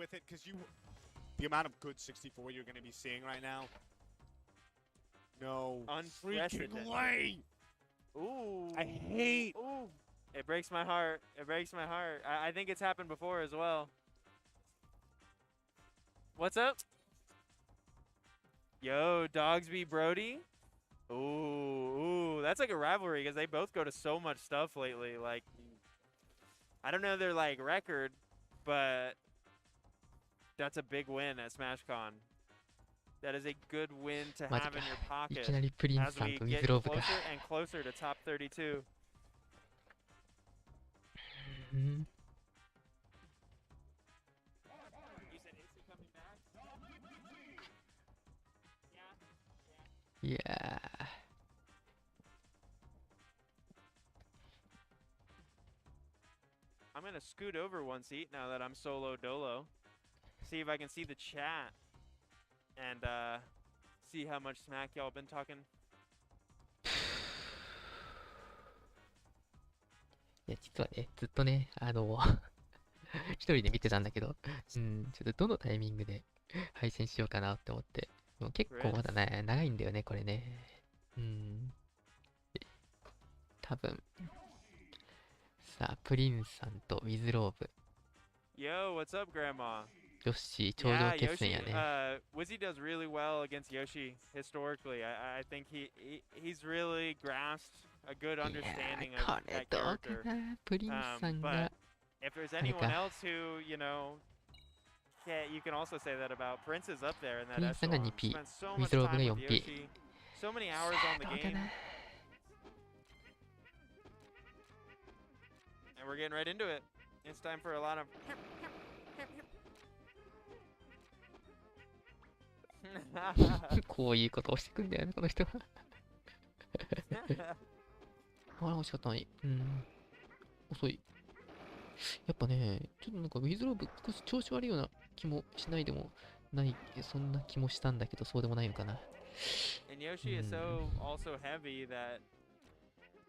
with it because the amount of good 64 you're going to be seeing right now. No freaking way. Ooh. I hate. Ooh. It breaks my heart. It breaks my heart. I think it's happened before as well. What's up? Yo, Dogsby Brody. Ooh, that's like a rivalry because they both go to so much stuff lately. Like, I don't know their like record, but that's a big win at SmashCon. That is a good win to have in your pocket as we get closer and closer to top 32. Yeah. I'm going to scoot over one seat now that I'm solo dolo. See if I can see the chat and see how much smack y'all been talking. いや、実はね、ずっとね、一人で見てたんだけど、ちょっとどのタイミングで配信しようかなって思って。もう結構まだね、長いんだよね、これね。多分。さあ、プリンスさんとウィズローブ。Yo, what's up, Grandma? ヨッシー、頂上決戦やね。Wizzy does really well against Yoshi historically. I think he's really grasped a good understanding of that character. プリンスさんが。If there's anyone else who, you know, you can also say that about Prince is up there in that echelon. Spent so much time with Yoshi, so many hours on the game. And we're getting right into it. It's time for a lot of... こういうことをしてくんだよね、この人は。あら、惜しかったのに。遅い。やっぱね、ちょっとなんかウィズローブ少し調子悪いような気もしないでもない、そんな気もしたんだけど、そうでもないのかな。And Yoshi is so also heavy that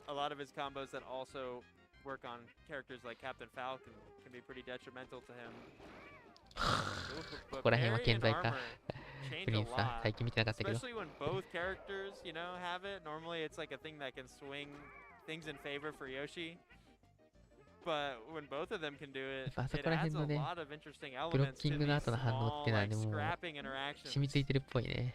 a lot of his combos that also work on characters like Captain Falcon can be pretty detrimental to him. ここら辺は健在か。プリンスさん、最近見てなかったけど。Especially when both characters, you know, have it. Normally it's like a thing that can swing things in favor for Yoshi. But when both of them can do it, it adds a lot of interesting elements to these small, like, scrapping interactions. 染みついてるっぽいね。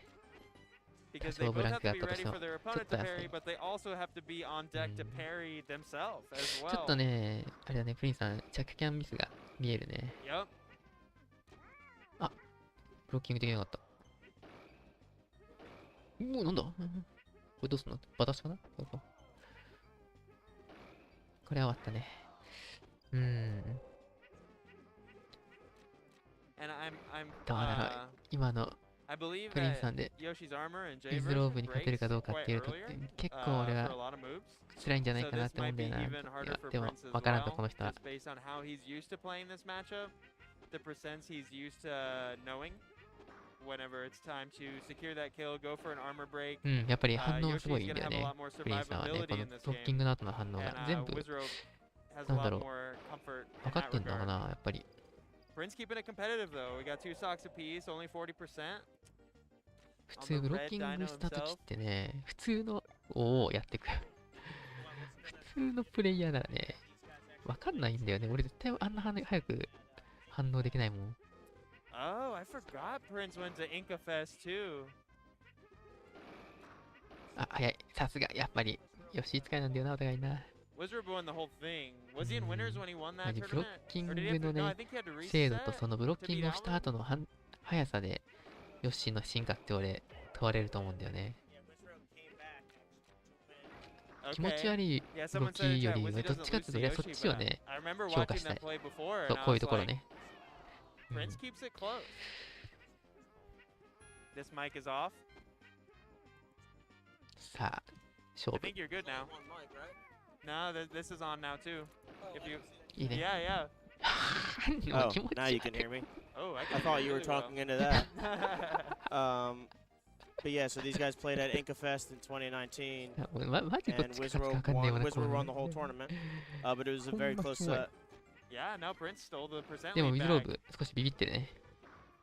Because they both have to be ready for their opponent to parry, but they also have to be on deck to parry themselves as well. ちょっとね、あれだね、プリンスさん、着キャンミスが見えるね。Yep. あ、ブロッキングできなかった。おお、なんだこれどうすんのバタスかなこれは終わったね。どうだろう今のプリンスさんでウィズローブに勝てるかどうかっていうと結構俺は辛いんじゃないかなって思うんだよな。でも分からんとこの人は。やっぱり反応がすごいいいんだよね。プリンスさんはね、このトッキングの後の反応が全部なんだろう分かってんのかな、やっぱり。Prince keeping it competitive though. We got 2 stocks apiece, only 40%. 普通ブロッキングした時ってね、普通のをやってくる。普通のプレイヤーならね、わかんないんだよね。俺絶対あんな早く反応できないもん。Oh, I forgot Prince went to Inca Fest too. あ、早い。さすが、やっぱり、ヨッシー使いなんだよな、お互いな。Wizzrobe won the whole thing. Was he in winners when he won that ブロッ tournament? キングのね、精度とそのブロッキングをした後の速さで、ヨッシーの進化って俺、問われると思うんだよね。気持ち悪い動きよりは、どっちかっていうと俺はそっちをね、評価したい。そう、こういうところね。Prince keeps it close. This mic is off. さあ、勝負。 I think you're good now. No, this is on now too. If you, いいね。yeah. Oh, now you can hear me. Oh, I thought you were talking into that. But yeah, so these guys played at Inca Fest in 2019, and Wizzrobe won the whole tournament. But it was a very close set. Yeah, no, Prince stole the percent でも、ウ lead ィズロー back. ブ少しビビってるね。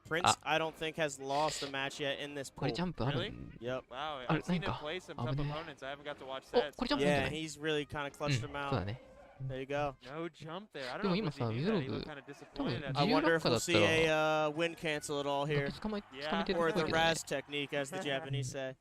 Prince, I don't think, has lost a match yet in this これ pool. ジャンプある Really? ん Yep. Wow, Ah, I've seen him なんか play some 危 tough ね opponents. I haven't got to watch お sets. これジャンプなんじゃ Yeah, ない he's really kind of うん、 clutched him そう out. だね。 There you go. No jump there. I で don't も know 今 if さ、 he ウィ knew ズロ that. ー He ブ looked kind of 多分 disappointed at I 自由 that. wonder 落 if 下だ we'll った see ら、 a win cancel at all だ here. って捕まえて Yeah. るっ Or ぽい the けどね。 Raz technique, as the Japanese say.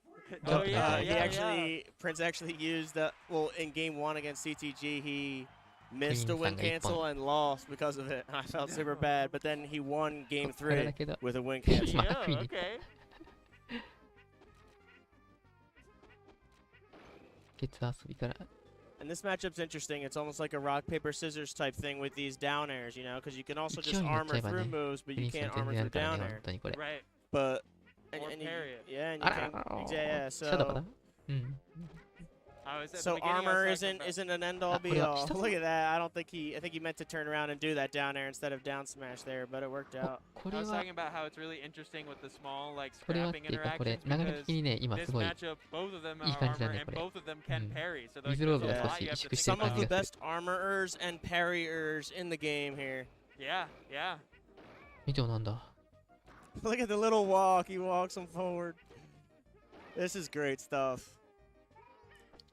Oh, But yeah, he yeah, actually, Prince actually used, well, in game 1 against CTG, he missed a win クイーンさんが一本。 cancel and lost because of it. I felt super bad, but then he won game これ 3 だけど、 with a win ま cancel. たクイーン Yeah, に行った。 okay. ケツ遊びから。 And this matchup's interesting. It's almost like a rock, paper, scissors type thing with these down airs, you know, because you can also 勢 just いに乗っちゃ armor えば through ね、 moves, プ but リ you ンスの can't 全 armor 然あ through るからね、 down 本 air. 当にこれ。 Right. But Or and parry it. yeah, and あ you ら can, yeah. 下だから So うん。 I was at the so beginning, I was armor talking about- isn't an end all Ah, be これは all. 下 Look at that. I don't think I think he meant to turn around and do that down air instead of down smash there, but it worked お out. こ I れ was は talking about how it's really interesting with the small, like, これはっ scrapping ていうか、これ interactions 流れ because 的にね、今 this すごい matchup, both of them いい are 感じだ armor ね、 and これ。 both of them う can ん。 parry. So ウィ like, ズロー there's ブ a が少 lot し you 萎 have to 縮 think してる Some 感 of じ the がする。 best armorers and parriers in the game here. Yeah, yeah. 以上なんだ。 Look at the little walk. He walks him forward. This is great stuff.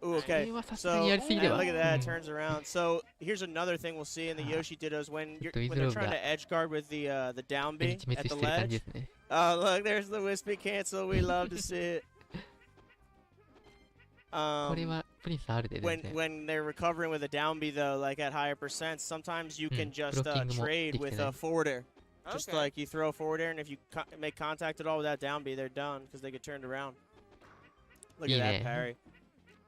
Ooh, これ okay. はさすが So にやりすぎで and は。 look at う that, ん turns around. So here's another thing we'll see in the Yoshi dittos when Wizrobe they're trying が to edge guard with the down 全 B 滅 at し the てる感じ ledge. ですね。 Oh, look, there's the wispy cancel. We love to see it. これはプリンス R で全 When 然。 when they're recovering with a down B though, like at higher percents, sometimes you can just blocking も trade できて with ない。 a forward air. Just Okay. like you throw a forward air, and if you make contact at all with that down B, they're done because they get turned around. Look at that いいね。 parry.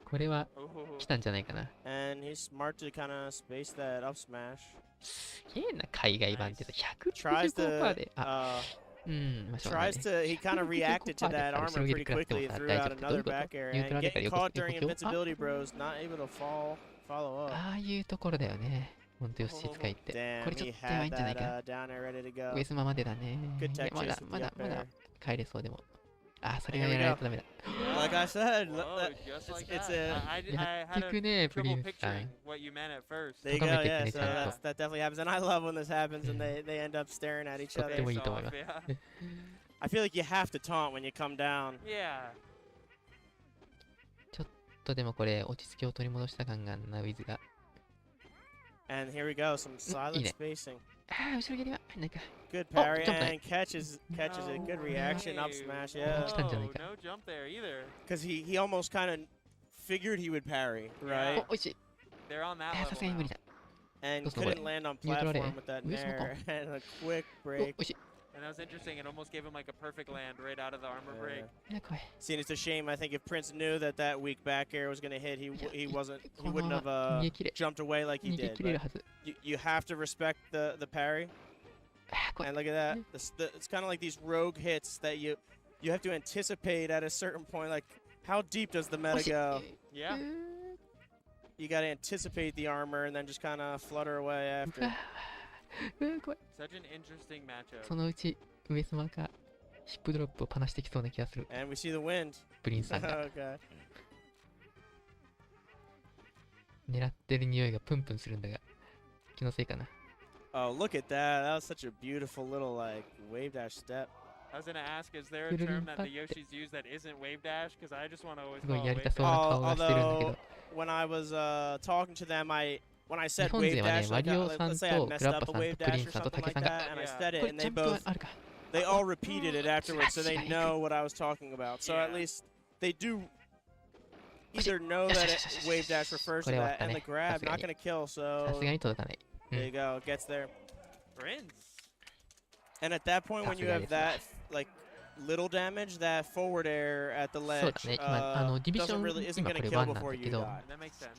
これは Ooh. 来たんじゃないかな。 And he's smart to kind of space that up smash. すげえな、海外版ってさ、 Tries 165% to, で。あ、うん、まあしょうがない tries ね。 to, he kind of reacted to that armor pretty quickly and threw out another back air. And getting caught during invincibility, bros, not able to follow up. ああいうところだよね。ほんとよし、使いって。 Damn, これちょ he っとやばい had んじゃない that か。 down air ready to ウ go. エスマまでだね。 Good いや tech ま chase だ with ま the だ up まだ air. 帰れそうでも。ああ、それ Here が we やられ go. たらダメだ。 Like I said, Whoa, just like it's that. a. I や had ってく a ね、プリ trouble ンスさ picturing ん。 what you meant at first. There you Don't go. make it Yeah, any so sense. that definitely happens, and I love when this happens and they end up staring at each とって other. もいい Face と思いま off, す。 yeah. I feel like you have to taunt when you come down. Yeah. ちょっとでもこれ、落ち着きを取り戻した感があるな、ウィズが。 And here we go, some silent Yeah. spacing. ああ、後ろ蹴りは入んないか。 Good parry jump and catches it. Good reaction, up smash, yeah. Stand Whoa, like that. no jump there either. Because he almost kind of figured he would parry, お right?、おいしい。 They're on that あー、さ level すがに無 now. 理だ。 And Doesn't couldn't work. land on Neutral platform air. with that Where's nair and a quick お、 break. おいしい。 And that was interesting. It almost gave him like a perfect land right out of the armor break. いや、怖い。 See, it's a shame. I think if Prince knew that weak back air was going to hit, he Yeah, wouldn't have 逃げ切れ。 jumped away like he 逃げ did. 切れる But はず。 you have to respect the parry. あー、怖い。 And look at that. It's kind of like these rogue hits that you have to anticipate at a certain point. Like, how deep does the お meta しい。 go? Yeah. You got to anticipate the armor and then just kind of flutter away う after. わー怖い。 Such an interesting matchup. そのうち、ウエスマがヒップドロップをパナしてきそうな気がする。 And we see the wind. プリンスさんが Okay. 狙ってる匂いがプンプンするんだが、気のせいかな。 Oh, look at that. That was such a beautiful little, like, wave dash step. I was gonna ask, is there a term that the Yoshis use that isn't wave dash? Because I just want to always すご call いや it り wave たそう dash. な顔がしてるんだけ Although ど。 when I was talking to them, when I 日 said 本 wave 勢はね、 dash, ワ like, リオさん let's say I とク messed ラッ up バ a さん wave とプリ dash ン or さんと something 竹 like さんが、 that, and I Yeah. said こ it, れ and ジャ they ンプは both あるか。 they all repeated it afterwards, so they know what I was talking about. So at Yeah. least they do either know that wave dash refers to that, and the grab not gonna kill. さ So すがに届かない。 there you go, gets there. Prince. And at that point, when you have that like little damage, that forward air at the そう ledge だね。今、ディビショ doesn't ン、 really isn't 今 gonna これ kill 1なんだ before け you ど、 die. That makes sense.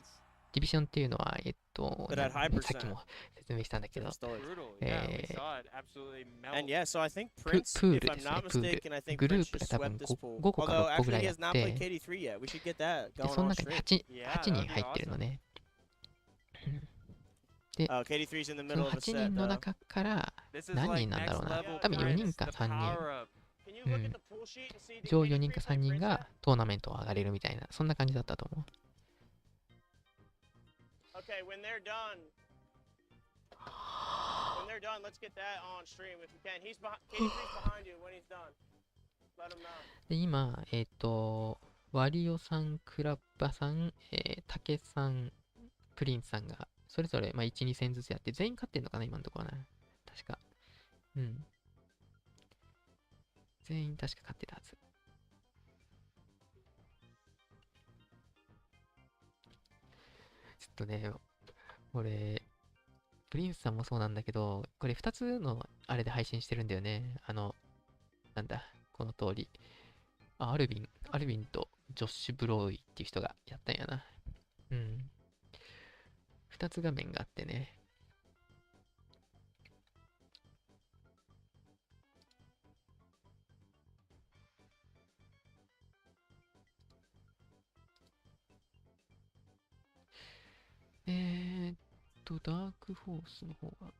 ディビションっていうのは、 But at high さっき percent. も説明したんだけど、 Story. Brutal. Yeah, we Eh, saw it absolutely melt. And yeah, so I think Prince, pool if I'm ですね、 not プール。 mistaken, I think グル Prince ープ just が多分 swept this pool. 5個か Although 6個ぐ actually ら he いあ has っ not て、 played KD3 yet. We should get that で going その on 中に stream. Yeah, 8 that'd 人 be 入ってるの awesome. ね。 KD3's in the そ middle の of a 8 set 人の though. 中から、 This is 何 like 人なんだろう next な。 level 多分4人 Prince, か the 3人。 power up. Can you look at the pool sheet and see 上4人か3人がトーナメントを上がれるみたいな、そんな感じだったと思う。 Okay, when they're done. When they're done, let's get that on stream if you can. KD3's behind you when he's done. Let him know. で、今、ワリオさん、クラッバさん、タケさん、プリンスさんが、それぞれ、まあ、1、2戦ずつやって、全員勝ってんのかな、今のところはな。確か。うん。全員確か勝ってたはず。ちょっとね、俺、プリンスさんもそうなんだけど、これ2つのあれで配信してるんだよね。なんだ、この通り。アルビンとジョッシュ・ブローイっていう人がやったんやな。うん。2つ画面があってね。ダークホースの方が。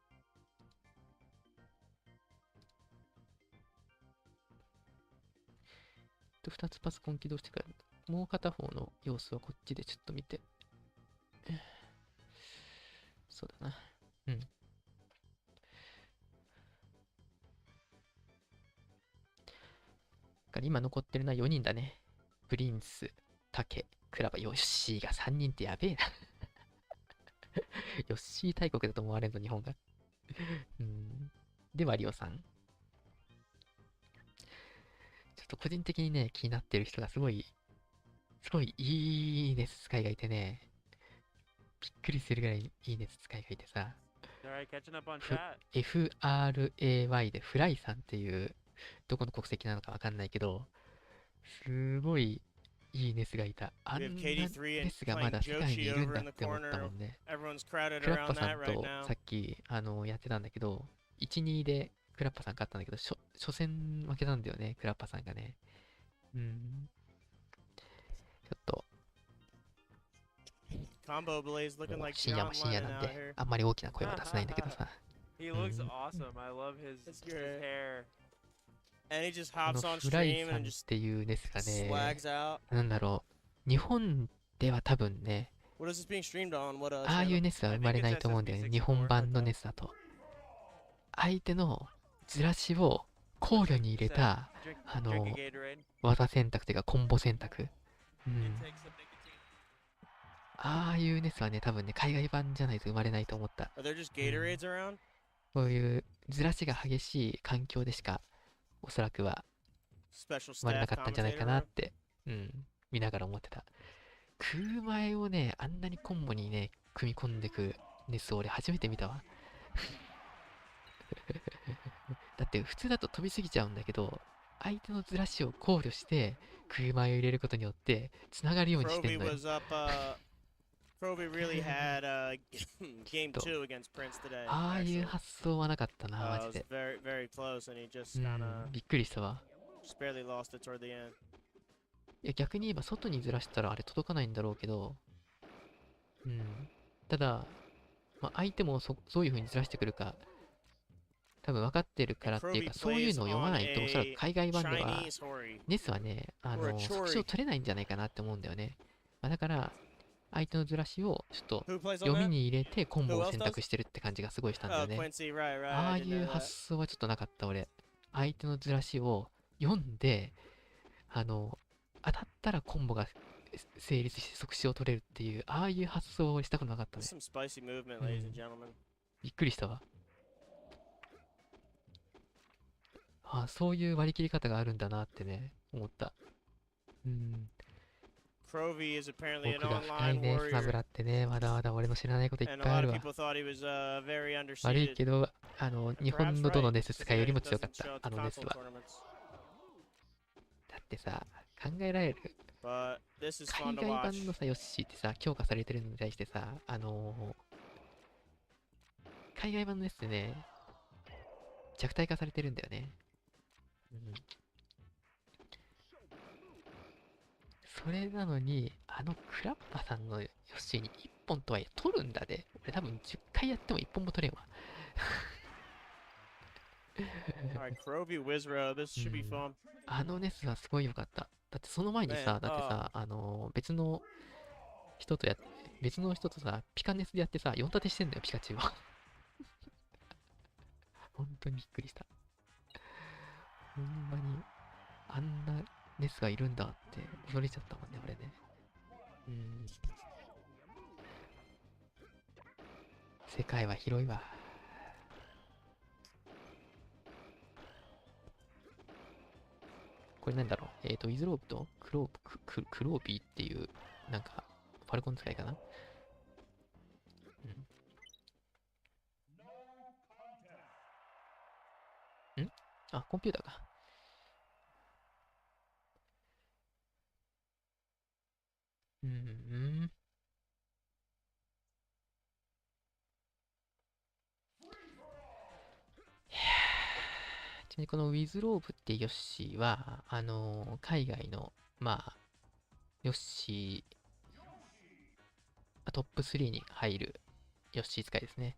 2つパソコン起動してから、もう片方の様子はこっちでちょっと見て。そうだな。うん。だから今残ってるのは4人だね。プリンス、タケ、クラバ、ヨッシーが3人ってやべえな。ヨッシー大国だと思われんぞ、日本が。うん。で、ワリオさん。ちょっと個人的にね、気になってる人がすごいいいね使いがいてね、びっくりするぐらいいいね使いがいてさ、FRAY でフライさんっていう、どこの国籍なのかわかんないけど、すごいいいネスがいた。あんなネスがまだ世界にいるんだって思ったもんね。クラッパさんとさっきやってたんだけど、1、2でクラッパさん勝ったんだけど、初戦負けたんだよね、クラッパさんがね。うん。ちょっと、深夜なんで、あんまり大きな声は出せないんだけどさ。He looks awesome. I love his hair. And he just こ hops の on フライ stream さん and っ just ていうネスがね、 swags out. なんだろう、日本では多分ね、 What is this being streamed on? What ああいうネスは生まれないと思うんだよね、日本版のネスだと。相手のずらしを考慮に入れた、技選択というかコンボ選択。うん。ああいうネスはね、多分ね、海外版じゃないと生まれないと思った。Are there just Gatorades around? こういうずらしが激しい環境でしか、おそらくはSpecial 生まれな staff かったんじゃないかな commentator って、うん、見ながら思ってた。空前をね、あんなにコンボにね、組み込んでくネスを俺初めて見たわ。だって普通だと飛びすぎちゃうんだけど、相手のずらしを考慮して空前を入れることによって繋がるようにしてん Krovi のよ。 was up, Krovi really had game 2 against Prince today. ああいう actually. 発想はなかったな、マ It ジ was で。 very, very close, and he just う kind ん、 of びっくりしたわ。 just barely lost it toward the end. いや、逆に言えば外にずらしたらあれ届かないんだろうけど、うん。ただ、まあ、相手もそういう風にずらしてくるか、多分分かってるからっていうか、そういうのを読まないと、おそらく海外版では、Chinese Hori. ネスはね、即死を取れないんじゃないかなって思うんだよね。まあ、だから、相手のずらしをちょっと Who plays 読 on み that? に入れてコンボを選択してるって感じがすごいしたんだ Oh, よね。 Quincy, right, right. ああ I い didn't う know 発 that. 想はちょっとなかった、俺。相手のずらしを読んで、当たったらコンボが成立して即死を取れるっていう、ああいう発想をしたことなかったね。 Some spicy movement, ladies and gentlemen. びっくりしたわ。ああ、そういう割り切り方があるんだなってね、思った。うん。 Krovi is apparently an 僕が深い online ね、スマブ warrior. ラってね、まだまだ俺の知らないこといっ And ぱ a いあ lot る of わ。 people thought he was very 悪い underseeded. けど、日本のどのネス使いよりも強かっ Doesn't た、 show あ at the のネス console は。 tournaments. だってさ、考えられる。 But this is 海 fun to 外 watch. 版のさ、ヨッシーってさ、強化されてるのに対してさ、海外版のネスってね、弱体化されてるんだよね。うん。それなのに、クラッパさんのヨッシーに1本とはいえ取るんだで。俺多分10回やっても1本も取れんわ。Alright, Kerokeroppi Wizzrobe. This should be fun. ネスはすごい良かった。だってその前にさ、だってさ、別の人とさ、ピカネスでやってさ、4立てしてんだよ、ピカチュウを。本当にびっくりした。ほんまに、あんなネスがいるんだって驚いちゃったもんね、俺ね。世界は広いわ。これなんだろう。ウィズローブとクロービーっていう、なんか、ファルコン使いかな。あ、コンピューターか。ちなみにこのウィズローブってヨッシーは、海外の、まあ、ヨッシー、トップ3に入るヨッシー使いですね。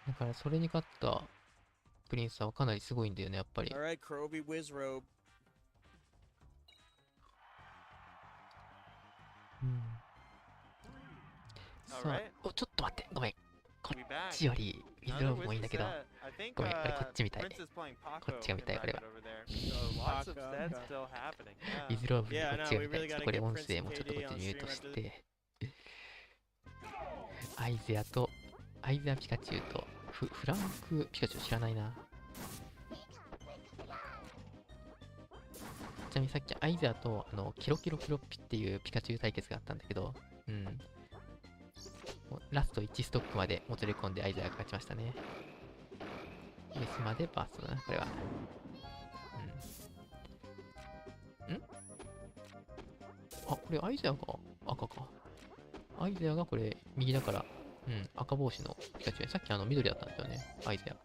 だからそれに勝ったプリンスはかなりすごいんだよね、やっぱり。Alright, Kerokeroppi Wizzrobe. さあ、ちょっと待って、ごめん。こっちよりウィズローブもいいんだけど、ごめん、これこっちみたい。こっちが見たい、これは。ウィズローブこっちが見たい。ちょっとこれ音声もちょっとこっちにミュートして、アイゼアピカチュウとフランクピカチュウ知らないな。ちなみにさっきアイゼアとケロッピっていうピカチュウ対決があったんだけど、ラスト1ストップまでもつれ込んでアイゼアが勝ちましたね。メスまでバーストだな、これは。あ、これアイゼアが赤か。アイゼアがこれ右だから、赤帽子のピカチュウ。さっき緑だったんですよね、アイゼア。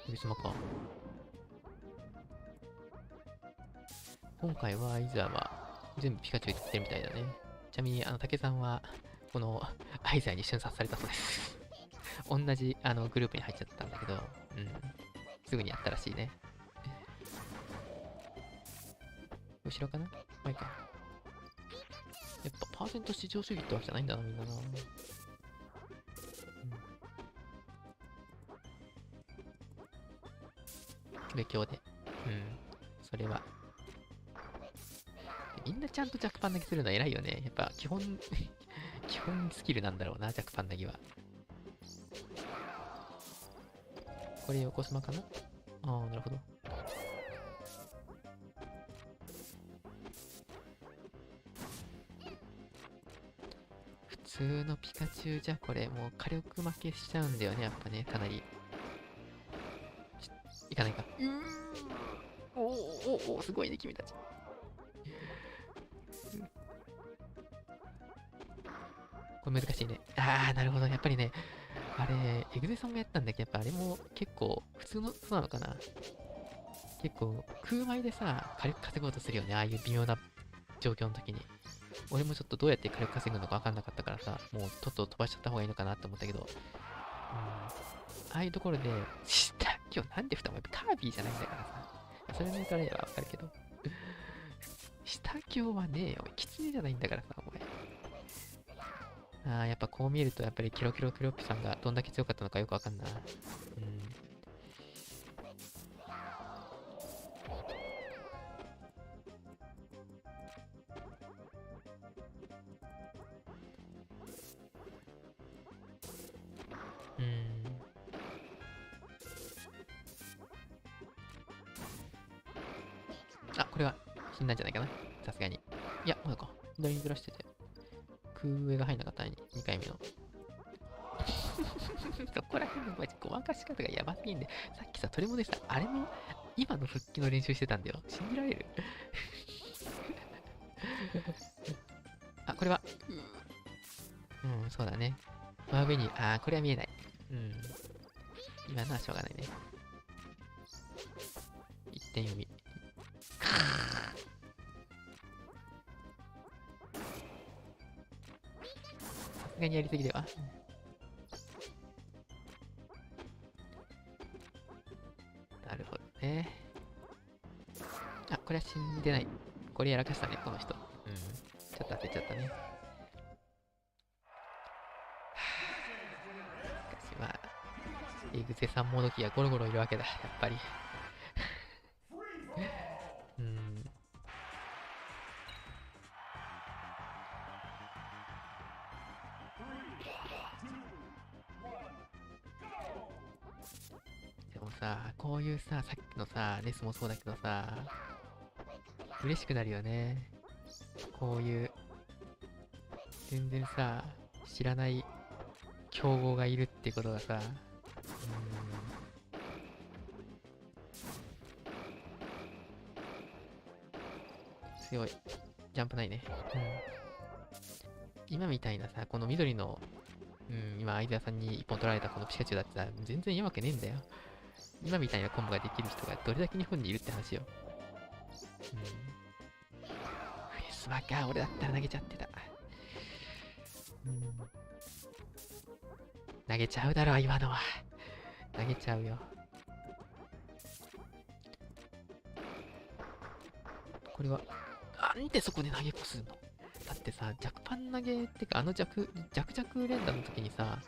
指スマか。今回はアイゼアは全部ピカチュウ言ってるみたいだね。ちなみに竹さんはこのアイゼアに瞬殺されたそうです。同じグループに入っちゃったんだけど、すぐにやったらしいね。後ろかな？前か。やっぱパーセント至上主義ってわけじゃないんだな、みんなな。勉強で。それは。みんなちゃんと弱パン投げするの偉いよね。やっぱ基本スキルなんだろうな、弱パン投げは。これ横スマかな？ああ、なるほど。普通のピカチュウじゃこれもう火力負けしちゃうんだよね、やっぱね、かなり。いかないか。お、すごいね、君たち。これ難しいね。なるほど。やっぱりね、あれ、エグゼさんもやったんだけど、やっぱあれも結構、普通の、そうなのかな。結構、空舞でさ、火力稼ごうとするよね。ああいう微妙な状況の時に。俺もちょっとどうやって火力稼ぐのか分かんなかったからさ、もうとっと飛ばしちゃった方がいいのかなって思ったけど、ああいうところで、今日なんで2もやっぱカービィじゃないんだからさ。それの言うとあれは分かるけど。下京はねえよ。キツネじゃないんだからさ、お前。やっぱこう見えると、やっぱりケロッピさんがどんだけ強かったのかよくわかんない。これは死んだんじゃないかな、さすがに。いや、まだか。左にずらしてて。空上が入んなかったね、2回目の。そこら辺のマジごまかし方がやばすぎんで、さっきさ、トレモでさ、あれも今の復帰の練習してたんだよ。信じられる？これは、そうだね。真上に、これは見えない。今のはしょうがないね。一点読み。さすがにやりすぎでは。死んでない。これやらかしたね、この人。うん。ちょっと焦っちゃったね。しかしまあ、エグゼさんもどきがゴロゴロいるわけだ、やっぱり。うん。でもさ、こういうさ、さっきのさ、ネスもそうだけどさ、嬉しくなるよね。こういう、全然さ、知らない競合がいるってことがさ、強い。ジャンプないね。うん。今みたいなさ、この緑の、今、相沢さんに一本取られたこのピカチュウだってさ、全然やわけねえんだよ。今みたいなコンボができる人がどれだけ日本にいるって話よ。フェスマか、俺だったら投げちゃってた。投げちゃうだろ、今のは。投げちゃうよ。これは、なんでそこで投げっこするの？だってさ、弱パン投げってか、弱連打の時にさ、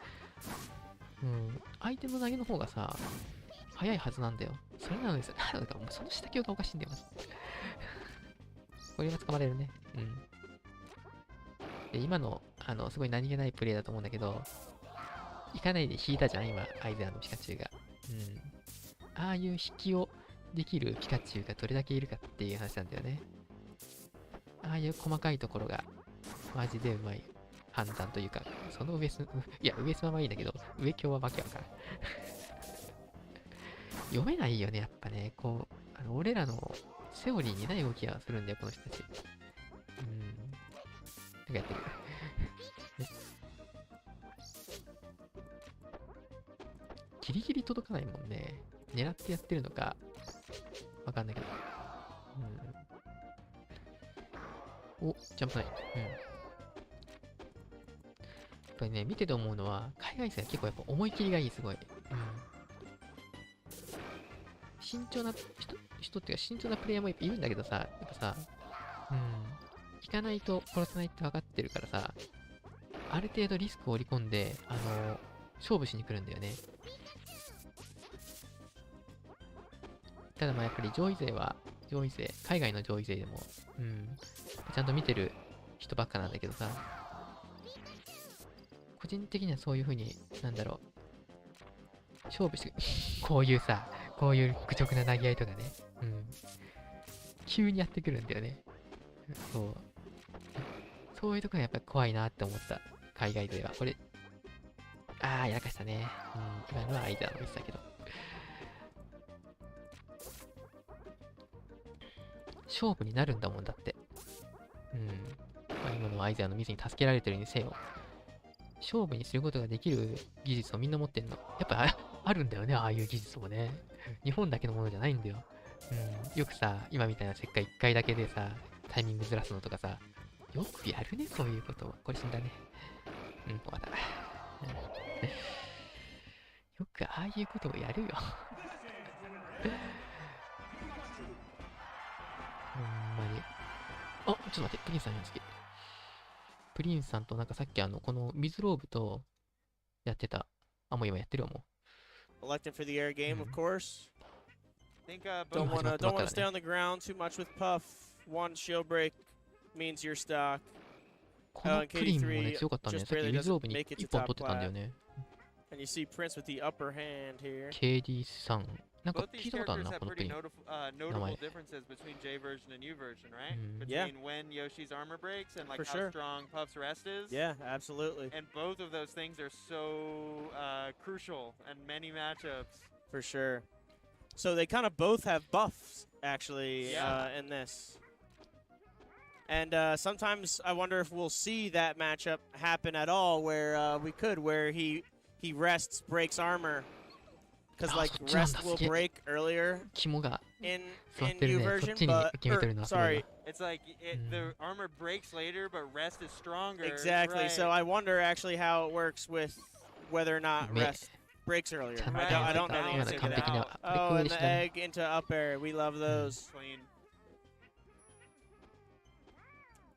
相手の投げの方がさ、早いはずなんだよ。それなのにさ、なんかもうその下級がおかしいんだよ、まず。これが捕まれるね。で、今の、すごい何気ないプレイだと思うんだけど、行かないで引いたじゃん、今、アイゼアのピカチュウが。ああいう引きをできるピカチュウがどれだけいるかっていう話なんだよね。ああいう細かいところが、マジでうまい判断というか、その上スマはいいんだけど、上強はわけわからん。読めないよね、やっぱね。こう、俺らのセオリーにない動きがするんだよ、この人たち。なんかやってる。ギリギリ届かないもんね。狙ってやってるのか、わかんないけど。お、ジャンプない。やっぱりね、見てて思うのは、海外勢は結構やっぱ思い切りがいい、すごい。慎重な人っていうか、慎重なプレイヤーもいるんだけどさ、やっぱさ、引かないと殺さないって分かってるからさ、ある程度リスクを織り込んで、勝負しに来るんだよね。ただまあやっぱり上位勢、海外の上位勢でも、ちゃんと見てる人ばっかなんだけどさ、個人的にはそういう風に、勝負して、こういう愚直な投げ合いとかね、急にやってくるんだよね。そういうとこがやっぱり怖いなって思った、海外勢は。これ、やらかしたね。今のは相手のミスだけど。勝負になるんだもんだって。今のアイザーのミスに助けられてるにせよ、勝負にすることができる技術をみんな持ってんの。やっぱあるんだよね、ああいう技術もね。日本だけのものじゃないんだよ。よくさ、今みたいな石灰1回だけでさ、タイミングずらすのとかさ、よくやるね、そういうことを。これ死んだね。終わった。よくああいうことをやるよ。ほんまに。ちょっと待って、プリンさんやんすけ。プリンさんとなんかさっきこの水ローブとやってた。もう今やってるわ、もう。Electing for the air game, of course. Don't wanna stay on the ground too much with Puff. One shield break means you're stuck. このプリンもね、強かったね。さっき水ローブに1本取ってたんだよね。And you see Prince with the upper hand here. KD さん。なんか聞いたことあるな、このプリン。notable differences between J version and U version, right? Yeah. Between when Yoshi's armor breaks and like For how sure. strong Puff's rest is. Yeah, absolutely. And both of those things are so crucial in many matchups. For sure. So they kind of both have buffs, actually, in this. And sometimes I wonder if we'll see that matchup happen at all, where where he rests, breaks armor. Because like rest will break earlier in U version, but sorry, it's like the armor breaks later, but rest is stronger. Exactly. Right. So I wonder actually how it works with whether or not rest breaks earlier. I don't know the answer to that. Oh, and the egg into up air. We love those. Clean.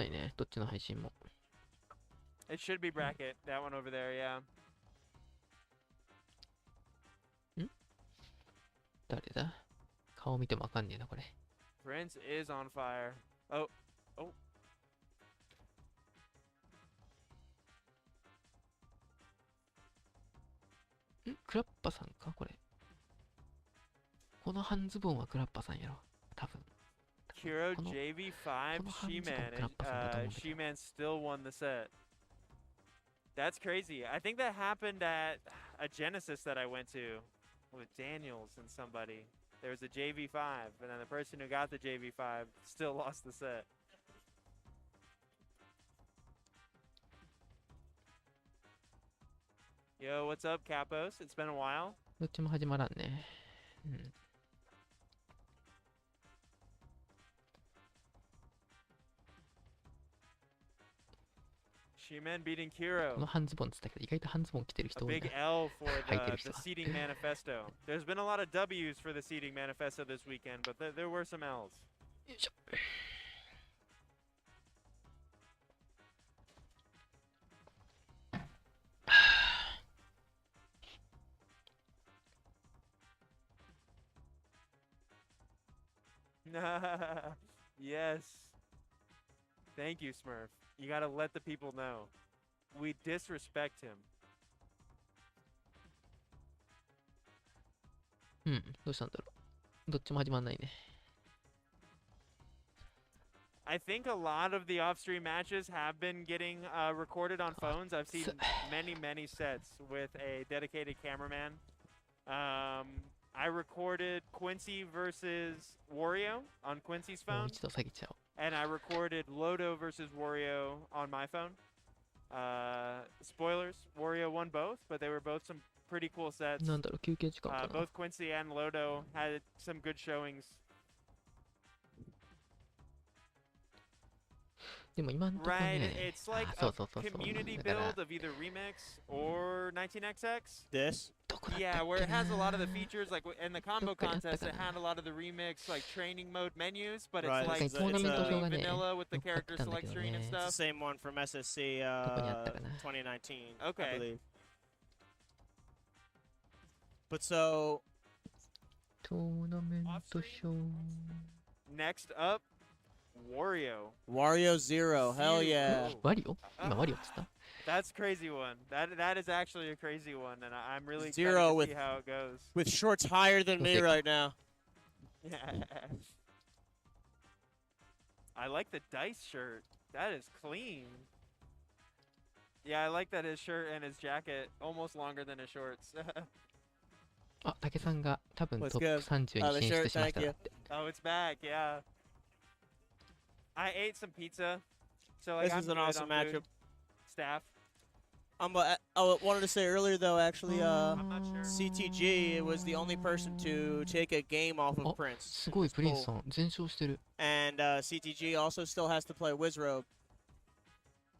ないね。どっちの配信も。 It should be bracket. That one over there, yeah. 誰だ？顔見てもわかんねえな、これ。Prince is on fire. Oh, oh. クラッパさんかこれ。この半ズボンはクラッパさんやろ。多分。Kiro JV5 Shihman. Shihman still won the set. That's crazy. I think that happened at a Genesis that I went to with Daniels and somebody. There was a JV5, and then the person who got the JV5 still lost the set. Yo, what's up, Capos? It's been a while. どっちも始まらんね。うん。Shihman beating Kiro. この半ズボンっつったけど、意外と半ズボン着てる A 人多い big な。 L for 履いてる the 人は。seating manifesto. There's been a lot of W's for the seating manifesto this weekend, but there were some L's. よいしょ。Yes. Thank you, Smurf. You gotta let the people know. We disrespect him. うん、どうしたんだろう。どっちも始まんないね。I think a lot of the off-stream matches have been getting recorded on phones. I've seen many sets with a dedicated cameraman. I recorded Quincy versus Wario on Quincy's もう phone, 一度下げちゃおう。 and I recorded Lodo versus Wario on my phone. Spoilers, Wario won both, but they were both some pretty cool sets. なんだろう、休憩時間かな。 Both Quincy and Lodo had some good showings. でも今んとこ Right, ね。 it's like あ、そう a そうそうそう。 community だから build of either remix or 19XX. This? どこだったっ Yeah, where け it has a lot of the な。 features, like in the combo Look at contest, that. it had a lot of the remix, like training mode menus, but Right, it's like it's a- it's a- really vanilla with the Look at character that, select screen and yeah. It's the stuff. same one from SSC どこにあったかな。 2019, Okay. I believe. But so, トーナメントショー。 Next up, Wario. Wario Zero, hell yeah. ワリオ今ワリオっつった？ That's crazy one. That is actually a crazy one, and I'm really excited Zero to with- see how it goes. With shorts higher than me Okay. right now. Yeah. I like the dice shirt. That is clean. Yeah, I like that his shirt and his jacket almost longer than his shorts. あ、竹さんが多分 Let's トッ go. プ30 Oh, に the 進 shirt, 出しました thank だ you. って。 Oh, it's back. Yeah. I ate some pizza, so like This I'm is an good awesome on food. matchup. Staff. I wanted to say earlier though, actually, I'm not sure. CTG was the only person to take a game off of Oh, Prince. すごい、プリンスさん。全勝してる。 And CTG also still has to play Wizzrobe.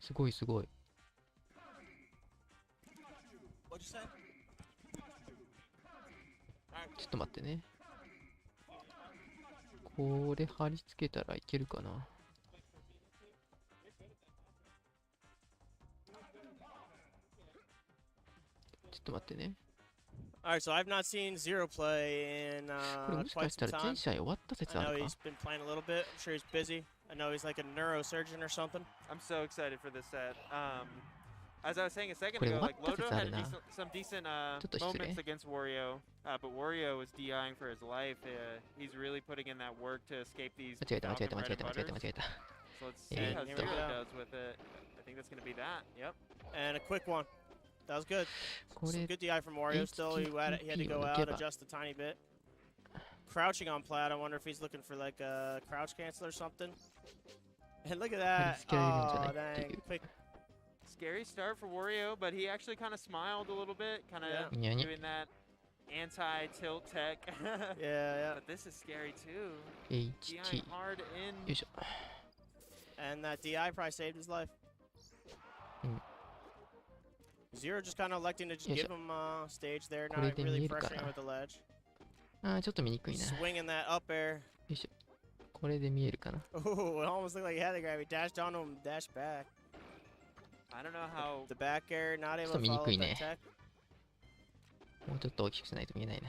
すごいすごい。 What'd you say? ちょっと待ってね。これ貼り付けたらいけるかな。ちょっと待ってね。 Alright, so I've not seen Zero play in これもしか quite した some ら time. 全試合終わった説 I あ know るか he's been playing a little bit. I'm sure he's busy. I know he's like a neurosurgeon or something. I'm so excited for this set. As I was saying a second Wait, ago, what like Lodo does had that a now? some decent Just a moments silly. against Wario, but Wario was DIing for his life. He's really putting in that work to escape these 間違えた間違えた Falcon 間違え bread た and 間違えた間違 butters. えた。 So let's see And how here we Zero go. does with it. I think that's gonna be that. Yep. And a quick one. That was good. こ Some れ good DI from Wario. Still, he had to go out, adjust a tiny bit. Crouching on Plaid. I wonder if he's looking for like a crouch cancel or something. And look at that. Oh, dang. Quick. Scary start for Wario, but he actually kind of smiled a little bit, kind of Yeah. Yeah, yeah. doing that anti-tilt tech. Yeah, But this is scary too. HT。 DIing hard よ in. いしょ。 yeah. And that DI probably saved his life. Zero just kind of electing to just Yes, give him stage there, これ not で really 見えるか pressuring な。 him with the ledge. あー、ちょっと見にくいな。よ Swinging that up air. いしょ。これで見えるかな。 Oh, it almost looked like he had the grab. He dashed onto him, dashed back. I don't know how. The back air, not able to Some follow up unique that tech. もうちょっと大きくしないと見えないな。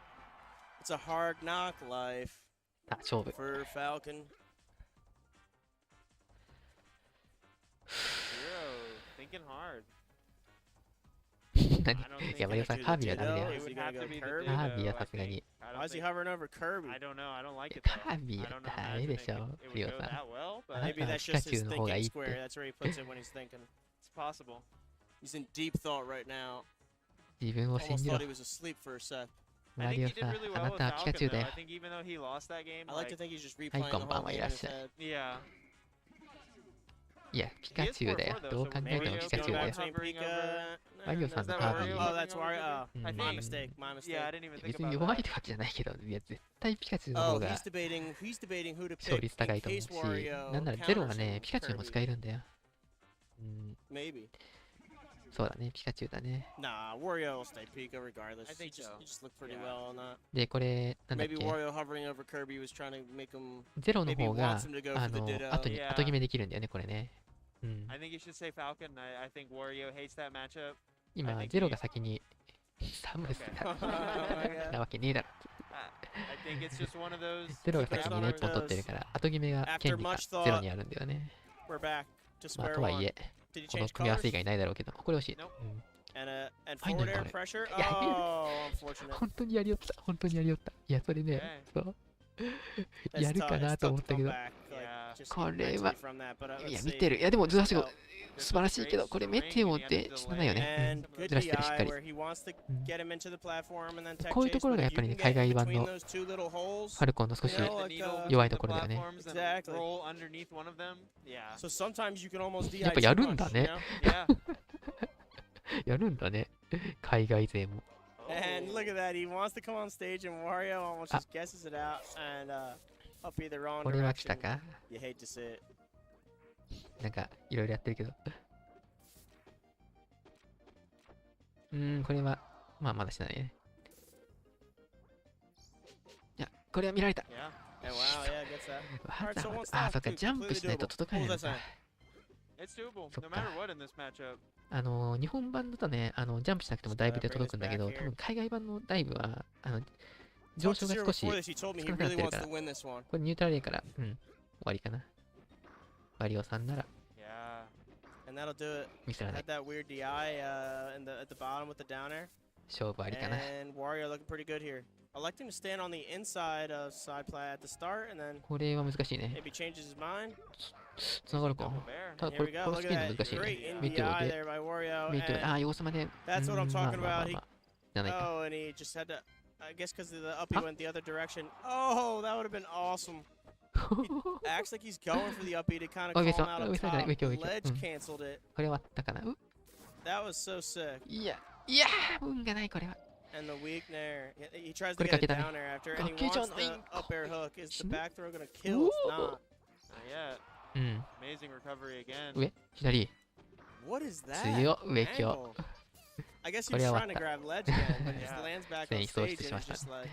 It's a hard knock life あ、勝負。 for Falcon. Thinking hard. 何 I don't いや、 think マリオさん、カービィはダメだよ。 it would have to be the カービィ Ditto, はさすがに。 I Why don't is he think- hovering over Kirby? I don't know. I don't like it カ though. ービィ I は don't ダ imagine メで it しょ could- it、would リオ go さん。 that well, but あな Maybe たは that's ピカ just チュ his ウの方がい thinking いっ square. て。 That's where he puts it when he's thinking. it's possible. He's in deep thought right now. 自分を信 Almost じろ thought he。was asleep for a sec. マ I リ think オ he did さん、 really あ well な with たはピカチュ Falcon ウだ though. よ I。think even though he lost that game, I like to like, think he's just replaying the こんばん whole はい game ら in っし his ゃい。 head. yeah. いや、ピカチュウだよ。どう考えても Wario ピカチュウだよ。 Between Pika. Mario and- さんと that カービ Wario? ィ。 Oh, that's Wario. Oh, I my think- mistake. My mistake. Yeah, I didn't even think 別に about 弱い that. とかじゃないけど、いや、絶対ピカチュウの Oh, 方が he's debating who to 勝 pick 率高 in いと思う case し、 Wario なんならゼロは counters ね、 him ピカチュウも Kirby. 使えるんだよ。うん、 Maybe. そうだね、ピカチュウだね。 Nah, Wario will stay Pika regardless. I think he just, so. he just looked pretty Yeah. well on that. で、これ、なんだっ Maybe け、 Wario hovering over Kirby was trying to make him. ゼロの Maybe 方 he が wants him to go あ for the の ditto. 後に Yeah. 後決めできるんだよね、これね。うん、 I think you should say Falcon. I think Wario hates that matchup. 今、 I think ゼロ he- が先にサムス Okay. なわけねえだろ。I think it's just one of those. ゼロが Keep it 先 on にね、 our 1本取ってるから、後決めが After 権利が much ゼロ thought, にあるんだよね。 we're back to まあ、 square とはい one. え、 Did he この change 組み合わせ以 colors? 外ないだろうけど、これ欲しい。 Nope. うん And I forward know air it. pressure? Yeah, Oh, unfortunate. 本当にやりよった、本当にやりよった。いや、それね、そう。 That's やる tough. か It's なと tough 思 to ったけ come ど、 back, like, Yeah. just これ mentally は、 from that, but, いや、 let's 見 see. てる。いや、でも、ずらしが This 素晴らしいけど、これメテオって死なないよね。 And うん、 good ずらしてる、しっか DI り。 where he wants to うん、 get him into the platform and then tech こういう chase, ところ but がや if っぱり you ね、 can 海 get 外版 between の those two little holes, ファルコンの少し You know, like,弱いところだよね。 Exactly. Roll underneath one of them. Yeah. so sometimes you can almost DI やっぱ too やるん much, だ you ね。 know? Yeah. やるんだね。海外勢も。 And look at that, he wants to come on stage and Wario almost just guesses it out and up the wrong これは来た direction. か You hate to see it. なんか、いろいろやってるけど。これは、まあ、まだしないね。いや、これは見られた。 Yeah. And wow, yeah, gets that. わ Alright, ざ so わ one ざあ、 stop, そっか、 dude, ジャンプ completely しないと doable. 届かない What の was I か saying?。 It's doable, So- no matter what in this matchup. 日本版だとね、ジャンプしなくてもダイブで届くんだけど、多分海外版のダイブは、上 Talked 昇 to が Zero 少し、 before this, he told me he 少なくなっ really てる wants から to win this one. これニュートラルやから、終わりかな。ワリオさんなら Yeah. And that'll do it. 見せられない Had。that weird DI at the bottom with the down air. 勝負ありかな。 And Wario looking pretty good here. I like him to stand on the inside of side plat at the start and then これは難しいね。 maybe changes his mind. つながるか Double bear. ただ Here こ we れ、 go. この Look ス at ピンの that 難しい great ね。 in メテオ DI で、 there by Wario. メテオで、 And 王様で。 that's what I'm まあ talking まあまあ about. まあじゃないか。 oh, and he just had to, I guess because the uppy went the other direction. Oh, that would have been awesome. Acts like he's going for the uppy to kind of Oh, call we him saw- out we up saw top. that. Wiki, wiki. Ledge うん canceled it. これはあったかな。 That was so sick. いや、いやー、運がない、これは。 And the weak nair. He tries to これ get か it けたね。 down air after, and he かけじゃ wants ない the んか。 up air hook. Is the 死ぬ。 back throw gonna kill? It's not. Not yet. うん。 Amazing recovery again. 上、左。 What is that? 強っ、上強。 Angle? I guess he これ was は trying 終 to わっ grab ledge again, but he just Yeah. lands back 全 on 員喪 stage 失し and ま it's した。 just like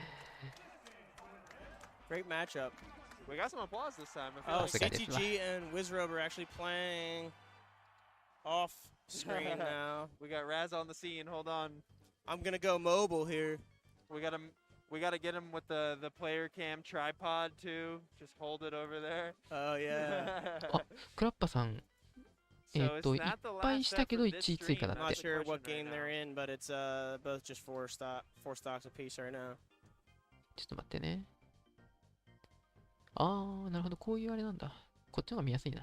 great matchup. We got some applause this time. I feel Oh, like That's okay. CTG and Wizzrobe are actually playing off screen now. we got Raz on the scene. Hold on. I'm gonna go mobile here. We got him. We got to get him with the player cam tripod too. Just hold it over there. Oh yeah. あ、クラッパさん、 So い it's っ not the ぱい last した step け for ど this 1位追加だ stream. っ Not て。 sure pushing what right game now. they're in, but it's both just four stocks apiece right now. ちょっと待ってね。あー、なるほど、こういうあれなんだ。こっちの方が見やすいな。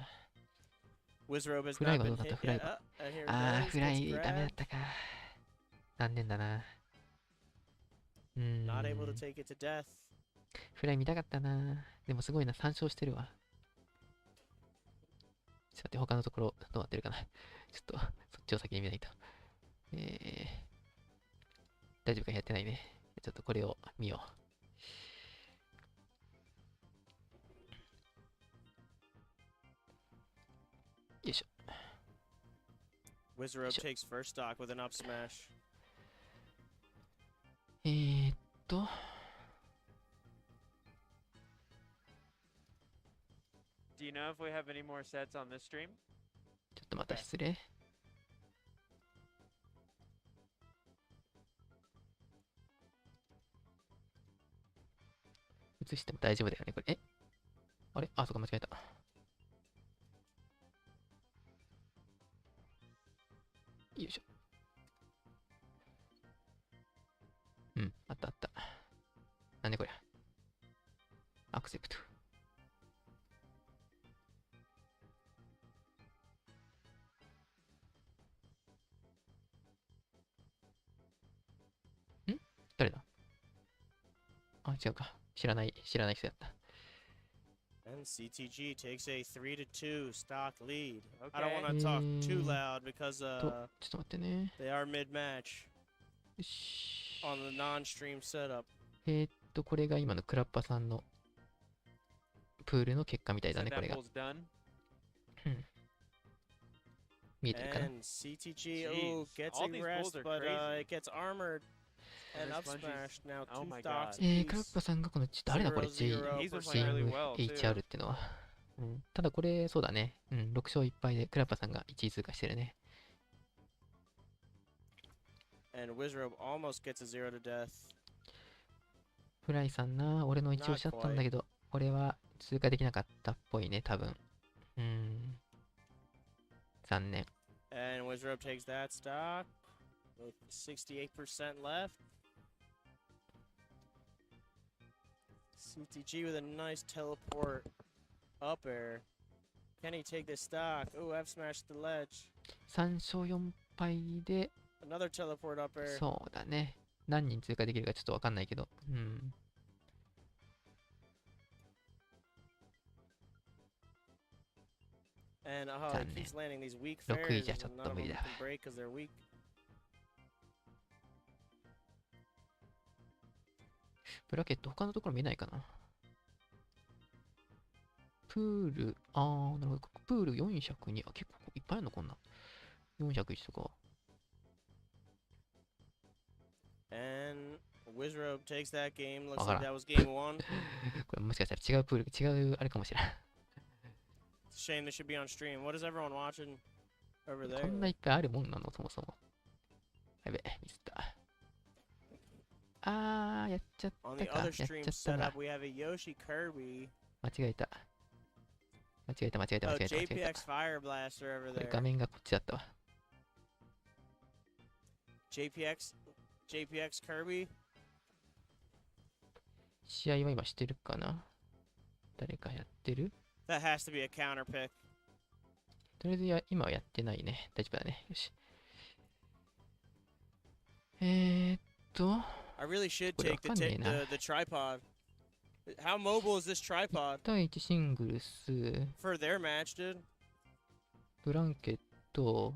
Wizzrobe has フライ not はど been うだった hit フライ yet. は。 And here he あー、 goes. フラ Gets イダメだ grabbed. ったか。残念だな。Not able to take it to death. フライ見たかったな。でもすごいな、3勝してるわ。ちょっと待って、他のところどうなってるかな。ちょっと、そっちを先に見ないと。大丈夫かやってないね。ちょっとこれを見よう。よいしょ。 Wizzrobe Sure. takes first stock with an up smash. と。Do you know if we have any more sets on this stream? ちょっとまた失礼。映しても大丈夫だよね、これ。あれあ、そこ間違えた。なんでこれ。アクセプト。ん誰だ？あ、違うか。知らない人やった。And CTG takes a 3-2 stock lead. Okay. I don't want to talk too loud because ちょっと待ってね。they are mid-match よし。 on the non-stream setup. これが今のクラッパさんのプールの結果みたいだね、これが。見えてるかな？ And CTG, oh, gets a rest, but it gets armored and up smashed. Now two stocks クラッパさんがこの、誰だこれ、JaimHR ってのは。ただこれ、そうだね。6勝1敗でクラッパさんが1位通過してるね。And Wizzrobe almost gets a 0 to death. フライさんな、俺の一押しだったんだけど、これは通過できなかったっぽいね、多分。残念。And Wizzrobe takes that stock with 68% left. CTG with a nice teleport up air. Can he take this stock? Oh, I've smashed the ledge. 3勝4敗で、Another teleport up air. そうだね。何人通過できるかちょっとわかんないけど。And he keeps landing these weak fairs, and none of them can break because they're weak. ブラケット他のところ見ないかな。プール、なるほど。プール402。あ、結構いっぱいあるのこんな。401とか。And Wizzrobe takes that game. Looks like that was game 1. これもしかしたら違うプール、違うあれかもしれない。It's a shame they should be on stream. What is everyone watching over there? こんないっぱいあるもんなの、そもそも。やべ、ミスった。やっちゃったか。やっちゃったな。we have a Joshi Kirby. 間違えた。JPX Fireblaster over これ there. 画面がこっちだったわ。JPX Kirby. 試合は今してるかな？誰かやってる？ That has to be a counter pick. とりあえず今はやってないね。大丈夫だね。よし。I really should take the tripod. How mobile is this tripod? 1対1シングルス。For their match, dude. ブラケット。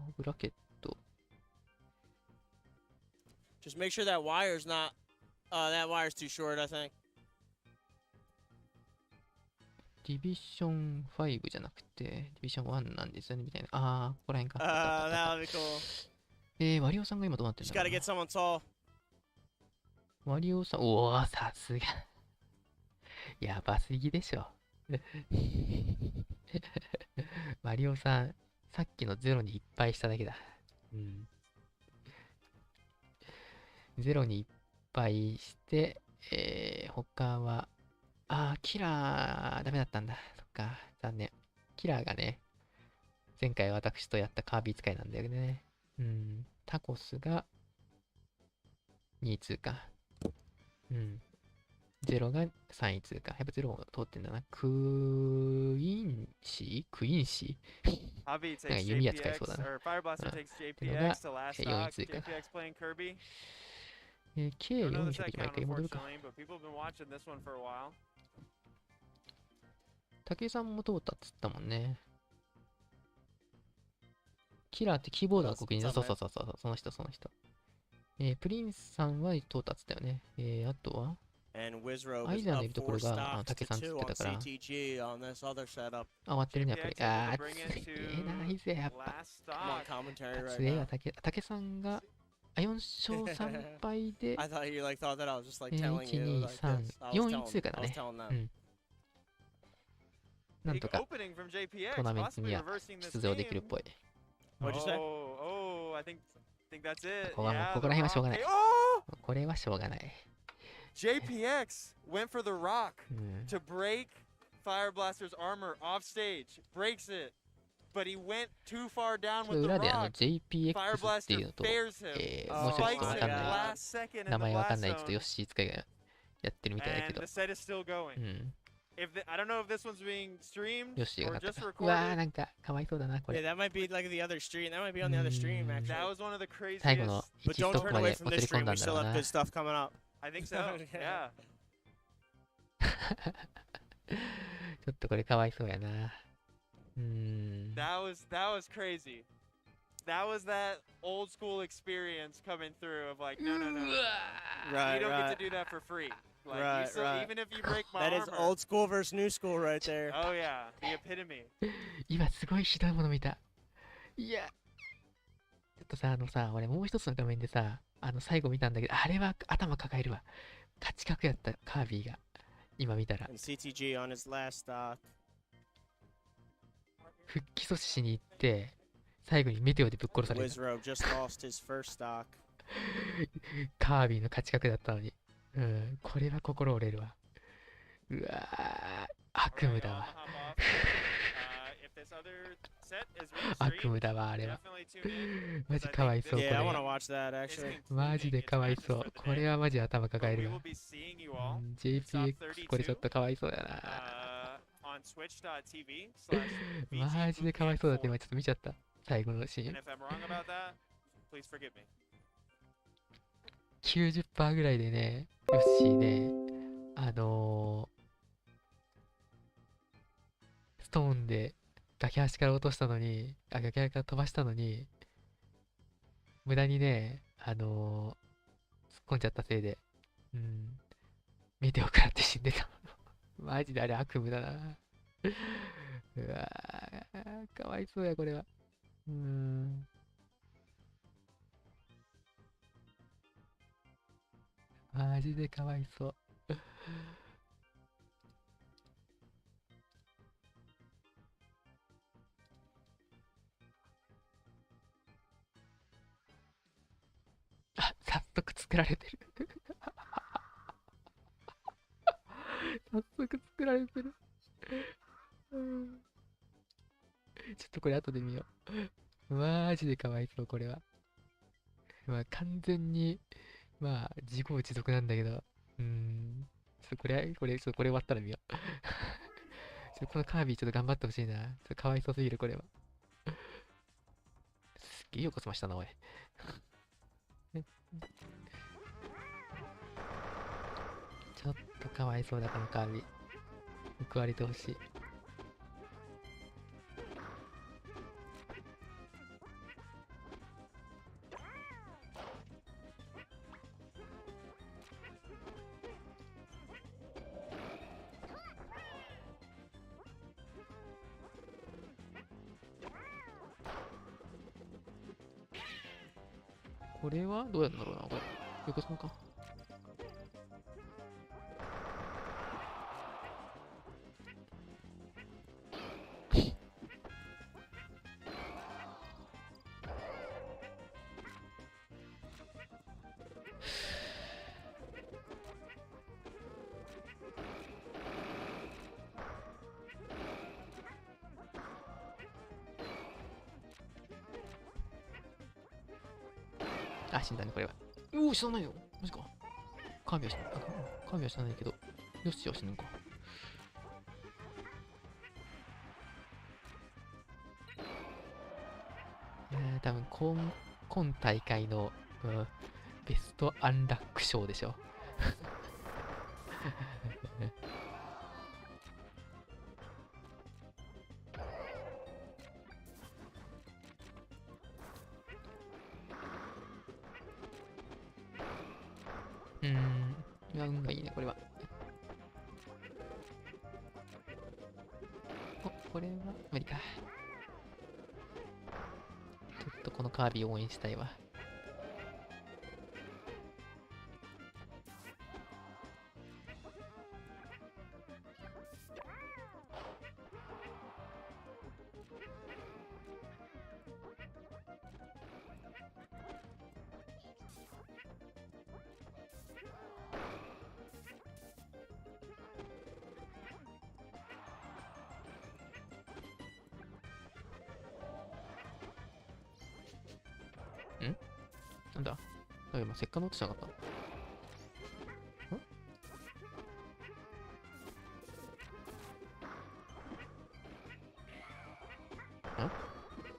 Just make sure that wire's not. That wire's too short, I think. ディビション5じゃなくて、ディビション1なんですよね、みたいな。ここら辺か。That would be cool. ワリオさんが今どうなってるん Just だろ gotta う get someone tall. ワリオさん、おお、さすが。やばすぎでしょ。ワリオさん、さっきのゼロにいっぱいしただけだ。ゼロにいっぱいして、他は、キラー、ダメだったんだ。そっか、残念。キラーがね、前回私とやったカービィ使いなんだよね。タコスが2位通過。ゼロが3位通過。やっぱゼロが通ってんだな。クイーンシーなんか弓矢使いそうだな。のが4位通過。K400 に毎回戻るか。武井さんも通ったっつったもんね。キラーってキーボードが国に、そう、その人。プリンスさんは通ったっつったよね。あとはアイザーのいるところが武井さんつってたから。終わってるね、やっぱり。強えな、イゼやっぱ。強えわ、武井さんが4勝3敗で、1、2、3、4位通過だね。なんとかトーナメントには出場できるっぽい。ここら辺はしょうがない。これはしょうがない。JPX went for the rock to break Fireblaster's armor off stage. Breaks it. But he went too far down with the 裏でrock. JPX っていうのと、もうちょっとわかんない。名前わかんない。ちょっとヨッシー使いがやってるみたいだけ And ど。 the set is still う going. ん。 I don't know if this one's being streamed ヨッシー or が勝っ just たか。うわー、 recorded. なんか、かわいそうだな、こ Yeah, れ。 that might be like the other stream. That might be on the other stream, Mm. actually. That was one of the 最後の craziest. 1 But ス don't トップ turn ま away で from も this つれ込ん stream. だ We んだ still ろう have な。 good stuff coming up. I think so. Yeah. ちょっとこれかわいそうやな。That was crazy. That was that old school experience coming through of like, no. Right, You don't right. get to do that for free. Like, Right, you still, right. even if you break my That is armor. old school versus new school right there. Oh yeah, the epitome. 今すごいひどいもの見た。いや。ちょっとさ、俺もう一つの画面でさ、最後見たんだけど、あれは頭抱えるわ。カチカクやった、カービィが。今見たら。 And CTG on his last stock. 復帰阻止しに行って、最後にメテオでぶっ殺される。 Wizzrobe just lost his first stock. カービィのカチカクだったのに。これは心折れるわ。うわー、悪夢だわ。悪夢だわ、あれは。マジかわいそう、こ Yeah, I れ want to。watch that actually. マジでかわいそう。これはマジ頭抱えるわ。JPX これちょっとかわいそうだな。マジでかわいそうだって今ちょっと見ちゃった。最後のシーン。90% ぐらいでね、ヨッシーね、ストーンで崖端から落としたのに、崖から飛ばしたのに、無駄にね、突っ込んじゃったせいで、メテオ食らって死んでた。マジであれ悪夢だな。うわー、かわいそうや、これは。マジでかわいそう。あ、早速作られてる。早速作られてる。ちょっとこれ後で見よう。マジでかわいそう、これは。まあ完全に、まあ自業自得なんだけど、ちょっとこれ終わったら見よう。ちょっとこのカービィちょっと頑張ってほしいな。ちょっとかわいそうすぎる、これは。すっげえよこそましたな、おい。ちょっとかわいそうだ、このカービィ。報われてほしい。これはどうやるんだろうな、これ。横そうか。あ、死んだね、これは。おお、死なないよ。マジか。カービィは死なないけど、ヨッシーは死ぬんか。多分今大会の、ベストアンラック賞でしょ。いや、運がいいね、これは。これは無理か。ちょっとこのカービィを応援したいわ。なんだ今、せっかく落としなかった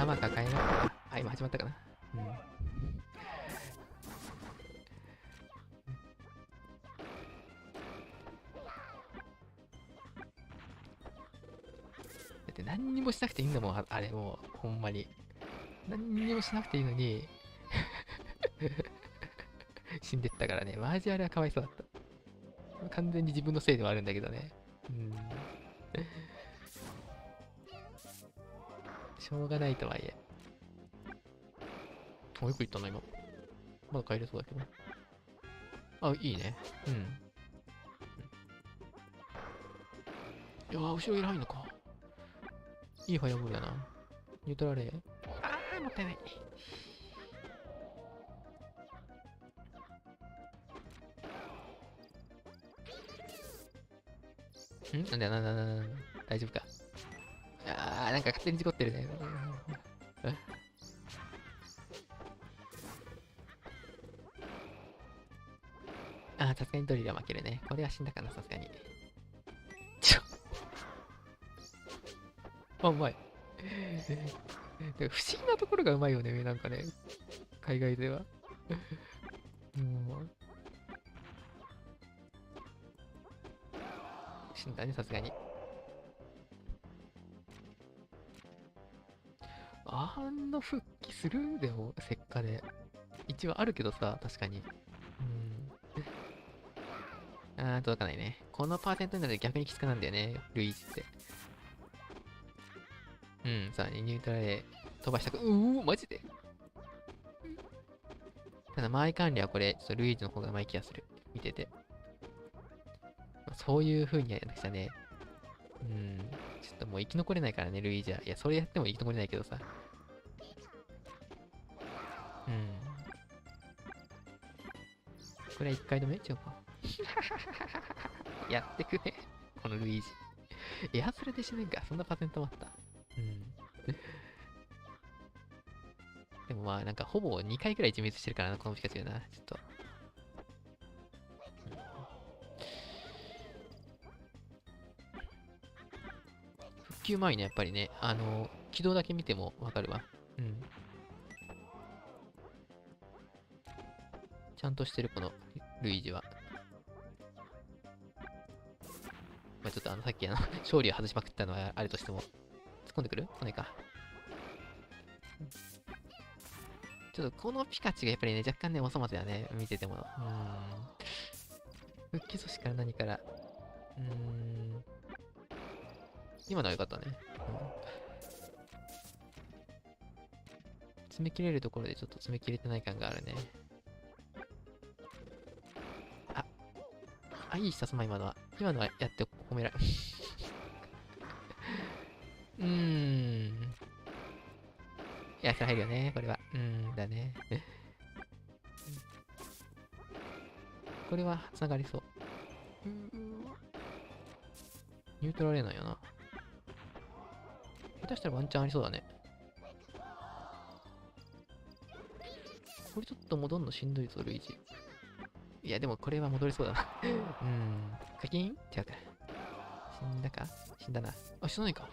頭抱えながら、あ、今始まったかな。うん。だって何にもしなくていいんだもん、あれもう、ほんまに。何にもしなくていいのに、死んでったからね。マジあれはかわいそうだった。完全に自分のせいではあるんだけどね。うん。しょうがないとはいえ。よく言ったな、今。まだ帰れそうだけど。あ、いいね。うん。いやー、後ろいらないのか。いいファイアボールだな。ニュートラレー。あー、もったいない。なんだよ、なんだ、大丈夫か。あー、なんか勝手に事故ってるね。あー、さすがにドリルは負けるね。これは死んだかな、さすがに。あ、うまい。不思議なところがうまいよね、なんかね。海外では。もう。死んだね、さすがに。あんな復帰するでも、せっかで。一応あるけどさ、確かに。届かないね。このパーセントになると逆にきつくなんだよね、ルイージって。さあね、ニュートラで飛ばしたく、マジで。ただ、間合い管理はこれ、ちょっとルイージの方がうまい気がする。見てて。そういう風にやらなくちゃね。ちょっともう生き残れないからね、ルイージは。いや、それやっても生き残れないけどさ。これは1回止め違うか。やってくね。このルイージ。エアスレで死ぬんか。そんなパーセントもあった。でもまあ、なんかほぼ2回くらい自滅してるからな、このピカチュウな。ちょっと。復旧前にやっぱりね、軌道だけ見てもわかるわ。ちゃんとしてる、このルイージは。まあちょっとさっき勝利を外しまくったのはあれとしても。突っ込んでくる来ないか。ちょっとこのピカチュウがやっぱりね、若干ね、お粗末だね。見てても。復帰阻止から何から。今のは良かったね。詰め切れるところでちょっと詰め切れてない感があるね。いいした、その今のは。今のはやって褒められ。いや、それ入るよね、これは。だね。これは繋がりそう。ニュートラレーなんよな。下手したらワンチャンありそうだね。これちょっと戻んのしんどいぞ、ルイージ。いや、でもこれは戻りそうだな。課金違うか。死んだか死んだな。あ、死なないか。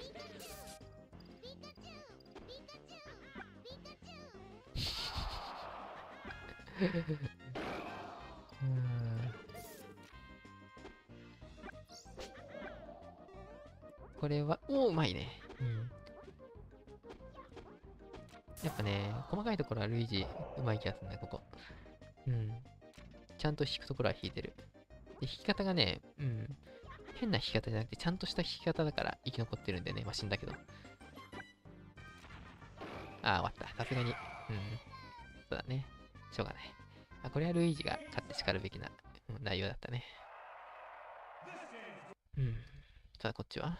これは、うまいね。やっぱね、細かいところはルイージうまい気がするんだ、ここ。ちゃんと弾くところは弾いてる。で、弾き方がね、変な弾き方じゃなくて、ちゃんとした弾き方だから生き残ってるんでね、まあ死んだけど。終わった。さすがに。そうだね。しょうがない。これはルイージが勝って叱るべきな、内容だったね。さあ、こっちは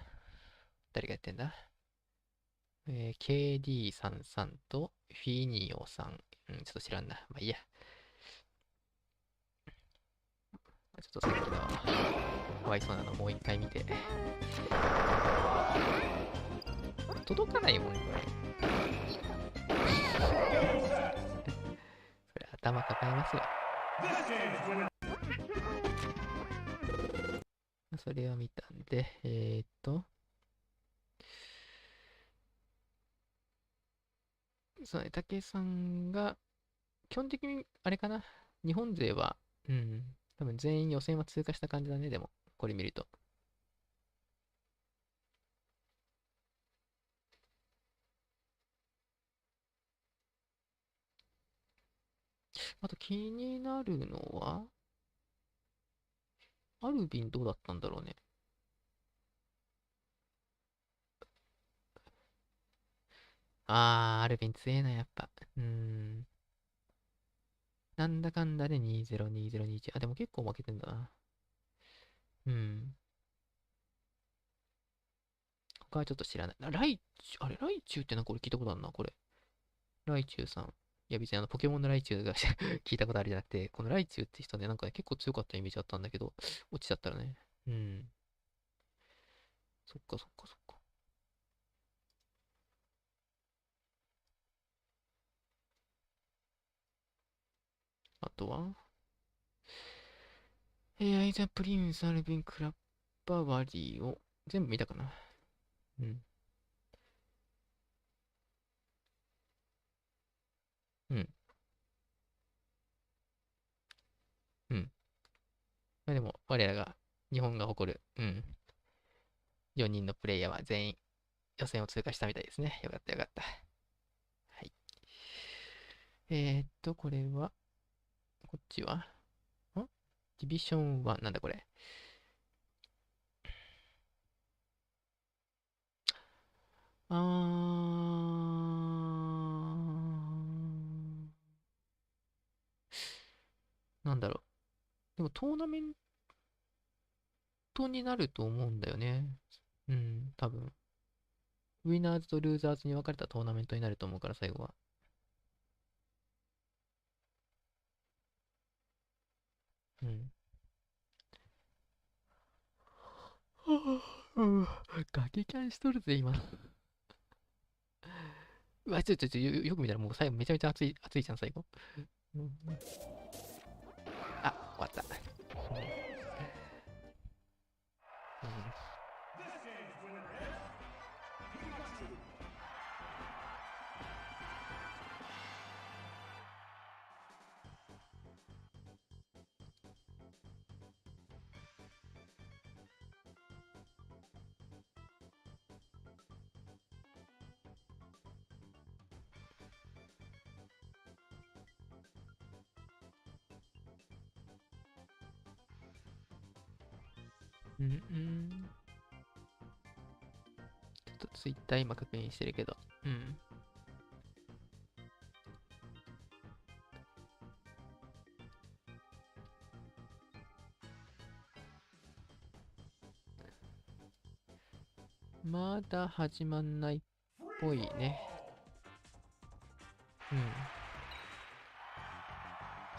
誰がやってんだKD33 とフィニオさん。ちょっと知らんな。まあいいや。ちょっとさっきのかわいそうなのもう一回見て。届かないもん、これ。それ頭抱えますよ。それを見たんで、そうね、武さんが、基本的に、あれかな。日本勢は、多分全員予選は通過した感じだね、でも、これ見ると。あと気になるのは、アルビンどうだったんだろうね。アルビン強えな、やっぱ。なんだかんだで20、20、21。あ、でも結構負けてんだな。他はちょっと知らない。ライチュウ、あれライチュウってなんか俺聞いたことあるな、これ。ライチュウさん。いや別にポケモンのライチュウが聞いたことあるじゃなくて、このライチュウって人ね、なんかね、結構強かったイメージあったんだけど、落ちちゃったらね。そっかそっかそっか。あとはアイザ・プリンス、アルビン、クラッバ、ワリーを全部見たかな。うん。うん。うん。まあでも、我らが、日本が誇る、4人のプレイヤーは全員予選を通過したみたいですね。よかったよかった。はい。これは、こっちはディビション1、なんだこれ。なんだろう。でもトーナメントになると思うんだよね。多分。ウィナーズとルーザーズに分かれたトーナメントになると思うから、最後は。ガキキャンしとるぜ、今。うわ、よく見たらもう最後めちゃめちゃ熱いじゃん、最後。あ、終わった。ちょっとツイッター今確認してるけど。まだ始まんないっぽいね。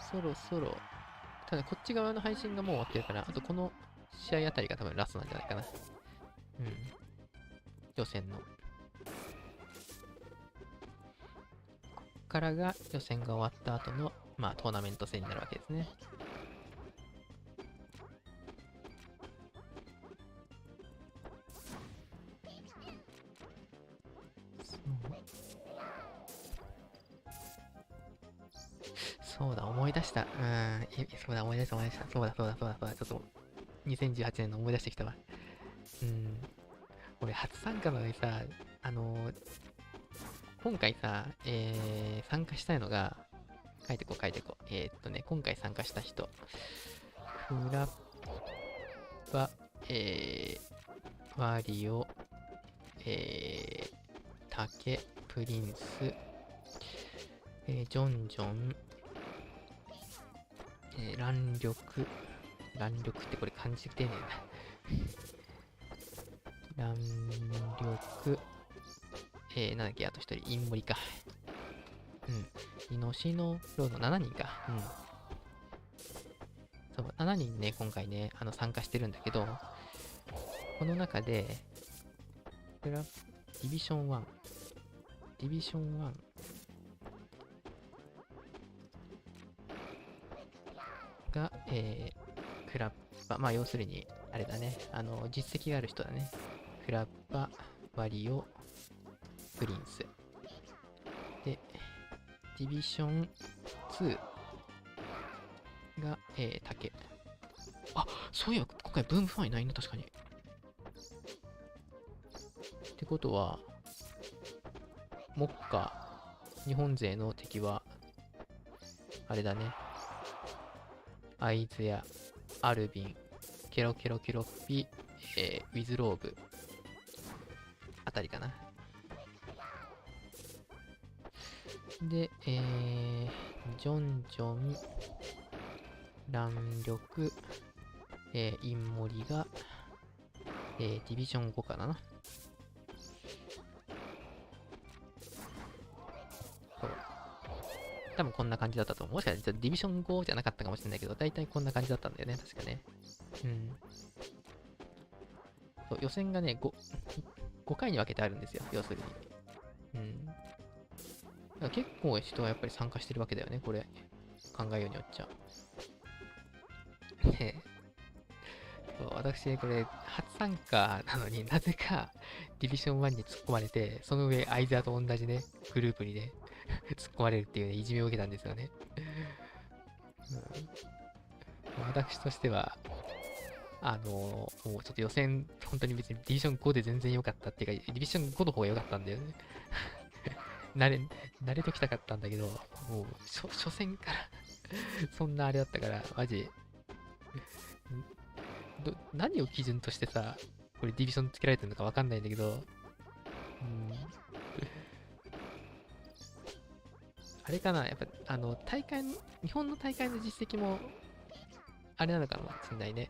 そろそろ。ただこっち側の配信がもう終わってるから、あとこの試合あたりが多分ラストなんじゃないかな。予選の。こっからが予選が終わった後の、まあトーナメント戦になるわけですね。そうだ、思い出した。そうだ、思い出した。そうだ。ちょっと、2018年の思い出してきたわ。俺、初参加なのにさ、今回さ、参加したいのが、書いてこう。今回参加した人。クラッバ、ワリオ、タケ、プリンス、ジョン、乱力ってこれ漢字丁寧だ。乱力、なんだっけ、あと一人、インモリか。イノシノロード7人か。そう、7人ね、今回ね、参加してるんだけど、この中で、ディビション1が、クラッバ、まあ要するに、あれだね、実績がある人だね。クラッバ、ワリオ、プリンス。で、ディビション2が、竹。あ、そういえば今回ブームファンいないね、確かに。ってことは、目下、日本勢の敵は、あれだね。アイズやアルビン、ケロケロケロッピ、ウィズローブあたりかな。で、ジョンジョン、乱力、インモリが、ディビジョン5かな。そう。多分こんな感じだったと思う。もしかしたらディビジョン5じゃなかったかもしれないけど、大体こんな感じだったんだよね、確かね。うん。そう、予選がね、5回に分けてあるんですよ、要するに。うん。だから結構人がやっぱり参加してるわけだよね、これ。考えようによっちゃ。ねそう、私、これ、初参加なのになぜか、ディビジョン1に突っ込まれて、その上、アイザーと同じね、グループにね、突っ込まれるっていうね、いじめを受けたんですよね。うん、私としては、もうちょっと予選、本当に別にディビジョン5で全然良かったっていうか、ディビジョン5の方が良かったんだよね。慣れときたかったんだけど、もう、初戦からそんなあれだったから、マジ、何を基準としてさ、これディビジョンつけられてるのかわかんないんだけど、あれかな、やっぱ、日本の大会の実績も、あれなのかもしれないね。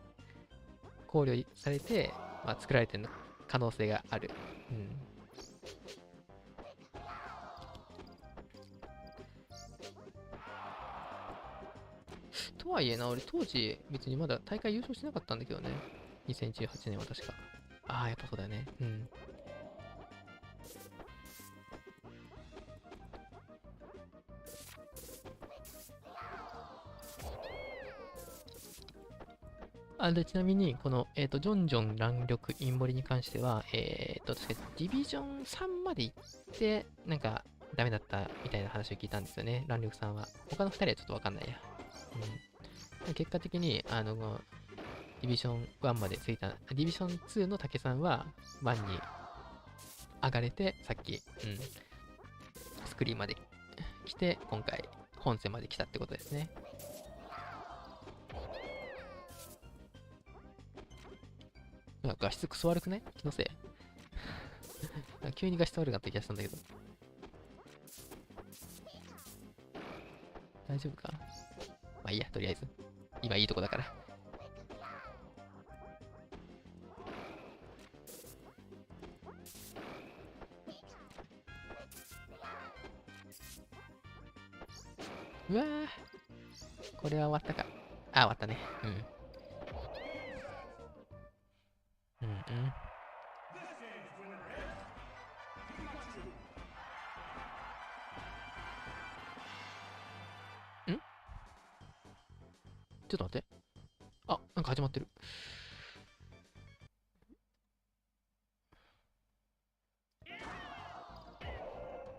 考慮されて、まあ、作られてる可能性がある。うん。とはいえな、俺当時別にまだ大会優勝してなかったんだけどね。2018年は確か。ああ、やっぱそうだよね。うん。で、ちなみに、この、ジョンジョン乱力インボリに関しては、確かディビジョン3まで行って、なんか、ダメだったみたいな話を聞いたんですよね、乱力さんは。他の2人はちょっとわかんないや。うん。結果的に、ディビジョン1までついた、ディビジョン2の竹さんは、1に上がれて、さっき、スクリーンまで来て、今回、本戦まで来たってことですね。画質クソ悪くない気のせい急に画質悪くなった気がしたんだけど。大丈夫か？まあいいや、とりあえず。今いいとこだから。うわー。これは終わったか。あ、終わったね。うん。ちょっと待って。あ、なんか始まってる。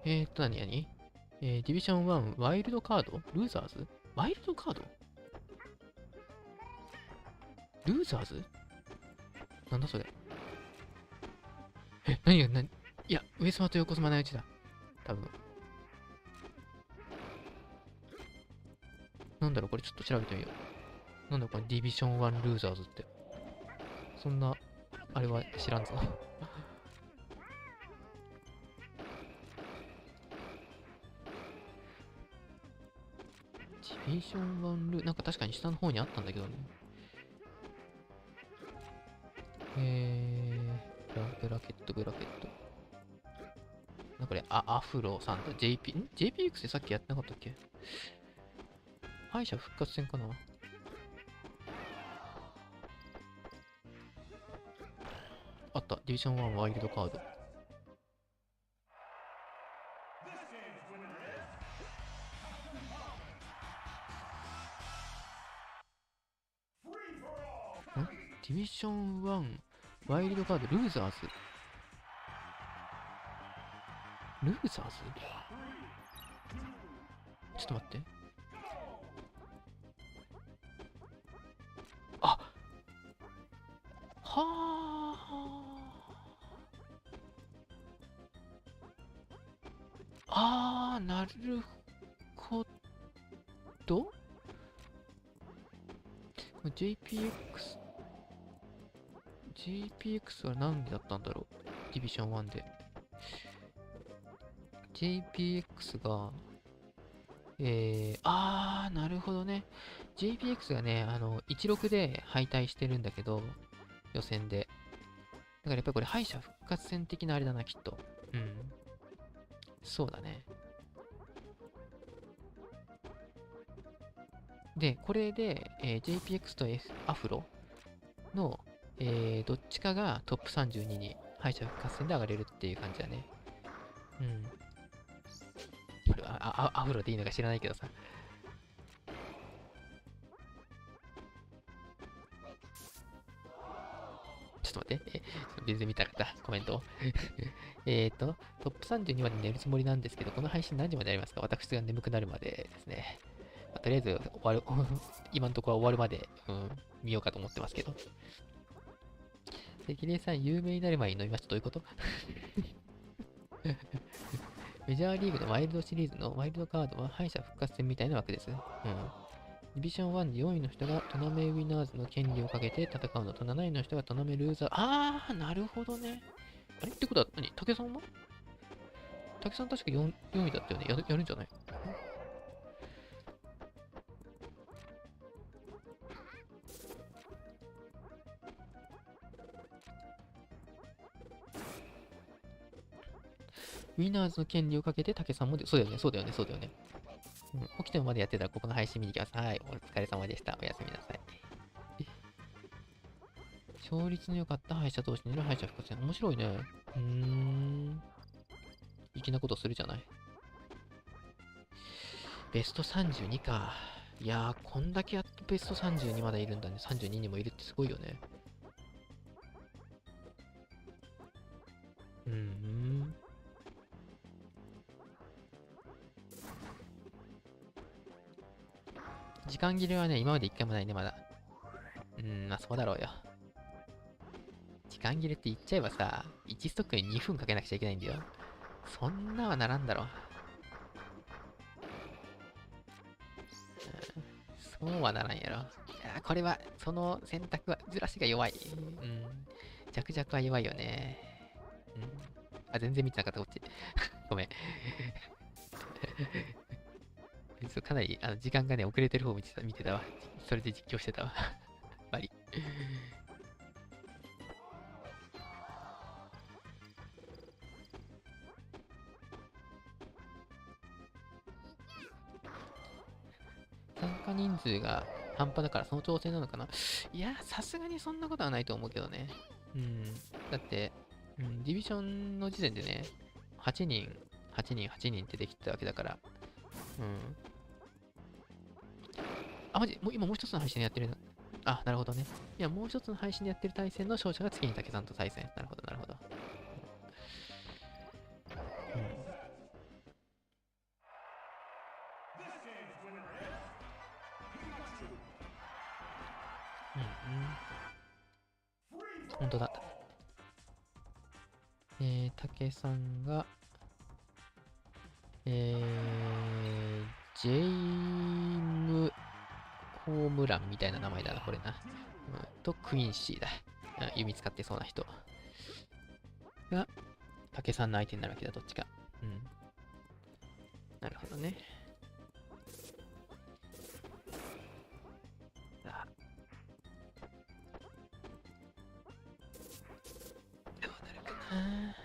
何ディビジョン1、ワイルドカードルーザーズワイルドカードルーザーズなんだそれ。何が、いや、上様と横様のうちだ。多分。なんだろう、これちょっと調べてみよう。なんだこれ、ディビジョン1ルーザーズって。そんな、あれは知らんぞ。ディビジョン1なんか確かに下の方にあったんだけどね。ブラケット。なんかこれ、アフロさんと JPX ってさっきやってなかったっけ？敗者復活戦かな？あった。ディビジョン1ワイルドカード。ディビジョン1ワイルドカードルーザーズちょっと待って。あ、はあ。なるほど。JPX は何だったんだろう、ディビジョン1で。JPX が、なるほどね。JPX がね、16で敗退してるんだけど、予選で。だからやっぱりこれ敗者復活戦的なあれだな、きっと。うん。そうだね。で、これで、JPX と、アフロの、どっちかがトップ32に敗者復活戦で上がれるっていう感じだね。うん。これはアフロでいいのか知らないけどさ。ちょっと待って。全然見たかった。コメントを。トップ32まで寝るつもりなんですけど、この配信何時までやりますか？私が眠くなるまでですね。とりあえず終わる、今のところは終わるまで、見ようかと思ってますけど。関根さん、有名になる前に飲みました。どういうことメジャーリーグのワイルドシリーズのワイルドカードは敗者復活戦みたいな枠です。ディビジョン1で4位の人がトナメウィナーズの権利をかけて戦うのと、7位の人がトナメルーザー。なるほどね。あれってことは竹さんは竹さん確か 4位だったよね。やるんじゃない？ウィナーズの権利をかけて竹さんもそうだよね。起きてもまでやってたらここの配信見に行きます。はい、お疲れ様でした。おやすみなさい。勝率の良かった敗者同士による敗者復活戦。面白いね。粋なことするじゃない。ベスト32か。いやー、こんだけやっとベスト32まだいるんだね。32にもいるってすごいよね。時間切れはね、今まで一回もないね、まだ。まあそうだろうよ。時間切れって言っちゃえばさ、1ストックに2分かけなくちゃいけないんだよ。そんなはならんだろ。そうはならんやろ。いやー、これは、その選択は、ずらしが弱い。弱々は弱いよね。全然見てなかった、こっち。ごめん。かなり時間がね、遅れてる方見てたわ。それで実況してたわ。バリ。参加人数が半端だからその調整なのかな。いや、さすがにそんなことはないと思うけどね。だって、ディビジョンの時点でね、8人ってできてたわけだから。マジ今もう一つの配信でやってる。なるほどね。いや、もう一つの配信でやってる対戦の勝者が次に竹さんと対戦。なるほど。本当だ。竹さんが、ジェイムホームランみたいな名前だな、これな。と、クインシーだ。弓使ってそうな人。が、竹さんの相手になるわけだ、どっちか。なるほどね。どうなるかな。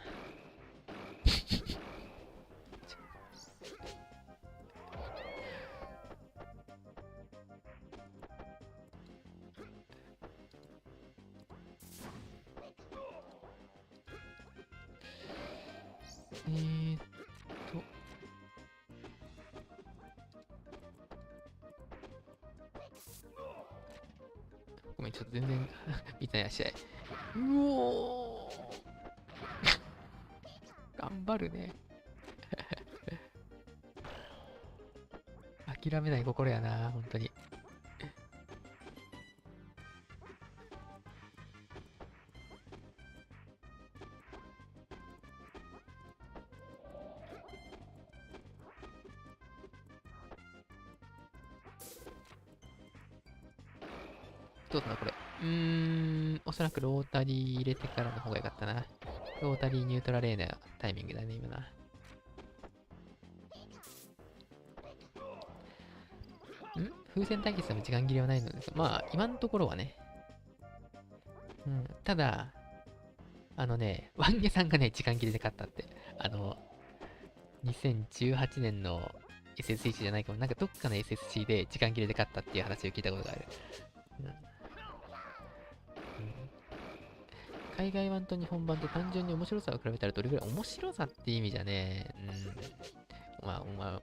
ごめん、ちょっと全然見てない試合。うおー頑張るね。諦めない心やな、本当に。どうだな、これ。おそらくロータリー入れてからの方が良かったな。ロータリーニュートラレーなタイミングだね、今な。風船対決でも時間切れはないのですが、まあ、今のところはね。ただ、ワンゲさんがね、時間切れで勝ったって。2018年の SSC じゃないかも、なんかどっかの SSC で時間切れで勝ったっていう話を聞いたことがある。海外版と日本版と単純に面白さを比べたらどれぐらい面白さって意味じゃね、まあ、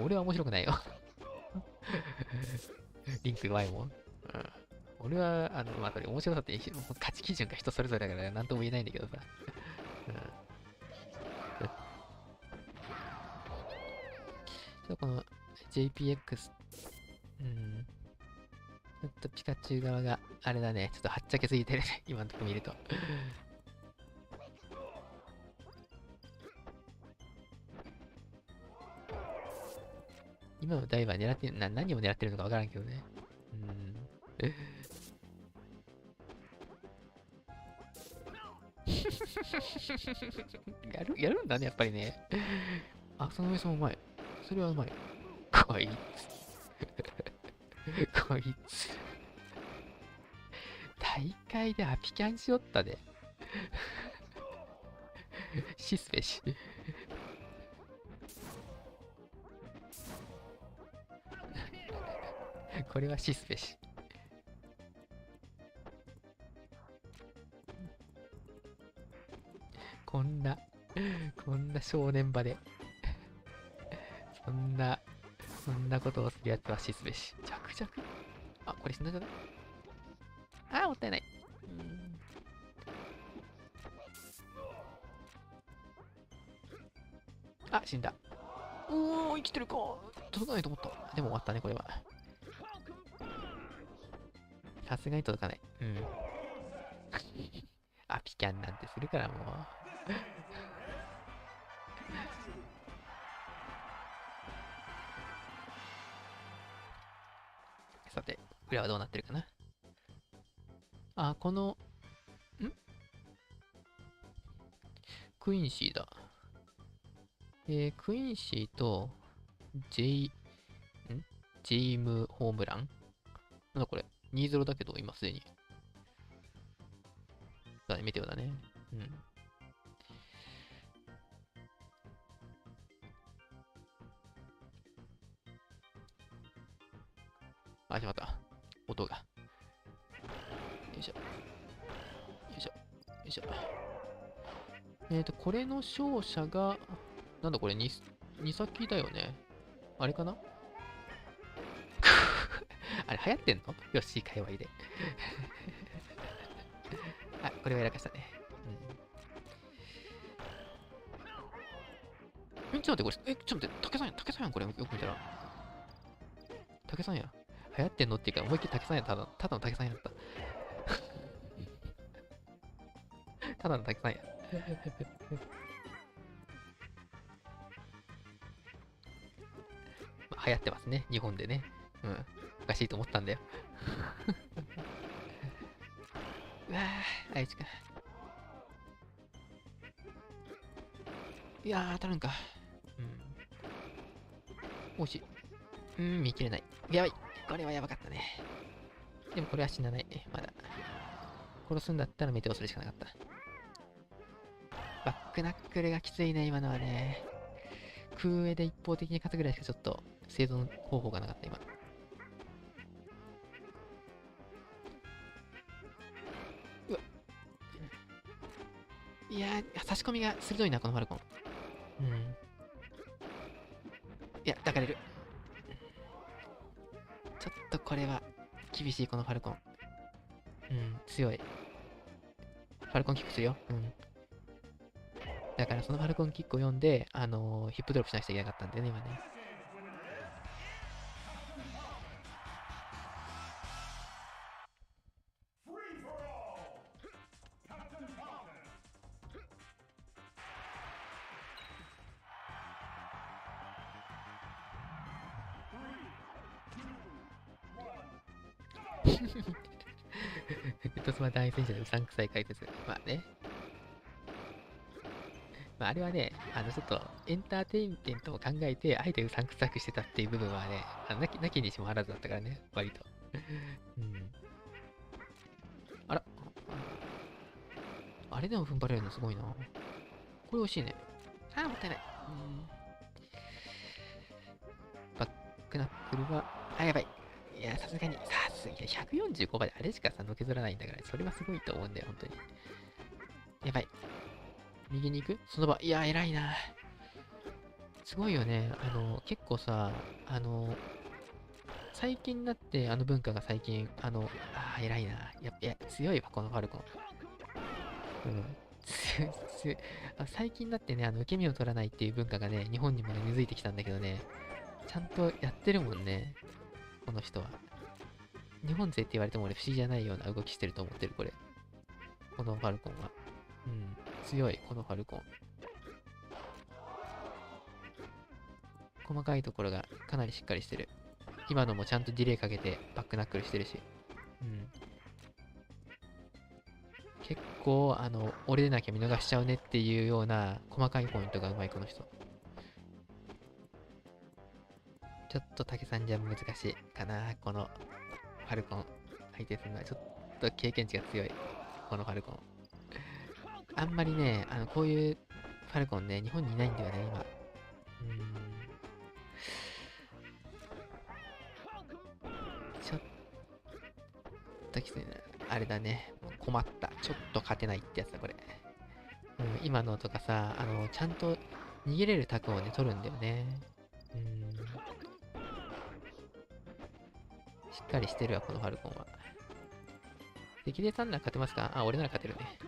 俺は面白くないよ。リンク弱いもん。俺は、まあ、これ面白さって価値基準が人それぞれだから何とも言えないんだけどさ。この JPX、ちょっとピカチュウ側があれだね、ちょっとはっちゃけすぎてるね、今のとこ見ると。今のダイバー狙って何を狙ってるのかわからんけどね。やるんだね、やっぱりね。あ、その上さんうまい。それはうまい。こいつ。こいつ。大会でアピキャンしよったで。シスペシ。これはシスペシ。こんな正念場でそんなことをするやつはシスペシ。着々。あ、これ死んだんじゃない？あー、もったいない。あ、死んだ。おー、生きてるか。届かないと思った。でも終わったね、これは。さすがに届かない。アピキャンなんてするからもう。さて、裏はどうなってるかな。あ、この、クインシーだ。クインシーと、ジェイムホームランなんだこれ 2-0 だけど、今すでに。だね、メテオだね。あ、しまった。音が。よいしょ。よいしょ。よいしょ。これの勝者が、なんだこれ、2先だよね。あれかなあれ流行ってんの？よし、界隈で。あ、これはやらかしたね。ちょっと待って、これ、ちょっと待って、竹さんやん、これ、よく見たら。竹さんや。流行ってんのっていうか、思いっきり竹さんや、ただの竹さんやった。ただの竹さんや。流行ってますね、日本でね。おかしいと思ったんだよ。うわぁ、あいつか。いやー、当たるんか。惜しい。見切れない。やばい。これはやばかったね。でもこれは死なないね、まだ。殺すんだったらメテオするしかなかった。バックナックルがきついね、今のはね。空上で一方的に勝つぐらいしかちょっと生存方法がなかった、今。うわ。いやー、差し込みが鋭いな、このファルコン。いや、抱かれる。ちょっとこれは厳しい、このファルコン。強い。ファルコンキックするよ。だからそのファルコンキックを読んで、ヒップドロップしなくちゃいけなかったんだよね、今ね。フットスマ大戦車でうさんくさい解説。まあね。まあ、あれはね、ちょっとエンターテインメントを考えて、あえてうさんくさくしてたっていう部分はね、なきにしもあらずだったからね、割と。うん。あら。あれでも踏ん張れるのすごいな。これ惜しいね。あー、もったいない。バックナックルは、あ、やばい。いや、さすがに、145まであれしかさ、のけずらないんだから、それはすごいと思うんだよ、本当に。やばい。右に行くその場。いや、偉いな。すごいよね。結構さ、最近になって、あの文化が最近、偉いな。いや、強いわ、このファルコン。うん。最近になってね、受け身を取らないっていう文化がね、日本にもね、根付いてきたんだけどね、ちゃんとやってるもんね、この人は。日本勢って言われても俺不思議じゃないような動きしてると思ってる、これ。このファルコンは。うん。強い、このファルコン。細かいところがかなりしっかりしてる。今のもちゃんとディレイかけてバックナックルしてるし。うん。結構、俺でなきゃ見逃しちゃうねっていうような細かいポイントがうまい、この人。ちょっと竹さんじゃ難しいかな、このファルコン。相手するのはちょっと経験値が強い、このファルコン。あんまりね、こういうファルコンね、日本にいないんだよね、今。ちょっときついな。あれだね。困った。ちょっと勝てないってやつだ、これ。今のとかさ、ちゃんと逃げれるタクをね、取るんだよね。しっかりしてるわ、このファルコンは。敵でさんなら勝てますか？あ、俺なら勝てるね。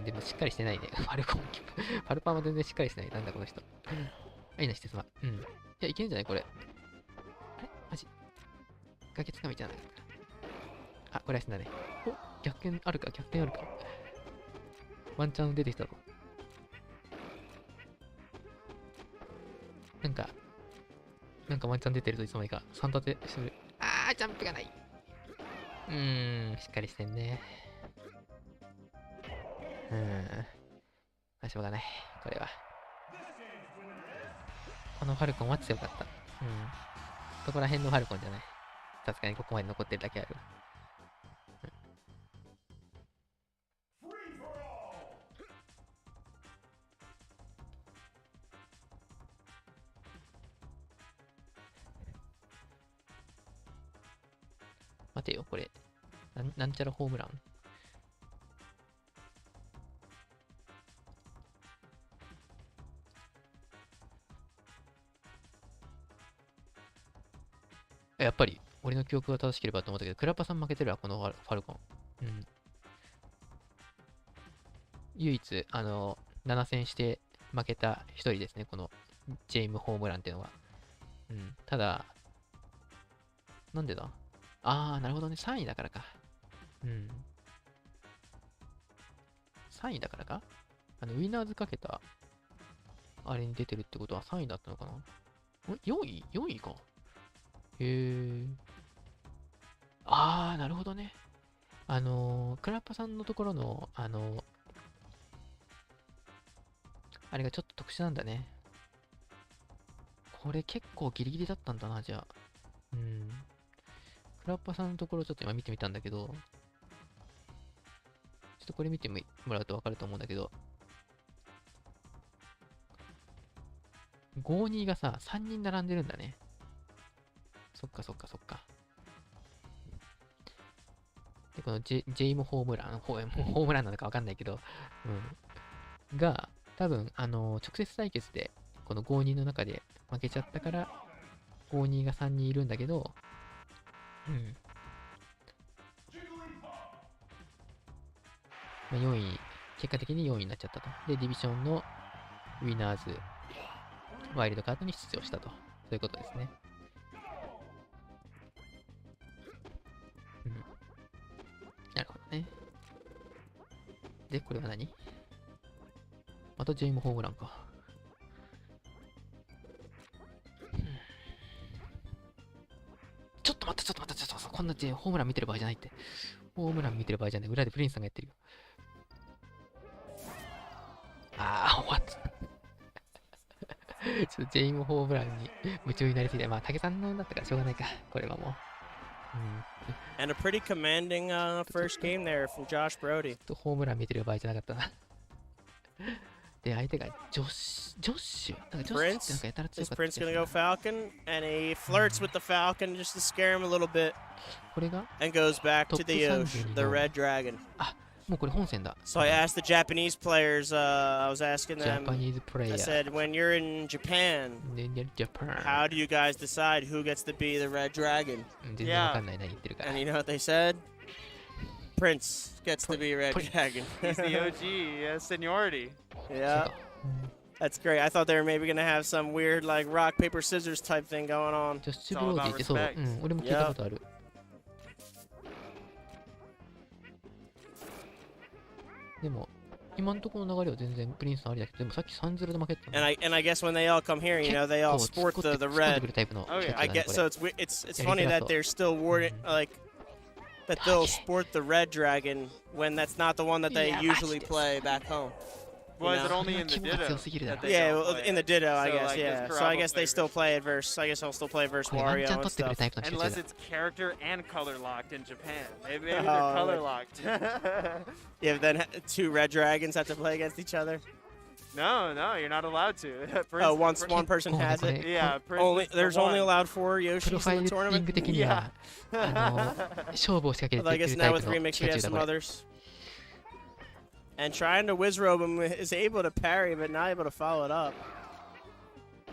でもしっかりしてないね。ファルコン、ファルパンは全然しっかりしてない。なんだこの人。いいな、してすま。いや、いけるんじゃないこれ。あれマジ崖つかみじゃないか。あ、これは死んだね。お、逆転あるか、逆転あるか。ワンチャン出てきたぞ。なんかワンチャン出てるぞ、いつの間にか。3立てしてる。ジャンプがない。しっかりしてんね。しょうがない。これは。このファルコンは強かった。そこら辺のファルコンじゃない。さすがにここまで残ってるだけある。待てよ、これ。なんちゃらホームラン。やっぱり、俺の記憶が正しければと思ったけど、クラッパさん負けてるわ、このファルコン。唯一、7戦して負けた一人ですね、このジェイムホームランっていうのは。ただ、なんでだなるほどね、3位だからか。3位だからかウィナーズかけた、あれに出てるってことは3位だったのかな ?4 位 ?4 位か。へえ。なるほどね。クラッパさんのところの、あれがちょっと特殊なんだね。これ結構ギリギリだったんだな、じゃあ。クラッパさんのところちょっと今見てみたんだけど、ちょっとこれ見てもらうとわかると思うんだけど、5-2がさ、3人並んでるんだね。そっか。で、このジェイムホームラン、ホームランなのかわかんないけど、が、多分、直接対決で、この5-2の中で負けちゃったから、5-2が3人いるんだけど、4位、結果的に4位になっちゃったと。で、ディビションのウィナーズ、ワイルドカードに出場したと。そういうことですね。なるほどね。で、これは何？またジェイムホームランか。ちちょっと待って、ちょっと待って、ちょっとこんなホームラン見てる場合じゃないって。ホームラン見てる場合じゃない。裏でプリンスさんがやってるよ。終わった。ちょっとジェイムホームランに夢中になりすぎて、まあ、竹さんのだったからしょうがないか。これはもう。And a pretty commanding first game there from Josh Brody. ホームラン見てる場合じゃなかったな。で、相手がジョッシュ。なんかジョッシュってなんかやたら強 Is かった Prince gonna go Falcon? And he flirts with the Falcon just to scare him a little bit. これが And goes back to the Yoshi, the Red Dragon. もうこれ本戦だ。So I asked the Japanese players, I was asking them, ジャパニーズプレイヤ I ー。said, when you're in Japan, how do you guys decide who gets to be the Red Dragon? 全然わかんないな、言ってるから。 And you know what they said? Prince gets to be Red Dragon. He's the OG, seniority. Yeah. That's great. I thought they were maybe going to have some weird, like, rock, paper, scissors type thing going on. ジョッシュ・ブローディってそう、俺も聞いたことある。でも、今のところの流れは全然プリンスのありだけど、でもさっき 3-0 で負けた。And I guess when they all come here, you know, they all sport the red. I guess so. It's funny that they're still wording like that they'll sport the red dragon when that's not the one that they usually play back home. Well, is it only in the Ditto? Yeah, well, in the Ditto, I guess. Yeah. So I guess they still play it versus. I guess I'll still play versus Wario and stuff. Unless it's character and color locked in Japan. Maybe they're color locked. Yeah, then two red dragons have to play against each other. No, you're not allowed to. Once one person has it. Yeah, there's only allowed 4 Yoshis in the tournament. Yeah. Although I guess now with Remix we have some others. And trying to Wizzrobe him is able to parry, but not able to follow it up.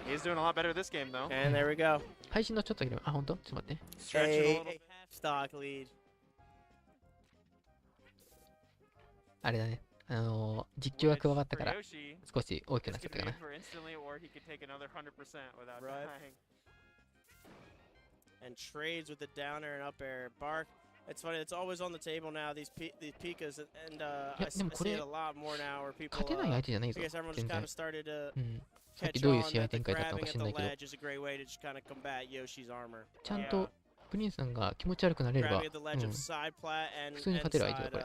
He's doing a lot better this game, though. And there we go. 配信のちょっとだけど、本当？ちょっと待って。A half stock lead. あれだね。実況が加わったから少し大きくなっちゃったかな。And trades with the downer and up air. Bark. It's funny. It's always on the table now. These Pikas, and I see it a lot more now where people. I guess everyone just kind of started to catch on that the grabbing at the ledge is a great way to just kind of combat Yoshi's armor. ちゃんとプリンスさんが気持ち悪くなれれば、Grabbing at the ledge of side plat and 普通に勝てる相手だこれ。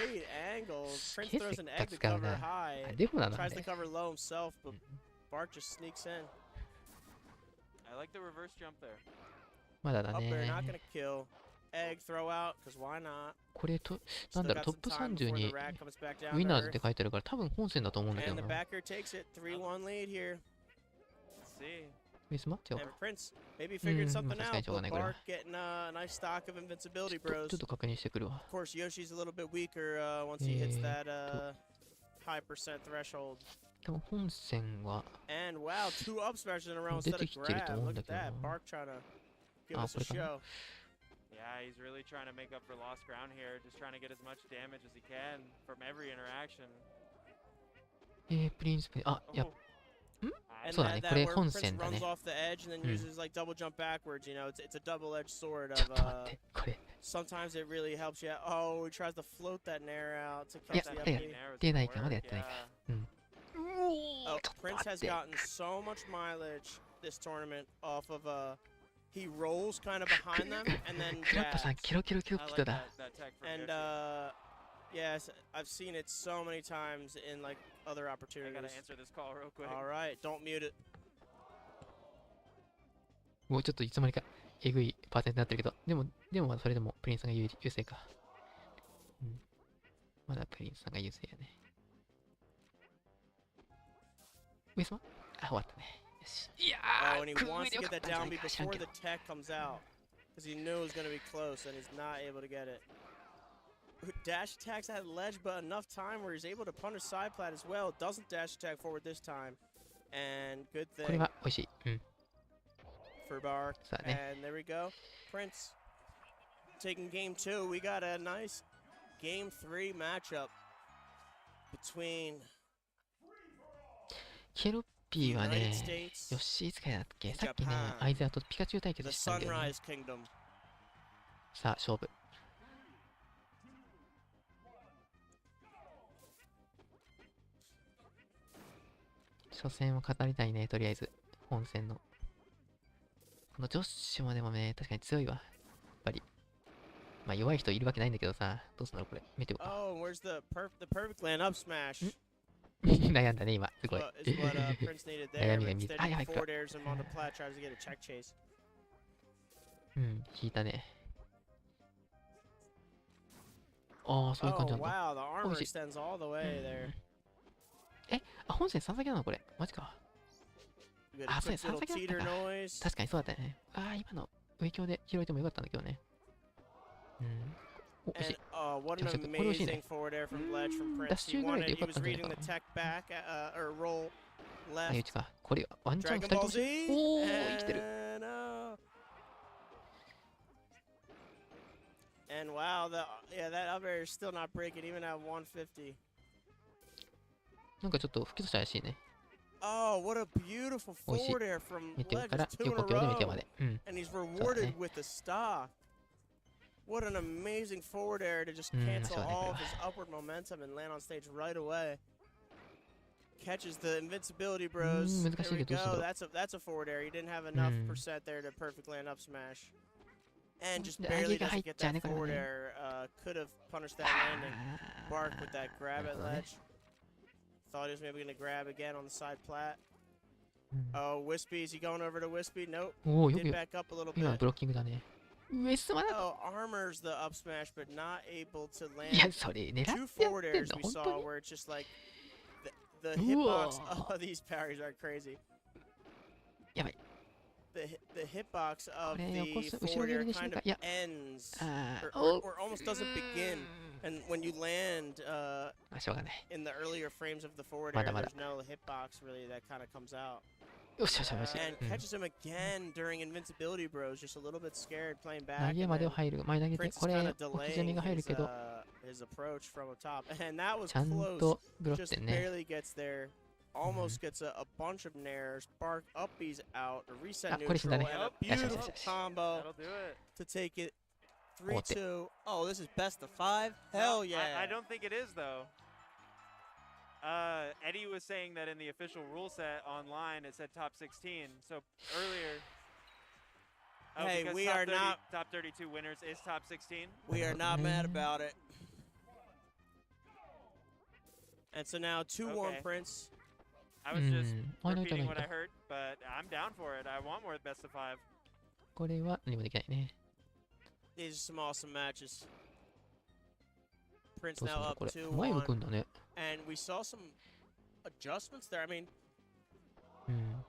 Great angles. Prince throws an egg to cover high. Tries to cover low himself, but Bark just sneaks in. I like the reverse jump there. まだだ Up there, ね。 not gonna kill. Egg throw out, because why not? これと、なんだろう、トップ30にウィナーズって書いてあるから、多分本戦だと思うんだけど And the な。 backer takes it. 3-1 lead here. See. ウィスマ違う And か。 Prince maybe figured something out. しょうがないこれは。 Bark getting a nice stock of invincibility, ちょ bros. っと確認してくるわ。 Of course, Yoshi's a little bit weaker once he hits that high percent threshold. でも本戦は、 And wow, 2 up smashes in a row instead of grab. Look at that. Bark trying to give us a show. Yeah, he's really trying to make up for lost ground here. Just trying to get as much damage as he can from every interaction. プリンス、やっ And そうだね、こ that れ where 本 Prince 戦だ runs ね。 off the edge and then uses like double jump backwards. You know, it's a double-edged sword ちょっ of と待って、これ。 sometimes it really helps you. Oh, he tries to float that nair out to いや、catch the や up. ってないか、まだやってないか。Oh, Prince has gotten so much mileage this tournament off of he rolls kind of behind them and then クラッバさん、 jabs. ケロケロケロッピだ。 And yes, I've seen it so many times in like other I opportunities. gotta answer this call real quick. All right, don't mute it. もうちょっといつの間にかえぐいパーセントになってるけど、でもそれでもプリンスさんが優勢か。まだプリンスさんが優勢やね。上様？終わったね。よし。いやー、 Oh, and he wants to get that down B before the tech comes out because he knew it was going to be close and he's not able to get it. Dash attacks at ledge, but enough time where he's able to punish side plat as well. Doesn't dash attack forward this time. And good これ thing は美味しい。for Bark. そうだね。 And there we go. Prince taking game 2. We got a nice game 3 matchup between ケロッピーは United ね、 States ヨッシー使いだっけ？さっきね、アイザーとピカチュウ対決 the したんだよね。 Sunrise Kingdom. さあ、勝負。初戦を語りたいね、とりあえず。本戦の。このジョッシュもでもね、確かに強いわ。やっぱり。まあ弱い人いるわけないんだけどさ、どうすんだろうこれ。見てようか。Oh, where's the perfect land up smash? 悩んだね、今。すごい。 Is what Prince needed 悩 there. みが But 見 instead あ、 he やばいか。 forward airs him onto plat, tries to get a check chase. うん、引いたね。ああ、そういう感じ Oh なんだ。 wow, the armor 美味しい。 extends all the way there. あ、本線3先なのこれ。マジか。 You get a あ、そうや、 quick 3 little 先だった teeter か。 noise. 確かにそうだったね。ああ、今の影響で拾えてもよかったんだけどね。うん。お、惜し And い。 what an ちょっとこれ惜しいね。 amazing forward air from ledge from ダッ Prince. シ He ュぐらい wanted, でよ he かったん was じゃない reading か the な。 tech back or roll あ、いう left. ちか。これ、ワンチャン2 Dragon 人と Ball も。 Z. おー、生きてる。 And wow, that up air is still not breaking even at 150. なんかちょっと吹きとして怪しいね。 Oh, what a beautiful 美味しい。 forward air from メテオ ledge. から It's 2 in a 横強でメテオま row. で。うん。 And he's そうだ rewarded ね。 with the stock. What an amazing forward air to just うん、 cancel そうだね、こ all れ of は。 his upward momentum and land on stage right away. Catches the invincibility bros. 難しい There け we どどうす go. る That's a forward air. He didn't have enough うん。 percent there to perfect land up smash. And just で、 barely 上げが入 doesn't っ get ちゃう that ね、これは forward ね。 air. Could have punished that あ landing. ー Bark with that な grab る at ほどね。 ledge. Thought he was maybe going to grab again on the side plat. うん。 Oh, Wispy. Is he going over to Wispy? Nope. おお、よ Did く back up a little 今の bit. ブロッキングだね。上スマだ。 Oh, armors the up smash, but not able to いや、 land それ狙 two ってやっ forward てん airs の we 本当 saw に where it's just like the う hitbox わ of these parries are crazy. やばい。 The hitbox こ of れ起こ the す。後ろ forward 蹴 air りで死ぬ kind か。 of いや。 ends あー or お almost doesn't begin. And when you land まあ、しょうがない。 in the earlier frames of the forward ま air, だまだ。 there's no hitbox really that kind of comes out. よしよしよし。 And うん。 catches him again during invincibility, bros. Just a little bit scared playing 投 back. げ And までは then 入る。前投げて、 Prince is こ kind れ、 of 置き攻め delaying が入る his けど、 his approach from up top, and that was ちゃん close. とブロって Just ね。 barely gets there. Almost gets a bunch of nairs. Bark up, he's out. A reset あ、これ死ん neutral だね。 and a よしよしよ beautiful しよし。 combo That'll do it. to take it お手。 3-2. Oh, this is best of 5. Hell No, yeah! I don't think it is though. Eddie was saying that in the official rule set online it said top 16. So earlier. Oh, Hey, because we top are 30 not- top 32 winners is top 16. We are not mad about it. And so now 2-1 Okay. Prince. I was just あ、なんじゃな repeating いん what I だ。 heard, but I'm down for it. I want more best of 5. これは何もできないね。 These are some awesome matches. Prince どうすん now だ up これ。前向く 2-1. んだね。 And we saw some adjustments there. I mean, うん。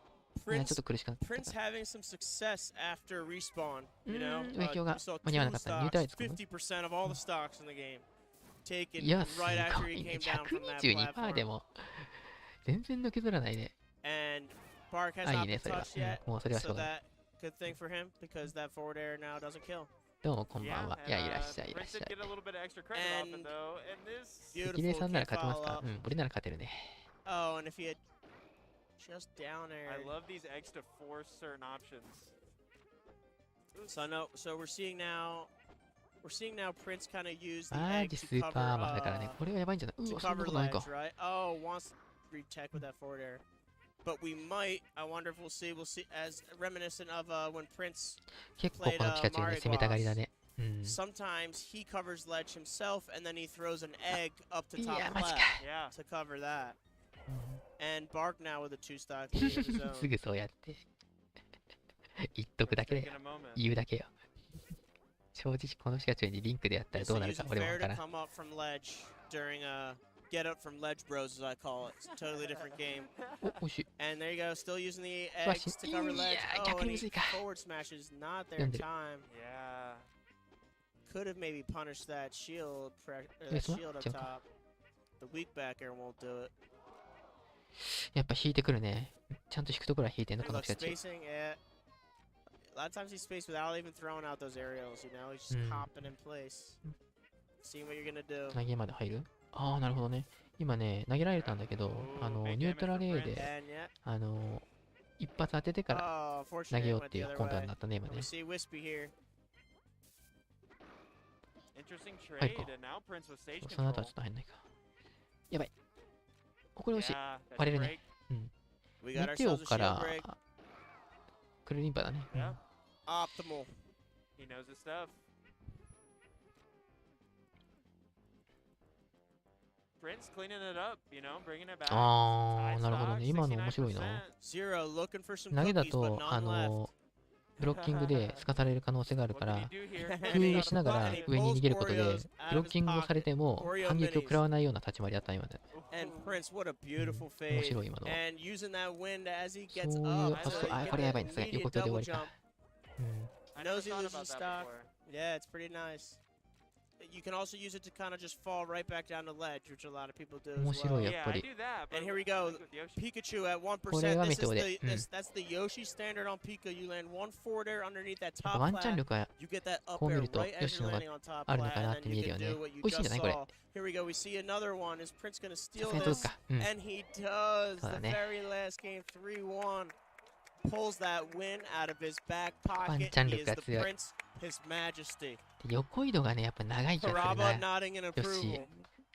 いや、ちょっ Prince と苦しかったか Prince ら。 having some success after respawn, you know? 影響が we saw 間に合わな two かった。ニュートライ stocks, ズかな。 50% of all the stocks in the game. Taken いや、す right ご after い he ね。 came down from that 122% で platform. も、全然抜けづらないね。 And Bark has あ、い not いね、 been それは。 touched yet, もうそれはしょ so うがない。 that good thing for him because that forward air now doesn't kill. どうも、こんば Yeah, んは。 and, いや、いらっしゃい、いらっ Prince しゃ did い。 get a little bit of extra credit off it And though. And this 関根 beautiful さんなら kick 勝てます follow か？ up. うん、俺なら勝てるね。 Oh, and if he had just down air. I love these eggs to force certain options. So no, so we're seeing now Prince kind of use the マ egg ジ to スーパーマンだからね。 cover これはやばいんじゃない？ to うわ、そんな cover ことない ledge, か。 right? Oh, wants to retech with that forward air. But we might. I wonder if we'll see. We'll see as reminiscent of when Prince 結構このピカチュウね、攻めたがりだね。うん。 sometimes he covers ledge himself and then he throws an egg up to い top や、マジか。 left Yeah. to cover that. うん And Bark now with a two stock lead of his す own. ぐそうやって言っとくだけ Taking で a moment. 言うだけよ。正直このピカチュウにリンクでやったら So どうなるか using 俺もわ fair か to らん。 come up from ledge during a get up from ledge bros as I call it. It's a totally different game. お、惜しい。 And there you go, still using the わ eggs し to cover い ledge. や、 Oh, 逆 and にむず he いか。 forward smashes not there 読 in んでる。 time. Yeah. Could have maybe punished that shield that Yes, what? shield up Jump. top. The weak back air won't do it. やっぱ引いてくるね。ちゃんと引くところは引いてんの、この Look, ピカチュウ。 spacing, yeah. A lot of times he's spaced without even throwing out those aerials, you know? He's just Mm. hopping in place. Seeing what you're gonna do. 投げまで入る？ああ、なるほどね。今ね、投げられたんだけど、ニュートラル A で、 And yeah. 一発当ててから Oh, 投 fortunate げ it ようっ went て the いう other 魂胆 way. だったね、今 We ね。 see Wispy here. Interesting Right, trade, cool. and now Prince with stage その後は control. ちょっと入んないか。やばい。これ惜しい。 Yeah, that's 割れるね。 break. We メ got テオ ourselves a か shield ら break. クルリンパだね。うん Yeah. Optimal. He knows his stuff. Prince cleaning it up, you know, bringing it back. あー、なるほどね。今の面白いな。 Zero looking for some 投げだ cookies, と but none left. ブロッキングですかされる可能性があるか What did ら he do here? 空上しながら上に逃げることでブロッキングをされても反撃を食らわないような立ち回りだった今ね。 And Prince, what a beautiful 面 fade. 白い今のは。 And using that wind as he gets そういう up. 発 So 想、 you あ、 get これやばい that んですが、 immediate 横手で終わ double りか。 jump. うん。 I never Knows he thought loses about that stock. before. Yeah, it's pretty nice. You can also use it to kind of just fall right back down the ledge, which a lot of people do 面 as 白い well. やっ Yeah, ぱ I り。 do that. But And here we go. with Yoshi. Pikachu at これ 1%. が This メ is テオで。 that's the Yoshi standard on Pika. You land 1 forward air underneath that やっぱ top ワンチャン flat. 力が You get that up こう見 air ると right ヨ as シ you're のが landing on top あるの flat, かなっ and て then 見 you えるよ can ね。 do what you 美味しいんじゃ just ないこれ。 saw. Here we go. We see another one. Is Prince gonna さ steal すがに届く this? か。うん。 And he does.そうだ The ね。 very last game, 3-1. Pulls that win out of his back ワン pocket. チャン He 力 is が the 強い。 Prince, His Majesty. で横移動がね、やっぱ長い気がする Karaba な。 nodding in ヨッシ approval. ー、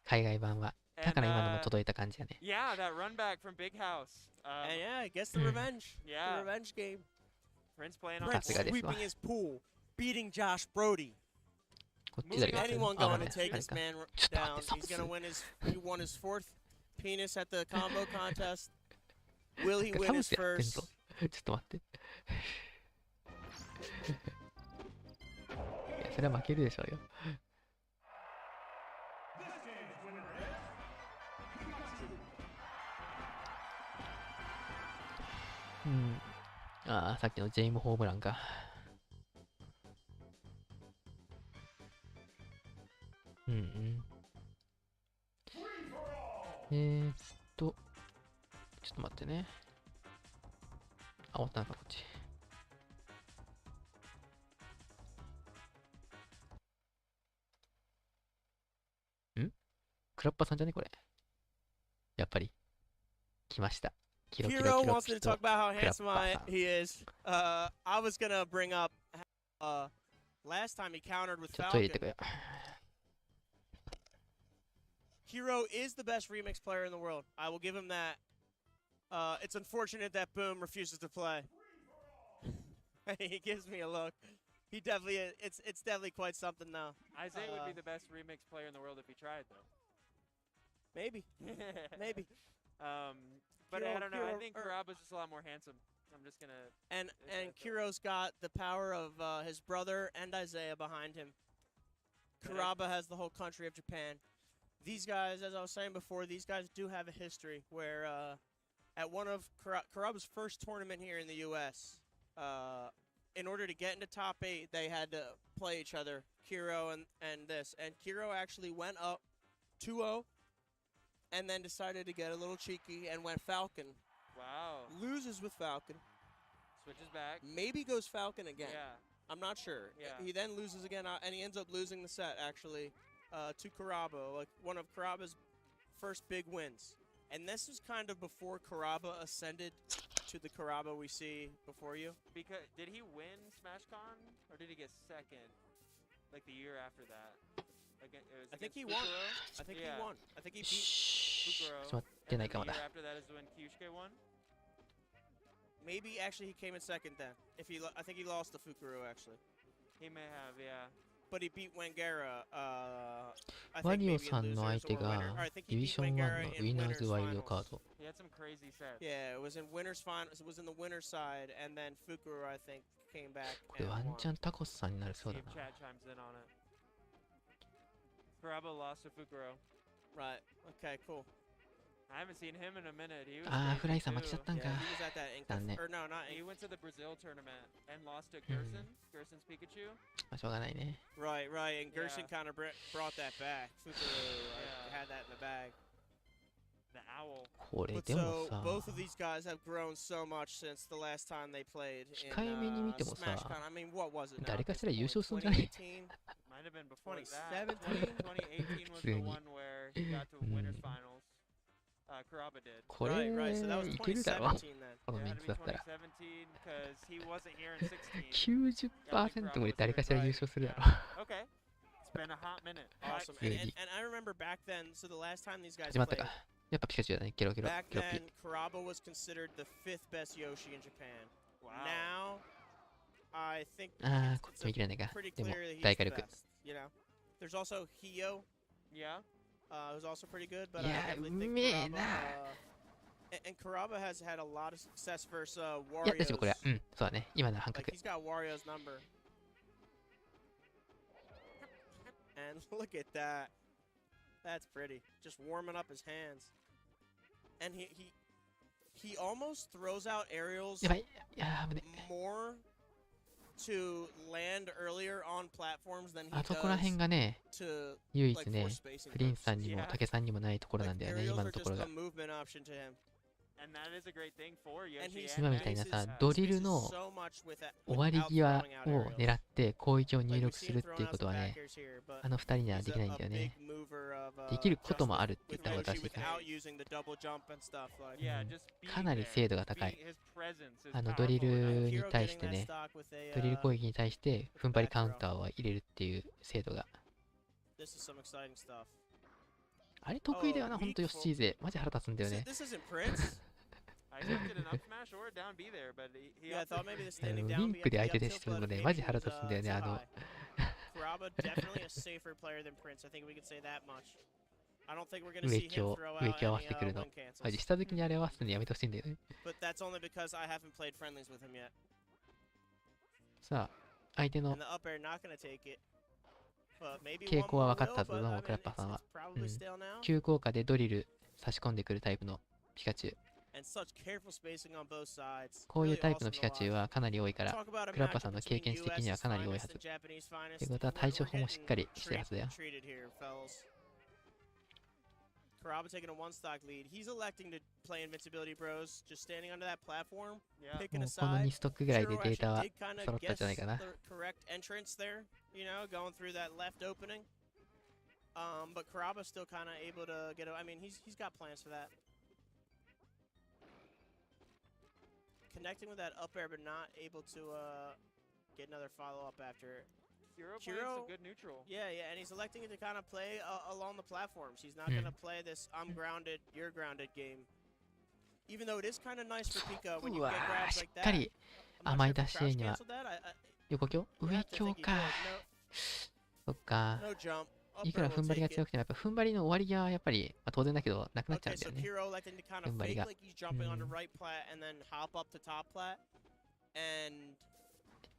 海外版は。だ And から今のも届いた感じやね。 yeah, that run back from Big House. And yeah, I guess the Mm. revenge. Yeah. The revenge game. Prince playing on Prince さすがですわ。 sweeping his pool, beating Josh Brody. こっち誰がやってる Anyone あ、まあ going ね to take あれ this か。 man ちょっと待 down. って、サ He's ムス。 gonna win his. He won his 4th penis at the combo contest. Will he サ win ム his スやってんぞ。 first? ちょっと待って。いや、それは負けるでしょうよ。うん。ああ、さっきのジェイムホームランか。うんうん。ちょっと待ってね。あ、終わったのか、こっち。クラッパさんじゃねこれ。やっぱり。来ました。キロキロ Hero キロ wants キ me ロ to talk about how handsome Krappa-san. he is. I was gonna bring up last time he countered with ちょっと入れて Falcon. くれ。 Hero is the best remix player in the world. I will give him that. It's unfortunate that Boom refuses to play. He gives me a look. He definitely is. It's definitely quite something though. Isaiah would be the best remix player in the world if he tried, though. Maybe. Maybe. But Kiro- I don't know. I Kiro- think or- Karaba's just a lot more handsome. I'm just gonna. And Is that Kiro's got the power of his brother and Isaiah behind him. Karaba has the whole country of Japan. These guys, as I was saying before, these guys do have a history where at one of Karaba's first tournament here in the U.S., in order to get into top 8, they had to play each other, Kiro and this. And Kiro actually went up 2-0 and then decided to get a little cheeky and went Falcon. Wow. Loses with Falcon. Switches back. Maybe goes Falcon again. Yeah. I'm not sure. Yeah. He then loses again, and he ends up losing the set, actually, to Karaba, like one of Karaba's first big wins. And this is kind of before Karaba ascended to the Karaba we see before you. Because did he win SmashCon or did he get second? Like the year after that. Like it was I think against he won. Fukuro? I think Yeah. he won. I think he beat. しー。ちょっと待ってないかま The だ year。after that is when Kyushke won. Maybe actually he came in second then. I think he lost to Fukuro actually, He may have, yeah. but he beat Wangara. I ワ think リオ maybe さ in んの losers 相手 or が winner. Or I think ディ he ビ beat ション1 Wangara のウ in ィナー winners ズワイルドカー finals. ド。 He had some crazy sets. Yeah, it was in winners finals. It was in the winner's side, and then Fukuro I think came back. これ and ワン won. チャンタコスさんになるそう See だ if な。 chat chimes in on it. Karaba lost to Fukuro. Right. Okay. Cool. I haven't seen him in a minute. He was ああ、フライさん crazy 負けちゃ too. ったん Yeah, か。 he was at that Inca. 残念。 Or no, not He Inca. went to the Brazil tournament and lost to Hmm. Gerson. Gerson's Pikachu. まあしょうがないね。 Right, right. And Yeah. Gerson kind of brought that back. Fukuro Yeah. had that in the bag. The Owl. これ But でも so さ、 both of these guys have grown so much since the last time they played in 控えめに見てもさ、 SmashCon. I mean, what was it now? 誰かしら優勝するんじゃない 2018? Might have been before that. 2017? 2018 was the 普通に。 one where he got to winners finals. Karaba did. これ Right, right. So that was いけるだろ 2017 then. この It メ had ン to ツ be だったら。 2017 because he wasn't here in 16. 90% もで誰かしら優勝するだろ。 Okay. It's been a hot minute. Awesome. Really? And I remember back then, so the last time these guys 始まった played, か。やっぱピカチュウだね。ケロケロ、 back ケロピ then, Karaba was considered the 5th best Yoshi in Japan. Wow. Now, I I think ああ、 it's, こっ it's ち見切れないか。 pretty でも clear that he's 大 the 火力。 best, you know. There's also Hio, Yeah. who's also pretty good, but I Yeah, definitely think man. Kuraba, and Kuraba has had a lot of success versus いや、大丈夫、これ Wario's. は。うん、そうだね。今のは半 Like 角。 he's got Wario's number. And look at that. That's pretty. Just warming up his hands. And he almost throws out aerials やばい。いやー、危ね。 more to land earlier on platforms than he あそこら does 辺がね、 to 唯一 like ね for、spacing プリンスさん purposes. にも Yeah. 竹さんにもないところな Like んだよね、 aerials 今 are のと just ころ a が。 movement option to him. And that is a great thing for And Yoshi he's 今 and みたいな Max. さ、 spaces ドリルの so much with that 終わり without 際 throwing out を aerials. 狙って攻撃を入 Like 力 we've す seen る him っていう throwing こ out と some は back ね、 airs here, but あの二人には he's できないんだ a よ big ね。 mover of できることもあるって言 with った方が Yoshi 正しいかな。 without using the double jump and stuff like. Yeah, just being かなり there, 精度が高い。 being- his presence is あのドリ powerful ル enough. に Hero 対 getting して that ね、 stock with a ドリル攻撃に対して踏ん張りカウンターを入れるっていう精度が。 This is some exciting stuff. あれ得意だよな、ほんとヨッシー勢。マジ腹立つんだよ This, ね。 this isn't Prince. I expected an up smash or a down B there, but he Yeah, I opted- thought maybe the ウ standing ィ down ン B ク at で the 相手 up で tilt, してる but ので、 maybe マジ he 腹 was, 立つんだよね。 too あの、 high. Kuraba definitely a safer player than Prince. I think we could say that much. I don't think we're gonna 植 see 木 him を throw 植 out 木を合わ any せてくるの win。マジ cancels. 下敷きにあれ合わせるのやめてほしいんだよね。 But that's only because I haven't played friendlies with him yet. さあ、相手の And the up air not gonna take it. But maybe 傾 one 向は more 分かった will, と but 思 I う、クラッ mean, パーさんは。 it's probably うん still now. 急降下でドリル差し込んでくるタイプのピカチュウ。 And such careful spacing on both sides. こういう Really タイプの awesome ピ to カチュウ watch. はかなり多いから、 Talk about a クラッパ matchup さんの経 between 験値的には US かなり多いは finest ず。 and Japanese finest. ということは対処法もしっかりしてるはずだよ。 Treated here, fellas. Kuraba taking a one stock lead. He's electing to play Invincibility Bros. Just standing under that platform, Yeah. picking も a うこの side. 2ストックぐらいで Zero データ actually は did kind of 揃ったん guess じゃないかな。 the correct entrance there, you know, going through that left opening. But Kuraba's still kind of able to get. I mean, he's got plans for that. Connecting with that up air, but not able to get another follow up after it. Hero plays Hero- a good neutral. Yeah, and he's electing to kind of play along the platforms. He's not Hmm. going to play this I'm grounded, you're grounded game. Even though it is kind of nice for Pika when う you わ get ー、 grabs し like っか that. り I'm not 甘い sure 出 if し he に crouch は canceled that. 横強 You 上 have to 強 think he か。 did. そっか。 No jump. いくら踏ん張りが強くても、やっぱ踏ん張りの終わり際はやっぱり、まあ、当然だけど、なくなっちゃう Okay, んだ so よね。 Kiro electing to kind of Somebody fake got- like he's jumping onto Hmm. right plat and then hop up to top plat. And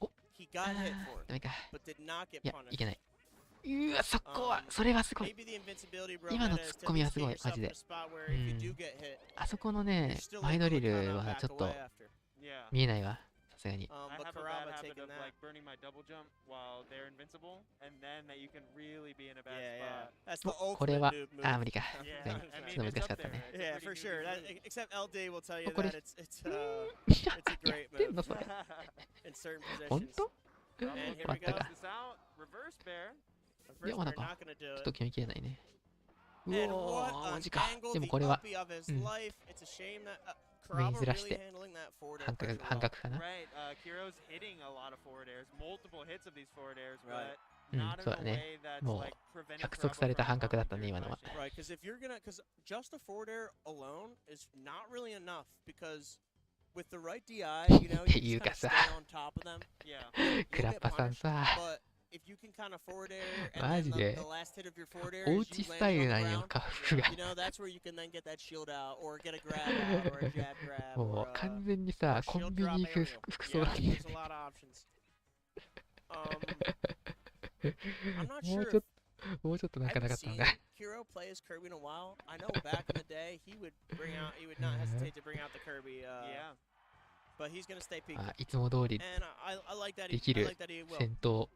Oh. he got hit for it, ダメか。 but did not get いや、い punished. けない。うわ、そこは、それはすごい。 Maybe the invincibility bro 今の meta is ツッ to コミは at least す get ごい、マ yourself ジ in で a。spot where if you do うん get hit, あそこの you're ね、 still 前ド able リ to ル kind of は back ちょっと away after. Yeah. 見えないわ、さすがに。 I But have a bad Kuraba habit taking of that. like burning my double jump while they're invincible, and then that you can really be in a bad Yeah, yeah. spot. That's the これ ultimate は、noob move. あー、無理か。 Yeah, さすがに I ちょ mean っと難 it's し up かった there. ね。 It's a Yeah, pretty for newbie sure. That, move. except LD will tell you What that is- it'sや a や great ってん move のそれ。 in certain 本 positions. 当 And Almost here we What the go. close this out. Reverse bear. The first what pair the- not gonna do ちょっ it. と決めきれないね。う And お what ー、マ an ジか。 angle, でも the これは uppy of his うん life. It's a shame that Kuraba 珍し really て handling that forward air 半角 pressure 半 well. 角かな。 Right. Kiro's hitting a lot of forward airs, multiple hits of these forward airs, Right. but not in そうだ a ね。 way that's もう like preventing 約束 Kuraba された from 半角だった going ね、 through 今のは。 punishing. Right, because if you're gonna, because just a forward air alone is not really enough. Because with the right DI, you know, って you いう just か kind of さ stay on top of them. Yeah. クラッパさんさ、 But if you can kind of forward air マ and ジ then で the last hit of your forward air おう is ち you スタイ landing ル on なん the よ、 ground, カフが you。know, that's where you can then get that shield out or get a grab out or a jab grab も or う完 a 全にさ、 or コ shield ンビ drop ニ aerial. 服装 Yeah, だね。 there's a lot of options. I'm not もう sure ちょ if っと、もうちょっとなんか I なか haven't ったの seen か。 Kiro play as Kirby in a while. I know back in the day he would bring out, he would not hesitate to bring out the Kirby. Yeah. But he's gonna stay peak. あ、いつも通り And I like that. でき I る like that he will.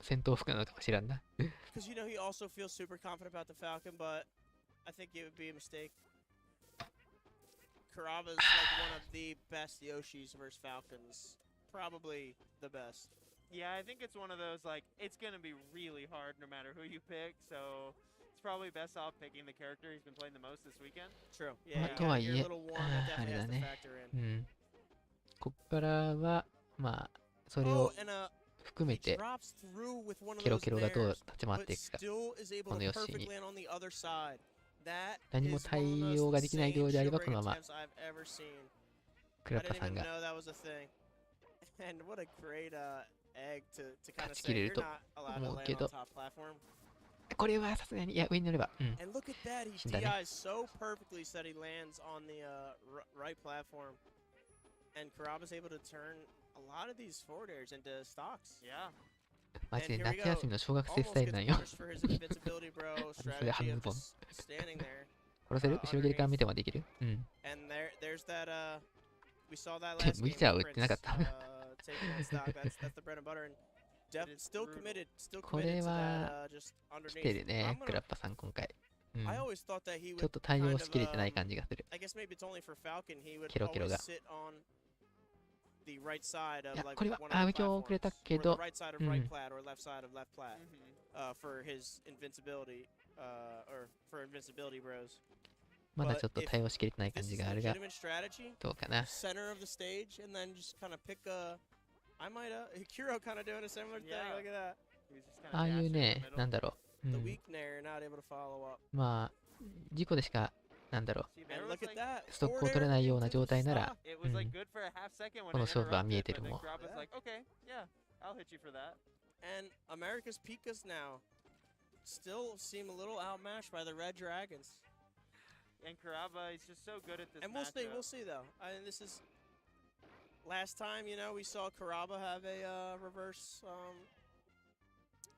戦闘服なのかもしらんな。 Because you know he also feels super confident about the Falcon, but I think it would be a mistake. Kuraba's like one of the best Yoshis versus Falcons. Probably the best. Yeah, I think it's one of those like it's gonna be really hard no matter who you pick. So it's probably best off picking the character he's been playing the most this weekend. True. Yeah. But You gotta, yeah, your little warm that definitely has to あれだね。 factor う in. ん。こっからは、まあ、それ Oh, を and 含め he て、 drops through with one of ケロ those ケロがどう theirs, 立ち回っ but ていくか。 still is able この to ヨッシーに perfectly land on the other side. That 何も is one of the 対 most 応ができない insane ようであれば、 shield この break まま attempts I've ever seen. クラ I ッパ didn't さん even が know that was a thing. And what a great egg to kind of 勝ち say きれ you're ると not allowed 思 to う land け on ど、 top platform. これはさすがに、いや、上に乗れば、うん。 And look at that, he 死んだね。 DIs so perfectly so that he lands on the right platform. And Karaba's able to turn a lot of these forward airs into stocks. Yeah. マジで And here we 夏休みの小学生ス Almost タイル gets なんよ。 punished for his invincibility, bro. それ Strategy 半 of ズボン。 just standing there. 殺せる後ろ蹴りから見てもできるうん。 And there's that we saw that で last も game ウィザー with 打ってなかっ Prince た。 taking that stock. That's the bread and butter and still committed こ to れ that は just 来て underneath. るね、 I'm クラ gonna ッパさん今回。うん。 I always thought that he ちょっ would と対 kind 応 of しきれてない感じがする。 I guess maybe it's only for Falcon. He would ケロケロ always が。 sit on the right side い of や、 like これは one of the 影響遅れた platforms, け or the ど、 right side of う right ん。 plat or left side of left plat for his invincibility or for invincibility bros. まだ But ちょっと if 対応しきれてない this 感じ is があるが、 legitimate strategy, どうかな。 center of the stage, and then just kind of pick I might Kiro kind of doing a similar thing. Yeah. Look at that. He was just ああ kind い of う dashing in the ね、な middle. んだろう。う The ん。 weak nair not able to follow up. まあ、事故でしか、なんだろ See, う。 there And was look at like that. ストック Forward を取れ air ないような into 状 the 態なら、 stock. it う was like ん。 good for a half second when この it 勝負は見え interrupted, て but る then もん。 Karaba's Yeah. like, okay, yeah, I'll hit you for that. And America's Pikas now still seem a little outmatched by the Red Dragons. And Karaba, he's just so good at this And we'll matchup. see though. I mean, this is last time, we saw Karaba have a reverse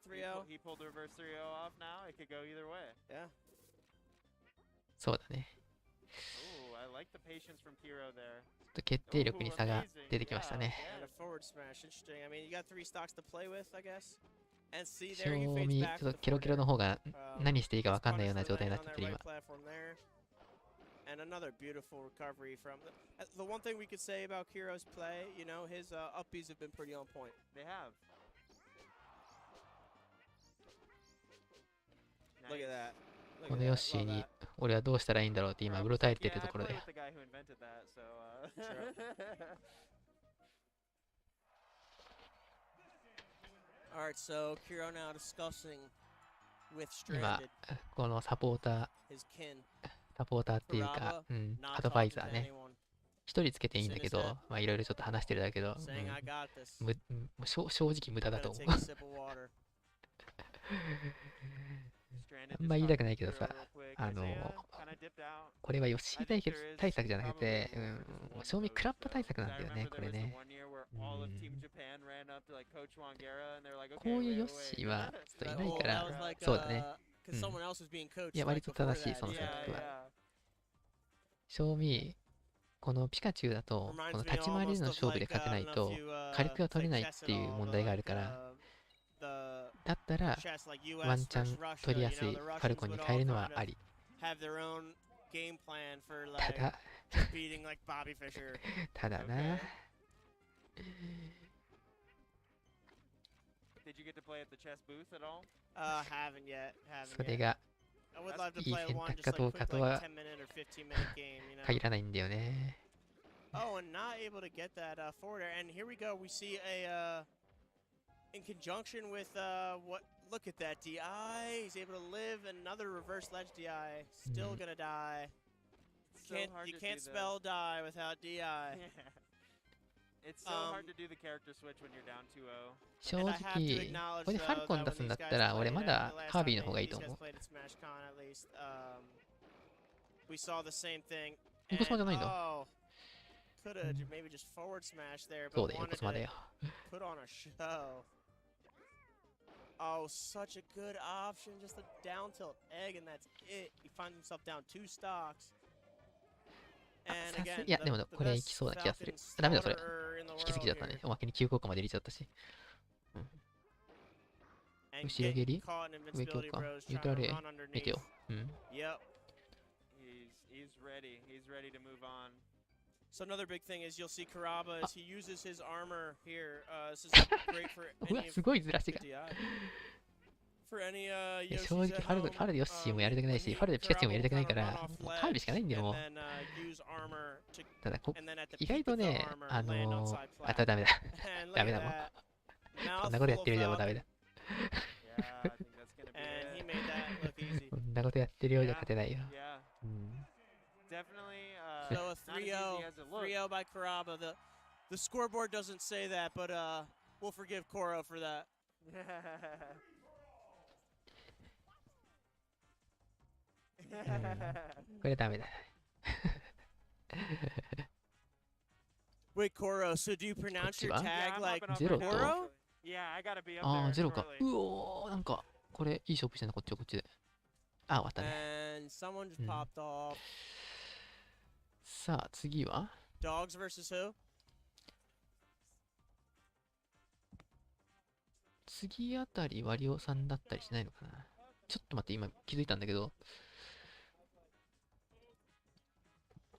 3-0. He pulled the reverse 3-0 off now. It could go either way. Yeah. そうだね。 Ooh, I like the patience from Kiro there. ちょっと決定力に差が出てきましたね。 And a forward smash. Interesting. I mean, you got 3 stocks to play with, I guess. And see 正 there he fades 味、 back ちょっ with と the ケロ forward ケロ air. の方が何していいか分かんないような Punished 状 for 態にな landing っ on て that る right 今。 platform there. And another beautiful recovery from the one thing we could say about Kiro's play, his upbeats have been pretty on point. They have. Look at that. このヨッシーに俺はどうしたらいいんだろうって今うろたえてるところで。 I play with the guy who invented that, so Alright, so Kiro now discussing with 今 Stranded, このサポータ his kin, ーっていうか、うん、 not アドバイ talking ザ to ーね。 anyone, 一人つけていいんだけど、まあいろいろちょっと話してるだけど、うん、 saying, I got this. 正直無駄だ Gotta と思う take。a sip of water. あんま言いたくないけどさ、これはヨッシー対策じゃなくて、もう正味クラッパ対策なんだよね、これね。こういうヨッシーはちょっといないから、そうだね。いや、割と正しい、その選択は。正味、このピカチュウだと、この立ち回りでの勝負で勝てないと、火力が取れないっていう問題があるから、だったら、ワンチャン取りやすいファルコンに変えるのはあり。ただな。それがいい選択かどうかとは限らないんだよね。Oh, and not able to get that forward air. And here we go. We see in conjunction with look at that DI. He's able to live. Another reverse ledge DI. Still gonna die. You can't spell die without DI. It's so hard to do the character switch when you're down 2-0. 正直、これでファルコン出すんだったら、俺まだカービィの方がいいと思う。We saw the same thing. 横スマじゃないんだ。Could have maybe just forward smash there, そう but だよ、横 wanted スマだよ。 to put on a show. Oh, such a good option. Just a down tilt egg, and that's it. He finds himself down 2 stocks. And again, いや、でもこれいきそうな気がする。ダメだ、それ。引きすぎだったね。おまけに急降下まで入れちゃったし。後ろ蹴り上強化ニュートラル A メテオ。うん。He's ready. He's ready to move on. So another big thing is you'll see Karaba as he uses his armor here. This is great for うわ、すごいずらしが。For any 正直ファルでヨッシーもやりたくないし、ファルでピカチュウもやりたくないから、もうカービィしかないんだよ、もう。ただ意外とね、ダメだ。ダメだもん。こんなことやってるようじゃもうダメだ。こんなことやってるようじゃ勝てないよ。うん。So a 3-0 by Karaba. The scoreboard doesn't say that, but we'll forgive Koro for that. これダメだ。Wait, Koro, so do you pronounce your こっちは tag like ゼロと Koro? Yeah, I gotta be up あ there あ、ゼロか。 shortly. うおー、なんか、これ、いい勝負してんな、こっちはこっちで。あ、終わったね。 And someone just popped off. さあ、次は Dogs versus who? 次あたり、ワリオさんだったりしないのかな。ちょっと待って、今気づいたんだけど。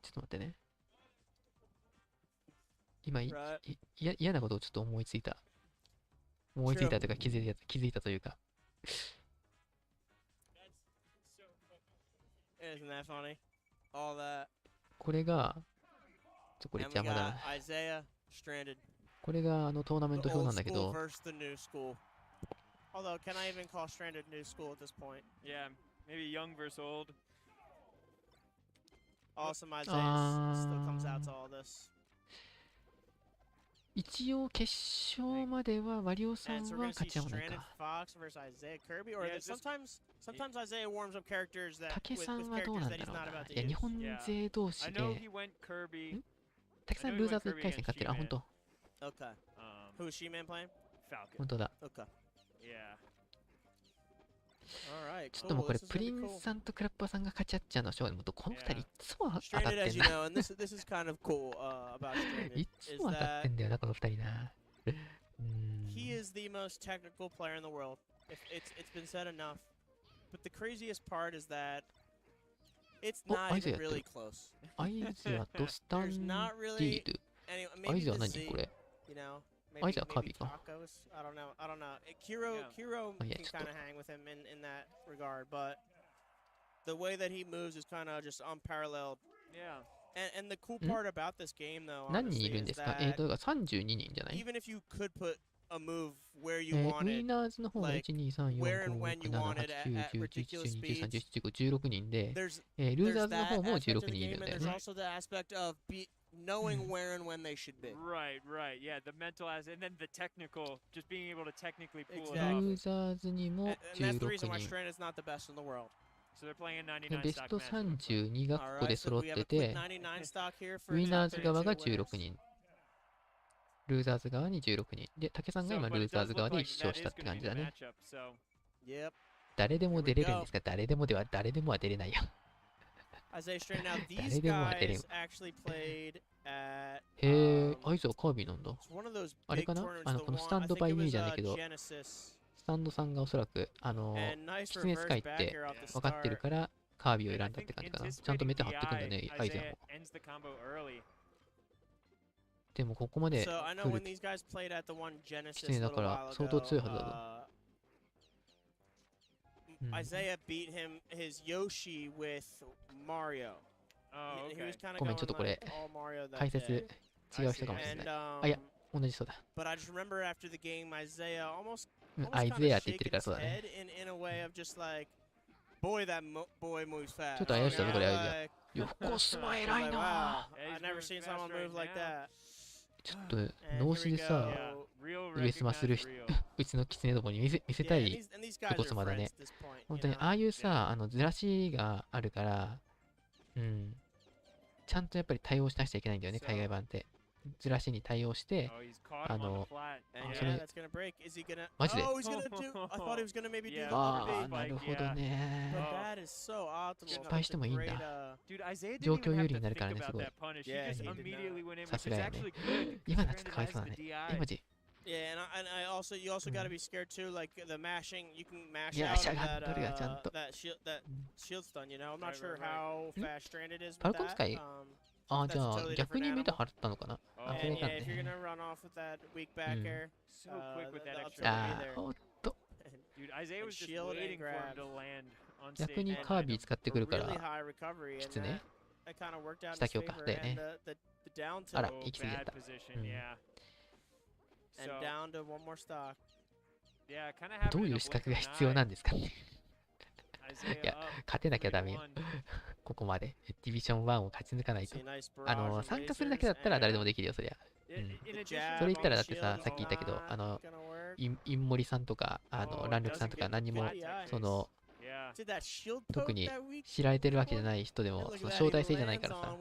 ちょっと待ってね。今、嫌なことをちょっと思いついた。思いついたというか気づいたというか。Isn't that funny? All that. これが、これ And we 邪魔だ got な。 Isai Stranded. これがトーナメン The ト表な old んだけ school ど、 versus the new school. Although, can I even call Stranded new school at this point? Yeah, maybe young versus old. Awesome Isai still comes out to all this. 一応決勝まではワリオさん And so we're は gonna 勝 see ち合わない Stranded か。 Fox versus Isai Kirby, or Yeah, that sometimes Isai warms up characters that 竹 with, さ with んはどう characters なん that だ he's ろう not な。 about to いや、日 use. 本 Yeah. 勢同 I 士 know で、 he went Kirby. 竹さん I know he ルーザー went ズ1回戦勝ってる。あ、 Kirby ほんと。 Okay. Who is Shihman playing? ほん Falcon. とだ。 Okay. Yeah. All right. ちょっともう Cool. これ、 This is プ gonna リ be ン cool. スさんとクラッパーさんが勝ち合っちゃうのはしょうがない。もっとこの二人いつも当たっ Stranded, て as ん you な。 know, and this is kind of cool about Stranded, いつ is も当たって that んだよな、この二人な。he is the most technical player in the world. It's been said enough. But the craziest part is that it's Oh, not Isai even really やってる。 close. アイズアとスタ There's ン not ディ really ール。 any アイ maybe ズは the 何 Z, これ you know. Isai は Maybe カービィか。 tacos. I don't know. Kiro Yeah. Kiro Oh, yeah, can it's kind of hang with him in that regard, but the way that he moves is kind of just unparalleled. Yeah. And the cool ん part about this game, though, 何人い honestly, るん is ですか that だから32人じゃない even if you could put a move where you ウィ wanted, ナーズの方が like, 1、2、3、4、where and 5、when 6、 you 7、8、 wanted 9、 at 10、11、12、ridiculous 13、14、15、speeds, 16、15、16人で、 there's ルーザー there's ズの that 方も aspect of 16 the 人いる game, んだ and よ there's ね。 also the aspect of knowing where and when they should be. Right, right. Yeah, the mental as and then the technical, just being able to technically pull it ル off. ーザーズにも And that's the 16 reason why 人。 Stranded is not the best in the world. So they're playing a 99でベス stock ト match. 32がここ All で right, so 揃っ we have て a quick て、 99 stock here ウ for ィナー top ズ側が 32 16 winners. 人。ルーザーズ側に16人。で、竹さんが So, 今 but ルー it ザー does ズ look 側で like 1勝 that したっ is て going to 感 be じ the だね。 matchup. So, Yep. 誰でも出れるんですか誰でもでは誰でもは出れないよ。 Isai Stranded. Now 誰 these でもは出れん。 guys actually played at へえ、アイズはカービィなんだ。 it's one of those あれ big かな tournaments. あの、 The この one スタ I ンド think バイ it ミー was じゃないけど、 Genesis. スタンドさんがおそらく、And nice キツネ reverse 使いっ back て here off the 分かってる start. からカービィを and 選 I んだって think 感じかな。ちゃんと anticipating メテ the 張ってくんだ eye, ね、アイズは Isaiah も。 ends the combo early. でもここまで So I know 来 when る these guys played at the one キ Genesis ツネ a だ little から while 相当 ago, 強いはずだぞ。Isaiah beat him his Yoshi with Mario. Oh, He okay. was kind of ごめん、 going ちょっとこれ like all Mario that 解説 day. 違う人かもしれ And ない。あ、いや、同じ人だ。 but I just remember after the game, Isaiah almost アイ kind ゼ of アって言ってる shaking から his そうだね。 head in a way of just like, boy, that boy moves fast. ちょっと怪しいだぞ、これ、アイゼア。 Like, よこすま I 偉 was い like, な wow, Yeah, he's I've never moving seen fast someone right move like now. that. ちょっと And 脳 here 死 we で go. さ、 Yeah, real 上スマする recognized real. うちのキツネどもに見せ Yeah, た and い these guys are 横スマだ friends ね。 at this point. 本 You 当に know? ああいうさ、ずらしがあるから、うん、ちゃんとやっぱり対応しなくちゃいけないんだよね、海外版って。ずらしに対応して、 Oh, he's caught him on the flat. And Oh, yeah, so they- that's gonna break. Is he gonna? マジで Oh, he's gonna do. I thought he was gonna maybe do Yeah, the あ other あ、 beat. なるほど But ね。 that is so optimal. 失敗してもいいんだ。 Great, Dude, Isaiah 状 didn't 況 even 有 have 利に to なるから think ね、す about ごい。 that punish. He Yeah, just he did immediately went in, さ which す is がやね。 actually good. 今のやつ Stranded かわいそう has だ the ね。 DI. マジ Yeah, and I also you also got to be scared too, like the mashing. You can mash Yeah, out of しゃが that んどるがちゃんと。 that shield stun. You know, I'm not Right, sure right, right. how fast Stranded is ファ with ルコン that. 使いああ、じゃ that's a あ totally 逆 different にメタ animal. 張ったのかな。あ、それ And か yeah, if you're ね。 gonna run off with that weak back air, So quick with that the extra upside Ah, weight. there. おっと、 Dude, Isaiah And was just shield and waiting for him grab. to land on 逆 stage. に and カービィ item. 使ってくるか Really ら、 high recovery, き and つね。 that kind of worked out in 下 his 強化 favor. だよね。 And the down あら tilt 行き過ぎだっ Bad た。 position, うん yeah. and So, down to one more stock. yeah, kind of ど happened う in い a う資格 blink が of an 必要 eye. なんですかね。 Isaiah いや、 up 勝てなきゃダメよ。 3-1. ここまで。ディビジョン1を勝ち抜かないと See a。nice 参 barrage 加 of するだけだったら lasers 誰でも and できるよ、そりゃ。それ言ったらだってさ、さっき言ったけど、インモリさんとか、ランルクさんとか何も、その、特に知られてるわけじゃない人でも、その招待制じゃないからさ。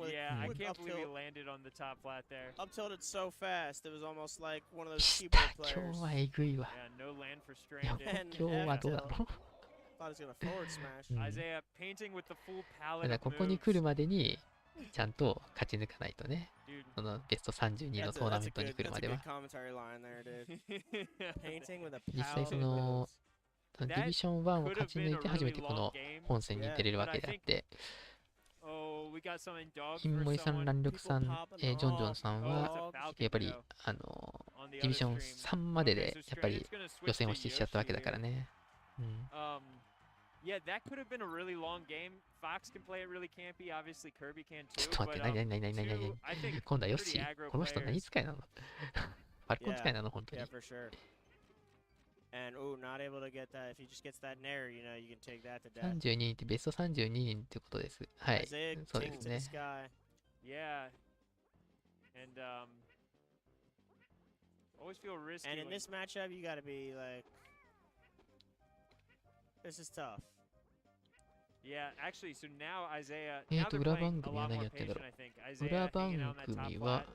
下今日はえぐいわ。今日はどうだろう。ただここに来るまでに、ちゃんと勝ち抜かないとね。そのベスト32のトーナメントに来るまでは。実際その、ディビション1を勝ち抜いて初めてこの本戦に出れるわけであって、インモリさん、ランルクさん、ジョンジョンさんは、やっぱり、ディビション3までで、やっぱり予選落ちしちゃったわけだからね。Yeah, that could have been a really long game. Fox can play it really campy. Obviously, Kirby can ちょ too. っと待って、何今度はヨッシー。この人何使いなの？ファルコン使いなの本当に。Yeah, for sure. And not able to get that. If he just gets that nair, you know, you can take that to death. 32人ってベスト32人ってことです。はい。そうですね。Yeah. And always feel risky. And in this matchup, you got to be like, this is tough. Yeah, actually, so now Isaiah. Now they're 裏 playing 番 a 組は lot 何 more やってんだ patient, ろ I think. う。 Isaiah 裏 hanging 番 out on that top 組 flat. は、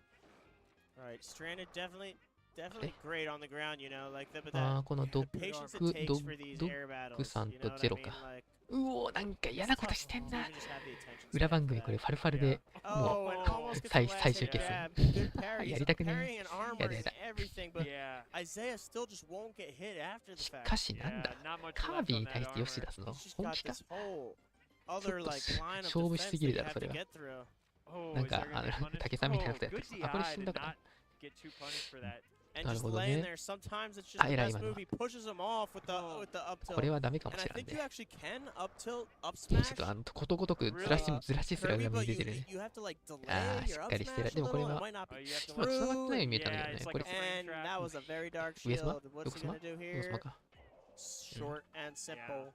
Right, Stranded definitely great on the ground, you know, like but あ that ー、このド the patience it ッ takes グ for these ド air ッ battles. グさん You と know what ゼ I ロ mean? か。 Like, うおー、なんか嫌なことしてん you な。 can just have the attention 裏 span 番 for 組 that. これファルファルで Oh, も and う almost gets 最 the 最 last 終 hit 決戦。 grab. Good parry. や He's りたくね parrying and や armor だ and やだ。 everything, but Yeah. Isaiah still just won't get hit after the し fact. かしなんだ Yeah, not much カー left ビィ on に対 that してヨシ armor. 出すの He's just 本 got 気か this whole ちょ other っと like line of 勝負し defense すぎ that る you だろ have それ to は。 get through. Oh, なん is か there gonna be punish? 竹さんみたいな Oh, ことやって good る。あ、これ DI 死ん did だから。 not get too punished for that. And なる just ほど laying ね。 there, sometimes it's just あ、 the 偉い best 今の move. He pushes him off with the up これ tilt. はダメかも And し I れん think you ね。 actually can up tilt, up ちょっ smash. とことごとくずらしすら Kirby, 裏目 but に出てるね。 you have to like delay あー、し your っ up かりしてる。 smash で a もこれ little. It は might not be Oh, you have to 今 like. 繋がってないように見えたんだ Yeah, けどね。 it's こ like れ a frame And trap. that was a very dark 上様 shield. What's he 横 gonna 様 do 横様 here? か。Short and simple.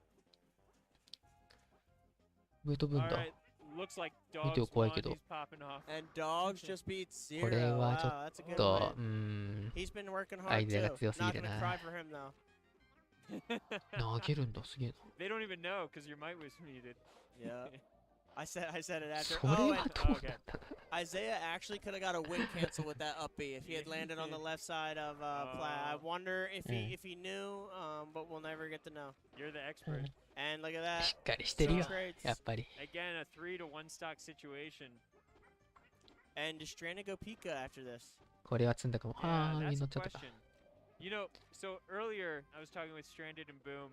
ブートブン All だ。 right, looks like 見て dogs よ怖い won. けど。 He's popping off. And dogs just beat これ zero. はちょ Wow, that's a っ good と、 win. He's been working ア hard イデアが too. 強すぎ Not る gonna な。 cry for him though. 投げるんだ、すげえ They don't even know because your mic was muted. Yeah. I said it な。 after. それ Oh, は and どうなんだ。 Isaiah actually could have got a win cancel with that up B if he had landed on the left side of Plat. I wonder if he knew, but we'll never get to know. You're the expert. And look at し that. っかりしてる Two よ。 trades. やっぱり。 Again, a 3 to 1 stock situation. And does Stranded go Pika after this? これは積んだかも。 Yeah, ああ、上に that's 乗 a っちゃったか。 question. You know, so earlier I was talking with Stranded and Boom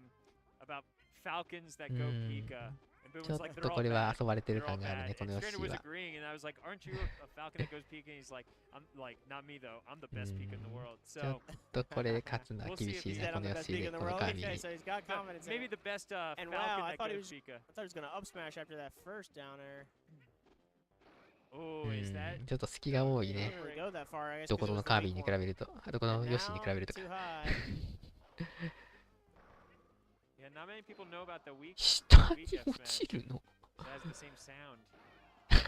about Falcons that go Pika. And Boom ちょ was っ like, と they're all これは bad. 遊ばれてる They're all 感がある bad. ね、こ And のヨッ Stranded シー was は。 agreeing, and I was like, aren't you a Falcon that goes Pika? And he's like, I'm like, not me though. I'm the best Pika in the world. ちょっ So とこれで勝つのは厳しい He ね、 said こ I'm の the ヨッ best シー Pika で、 in the この world. カービィ Okay, に。 so he's got confidence in maybe it. the best And Falcon wow, I that thought he goes was Pika. gonna up smash after that first down air. Oh, is that? ちょっと隙が多い Didn't ね。 really go that far, I guess, どこ because it の was the カービィ weak に比 one. べると、どこの And ヨッシーに比べ now るとか。 too high. Yeah, not many people know about the weak 下に落ちるの It has the same sound.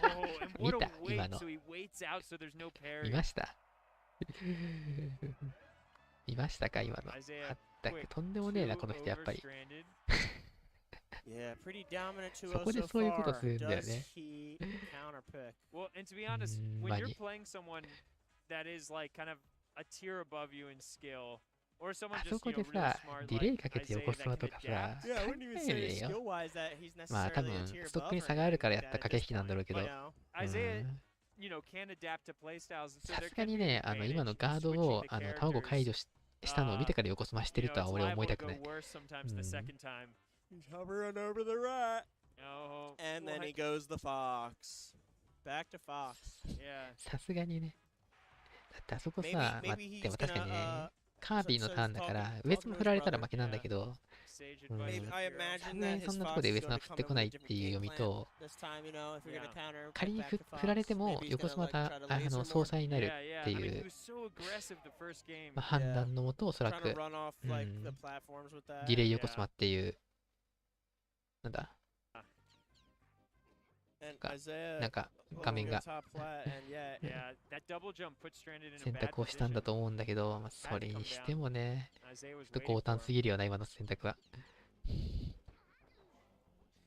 Oh, and what a 見た wait. 今の。 So he waits out so there's no 見 parry. ました見ましたか今の。 Isaiah あったく quick とんでもねえな、 2この人やっぱり。 over Stranded. Yeah, pretty dominant 2-0 そこで so そういうこと far. するんだよ Does ね。 he counter pick? Well, and to be honest, when まあ you're に playing someone that is like kind of a tier above you in skill, or someone あそ just, こ you で know, さ really smart ディレイ like かけて Isaiah 横ス that マ can とか adapt. さ Yeah, I 考 wouldn't even え say ねえよ skill-wise that he's まあ多 necessarily a 分 tier ストッ above クに or 差があるから anything や like った that at 駆け this 引きなんだろうけ point, ど you know? Isaiah, you know, can adapt to playstyles, so さ there すが can に be ね an 今の advantage ガー in ド switching を the 卵解除 characters. したのを見てから横スマして You る know, とは it's 俺は思い liable た to く go ない worse sometimes the second time. He's hovering over the right. Oh, And then well, he goes the fox. Back to fox. yeah. さすがにねだってあそこ Maybe さまあ maybe で he's も確か gonna にね uh カービィのターンだから上スマ振られたら負けなんだけど Sage Mm. advice maybe with I Hero. imagine さすが that に his そんなと fox こで is 上ス going マ to 振っ come て in こない with っ a て different いう読 game み plan と this time, you know, if you're going to Yeah. counter 仮に back to 振られ fox, ても maybe he's 横 gonna スマ like た try to laser 総 more. 裁になる Yeah, yeah. って I mean, い he う was so aggressive the first game. まあ判断のもとおそら Trying く to run off like Mm. the platforms with that. ディレイ横スマっていうなんだ And なんか画面が選択をしたんだと思うんだけど、まあ、それにしてもね、ちょっと強胆すぎるよな、今の選択は。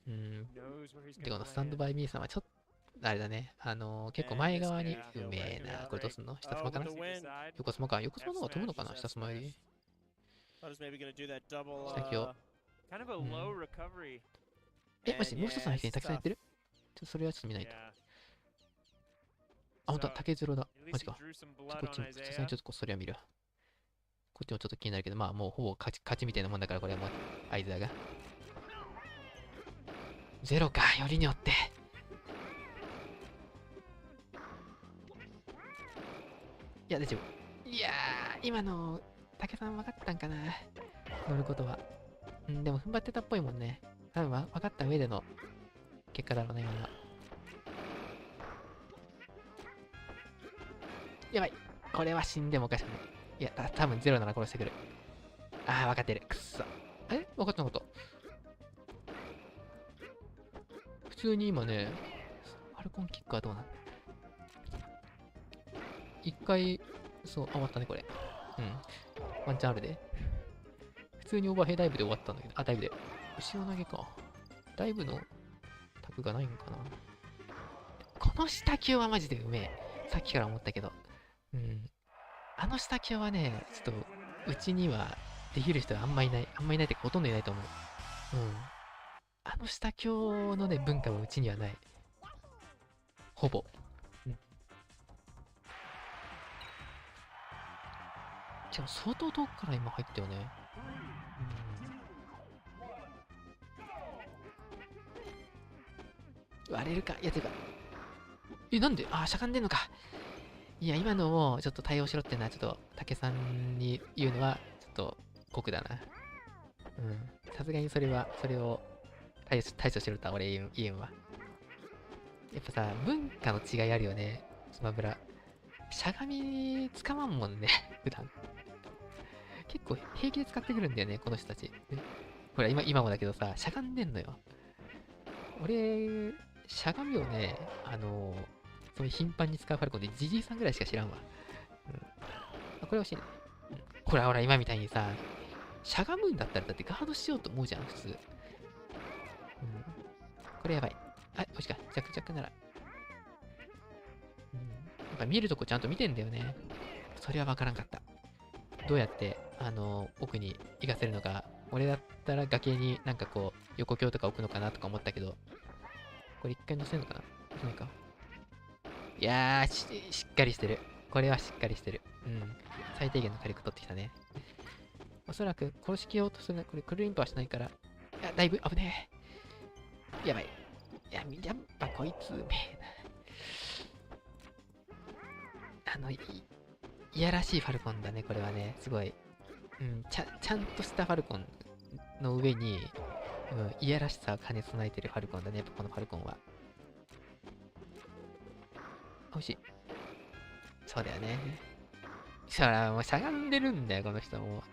で、このスタンドバイミーさんはちょっと、あれだね、結構前側にうめえな。これどうすんの？下スマかな？横スマか。横スマの方が飛ぶのかな？下スマより。下強。マジもう一つの相手にたくさんやってる？それはちょっと見ないと。あ、ほんとだ、竹ゼロだ。マジか。こっちも、さすがにちょっとそれは見る。こっちもちょっと気になるけど、まあもうほぼ勝ちみたいなもんだから、これはもう、アイザーが。ゼロか、よりによって。いや、大丈夫。いやー、今の、竹さん分かったんかな、乗ることは。でも踏ん張ってたっぽいもんね。多分分かった上での結果だろうね、今のは。やばい。これは死んでもおかしくない。いや、多分ゼロなら殺してくる。ああ、分かってる。くっそ。分かったのこと。普通に今ね、ファルコンキックはどうなんだ？一回、そう、終わったね、これ。ワンチャンあるで。普通にオーバーヘイダイブで終わったんだけど、ダイブで。後ろ投げか。ダイブのタグがないんかな。この下級はマジでうめえ。さっきから思ったけど。あの下級はね、ちょっと、うちにはできる人はあんまいない。あんまいないってか、ほとんどいないと思う。あの下級のね、文化はうちにはない。ほぼ。しかも相当遠くから今入ったよね。割れるか？いや、てか。なんで？しゃがんでんのか。いや、今のをちょっと対応しろってのは、ちょっと、竹さんに言うのは、ちょっと、酷だな。さすがにそれを対処しろとは俺言うんわ。やっぱさ、文化の違いあるよね。スマブラ。しゃがみつかまんもんね、普段。結構平気で使ってくるんだよね、この人たち。ほら、今もだけどさ、しゃがんでんのよ。俺、しゃがみをね、そういう頻繁に使うファルコンでジジイさんぐらいしか知らんわ。これ欲しいね。ほら、今みたいにさ、しゃがむんだったらだってガードしようと思うじゃん、普通。これやばい。もしか、弱なら。やっぱ見るとこちゃんと見てんだよね。それはわからんかった。どうやって、奥に行かせるのか。俺だったら崖になんかこう、横強とか置くのかなとか思ったけど、これ一回乗せるのかな？乗せないか。いやー、しっかりしてる。これはしっかりしてる。最低限の火力取ってきたね。おそらく殺しきようとするな。これクルリンプはしないから。いや、だいぶ危ねえ。やばい。いや、やっぱこいつうめえな。いやらしいファルコンだね、これはね。すごい。ちゃんとしたファルコンの上に、いやらしさを兼ね備えてるファルコンだね、やっぱこのファルコンは。美味しい。そうだよね。そら、もうしゃがんでるんだよ、この人も。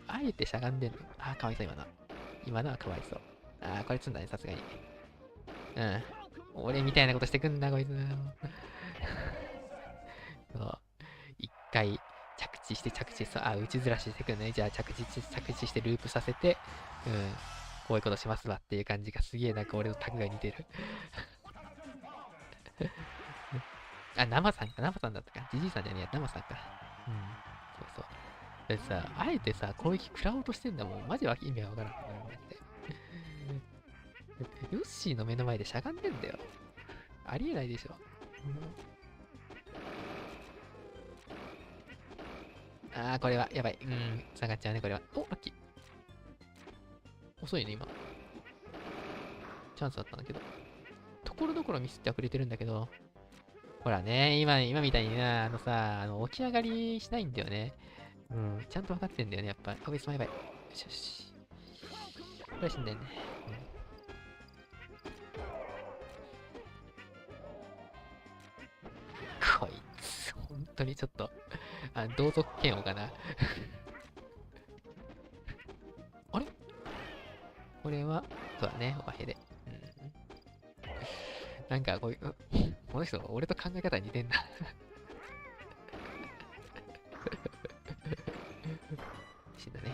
あえてしゃがんでんの。かわいそう、今のは。今のはかわいそう。これ積んだね、さすがに。俺みたいなことしてくんだ、こいつ。そう。一回、着地して、打ちずらしてくんね。じゃあ、着地してループさせて、こういうことしますわっていう感じがすげえなんか俺のタグが似てる。生さんだったか。ジジイさんじゃねえや、生さんか。そう。だってさ、あえてさ、攻撃食らおうとしてんだもん。マジは意味がわからん。ヨッシーの目の前でしゃがんでんだよ。ありえないでしょ。これはやばい。下がっちゃうね、これは。ラッキー。遅いね、今。チャンスだったんだけど。ところどころミスってくれてるんだけど、ほらね、今みたいにな、起き上がりしないんだよね。ちゃんと分かってんだよね、やっぱ。ベースもやばい。よし。これ死んでんね。こいつ、本当にちょっと、同族嫌悪かな。あれこれは、そうだね、オバヘで。なんかこういう、この人、俺と考え方似てんな。死んだね。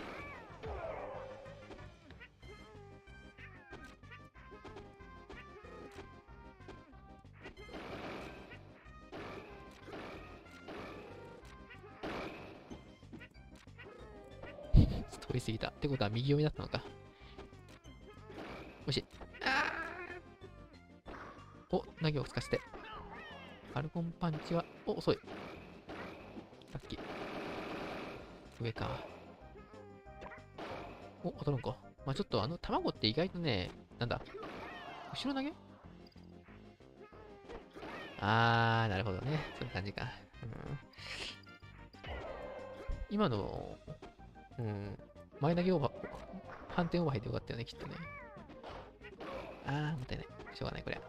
通り過ぎた。ってことは右読みだったのか。もし。お、投げをつかせて。ファルコンパンチは、お、遅い。ラッキー。上か。お、当たるんか。まあちょっと卵って意外とね、なんだ。後ろ投げなるほどね。そういう感じか。今の、前投げオーバー、反転オーバー入ってよかったよね、きっとね。もったいない。しょうがない、これ。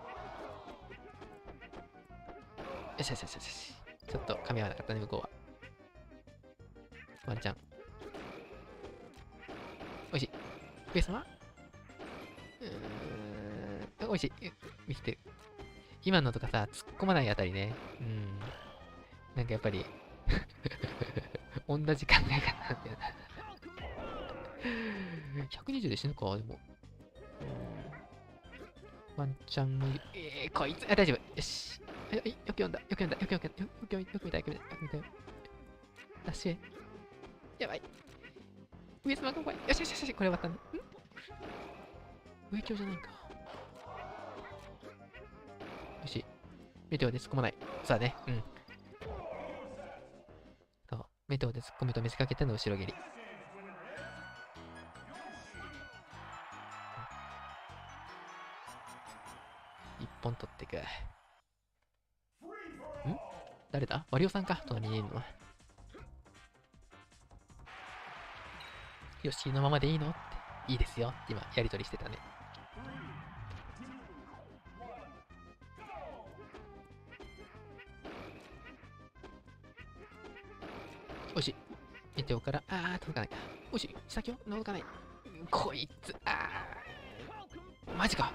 よしよしよしよし。ちょっと噛み合わなかったね、向こうは。ワンチャン。おいしい。上様おいしい。見せてる。今のとかさ、突っ込まないあたりね。なんかやっぱり同じ考え方なんだよな。120で死ぬか、でも。ワンチャンの、こいつ、大丈夫。よし。よく読んだ、よく読んだ、よく読んだ、よく見た、よく見た、よく見た。ダッシュ。やばい。上様が怖い。よしよしよし、これ終わったんだ。上京じゃないか。よし。メテオで突っ込まない。さあね、そう。メテオで突っ込むと見せかけての後ろ蹴り。一本取っていく。誰だワリオさんか隣にいるのは。よし、のままでいいのって。いいですよ。今、やりとりしてたね。おし。メテオから、届かないか。おし、先を届かない。こいつ、マジか。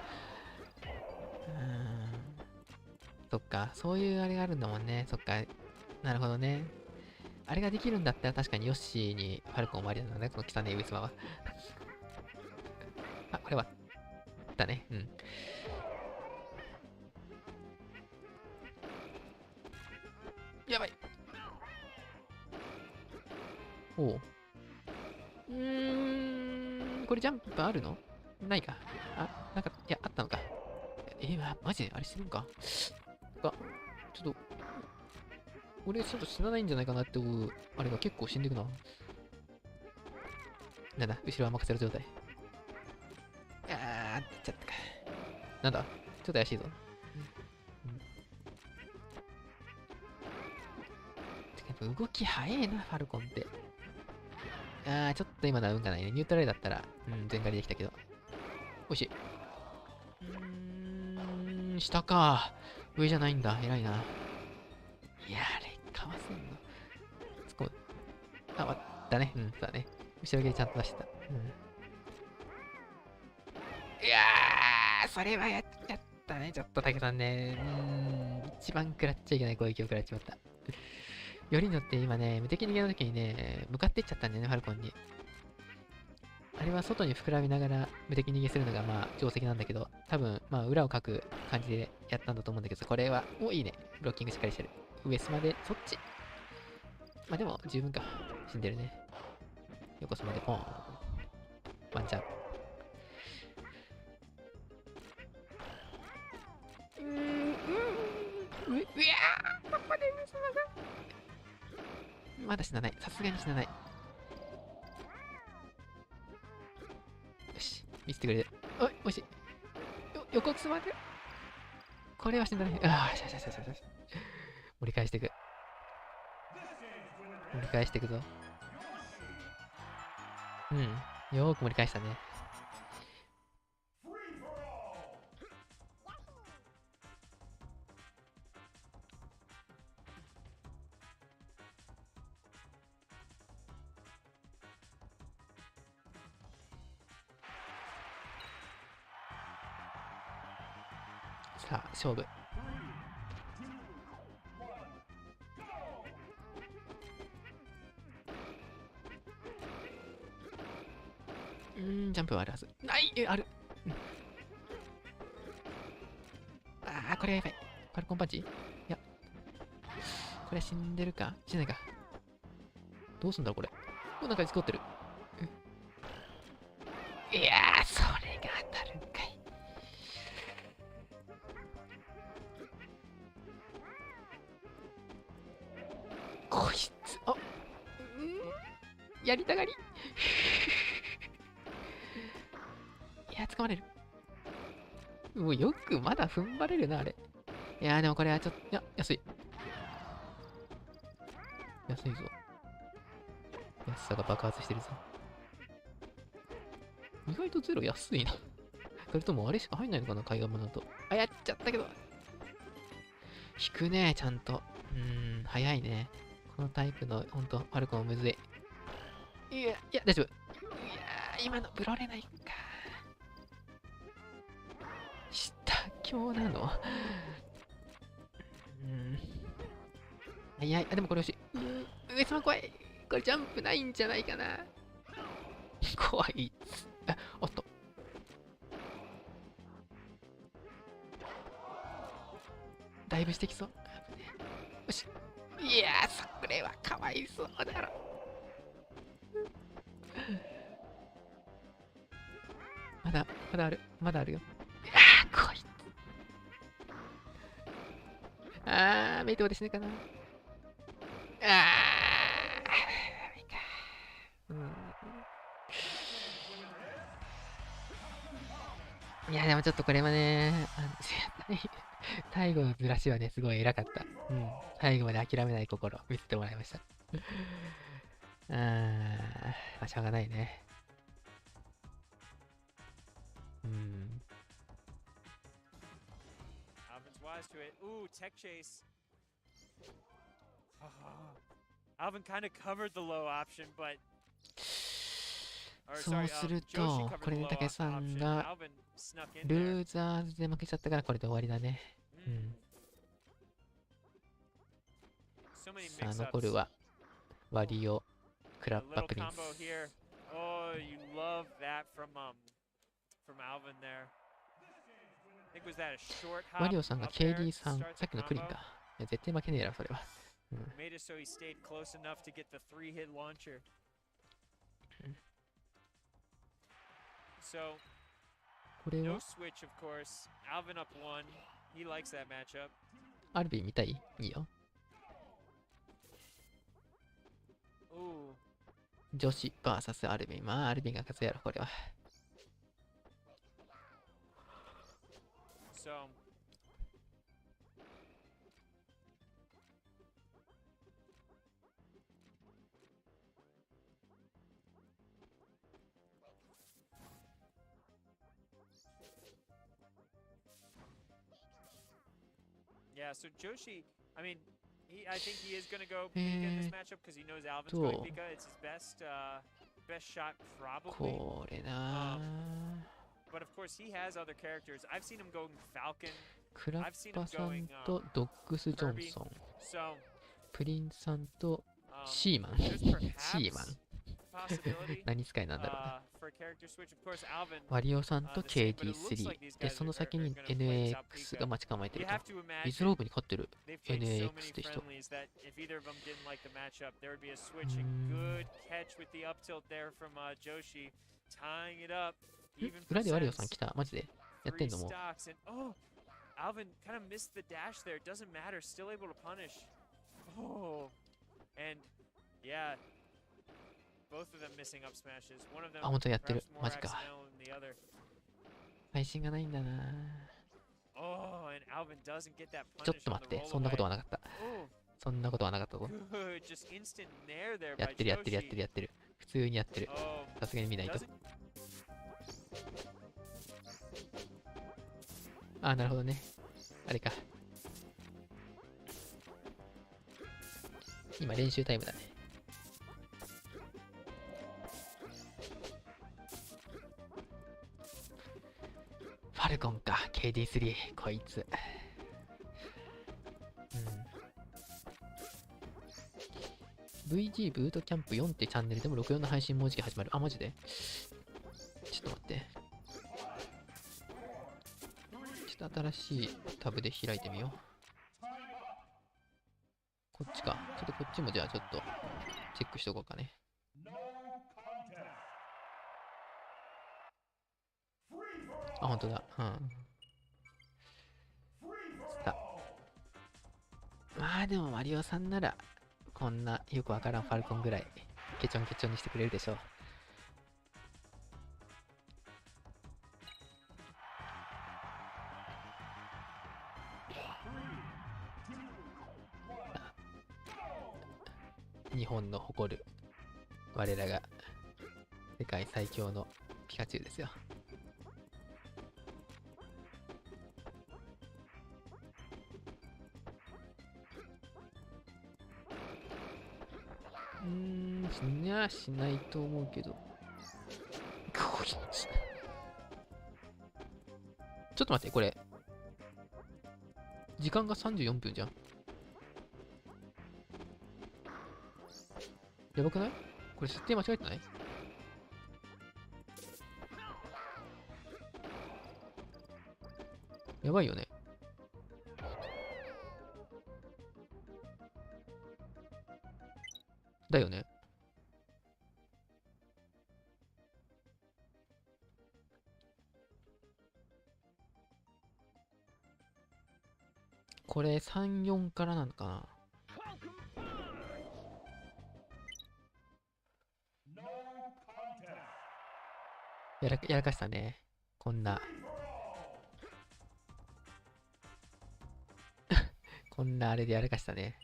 そっか、そういうあれがあるんだもんね。そっか、なるほどね。あれができるんだったら確かにヨッシーにファルコン終わりなんだね、この汚い上様は。これは、だね、やばい。おう。これジャンプあるのないか。なんか、いや、あったのか。マジであれしてるんかちょっと、俺ちょっと死なないんじゃないかなって思う、あれが結構死んでいくな。なんだ、後ろは任せる状態。ちゃったか。なんだ、ちょっと怪しいぞ。動き早いな、ファルコンって。ちょっと今のは運がないね。ニュートラルだったら、全開でできたけど。おいしい。下か。上じゃないんだ。偉いな。いやあれ、かわせんの。突っ込む。だね。そうだね。後ろ蹴りちゃんと出してた。いやー、それはやっちゃったね。ちょっと、竹さんね。一番食らっちゃいけない攻撃を食らっちまった。よりによって今ね、無敵逃げの時にね、向かっていっちゃったんだよね、ファルコンに。あれは外に膨らみながら無敵逃げするのがまあ定石なんだけど、多分まあ裏をかく感じでやったんだと思うんだけど、これは、いいね。ブロッキングしっかりしてる。上スマでそっち。まあでも十分か。死んでるね。横スマでポン。ワンチャン。ここで上スマが。まだ死なない。さすがに死なない。よし。見せてくれる。おいしい。横つまる。これは死んだね。しゃ。盛り返していく。盛り返していくぞ。よーく盛り返したね。さあ、勝負。ジャンプはあるはず。ある。ああ、これやばい。ファルコンパンチ？いや。これ死んでるか死んないか。どうすんだろう、これ。なんか事故ってる。いやー、それが当たるんかい。こいつ、やりたがり。いや、掴まれる。もうよくまだ踏ん張れるな、あれ。いやー、でもこれはちょっと、いや、安い。安いぞ。安さが爆発してるぞ。意外とゼロ安いな。それともあれしか入んないのかな、海岸物だと。あ、やっちゃったけど。引くね、ちゃんと。早いね。このタイプの、ほんと、ファルコンむずい。いや、大丈夫。いやー、今のブロれないか。下強なの？でもこれ欲しい。上様怖い。これジャンプないんじゃないかな。怖い。おっと。だいぶしてきそう。よし。いやー、それはかわいそうだろ。まだあるよ。こいつ。メイトで死ぬかな。いや、でもちょっとこれはね、最後のずらしはね、すごい偉かった。最後まで諦めない心、見せてもらいました。まあ、しょうがないね。Ooh, tech chase. Alvin kind of covered the low option, but そうすると、これで武さんがルーザーズで負けちゃったからこれで終わりだね。さあ、残るはワリオ、クラッバ、プリンス。ワリオさんが KD さん、さっきのプリンか。いや、絶対負けねえな、それは。これはアルビン見たい？いいよ。女子 VS アルビン。まあ、アルビンが勝つやろ、これは。Yeah, so Joshi, I mean, I think he is going to go Pika in this matchup because he knows Alvin's going Pika. It's his best shot probably. これな。But of course he has other characters. I've seen him going Falcon. クラッバさんとドッグス・ジョンソン。プリンさんとシーマン。シーマン。何使いなんだろうな。ワリオさんと KD3 で、その先に NAX が待ち構えてると。Wizzrobeに勝ってる NAX って人。裏でワリオさん来た。マジでやってんのもう。Alvin kind of missed the dash there. Doesn't matter. Still able to punish. Oh, and yeah, both of them missing up smashes. One of them本当やってる。マ perhaps ジ more か。 accidental than the other. 配信がないんだな。Oh, and Alvin doesn't get that ちょっ punish と on 待っ the て。そんなことは roll なかった。 away. そんなことはなかったぞ。 Good, just instant nair there や by ってるやってるやってる Joshi. やってる。普通にやってる。 Oh, さすがに見ないと。 doesn't なるほどね。あれか。今練習タイムだね。ファルコンか、KD3、こいつ。VG ブートキャンプ4ってチャンネルでも64の配信もうじき始まる。あ、マジでちょっと待って。ちょっと新しいタブで開いてみよう。こっちか。ちょっとこっちもじゃあちょっとチェックしとこうかね。あ、ほんとだ。うん。まあでもマリオさんならこんなよくわからんファルコンぐらいケチョンケチョンにしてくれるでしょう。日本の誇る我らが世界最強のピカチュウですよ。しにゃしないと思うけど。ちょっと待って、これ。時間が34分じゃん。やばくない？これ設定間違えてない？やばいよね。だよね。これ3、4からなのかな。やらかしたね。こんな。こんなあれでやらかしたね。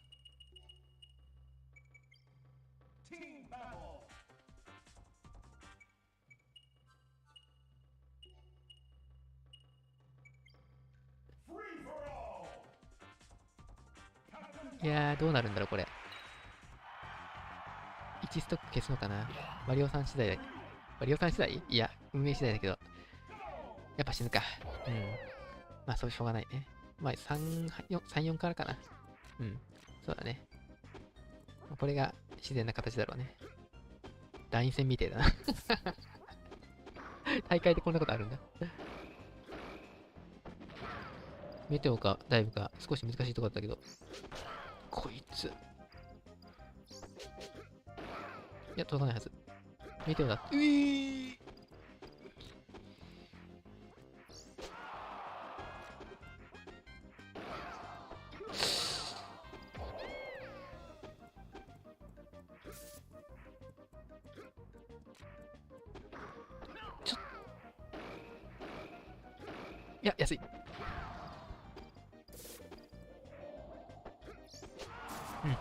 いやー、どうなるんだろう、これ。1ストック消すのかな。マリオさん次第だ。マリオさん次第？いや、運営次第だけど。やっぱ死ぬか。うん。まあ、そうしょうがないね。まあ、3、4からかな。うん。そうだね。これが自然な形だろうね。ライン戦みてえだな。大会でこんなことあるんだ。メテオかダイブか少し難しいとこだったけど。こいつ。いや、届かないはず。メテオだ。いや、安い。うん。い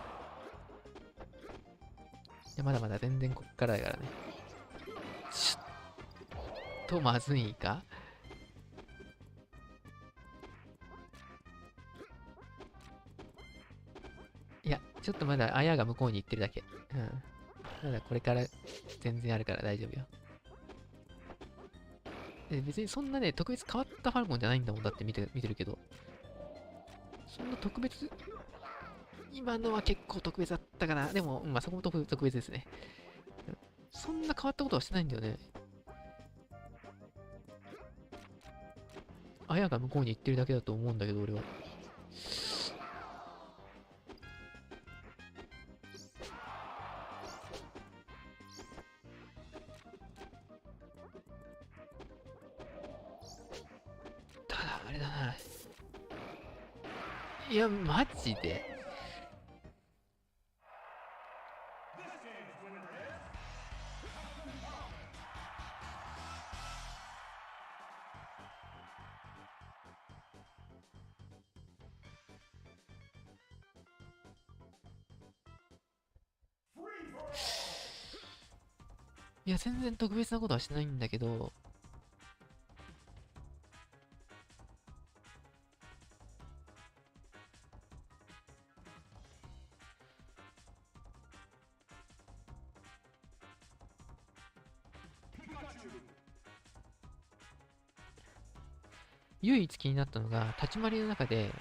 や、まだまだ全然こっからだからね。ちょっとまずいか？いや、ちょっとまだあやが向こうに行ってるだけ。うん。まだこれから全然あるから大丈夫よ。で別にそんなね、特別変わったファルコンじゃないんだもんだって見てるけど。そんな特別、今のは結構特別だったかな。でも、まあそこも特別ですね。そんな変わったことはしてないんだよね。あやが向こうに行ってるだけだと思うんだけど、俺は。ただ、あれだな。いや、マジで。いや、全然特別なことはしないんだけど、唯一気になったのが、立ち回りの中で、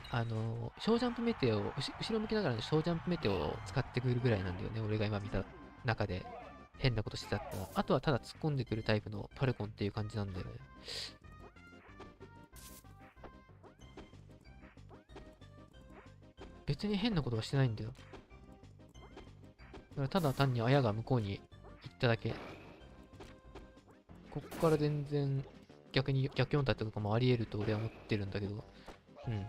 小ジャンプメテオを、後ろ向きながらの小ジャンプメテオを使ってくるぐらいなんだよね。俺が今見た中で変なことしてたったら。あとはただ突っ込んでくるタイプのファルコンっていう感じなんだよね。別に変なことはしてないんだよ。だからただ単にあやが向こうに行っただけ。こっから全然逆に逆4体とかもあり得ると俺は思ってるんだけど。うん。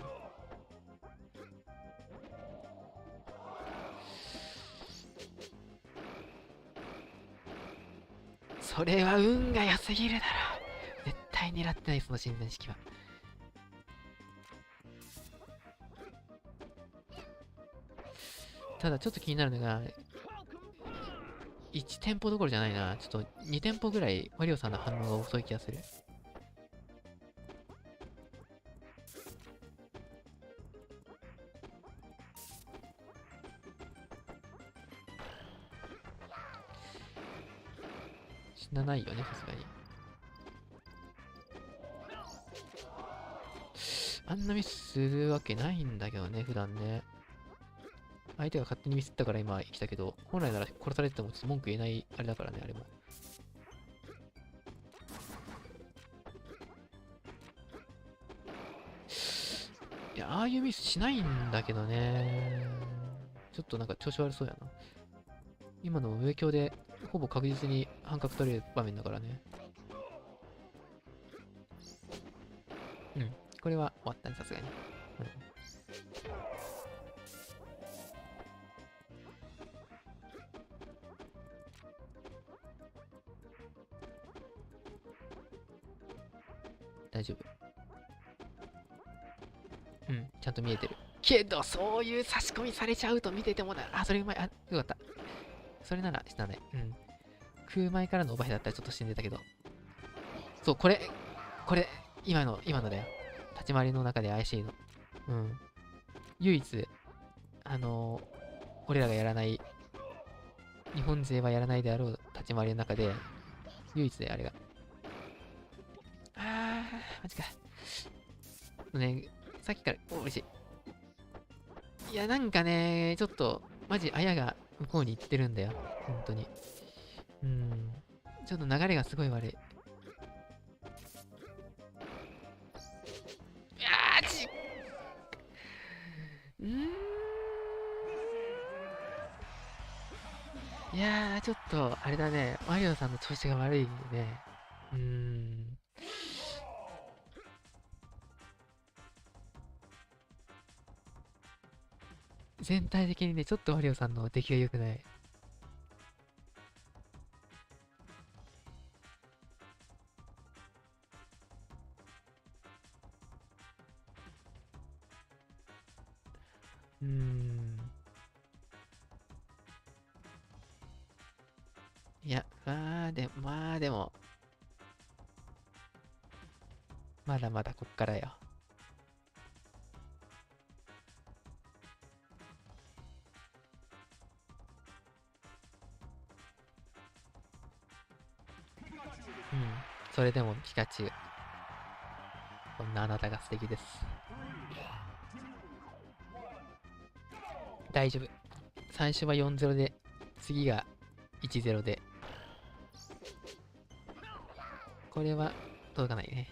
それは運が良すぎるだろ。絶対狙ってない、その新年式は。ただちょっと気になるのが、1店舗どころじゃないな。ちょっと2店舗ぐらいワリオさんの反応が遅い気がする。死なないよね、さすがに。あんなミスするわけないんだけどね、普段ね。相手が勝手にミスったから今来たけど、本来なら殺されててもちょっと文句言えないあれだからね、あれも。いや、ああいうミスしないんだけどね。ちょっとなんか調子悪そうやな。今の上強でほぼ確実に半角取れる場面だからね。うん。これは終わったね、さすがに。うん。大丈夫。うん、ちゃんと見えてる。けど、そういう差し込みされちゃうと見ててもな。あ、それうまい。あ、よかった。それなら死なない。うん。空前からのオーバーヘだったらちょっと死んでたけど。そう、これ、今のだよ。立ち回りの中で怪しいの。うん。唯一、俺らがやらない、日本勢はやらないであろう立ち回りの中で、唯一であれが。マジか。ね、さっきから、嬉しい。いや、なんかね、ちょっと、マジ、あやが向こうに行ってるんだよ。本当に。ちょっと流れがすごい悪い。いやー、ちょっと、あれだね。マリオさんの調子が悪いね。全体的にね、ちょっとマリオさんの出来が良くない。いや、まあでも、まだまだこっからよ。それでもピカチュウ。こんなあなたが素敵です。大丈夫。最初は 4-0 で、次が 1-0 で。これは届かないね。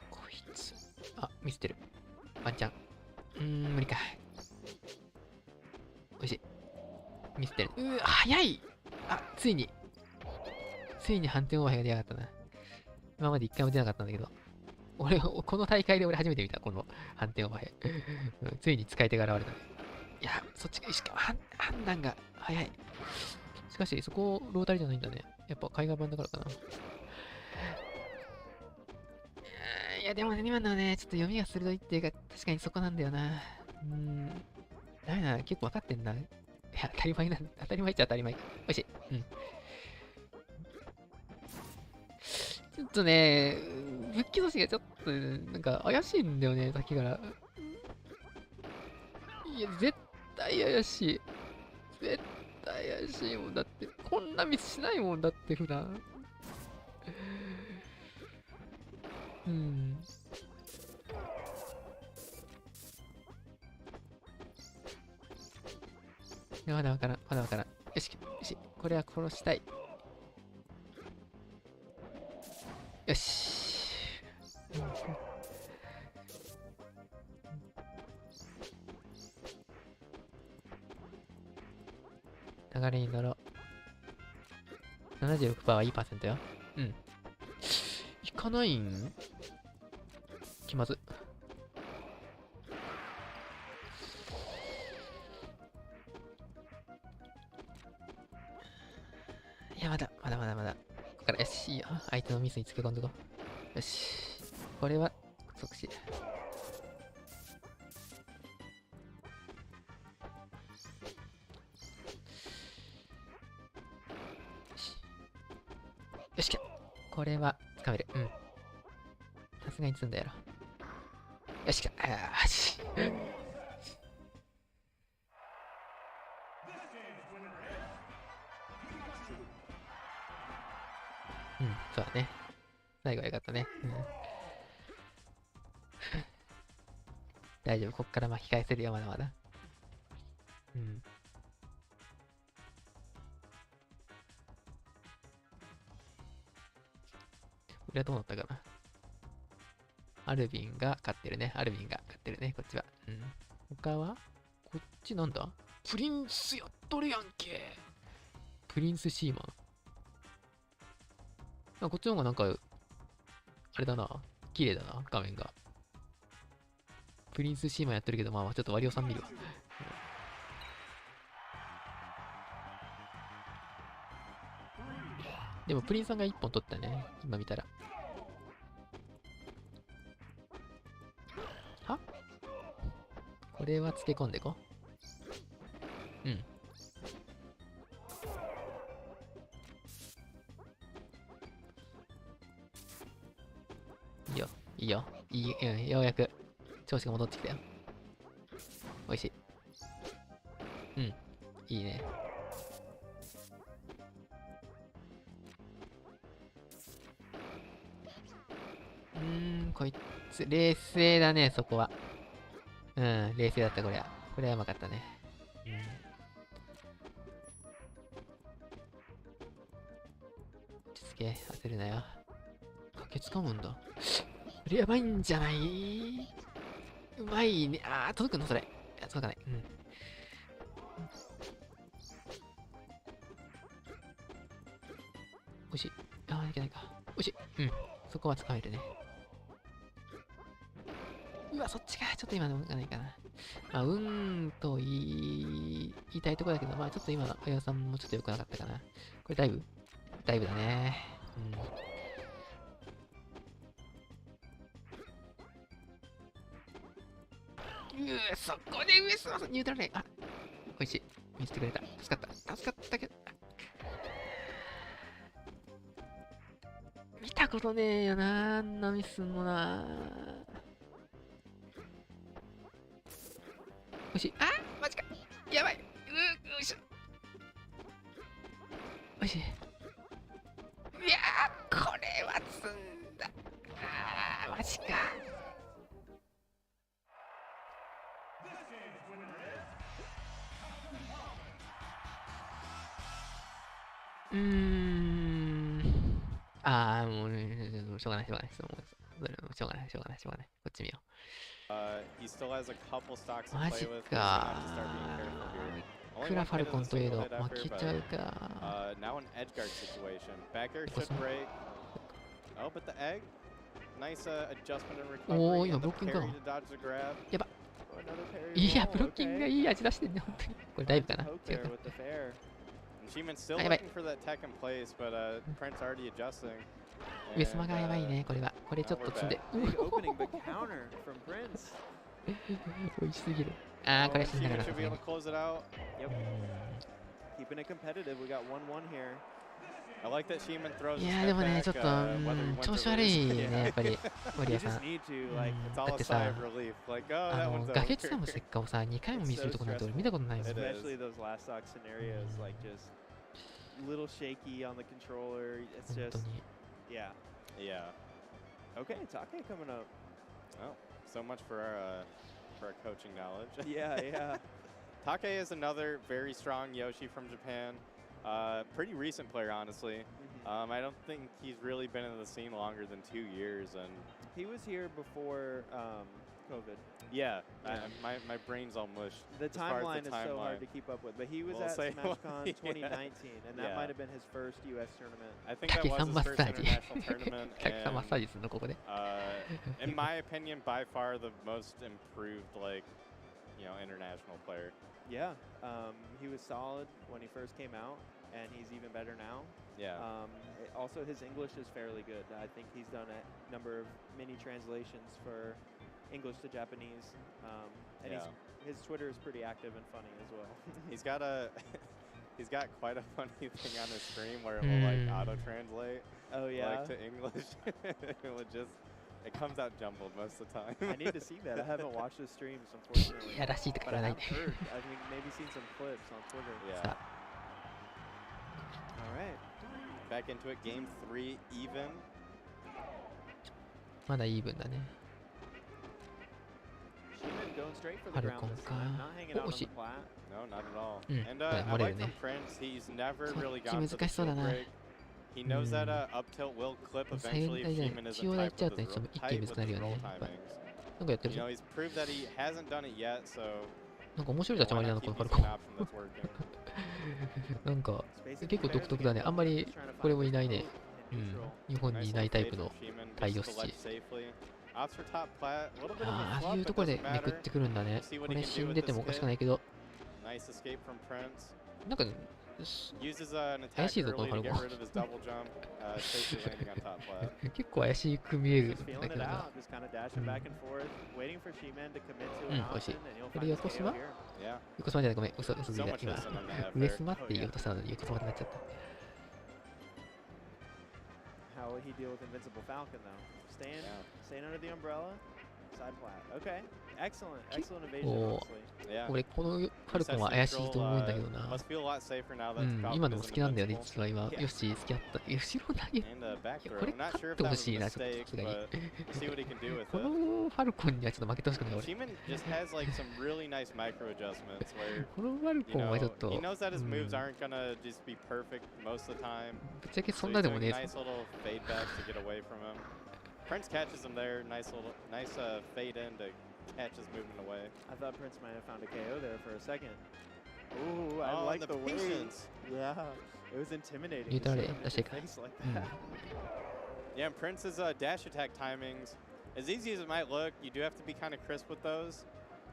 こいつ。あ、ミスってる。ワンチャン。無理か。おいしい。ミスってる。早い。あ、ついに反転オーバーが出やがったな。今まで一回も出なかったんだけど。この大会で俺初めて見た、この反転オーバーついに使い手が現れたね。いや、そっちが、しかも判断が早い。しかし、そこロータリじゃないんだね。やっぱ海外版だからかな。いや、でもね、今のはね、ちょっと読みが鋭いっていうか、確かにそこなんだよな。ダメだな、結構分かってんな。いや、当たり前っちゃ当たり前。おいしい。ちょっとね、武器同士がちょっと、なんか怪しいんだよね、さっきから。いや、絶対怪しい。絶対怪しいもんだって。こんなミスしないもんだって、普段。うん。いやまだわからん、まだわからん。よし、よし、これは殺したい。よし。流れに乗ろう。76% はいいパーセントよ。うん。いかないん気まず。いや、まだ。ここから、よし、いいよ。相手のミスにつけ込んでこう。よし。これは、即死。よしきゃ。これは、掴める。うん。さすがに積んだやろ。よしきゃ。よし。うん、そうだね。最後はよかったね。うん、大丈夫、こっから巻き返せるよ、まだまだ。うん。これはどうなったかな。アルビンが勝ってるね。こっちは。うん。他はこっちなんだプリンスやっとるやんけ。プリンスシーマン。あ、こっちの方がなんか、あれだな。綺麗だな、画面が。プリンスシーマンやってるけど、まあちょっとワリオさん見るわ。でもプリンさんが1本取ったね。今見たら。はこれは漬け込んでこう。うん。いいよ。いいよ。うん、ようやく調子が戻ってきたよ。おいしい。うん。いいね。こいつ、冷静だね、そこは。うん、冷静だった、これは。これはうまかったね。うん。落ち着け、焦るなよ。駆けつかむんだ。これやばいんじゃない？うまいね。あー、届くのそれ。いや、届かない。うん。おいしい。あー、いけないか。おいしい。うん。そこは掴めるね。うわ、そっちか。ちょっと今の動かないかな。まあ、と言いたいところだけど、まあちょっと今のあやさんもちょっと良くなかったかな。これダイブだね。そこで上スマスニュートラルレイ。あ、おいしい。見せてくれた。助かったけど。見たことねえよな、あんなミスんのな。おいしい。あ、マジか。やばい。よいしょ。おいしい。いやー、これは積んだ。あー、マジか。あー、もう、しょうがない。もうしょうがない。こっち見よう。マジか。いくらファルコンといえど負けちゃうか。おお、今ブロッキングかな。やば。いや、ブロッキングがいい味出してんね、本当に。これダイブかな。違うか。あ、やばい。上スマがやばいね、これは。これちょっと積んで。美味しすぎる。あー、これ死んだからさすがに。いやーでもね、ちょっと、調子悪いね、やっぱり、森谷さん。だってさ、崖っちさんの石化をさ、2回も見せるとこなんて俺見たことないもん。本当に。Okay, Take coming up. Oh, so much for our coaching knowledge. Yeah, yeah. Take is another very strong Yoshi from Japan. Pretty recent player, honestly. I don't think he's really been in the scene longer than 2 years, and He was here before COVID. yeah, Yeah. my brain's all mush. The as far as timeline the is so hard timeline. to keep up with, but he was We'll at say- SmashCon yeah. 2019, and that Yeah. might have been his first U.S. tournament. I think that 竹 was さん his マッ first サージ international tournament. 竹さんマッサー and, ジするのここで in my opinion, by far the most improved, like, international player. Yeah, he was solid when he first came out, and he's even better now. Yeah. Also, his English is fairly good. I think he's done a number of mini translations for English to Japanese, and Yeah. his Twitter is pretty active and funny as well. He's got he's got quite a funny thing on his stream where it will like auto translate Oh yeah, like to English. It comes out jumbled most of the time. I need to see that. I haven't watched his streams, unfortunately. いやらしいとか But 言わ I ない have heard. I mean, maybe seen some clips on Twitter. Yeah. All right. Back into it. Game 3 even. まだイーブンだね Shihman going straight for the Haru ground this Konka. time, not hanging out on the Oshi. plat. No, not at all. And yeah, I like whatever, from Prince, he's never So- really so gone for the 難しそうだな。 shield break. He knows that up tilt will clip 最 eventually 大 if じゃ Shihman ない isn't 中央やっ tight ちゃう with とね his ちょっ roll, と一気 tight に with 難しくなる his よ roll ねやっぱり timings. なんかやってる You じゃ know, ん he's proved that he hasn't done it yet, so なんか面白い立ち why 回りな not のこ keep のファル using コ an option that's working? ンなんか It's basically 結構独特だね fair あんまり to trying to これも find いないね the うん neutral. 日本 Nice にい little ないタイ fade プ from の Shihman, 対 gets 応 to し the ledge safely. Opts for top plat, a little bit of あ a ああい flop, うと but ころで doesn't めくっ matter. てくるんだね See こ what he れ can 死 do ん with でて this もおかし hit. くないけど Nice escape from Prince. なんか Uses an attack 怪しいぞこの early ファ to ル get コン rid of his double jump, safely landing on top plat. 結構怪しく見えるん Just だ feeling け it どな out, just kind of dashing back and forth, waiting for Shihman to commit to an 美味しい option, and he'll こ find れ his 横 KO スマ here. Yeah. 横スマじゃないごめん嘘つい So た much 今 missing on that 上 effort. スマって言おうとしたのに横スマになっちゃった How will he deal with Invincible Falcon, though? Staying under the umbrella, side plat. Okay, excellent evasion, Oh. honestly. Yeah. 俺このファルコンは怪しいと思うんだけどな Must feel a lot safer now that うん Falcon 今のも is 好きなんだよね invincible. 実は今 Yeah. よし好きだった後ろ投げ And a back いや throw. これ I'm 勝 not sure って if that ほ was しい a なちょっと mistake, さすがに but we'll see what he can do with こ it. のファルコンにはちょっと負けてほしくない俺 Shihman just has like some really nice micro adjustments where このファル you コンはちょっ know と he knows that his うん moves aren't gonna just be perfect most of the time. ぶっちゃけ So そん he's なでも doing ねえぞ nice little fade backs to get away from him. Prince catches him there. Nice fade in to catch his movement away. I thought Prince might have found a KO there for a second. Ooh, I Oh, like and the way. patience. Yeah, it was intimidating. You to thought see it- him hit that's your it. face like うん that. Yeah, and Prince's dash attack timings, as easy as it might look, you do have to be kind of crisp with those.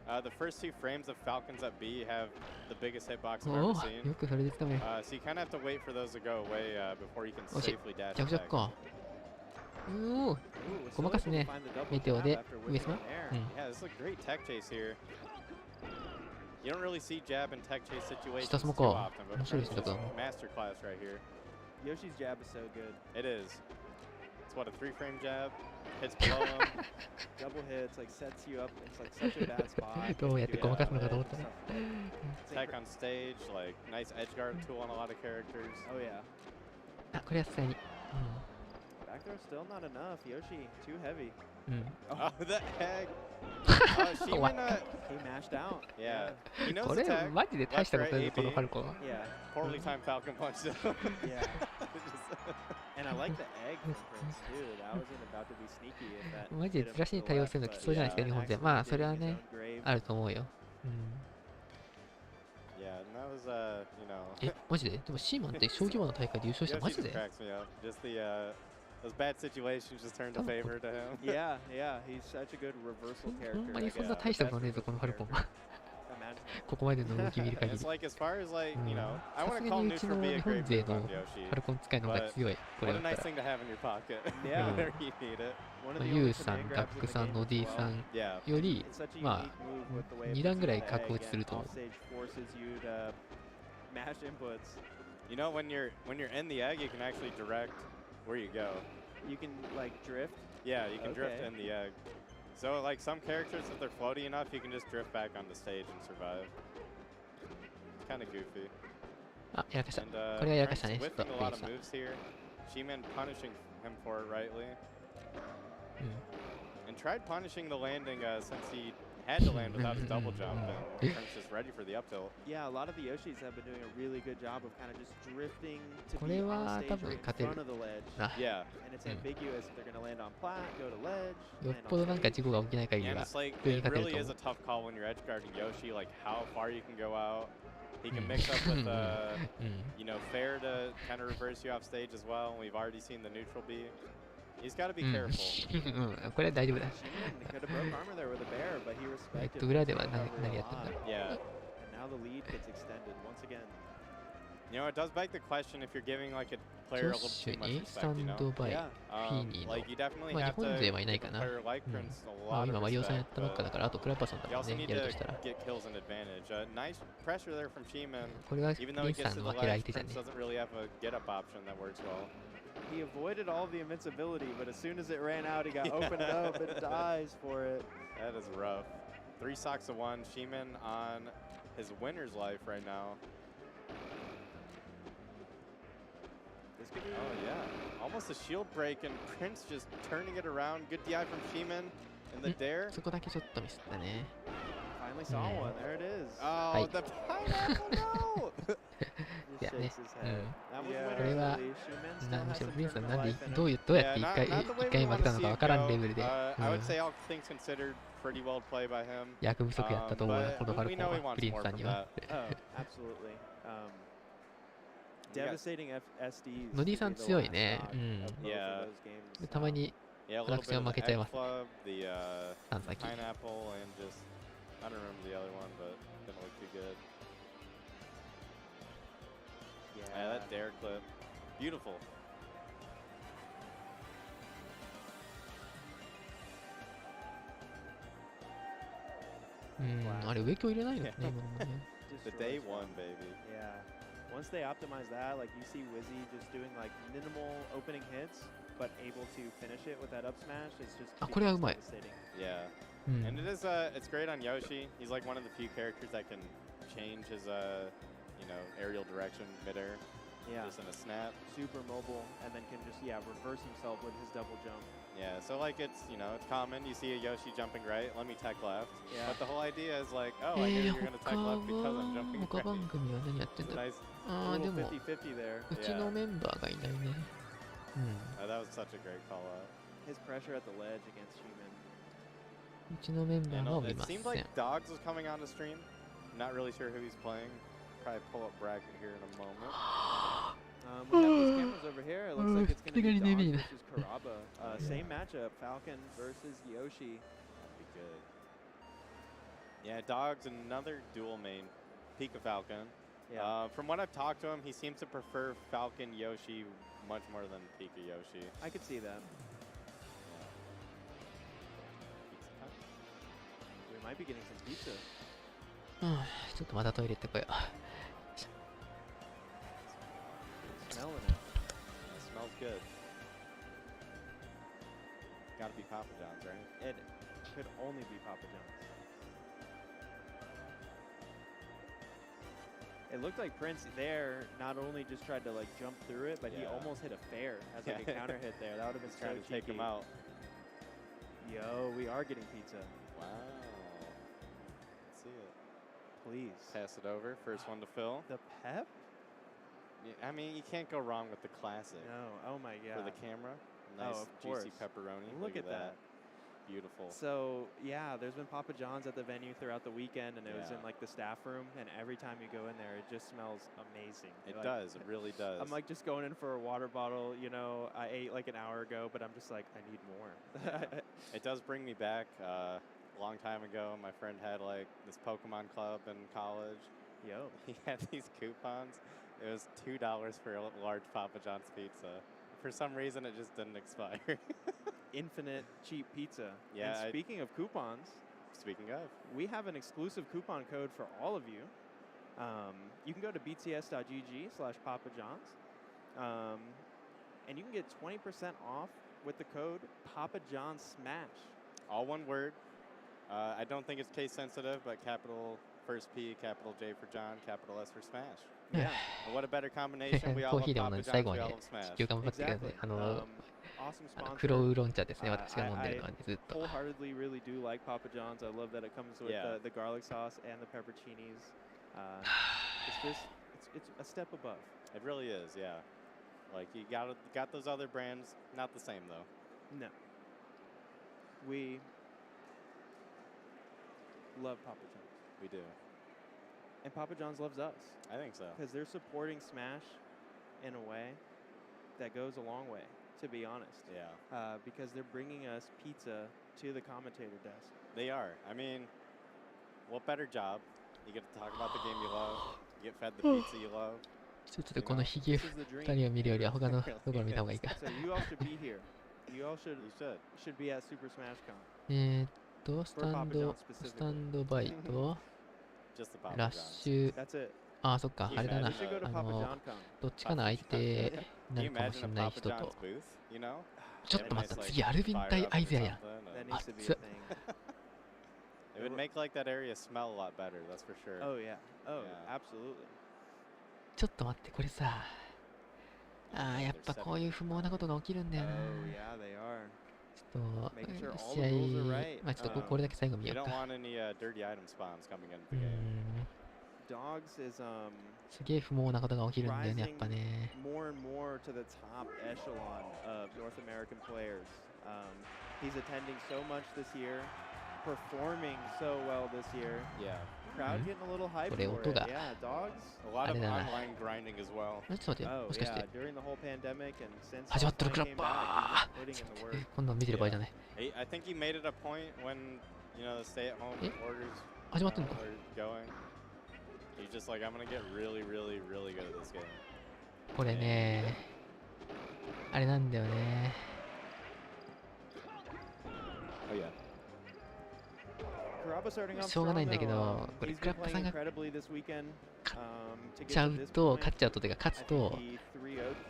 The first 2 frames of Falcons at B have the biggest hitbox I've お ever お seen. よくそれでつかめる So you kind of have to wait for those to go away before you can Oh, shit. safely dash 逆ジャッ attack. クかうお Ooh, ごまかす still able ね to find the double メテオ jab で after 上スマ whipping there. うん Yeah, this is a great tech chase here. You don't really see jab and tech chase situations 下スマ too か often, but 面白い Prince 選択だ just な masterclass right here. Yoshi's jab is so good. It is. It's what, a 3-frame jab? Hits below him. Double hits, like sets you up. It's like such a bad spot. どうやってごまかすのかと思った Stuff. ら Tech on stage, like nice edge guard tool on a lot of characters. Oh yeah. あこれはさすがに Back throw still not enough. Yoshi, too heavy. うんうん Oh, the egg. Shihman, What? He mashed out. yeah. He knows こ the れ tech. マジで大したことないぞ Left, right, このファルコンは Yeah. Poorly timed Falcon punch though. Yeah. And I like the egg from Prince too. That wasn't about to be sneaky if that マジ hit で him ずらし to に the 対応 left, するの but きつそうじゃないですか yeah, 日本って actually まあそ digging れは his ね own grave. あると思うようん Yeah, and that was, you know. えマジででもシーマンって小規模の大会で優勝した Yoshi マジ just で cracks me up. Just the, those bad situations just turned a favor to him. Yeah, yeah. He's such a good reversal ほ character. んまに like, そんな the 大したこ best とねえぞ reversal このファルコン character. は Imagine. ここまでの動き見る And 限 it's り like, as far as like, うん you know, I さ want す to が call にうち neutral の be 日 a 本 great 勢 move の on フ Yoshi. ァルコン使いの方が強いこれ What だ a った nice ら thing to have in your pocket. Yeah. Whenever you need it. One of まあ the ユ only ウさん command ダッ grabs ク in さ the ん game の as D well. さん Yeah. より It's such a まあ unique move with the way it 2段 puts ぐらい you 格 in 落 the ちする egg と思 and う offstage forces you to mash inputs. You know, when you're in the egg, you can actually direct where you go. You can like drift. Yeah, you can drift Okay. in the egg. So like some characters, if they're floaty enough, you can just drift back on the stage and survive. It's kind of goofy. あやらかした And これはやらかした Prince ねちょっと whiffing a びっ lot くり of した moves here. Shihman punishing him for it rightly. And tried punishing the landing since he had to land without his double jump, and Frank's just ready for the up tilt. Yeah, a lot of the Yoshis have been doing a really good job of kind of just drifting to こ be れ on は stage 多 or 分 in 勝て front る of the ledge. な。 Yeah. And it's ambiguous if they're going to land on plat, go to ledge, よっ land ぽど on なんか stage. 事故が起きない限り And は it's like, 普通に it 勝てる really と is 思 a tough call when you're edge guarding Yoshi, like how far you can go out. He can mix up with, う。you know, fair to kind of reverse you off stage as well. And we've already seen the neutral B. He's got to be うん careful. これは大丈夫だ。 Shihman could have broke armor there with a bear, but he respected 裏では the 何 recovery 何 a やってんだ lot. ろう。 Yeah. And now the lead gets extended once again. You know, it does beg the question if you're giving like a ジ player a ョッ little シ too ュ much にス respect, タ you ン know? ドバイ、 Yeah. フィーニーの Like you definitely まあ日 have 本 to 勢はいない give か a な。 player like うん Prince a まあ lot 今 of ワリオさんやっ respect. たばっかだからあとクラッバさんだ You もん also ね need やると to したら get kills in advantage. Nice pressure there from Shihman. これはプ Even though リ he ンス gets さん to の the 負ける ledge, 相手じゃね Prince doesn't really have a get up option that works well. He avoided all the invincibility, but as soon as it ran out, he got opened up and dies for it. That is rough. 3 stocks to 1. Shihman on his winner's life right now. This could be Oh yeah, almost a shield break and Prince just turning it around. Good DI from Shihman in the dare. そこだけちょっとミスったね。 finally saw Yeah. one. There it is. Oh, Hi. the pineapple, no! Just Yeah, shakes his head. That was Yeah. winner's これは relief. Shihman な still む has しろ some プリンスさん tournament なんで life in ど him. ういうどうやって Yeah, 一回 not the way 一 we 回負 want けた to の see か it わからんレ go. ベルで、 I would say all things considered, pretty well played by him. 役不足やったと思うよ、 But ほどがあ we る know 方 he は wants プリンス more さん from には。 that. Oh, absolutely. We got- Devastating SDs. ノディさん to be the 強い last ね。 stock う of ん。both of Yeah. those games. でたまに Yeah, a little bit of 私は the 負けちゃい egg ます。 club, the 3先。 pineapple, and just I don't remember the other one, but didn't look too good. Yeah, that dare clip, beautiful. うん、あれ上鏡入れないのね、今のもね。 Destroys The day him. one, baby. Yeah. Once they optimize that, like you see Wizzy just doing like minimal opening hits, but able to finish it with that up smash. It's just あ、これはうまい。 devastating. Yeah, うん and it is it's great on Yoshi. He's like one of the few characters that can change his you know, aerial direction midair Yeah. just in a snap. Super mobile, and then can just reverse himself with his double jump. Yeah, so like it's, you know, it's common. You see a Yoshi jumping right, let me tech left. Yeah. But the whole idea is like, oh, I knew you were gonna 他 tech left because I'm は jumping 他 right. 番組は何やってん It's だ a ろう。 nice. あ A あ、で little も 50-50 there. うちのメンバーがいないね。うん。 That was such a great call out. His pressure at the ledge against Shihman. うちのメンバー And はおり it ません seemed。like Dogs was coming on the stream. Not really sure who he's playing. Probably pull up bracket here in a moment. We have these cameras over here. It looks like it's going to be Tingnan ni Dogs Nina. versus Karaba. Same matchup, Falcon versus Yoshi. That'd be good. Yeah, Dogs, another dual main. Pika Falcon. From what I've talked to him, he seems to prefer Falcon Yoshi much more than Pika Yoshi. I could see that. We might be getting some pizza. うんちょっとまたトイレ行ってこよう。 Smelling it. It smells good. Gotta be Papa John's, right? It could only be Papa John's. It looked like Prince there not only just tried to like jump through it, but he Yeah. almost hit a fair as like a Yeah. counter hit there. That would have been so Trying to take him cheeky. out. Yo, we are getting pizza. Wow. Let's see it. Please. Pass it over. First one to fill. The pep? Yeah, I mean, you can't go wrong with the classic No. Oh my god. for the camera. Nice of juicy course. pepperoni. Look at that. Beautiful. So yeah, there's been Papa John's at the venue throughout the weekend, and it was Yeah. in like the staff room. And every time you go in there, it just smells amazing. It Like, does. It really does. I'm like just going in for a water bottle. You know, I ate like an hour ago, but I'm just like, I need more. It does bring me back. A long time ago, my friend had like this Pokemon club in college. Yo. He had these coupons. It was $2 for a large Papa John's pizza. For some reason, it just didn't expire. Infinite cheap pizza. Yeah, And speaking of coupons, Speaking of, we have an exclusive coupon code for all of you. You can go to bts.gg/Papa John's, and you can get 20% off with the code Papa John's Smash. all one word. I don't think it's case sensitive, but capital first P, capital J for John, capital S for Smash. Yeah. And what a better combination. We all コー love ヒーでも Papa ね、最 John's. 後 We に all ね love Smash. 地球頑張ってください。 Exactly. awesome sponsor. 黒ウーロン茶ですね、私が飲んでるのはね、ずっと。 wholeheartedly really do like Papa John's. I love that it comes with Yeah. the garlic sauce and the pepperoncinis. It's just it's a step above. It really is, yeah. Like you got those other brands, not the same though. No. We love Papa John's. We do. And Papa John's loves us. I think so. Because they're supporting Smash in a way that goes a long way, to be honest. Yeah. Because they're bringing us pizza to the commentator desk. They are. I mean, what better job? You get to talk about the game you love. You get fed the pizza you love. ちょっとこのヒゲ This is the 2 dream. 人を見るよりは他のところを見た方がいいか。 So you all should be here. You all You should. should be at Super Smash Con. スタンドバイと Just the Papa ラッ John's. シュ、 That's it. あ、そっか、あれだな You。should go to Papa John Con. どっちかの相手に Can な you るかもし imagine れ a ない Papa 人 John's と。 booth? You know? ちょっと待っ Nice, た、 like, 次アルビン fire 対 up アイゼアやん。 something, That and needs to be a thing. It would make like that area smell a lot better. That's for sure. Oh yeah. Oh, Yeah. absolutely. ちょっと待って、これさ。やっぱこういう不毛なことが起きるんだよ Oh な。 yeah, they are. ちょっ Making sure と、 all 試 the rules are 合、 right. まあちょっとこれだけ最後見 You よう don't か。 want any dirty item spawns coming into う the ー game. ん。 Dogs is すげえ不毛なことが起きるんだよね、やっぱね。 more and more to the top echelon of North American players. He's attending so much this year, performing so well this year. Yeah. Crowd getting a little hype for これ it. 音が Yeah, dogs. A lot of あれだな。 online grinding as well. ちょっと待って、 Oh もしかし yeah, て。 during the whole pandemic and since 始まってる offline クラ came ッ back, バ he's ー just putting in the work. 今度見てる場合じゃない。 I think he made it a point when, you know, the stay-at-home Eh? orders 始まってんの are going. He's just like, I'm gonna get really, really, really good at this game. これね、あれなんだよね。 Oh yeah. Kuraba starting off しょうがないんだけ strong, ど、 though. これ He's クラ been ッパさん playing が incredibly this weekend. 勝 To っ get ちゃ to う this と、 point, 勝っちゃうとっていうか、勝つ I と think、he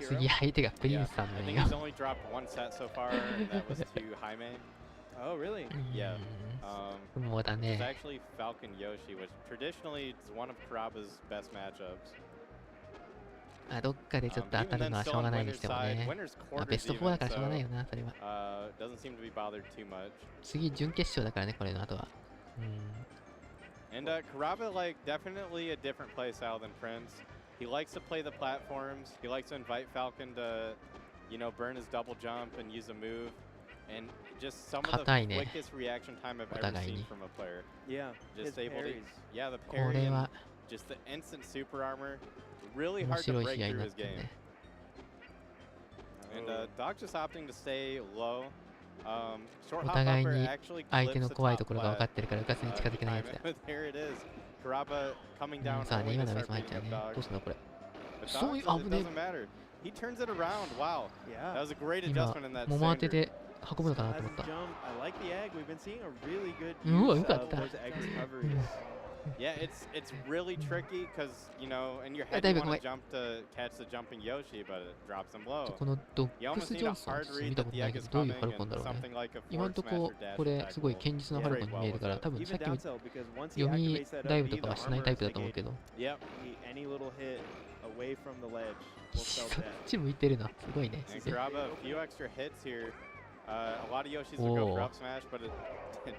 3-0'd 次 Kiro. 相手がプリン Yeah. スさん I の think 映画 he's only dropped one set so far, and that was to Jaime. Oh really? Yeah. 不毛だ It's ね。 actually Falcon Yoshi, which traditionally is one of Karaba's best matchups. どっかでちょっと当た Even るの then, はしょ still うが on ないに winner's しても side, ね。 winner's ベス quarters ト4だ even, からしょうがない so よな、それは。 doesn't seem to be bothered too much. 次、準決勝だからね、これの後は。And Karaba, like, definitely a different play style than Prince. He likes to play the platforms. He likes to invite Falcon to, you know, burn his double jump and use a move. And just some of the 硬いね。 quickest reaction time I've お ever 互い seen に。 from a player. Yeah. Just his able to, parries. yeah, the こ parry れ and は just the instant super armor. Really 面 hard to 白い break 試合に through なっ his てる game. ね。 And Dog just opting to stay low. Short お hop 互い upper に actually 相手 clips の the 怖い top ところが分か flat. ってるから、うかつに近づけないやつだ。 There it is. Karaba coming down さあね、 only 今 to のは start 別に入っ beating ちゃう up ね。 Dog. どうすんのこれ。 But そういう Dog 危 says ね it doesn't matter. He turns it around. Wow. え。 That Yeah. was a great 今、 adjustment in that 桃当て standard. で運ぶのかなと As 思っ a た。 jump, I like the egg. We've been seeing a really good うわ、 use よかっ of た。 those egg recoveries. Yeah, it's really tricky because, you know, in your head だい you ぶごめ want ん。 to jump to catch the jumping Yoshi, but it drops him low. このドッ You ク almost ス・ need ジョ a ンソン hard ちょっと read 見た that こと the ない egg け is ど、どういう coming ファルコン and だろうね。 something like a 今 forward んと smash こ or dash これ attack すごい will 堅実なファルコンに見えるから、多分 Even さっき down tilt, because once he 読み activates that ダイブ OB, とか the はしない armor タイ is プだと思うけ negated. ど、 Yep. Any little hit away from the ledge will そ spell っ death. ち向いてるな。すごいね。 And Karaba, a few extra hits here. A lot of Yoshis would go for Oh. up smash, but it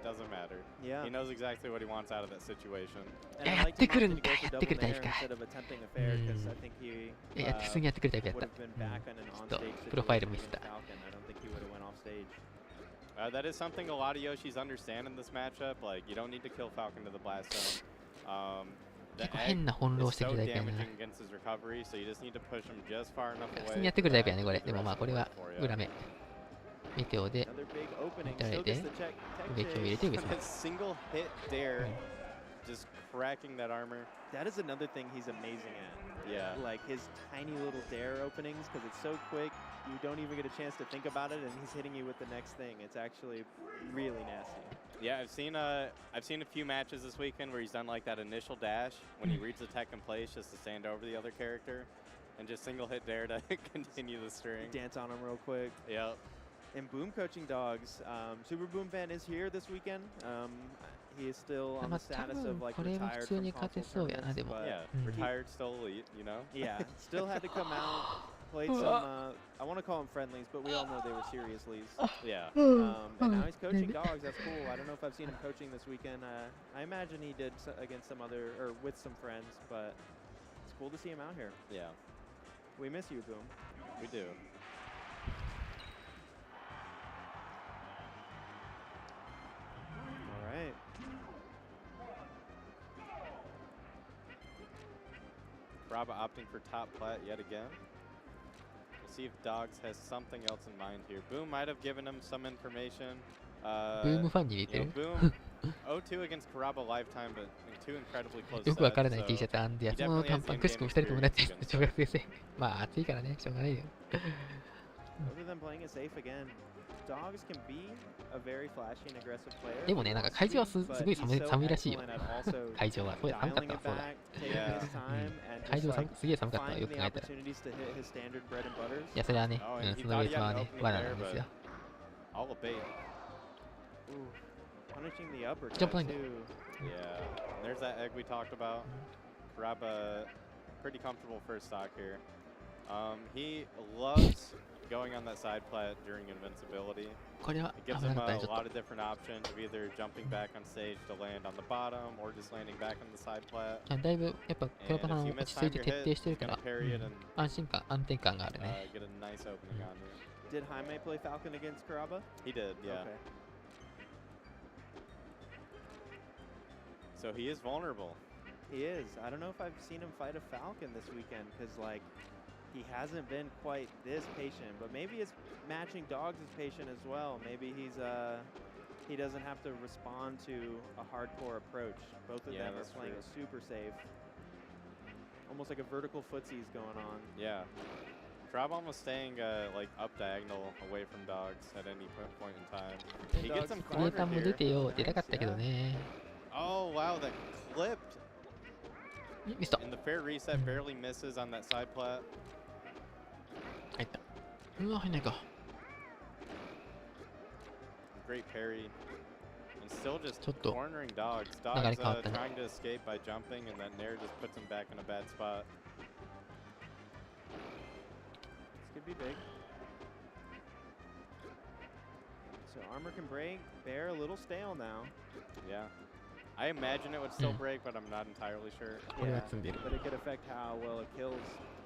doesn't matter. Yeah. He knows exactly what he wants out of that situation. And I やっ liked て him くる opting ん to か、 go for やってく double るタイプ nair か。 instead of attempting a fair, because I think he やって普通にやってくるタイプやっ would た。 have been back on an ちょっと on-stage プロファイル situation 見せ against た。 Falcon. I don't think he would have went off stage. That is something a lot of Yoshis understand in this matchup. Like, you don't need to kill Falcon to the blast zone. The 結構 egg 変な翻弄 is してく so るタイプやな。 damaging against his recovery, so you just need to push him just far enough 普 away. 通にやってくるタイプやね、 that これ。 the でも rest まあ、これ will は work for you. 裏目。メテオで Another big opening. 打たれ Still て、 gets the check. 植木を入れ Tech て chase. 上様。 That single hit dare, just cracking that armor. That is another thing he's amazing at. Yeah. Like his tiny little dare openings, because it's so quick, you don't even get a chance to think about it, and he's hitting you with the next thing. It's actually really nasty. Yeah, I've seen a few matches this weekend where he's done like that initial dash when he reads the tech in place just to stand over the other character, and just single hit dare to continue the string. Dance on him real quick. Yep. And Boom coaching dogs. Super Boom fan is here this weekend. He is still on ま the あ、多 status 分 of like これは普 retired 通 from に勝て console そうやな、 tournaments, でも。 but Yeah. Mm. Retired, still elite, you know. yeah, still had to come out played some, I want to call them friendlies, but we all know they were seriouslies. Yeah. And now he's coaching dogs. That's cool. I don't know if I've seen him coaching this weekend. I imagine he did against some other, or with some friends, but it's cool to see him out here. Yeah. We miss you, Boom. We do. All right. Kerokeroppi opting for top plat yet again. We'll see if Dogs has something else in mind here. Boom might have given him some information. ブームファンに似て You る know, Boom 0-2 against Kerokeroppi lifetime, but in two incredibly close よくわからない sets, T シャ so ツあんでやつ he も definitely 短 has パン the くしくも2人とも同じ in-game 小学生まあ暑いからねしょうがないよ Other than playing it safe again, Dogs can be a very flashy and aggressive player. でもねなんか会場はすごい寒いらしいよ会場はこれ寒かったわそうだ 会場すげえ寒かったわよく考えたらいやそれはね、そのベースはね罠なんですよ All a bait. Punishing the uppercut Jump line. too. Yeah, there's that egg we talked about. Kerokeroppi, pretty comfortable first stock here. He loves going on that side plat during invincibility. これは It gives 危な him かった a ねちょっ lot と of different options of either jumping back on stage to land on the bottom or just landing back on the side plat. だいぶやっぱクロパさん And も if 落 you ち着い miss て time 徹 your 底してる hit, か it's ら gonna parry it and 安定感があるね get a nice opening on you. Did Jaime play Falcon against Kerokeroppi? He did, yeah. Okay. So he is vulnerable. He is. I don't know if I've seen him fight a Falcon this weekend because, like, he hasn't been quite this patient. But maybe it's matching Dogs' patient as well. Maybe he doesn't have to respond to a hardcore approach. Both of them are playing it super safe. Almost like a vertical footsie's going on. Yeah. Kerokeroppi almost staying like up diagonal away from Dogs at any point in time. He gets him クリエイター cornered も出 here. てよ出たかったけどね Oh, wow, that clipped. ミスった And the fair reset barely misses on that side plat. 入ったうわ入んないか Great parry. And still just ちょっと cornering Dogs. 流れ Dogs 変わったね trying to escape by jumping, and that Nair just puts him back in a bad spot. This could be big. So armor can break. Bear a little stale now. Yeah. I imagine it would still break, but I'm not entirely sure. これは積んでる But it could affect how well it kills.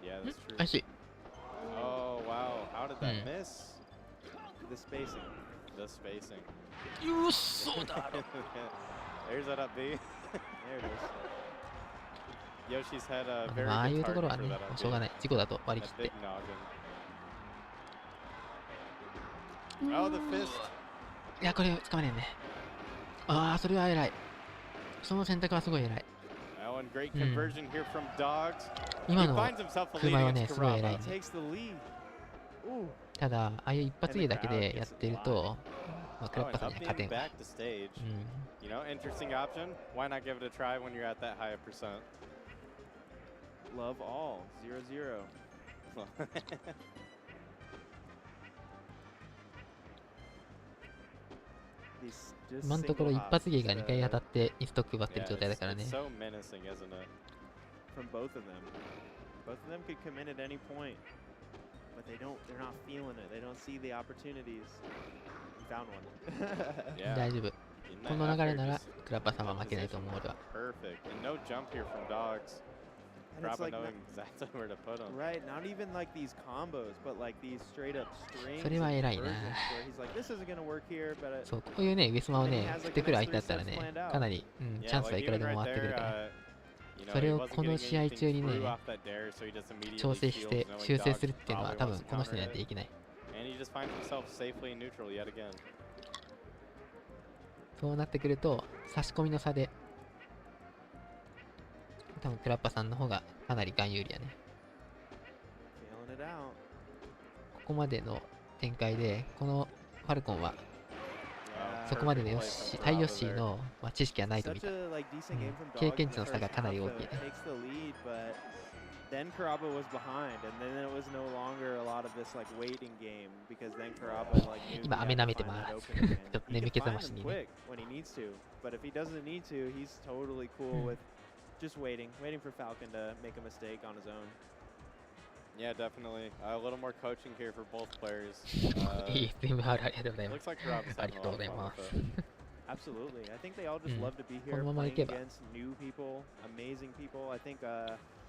Yeah, that's true. 怪しい Oh, wow. How did that miss? The spacing. The spacing. よっそうだ There's that up B. There it Yoshi's had a ま very あああい good うところ target は for ね that up しょうがない事故だと割り That 切っ big て noggin. Oh, the fist. いやこれ掴まれんねああそれは偉いその選択はすごい偉い Oh, and great conversion here from Dogs. 今 He の finds himself a 車 lead はね against すごい偉い Kerokeroppi. ね Takes the lead. Ooh. ただああいう一発芸だけでやってるとまあクラ Oh, ッパ and さんに up は勝て being んわ back to stage. うん You know, interesting option. Why not give it a try when you're at that high a percent? Love all. 0-0. These just 今のところ single 一発芸 hops, が2回当たってインストック奪ってる Yeah, 状態だ it's, からね it's so menacing, isn't it? from both of them. Both of them could come in at any point, but they're not feeling it. They don't see the opportunities. We found one. Yeah. 大丈夫 In こ that の流れ effort, なら just クラッパさんは負けないと思う俺は perfect. And no jump here from Dogs. And it's Kerokeroppi like knowing exactly where to put him. right, not even like these combos, but like these straight up strings それは and 偉いな conversions where he's like, this isn't gonna work here, but そうこういうね上スマをね振ってくる相手だったらねかなり、うん、チ Yeah, ャンスは like いくら even でも right 回ってくる there, から you know, それ he を wasn't この getting 試合 anything 中にね through off that dare, so he just immediately 調整して shields, knowing 修正 Dogs するっていうのは probably 多分 wants to この人に counter はで it. きない And he just finds himself safely neutral yet again. そうなってくると差し込みの差で多分クラッパさんの方がかなり含有利やね feeling it out. ここまでの展開でこのファルコンは Yeah, そこまでの perfect ヨ play ッシ from ー対ヨッ Kerokeroppi シー there. の、まあ、知識はないと見 Such た a like decent game from 経 Dogs 験 in 値 the の差が first かなり half, 大 though. きいね Takes the lead, but then Kerokeroppi was behind, and then it was no longer a lot of this like waiting game because then Kerokeroppi like knew he 今 had 雨 to 舐めて find ま that す opening, ちょっ and と he 眠 can 気覚 find まし them にね quick when he needs to. But if he doesn't need to, he's totally cool with just waiting for Falcon to make a mistake on his own. Yeah, definitely. A little more coaching here for both players. いい、全部ありがとうございます。 Looks like Robb's あり having が a とうご lot ざい of fun ま with す。 it. Absolutely. I think they all just Mm. love to be こ here のままい playing けば against new people, amazing people. I think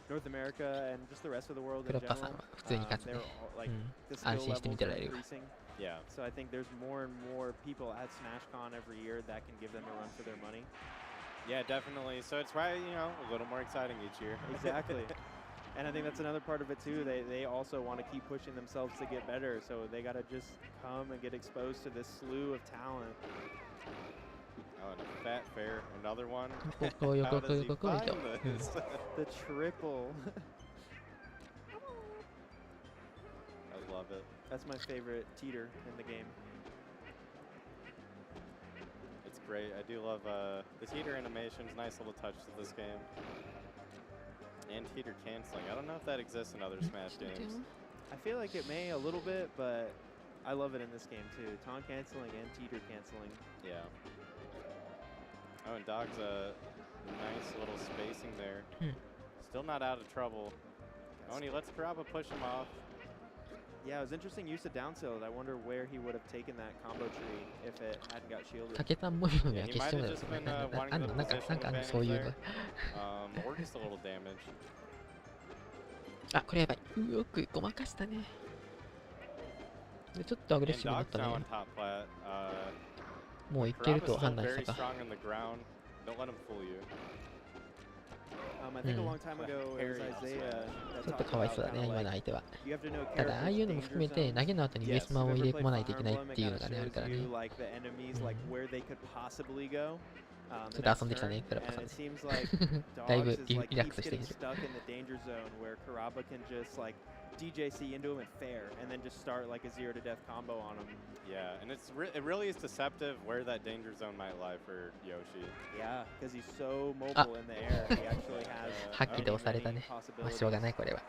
North America and just the rest of the world ク in ロッパさん general, は普通に勝つ they're ね。 all, like うん。 the 安 skill 心して見 levels て are られる。 increasing. Yeah. So I think there's more and more people at SmashCon every year that can give them a run for their money. Yeah, definitely. So it's why, you know, a little more exciting each year. Exactly. And I think that's another part of it too. They also want to keep pushing themselves to get better. So they got to just come and get exposed to this slew of talent. Oh, and a fat fair. Another one. ここよ How こ does こよ he ここよ find と。うん。 this? The triple. I love it. That's my favorite teeter in the game. It's great. I do love the teeter animations. Nice little touch to this game. And teeter canceling. I don't know if that exists in other Smash games. I feel like it may a little bit, but I love it in this game too. Taunt canceling and teeter canceling. Yeah. Oh, and Dog's a nice little spacing there. Hmm. Still not out of trouble. Oh, and he lets Kerokeroppi push him off. Yeah, it was interesting use of down tilt. I wonder where he would have taken that combo tree if it hadn't got shielded. 竹田模様には Yeah, he 消し might ても have らう just と been あん wanting の the なんか position あんの advantage そういうの there. Or just a little damage. あ、これやばい。よくごまかしたね。でちょっとアグレッ And シブになっ Dog's た now ね on。top plat. もういける Kerokeroppi's と still 判断し very たか。 strong on the ground. Don't let him fool you. I think a Hmm. long time ago it was Isaiah ちょ that っと talked かわい about そうだ kind ね、 of 今の like 相手は。 you have to know ただ、ああいうの characters' も含め danger て、 zones. 投げの後に Yes. ウエスマ If を you've 入れ ever 込まない played といけない Fire っていうの Emblem, が it ね、あ kind る of から shows ね。 you like the enemies, like where they could possibly go. Theちょっと next 遊んできたね、 turn. クラッパさ And ん it ね。 seems like だい Dogs ぶ is リ like ラック keeps スしてい getting る。 stuck in the danger zone where Kerokeroppi can just like DJC into him and fair and then just start like a 0 to death combo on him. Yeah, and it really is deceptive where that danger zone might lie for Yoshi. Yeah, because he's so mobile in the air. He actually has はっきりと押された many ね。まあ、し possibilities. ょうがない、これは。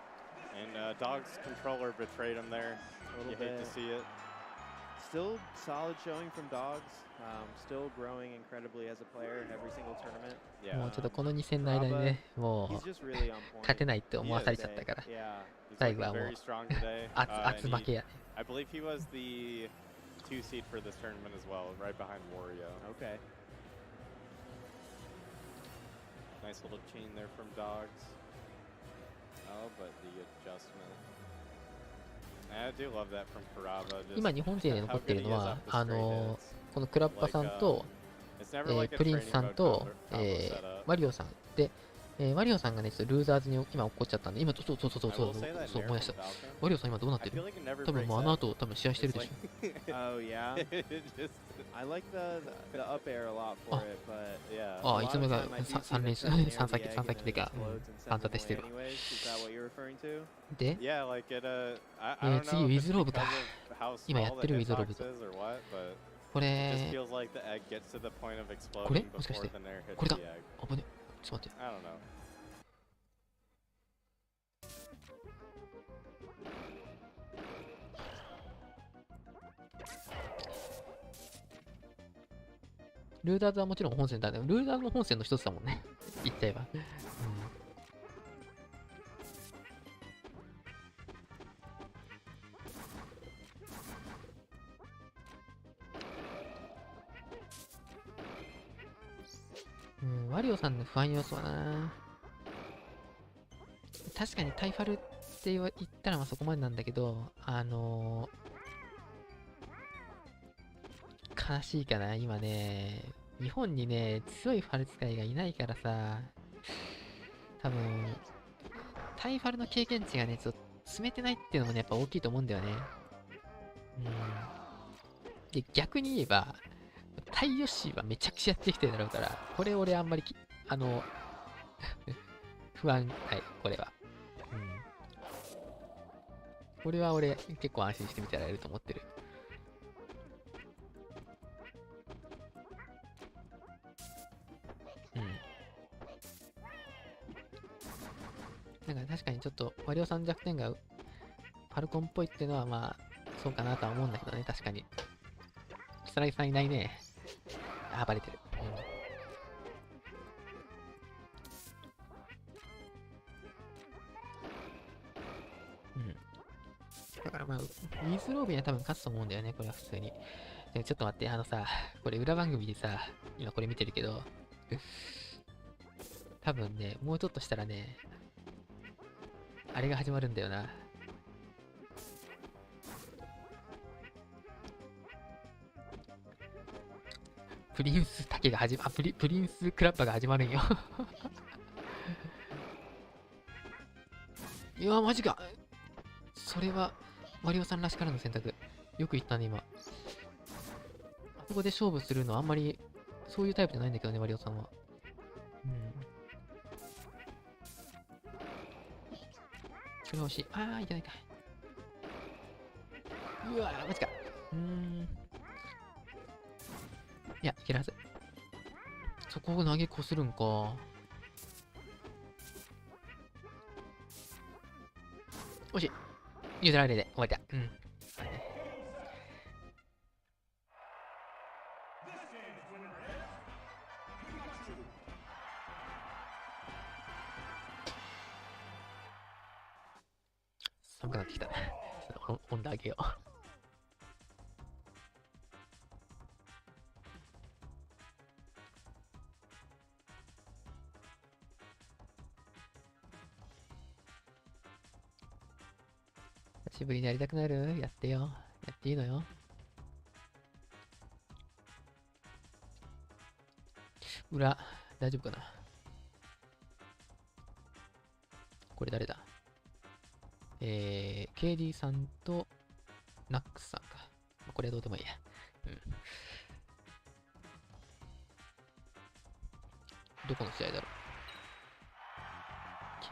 And Dog's controller betrayed him there. A You little hate to bit. see it. Still solid showing from Dogs. Still growing incredibly as a player every single tournament. も Yeah. うちょっとこの2戦の間にね、も He's う just really on point. 勝てないって思わされちゃったから、 Yeah. He's Like looking that very one. strong today. 圧 and 負けやね。 I believe he was the 2 seed for this tournament as well, right behind Wario. Okay. Nice little chain there from Dogs. Oh, but the adjustment. I do love that from Kerokeroppi. 今日本勢で残ってるのは、このクラッパさんと、 It's never like a プリンス training さん mode と、 combo setup. ワリオさんで、ワリオさんがね、ちょっとルーザーズに今怒っちゃったんで、今、そう I will say that そう Nair 思い出し from た。 Falcon, ワリオさん今どうなっ I て feel る？ like it never 多分 breaks もうあの out. 後、多分試合してる It's でし like ょ。 Oh yeah. it just I like the up air a lot for it, but yeah. あ a い lot つ of 目が time I do see 3 them 連 try to nair 3 the 先 egg 3 and 先 then で it か、 explodes and 反 sends 立 them てして away る。 anyways. Is that what you're referring to? で、 Yeah, like it I don't 次 know if it's Wizzrobe because か。 of how 今や small って the る Wizzrobe hitbox と。 is or what, but こ it just れ、 feels like the egg gets to the point of これ exploding もしかし before て the nair hits これだ the egg. 危ね。ちょっと待って。 I don't know. ルーダーズはもちろん本線だね。ルーダーズも本線の一つだもんね。言っちゃえば。ワリオさんの不安要素はな。確かにタイファルって言ったらまあそこまでなんだけど、悲しいかな、今ね、日本にね、強いファル使いがいないからさ、多分、タイファルの経験値がね、ちょっと詰めてないっていうのもね、やっぱ大きいと思うんだよね。で、逆に言えば、タイヨッシーはめちゃくちゃやってきてるだろうから、これ俺あんまり不安、はい、これは。これは俺結構安心して見てられると思ってる。なんか確かにちょっと、ワリオさん弱点がファルコンっぽいっていうのはまあ、そうかなとは思うんだけどね、確かに。キサラギさんいないね。あ、バレてる。うん。だからまあ、ウィズローブには多分勝つと思うんだよね、これは普通に。でもちょっと待って、これ裏番組でさ、今これ見てるけど、多分ね、もうちょっとしたらね、あれが始まるんだよな。プリンス竹がプリンスクラッパが始まるんよ。いや、マジか。それは、ワリオさんらしからの選択。よく言ったね、今。あそこで勝負するのはあんまり、そういうタイプじゃないんだけどね、ワリオさんは。うん。これ欲しい。あー、いけないか。うわー、マジか。いや、いけるはず。そこを投げこするんか。惜しい。ユーザーあれで終わった。うん。寒くなってきた。ちょっと温度上げよう。久しぶりにやりたくなる？やってよ。やっていいのよ。裏、大丈夫かな？これ誰だ？KD さんとナックスさんか。これはどうでもいいや。うん。どこの試合だろ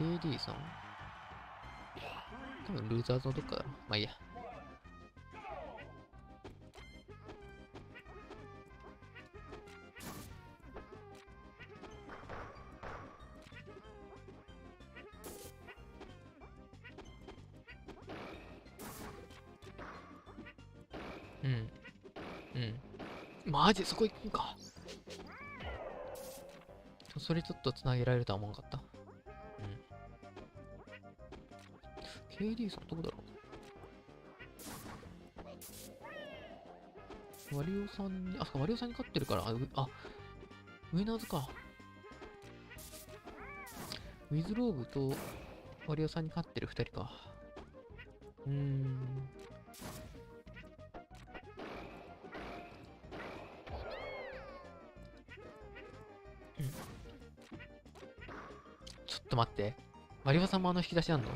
う？ KD さん？多分ルーザーズのどっかだろ。まあいいや。うん。うん。マジそこ行くんか。それちょっと繋げられるとは思わなかった。KD さんどこだろう？ワリオさんに、あ、そっか、ワリオさんに勝ってるから、ウィナーズか。ウィズローブとワリオさんに勝ってる2人か。ちょっと待って。ワリオさんも引き出しあんの？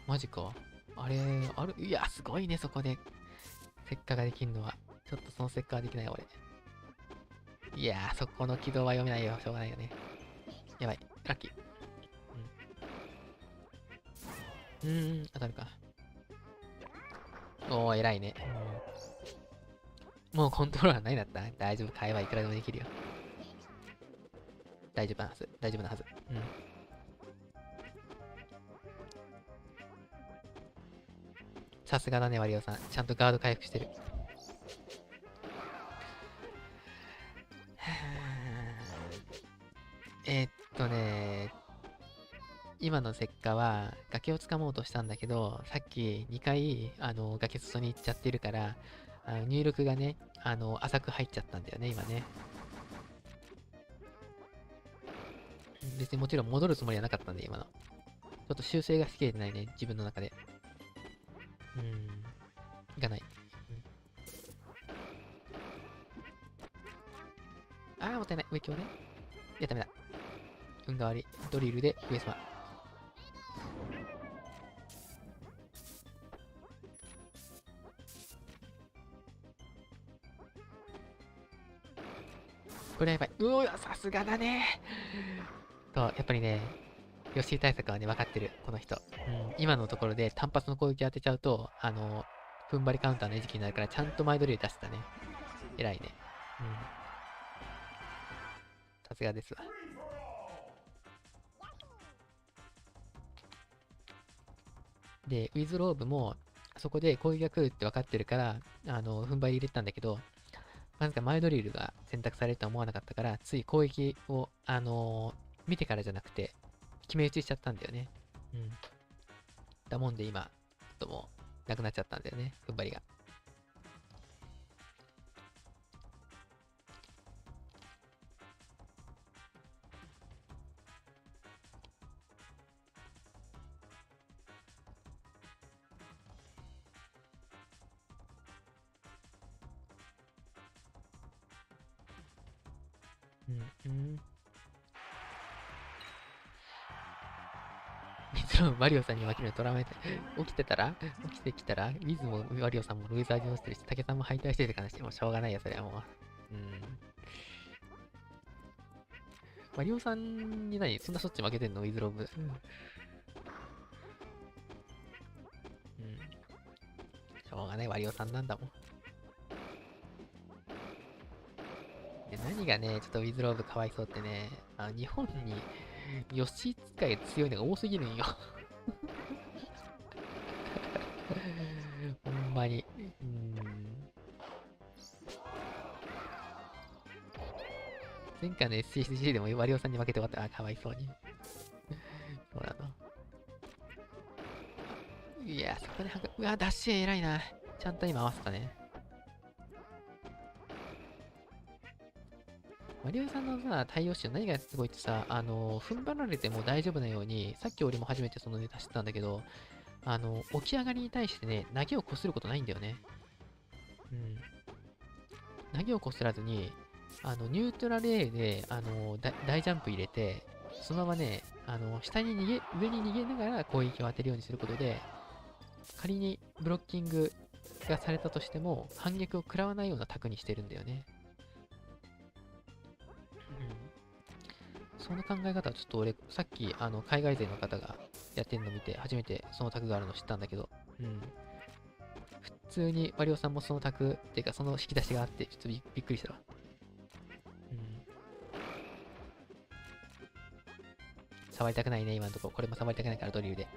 マジか。あれ、いや、すごいね、そこで。石化ができるのは。ちょっとその石化はできない、俺。いやー、そこの軌道は読めないよ。しょうがないよね。やばい。ラッキー。当たるか。おー、偉いね。もうコントローラーないんだった？大丈夫。会話いくらでもできるよ。大丈夫なはず。大丈夫なはず。さすがだね、ワリオさん。ちゃんとガード回復してる。今の石化は崖を掴もうとしたんだけど、さっき2回崖裾に行っちゃってるから、入力がね、浅く入っちゃったんだよね、今ね。別にもちろん戻るつもりはなかったんで、今の。ちょっと修正がしきれてないね、自分の中で。いかない。もったいない。上強ね。いや、ダメだ。運が悪い。ドリルで上様。これやばい。さすがだね。やっぱりね、ヨッシー対策はね、分かってる。この人。今のところで単発の攻撃当てちゃうと、踏ん張りカウンターの餌食になるから、ちゃんと前ドリル出したね。偉いね。さすがですわ。で、ウィズローブも、そこで攻撃が来るって分かってるから、踏ん張り入れたんだけど、まさか前ドリルが選択されるとは思わなかったから、つい攻撃を、見てからじゃなくて、決め打ちしちゃったんだよね。うん。だもんで今、ちょっともう、なくなっちゃったんだよね、踏ん張りが。ワリオさんに負けるのトラウマで起きてきたら、ウィズもワリオさんもルーザーに落ちてるし、竹さんも敗退してるからしてもしょうがないよ、それはもう。ワリオさんにそんなしょっちゅう負けてんのウィズロブ。しょうがない、ワリオさんなんだもん。で、何がね、ちょっとウィズローブかわいそうってね、日本にヨッシー使い強いのが多すぎるんよ。ほんまに。前回の SCC でもワリオさんに負けて終わった。かわいそうに。そうなの。いや、そこでうわ、ダッシュ偉いな。ちゃんと今合わせたね。ワリオさんのさ、対応手何がすごいってさ、踏ん張られても大丈夫なように、さっき俺も初めてそのネタ知ったんだけど、起き上がりに対してね、投げをこすることないんだよね。投げをこすらずに、ニュートラル A で、大ジャンプ入れて、そのままね、上に逃げながら攻撃を当てるようにすることで、仮にブロッキングがされたとしても、反撃を食らわないようなタクにしてるんだよね。その考え方はちょっと俺、さっき海外勢の方がやってるのを見て、初めてそのタクがあるのを知ったんだけど、普通にワリオさんもそのタクっていうか、その引き出しがあって、ちょっとびっくりしたわ。触りたくないね、今のところ。これも触りたくないからドリルで。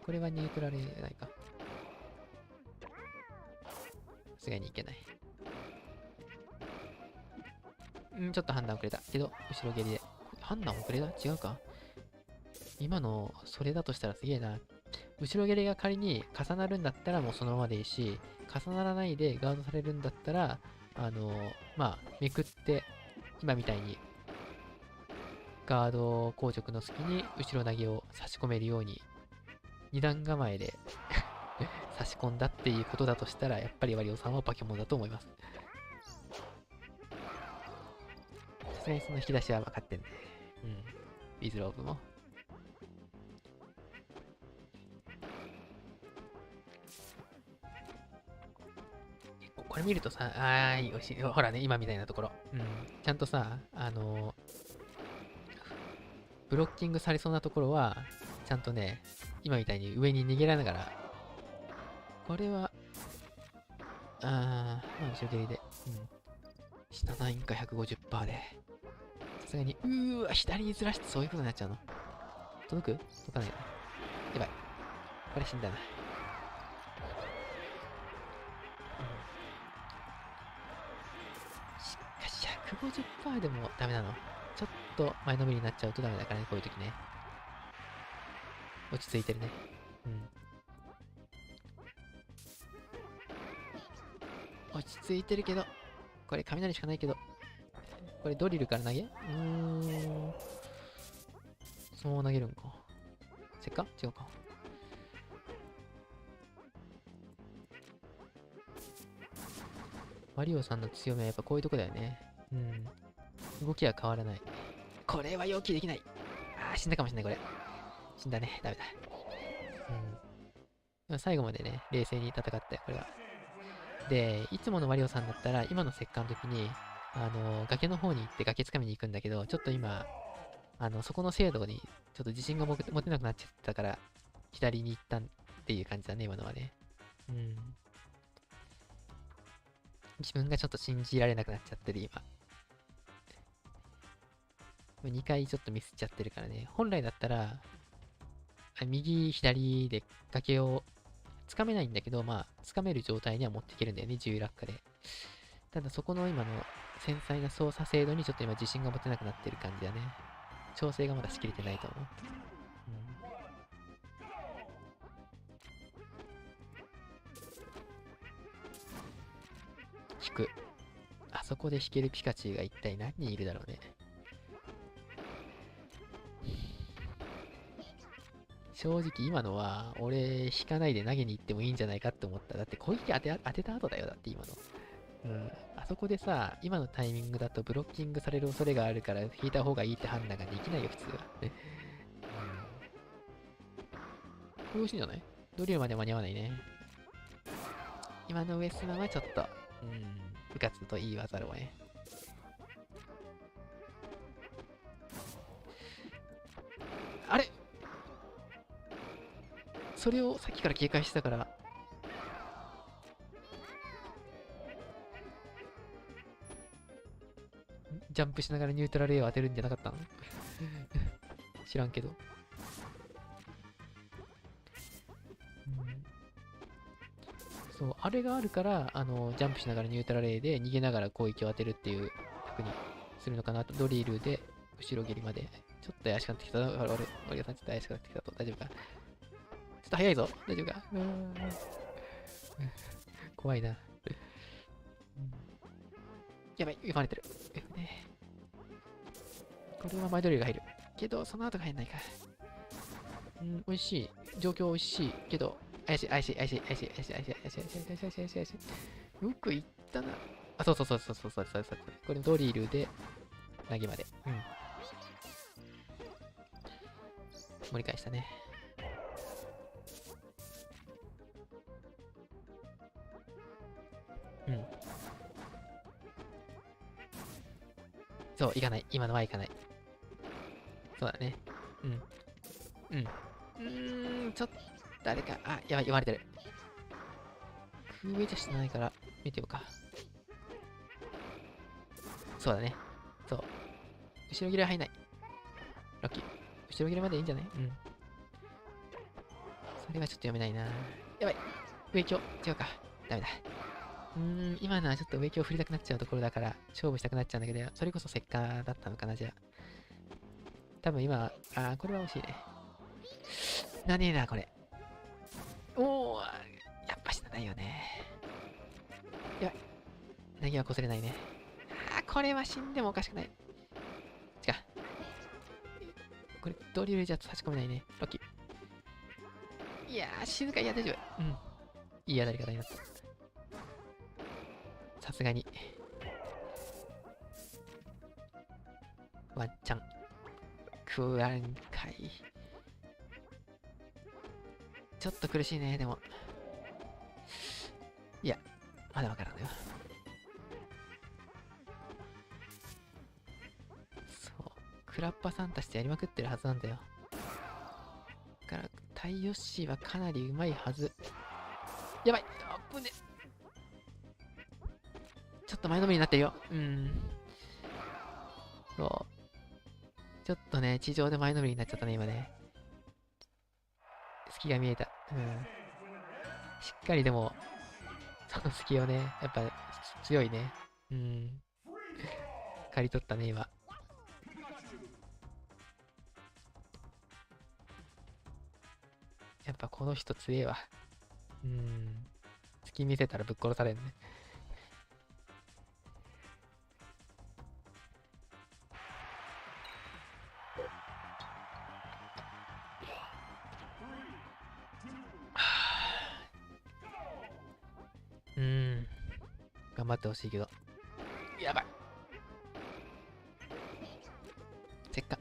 これはニュートラルじゃないか。さすがにいけない。ちょっと判断遅れた。けど、後ろ蹴りで。判断遅れた？違うか？今の、それだとしたらすげえな。後ろ蹴りが仮に重なるんだったらもうそのままでいいし、重ならないでガードされるんだったら、めくって、今みたいに、ガード硬直の隙に後ろ投げを差し込めるように、二段構えで差し込んだっていうことだとしたら、やっぱりワリオさんは化け物だと思います。さすがにその引き出しは分かってんね。ウィズローブも。これ見るとさ、よし、ほらね、今みたいなところ。ちゃんとさ、ブロッキングされそうなところは、ちゃんとね、今みたいに上に逃げられながら、これは、後ろ蹴りで、下ナインか 150% で、さすがに、左にずらしてそういうことになっちゃうの。届く？届かないな。やばい。これ死んだな。しかし、150% でもダメなの。ちょっと前のめりになっちゃうとダメだからね、こういう時ね。落ち着いてるね。落ち着いてるけど、これ雷しかないけど、これドリルから投げそのまま投げるんか。せっか？違うか。マリオさんの強みはやっぱこういうとこだよね。動きは変わらない。これは予期できない。死んだかもしれない、これ。死んだね。ダメだ。最後までね、冷静に戦ったよ、これは。で、いつものマリオさんだったら、今の石棺の時に、崖の方に行って崖掴みに行くんだけど、ちょっと今、そこの精度に、ちょっと自信が持てなくなっちゃったから、左に行ったっていう感じだね、今のはね。自分がちょっと信じられなくなっちゃってる、今。2回ちょっとミスっちゃってるからね。本来だったら、右、左で崖を掴めないんだけど、掴める状態には持っていけるんだよね、重落下で。ただそこの今の繊細な操作精度にちょっと今自信が持てなくなってる感じだね。調整がまだしきれてないと思う。引く。あそこで引けるピカチュウが一体何人いるだろうね。正直今のは、俺、引かないで投げに行ってもいいんじゃないかって思った。だって攻撃当てた後だよ、だって今の。あそこでさ、今のタイミングだとブロッキングされる恐れがあるから、引いた方がいいって判断ができないよ、普通は。これ美味しいんじゃない？ドリルまで間に合わないね。今の上スマはちょっと、部活と言わざるをね。あれ？それをさっきから警戒してたから、ジャンプしながらニュートラル A を当てるんじゃなかったの？知らんけど。そう、あれがあるから、ジャンプしながらニュートラル A で逃げながら攻撃を当てるっていう風にするのかなと。ドリルで後ろ蹴りまで。ちょっと怪しくなってきた。俺さんちょっと怪しくなってきたと。大丈夫か？ちょっと早いぞ。大丈夫か？怖いな。やばい、読まれてる。これは前ドリルが入る。けど、その後が入んないか。美味しい。状況美味しい。けど、怪しい。よくいったな。あ、そう。これドリルで、投げまで。盛り返したね。そう、いかない。今のはいかない。そうだね。ちょっと、誰か、あ、やばい、読まれてる。空上じゃしてないから、見てようか。そうだね。そう。後ろ切れは入んない。ラッキー。後ろ切れまでいいんじゃない？それはちょっと読めないな。やばい。上強。違うか。ダメだ。今のはちょっと上強振りたくなっちゃうところだから、勝負したくなっちゃうんだけど、それこそ石化だったのかな、じゃあ。多分今、これは惜しいね。なねえな、これ。おー、やっぱ死なないよね。やばい。投げはこすれないね。これは死んでもおかしくない。違う。これ、ドリルじゃ差し込めないね。ロッキー。いやー、静か。いや、大丈夫。いい当たり方になった。さすがに。ワンチャン。食わんかい。ちょっと苦しいね、でも。いや、まだわからんのよ。そう。クラッパさんたちでやりまくってるはずなんだよ。だから、タイヨッシーはかなりうまいはず。やばい！あぶね。ちょっと前のめりになってるよ。そう。ちょっとね、地上で前のめりになっちゃったね、今ね。隙が見えた。しっかりでも、その隙をね、やっぱ強いね。刈り取ったね、今。やっぱこの人強えわ。隙見せたらぶっ殺されんね。頑張ってほしいけど。やばい。せっか。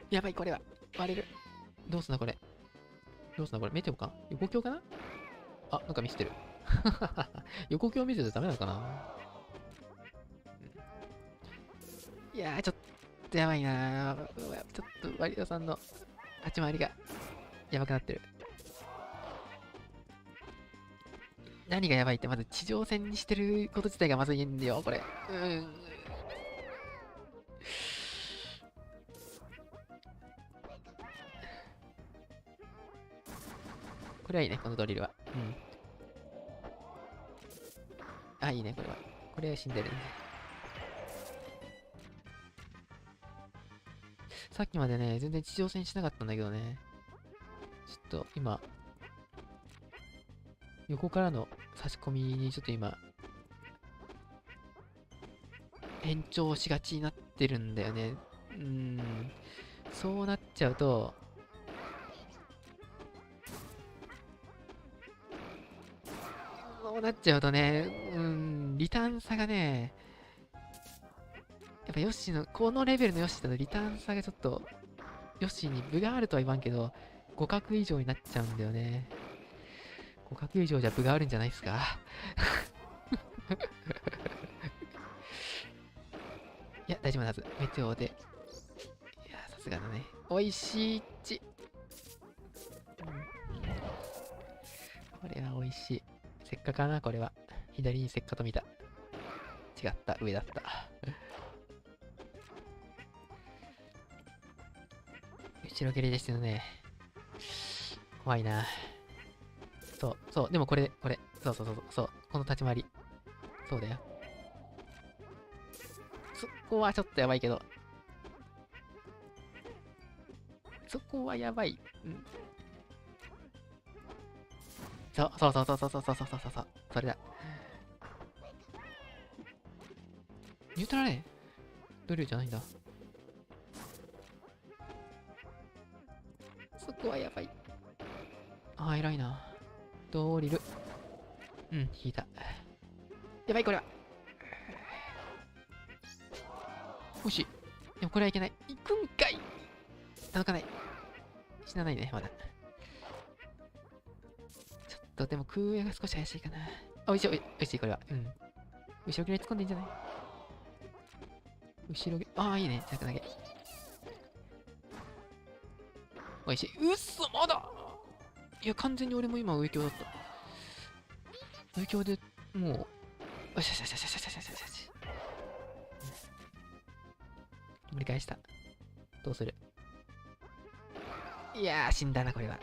やばい、これは。割れる。どうすんだ、これ。メテオか？横強かな？あ、なんか見せてる。横強見せてダメなのかな？いやー、ちょっとやばいなー。ちょっと、ワリオさんの立ち回りがやばくなってる。何がやばいって、まず地上戦にしてること自体がまずいんだよ、これ。これはいいね、このドリルは。あ、いいね、これは。これは死んでるね。さっきまでね、全然地上戦しなかったんだけどね。ちょっと今、横からの差し込みにちょっと今、延長しがちになってるんだよね。そうなっちゃうと、そうなっちゃうとね、リターン差がね、やっぱヨッシーの、このレベルのヨッシーだとリターン差がちょっと、ヨッシーに分があるとは言わんけど、互角以上になっちゃうんだよね。互角以上じゃ分があるんじゃないですか。いや、大丈夫なはず。メテオで。いや、さすがだね。おいしいち。これはおいしい。せっかかな、これは。左にせっかと見た。違った、上だった。後ろ蹴りですよね。怖いな。そう、でもこれ、そう、この立ち回り。そうだよ。そこはちょっとやばいけど。そこはやばい。そう。それだ。ニュートラルドリルじゃないんだ。そこはやばい。あー、偉いな。ドリル。引いた。やばい、これは。惜しい。でもこれはいけない。行くんかい。届かない。死なないね、まだ。ちょっと、でも空上が少し怪しいかな。あ、おいしい、これは。後ろ蹴り突っ込んでいいんじゃない？後ろ蹴り、ああ、いいね。着投げ。おいしい。うっそ、まだいや、完全に俺も今、上強だった。上強でもう、よし。盛り返した。どうする？いやー、死んだな、これは。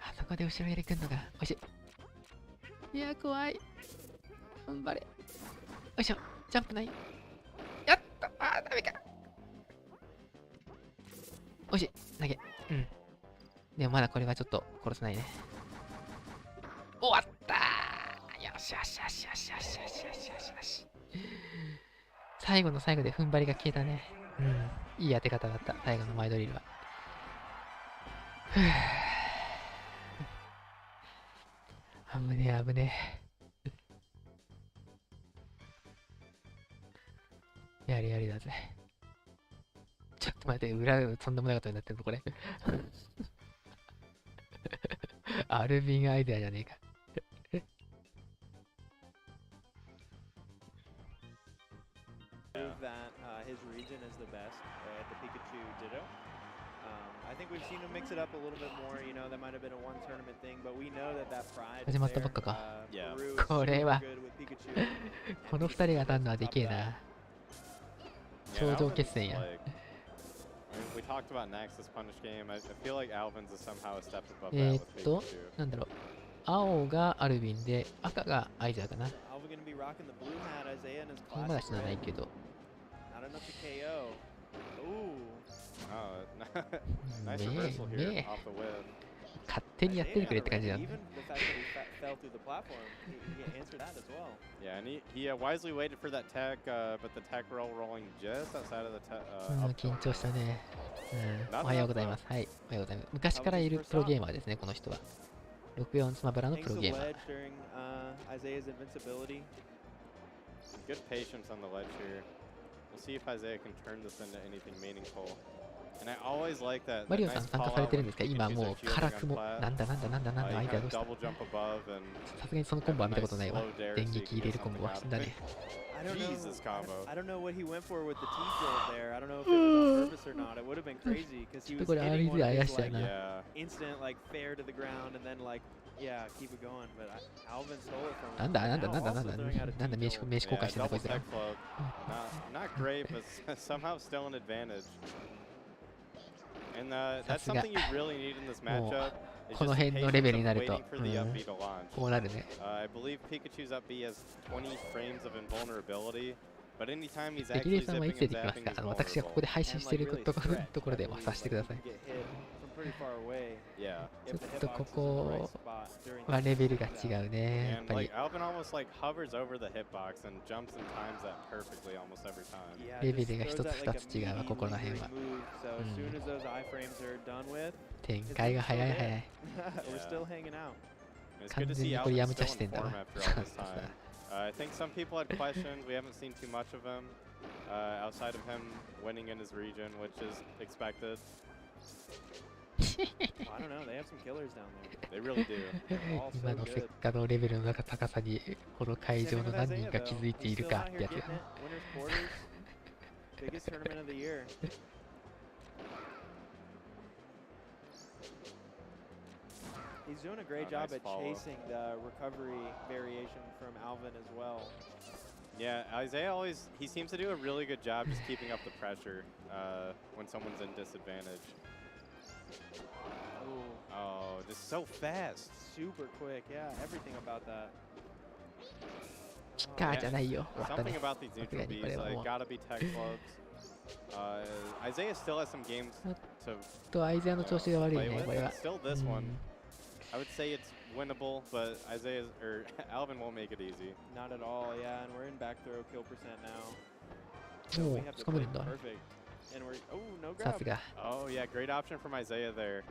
あそこで後ろ蹴りくんのが、おいしい。いやー、怖い。頑張れ。よいしょ、ジャンプない。やった！あー、ダメか。おいしい、投げ。でもまだこれはちょっと殺せないね。終わったー！よし。最後の最後で踏ん張りが消えたね。いい当て方だった、最後の前ドリルは。危ねえ。やりだぜ。ちょっと待って、裏とんでもないことになってるぞ、これ。アルビンアイデアじゃねえか。That his region is the best at the Pikachu Ditto. I think we've seen him mix it up a little bit more. You know, that might have been a one tournament thing, but we know that pride is 始まったば there. っかか。 Peru is これ super は good with Pikachu. この二人が当たるのはでけえな。頂上決戦や。We talked about Nax this punish game. I feel like Alvin's is somehow a step above that with Pikachu. なんだろう。青がアルビンで、赤がアイザーかな。Alvin gonna be rocking the blue hat, Isaiah in his まだ classic 死なない red. けど。 Not enough to KO. Ooh. Oh, nice reversal here off the whip. 勝手にやってくれって感じだね。 Even the fact that he fell through the platform, he answered that as well. Yeah, and he wisely waited for that tech, but the tech roll rolling just outside of the up 緊 tilt. 張したね。おはようございます。はい、おはようございます。昔からいるプロゲーマーですね、この人は。64スマブラのプロゲーマー。 Isaiah's invincibility. Good patience on the ledge here. We'll see if Isaiah can turn this into anything meaningful. And I always like that. マリオさん参加されてるんですか？今もう辛くも。なんだ、アイデアどうした？さすがにそのコンボは見たことないわ。電撃入れるコンボは死んだね。Jesus combo. I don't know what he went for with the T-jolt there. I don't know if it was on purpose or not. It would have been crazy because he was hitting one of these like instant like fair to the ground and then like yeah keep it going. But Alvin stole it from him. なんだ名刺交換してんだこいつら。 Not great, but somehow still an advantage. And that's something you really need in this matchup. It's この just 辺のレベルになる patience と of waiting for the upbeat to launch. こうなるね。 I believe Pikachu's up B has 20 frames of invulnerability, but anytime he's 関根 actually さんはい zipping つ出 and てきます zapping, か？ he's 私がこ vulnerable. こで配信 And して like る really とこ threat, ところで I も mean, させてください。 you get hit from pretty far away. Yeah. If the ちょっと hitbox こ is in the right こ spot during は the レベルが zap. 違うね。やっ And ぱり like Alvin almost like hovers over the hitbox and jumps and times that perfectly almost every time. Yeah, レベ just ルが throws 一つ that 二 like つ違うわ、ここら辺 immediately は。 lingering move. So as soon as those iframes are done with, 展開が早い早い。 we're still hanging out. It's good to 完全 see にこれや Alvin むちゃ still して in んだわ。 form after all this time. I think some people had questions. We haven't seen too much of him outside of him winning in his region, which is expected. I don't know. They have some killers down there. They really do. They're all 今 so の good. 結果のレベルの高さにこの会 Same 場の with 何 Isaiah 人か though. 気づいて He's いる still か out って here やつ getting よ。 it. Winners quarters. Biggest tournament of the year. He's doing a great job nice at follow. chasing the recovery variation from Alvin as well. Yeah, Isaiah always, he seems to do a really good job just keeping up the pressure when someone's in disadvantage. Ooh, Oh, just so fast. super quick. Yeah, everything about that. キッカーじゃないよ。終わった Something ね。 about these neutral Forget it, Bs, like, whatever. gotta be tech clubs. Isaiah still has some games to と、アイゼアの調子が悪い play ね、 with. これは And。still this うん one, I would say it's winnable, but Isaiah's, or Alvin won't make it easy. Not at all. Yeah, and we're in back throw kill percent now. お We お、 have to 掴め play るんだ。 perfect. And we're no さ grab. すが。 Oh yeah, great option from Isaiah there.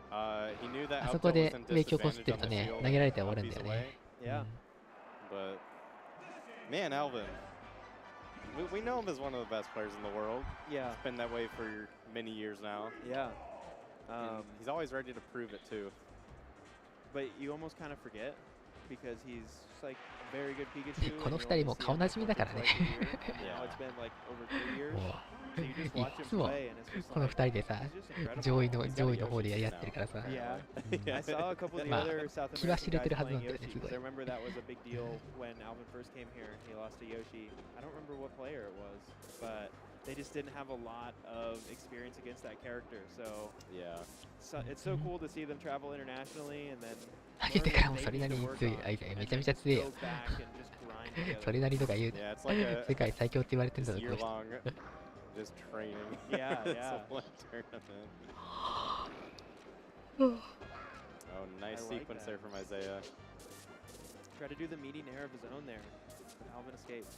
He knew that あそ up こ tilt で was in 植木をこすって disadvantage ると on the ね、 shield 投げられては up 終わるんだ piece よ away. ね。 Yeah. But man, Alvin, we know him as one of the best players in the world. Yeah. It's been that way for many years now. Yeah. And he's always ready to prove it too. But you almost kind of forget because he's just like a very good Pikachu. この and 二 you 人も only see 顔 him なじみだからね。 twice a year, and now it's been like over 2 years. も So you just う、い watch him つも play and it's just この like 二人でさ、 he's just incredible. 上位の He's got a 方で Yoshi やってるからさ。 Yeah. うん I saw a couple of the まあ、 other South 気は American 知れて guys るはずなん playing だよね、 Yoshi すご because い I。remember that was a big deal when Alvin first came here. He lost to Yoshi. I don't remember what player it was, but they just didn't have a lot of experience against that character. So, Yeah. it's so cool to see them travel internationally and then 投げて learn から what も they それな need り to に work 強い on アイゼン and めちゃ then めちゃ強い go よ。 back and just grind そ together. れなりとか言う Yeah, it's like a 世界最強って言われてるんだぞ、この人。 year-long just training. Yeah, It's yeah. a one tournament. Oh, nice I like sequence that. there from Isaiah. Try to do the meaty nair of his own there. Alvin escaped.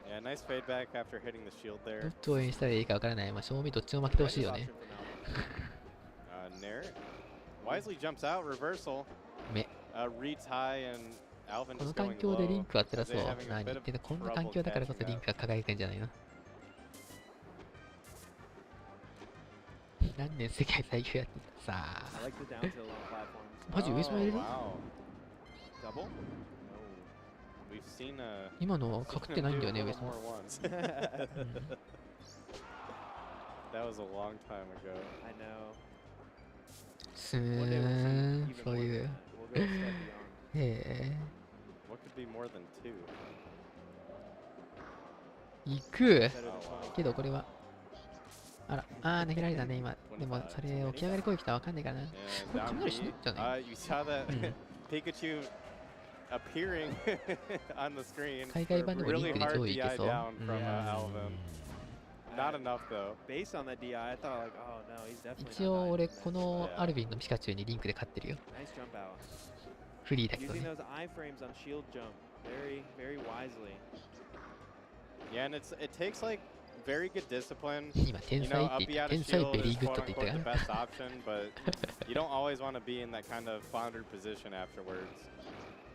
Yeah, nice fade back after hitting the shield ど there. っちを応援したらいいか分からない。まあ、正味どっちも負けてほしいよ Nice ね option。from Alvin. Nair wisely jumps out, reversal. 目。 Reads high and Alvin この just 環 going 境でリン low. クは辛そう Isaiah having。a 何 bit 言 of ってんの、こんな trouble 環境だからこそ catching リンクが輝くんじゃないの。何年世界最強やってたさ I あ。 like the down tilt on platforms. マジ上島入れる Oh, wow. Double? Oh. We've seen 今の確ってないんだよね、 seen 上 him do 島 a。little more once. That was a long time ago. I know. す One day we'll see ーん even そう more い than う。 that. We'll go a step beyond. へえ。 What could be more than two? 行く Better than けどこれは。あら、投げられたね、今。でも、それ、起き上がり攻撃とは分かんないかな。 And これ、 down 雷死 B. ぬんじゃない You saw that Mm. Pikachu appearing on the screen. 海外版でもリン Really クで hard 上位いけ DI そう。 down うん from Alvin. Not enough though. Based on that DI, I thought like, oh no, he's definitely 一 not 応、 dying 俺、 from this. この Yeah. アルビンのピカチュウにリンクで勝ってるよ。 Nice jump out. フリーだけど Using ね。 those iframes on shield jump very, very wisely. Yeah, and it takes like very good discipline. 今、天 You 才 know, って up 言 B って、 out of 天才 shield ベリ is ーグッド quote って言った unquote the から。 best option, but you don't always want to be in that kind of floundered position afterwards.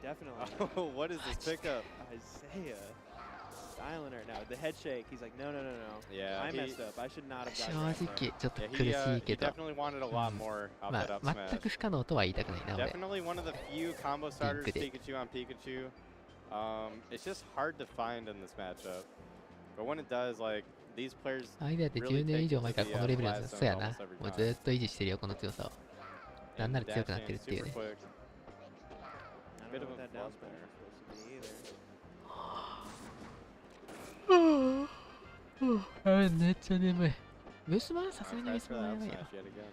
Definitely. Oh, what is this pickup? Isaiah. Styling her now. The head shake. He's like, no, no, no, no. Yeah, I he- messed up. I should not have 正 gotten 直、ちょっと Yeah, 苦し he, いけ he ど。 definitely wanted a lot more off ま that あ up、全く smash. 不可能とは言いたくないな、俺。 Definitely one of the few combo starters Pink Pikachu on Pikachu. It's just hard to find in this matchup. But when it does, like, these players アイデアって10年以上前からこのレベルなんです。そうやな。もうずっと維持してるよ、この強さを。なんなら強くなってるっていうね。 super quick. I don't know what that down smash is supposed to be either. あれ、めっちゃ眠い。ウェスマンさすがにウェ Tries ス for マン that やばい up よ。 smash yet again.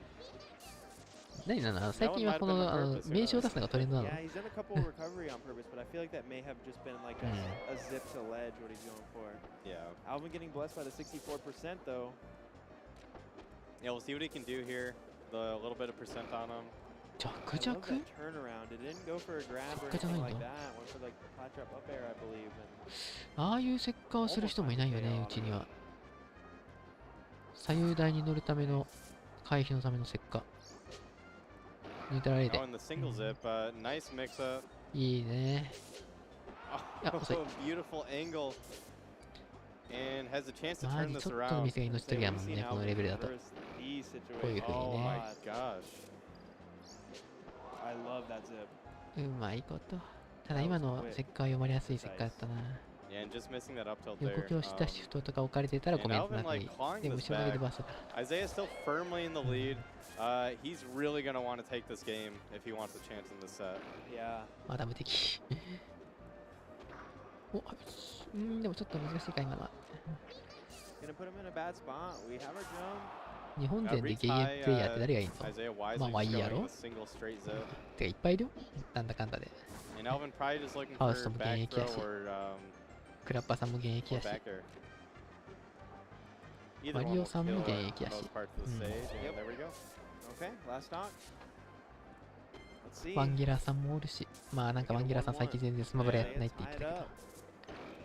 何なの最近はこの名称を出すのがトレンドなの Yeah, he's done a couple recovery on purpose, but I feel like that may have just been like a zip to ledge what he's going for. Yeah. Alvin getting blessed by the 64% though. Yeah, we'll see what he can do here. The little bit of percent on him. ジャク I ジャ love ク that turnaround. It didn't go for a grab or Jacka anything じゃないんだ。 like that. Went for like flat trap up air, I believe. And ああいう石化をする人もいないよね、うちには。左右台に乗るための回避のための石化。ニュートラルレーで Oh, and the single zip. Nice mix up. いいね。 Oh,遅い。 beautiful angle. And has a chance to マ turn ジ this ちょっとの around. 店が命取りやもんね、このレベルだと。 these こういう situations. 風に Oh ね。 my gosh. I love that zip. うまいこと。ただ今の石化は読まれやすい石化だったな。 Yeah, and just missing that up tilt 横 there. 強したシフトとか置かれてたらコメントなくていい。でも後ろ投げでバーストだ。 Isaiah's still firmly in the lead. He's really going to want to take this game if he wants a chance in this set. Yeah. まだ無敵。お、でもちょっと難しいか今のは。 Gonna put him in a bad spot. We have our jump. 日本勢でゲームプレイヤーって誰がいいの Isaiah まあ wisely まあいい just や going ろ with single straight zip. てかいっぱいいるよ。なんだかんだで。 And Alvin probably just looking ファ for ウストも現 back 役や throw し。 or クラッパーさんも現役やし。 back air. Either ワ one リオ will さんも kill 現 at 役やし。 most parts of the stage. And there we go. Okay, last stock. Let's see. ワンギラーさんもおるし。まあなんかワンギラーさん最近全然スマブラやってないって言ってたけど。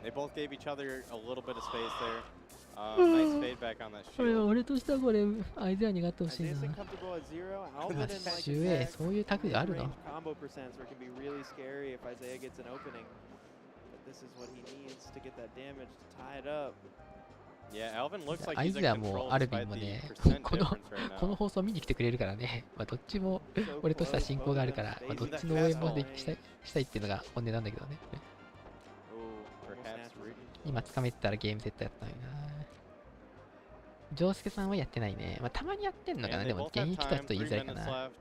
They both gave each other a little bit of space there. Nice fade back on that これ shield. 俺としてはこれアイデアにがってほしい Isaiah's な。 comfortable at zero. Alvin and like シュエ his そういうタグがあるの mid-range combo percents where it can be really scary if Isaiah gets an opening. But this is what he needs to get that damage to tie it up. Yeah, Alvin looks like アイ he's デア in も control アルビン despite も the ね、 percent この difference right この now. 放送見に来てくれるからね、まあどっちも So 俺としては close, 親 both 交があ of るか them ら、まあ、どっ facing ちの応援も fastball. でしたいっていうのが本音なんだけどね。 Oh, almost Perhaps snatched it. 今掴めてたらゲームセットやったのにな。ジョースケさんはやってないね。まあたまにやってんのか And な。 they でも both 現 have 役だ time, と言い 3 づらいか minutes な。 left.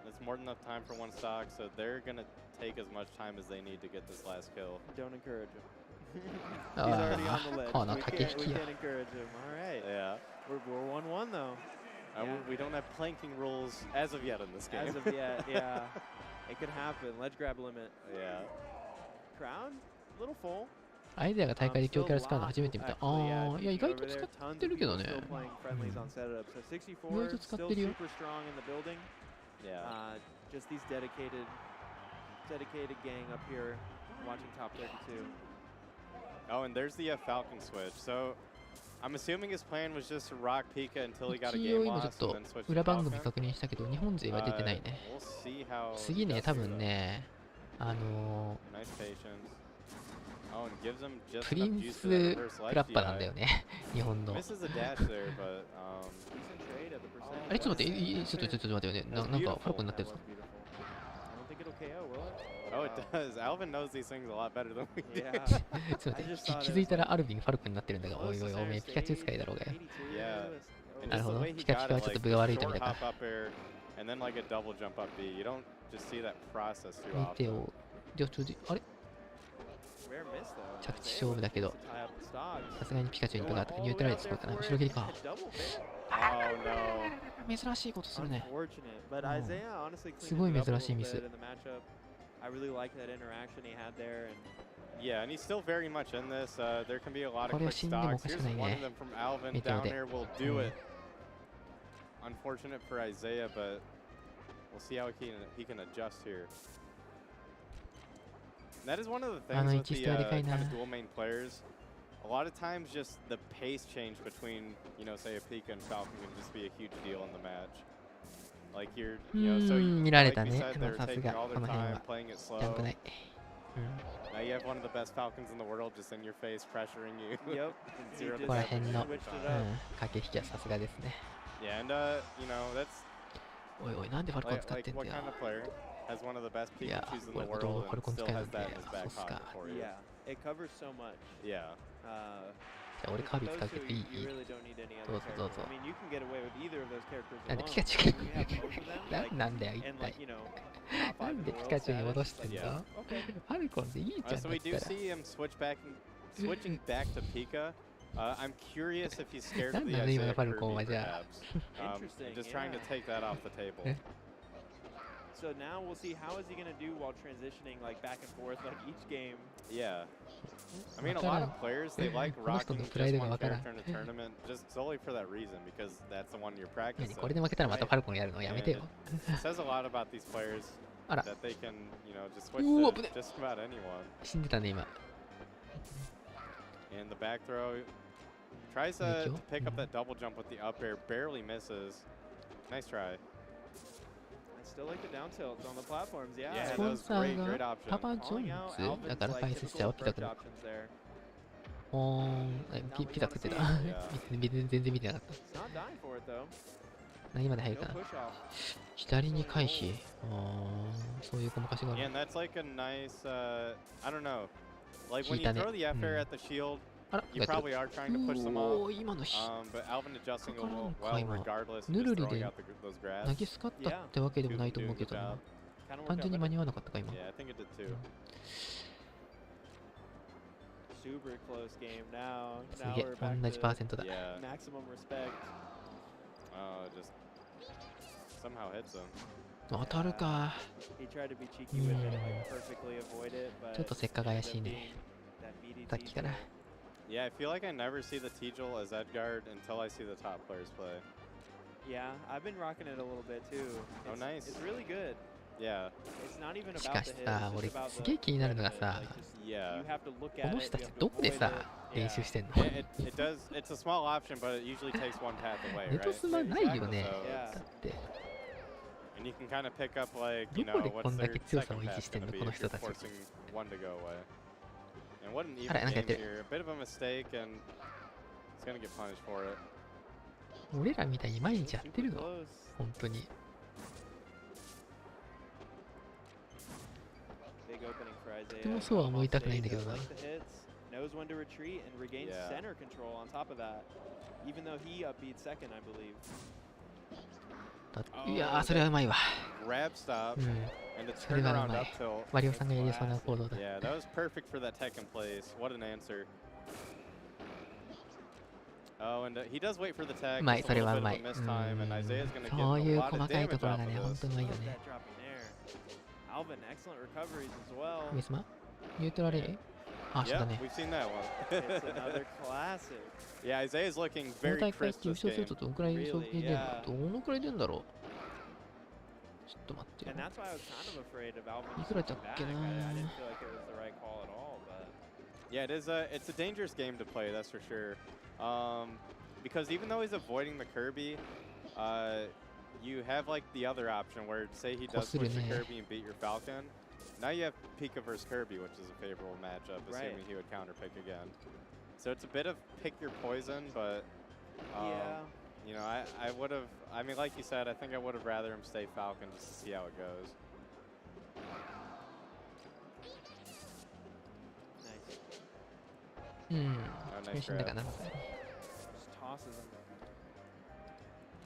That's more than enough time for one stock, so they're gonna take as much time as they need to get this last kill. Don't encourage him. He's あ already on あ the ledge. この We 駆け can't, 引 we きや。 can't encourage him. All right. Yeah. We're 1-1 though. We don't have planking rules as of yet in this game. As of yet, yeah. It could happen. Ledge grab limit. Yeah. Crowd, a little full. アイデアが大会で強キャラ使うの初めて見た。ああ、いや意外と使 Over っ there, てるけどね。 still playing friendlies on setup. So 64 と still 使ってるよ。 super strong in the building. Yeah. Just these dedicated gang up here watching top 32. Oh, and there's the Falcon switch. So I'm assuming his plan was just to rock Pika until he got a 一応 game 今ちょっ loss と and then switch to 裏番組 Falcon. 確認したけど、日本勢は出てないね。 We'll see how 次 he ね、 does 多 through 分 that. ね、Nice patience. Oh, and gives him just プリ enough ン juice ス for that reverse クラ ledge ッパなんだ DI. よね。日本の。 Misses a dash there, but Decent trade at the percent. あれちょっと待って、ちょっと待ってよね。なんかファルコになってるぞ。 I don't think it'll KO, will it? oh, it does. Alvin knows these things a lot better than we do. Yeah. ちょっと待って、気づいたらアルビンファルコになってるんだが、おいおいおめえピカチュウ使いだろうがよ。 Yeah. And なる just ほ the ど。 way he ピカチュ got ウは it, ちょっと like 分が悪いと short 見たか。 hop up air, and then like a double jump up B. You don't just see that process too 相手 often. を、じゃあちょっと、あれ Rare miss, though. 着地勝負だけど、 To tie up the stocks. さすがにピカチュウにとかあったニュートラルで使おうかな。後ろ蹴りか。 Double fail. Oh no. 珍しいことするね。 Unfortunate, but Oh. Isaiah honestly すごい cleaned it up a 珍しい little ミス。 bit in the matchup. I really like that interaction he had there, and Yeah, and he's still very much in this. There can be a lot of これは quick 死んでもお stocks. かし Here's くない one ね。 of them from Alvin メテオ down で。 there will do it. Unfortunate for Isaiah, but we'll see how he can adjust here. And that is one of the things with the kind of dual main players. A lot of times, just the pace change between, you know, say a Pika and Falcon can just be a huge deal in the match. Like you're, you know, so 見られ like た we ね。 said, まあ they're さす taking が、 all こ their の辺 time は。 playing it ジャンプ slow. ない。 Now you have one of the best Falcons in the world just in your face, pressuring you. yep. He Zero just ここら辺の、switched it う up. ん、駆け引きはさすがですね。 Yeah, and you know that's おいおい、なんでファルコン like, 使ってん what だよ kind。of player has one of the best いや、 Pikachus in こ the れ子供 world ファル and コン使 still える has んで、 that in his あ、そう back っすか。 pocket for you. Yeah, it covers so much. Yeah. じゃあ俺カービィ With 使う those け two, どいい you really don't need any ど other うぞどうぞ character. I mean, you can get away with either of those characters なんで alone. ピカチュウ When you have both of them, な like, なんだよ、一 and 体 like,。you know, な top 5ん in で the ピ world カチュウに status. 戻してん Yeah. の Okay. ファルコンでいいじゃん。 So だ we っ do たら see him switching back to Pika. I'm curious if he's scared of the なんなの今の Isaiah ファルコン Kirby はじゃあ。 perhaps. Interesting, Just trying to yeah. take that off the table. So now we'll see how is he going to do while transitioning like back and forth like each game. Yeah. I mean, a lot of players, they like rocking just one character in a tournament just solely for that reason, because that's the one you're 何 practicing. これで負けたらまたファルコンやるのやめてよ。 It says a lot about these players あら、 that they can, you know, just switch うわ、 to 危ね。 just about anyone. 死んでたね、今。 And the back throw tries to pick up that double jump with the up air, barely misses. Nice try. I still like the down tilts on the platforms. Yeah. Yeah, ス that ポン was サー great, が great パ option. パ・ジョ Calling ン out ズだ Alvin's から解 like 説者 typical はピザ approach 食う。 options there. ほーん、ピザ食ってた。全然見てなかった。 It's not dying for it though. 何まで入る No かな。 push off. 左に回避。そういうごまかしがあ Yeah, る。 and that's like a nice, I don't know. Like when you 引いたね。 throw the F air うん at the shield, あら、 you probably are trying to push them お off. ー、今のし But Alvin adjusting a かからん little か well 今。 regardless, ぬ just るり throwing で out those 投 grabs. げスカったってわけでもないと思うけど Doing a な good。 Kind of 単 worked 純 out に間 better. に合わなかったか今。 Yeah, I think it did too. Super close game now. す Now げえ we're back 同じ to パーセントだ。 Yeah. maximum respect. Just somehow hits him. 当たるか。 He tried to be cheeky with it, like perfectly avoid it, but ちょっとせっかく怪しい ended ね。 up being that meaty さっきから。 Yeah, I feel like I never see the T-Jol as Edguard until I see the top players play. Yeah, I've been rocking it a little bit too. Oh, It's- nice. It's really good. Yeah. It's not even し about か the し hit, さ、 it's 俺 just about すげえ the 気になるのが credit. さ Like, just, Yeah. you have to look こ at の it, 人た you ち have to どこで avoid さ it. 練習 Yeah. してんの It does. It's a small option, but it usually takes one path away, ネト right? スマないよね。 Yeah. だって。 And you can kind of pick up like, ど you こ know, でこ what's んだ their け強さを second 維持 path してん going の to こ be の if 人 you're たち。 forcing one to go away. And what an even Alright, game here. A bit of a mistake, and it's gonna get punished for it. 俺らみたいに毎日やって Super るの close. 本当に。 Big opening for Isai. でもそうは思いたくないんだけどな。 Likes the hits, knows when to retreat and regains Yeah. center control on top of that. Even though he upbeat second, I believe. いやー、それはうまいわ。 Grab stop うん。 and a それはう turnaround まい up。tilt. ワリオさんがやりそうな行動だ。 Yeah, that was perfect for that tech in place. What an answer. Oh, and he does wait for the tech. うまい、 Just そ a れ little は bit う of ま a い。 miss time, and Isaiah's gonna そうい get う a lot 細 of かい damage ところ off がね、 of 本 this. 当うまいよ Love ね。 that drop in air. Alvin, excellent recoveries as well. 上様ニュートラル A？ あ、そうだ Yep, ね。 we've seen that one. It's another classic. Yeah, Isaiah's looking この very 大会 crisp 優 this 勝する game. とどのくらい賞金出るの Really? どのくらい出るんだろうちょっと待ってよ And。that's why I was kind of afraid of Alvin いくらだっ switching け back. な I didn't feel like it was the right call at all, but Yeah, it's a dangerous game to play, that's for sure. Because even though he's avoiding the Kirby, you have like the other option where say he does push the Kirby and beat your Falcon. Now you have Pika versus Kirby, which is a favorable matchup, assuming he would counter pick again. So it's a bit of pick your poison, but yeah. you know, I would have. I mean, like you said, I think I would have rather him stay Falcon just to see how it goes. Nice. うん。 Oh, 楽 nice しんだか grab. な。 Just tosses him.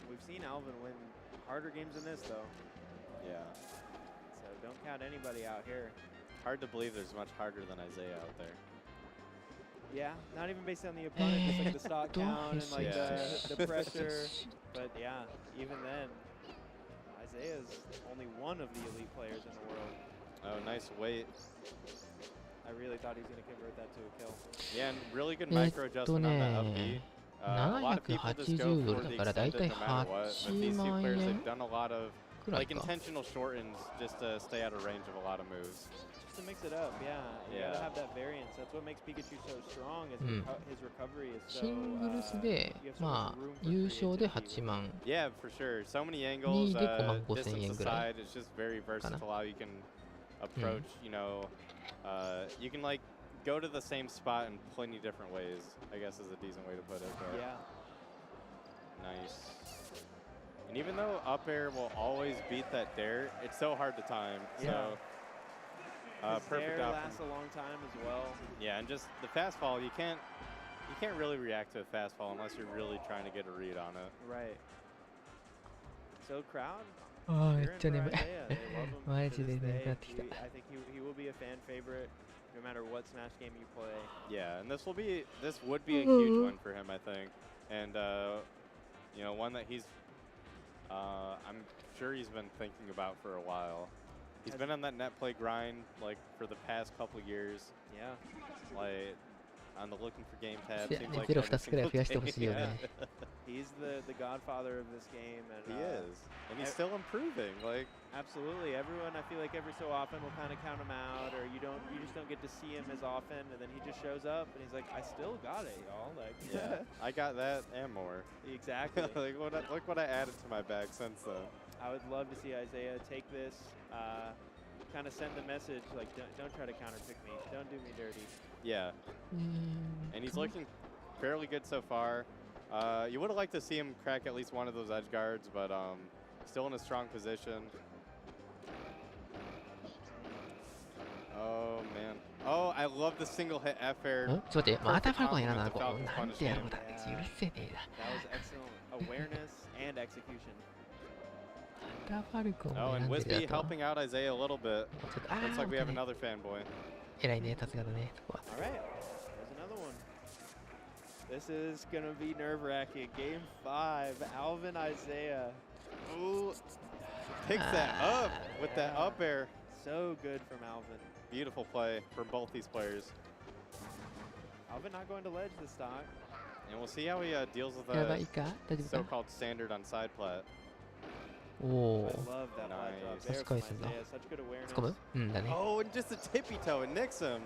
We've seen Alvin win harder games than this, though. Yeah. So don't count anybody out here. Hard to believe there's much harder than Isaiah out there. Yeah, not even based on the opponent, just like the stock count and like the pressure. But yeah, even then, Isaiah's only one of the elite players in the world. Oh, nice weight. I really thought he was going to convert that to a kill. Yeah, and really good micro adjustment on that up B. A lot of people just go for the extended no matter what. But these two players, they've done a lot of like intentional shortens just to stay out of range of a lot of moves. Just to mix it up, yeah. You gotta have that variance. That's what makes Pikachu so strong. Is his recovery is so. シングルスで、まあ、優勝で8万。 Yeah, for sure. So many angles, 2で5万5千 distance 円ぐらい。 aside, it's just very versatile how you can approach, you know, you can like go to the same spot in plenty different ways, I guess is a decent way to put it. But Yeah. nice. And even though up air will always beat that dare, it's so hard to time. So perfect dare option. lasts a long time as well. Yeah, and just the fastball, you can't really react to a fastball unless you're really trying to get a read on it. Right. So crowd. ああ、めっ cheering ちゃ for 眠い。 Isaiah. They love him マ to ジで this 眠 day. くなってきた。 I think he will be a fan favorite no matter what Smash game you play. Yeah, and this would be a huge win for him, I think, and you know, one that he's I'm sure he's been thinking about for a while. He's been on that net play grind like for the past couple years. Yeah. Like on the looking for game tab. ね Seems like ゼロ every 2つくらい single 増やしてほしいよ day. ね。 He's the godfather of this game, and He is, and he's still improving. Like absolutely, everyone. I feel like every so often will kind of count him out, or you just don't get to see him as often, and then he just shows up and he's like, I still got it, y'all. Like, yeah, I got that and more. Exactly. Like look what I added to my bag since then. I would love to see Isaiah take this, kind of send the message like, don't try to counterpick me, don't do me dirty. Yeah, and he's looking fairly good so far. You would have liked to see him crack at least one of those edge guards, but still in a strong position. Oh man. Oh, I love the single hit F air. んちょっと待って、またファルコンやらな、こう。なんてやろうだ。許せねえな。 That was excellent awareness and execution. またファルコン Oh, を選 and んでる Wispy だと。 helping out Isaiah a little bit. ちょっと、あ Looks like we ー have another fanboy. 偉いね、さすがだね、そこは。 All right, there's another one. This is gonna be nerve-wracking. Game 5, Alvin Isaiah. Ooh, picks that up with that up air. So good from Alvin. Beautiful play from both these players. Alvin not going to ledge this time. And we'll see how he deals with やばい the か大丈夫か so-called standard on side plat. お I お。 love that ledge up Nice. there from Such Isaiah. Such good 突っ込む awareness. うんだね。 Oh, and just a tippy toe. It nicks him.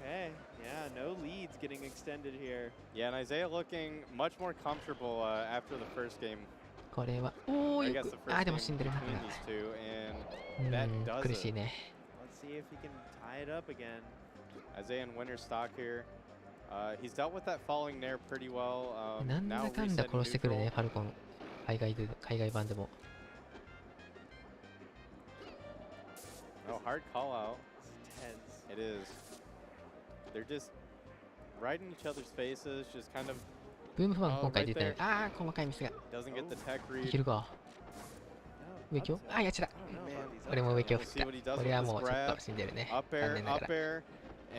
Okay, yeah, no leads getting extended here. Yeah, and Isaiah looking much more comfortable after the first game. これは、お I ーよ guess く the。あ first ーでも game 死んでるな、これ between は。 these two, う and that ん、 does 苦しい it. ね。 Let's see if he can tie it up again. Isaiah in winner stock here. He's dealt with that falling nair pretty well. なんだ Now かんだ resetting 殺してくる neutral. ね、ファルコン。海外版でも。 Oh, hard call out. Tense. It is. They're just right in each other's faces, just kind of ブームファン Oh, 今回 right 出てない there.。ああ、細かいミスが。 doesn't get the tech い read. けるか。 No, 上京 upset. あ、やっちだ。 I don't know about these 俺も上京振っ We'll see た。 what he does こ with れは this もうちょっ grab. と死んでるね。 Up 残 air, 念なが up ら。 air,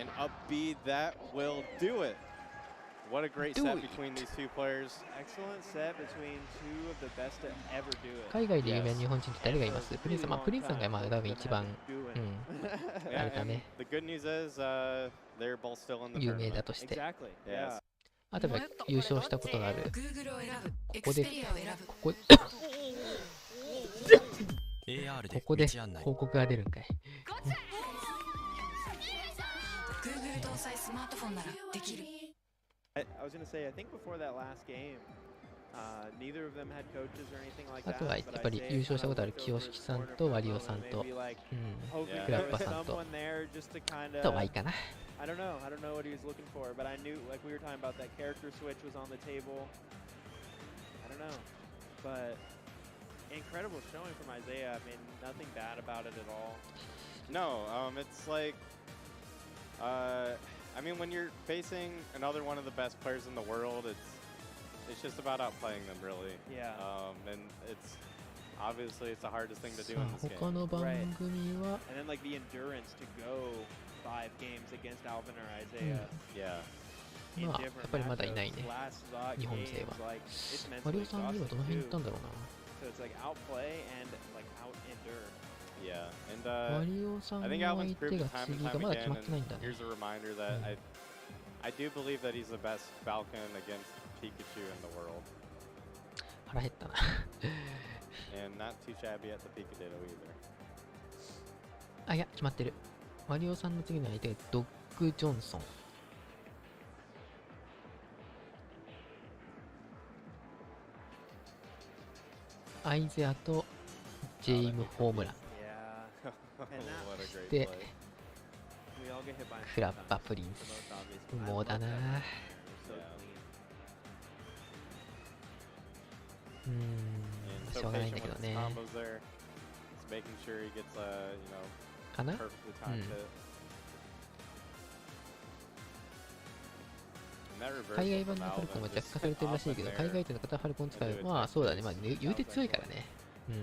and up B. That will do it. What a great Do set it. between these two players. Excellent set between two of the best to ever do it. 海外で有名な日本人って誰がいますプリンスさん。まあ、プリンスさんがまあ多分一番、 Do う it. ん、 Yeah, あれだ and ね。 the good news is they're both still in the 有名だ tournament. として。 Exactly. Yeah. Yes. あとは優勝したことのある。 Google を選ぶ。ここで、 Xperia を選ぶ。ここ、 AR ここで道案内広告が出るんかい。 Google 搭載スマートフォンならできる。I was going to say, I think before that last game, neither of them had coaches or anything like あ that. とはやっ but ぱり Isaiah 優勝した kinda ことある looked 清 over 敷 his さん corner と for ワリオ a さん moment, と、 maybe like うん、 hoping Yeah. クラッ there バ was さんと、 someone there just to kind とワイ of, かな。 I don't know what he was looking for, but I knew, like we were talking about, that character switch was on the table. I don't know, but incredible showing from Isaiah. I mean, nothing bad about it at all. No, it's like, I mean, when you're facing another one of the best players in the world, it's just about outplaying them, really. Yeah. And it's obviously it's the hardest thing to さ do in あ this 他 game. の番組は、 And then like the endurance to go 5 games against Alvin or Isaiah. Yeah. In まあ、や different っぱりまだいない matchups, ね。 last lot 日本 games, 勢は。 like, it's ワリ mentally オさん今どの exhausting 辺行った too. んだろうな。 So it's like outplay and like out endure. Yeah. And ワリオさん I の think 相 Alvin's 手 proved が it time 次 and が time まだ決ま again. ってないんだ And ね。 here's a reminder that I do believe that he's the best Falcon against Pikachu in the world. 腹減ったな。 And not too shabby at the Pikachu either. あ、いや、決まってる。ワリオさんの次の相手がドッグ・ジョンソン。アイゼアとジェイム・ホームラン。 Yeah. What a great で、 play. We all get hit by クラッバ・プリン the ス。 most obvious. 不 I 毛 love だ that な。 pattern. So Yeah.うー And ん、し so ょうがないん patient だけ with ど his ね。 combos there. He's making sure he gets a かな perfectly timed hit. And that reversal 海外版 from のファルコン Alvin は弱 just 化されてるらしい off け in ど、 there. 海外勢の方はファルコン使う。まあそうだね。まあ言うて強いからね。うん。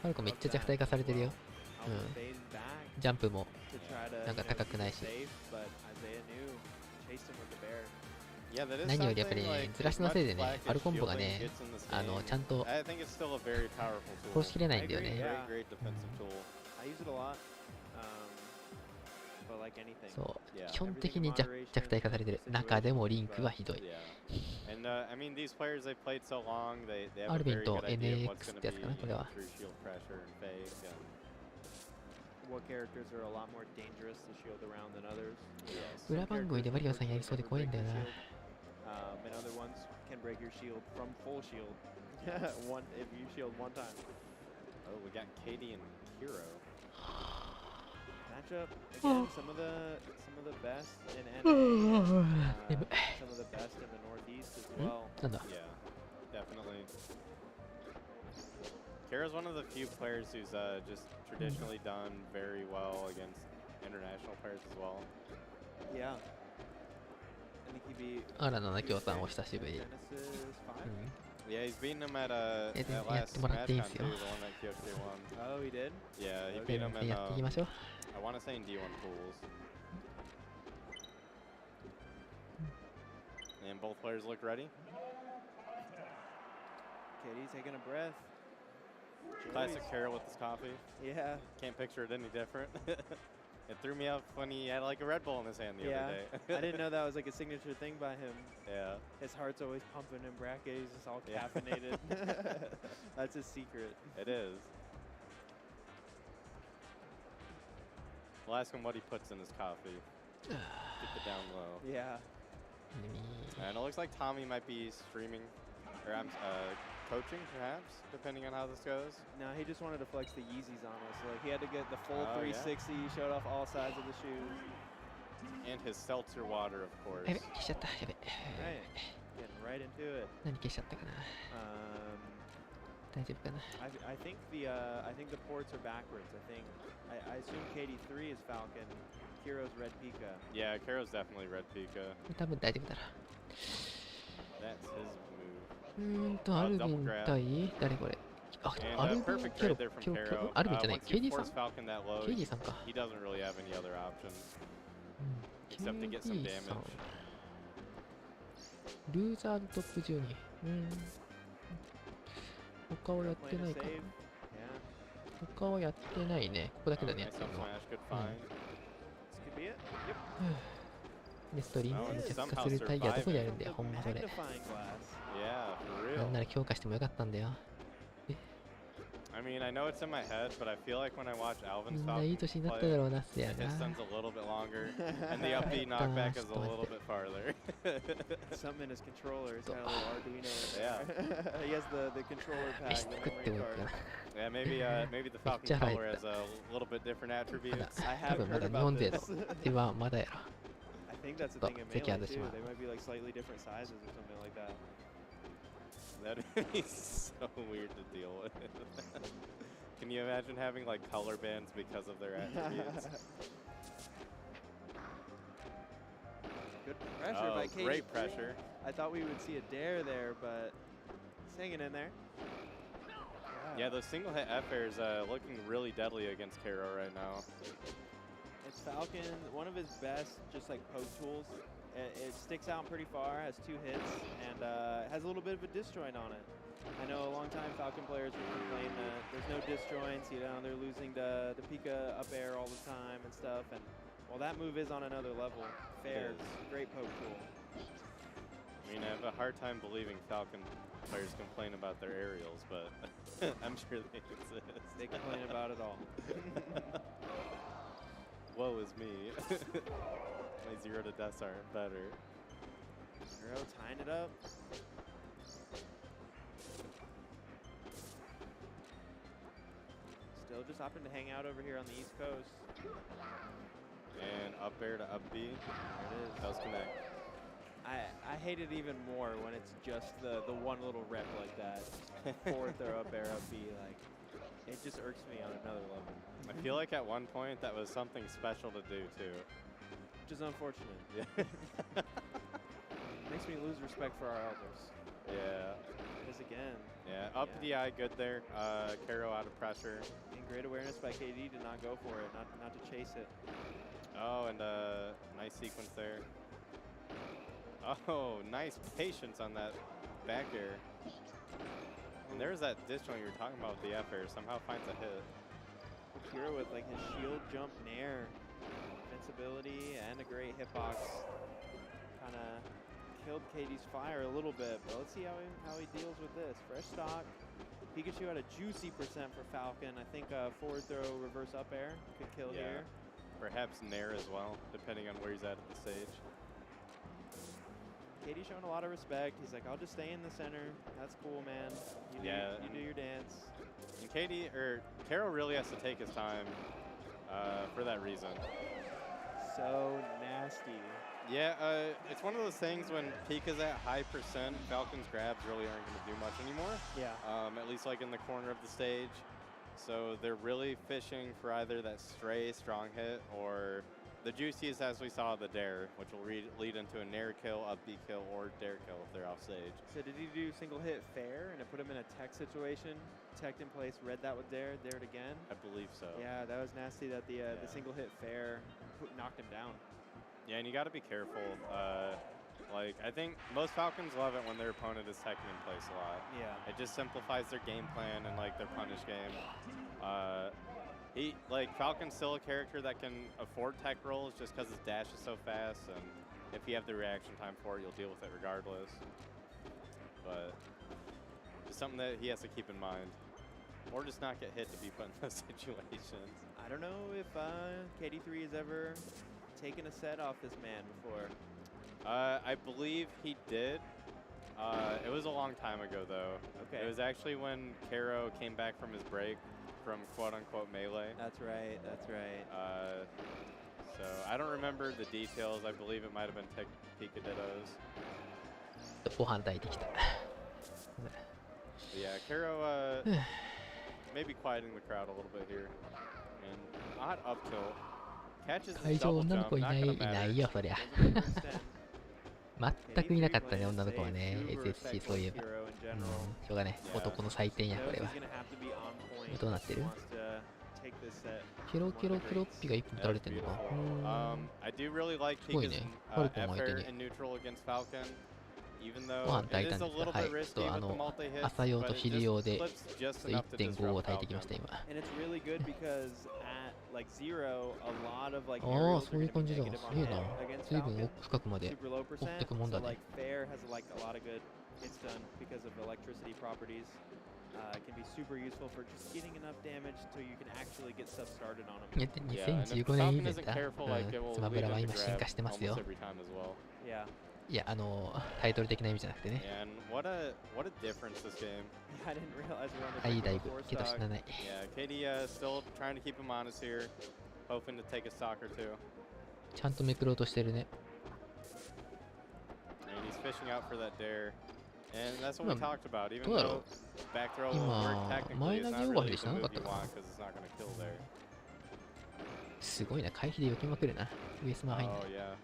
ファルコンめっちゃ弱体化されてるよ。 Alvin faded back ジャンプも。 to try to, なんか you know, 高くない keep し。 it safe, but Isaiah knew, chased him with the bear. Yeah, that is 何よりやっぱり something ね like ずらしの as せいで much ね flack ファル as コンボが shielding ね gets in this ちゃん game, と I think it's still a very powerful 殺 tool. しきれないんだよ I ね agree, Great, yeah. great defensive tool. I use it a lot. But like anything. そう Yeah. 基本的に弱体化されてる中でもリンクはひどい Yeah. And I mean, these players they played so long, they have a アルビン very と good idea of what's NX going って to や be つかなこれは through shield pressure and fake. And What characters are a lot more dangerous to shield around than others? yes. 裏番組でワリオさんやりそうで怖いんだよな And other ones can break your shield from full shield. One if you shield one time. Oh, we got KD and Kero. Matchup again. Some of the best in NA. Some of the best in the Northeast as well. なんだ Yeah, definitely. Kero's one of the few players who's just traditionally done very well against international players as well. Yeah. I think he'd be あらな京さんお久しぶり Genesis う 5. ん Yeah, he's beaten him at Yeah, at yeah, last tomorrow SmashCon days, too, yeah. the one that Kyoshi won. Oh, he did? Yeah, he で beat him in やっていきましょう I want to say in D1 pools. And both players look ready. KD's taking a breath. Classic Joey's- Kero with his coffee. Yeah. Can't picture it any different. It threw me up when he had like a Red Bull in his hand the Yeah. other day. I didn't know that was like a signature thing by him. Yeah. His heart's always pumping in bracket. He's just all Yeah. caffeinated. That's his secret. It is. We'll ask him what he puts in his coffee. Keep it down low. Yeah. And it looks like Tommy might be streaming, or coaching perhaps, depending on how this goes. No, he just wanted to flex the Yeezys on us. Like he had to get the full Oh, yeah. 360. He showed off all sides of the shoes. And his seltzer water, of course. やべ消しちゃったやべ Right. Getting right into it. 何消しちゃったかな 大丈夫かな I think the ports are backwards. I assume KD3 is Falcon. Kiro's Red Pika. Yeah, Kero's definitely Red Pika. 多分大丈夫だろ That's his move. アルビン対誰これあ And アルビン perfect ケロ trade there from ケロケ Kero. ロアルビンじゃない Once you KD さん force Falcon that low, KD さんか he doesn't really have any other options うん except to get some KD さん damage. ルーザーズトップ12他はやってない Playing a か save. Yeah. 他はやってないねここだけだねや Nice ってる up のは smash, good find. This could be it. Yep. でストリーム Oh, め it's ちゃくちゃ somehow するタイヤどこにあるんだ The よほんまそれ magnifying glass. Yeah, for なん real. なら強化してもよかったんだよ I mean, I know it's in my head, but I feel like when I watch み Alvin んな stop いい年になった play, だろうなってや the な distance a little bit longer, and the up B knockback is a little bit farther. Something in his controller. He's got a little Arduino in there. Yeah. He has the controller 飯 pack, 作 the っても memory いいか card. な Yeah, maybe the Falcon Just color right. has a little bit different まだ attributes. I 多 haven't 分ま heard だ日 about 本勢 this. のではまだやろ I think that's the So, thing in take care Melee of this too. one. They might be like slightly different sizes or something like that. That'd be so weird to deal with. Can you imagine having like color bands because of their attributes? Good pressure by KD3. Great pressure. I thought we would see a dare there, but he's hanging in there. Yeah, those single hit F airs looking really deadly against Kero right now. It's Falcon, one of his best, just like poke tools. It sticks out pretty far, has 2 hits, and has a little bit of a disjoint on it. I know a long time Falcon players would complain that there's no disjoints, you know, they're losing the Pika up air all the time and stuff, and well, that move is on another level. Fair, is. great poke tool. I mean, I have a hard time believing Falcon players complain about their aerials, but I'm sure they exist. They complain about it all. Woe is me. My 0 to deaths aren't better. Hero tying it up. Still just opting to hang out over here on the East Coast. And up air to up B. There it is. Does connect. I hate it even more when it's just the one little rep like that. Forward throw up air up B, like it just irks me on another level. I feel like at one point that was something special to do too. Which is unfortunate. Yeah. Makes me lose respect for our elders. Yeah. It is again. Yeah. Up Yeah. DI good there. Kero out of pressure. And great awareness by KD to not go for it, not to chase it. Oh, and nice sequence there. Oh, nice patience on that back air. And there's that ditch joint you were talking about with the F air. Somehow finds a hit. Kira with like his shield jump nair, invincibility, and a great hitbox. Kind of killed KD's fire a little bit, but let's see how he deals with this. Fresh stock. Pikachu had a juicy percent for Falcon. I think forward throw, reverse up air could kill here. Perhaps nair as well, depending on where he's at the stage. KD showing a lot of respect. He's like, I'll just stay in the center. That's cool, man. You do your dance. And Kero really has to take his time for that reason. So nasty. Yeah, it's one of those things when Pika's at high percent, Falcon's grabs really aren't going to do much anymore. Yeah. At least like in the corner of the stage. So they're really fishing for either that stray strong hit or the juiciest, as we saw, the dare, which will lead into a nair kill, up B kill, or dare kill if they're off stage. So did he do single hit fair and it put him in a tech situation? Teched in place, read that with dare, dared again? I believe so. Yeah, that was nasty that the single hit fair knocked him down. Yeah, and you got to be careful. Like, I think most Falcons love it when their opponent is teching in place a lot. Yeah. It just simplifies their game plan and like their punish game. Falcon's still a character that can afford tech rolls just because his dash is so fast, and if you have the reaction time for it, you'll deal with it regardless. But it's something that he has to keep in mind. Or just not get hit to be put in those situations. I don't know if KD3 has ever taken a set off this man before. I believe he did. It was a long time ago, though. Okay. It was actually when Kero came back from his break from quote-unquote melee. That's right, that's right. So I don't remember the details. I believe it might have been Pika Dittos. ご飯炊いてきた。 Yeah, Kero maybe quieting the crowd a little bit here. And odd up tilt. Catches the 会場 double 女の jump, 子い not ない gonna いない matter. よそりゃ。全くいなかったね女の子はね SSC そういえば。しょうがね男の祭典やこれは。どうなってる？ケロケロケロッピが1本取られてるのか。I do really like すごい Pika's ね。ファルコン F 相手 air に in neutral against Falcon. Even ご though 飯炊い it た is ん a ですけど、 little はい、 bit ちょっ risky と with the multi-hit, 朝用 but と it 昼用 just で clips just enough to 1.5 を disrupt 炊いてきました Falcon. 今。 And it's really good because at like 0, a lot of like ああ aerials そういう are 感 going じ to だ。 be す negative げえ on な hit。against 随分 Falcon. 深くまで Super low 追って percent. くもんだ So ね。 like fair has like a lot of good hits done because of electricity properties. It can be super useful for just getting enough damage until you can actually get stuff started on them. 2015年以前だ。スマブラは今進化してますよ。 Yeah. いやタイトル的な意味じゃなくてね。 And what a difference this game. I didn't realize we were on the はい、 break だい of ぶ the けど four 死 stock. なない。 Yeah, KD still trying to keep him honest here, hoping to take a stock or two. ちゃんとめくろうとしてるね。 And he's fishing out for that dare. And that's what we talked about. Even どうだろ though う back throw will work 今、 technically, 前 it's 投げ not オーバー really で the しなかっ move た you か want な。 because it's not going to kill there. すごいな、回避で避けまくるな。上スマ入んない。 Oh yeah.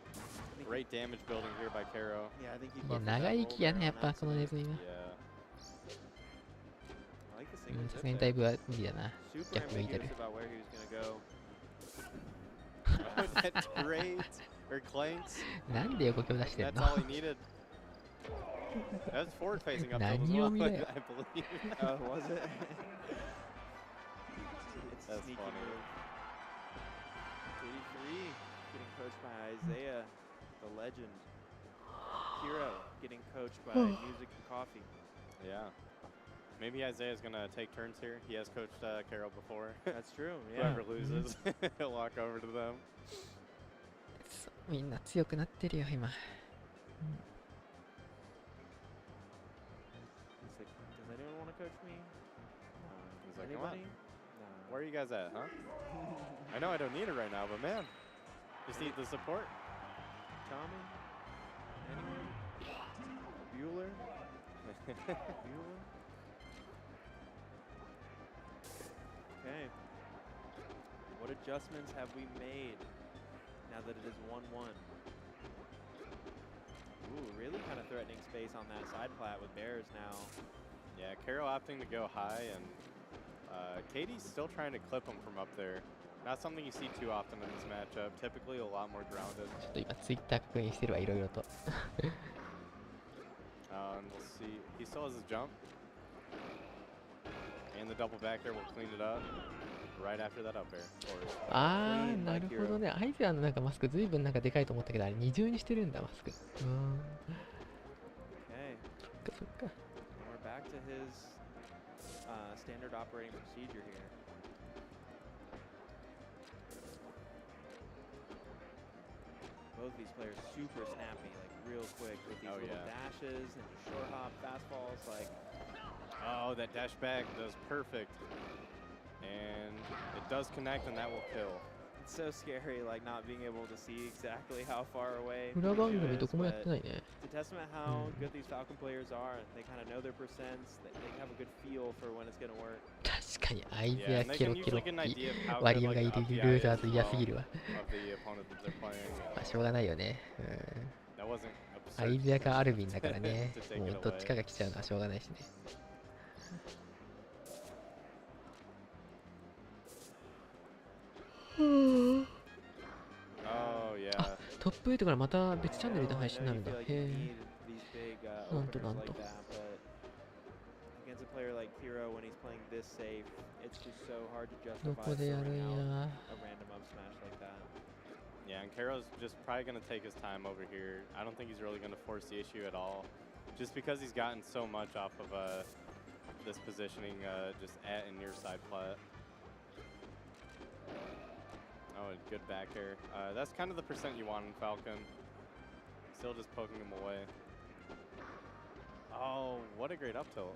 Great damage building here by Kero. Yeah, I think he いや、 buffed 長 that 生きや roll ね、や there っ on ぱ that この side. ネズミは。 Yeah. I like the う single ん、さ zip すがに there. だいぶは無理だな。 Super 逆向いてる ambiguous。about where he was going to go. Oh, that trade or clanks. なんで横強出してん That's の all he needed. That's forward facing up tilt as 何 well, を見だよ。 I believe. Oh, was it? It's a That's sneaky funny. move. KD3 getting coached by Isaiah, the legend. Hero getting coached by Music and Coffee. Yeah. Maybe Isaiah's going to take turns here. He has coached Kero before. That's true, yeah. Whoever loses, he'll walk over to them. そうみんな強くなってるよ、今。He's like, does anyone want to coach me? He's like, come on. Anybody? Where are you guys at, huh? I know I don't need it right now, but man, just need the support. Tommy? Anyone? Bueller? Bueller? Okay. What adjustments have we made now that it is 1-1? Ooh, really kind of threatening space on that side plat with bears now. Yeah, Kero opting to go high, and KD's still trying to clip him from up there. Not something you see too often in this matchup. Typically a lot more grounded. ちょっと今ツイッター確認してるわ、いろいろと。And we'll see. He still has his jump. And the double back there will clean it up right after that up air. あー、なるほどね。アイゼアのなんかマスクずいぶんなんかでかいと思ったけど、あれ二重にしてるんだ、マスク。Okay. そっか。 And we're back to his standard operating procedure here. Both these players super snappy, like real quick with these little dashes and short hop fastballs. Like, oh, that dash back does perfect, and it does connect, and that will kill. it's so scary, like not being able to see exactly how far away. 裏番 Pichu 組 is, どこもやっ but てないね。 It's a testament how good these Falcon players are. They kind of know their percents. They have a good feel for when it's gonna work. 確かにアイゼ Yeah, ア and they ケ can ロケロ usually get an ッ idea of ピ how ワ good リオが like い the る up ルー DI ザー is ズ as 嫌すぎ well るわ。 of the opponent that they're playing. まあしょうがないよね。That wasn't ア absurd イゼアかアルビンだからね to。take も it うどっちか away. が来ちゃうのはしょうがないしね。Oh yeah. あ、トップ8からまた別チャンネルで配信になるんだ。へ I know you feel like you え。 need these big Nanto, openers nanto. like that, but against a player like Kiro, when he's playing this safe, it's just so hard to ど justify こでやる throwing ん out や。 a random up smash like that. Yeah, and Kero's just probably going to take his time over here. I don't think he's really going to force the issue at all. Just because he's gotten so much off of this positioning just at and near side plat. Oh, a good back air. That's kind of the percent you want in Falcon. Still just poking him away. Oh, what a great up tilt.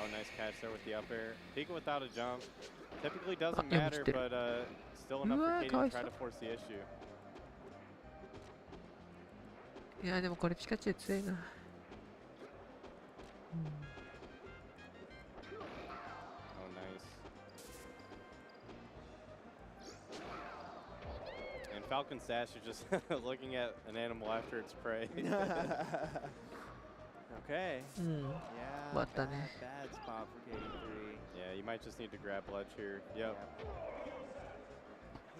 Oh, nice catch there with the up air. Pika without a jump. Typically doesn't matter, but still enough for KD to try to force the issue. いやでもこれピカチュウ強いな。Oh, nice. And Falcon's dash is just looking at an animal after its prey. Okay. Yeah. What the bad spot for KD3. Yeah, you might just need to grab ledge here. Yep.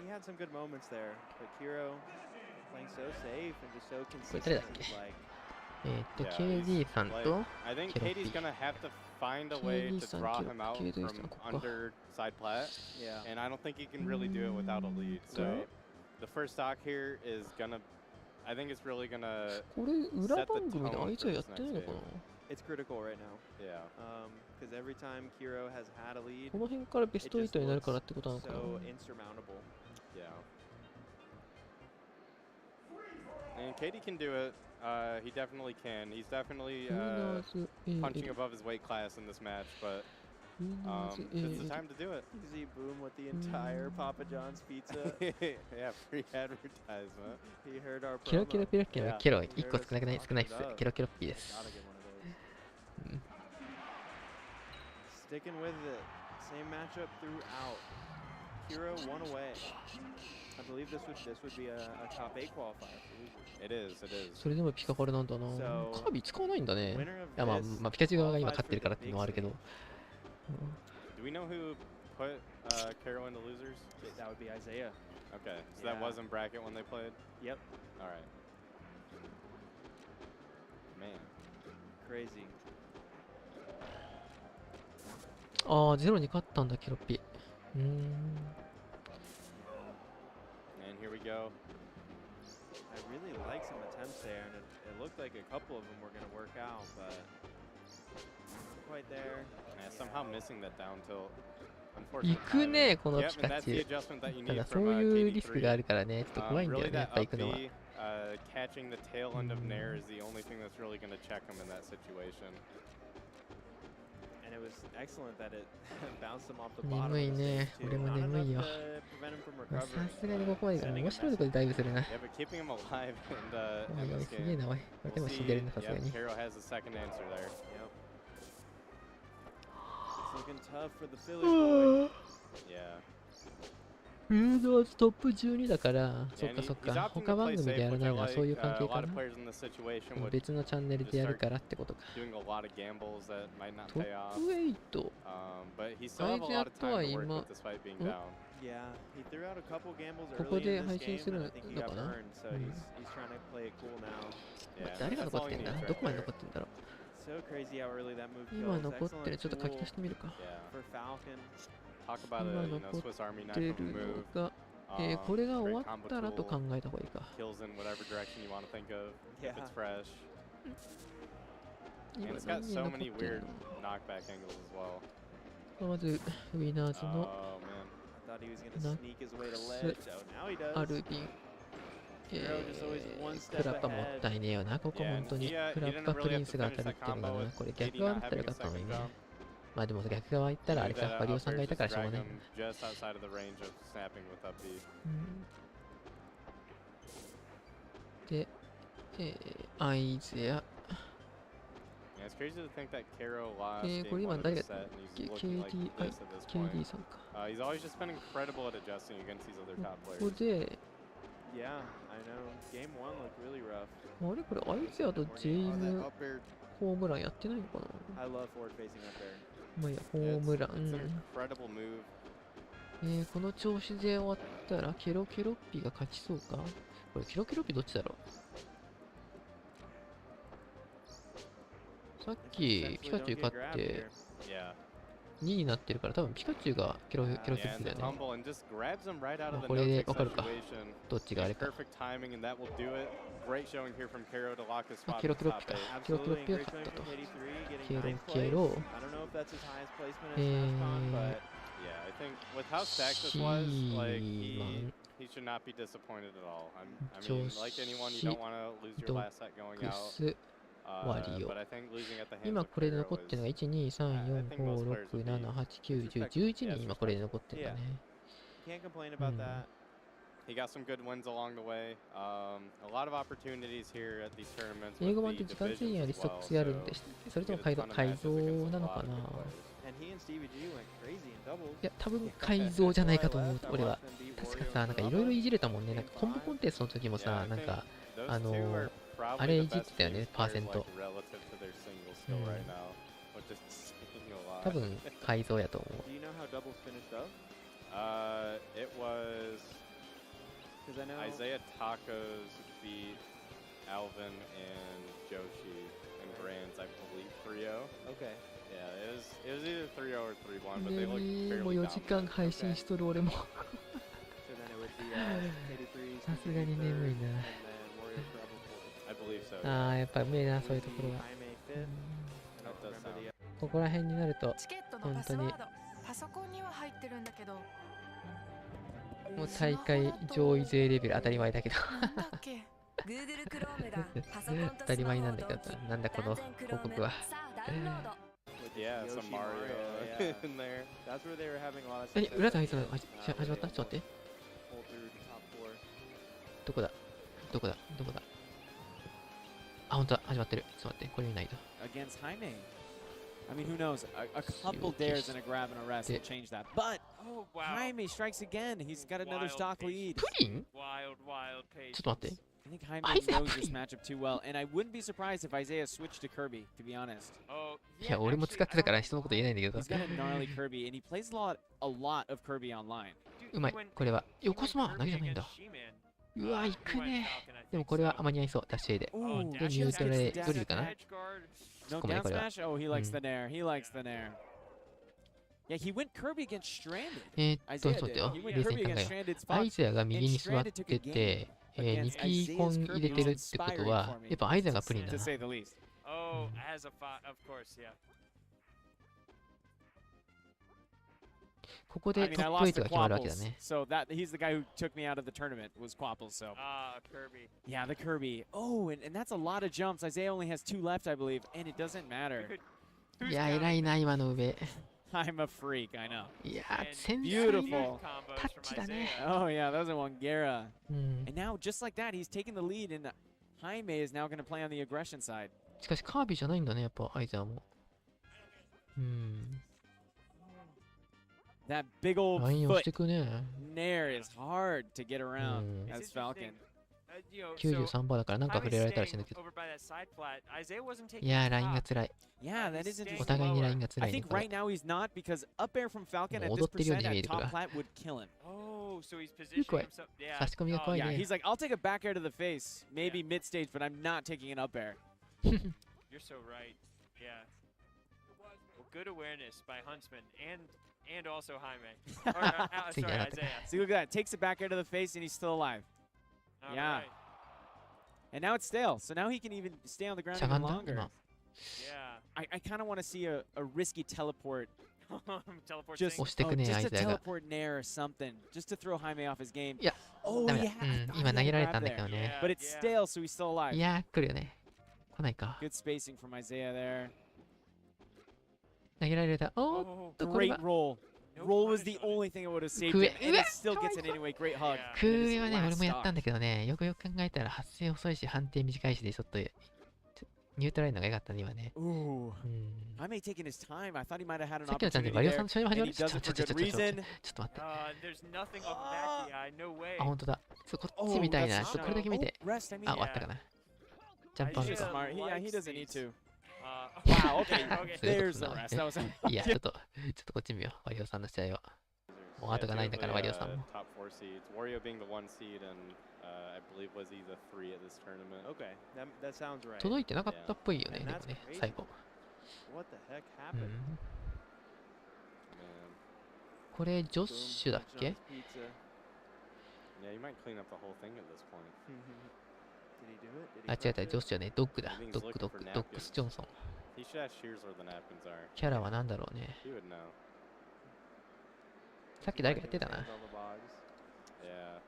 He had some good moments there, but Kiro playing so safe and just so これ誰だっ consistent. け Like, Yeah, KD さん Like, と I think Kerokeroppi. KD's gonna have to find a way to KD-san, draw him out KD-san, from ここか。 under side plat, yeah. and I don't think he can really do it without a lead. So Right. the first stock here is gonna, I think it's really gonna, これ裏番組でアイゼアやってないのかな。 It's critical right now. yeah. Because every time Kiro has had a lead, この辺からベス it ト just 8になる looks からってことなのかな。 so insurmountable. Yeah. And KD can do it. He definitely can. He's definitely フィナーズ punching AL above his weight class in this match, but フィナーズ this is the AL time to do it. Easy boom with the entire Papa John's pizza. Yeah, free advertisement. He heard our ケロ promo. ケロピロッケロ Yeah. ケロ1個少なくない少ないっす。ケロケロッピーで Gotta す。 get one of those. うん Sticking with it. Same matchup throughout. Kiro one away. I believe this would be a top 8 qualifier for losers. It is, it is. それでもピカコルなんだな。 So, カービィ使わないんだね。 Winner い of やまあ、 this まあ、ピカチュウ側が今 qualifies 勝ってる for からっ the ていう big のはあるけど。 stage. Do we know who put Kero into losers? That would be Isaiah. Okay, so that Yeah. was in bracket when they played? Yep. All right. Man. Crazy. ああ、ゼロに勝ったんだ、ケロッピ。And here we go. I really like some attempts there, and it looked like a couple of them were going to work out, but not quite there. Yeah, somehow missing that down tilt. 行 Unfortunate くね、 timing. この Yep, ピ and カ that's チ the ュウ。 adjustment that you た need だ from そういうリスクがあ KD3. るからね、ちょっと怖いんだよ Really ね、やっ that ぱ up 行くのは。 B, catching the tail end of Nair is the only thing that's really going to check him in that situation. And it was excellent that it bounced him off the bottom. 眠い of the ね stage,。too. 俺も Not 眠 enough いよ。 to prevent him from まあ recovering, さすがにこ but こまでだから sending a 面白いところでダイブするな。 Yeah, but keeping him alive おい in おい、 this すげえ game. な、おい。これで We'll も死んで see. るな、さすが Yep, に。 Kero has the second answer there. Yep. It's looking tough for the Philly boy. Yeah. フードトップ12だから、そっ And かそっ he's か。 opting 他 to 番 play 組で safe, やら which な I いのは like. そういう関 A 係 lot か of な。 players in this situation would 別のチャンネルでやるからってことか。 doing a lot of gambles that might not トッ pay off. プ8。 But he still have a lot of time to work with this fight being down. Yeah, he threw out a couple gambles ここ early で in 配 this 信 game, する and の I think he の got かな。 burned, so he's trying to play it cool now. Yeah, 誰が that's 残っ all て he んだ needs ど right こまで there. 残ってんだろう。 So crazy how early that move 今 kills. 残ってる。 Excellent ちょっと書き tool 足してみるか。 Yeah. for Falcon. Talk about a 今 you 残 know っ Swiss Army て knife る of a の move. が、これが終わったらと考えた方がいいか。 Kills in whatever direction you want to think of. If Yeah. it's fresh. 今 And it's 何 got 人 so 残っ many てる weird knockback angles as well. の。まず、ウィナーズ Oh の I thought he was going to sneak his way to ledge. Oh, now he ア does. ルビン。 Hero just always one ク step ラッパもったいねえよな、ここ Yeah, 本 and 当に。 he, クラ he ッ didn't パプ really リ have ン to スが finish 当たる that っていうのが combo な。 with これ KD 逆側だ not ったら having よ a かったの second にね jump. まあでも逆側行ったらあれ Knew か、 that ワリオ up さんが air いたから just しょうがない drag。him just outside of the range of snapping with up B. で、アイゼア。 Yeah, it's crazy to think that Kero lost これ game 今 one of 誰 the が set and he's looking like KD、this at this point. KD さんか。 He's always just been incredible at adjusting against these other top ここ players. で、 Yeah, I know. Game 1 looked really rough. あれこれアイゼアとジェイム up air. ホームランやってないのかな。 I love forward facing up there. まあいいや、ホ Yeah, ームラ it's ン。 an incredible move. この調子で終わったらケロケロッピが勝ちそうか。これケロケロッピどっちだろう。さっきピカチュウ勝って Yeah. 2になってるから多分ピカチュウがケロケロッ Yeah, ピ and だよ the ね。 tumble and just grabs him right out of the これ no で kick わかるか。 situation. どっちがあれか。 Perfect timing and that will do it. Great showing here from Kero to lock his あ spot ケ in ロ the ケロッ top ピか。 eight. ケロケロッ Absolutely ピが great 勝っ showing た from と。 KD3 ケ getting ロ ninth ケ place. ロ。 I don't know if that's his highest placement in SmackDown, but Yeah, I think with how stacked this was, like he should not be disappointed at all. I mean, like anyone, you don't want to lose your last set going ク out. ス。ワリオ But I think losing at the hands 今 of これで Kero 残ってるのが was 1、2、3、4、5、6、7、8、9、10、11人今これで残ってるんだね。 can't complain about that. he got some good wins along the way. A lot of opportunities here at these tournaments. 英語 with 版って the 時間制限 divisions やリ as ストッ well, クスやるん so でしたっけそれと get も a ton of 改 matches 造 against a なの lot か of な good players. And he and Stevie G went crazy in doubles. いや、多分改造じゃないかと思う、俺は。確かさ、なんかいろいろいじれたもんね。なんかコンボコンテストの時も Yeah, さ、 I なん think か、 those あの two are あ probably れ the いじっ best てたよね、 teams パー players セン like ト。 relative to their single skill right now, which is saying a lot. 多分改造やと思う。 Do you know how doubles finished up? It was Because I know Isai Tacos beat Alvin and Joshi in grands, I believe 3-0. Okay. Yeah, it was either 3-0 or 3-1, but ね they looked え、もう fairly 4時間 dominant. 配信しとる俺も。 So then it would be KD3's さすがに眠い and な。 then Wario Forever I believe so. ああ、やっぱうめえな、 4th. そういうところは。 Jaime 5th. I That don't does remember sound. the ここら辺になると、チケットのパスワードパソコンには入ってるんだけどもう大会上位勢レベル当たり前だけど。なんだっけ Google Chrome がパソコンと当たりスマホを前なんだけど同期、なんだこの断然広告は。さあダウンロード Yeah, Yoshi some Mario yeah. in there. That's where they were having a lot of 何 success. 裏で入ってたの始まったちょっと待って。 Pull through the top four. どこだどこだどこだあ、ほんとだ。始まってる。ちょっと待って。これ見ないと。 Against Jaime. I mean, who knows? A couple dares and a grab and a rest will change that. But Oh, wow. Jaime strikes again. He's got another Wild stock pace. lead. プリン Wild, wild pace. ちょっと待って。 I think Jaime Isai knows this Prince. matchup too well, and I wouldn't be surprised if Isaiah switched to Kirby, to be honest. Oh, いや、俺も使ってたから人のこと言えないんだけど He's got a gnarly Kirby, and he plays a lot of Kirby online. うまい。これは。横スマ投げじゃないんだ。うわ、いくね。でもこれはあまり似合いそう。ダッシュ A で。 Ooh, で、ニュートラルドリルかな no ごめんね、 down これは。 smash? Oh, he likes Mm. the nair. He likes the nair. Yeah, he went Kirby against Stranded. ちょっ Isaiah と待って did. よ。 He 冷 went 静に Kirby 考え against よう。 Stranded's ア spot. イザーが右に座ってて、2キーコン入れてるってことは、やっぱアイザーがプリンだ To な。 say the least. Oh, as a of course, yeah. ここ I で mean, ト I ップ lost 8 to が決まるわけだ Quapples, ね。 so he's the guy who took me out of the tournament was Quapples. So Kirby. yeah, the Kirby. Oh, and that's a lot of jumps. Isaiah only has 2 left, I believe, and it doesn't matter. いや、偉いな、今の上。 I'm a freak, I know. いや、 And 繊細 Beautiful. な combos タッ from チだね。 Oh yeah, that was a Wangera. うん。 And now, just like that, he's taking the lead, and Jaime is now going to play on the aggression side. しかしカービィじゃないんだね、やっぱアイザーも。うん。That big old ライン押し foot てくね。 nair is hard to get around Mm. as Falcon. 93%だからなんか触れられたら死ぬけど。いやー、ラインが辛い。 Yeah, that is お interesting. 互いにラインが I 辛いね。 think これ right now he's not because up air from Falcon at もう this 踊ってるように percent 見え at るから。 top plat would kill him. Oh, so he's すごい positioning himself. Yeah. 差し込みが怖い Yeah, ね。 he's like, I'll take a back air to the face, maybe mid stage, but I'm not taking an up air. You're so right. Yeah. Well, good awareness by Huntsman and also Jaime. Or, sorry, Isaiah. See, look at that. Takes a back air to the face, and he's still alive. All Yeah. right. And now it's stale, so now he can even stay on the ground しゃが even んだ longer. 今。 Yeah. I kind of want to see a risky teleport. Teleport Just, thing. 押してくね、 just アイ a ザーが。 teleport nair or something, just to throw Jaime off his game. いや、 Oh, ダメ yeah. だ。う I ん、 thought 今 he 投 had げ a られ grab たんだけ there. どね。 But it's stale, so he's still alive. いやー、来るよね。来ないか。 Good spacing from Isaiah there. 投げられた。おーっ Oh, と、これ Great は。 roll. no Roll was the punish on it. only thing that would have saved Kue- him, and it still gets it anyway. Great hug. Yeah. ク And it is ーは the ね、俺 last もやったん stock. だけどね、よくよく考えたら発生遅いし、判定短いしで、ちょっと、ニュートラルのが良かったね、今ね。 Ooh. うん。 Jaime taking his time. I thought he might have had an さっきのチャンス opportunity でマリオさ there, んの試合も and 始ま he る。ちょ does っ it と for ちょっ good とちょっと reason. ちょっと待って。 There's nothing off back DI. No way. あ、本当だ。こっ Oh, ちみたい that's な。ちょっとこれだけ oh, 見て。 rest. I mean, あ、終わったかな。ジャンプアウ he's ト just。smart. Yeah, he doesn't need to. Wow. Okay, Okay. there's the rest. That was いや、ちょっとこっち見よう。ワリオさんの試合を。もう後がないんだから、ワリオさんも。 Top 4 seeds. Wario being the 1 seed, and I believe was he the 3 at this tournament. Okay, that sounds right. 届いてなかったっぽいよね、でもね、最後。 What the heck う happened? ん。 Man. これ、ジョッシュだっ Boom, け punching on his pizza. Yeah, you might clean up the whole thing at this point. Did he do it? Did he あ、違う crush 違う、 it? ジョッシュはね、ドッグだ I think。he's ドッグ、ド looking ッ for グ、ドッグス・ジョンソン。 He should ask Shears where the napkins are. キャラは何だろうね。 He would know. さっき誰かやってたな。 Hands on the bogs. Yeah.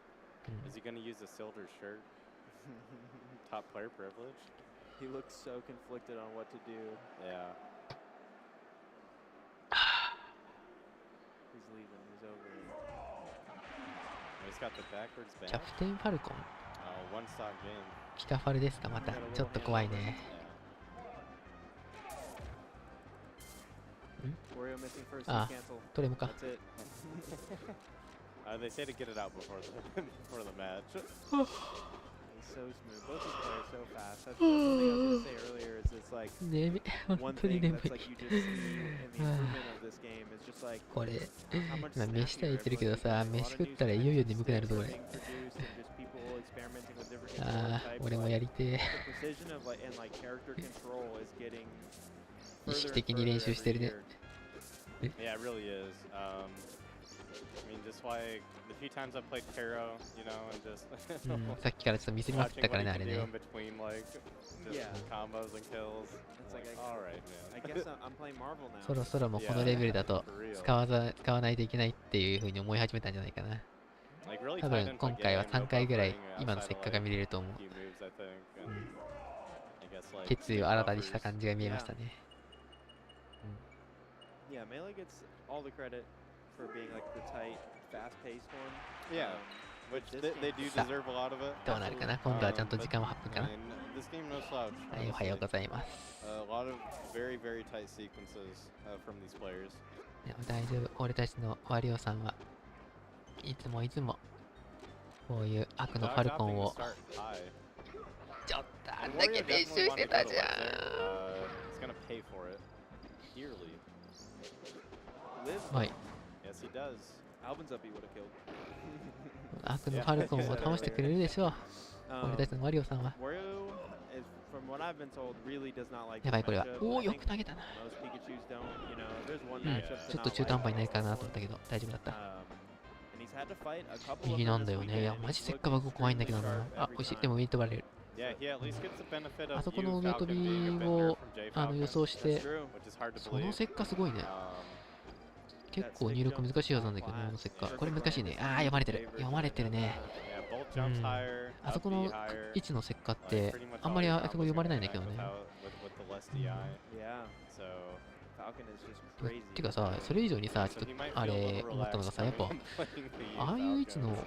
うん Is he gonna use a silver shirt? Top player privilege? He looks so conflicted on what to do. Yeah. He's leaving. He's over it. He's got the backwards キャ back. プテンファルコン。 One stock game. ピカファルですか、また。ちょっと怖いね。 Wario missing first. Ah. He cancel. トレモか。 That's it. They say to get it out before before the match. He's so smooth. Both these players so fast. That's the thing I was gonna say earlier. Is it's like 眠い。本 one 当に thing 眠 that's い。 like you just see in the improvement of this game is just like これ、 how much 今飯食い snappier 言ってるけど everyone さ、 is. A lot 飯 of 食 new ったらいよいよ眠くなる sticks ぞ、こ are れ。 being produced and just people experimenting with different あ controller あ、 types. 俺も Like, やりてえ。 the precision of like and like character control is getting 意 further 識 and 的に練 further 習してる every ね year.。Yeah, it really is. I mean, just like the few times I played Kero, you know, and just うん、さっきからちょっと見せまくっ watching たか what ら he ね、あ can れ do ね in。between like just Yeah. combos and kills. It's Like, like all right, I man. guess I'm playing Marvel now. そろそろもうこのレベルだと For real. 使わないといけないっていう風に思い始めたんじゃないかな。 Like really 多 tied 分 into 今回は game, 3 no 回ぐらい buffering 今の outside 結 of 果が like 見れると思う。 few moves, I think. And うん I guess like 決意 new を新たにした buffers. 感じが見えましたね。 Yeah, Melee gets all the credit for being like the tight, fast-paced one. Yeah, which they do Sa- deserve a lot of it. どうなるかな、今度はちゃんと時間も8分か I な。 mean, this game no slouch. はい、おはようございます。 A lot of very, very tight sequences from these players. でも大丈夫、俺たちのワリオさんはいつもいつもこういう悪のファルコンを Start high. ちょっとあん And だけ Wario 練習 definitely して wanted to た go to じゃ Wizard. ん。 He's gonna pay for it dearly. Liz, はい、 Yes, he does. Alvin's up, he would have killed. 悪のファルコンを倒してくれるでしょう。俺たちのワリオさんは。 Wario, is, from what I've been told, really does not like やばい、これは。 this お matchup. お、 I よ think く投げたな。 most Pikachus don't, you know, there's one うん、 matchup ちょ to っと not 中途半 like. 端になるかなと思ったけど、大丈夫だった。 And he's had to fight a couple of 右 them なん this だよね。い weekend, や、 and マジ he's せっ looked かく怖いんだけど extremely な。 sharp あ、 every 美味しい。 time. でも上に飛ばれる。 Yeah, he at least gets the benefit あ of そこ you, の上 Falcon, 飛び being a bender を from 予 JPX. 想し That's て、 true. Which is hard to そ believe. の石化すごいね。 結構入力難しい技なんだけどね、この石化。これ難しいね。ああ、読まれてる。読まれてるね。 Yeah, both jumps higher, あそ up こ B の higher. 位置の石化っ Like, て pretty much あん all まり your あそこ combos 読まれ are ないんだけど without ね。 with the less DI. Yeah, So Falcon is just crazy. てかさ、それ以上にさ、ちょ so っ he might とあ feel a れ little 思ったのが relaxed さ、やっぱ when playing the ああいう位置 Falcons. の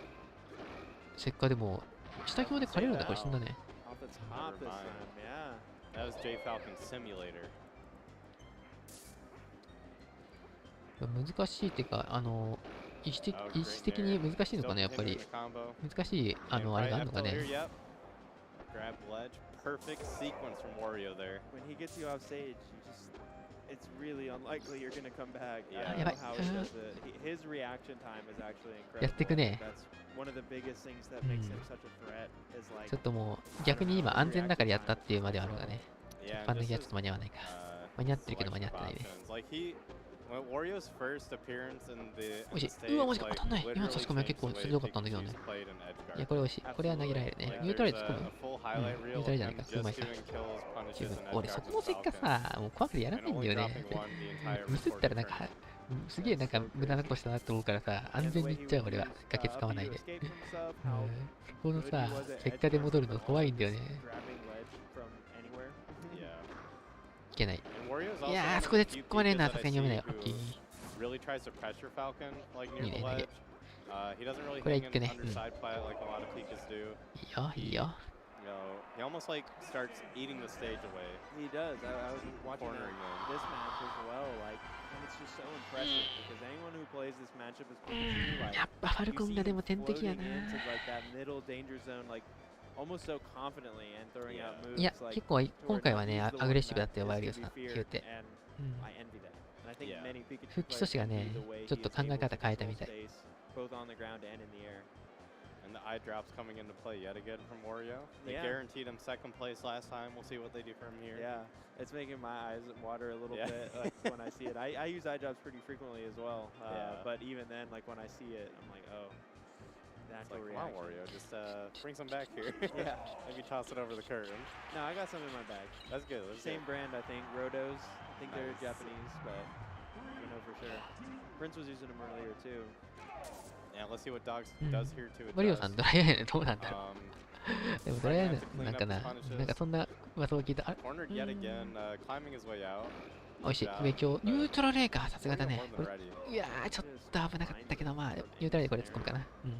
石化でも下表で枯れるんだ、これ死んだね。 Off the top this Never mind. time, yeah. That was J Falcon's simulator. 難しいっていうか、意思的に難しいのかな、やっぱり。難しい、あれがあるのかね。Grab ledge. Perfect sequence from Wario there. When he gets you off stage, it's really unlikely you're going to come back. Yeah. I don't know how he does it. His reaction time is actually やってく incredible. ね。 That's one of the biggest things that makes him such a threat. Is ちょ like っともう、逆に今安全だからやったっていうまではあるがね。 Yeah, 一般的 just にはちょっと間に合わないか。間に合ってるけど間に合ってないね。 Like when Wario's first appearance in the おいしい。うわ、マジか当たんない。今差し込みは結構鋭かったんだけどね。いや、これおいしい。これは投げられるね。ニュートラルで突っ込む。ニュートラルじゃないか。うまいさ。十分。俺、そこの結果さ、もう怖くてやらないんだよね。ミスったらなんか、すげえなんか無駄なことしたなと思うからさ、安全にいっちゃう俺は。崖使わないで。そこのさ、結果で戻るの怖いんだよね。いけない。いやー、そこで突っ込まれるのはさすがに読めないよ。Really tries to pressure Falcon like near いい the ね、投げ。 ledge. He doesn't really これ hang は行く in ね。 underside play like a lot of Pikas do. いいよ、いいよ。You know, he almost like starts eating the stage away. he does. I was watching Cornering him. this match as well. Like, and it's just so impressive because anyone who plays this matchup is Pikachu. Like, やっぱファルコンがでも天敵やな。 floating into like that middle danger zone, like almost so confidently and throwing out moves. いや、 like, 結構今回はね、アグレッシブだったよ、ワイリオさん、 to be 言うて。 feared, and うん。 I envy that. And I think Yeah. many Pikachu 復帰阻止がね、ちょっと考え方変えたみたい。 both on the ground and in the air. And the eye drops coming into play yet again from Wario. They Yeah. guaranteed him second place last time. We'll see what they do from here. Yeah, it's making my eyes water a little Yeah. bit like, when I see it. I use eye drops pretty frequently as well. Yeah. But even then, like when I see it, I'm like, oh, It's natural like, come on, reaction. Wario, just bring some back here. Yeah. Maybe toss it over the curtain. No, I got some in my bag. That's good. That's Same good. brand, I think. Rotos. I think they're Nice. Japanese, but I don't know for sure. Prince was using them earlier too. Yeah, let's see what Dogs うん does here to ワリオさ adjust. ん、ドライアイね、どうなんだろ Um, う。でもドライアイなんかな、なんかそんな噂を聞いた。あれ cornered yet again, climbing his way out. おいしい。 Good 上 job. 今日、ニュートラルレーカー、さすがだ Wario ね。 more こ than れ ready. いやー、ちょっと危なかったけど、まあ、ニュートラルでこれ突っ込むかな。うん。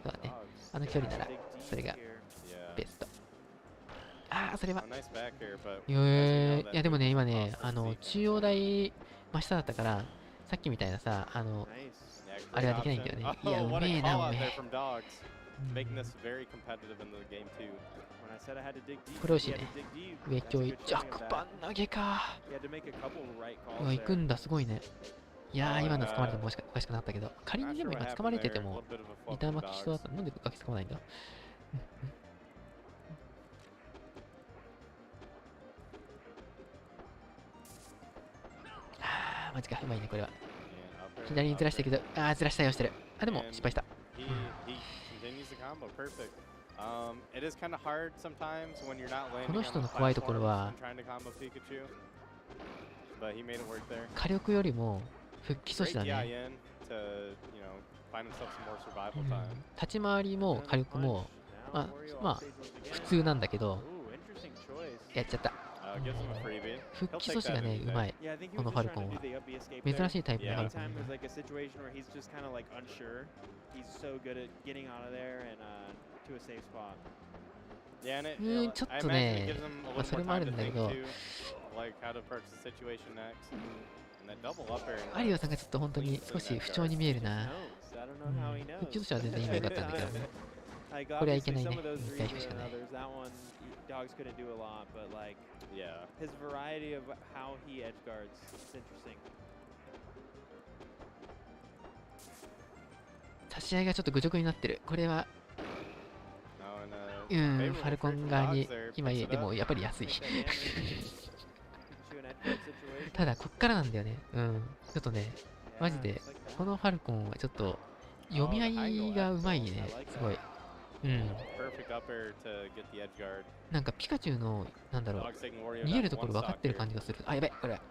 そうだね。 Dogs. あの距離なら Dig deep それが here. Yeah. ベスト。あー、それは A。nice back here, but いやでもね、今ね、中央台真下だったから、さっきみたいなさ、Nice. yeah, あれ great はできないんだよね。 option. いや、 Oh, う what め a え call な、お out め there え。 from Dogs, うん making this very competitive in the game too. When I said I had to dig deep, これ惜しい he had ね to dig deep. 上 That's 今 a 日 good showing 弱 of 番 that. 投げか。 He had to make a couple right うわ、 calls 行く there. んだ、すごいね。いやー、あ今の掴まれてもおかしくなったけど、仮 Not にで sure も what 今掴 happened まれて there. て A も little bit of a リ flub ターン from 巻きしそうだっ Dogs. た。なんでガキ掴まないんだ。あー、マジか、うまいね、これは。 And up air, 左にずらしてるけど、あー、ずらしたよしてる。あ、でも And 失敗した。 He continues the combo, perfect. It is kind of hard sometimes when you're not landing この on 人 the の怖いところ platforms は and trying to combo Pikachu. But he made it work there. 火力よりも復帰阻 Great 止だ DI ね。 in to, you know, find himself some more う survival ん time. 立ち回りも火力も Now まあ Wario ま off あ stage once 普 again. 通なんだけど、 Ooh, interesting choice. やっちゃった。 Gives him a freebie. 復 He'll 帰 take 阻止 that がね、 any うま day. い。 Yeah, I think he こ was の just ファル trying コン to は do the up B escape 珍 there. しいタイプの Yeah. ファルコン Anytime だ there's ね。 like a situation where he's just kind of like unsure, he's so good at getting out of there and to a safe spot. Yeah, and it, ちょっ I と imagine ね it gives him a まあ little それ more もあ time る to んだけ think ど、 too, like how to approach the situation next. And that double up air. アリオさんがちょっと本当に少し不調に見える He な。 knows. I don't う know how ん he knows. 復帰阻止は全然今良かったんだけどね。 Like これはいけ obviously ない some ね。 of those 一 are 回引く easier しか than ない。 others. That one, Dogs couldn't do a lot, but like Yeah. his variety of how he edge guards, it's interesting. 差し合いがちょっと愚直になってる。これは、 No, and, うん、 favorable ファルコ for ン側 Dogs に there. 今 Picks it でも up. やっぱり安い。 Take that damage. Pikachu in edge guard situation. ただ、こっからなんだよね。うん。ちょっとね、 Yeah, マジで just like that. このファルコンはちょっと読み合いがうまいね。すごい。うん。 Perfect up air to get the edge guard. なんかピカチュウの、なんだろう、 Dogs taking Wario 逃げ down るとこ one ろ分か stock ってる here. 感じがする。あ、やべ、これ。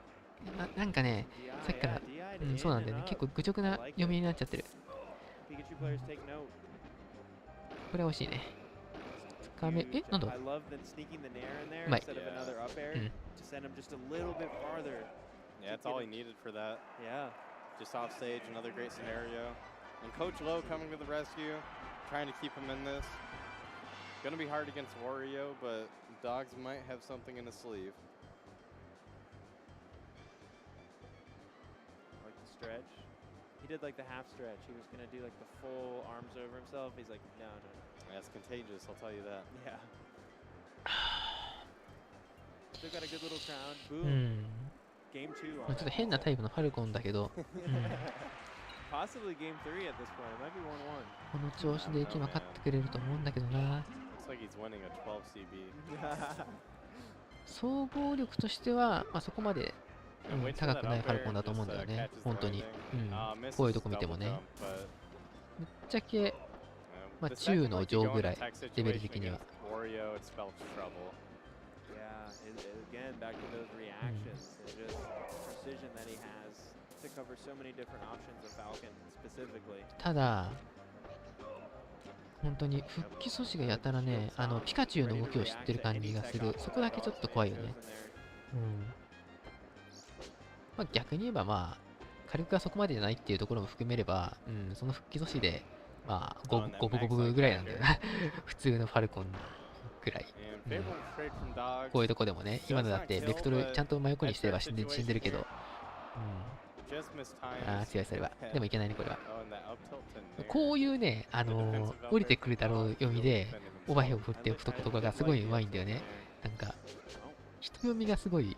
なんかね、 DI, さっきから yeah, DI うん、 to そうなん in だよ and ね。結 up. 構愚直な読みになっちゃってる。 Pikachu players take note. これは惜しいね。つかめ、え、なんだ I love them sneaking the nair in there うまい。 instead of Yeah. another up air うん。 to send him just a little bit farther. Yeah, that's all he needed for that. Yeah. Just off stage, another great scenario. And Coach Lowe coming to the rescue, trying to keep him in this. Gonna be hard against Wario, but Dogs might have something in his sleeve. Like the stretch. did like the half stretch. He was gonna do like the full arms over himself. He's like, no, no, no. That's contagious, I'll tell you that. Yeah. Still got a good little crown. う Boom. ん。 Game 2. まあちょっと変なタイプのファルコンだけど、うん、 Possibly game 3 at this point. It might be 1-1. この調子でいけば勝ってくれると思うんだけどな。 Looks like he's winning a 12 CB. 総合力としては、まあ、そこまで、うん、高くないファルコンだと思うんだよね、本当に。うん、こういうとこ見てもね。ぶっちゃけ、まあ、中の上ぐらい、レベル的には。Yeah, again, back to those reactions. Just precision that he has to cover so many different options of Falcon specifically. ただ、本当に復帰阻止がやたらね、ピカチュウの動きを知ってる感じがする。そこだけちょっと怖いよね。うん。まあ、逆に言えば、まあ、火力がそこまでじゃないっていうところも含めれば、うん、その復帰阻止で、まあ、五分ぐらいなんだよな。普通のファルコンぐらい。うん、こういうとこでもね、今のだってベクトルちゃんと真横にしてれば死んでるけど、うん、ああ、強い、それは。でもいけないね、これは。こういうね、降りてくるだろう読みで、オバヘを振っておくとこがすごい上手いんだよね。なんか、人読みがすごい、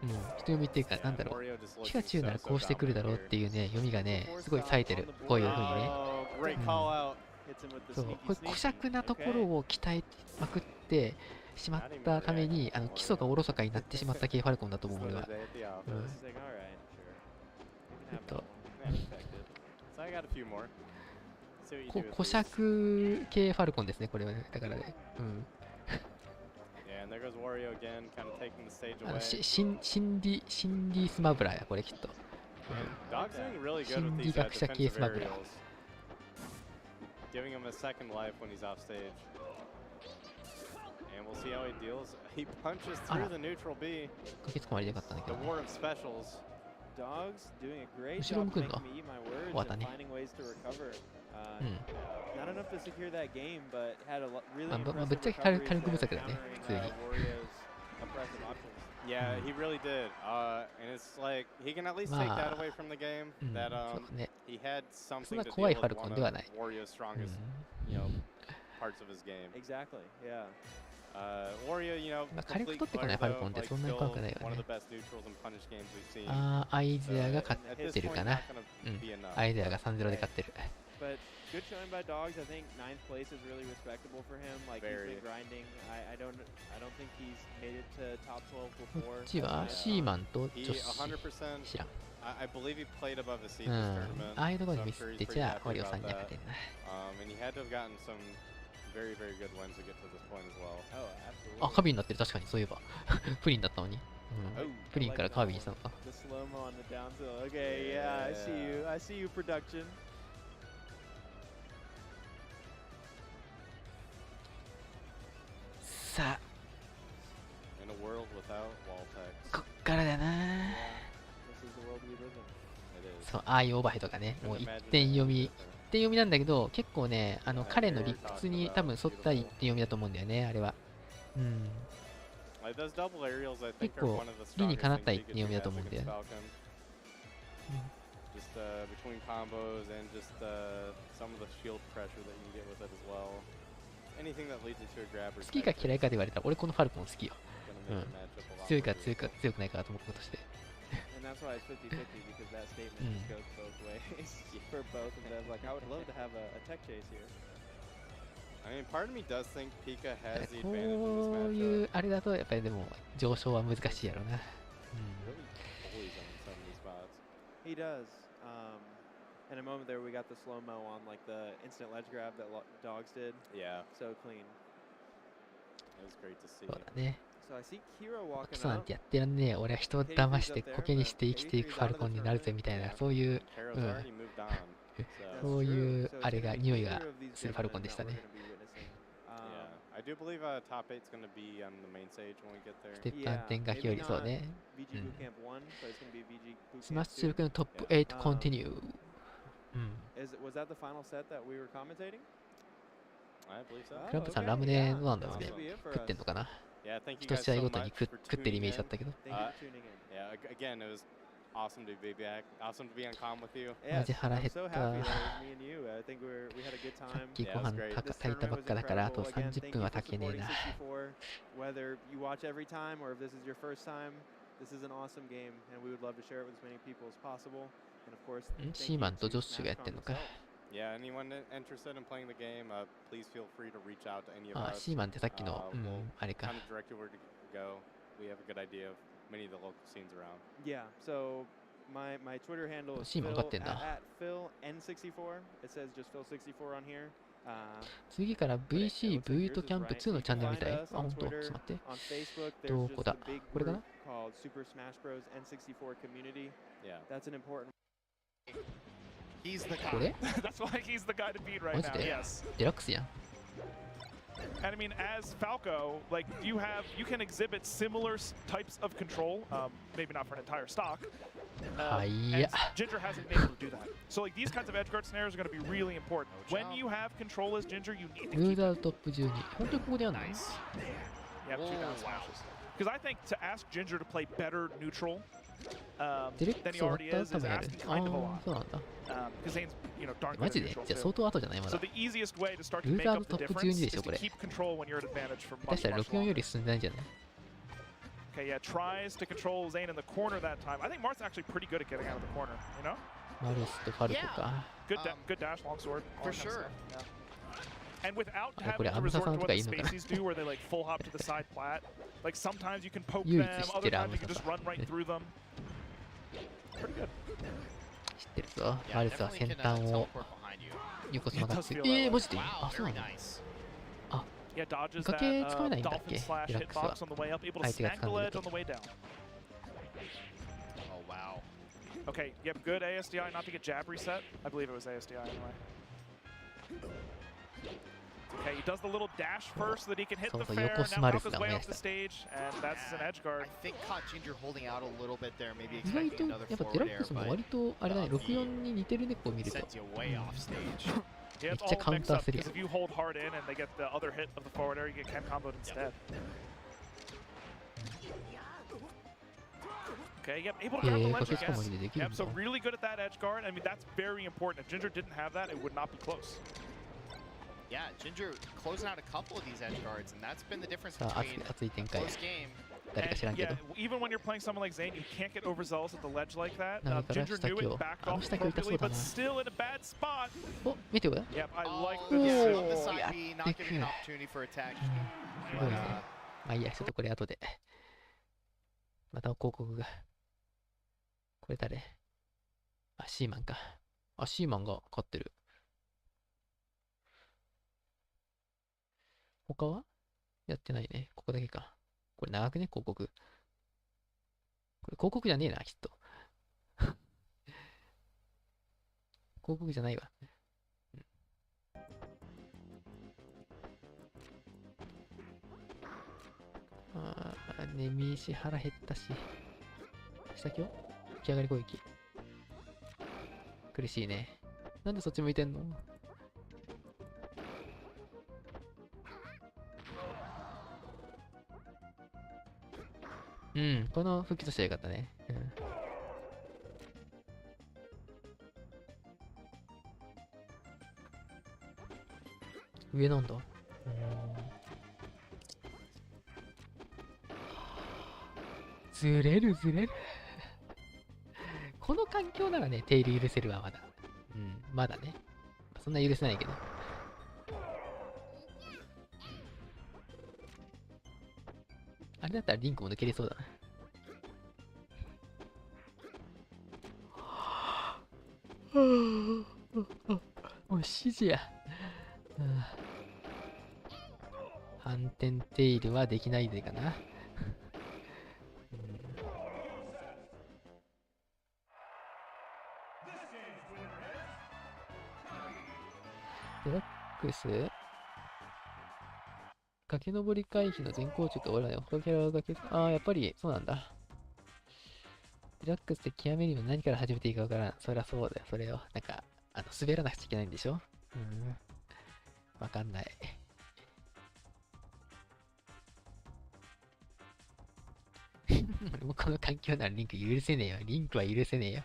うん、人読みっていうか、なんだろう、ピカチュウならこうしてくるだろうっていうね、読みがね、すごい冴えてる。こういう風にね。うん、そう、こういう小尺なところを鍛えまくってしまったために、基礎がおろそかになってしまった系ファルコンだと思う、俺は。うん、小尺系ファルコンですね、これはね。だからね。うん。シンディスマブラや、これきっと。シンディ学者系スマブラ。Giving him a second life when he's off stage. And we'll see how he deals. He punches through the neutral B. The war of specials. Dogs doing a great job making me eat my words and finding ways to recover. Not enough to secure that game, but had a really impressive recovery and countering Wario's oppressive options. Yeah, he really did. And it's like he can at least take that away from the game. That he had something to deal with one of Wario's strongest, parts of his game. Exactly. Yeah. Wario, complete player though, like still one of the best neutrals and punish games we've seen. アイデアが勝ってるかな。アイデアが 3-0 で勝ってる。But good showing by Dogs. I think 9th place is really respectable for him. Like he's been grinding. I don't think he's made it to top 12 before. こっちはシーマンとジョシ。知らん。I believe he played above the seasons tournament. ああいうところにミスってじゃあワリオさんには勝てんな。And he had to have gotten some very good wins to get to this point as well. Oh, absolutely. あ、カビになってる、確かにそういえば。プリンだったのに。プリンからカービィにしたのか。The slow-mo on the down tilt. Okay, yeah, I see you. I see you, production. さあ、こっからだな。そう、ああいうオーバーヘッドがね、もう1点読みなんだけど、結構ね、彼の理屈に多分沿った1点読みだと思うんだよね、あれは。うん。結構、理にかなった1点読みだと思うんだよね。好きか嫌いかで言われたら、俺このファルコン好きよ。うん。強いか強くないかと思うことして。That's why it's 50-50 because that statement just goes both ways for both of them. Like I would love to have a tech chase here. I mean, part of me does think Pika has the advantage in this こういうあれだとやっぱりでも上昇は難しいやろな。He does. In a moment there, we got the slow-mo on like the instant ledge grab that Dogs did. Yeah. So clean. It was great to see. そうだね。So I see Kiro walking クソなんてやってらんねえ。俺は人を騙してコケにして生きていくファルコンになるぜみたいな、そういう、そういうあれが匂いがするファルコンでしたね。ステップ安定が表裏そうね。スマッシュ力のトップ8コンティニュー。Was that the final set that we were commentating? クラッバさんラムネどうなんだろうね。食ってんのかな。一試合ごとに食ってるイメージだったけど。awesome to be back. Awesome to be on comm with you. マジ腹減っ I'm so た。 happy that it was me and you. I think we had a good さ time. っきご Yeah, it 飯 was great. 炊いたばっかだからあと Again, 30 thank 分 you は for 炊けねえ supporting な。 64. Whether you watch every time or if this is your first time, this is an awesome game, and we would love to share it with as many people as possible. And of course, シーマンとジョッシュがやってんのか。 Yeah, anyone interested in playing the game, please feel free to reach out to any of あ、 us. シーマンってさっきの、あれか。 Kind of direct you where to go. We have a good idea of many of the local scenes around. Yeah, so my Twitter handle is シーマン Phil, 分かってんだ。 at PhilN64. It says just Phil64 on here. 次から VC ブートキャンプ2のチャンネルみたい。あ、ほんと。ちょっと待って。 On Facebook, ど there's こ just だ a big これか group な called Super Smash Bros. N64 Community. Yeah. That's an important. He's the これ That's why he's the guy to beat right マジ now. で Yes. デラックスやん。 And I mean, as Falco, like you can exhibit similar types of control. Maybe not for an entire stock. Hiya. And Ginger hasn't been able to do that. So like these kinds of edge guard scenarios are going to be really important. When you have control as Ginger, you need to ルー keep ザートップ12。本当にここでやんの you have two down smashes. Because I think to ask Ginger to play better neutral デレッ than ク he ス終わっ already た is 多 is 分やる。 asking あ kind of a あ lot. そうなんだ。 Because Zane's, darn マ good ジ at で neutral じゃあ too. 相当後じゃないま So だ。 the easiest way to start to ルー make ザー up ト the ップ difference 12で is しょこ to れ。 keep control when you're at advantage for 下手 much, したら much 64 よ longer. り進んでないんじゃない Okay, yeah, tries to control Zane in the corner that time. I think Marth's actually pretty good at getting out of the corner, you know? マルスとファルコか。 Good dash, long sword. all For that kind of sure. stuff, yeah. And without Yeah, having to Amsa resort to San what to the ka inu ka na. Spaceys do, where they like full hop to the side plat. Like sometimes you can poke Yui them, just other did times you can Amsa just San. run right through them. Pretty good. 知ってるぞ。マルスは先端を横つまがってる。マジであ、そうなんだ。 Yeah, dodges 崖 that 使えないんだっ dolphin け slash デラックスは。 hitbox on the way up, able to 相手が snag 掴 the んでる ledge と on the way down. Oh, wow. Okay, yep, good ASDI, not to get jab reset. I believe it was ASDI anyway. Okay, he does the little dash first so that he can hit the So, fair. Yoko Now Smaru Falco'sが way 燃や off し the た。 stage, and that's an edge guard. I think caught Ginger holding out a little bit there, maybe 意外 expecting と another やっぱデ forward ラッ air, クスも but 割とあれだね、64に似てるね、こう見ると。 sends you way off stage. Yeah, it's It's a all mixed counter up, because three. if you hold hard in and they get the other hit of the forward air, you get Ken comboed instead. Okay, yep, able to grab the ledge こっちかも again. でできる Yep, んだ so。really good at that edge guard. I mean, that's very important. If Ginger didn't have that, it would not be close. Yeah, Ginger closing out a couple of these edge guards, and that's been the difference さあ、 between 熱い展開。 close game. 誰か知らん And け yeah, ど。 even when you're playing someone like Zane, you can't get overzealous at the ledge like that. なのから Ginger 下 knew 今 it, 日 backed あの off 下今日痛そう appropriately, だ but な。 still in a bad spot. お、見てくだ Yep, I like Oh, the yeah, decision. on the Oh, side yeah, B, not thick. giving an opportunity for attack. すごいね。まあいいや、ちょっとこれ後で。また広告が。これ誰あ、シーマンか。あ、シーマンが勝ってる。他はやってないね。ここだけか。これ長くね、広告。これ広告じゃねえな、きっと。広告じゃないわ。ああ、眠いし腹減ったし。下きよ起き上がり攻撃。苦しいね。なんでそっち向いてんの？うん、この復帰としてはよかったね。うん、上なんだ。ずれるずれる。この環境ならね、テイル許せるわ、まだ。うん、まだね。そんな許せないけど。あれだったらリンクも抜けれそうだな。もう7時や。反転テイルはできないでかな。デラックス駆け上り回避の全硬直が俺らね、他のキャラがああ、やっぱりそうなんだ。デラックスで極めるには何から始めていいかわからん。そりゃそうだよ、それを。なんか、滑らなくちゃいけないんでしょ？わかんない。もうこの環境ならリンク許せねえよ。リンクは許せねえよ。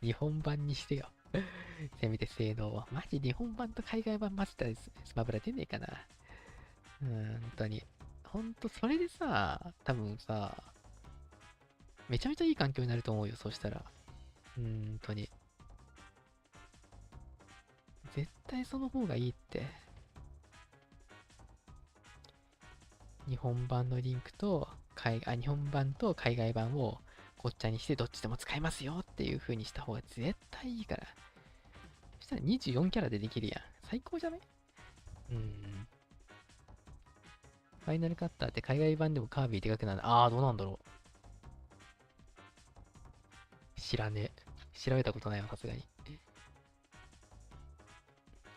日本版にしてよ。せめて性能を。マジ日本版と海外版混ぜたらスマブラ出ねえかな。本当に。本当それでさ、多分さ、めちゃめちゃいい環境になると思うよ。そしたら。本当に。絶対その方がいいって。日本版のリンクと日本版と海外版をごっちゃにしてどっちでも使えますよっていう風にした方が絶対いいから。そしたら24キャラでできるやん。最高じゃない？ファイナルカッターって海外版でもカービィでかくなる。どうなんだろう。知らねえ。調べたことないわ、さすがに。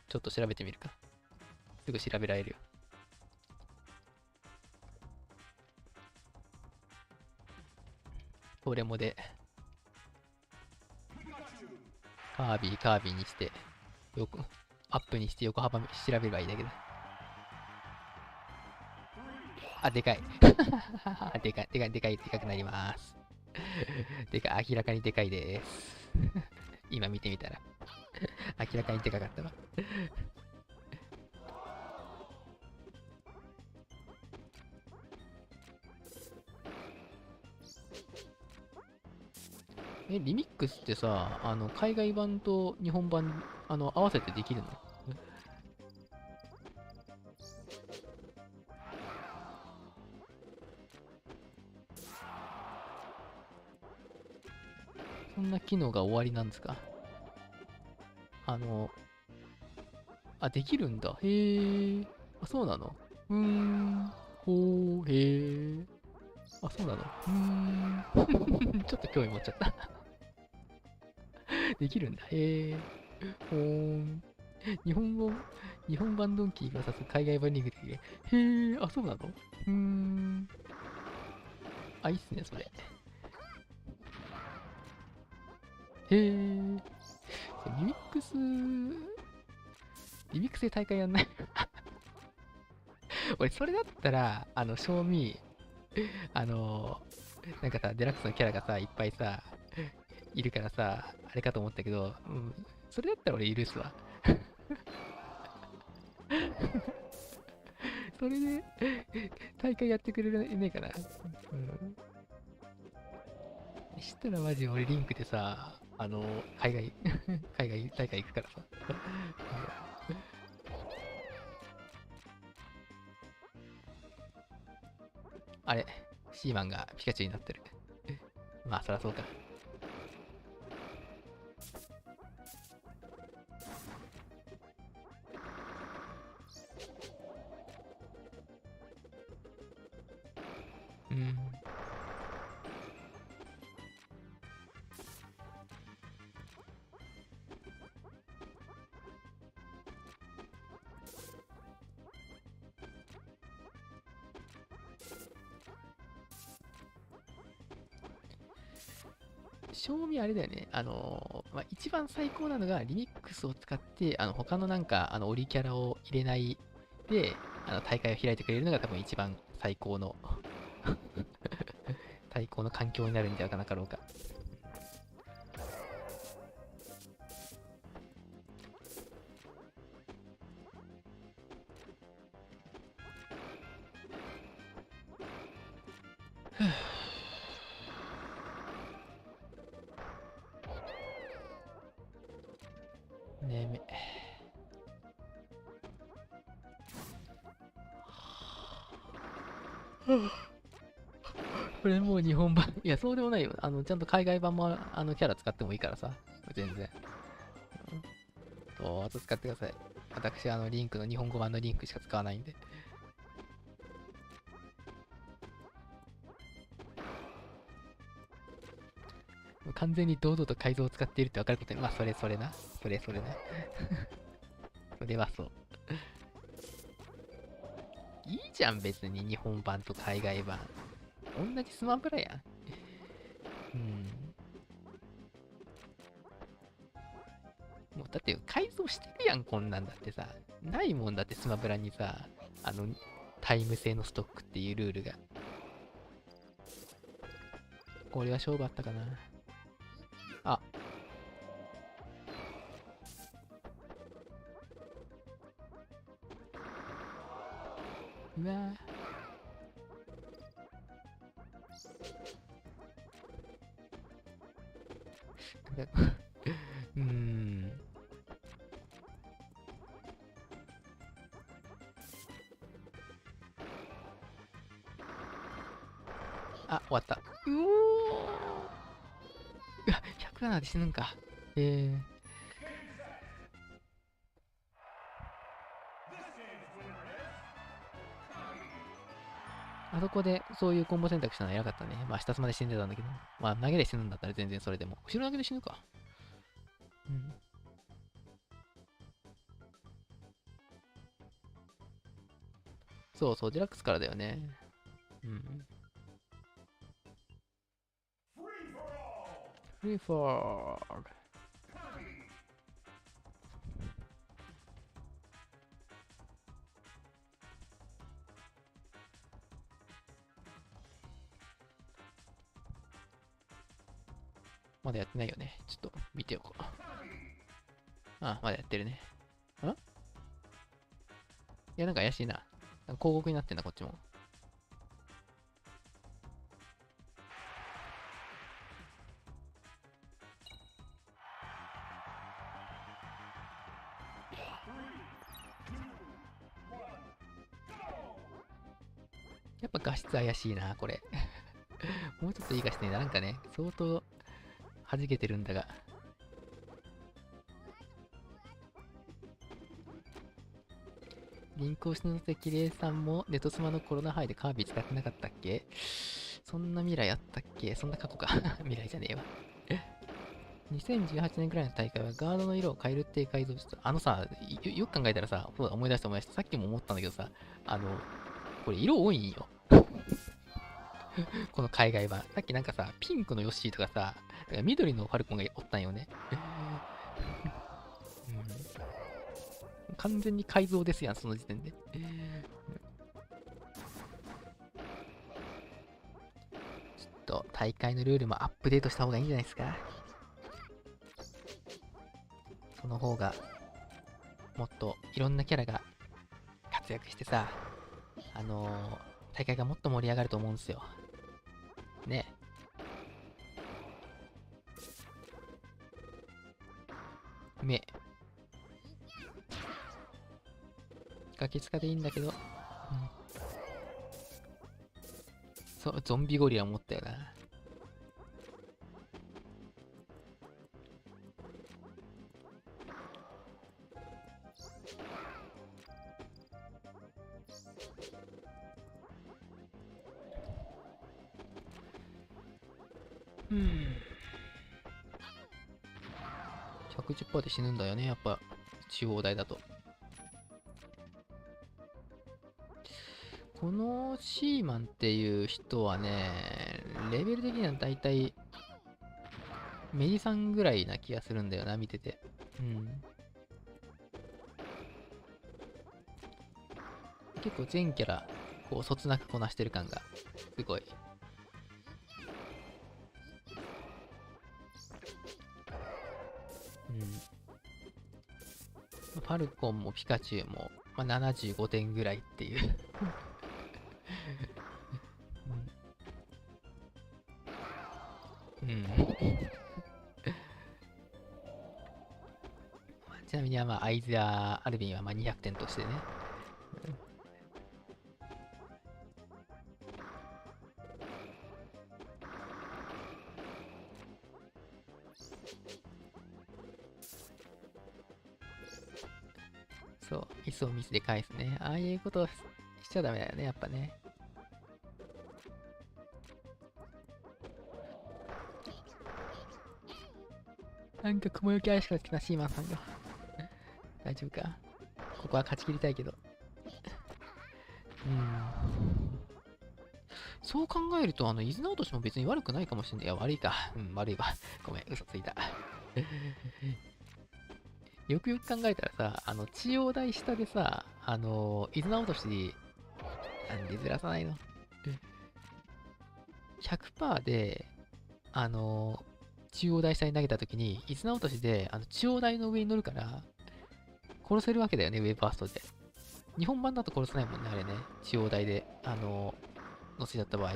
ちょっと調べてみるか。すぐ調べられるよ。これもで、カービィにして、アップにして横幅調べればいいだけだ。でかい。でかくなります。明らかにでかいです。今見てみたら。明らかにでかかったわ。リミックスってさ、海外版と日本版、合わせてできるの？そんな機能が終わりなんですか？できるんだ。へえ。そうなの？ほー、へえ。そうなの？ちょっと興味持っちゃった。できるんだ。へえ。ほーん。日本版ドンキーが指す海外版リンクできる。へえ。そうなの？いいっすね、それ。へえ。リミックスで大会やんない？俺、それだったら、賞味、なんかさ、デラックスのキャラがさ、いっぱいさ、いるからさ、あれかと思ったけど、それだったら俺許すわ。それで、大会やってくれねえかな。したらマジ俺リンクでさ、海外大会行くからさ。あれ、シーマンがピカチュウになってる。まあ、そりゃそうか。賞味あれだよね。一番最高なのがリミックスを使って、他のなんか、オリキャラを入れないで、大会を開いてくれるのが多分一番最高の最高の環境になるんじゃなかろうか。眠い。これもう日本版。いや、そうでもないよ。ちゃんと海外版もキャラ使ってもいいからさ。全然。どうぞ使ってください。私、リンクの日本語版のリンクしか使わないんで。完全に堂々と改造を使っているって分かることに、まあ、それな。それな。それはそう。いいじゃん、別に日本版と海外版。同じスマブラやん。もうだって改造してるやん、こんなんだってさ。ないもんだってスマブラにさ、タイム制のストックっていうルールが。これは勝負あったかな。あ。うわー。あ、終わった。うおー、うわ、107で死ぬんか。あそこでそういうコンボ選択したのは偉かったね。まあ、下つまで死んでたんだけど。まあ、投げで死ぬんだったら全然それでも。後ろ投げで死ぬか。うん。そうそう、デラックスからだよね。うん。フリーフォール。まだやってないよね。ちょっと見てよこう。あ、まだやってるね。ん？いや、なんか怪しいな。なんか広告になってんな、こっちも。やっぱ画質怪しいな、これ。もうちょっといい画質にならんかね。相当弾けてるんだが。銀行しの関麗さんもネトスマのコロナハイでカービィ使ってなかったっけ？そんな未来あったっけ？そんな過去か。未来じゃねえわ。2018年くらいの大会はガードの色を変えるっていう改造した。よく考えたらさ、そうだ、思い出した。さっきも思ったんだけどさ、これ色多いんよ。この海外版。さっきなんかさ、ピンクのヨッシーとかさ、緑のファルコンがおったんよね。完全に改造ですやん、その時点で。ちょっと大会のルールもアップデートした方がいいんじゃないですか。その方が、もっといろんなキャラが活躍してさ、大会がもっと盛り上がると思うんですよ。ね。ガキ使でいいんだけど、そう、ゾンビゴリラ持ったよな。110% で死ぬんだよね、やっぱ中央大だと。このシーマンっていう人はね、レベル的にはだいたいメリさんぐらいな気がするんだよな、見てて。結構全キャラ、こう、そつなくこなしてる感が、すごい。ファルコンもピカチュウも、まあ、75点ぐらいっていう。ちなみにアイザー・アルビンは200点としてね。そう、ミスをミスで返すね。ああいうことをしちゃダメだよね、やっぱね。なんか雲行き怪しくなってきた、シーマンさんが。大丈夫か？ここは勝ち切りたいけど。そう考えると、伊豆直しも別に悪くないかもしれない。いや、悪いか。悪いわ。ごめん、嘘ついた。よくよく考えたらさ、中央大下でさ、伊豆直し、なんでずらさないの？ 100% で、中央台下に投げたときに、イズナ落としで、中央台の上に乗るから、殺せるわけだよね、ウェイバーストで。日本版だと殺せないもんね、あれね。中央台で、乗せちゃった場合。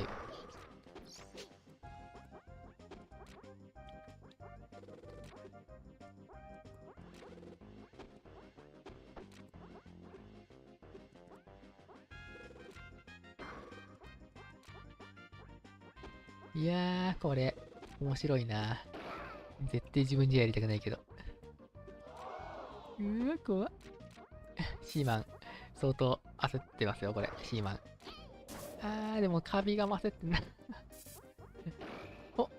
いやー、これ、面白いな。絶対自分じゃやりたくないけど。うわ、怖っ。シーマン、相当焦ってますよ、これ、シーマン。でもカビが焦ってんな。お、こ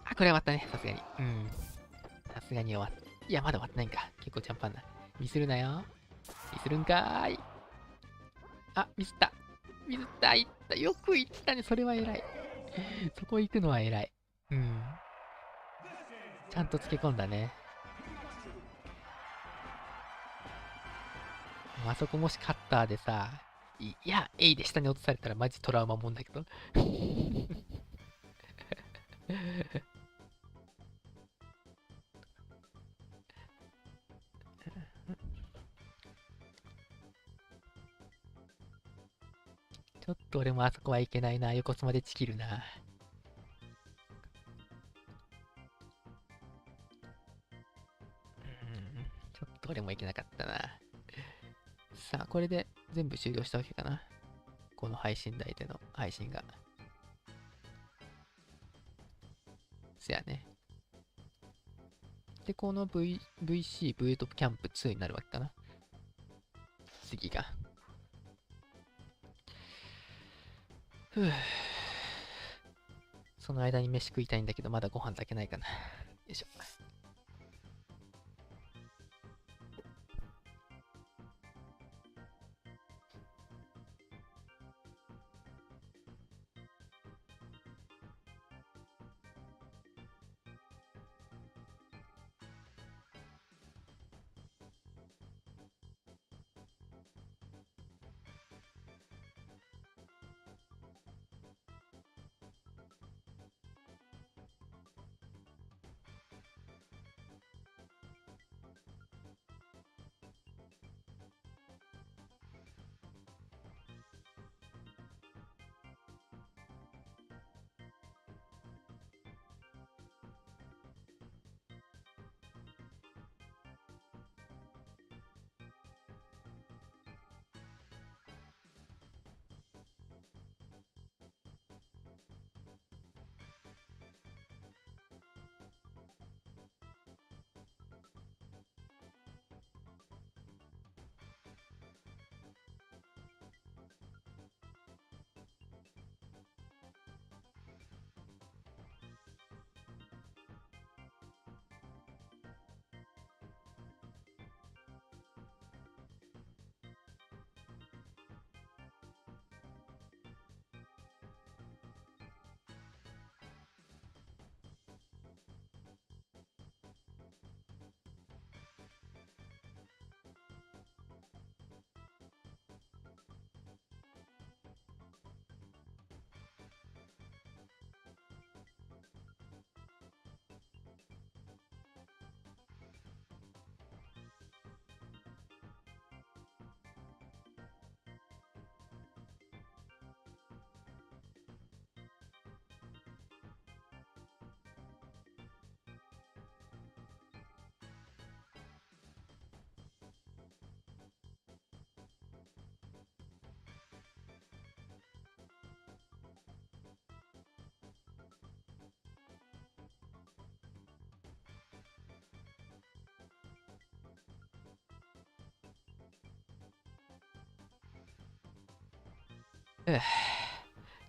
れ終わったね、さすがに。さすがに終わった。いや、まだ終わってないんか。結構ジャンパンだ。ミスるなよ。ミスるんかーい。ミスった。ミスった。いった。よくいったね。それは偉い。そこ行くのは偉い。ちゃんとつけ込んだね。あそこもしカッターでさ、いや、エイで下に落とされたらマジトラウマもんだけど。ちょっと俺もあそこはいけないな。横つまでちきるな。ちょっと俺もいけなかったな。さあ、これで全部終了したわけかな。この配信台での配信が。そやね。で、この VC、ブートキャンプ2になるわけかな。次が。その間に飯食いたいんだけど、まだご飯炊けないかな。よいしょ。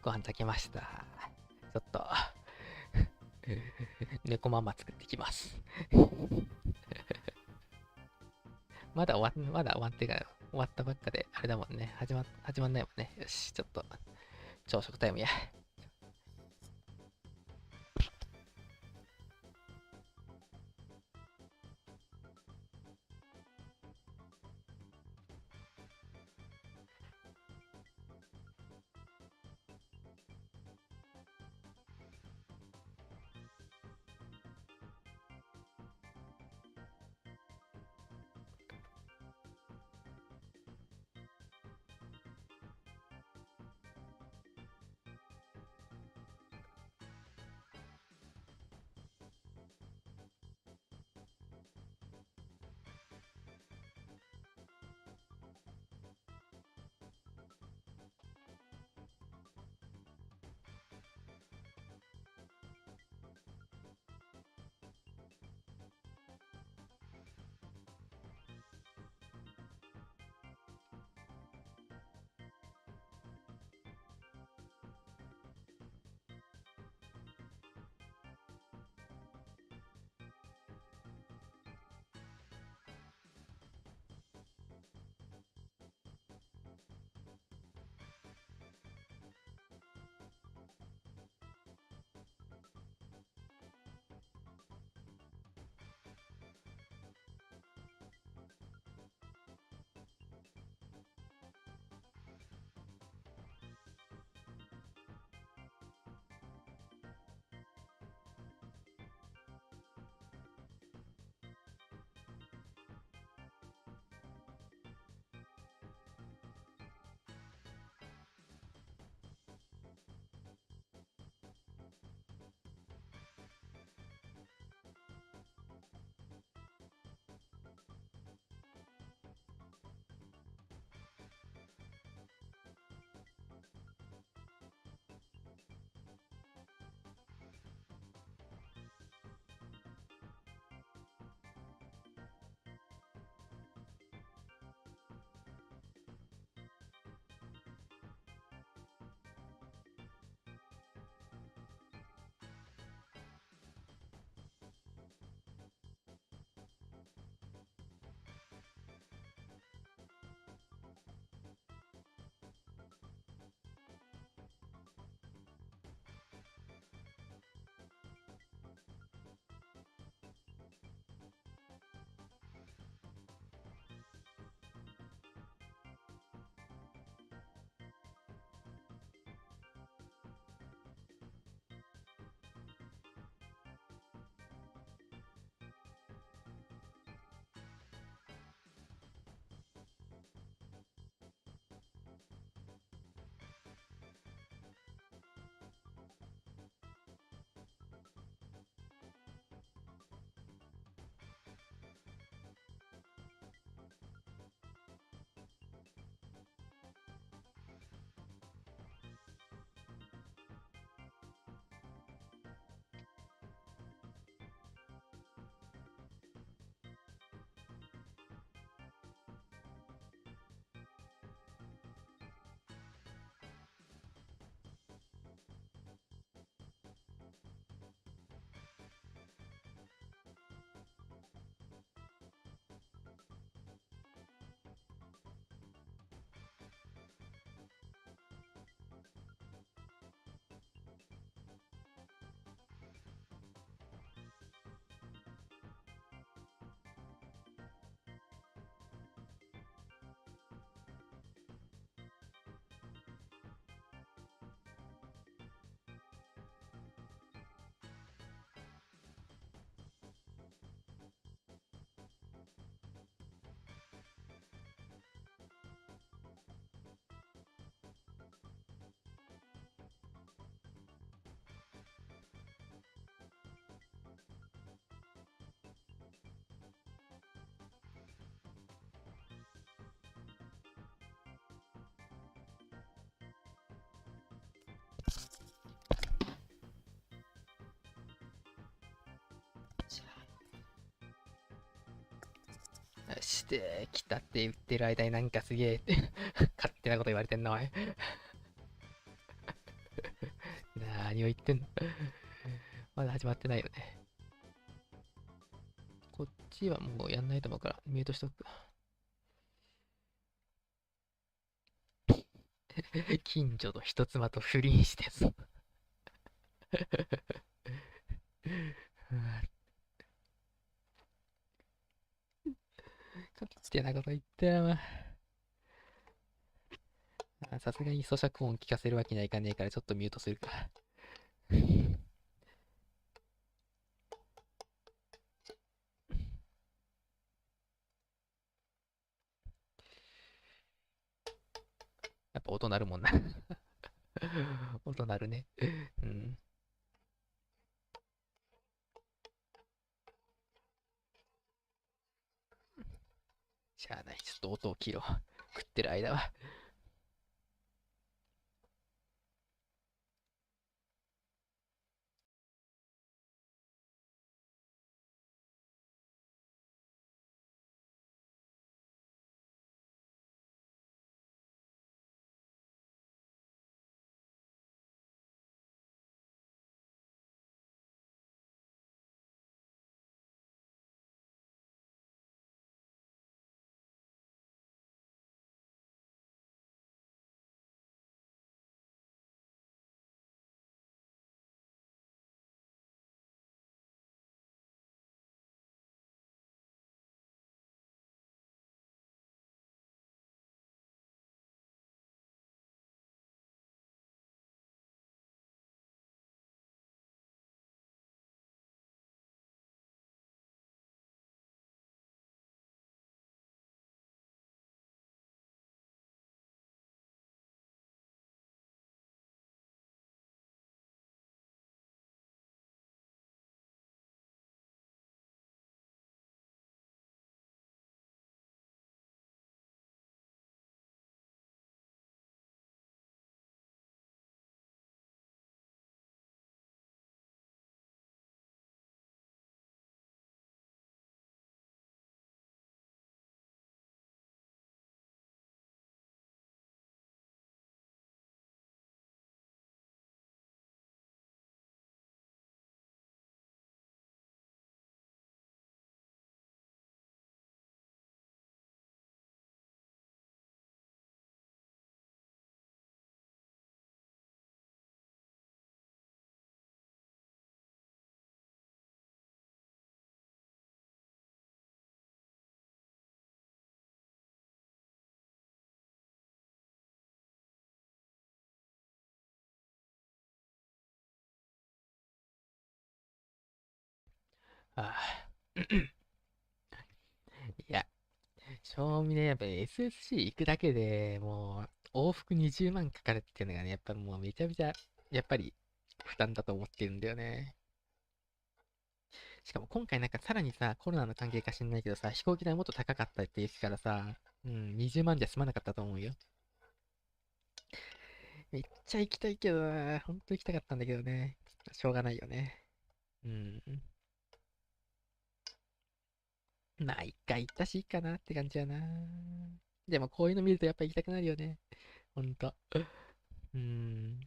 ご飯炊けました。ちょっと猫ママ作ってきますまだ終わってから終わったばっかで、あれだもんね。始まんないもんね。よし、ちょっと、朝食タイムや。よし、で、来たって言ってる間になんかすげえ勝手なこと言われてんな、おい。何を言ってんの。まだ始まってないよね。こっちはもうやんないと思うからミュートしとく。近所の人妻と不倫してそう。勝手なこと言ってよ。さすがに咀嚼音聞かせるわけにはいかねえからちょっとミュートするか。やっぱ音鳴るもんな。音鳴るね。うん。しゃあない。ちょっと音を切ろう。食ってる間は。ああ。いや、正味ね、やっぱり SSC 行くだけでもう往復20万かかるっていうのがね、やっぱもうめちゃめちゃ、やっぱり負担だと思ってるんだよね。しかも今回なんかさらにさ、コロナの関係か知んないけどさ、飛行機代もっと高かったって言うからさ、うん、20万じゃ済まなかったと思うよ。めっちゃ行きたいけどな、ほんと行きたかったんだけどね。しょうがないよね。うん。まあ、一回行ったしいいかなって感じやな。でもこういうの見るとやっぱ行きたくなるよね。ほんと。うん。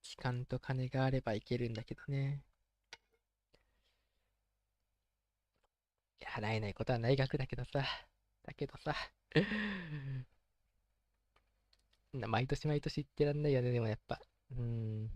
時間と金があれば行けるんだけどね。払えないことはない額だけどさ。だけどさ。毎年毎年行ってらんないよね、でもやっぱ。うん。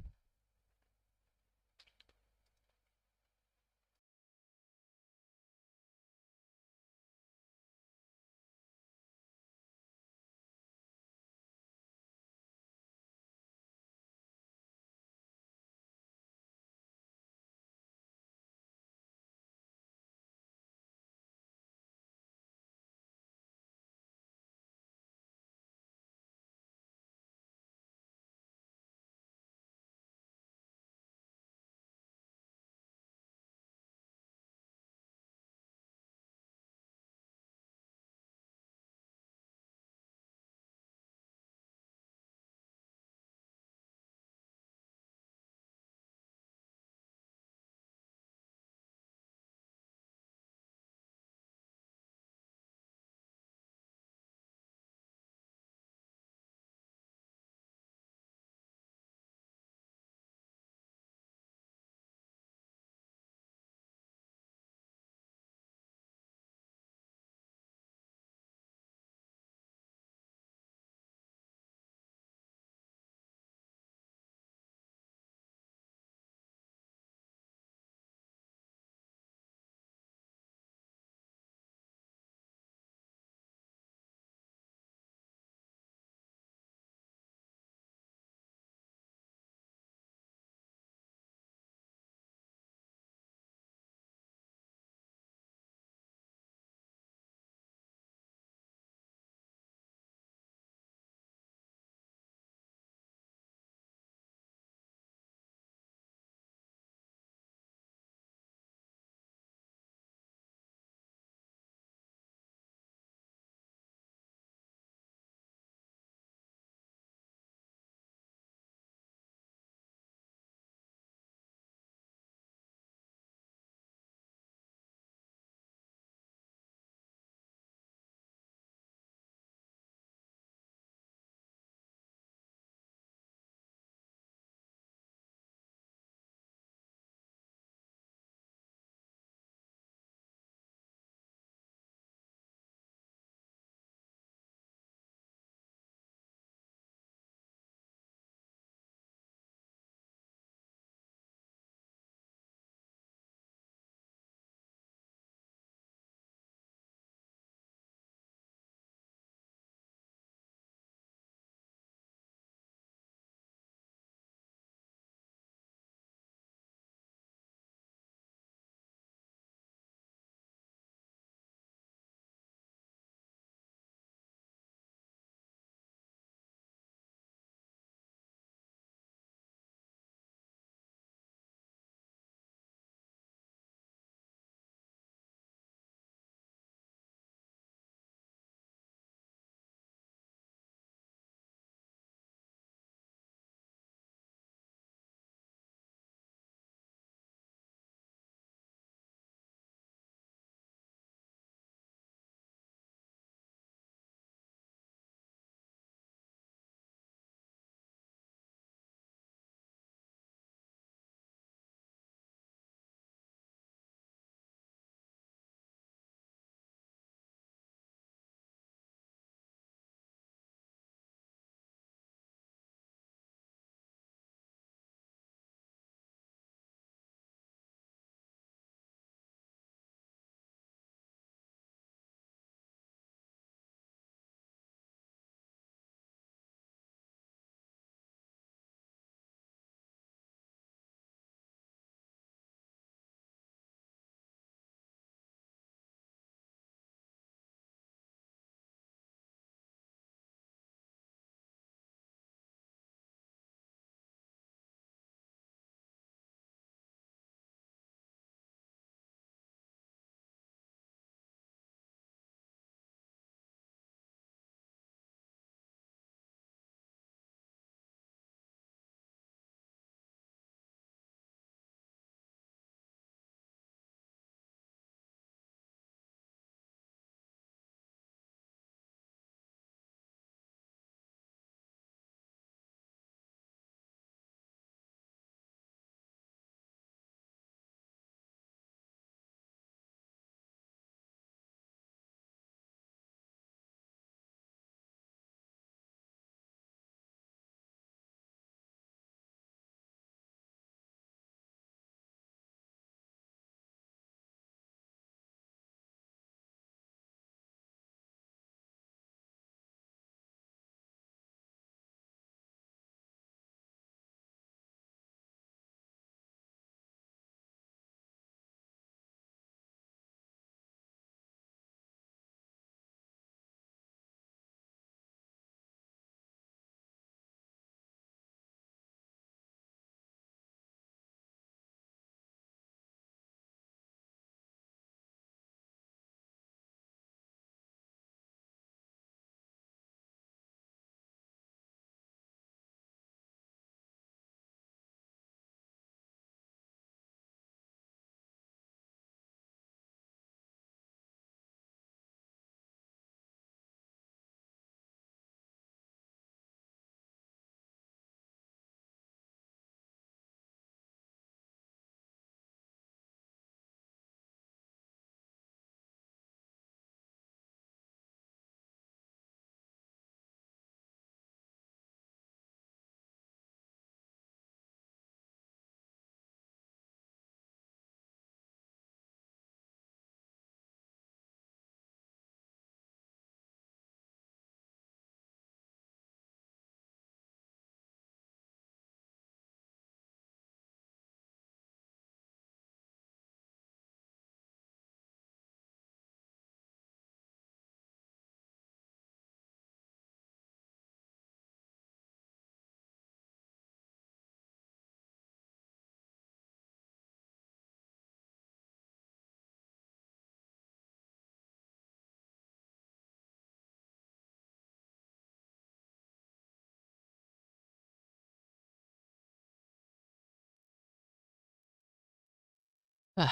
あ、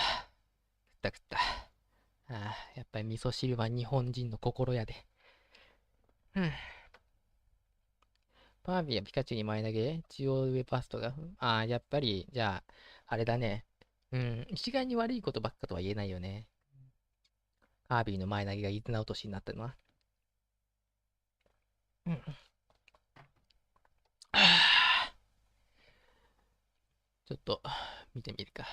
食った。やっぱり味噌汁は日本人の心やで。バービーやピカチュウに前投げ中央上パスとか。やっぱり、じゃあ、あれだね。一概に悪いことばっかとは言えないよね。カービィの前投げが絆落としになったのは。ちょっと、見てみるか。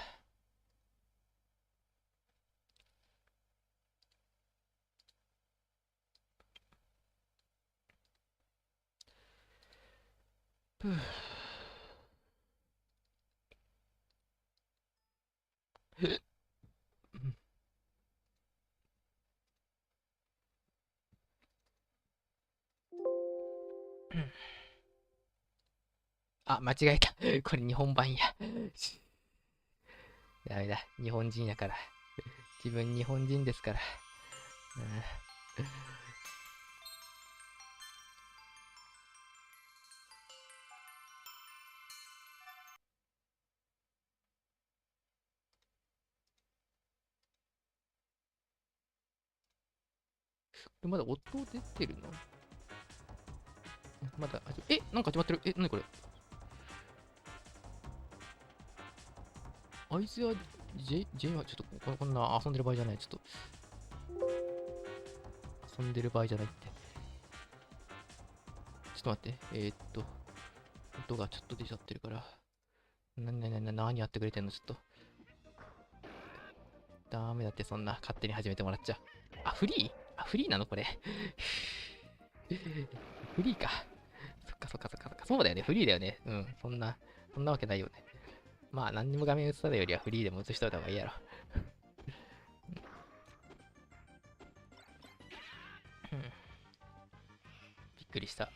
間違えた。これ日本版や。ダメだ。日本人やから。自分日本人ですから。まだ音出てるの？まだ、なんか始まってる。なにこれ？あいつは J はちょっとこんな遊んでる場合じゃない。ちょっと。遊んでる場合じゃないって。ちょっと待って。音がちょっと出ちゃってるから。何やってくれてんの？ちょっと。ダメだって、そんな勝手に始めてもらっちゃ。フリー？フリーなのこれ。フリーか。そっか。そうだよね。フリーだよね。そんなわけないよね。まあ、何にも画面映さないよりはフリーでも映しといた方がいいやろ。びっくりした。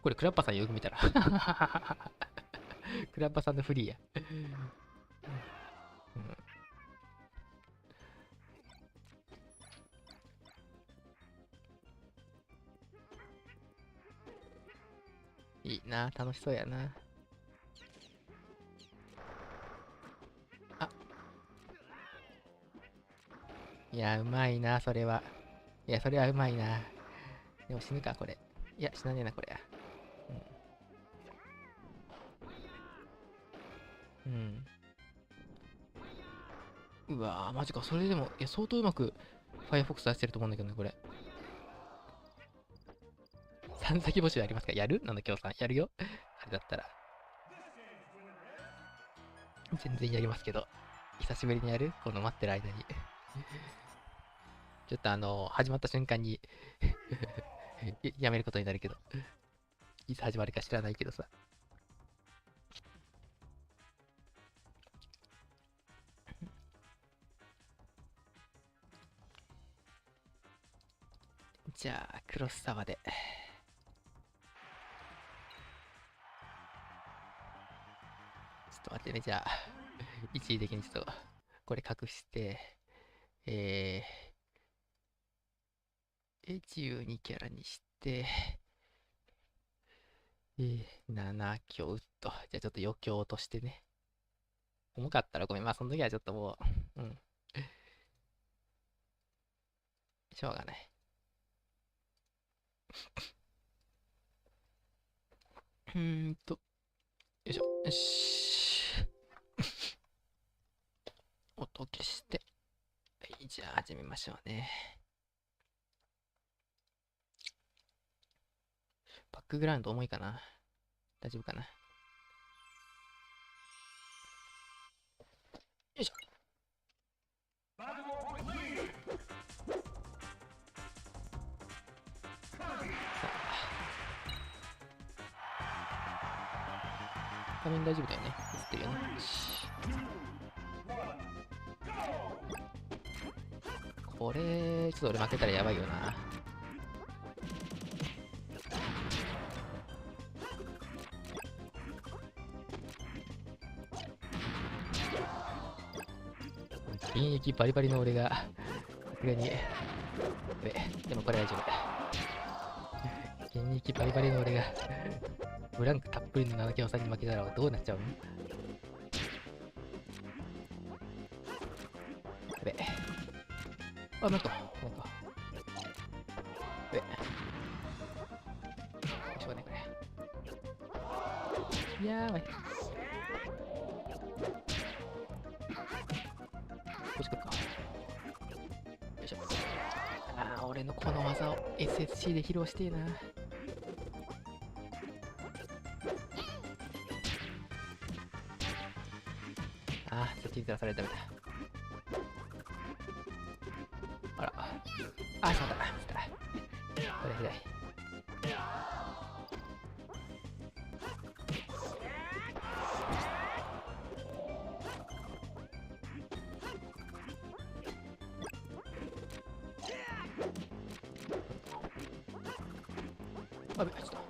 これ、クラッパさんよく見たら。クラッパさんのフリーや。いいな、楽しそうやな。いや、うまいな、それは。いや、それはうまいな。でも死ぬか、これ。いや、死なねえな、これ。うわぁ、マジか。それでも、いや、相当うまく、ファイアフォックス出してると思うんだけどね、これ。3先募集ありますか？やる？なんだ、今日さん。やるよ。あれだったら。全然やりますけど。久しぶりにやる？この待ってる間に。ちょっと始まった瞬間にやめることになるけど。いつ始まるか知らないけどさ。じゃあ、クロスサバで。ちょっと待ってね、じゃあ、一時的にちょっと、これ隠して、12キャラにして、7強ウッド。じゃあちょっと余興としてね。重かったらごめん。まあその時はちょっともう、しょうがない。よいしょ。よし。音消して。はい、じゃあ始めましょうね。バックグラウンド重いかな？大丈夫かな？よいしょ。画面大丈夫だよね。映ってるよね。これ、ちょっと俺負けたらやばいよな。現役バリバリの俺が、さすがに、でもこれ大丈夫。現役バリバリの俺が、ブランクたっぷりの7強さんに負けたらどうなっちゃうの？べ。あ、なんか。べ。しょうがない、これ。やばい。こっち来るか。よいしょ。ああ、俺のこの技を SSC で披露してえな。ああ、そっちにずらされたみたい。あら。あ、しまった。これひどい。あべ、ちょっと。も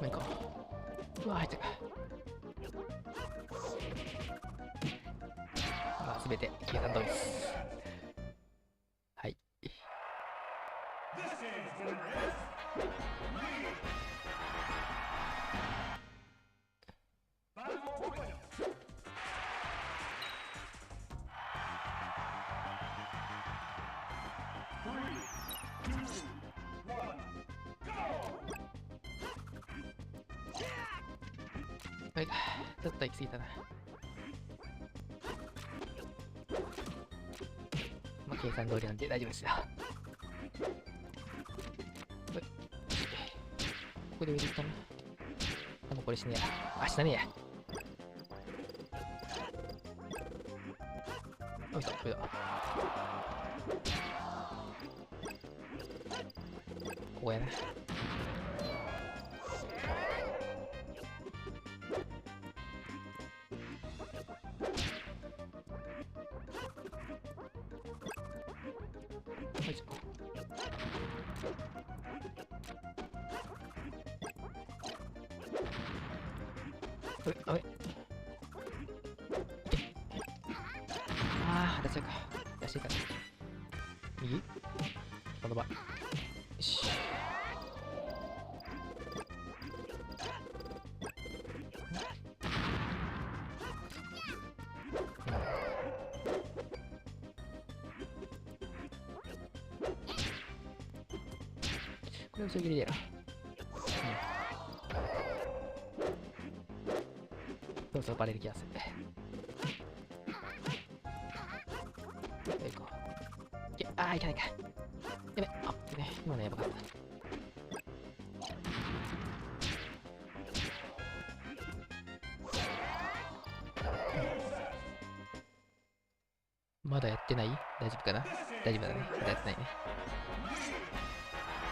ういいか。うわ、入ってる。まあ、すべて計算通りです。はい。はい、ちょっと行き過ぎたな。まあ、計算通りなんで大丈夫ですよ。はい、ここで上でいったな。あ、もうこれしねえや。あ、しなねえや。あ、いた、これだ。ここやな。はい、あれああ、出しちゃうか。出していいかな。右この場。よし。これをそぎりでやろ。そうそう、バレる気がする。よいこう。ああ、いかないか。やべ、あ、ね、今のやばかった。まだやってない？大丈夫かな？大丈夫だね。まだやってないね。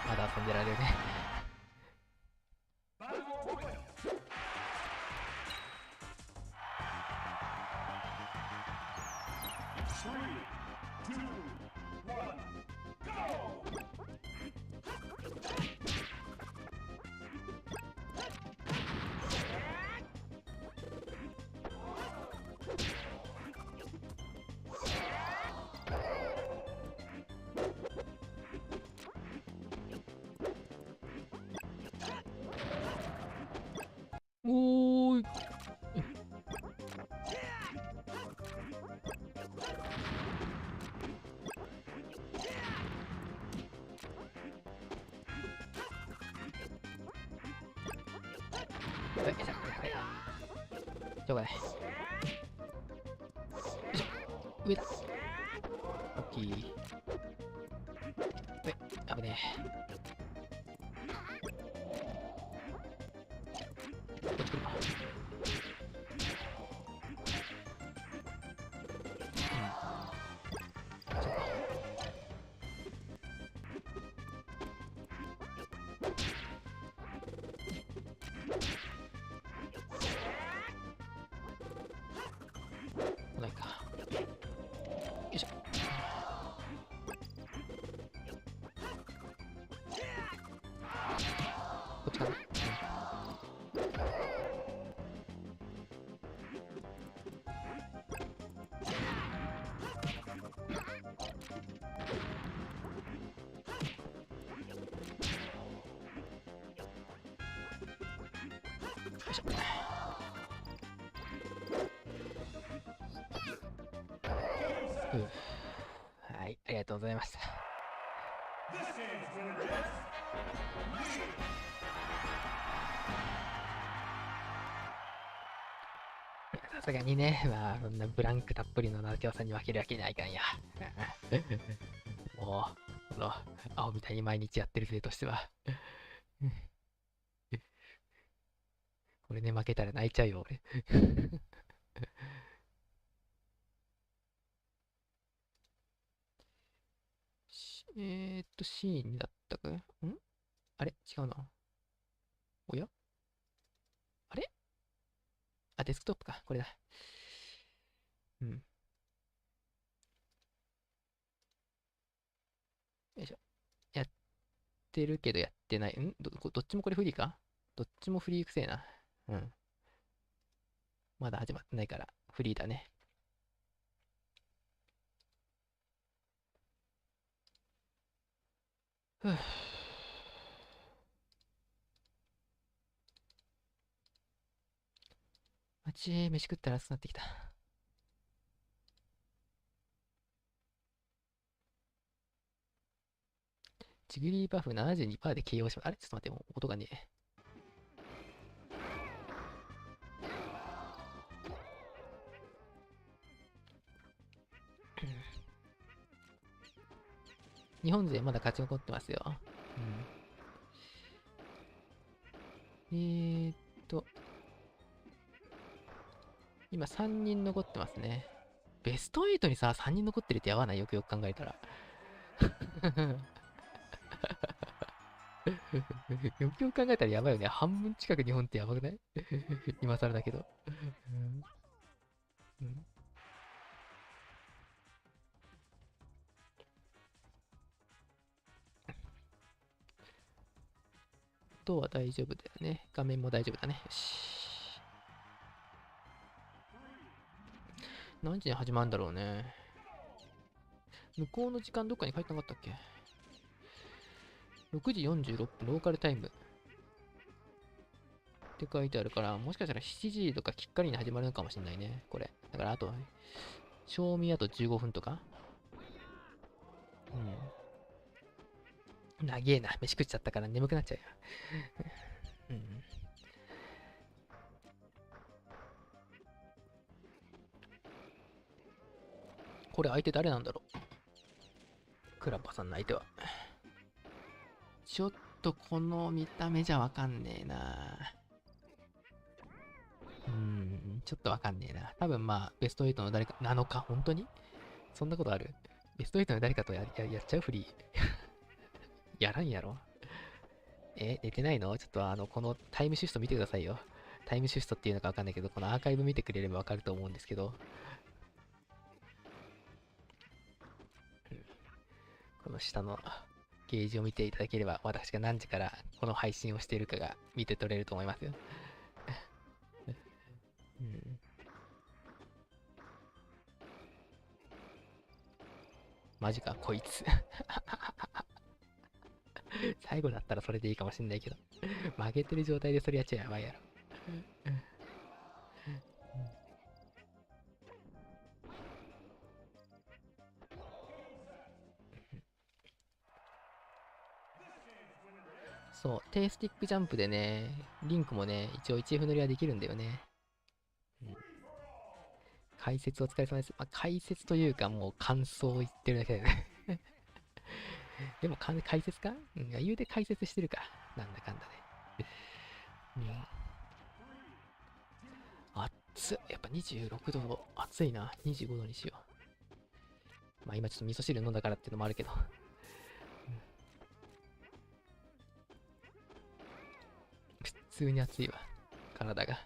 まだ遊んでられるね。おーい。はい、しょうがない。よいしょ、上だ。オッケー。はい、危ねえ。こっち来るか。そうか。ないか。よいしょ。こっちかな。いしょ。はい、ありがとうございました。さすがにね、まあ、そんなブランクたっぷりの名京さんに負けるわけにはいかんや。もう、この、青みたいに毎日やってる勢としては。これね、負けたら泣いちゃうよ、俺。シーンだったかんあれ違うな。おやあれあ、デスクトップか。これだ。うん。よいしょ。やってるけどやってない。どっちもこれフリーか？どっちもフリーくせえな。うん。まだ始まってないから、フリーだね。ふぅ。飯食ったら熱くなってきた。ジグリーバフ 72% で KO します。あれちょっと待って、もう音がねえ。日本勢まだ勝ち残ってますよ。うん、今3人残ってますね。ベスト8にさ、3人残ってるってやばない？よくよく考えたら。よくよく考えたらやばいよね。半分近く日本ってやばくない？今更だけど。うん、音は大丈夫だよね。画面も大丈夫だね。よし。何時に始まるんだろうね。向こうの時間どっかに書いてなかったっけ？ 6 時46分、ローカルタイム。って書いてあるから、もしかしたら7時とかきっかりに始まるのかもしれないね。これ。だからあと、賞味あと15分とか。長えな。飯食っちゃったから眠くなっちゃうよ。これ相手誰なんだろう？クラッバさんの相手は。ちょっとこの見た目じゃわかんねえな。ちょっとわかんねえな。多分まあ、ベスト8の誰かなのか、本当にそんなことある？ベスト8の誰かとやっちゃうフリー。やらんやろ。寝てないの？ちょっとこのタイムシフト見てくださいよ。タイムシフトっていうのかわかんないけど、このアーカイブ見てくれればわかると思うんですけど。この下のゲージを見ていただければ、私が何時からこの配信をしているかが見て取れると思いますよ。マジか、こいつ。最後だったらそれでいいかもしんないけど。負けてる状態でそれやっちゃやばいやろ。そう、低スティックジャンプでね、リンクもね、一応 1F 乗りはできるんだよね。解説お疲れ様です。まあ、解説というかもう感想を言ってるだけだよね。でも解説か？言うて解説してるか。なんだかんだで。暑っ。やっぱ26度、暑いな。25度にしよう。まあ今ちょっと味噌汁飲んだからっていうのもあるけど。普通に暑いわ。体が。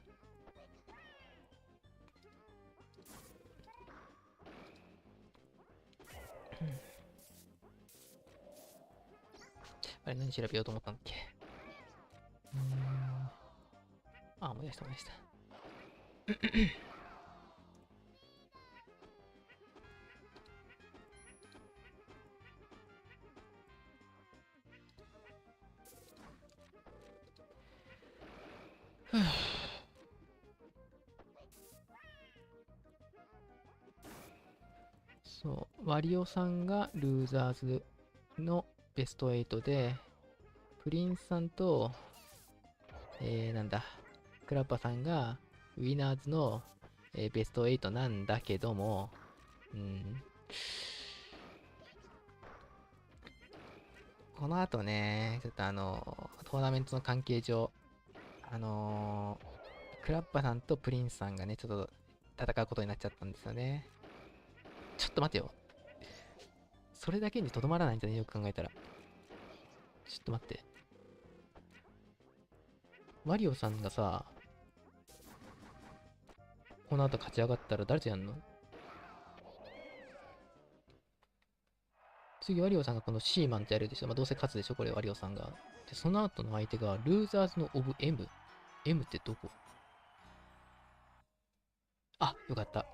あれ何調べようと思ったんだっけ？思い出した思い出した。そう、ワリオさんがルーザーズのベスト8で、プリンスさんと、なんだ、クラッパさんがウィナーズの、ベスト8なんだけども、この後ね、ちょっとトーナメントの関係上、クラッパさんとプリンスさんがね、ちょっと戦うことになっちゃったんですよね。ちょっと待てよ。それだけにとどまらないんじゃね、よく考えたら。ちょっと待って。マリオさんがさ、この後勝ち上がったら誰とやんの？次、ワリオさんがこのシーマンとやるでしょ。まあ、どうせ勝つでしょ、これ、ワリオさんが。で、その後の相手が、ルーザーズのオブ M。M ってどこ？あ、よかった。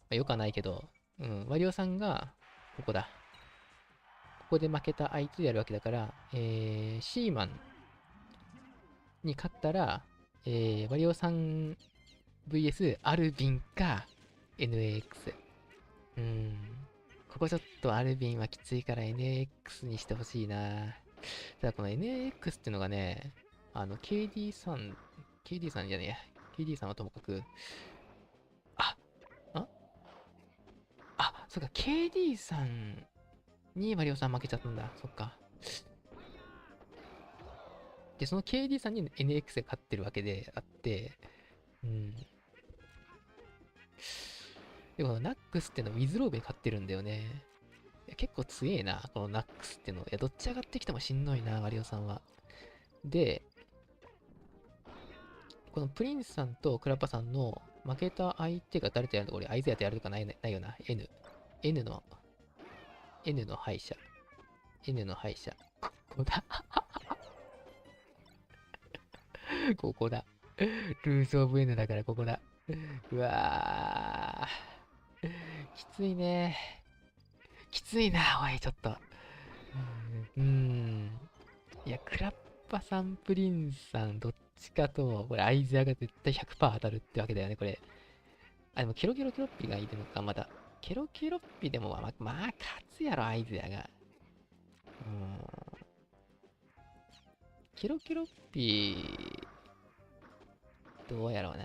まあ、よくはないけど、ワリオさんが、ここだ。ここで負けたあいつやるわけだから、シーマンに勝ったら、ワリオさん VS アルビンか NAX。ここちょっとアルビンはきついから NAX にしてほしいな。ただこの NAX っていうのがね、KD さんじゃねえや。KD さんはともかく、そっか、KD さんにマリオさん負けちゃったんだ。そっか。で、その KD さんに NX で勝ってるわけであって、で、このナックスってのはWizzrobeで勝ってるんだよね。結構強えな、このナックスっての。いや、どっち上がってきてもしんどいな、マリオさんは。で、このプリンスさんとクラッパさんの負けた相手が誰とやるの？これ、アイゼアとやるとかないよな。N の敗者。ここだ。ここだ。ルーズオブ N だからここだ。うわー。きついね。きついな、おい、ちょっと。いや、クラッパさん、プリンスさん、どっちかと、これ、アイゼアが絶対 100% 当たるってわけだよね、これ。あ、でも、ケロッピがいるのか、まだ。ケロッピでも、まあ、勝つやろ、アイゼアが。ケロッピ、どうやろうな。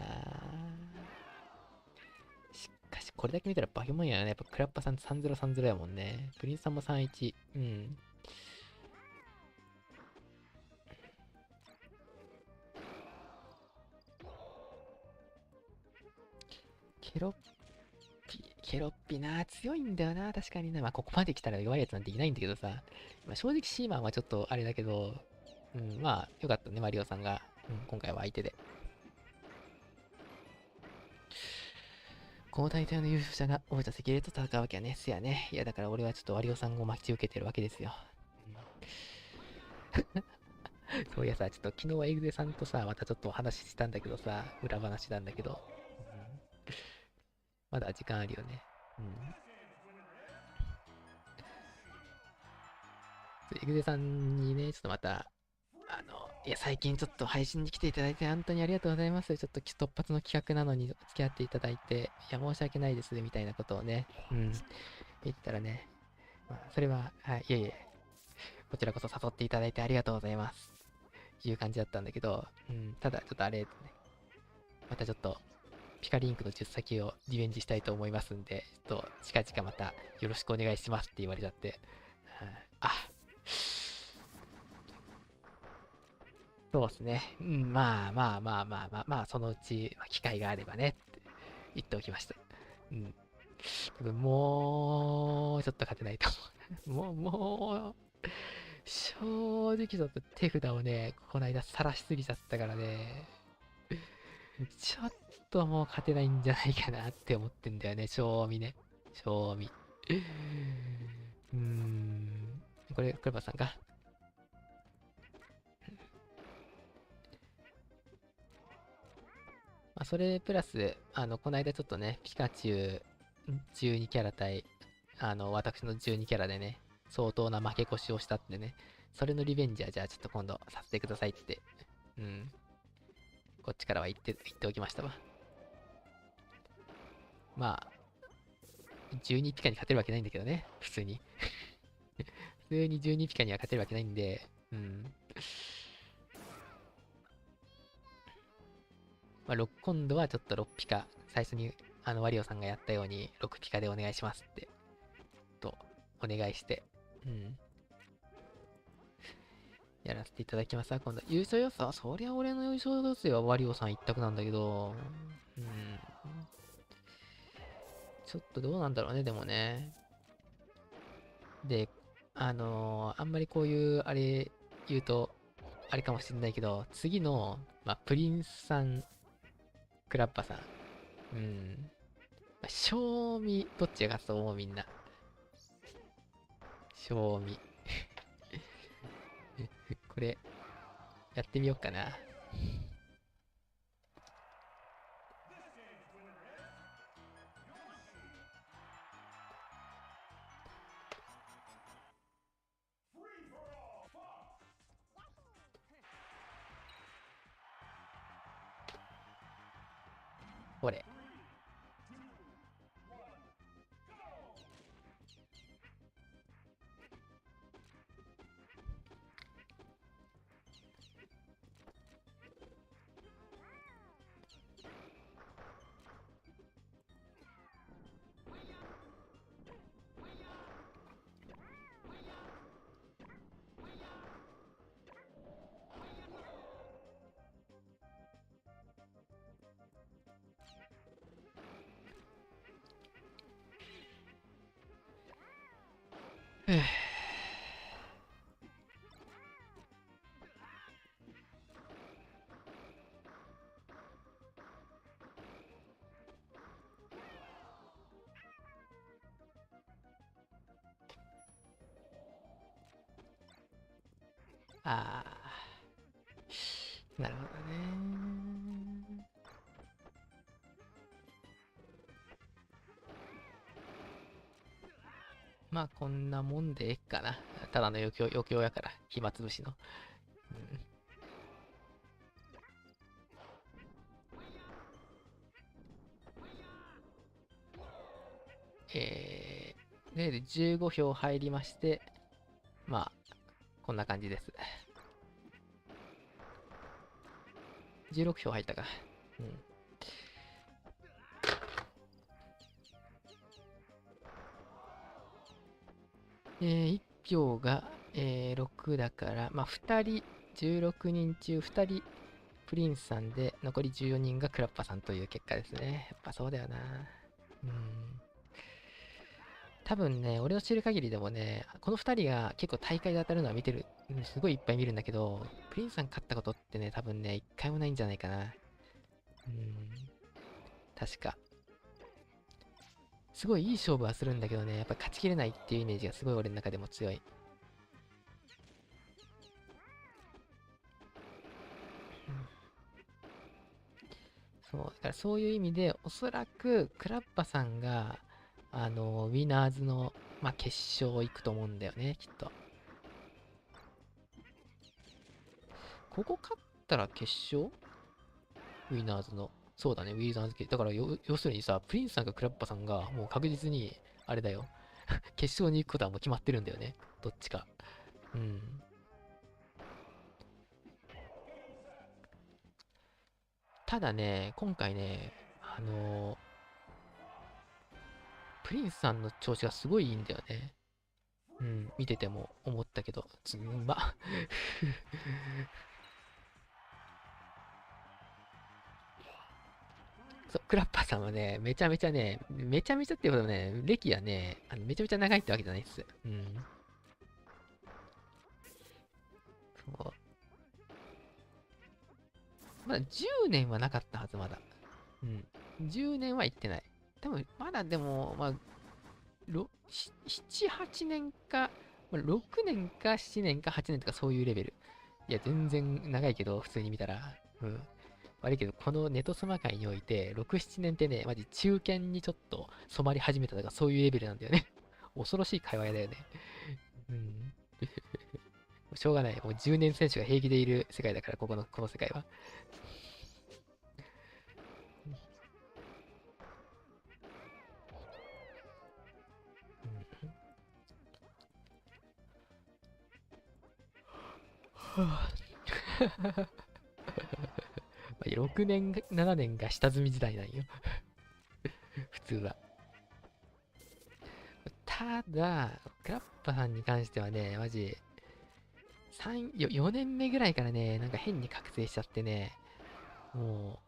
しかし、これだけ見たらバケモンやね。やっぱクラッパさん3030やもんね。プリンスさんも31。ケロッピな、強いんだよな、確かにな。まあ、ここまで来たら弱いやつなんていないんだけどさ。まあ、正直シーマンはちょっとあれだけど、まあ、よかったね、マリオさんが。今回は相手で。この大会の優勝者が王者セキュレと戦うわけはね。せやね。いや、だから俺はちょっとワリオさんを待ち受けてるわけですよ。そういやさ、ちょっと昨日はエグゼさんとさ、またちょっとお話ししたんだけどさ、裏話なんだけど。まだ時間あるよね。エグゼさんにね、ちょっとまた、いや、最近ちょっと配信に来ていただいて本当にありがとうございます。ちょっと突発の企画なのに付き合っていただいて、いや、申し訳ないです、みたいなことをね、言ったらね、まあ、それは、はい、いえいえ、こちらこそ誘っていただいてありがとうございます。いう感じだったんだけど、ただちょっとあれ、またちょっと、ピカリンクの10先をリベンジしたいと思いますんで、ちょっと近々またよろしくお願いしますって言われちゃって、そうですね。まあ、そのうち、機会があればね、って言っておきました。多分もう、ちょっと勝てないと思う。もう、正直ちょっと手札をね、この間晒しすぎちゃったからね、ちょっともう勝てないんじゃないかなって思ってんだよね、正味ね。正味。これ、クレバさんか。まあ、それプラス、この間ちょっとね、ピカチュウ12キャラ対、私の12キャラでね、相当な負け越しをしたってね、それのリベンジはじゃあちょっと今度させてくださいって、こっちからは言っておきましたわ。まあ、12ピカに勝てるわけないんだけどね、普通に。普通に12ピカには勝てるわけないんで、うん。まあ、今度はちょっと6ピカ、最初にワリオさんがやったように6ピカでお願いしますって、お願いして、うん。やらせていただきます。今度、優勝予想は、そりゃ俺の優勝予想はワリオさん一択なんだけど、うん。ちょっとどうなんだろうね、でもね。で、あんまりこういう、あれ言うと、あれかもしれないけど、次の、まあ、プリンスさん、クラッパさん。うん。まあ、賞味、どっちが勝つと思うみんな。賞味。これ、やってみようかな。これ。あー。なるほどね。まあこんなもんでええかな。ただの余興やから、暇つぶしの。うん、で、15票入りまして、まあ、こんな感じです。16票入ったか。うん。1票が、6だから、まあ、2人、16人中2人、プリンスさんで、残り14人がクラッパさんという結果ですね。やっぱそうだよな。多分ね、俺の知る限りでもね、この2人が結構大会で当たるのは見てる、すごいいっぱい見るんだけど、プリンスさん勝ったことってね、多分ね、1回もないんじゃないかな。確か。すごいいい勝負はするんだけどね、やっぱ勝ちきれないっていうイメージがすごい俺の中でも強い。そう、だからそういう意味で、おそらくクラッパさんが、ウィナーズの、まあ、決勝行くと思うんだよね、きっと。ここ勝ったら決勝ウィナーズの。そうだね、ウィナーズ決。だから要するにさ、プリンスさんかクラッパさんが、もう確実に、あれだよ。決勝に行くことはもう決まってるんだよね。どっちか。ただね、今回ね、プリンスさんの調子がすごいいいんだよね。見てても思ったけど、そう、クラッパーさんはね、めちゃめちゃね、めちゃめちゃっていうことね、歴はね、めちゃめちゃ長いってわけじゃないっす。そう。まだ10年はなかったはず、まだ。10年は行ってない。多分、まだでも、まあ、7、8年か、6年か7年か8年とかそういうレベル。いや、全然長いけど、普通に見たら。悪いけど、このネトスマ界において、6、7年ってね、マジ中堅にちょっと染まり始めたとか、そういうレベルなんだよね。恐ろしい会話だよね。しょうがない。もう10年選手が平気でいる世界だから、この世界は。6年、7年が下積み時代なんよ。普通は。ただ、クラッパさんに関してはね、マジ、4年目ぐらいからね、なんか変に覚醒しちゃってね、もう、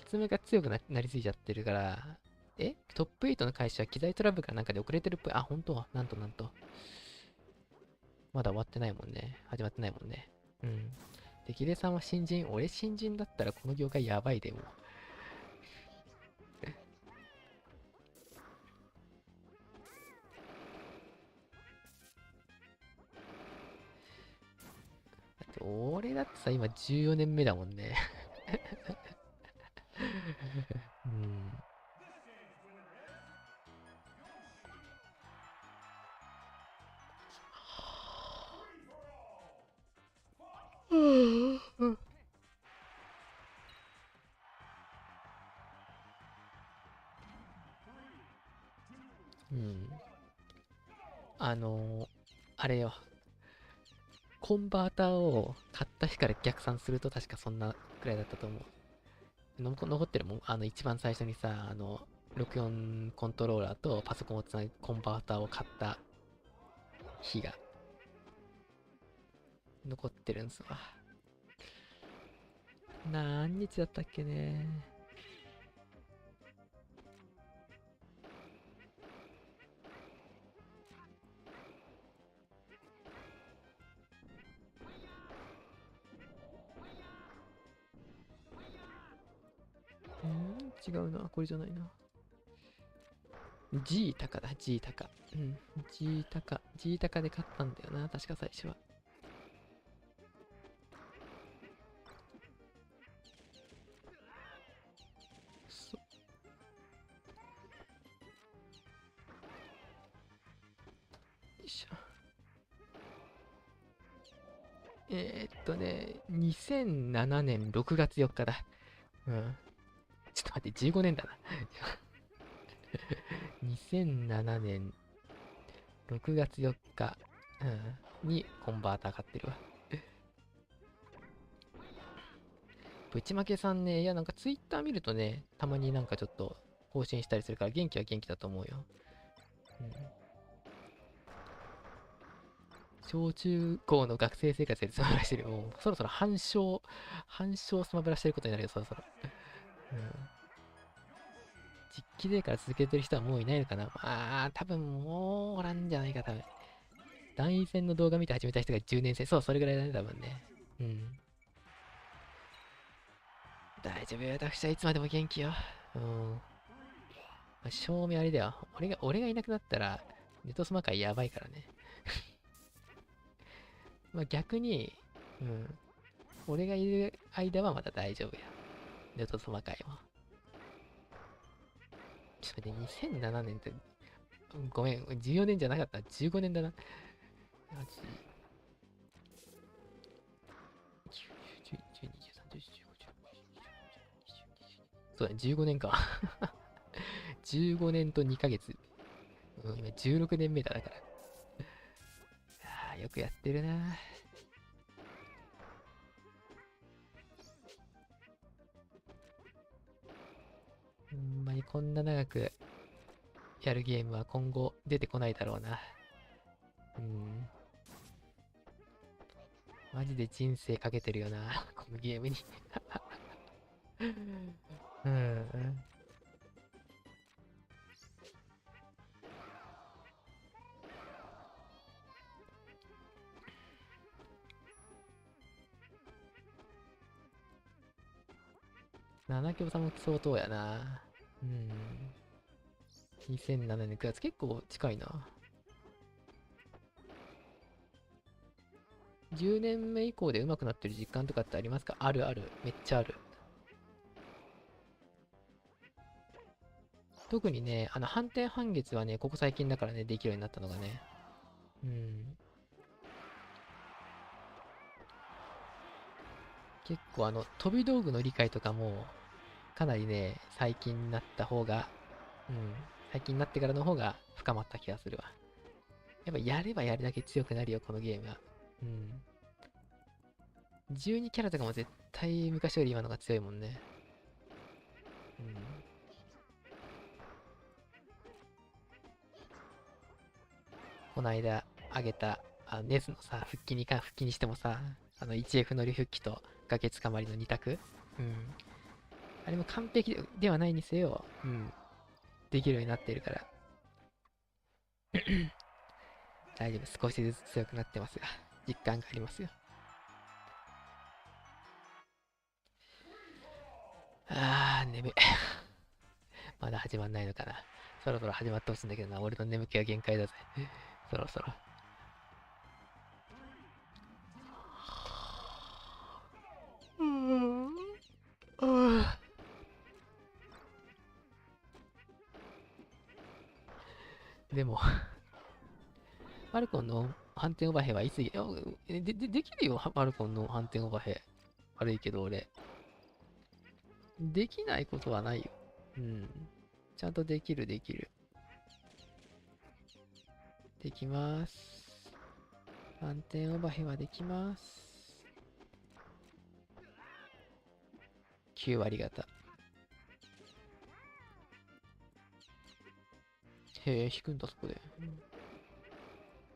いつもが強くなりすぎちゃってるから、トップ8の開始は機材トラブルかなんかで遅れてるっぽい。あ、本当はなんと。まだ終わってないもんね。始まってないもんね。うん。で、キレさんは新人。俺新人だったらこの業界やばいでもう。だって俺だってさ、今14年目だもんね。うん。うん。あれよ。コンバーターを買った日から逆算すると確かそんなくらいだったと思う。残ってるもん。一番最初にさ、64コントローラーとパソコンをつなぐコンバーターを買った日が残ってるんすわ。何日だったっけね。違うな。これじゃないな。G 高だ、G 高。うん。G 高で買ったんだよな。確か最初は。よいしょ。2007年6月4日だ。うん。ちょっと待って、15年だな。2007年6月4日、にコンバーター買ってるわ。ぶちまけさんね、いやなんかツイッター見るとね、たまになんかちょっと更新したりするから元気は元気だと思うよ。小中高の学生生活でスマブラしてるよ。もうそろそろ半生スマブラしてることになるよ、そろそろ。実機でから続けてる人はもういないのかな。多分もうおらんじゃないか、多分。団員戦の動画見て始めた人が10年生。そう、それぐらいだね、多分ね。大丈夫よ、私はいつまでも元気よ。正味あれだよ。俺がいなくなったら、ネトスマ界やばいからね。逆に、俺がいる間はまだ大丈夫や。ネトスマ界も。ちょっと待って、2007年って、ごめん、14年じゃなかった。15年だな。そうだね、15年か。15年と2ヶ月。今16年目だから。よくやってるな。ほんまにこんな長くやるゲームは今後出てこないだろうな。マジで人生かけてるよな、このゲームに。7強さんも相当やな。2007年9月、結構近いな。10年目以降で上手くなってる実感とかってありますか？あるある。めっちゃある。特にね、反転半月はね、ここ最近だからね、できるようになったのがね。結構飛び道具の理解とかも、かなりね、最近になった方が、最近になってからの方が深まった気がするわ。やっぱやればやるだけ強くなるよ、このゲームは。うん。12キャラとかも絶対昔より今のが強いもんね。うん。この間上げた、ネズのさ、復帰にしてもさ、1F 乗り復帰と崖つかまりの2択。うん。あれも完璧ではないにせよ、うん。できるようになっているから。大丈夫、少しずつ強くなってますが、実感がありますよ。眠い。まだ始まんないのかな。そろそろ始まってほしいんだけどな、俺の眠気は限界だぜ。そろそろ。でも、ファルコンの反転オーバーヘイはいつできるよ、ファルコンの反転オーバーヘイ。悪いけど俺。できないことはないよ。うん。ちゃんとできる。できます。反転オーバーヘイはできます。9割方。へえ、引くんだ、そこで。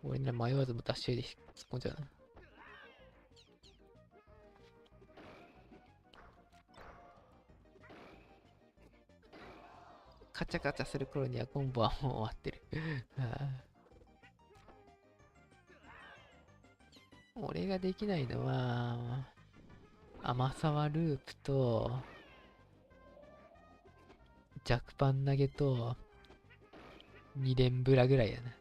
俺なら迷わずもダッシュで突っ込んじゃうな。カチャカチャする頃にはコンボはもう終わってる。俺ができないのは、甘さはループと、弱パン投げと、2連ブラぐらいやな。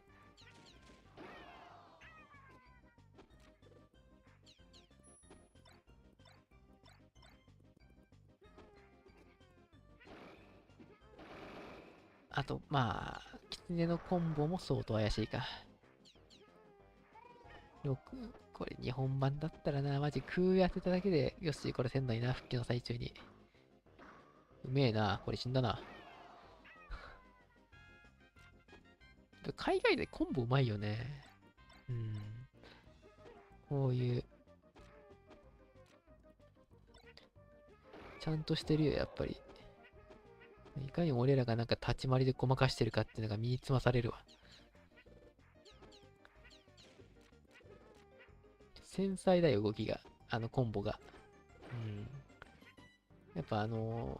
あと、まあ、キツネのコンボも相当怪しいか。これ日本版だったらな、マジ空当てただけで、よし、これせんのにな、復帰の最中に。うめえな、これ死んだな。海外でコンボうまいよね。うん。こういう。ちゃんとしてるよ、やっぱり。いかに俺らがなんか立ち回りでごまかしてるかっていうのが身につまされるわ。繊細だよ、動きが。コンボが。うん。やっぱこ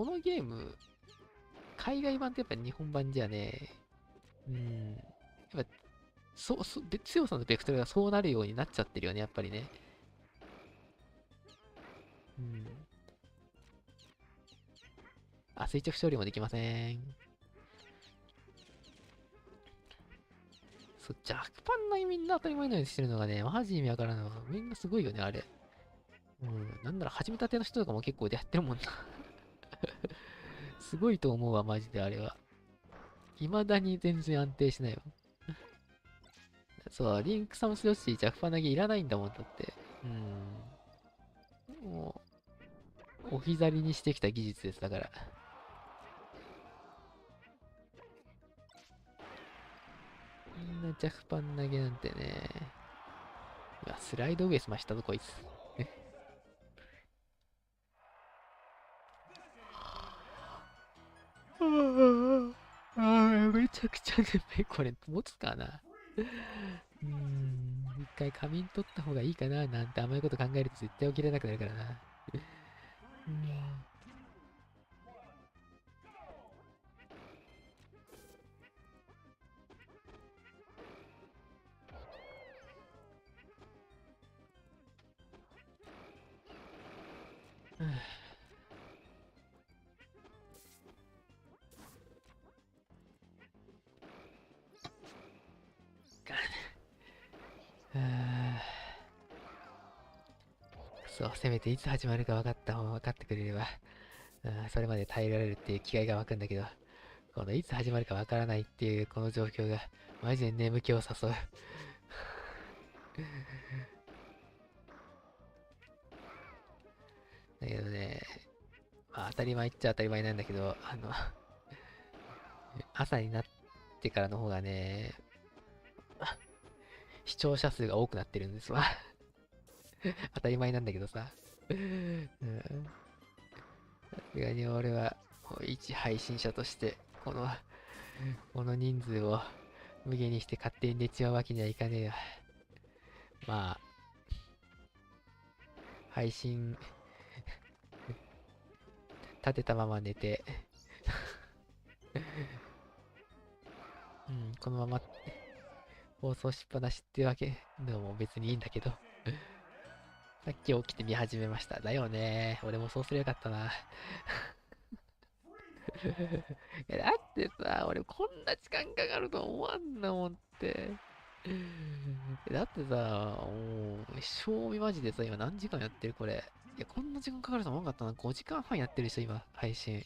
のゲーム、海外版ってやっぱ日本版じゃね、やっぱ、強さのベクトルがそうなるようになっちゃってるよね、やっぱりね。垂直処理もできません。弱パンなみんな当たり前のようにしてるのがね、マジ意味わからんの。みんなすごいよね、あれ。なんなら始めたての人とかも結構やってるもんな。すごいと思うわ、マジであれは。未だに全然安定しないわ。そう、リンクサムスヨッシー弱パン投げいらないんだもん、だって。もう、置き去りにしてきた技術です、だから。みんな弱パン投げなんてね。うわ、スライド上スマしたぞ、こいつ。めちゃくちゃ眠い。これ、持つかな。一回仮眠取った方がいいかな、なんて甘いこと考えると絶対起きれなくなるからな。そう、せめていつ始まるか分かってくれれば、それまで耐えられるっていう気概が湧くんだけど、このいつ始まるか分からないっていうこの状況が、マジで眠気を誘う。だけどね、まあ当たり前っちゃ当たり前なんだけど、朝になっってからの方がね、視聴者数が多くなってるんですわ。当たり前なんだけどさ。さすがに俺は、一配信者として、この人数を無限にして勝手に寝ちまうわけにはいかねえよ。まあ、配信、立てたまま寝て、このまま放送しっぱなしってわけのも別にいいんだけど、さっき起きて見始めました。だよね。俺もそうすればよかったな。だってさ、俺こんな時間かかると思わんなもんって。だってさ、もう、賞味マジでさ、今何時間やってるこれ。いや、こんな時間かかると思わなかったな。5時間半やってるでしょ、今、配信。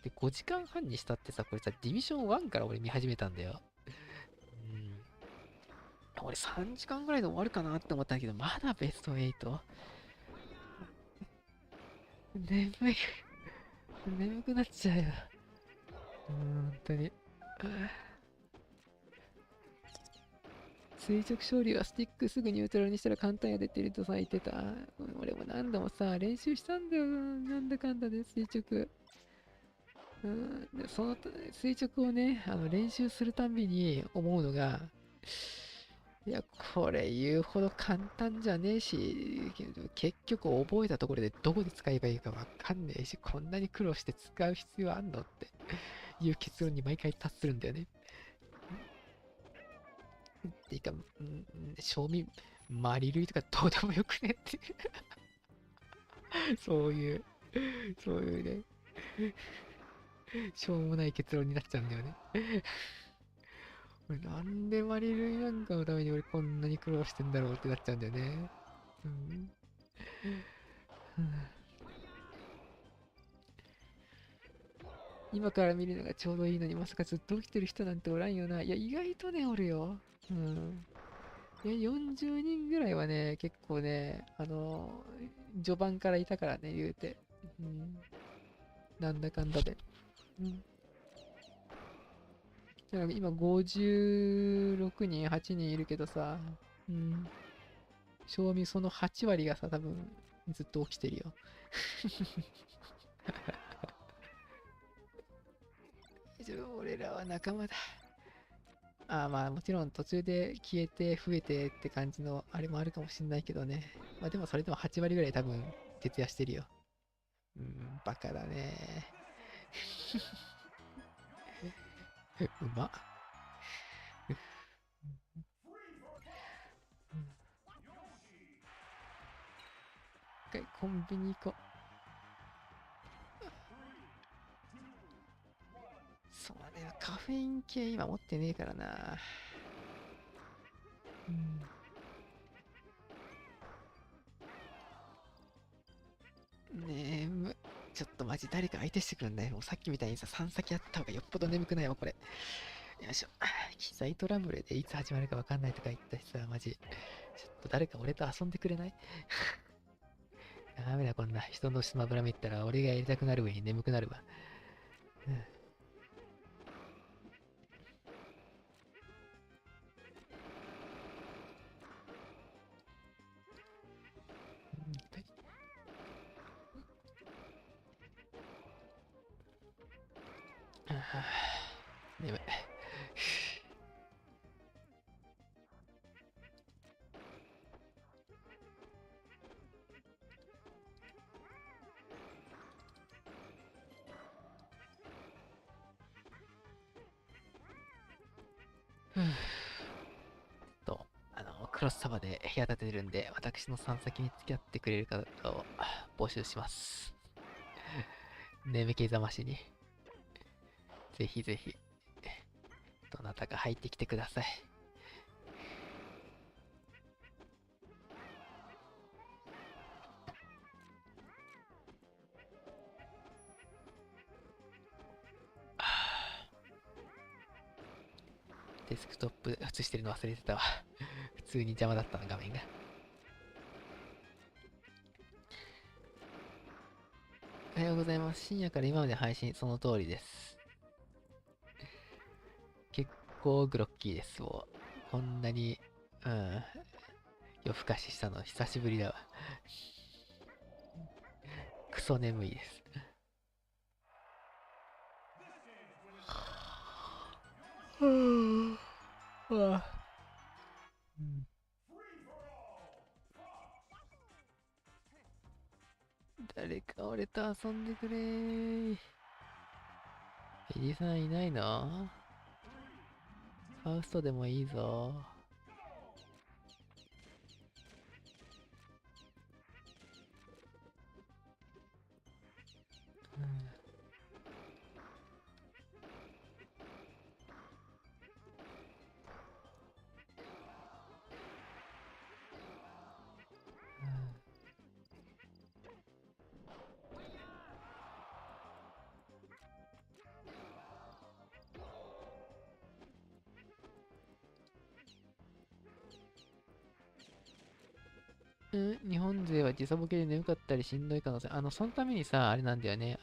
で、5時間半にしたってさ、これさ、ディビジョン1から俺見始めたんだよ。俺3時間ぐらいで終わるかなって思ったけど、まだベスト8？眠くなっちゃうよ。本当に。垂直勝利はスティックすぐニュートラルにしたら簡単やでってるとさ言ってた。俺も何度もさ、練習したんだよ。なんだかんだで垂直。でその垂直をね、練習するたんびに思うのが、いや、これ言うほど簡単じゃねえし、結局覚えたところでどこで使えばいいかわかんねえし、こんなに苦労して使う必要あんのっていう結論に毎回達するんだよね。っていうか、賞味、マリルイとかどうでもよくねってそういうね、しょうもない結論になっちゃうんだよね。俺なんでマリルイなんかのために俺こんなに苦労してんだろうってなっちゃうんだよね。今から見るのがちょうどいいのにまさかずっと起きてる人なんておらんよな。いや、意外とね、おるよ。いや、40人ぐらいはね、結構ね、序盤からいたからね、言うて。なんだかんだで。だから今56人、8人いるけどさ、賞味その8割がさ、多分ずっと起きてるよ。俺らは仲間だ。まあもちろん途中で消えて増えてって感じのあれもあるかもしんないけどね。まあでもそれでも8割ぐらい多分徹夜してるよ。バカだね。うまっ。一回コンビニ行こう。そうね、カフェイン系今持ってねえからな。ちょっとマジ誰か相手してくんない？もうさっきみたいにさ、3先やった方がよっぽど眠くないわ、これ。よいしょ。機材トラブルでいつ始まるかわかんないとか言ったしさ、マジ。ちょっと誰か俺と遊んでくれない？ダメだ、こんな。人のスマブラ見たら俺がやりたくなる上に眠くなるわ。眠い。クロスサバで部屋建てるんで、私の3先に付き合ってくれる方を募集します。眠気覚ましに。ぜひぜひ、どなたか入ってきてください。デスクトップ映してるの忘れてたわ。普通に邪魔だったな、画面が。おはようございます。深夜から今まで配信、その通りです。結高グロッキーです。もうこんなに、夜更かししたの久しぶりだわ。クソ眠いです。誰か俺と遊んでくれー。エリさんいないの？ファウストでもいいぞ。日本勢は時差ボケで眠かったりしんどい可能性。そのためにさ、あれなんだよね。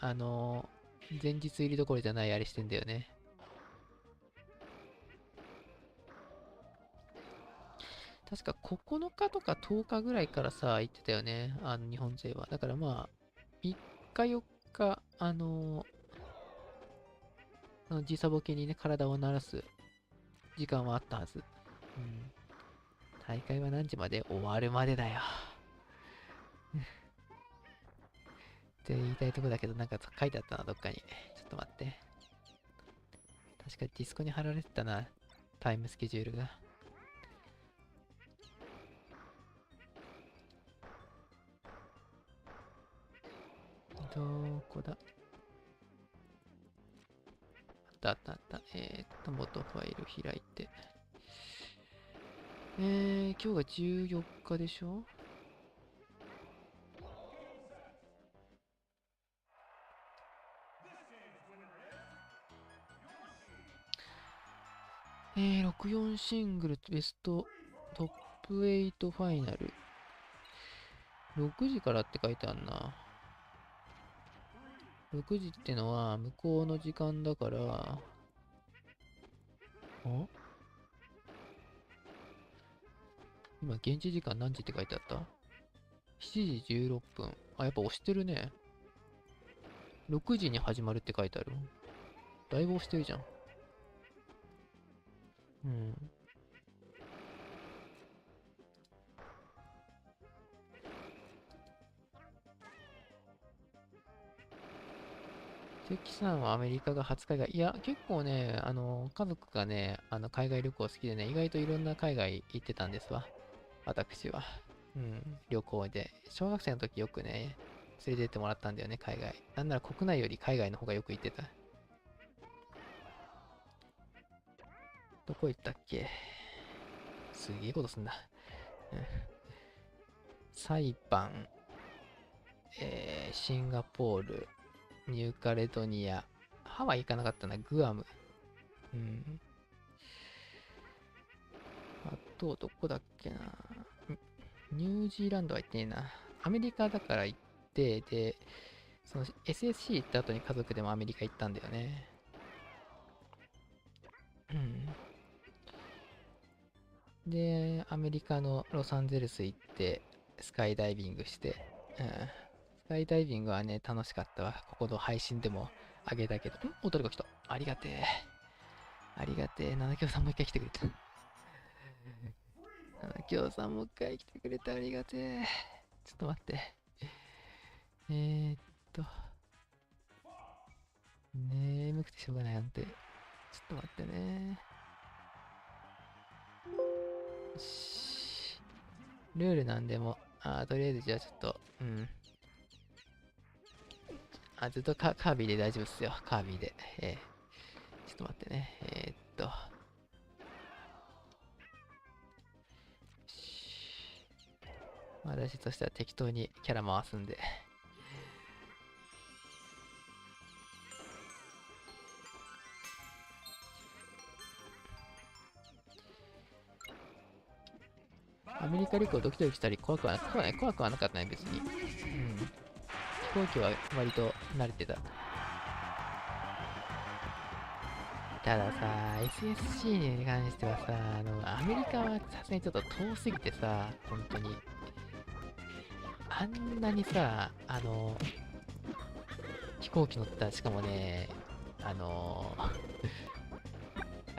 前日入りどころじゃないあれしてんだよね。確か9日とか10日ぐらいからさ、行ってたよね。日本勢は。だからまあ、3日4日、時差ボケにね、体を慣らす時間はあったはず。大会は何時まで？終わるまでだよ。って言いたいとこだけど、なんか書いてあったな、どっかに。ちょっと待って。確かディスコに貼られてたな、タイムスケジュールが。どこだ？あった。元ファイル開いて。今日が14日でしょ？64シングルベストトップ8ファイナル。6時からって書いてあんな。6時ってのは向こうの時間だから、今、現地時間何時って書いてあった？ 7 時16分。やっぱ押してるね。6時に始まるって書いてある。だいぶ押してるじゃん。関さんはアメリカが初海外。いや、結構ね、家族がね、海外旅行好きでね、意外といろんな海外行ってたんですわ。私は。旅行で。小学生の時よくね、連れてってもらったんだよね、海外。なんなら国内より海外の方がよく行ってた。どこ行ったっけ？すげえことすんな。サイパン、シンガポール、ニューカレドニア、ハワイ行かなかったな、グアム。あと、どこだっけな。ニュージーランドは行ってねえな。アメリカだから行って、で、その SSC 行った後に家族でもアメリカ行ったんだよね。で、アメリカのロサンゼルス行って、スカイダイビングして、スカイダイビングはね、楽しかったわ。ここの配信でもあげたけど、誰か来た。ありがてえ。ありがてえ。七京さんもう一回来てくれた。七京さんもう一回来てくれてありがてえ。ちょっと待って。眠くてしょうがないなんて。ちょっと待ってね。よし。ルールなんでも、とりあえずじゃあちょっと、ずっとカービィで大丈夫っすよ。カービィで。ちょっと待ってね。私としては適当にキャラ回すんで。アメリカ旅行ドキドキしたり怖くはなかったね、別に。飛行機は割と慣れてた。たださ、SSC に関してはさ、アメリカはさすがにちょっと遠すぎてさ、本当に。あんなにさ、飛行機乗った、しかもね、あ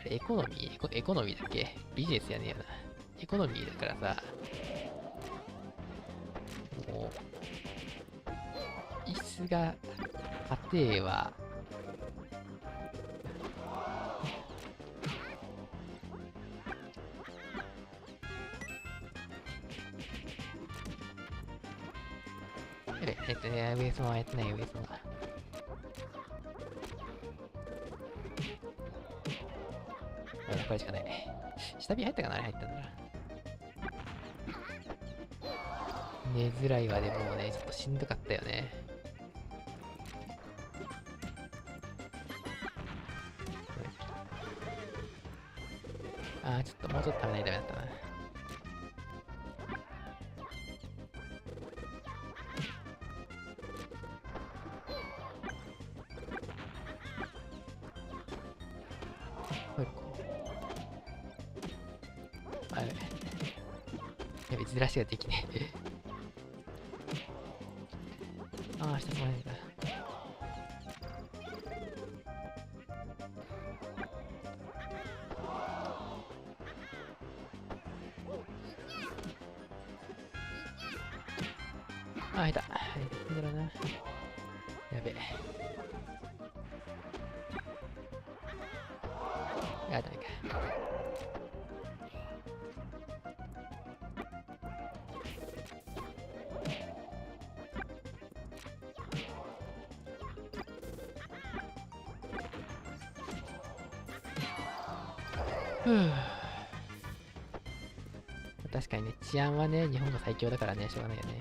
れ、エコノミーだっけ？ビジネスやねえよな。エコノミーだからさ、もう、椅子が、家庭は、上様はやってないよ、上様。これしかないね。下火入ったかな？あれ入ったんだな。寝づらいわでもうね、ちょっとしんどかったよね。あー、ちょっともうちょっと食べないとダメだったな。やべ、ずらしができねえ。ああ、下そこないんだ。ああ、入った。入ったんだろうな。やべえ。やだねか。確かにね、治安はね、日本が最強だからね、しょうがないよね。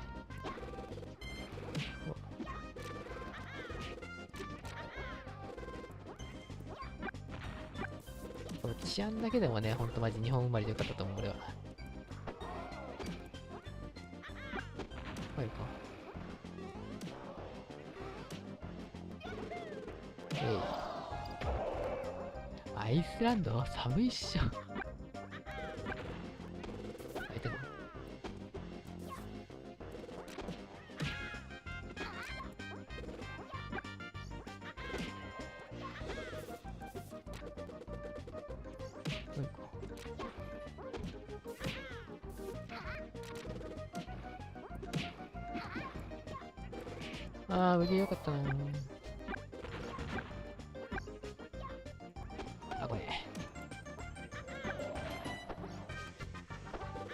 この治安だけでもね、ほんとマジ日本生まれでよかったと思う、俺は。はい、か。アイスランド寒いっしょ。開いてんの？あー、無理よかったなー。あ、これ。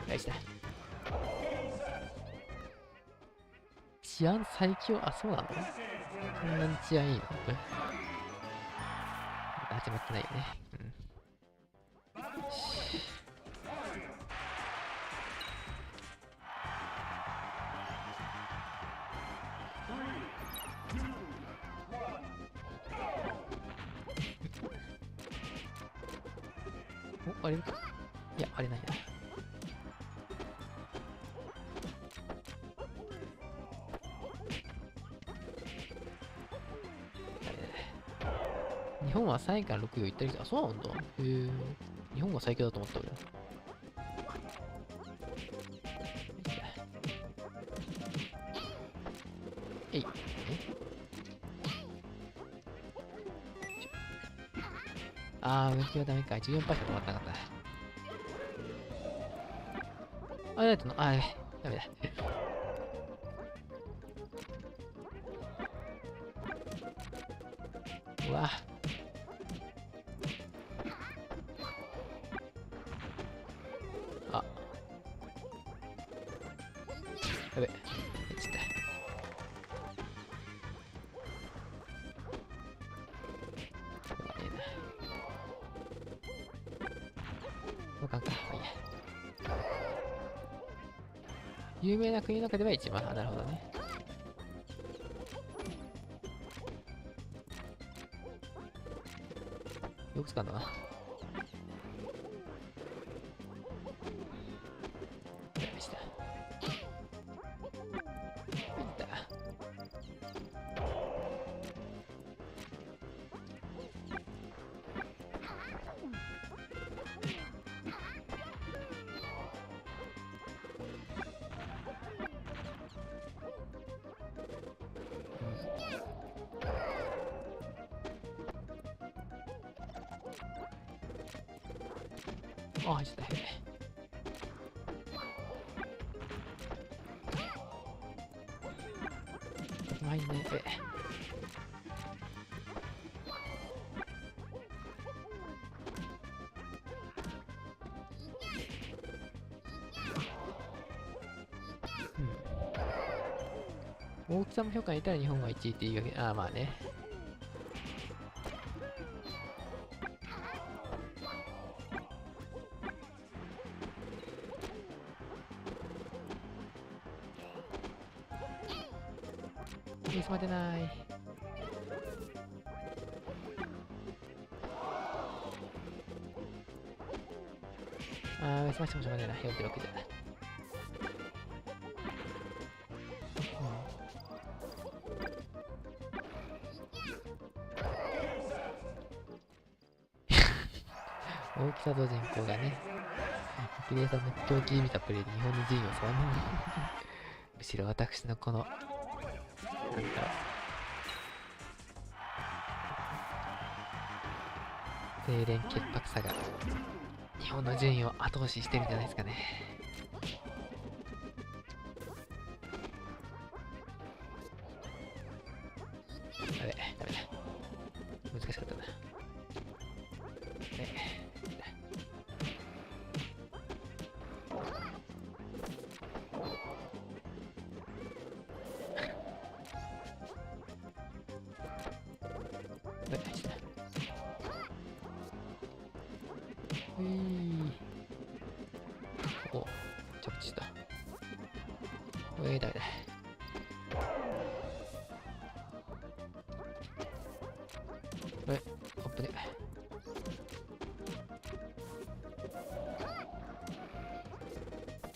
大事だ。治安最強？あ、そうなの？こんなに治安いいの？始まってないよね。うん。お、あれか。いや、あれないな。日本は3位から6位を行ったりした。あ、そうなんだ。へえ。日本が最強だと思った俺。えい。あー、上気はダメか。14%しか止まってなかった。あ、やったの？あー、ダメだ。うわ。あ。やべ。やっちゃった。もうかんか。まあいいや。有名な国の中では一番。あ、なるほどね。よく使うんだな。あ、入っちゃった。入んねえ。大きさも評価にいたら日本が1位っていうわけ。ああ、まあね。ミスまでない。ああ、ミスましてもしょうがないな。4.6で。大きさと人口がね、キリエさんの狂気見たプレイで日本の順位をそのままむしろ私のこの、なんだろう、清廉潔白さが日本の順位を後押ししてるんじゃないですかね。あれ、ダメだ。難しかったな。お、着地した。ダメだ。アップで。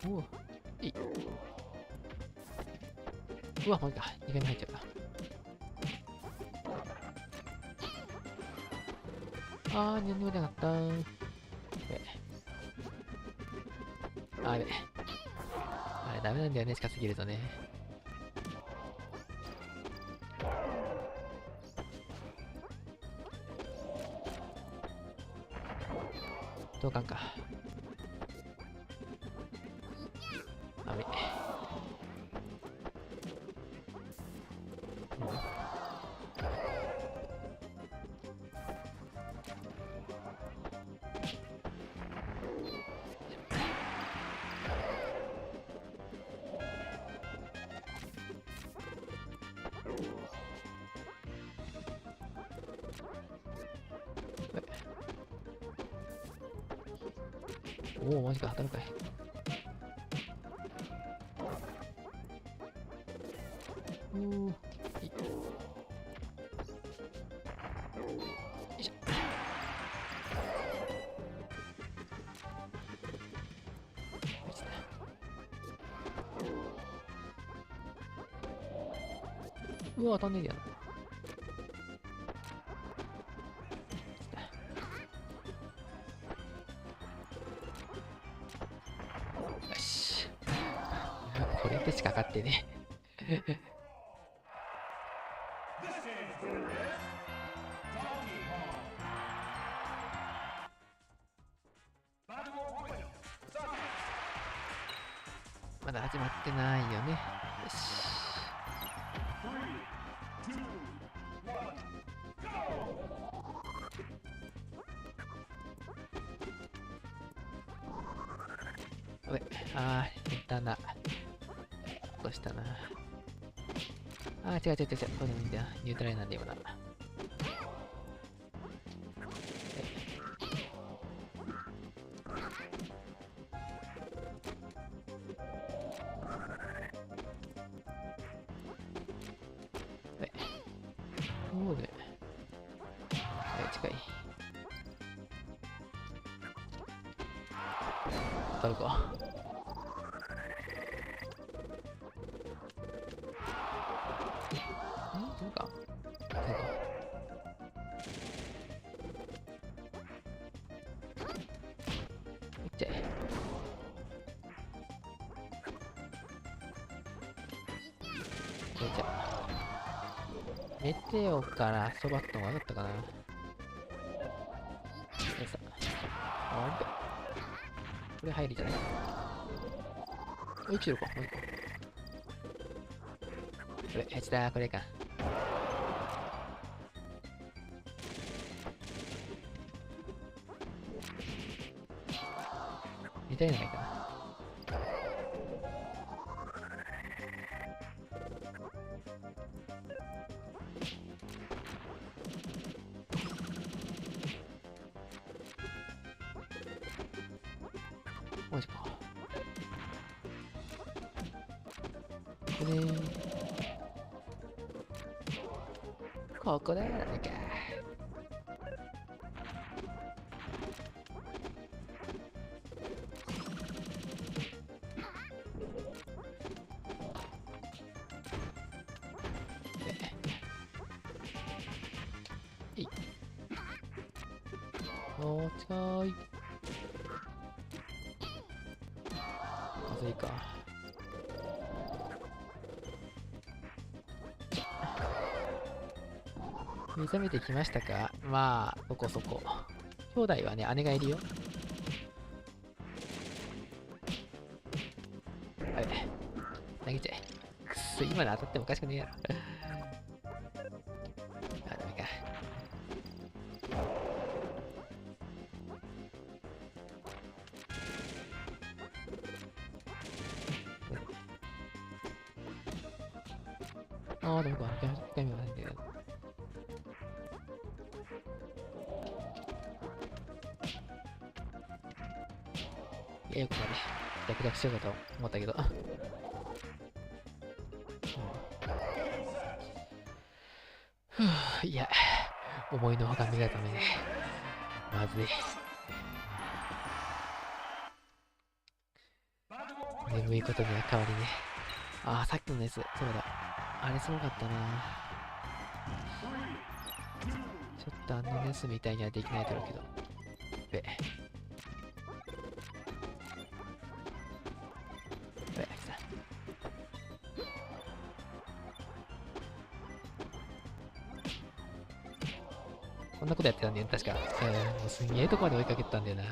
おお、いい。うわ、マジか。2回目入っちゃった。あー、何も出なかった。あれ。あれ、ダメなんだよね、近すぎるとね。どうかんか。ダメ。おお、マジか、当たるかい。おお、いい。よいしょ。うわ、当たんねえやな。よし。これでしかかかってね。まだ始まってないよね。よし。あー、減ったな。どうしたな。あー、違う。これでもいいんだよ。ニュートラルなんだよな。そうで。近い。当たるか。そうか。いっちゃえ。これじゃメテオからそばったの分かったかな。さあれこれ入るじゃない。生きてるか。もう一個。これ、これか。似たようなのないかな。マジか。これ、ここだよ、なんか。おー、近い。風いいか。目覚めてきましたか？まあ、そこそこ。兄弟はね、姉がいるよ。あれ、投げちゃえ。くっそ、今の当たってもおかしくねえやろ。あ、ダメか。ああ、ダメか。一回目はないんだけど。いや、よくまで。略略しようかと思ったけど。いや、思いのほか目が覚めね。まずい。眠いことには変わりね。ああ、さっきのやつ、そうだ。あれすごかったな。ちょっとあのネスみたいにはできないだろうけど。こんなことやってたんだよ、確か。もうすんげえとこまで追いかけてたんだよな。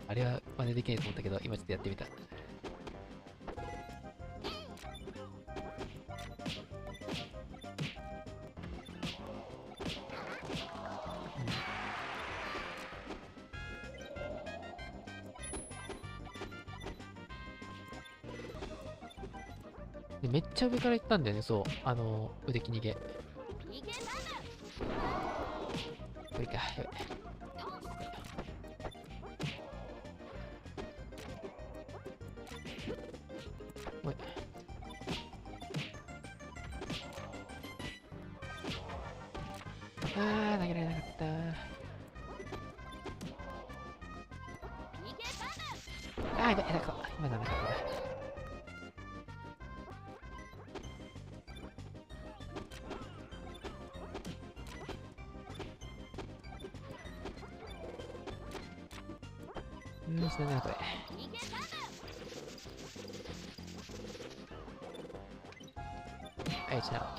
あれは真似できないと思ったけど、今ちょっとやってみた。でめっちゃ上から行ったんだよね、そう。腕切り逃げ。これか、やばい。おい。あー、投げられなかった。あー、やばい、今のなかった。それなこれ。はい、じゃあ、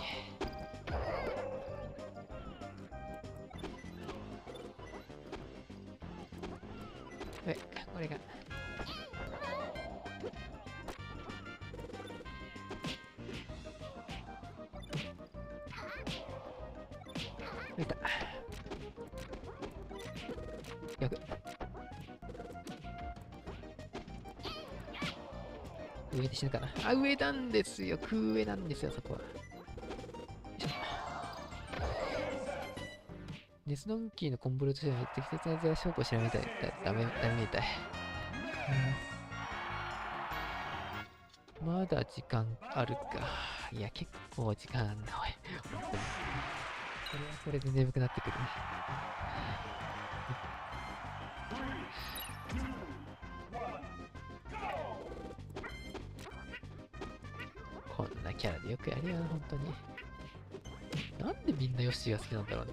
OK。これが。浮いた。逆。上で死ぬかな。あ、上なんですよ。空上なんですよ、そこは。ネスドンキーのコンボルとしては適切な図や証拠を調べたい。ダメみたい。まだ時間あるか。いや、結構時間あんな、おい。本当に。これはこれで眠くなってくるね。こんなキャラでよくやるよな、本当に。なんでみんなヨッシーが好きなんだろうな。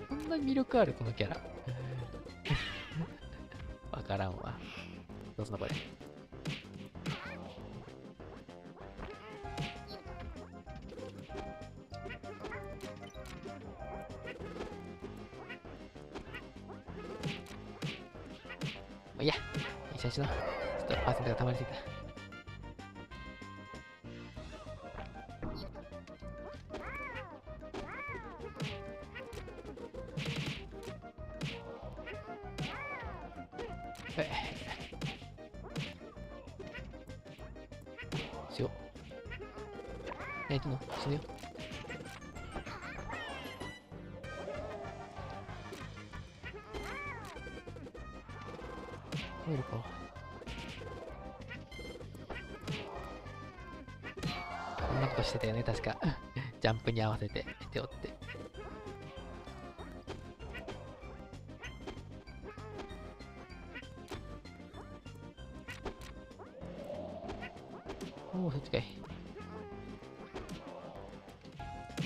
こんなに魅力ある、このキャラ。わからんわ。どうすんのこれ。いや、一緒にしろ。ちょっとパーセントが溜まりすぎた。しよう。何やってんの？死ぬよ。入るか。こんなことしてたよね、確か。ジャンプに合わせて手を折って。おお、そっちかい。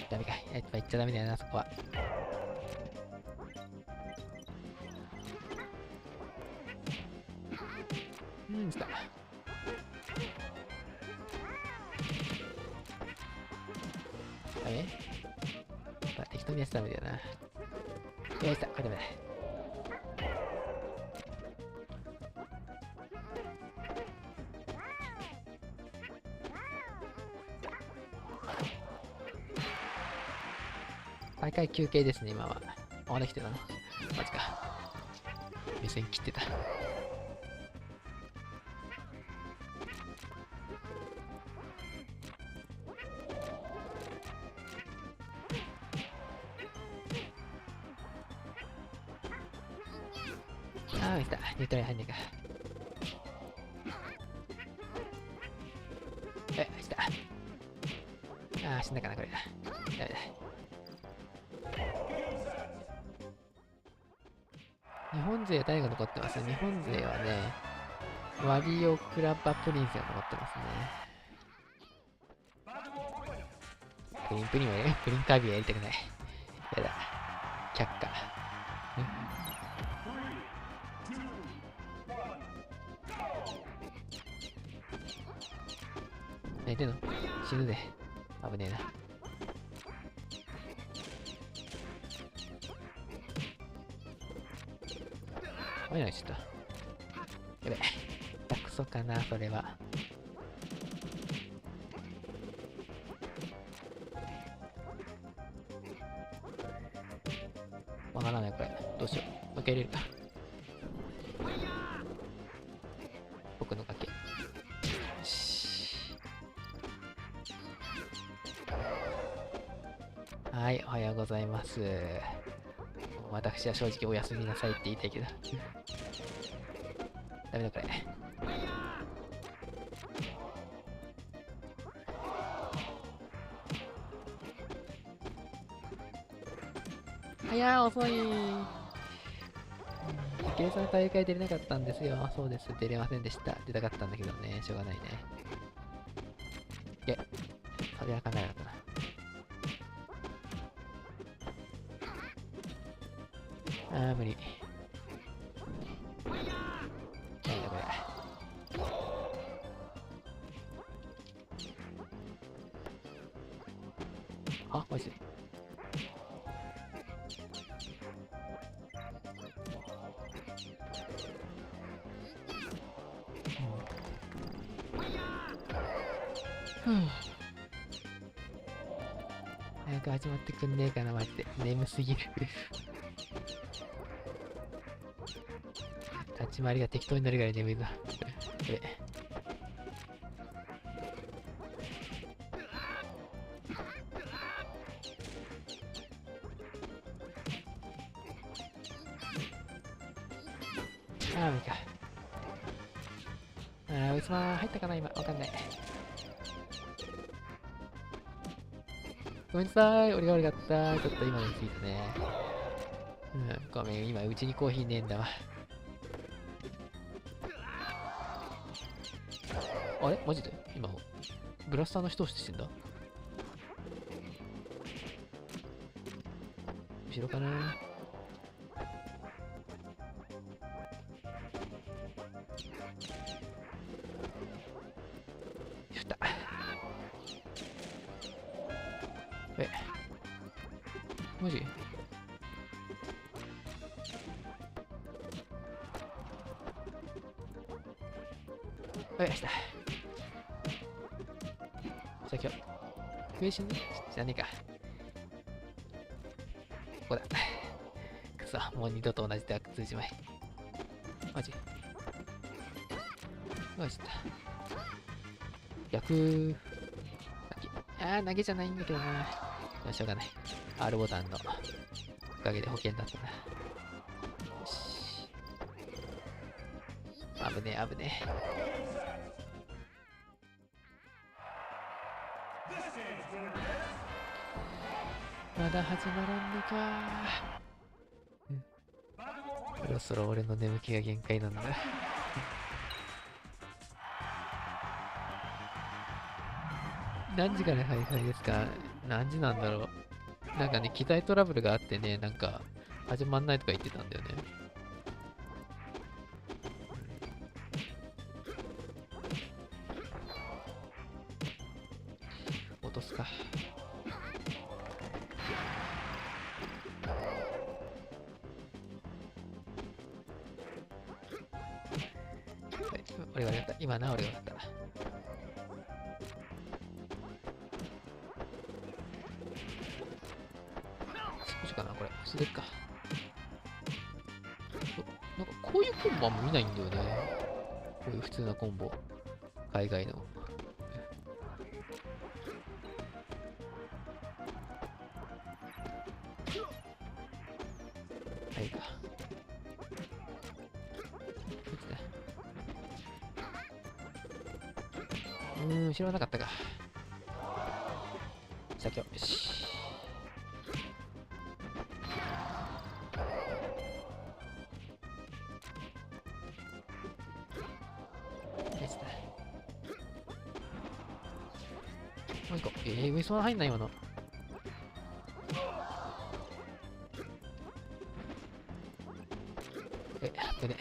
ダメかい。やっぱ言っちゃダメだよな、そこは。来た。適当にやってたんだよな。よし、これダメだ。大会休憩ですね、今は。まだ来てたの？マジか。目線切ってた。ああ、来た。ニュートラル入んねえか。来た。ああ、死んだかな、これだ。ダメだ。日本勢誰が残ってます？日本勢はね、ワリオ、クラッバ、プリンスが残ってますね。プリンはね、プリンカービィはやりたくない。やだ。却下。何言ってんの？死ぬで。危ねえな。危ない、ちょっと。やべ。クソかな、それは。わからない、これ。どうしよう。受け入れるか。僕の賭け。よし。はい、おはようございます。私は正直おやすみなさいって言いたいけど。ダメだ、これ。いやー、遅い。計算大会出れなかったんですよ。そうです。出れませんでした。出たかったんだけどね。しょうがないね。いや、それは考えなかったな。あー、無理。なんだこれ。あ、マジで。早く始まってくんねえかな、マジで。眠すぎる。立ち回りが適当になるぐらい眠いぞ。ああ、無理か。ああ、うつま入ったかな、今。わかんない。ごめんなさい。俺が悪かった。ちょっと今のについてね。ごめん。今、うちにコーヒーねえんだわ。あれマジで今、ブラスターの人をしてんだ。後ろかな。振った。マジおいした。さっきはクエションじゃねえか。ここだ。くそ、もう二度と同じで通じまい。マジよしった。逆。投げじゃないんだけどな。しょうがない。R ボタンのおかげで保険だったな。よし。危ねえ、危ねえ。まだ始まらんのか。そろそろ俺の眠気が限界なんだ。何時から開催ですか？何時なんだろう。なんかね、機材トラブルがあってね、なんか始まんないとか言ってたんだよね。落とすか。俺がやった。今な、俺がやった。こっちかな、これ。素手か。なんかこういうコンボあんま見ないんだよね。こういう普通なコンボ。海外の。はいか。後ろはなかったか。先を、よし。ですね。もう一個。上そんな入んないよな。でね。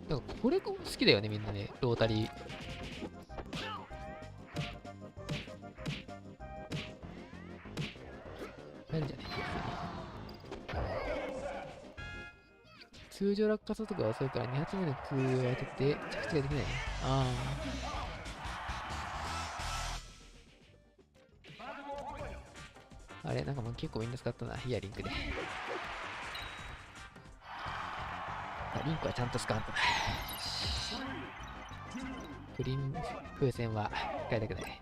なんかこれ好きだよね、みんなね。ロータリー。なんじゃね通常落下速度が遅いから2発目の空を当てて着地ができないね。あれなんかもう結構みんな使ったな、ヒアリンクで。リンクはちゃんと使わんとな。プリン風船は使いたくない。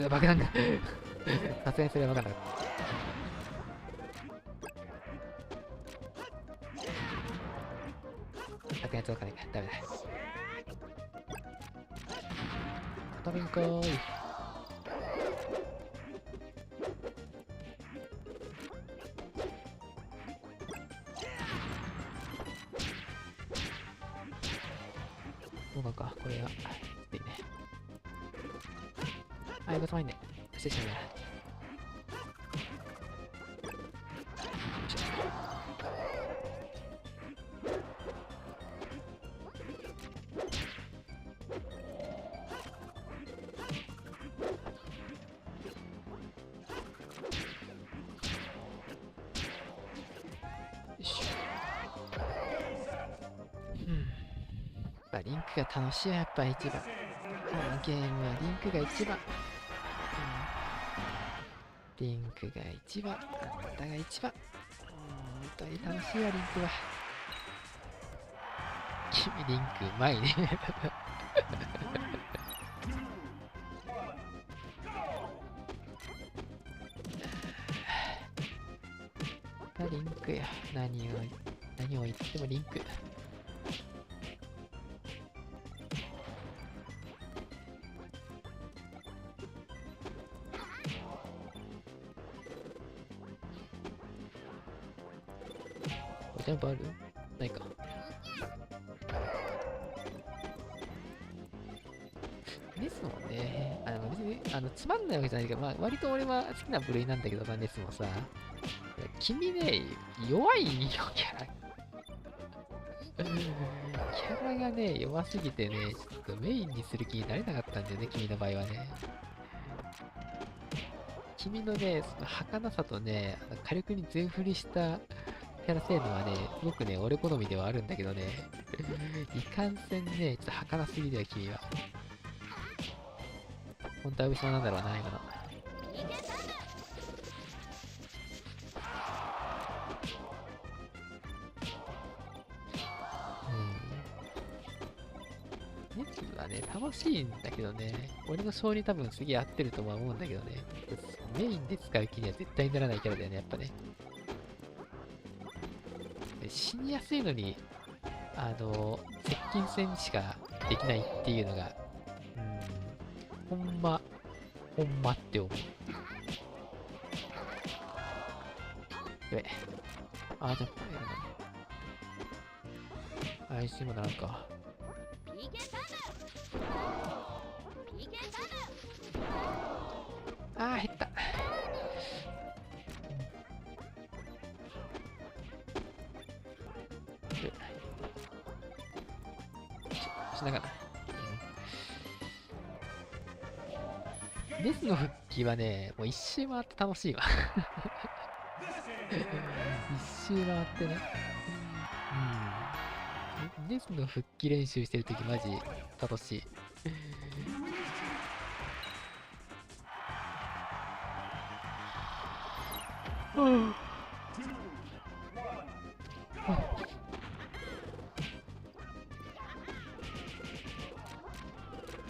爆弾がさすがにそれは分かんなかった。爆弾届かないか、ダメだ。片面かーい。どうか、これは、いいね。あ、よかった、いいね。失礼しました。リンクが楽しいよ、やっぱ一番。このゲームはリンクが一番。リンクが一番。あんたが一番。本当に楽しいわ、リンクは。君、リンクうまいね。リンクや。何を言ってもリンク。ジャンプある？ないか。ネスもね、別につまんないわけじゃないけど、まあ、割と俺は好きな部類なんだけどさ、ネスもさ、君ね、弱いよ、キャラ。キャラがね、弱すぎてね、ちょっとメインにする気になれなかったんだよね、君の場合はね。君のね、その儚さとね、火力に全振りしたキャラ性能はね、すごくね、俺好みではあるんだけどね、いかんせんね、ちょっと儚すぎだよ、君は。本当は後ろなんだろうな、今の。ネツはね、楽しいんだけどね、俺の勝利多分すげえ合ってるとは思うんだけどね、メインで使う気には絶対にならないキャラだよね、やっぱね。死にやすいのに、接近戦しかできないっていうのが、ほんまって思う。やべ。あ、じゃあ、あいつ今ならんか。あー、減った。しながら。ネスの復帰はね、もう一周回って楽しいわ。一周回ってね。ネスの復帰練習してるときマジ楽しい。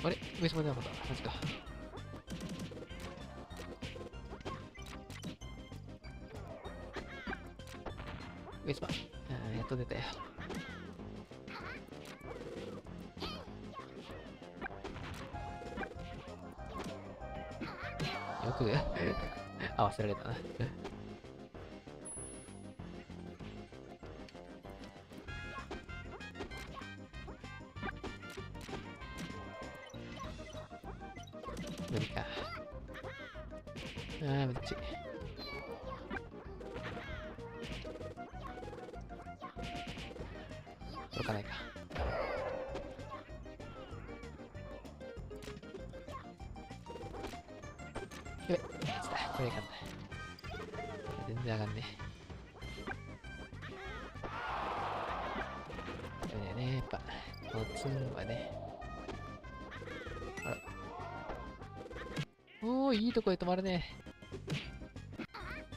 あれ上島でなかった。マジか。上島。やっと出たよ。よく合わせられたな。無理か。むっち。届かないか。やべ、これいかんない。全然上がんねえ。ダメだよね、やっぱ。このツンはね。あら。おー、いいとこで止まるね。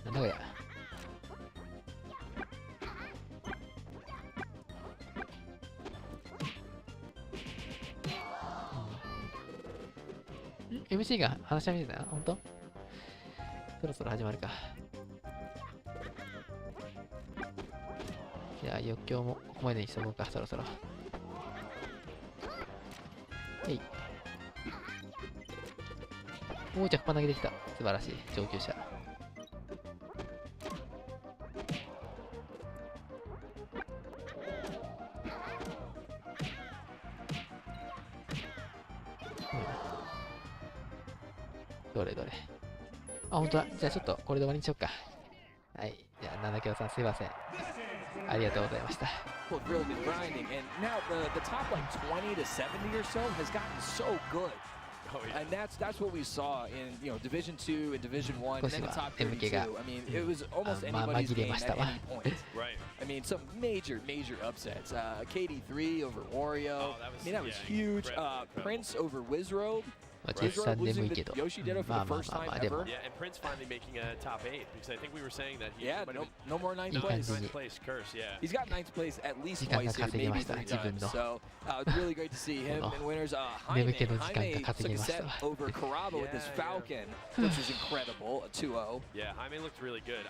なんだこりゃ。MC が話し合い見てたな、ほんと？そろそろ始まるか。じゃあ、余興もここまでにしとこうか、そろそろ。おー、着パ投げできた。素晴らしい。上級者。どれどれ。あ、ほんとだ。じゃあちょっとこれで終わりにしようか。はい。じゃあ、七京さんすいません。ありがとうございました。Well, really been grinding, and now the top like 20 to 70 or so has gotten so good. Oh, yeah. And that's what we saw in Division 2 and Division 1 and then the top 32. I mean, it was almost anybody's game at any point. Right. I mean, some major upsets. KD3 over wario. That was huge. Prince over Wizzrobe. Wizzrobe losing to Yoshi did it for the first time ever. Yeah, and Prince finally making a top 8 because I think we were saying that he no more ninth place. Ninth place curse, yeah. He's got ninth place at least twice here, maybe 3 times. So it's really great to see him and winners. Jaime took a set over Kerokeroppi with his Falcon, which was incredible, 2-0. Yeah, Jaime looked really good.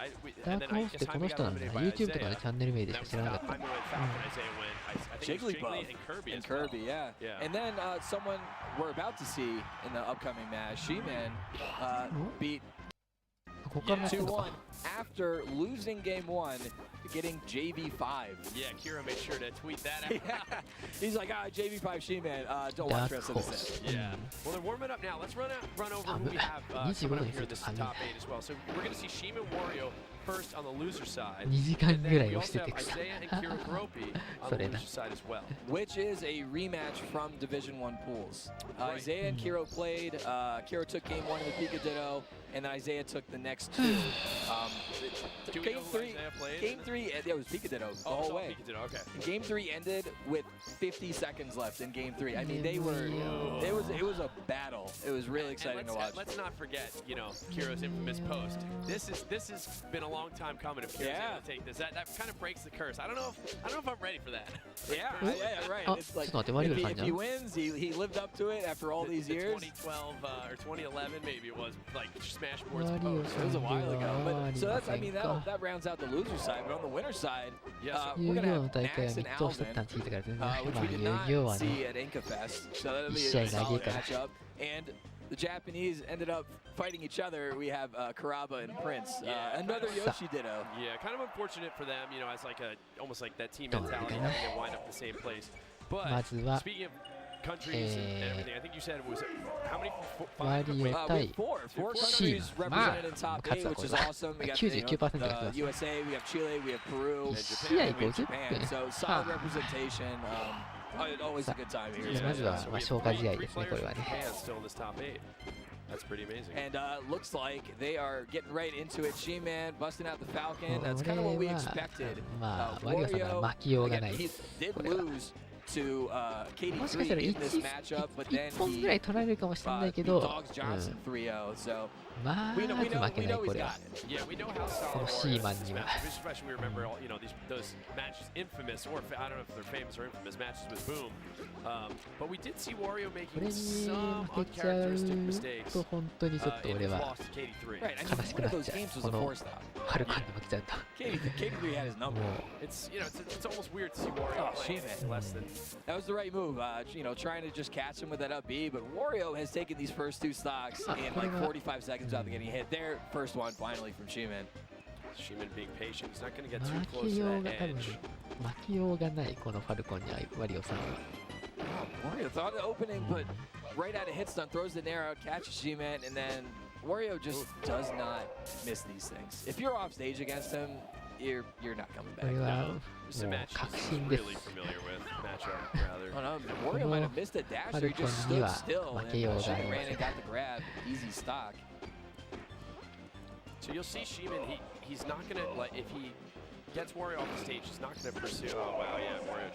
ダークホースってこの人なんだ。YouTube とかでチャンネル名でしか知らなかった。Jaime went Falcon, Isaiah went, I think it was Jiggly and Kirby as well. Yeah. And then someone we're about to see in the upcoming match, Shihman beat ここからやってんのか。 after losing game 1, getting JV5. Yeah, Kira made sure to tweet that out. He's like, JV5 Shihman, don't watch the rest of the set. Yeah. Well, they're warming up now. Let's run over who we have coming up here. This is top 8 as well. So we're going to see Shihman Wario first on the loser side. 2時間ぐらいWe 押して also て have くさ。 Isai and Kerokeroppi on そ the れな。 loser side as well. Which is a rematch from Division 1 pools. Isaiah and Kiro played. Kiro took game 1 in the Pika Ditto, and then Isaiah took the next 2. Do we know who Isaiah played? Game 3, it was Pika Ditto the whole way. Pika Ditto, okay. Game 3 ended with 50 seconds left in Game 3. I mean, they were. It was a battle. It was really exciting to watch. Let's not forget, you know, Kiro's infamous post. This has been a long time coming. If Kiro's able to take this, that kind of breaks the curse. I don't know if I'm ready for that. Yeah, right. It's like if he wins, he lived up to it after all these years. 2012 or 2011, maybe it was like Smashboard's Wario post. It was a while ago, but so that's that rounds out the loser side. But on the winner side, we're gonna have Nax and Alvin, which we did not see at Inca Fest. So that'll be a solid matchup. And the Japanese ended up fighting each other. We have Karaba and Prince. Another Joshi Ditto. Yeah, kind of unfortunate for them, you know, as like almost like that team mentality, having to wind up in the same place. But speaking of countries and everything, I think you said it was how many? 4 countries represented in top 8, which is awesome. We got USA, we have Chile, we have Peru, we have Japan. So solid representation. Always a good time here. まずは消化試合ですね、これはね。 Still in this top 8. That's pretty amazing. And looks like they are getting right into it. Shihman busting out the Falcon. That's kind of what we expected. Wario, again, he did lose to KD3 in this matchup, but then he dogs Johnson 3-0. So we know he's got it. Yeah, we know how solid Shihmanには. Especially we remember all, you know, those matches, infamous, or I don't know if they're famous or infamous matches with Boom. But we did see Wario making some uncharacteristic mistakes. In his loss to KD3. Right, I mean, one of those games was a 4-stop. KD3 had his number. It's, you know, it's almost weird to see Wario play less than. That was the right move, you know, trying to just catch him with that up B, but Wario has taken these first 2 stocks in like 45 seconds without getting hit. Their first one finally from Shihman. Shihman being patient, he's not going to get too close to that edge. 負けようがないこのファルコンにワリオさんは。 Wario thought of the opening, but right out of hit stun, throws the nair out, catches Shihman, and then Wario just does not miss these things. If you're off stage against him, you're not coming back. No. It's a match he's really familiar with. Matchup, rather. Oh no, Wario might have missed a dash, or he just stood still and Shihman ran and got the grab. Easy stock. So you'll see Shihman, he's not going to, like, if he gets Wario off the stage, he's not going to pursue, oh wow, yeah, Wario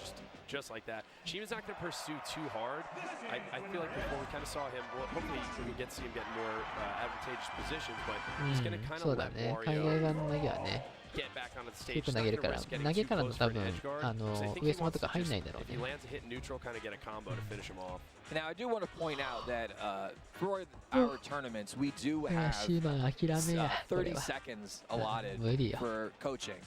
just like that. Shihman's not going to pursue too hard. I feel like before we kind of saw him, well, hopefully we get to see him get more advantageous positions, but he's going to kind of let Wario get back onto the stage. 投げるから、投げからの多分上様とか入んないんだろうね。 If he lands a hit neutral, kind of get a combo to finish him off. Now I do want to point out that for our tournaments, we do have 30 seconds allotted for coaching.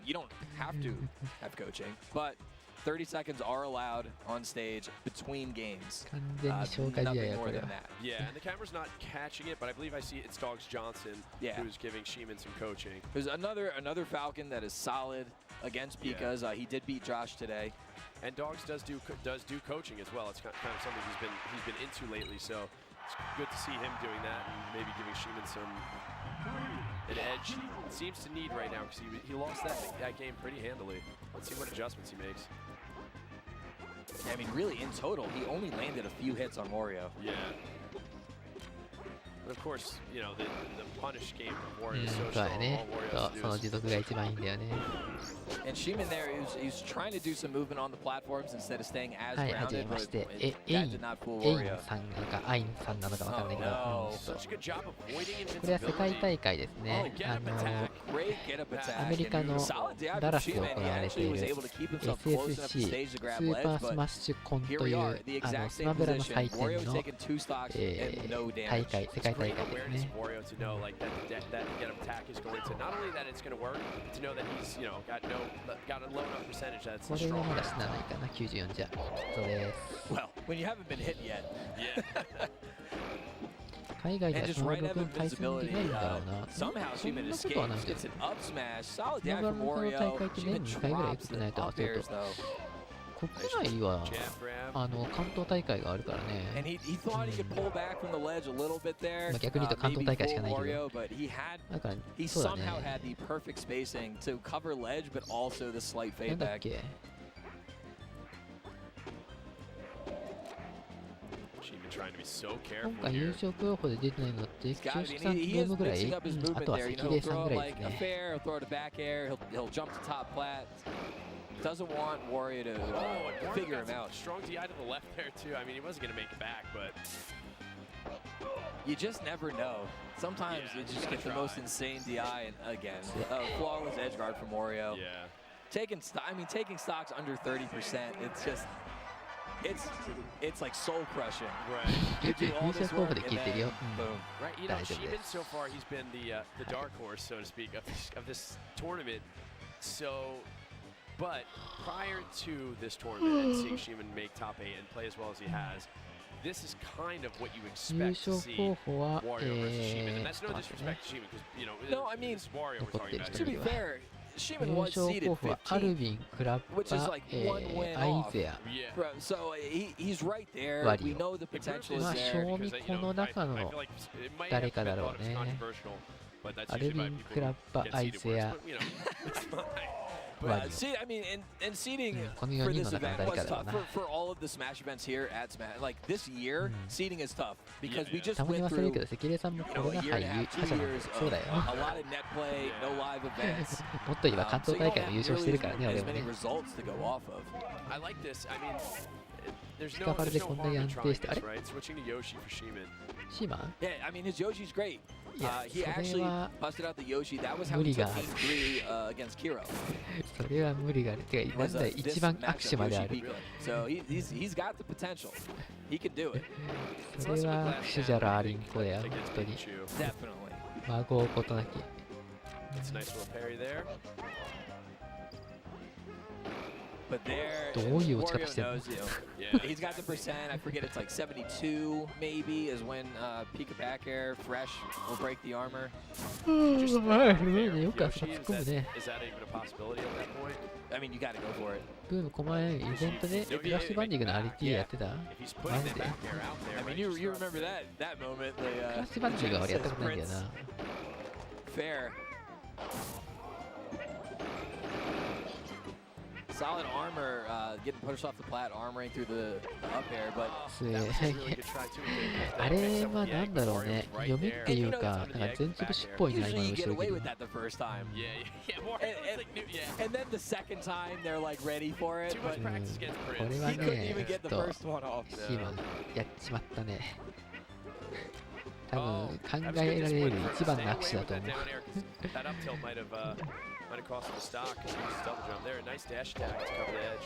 You don't have to have coaching, but 30 seconds are allowed on stage between games. Nothing more than that. Yeah, and the camera's not catching it, but I believe I see it's Dogs Johnson who's giving Shihman some coaching. There's another Falcon that is solid against Pika's. He did beat Josh today. And Dogs does do coaching as well. It's kind of something he's been into lately, so it's good to see him doing that and maybe giving Shihman an edge he seems to need right now because he lost that game pretty handily. Let's see what adjustments he makes. I mean, really, in total, he only landed a few hits on Wario. Yeah. But of course, you know, the punish game for Wario is so strong. All Wario has to do is... And Shihman there, he's trying to do some movement on the platforms instead of staying as grounded, but that did not fool Wario. Oh no. Such a good job avoiding invincibility. これは世界大会ですね。アメリカのダラスで行われている SSC スーパースマッシュコンというスマブラの祭典の大会、世界大会ですね。これはまだ死なないかな、94じゃ。そうです。Well, when you haven't been hit yet. Kaiga 海外で And は just その right 部 Evan 分対戦できないんだろうな。 somehow そん Shihman なことはない escapes. んじゃ Gets ない an up smash. Solid 日 dash 本 from の大 Wario. 会って年 Shihman に2回ぐらい drops 打ってない the と up 忘れる airs と。 though. 国内は Jab grab. 関東大会があるからね。 And he thought he could pull back from the ledge a little bit there. まあ逆に言うと関東 Maybe 大会しか full ないけど。 Wario, but he だから、 somehow そうだね。 had the perfect spacing to cover ledge, but also the slight なん fade だっ back. け Shihman trying to be so 今 careful 回優 here. 勝候補で出てないのって、 He's got 清 it. 志 And さん he ゲー is ムぐらい、 mixing up his あ movement とは there. You 関 know, 根 he'll さん throw ぐ it らいで like す a ね。 fair, he'll throw it a back air, he'll jump to top plat. Doesn't want Wario to Oh, and Wario figure got him out. Strong DI to the left there too. I mean, he wasn't gonna make it back, but You just never know. Sometimes Yeah, you you just gotta get the try. most insane DI, and again, flawless edge guard from Wario. yeah. Taking stocks under 30%. It's just, it's like soul crushing. Right. You do 優 all 勝 this 候補 work で and 聞いてるよ。 then boom. Right, you know, 大丈夫で Shihman す。 so far he's been the dark horse, so to speak, of this tournament. So, but prior to this tournament and seeing Shihman make top 8 and play as well as he has, this is kind of what you 優 expect to 勝 see 候補は、 Wario versus Shihman, and that's ちょ no っと待ってね disrespect to Shihman because you know No, I mean, this is Wario we're talking about. To be fair, Shihman 優 was 勝 seeded 候補はアル 15th. ビン、クラッ Which is バ、 like one win アイ off. ゼア。 Yeah. Bro, so he's right there. Wario. We know the potential is まあ、 there. 正味この中の I feel like it might 誰 have か been だろ thought う as ね。 controversial, but that's アル usually ビ by ン、 people クラッ who バ、 get アイ seeded ゼ worse. ア。 But you know, it's fine. But see, I mean, and seeding この for 4人 this の中の event 誰 was かだろう tough. な。 For all of the Smash events here at Smash, like this year, seeding is tough because we Yeah. just たまに went 忘れる through けど、関根さんも you コ know, ロナ a year 禍 and a half, 覇 2 者なん years だ。そう of だよ。 a lot of net play, no live events. もっと言えば関 So 東 you 大 don't 会も have 優勝してる really からね、俺 as も many ね。 results to go off of. I like this. I mean, there's 近 no 場 there's で no こんな harm に in 安定 trying して、あ this, れ right? Switching to Yoshi for Shihman. シーマン Yeah, I mean, his Yoshi's great. He それ actually は busted out the Yoshi. That was how 無 he 理 took がある。 Game 3 against Kiro. それは無理がある。てか、なん Was だ、 this 一番 matchup, 握手まであ Yoshi る。 Pico. So he's got the potential. He can do it. それは握手じゃらありんこだよ、本 Against 当に。 Pikachu. Definitely. 孫うことなき。 That's a nice little parry there. But there, どういう落ち方 Wario してんの knows, you know, Yeah. he's got the percent. I forget it's like 72 maybe is when Pika back air fresh will break the armor. Just うまい、 there, うまいね。よくあそ Yoshi, こ突っ込むね。 is that even a possibility at that point? I mean, you got to go for it. ブーム、この前、イベントでクラッシュバンディングの RT やってた。 If he's putting マジ that で。 back air out there, I mean, right, you just remember that moment. クラッシュバンディングは俺やったことないんだよな。 Fair. Solid armor, getting pushed off the plat, armoring through the up air, but すげえ。あれはなんだろうね。読みっていうか、なんか全潰しっぽいな、今 usually の you get 後ろ away 切り with。that the first time. Yeah, Wario was like, yeah. And then the second time they're like ready for it, Too but much practice against これ Prince. は he couldn't ね、 even ちょ get っ the と、 first one off. シーマン、やっちまったね。多分、考えられる一番の握手だと思う。 That up tilt might have cost him a stock because he was double jump there. A nice dash attack to cover the edge.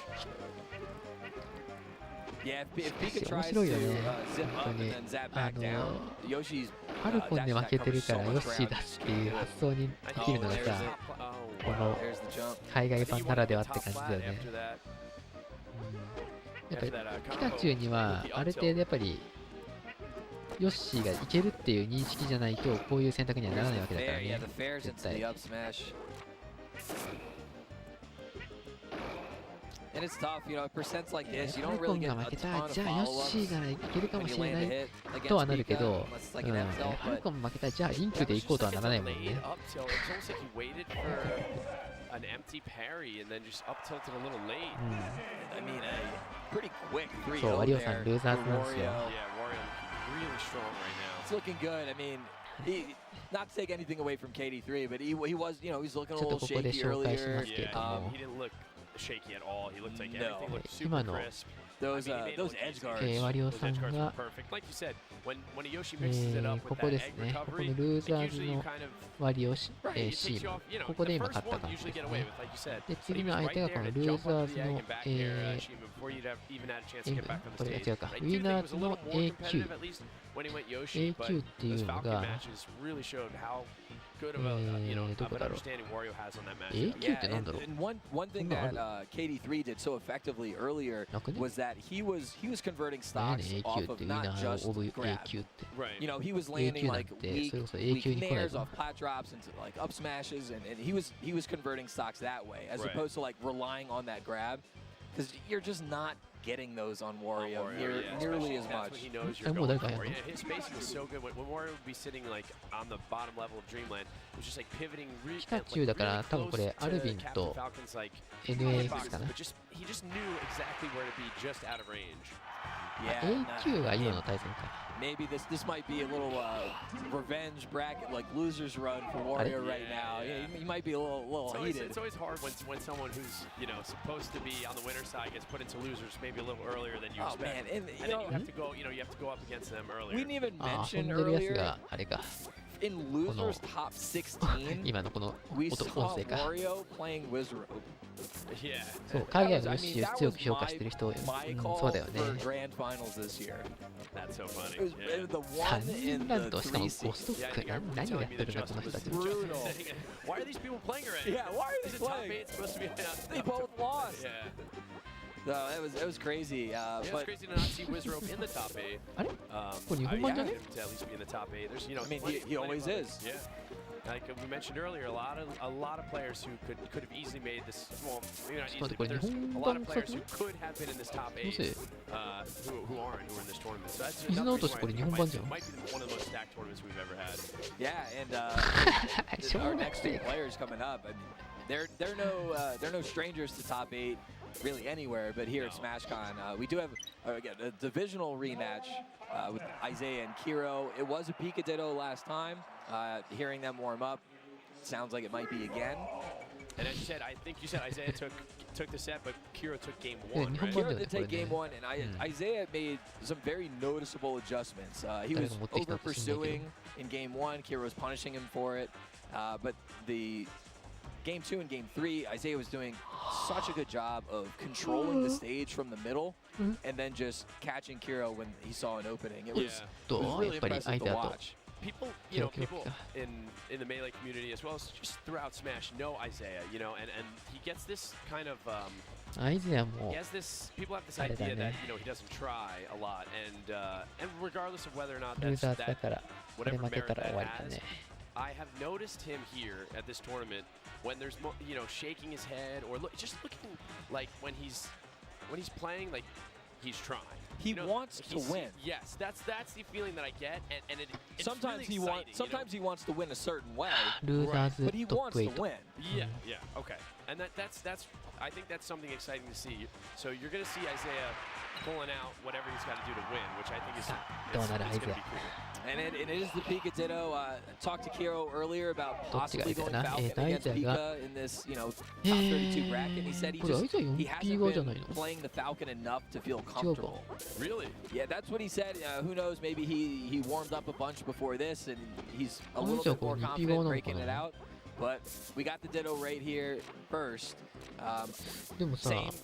Yeah, if Pika 面 tries 白 to いよね。 zip 本当 up に and then zap あ back down, の、 Yoshi's ファルコンで負けてるからヨッシーだっていう発想にできるのがさ、この there's the jump. 海外版ならではって感じだよね。やっぱりピカチュウにはある程度やっぱりヨッシーがいけるっていう認識じゃないとこういう選択にはならないわけだから Fair, yeah, ね。 the fairs 絶 into 対 the。up smash. And it's tough, you know, percents like this, you ファ don't ルコ really ン get が a 負け ton た、 of じゃあヨッシ follow-ups ーならいけるか when も you しれ land な a い hit とは against なるけ Pika, ど、 unless it's フ like an F tilt, ァル but コン負けたらじゃあリンクで行こうとはならないもんね。 Up tilt. It's almost like he waited for an empty parry and then just up tilted a little late. うん。 I mean, a pretty quick 3-0そう、ワリオさ there んルーザー for ズなんですよ。 Wario. Yeah, Wario really strong right It's looking good. I mean, not to take anything away from KD3, but he was, you know, he's looking a ちょっと little ここで shaky 紹介し earlier. ますけれ now. ど Yeah, も he didn't look shaky at all. He looked like No. everything looked super 今の crisp. Those I mean, he made those look edge easy. guards. ワリオ Those さん edge guards were が perfect. Like you said, when a Yoshi mixes it up こ with こ that です egg ね。ここ recovery, のルーザ it ーズ usually you の kind of ワリオシ right. It シ takes ー you マ off. You ン。 know, ここで the 今 first 勝った one 感じ usually です get away ね。 with, like you said. で、 But he 次 was の相 right 手が there この to ルー jump ザー up ズ the egg の and back air Shihman before you'd have even had a chance to get back on the これ stage. 違うか。 I ウ do ィ think ナ it ー was ズ a の little more AQ。 competitive, at least when he went Yoshi, but AQ ってい those うの Falcon が、 matches really showed how good of a of an understanding Wario has on that matchup. Yeah, and one thing that KD3 did so effectively earlier was that he was converting stocks off of not just grab. Right. You know, he was landing like weak nairs off plat drops into like up smashes, and he was converting stocks that way, as opposed to like relying on that grab, because you're just not getting those on Wario, nearly as much. He knows you're going for. Yeah, his spacing is so good. When Wario would be sitting like on the bottom level of Dreamland, it was just like pivoting really close to Captain Falcon's like hitboxes, but he just knew exactly where to be just out of range. Yeah. Maybe this might be a little revenge bracket, like losers run for Wario right now. Yeah, he might be a little heated. It's always hard when someone who's supposed to be on the winner side gets put into losers maybe a little earlier than you expect. Man, and then you have to go. You have to go up against them earlier. We didn't even mention earlier. In losers top 16, we saw Wario playing Wizzrobe. Yeah. そう、海外のヨッシーを強く評価してる人、そうだよね。Grand finals this year. That's so funny. It was the 3人なんとしかも5ストック、何をやってるんだこの人たち。Why are these people playing already? Yeah, why are they playing? Top 8 supposed to be. They both lost. Yeah. No, it was crazy. Yeah, it was crazy to not see Wizzrobe in the top 8. I wanted him to at least be in the top 8. There's, I mean, he always is. Yeah. Like we mentioned earlier, a lot of players who could have easily made this. Well, maybe not easily, but there's a lot of players who could have been in this top 8 who aren't, who are in this tournament. So that's another reason why it might be one of the most stacked tournaments we've ever had. Yeah, and our next 2 players coming up, I mean, they're no strangers to top 8. Really anywhere, but here at SmashCon, we do have again a divisional rematch with Isai and Kero. It was a Pika Ditto last time. Hearing them warm up, sounds like it might be again. And as you said, I think you said Isai took the set, but Kero took game 1. Right? Kero did take game 1, and Isai made some very noticeable adjustments. He was over pursuing in game 1. Kero was punishing him for it, but the Game 2 and Game 3, Isai was doing such a good job of controlling the stage from the middle and then just catching Kero when he saw an opening. It was really impressive to watch. People, people in the Melee community as well as just throughout Smash know Isai, and he gets this kind of he has this. People have this idea that he doesn't try a lot, and regardless of whether or not that's whatever merit that has, I have noticed him here at this tournament when there's shaking his head or just looking like when he's playing like he's trying. He wants to win. Yes, that's the feeling that I get, and it's sometimes really sometimes he wants to win a certain way, right. but he wants to win. Yeah, okay, and that's I think that's something exciting to see. So you're gonna see Isai pulling out whatever he's got to do to win, which I think is gonna be cool. And it is the Pika Ditto. Talked to Kero earlier about possibly going Falcon against Pika in this, top 32 bracket. He said he hasn't been playing the Falcon enough to feel comfortable. Really? Yeah, that's what he said. Who knows? Maybe he warmed up a bunch before this, and he's a little bit more confident breaking it out. But we got the Ditto right here first.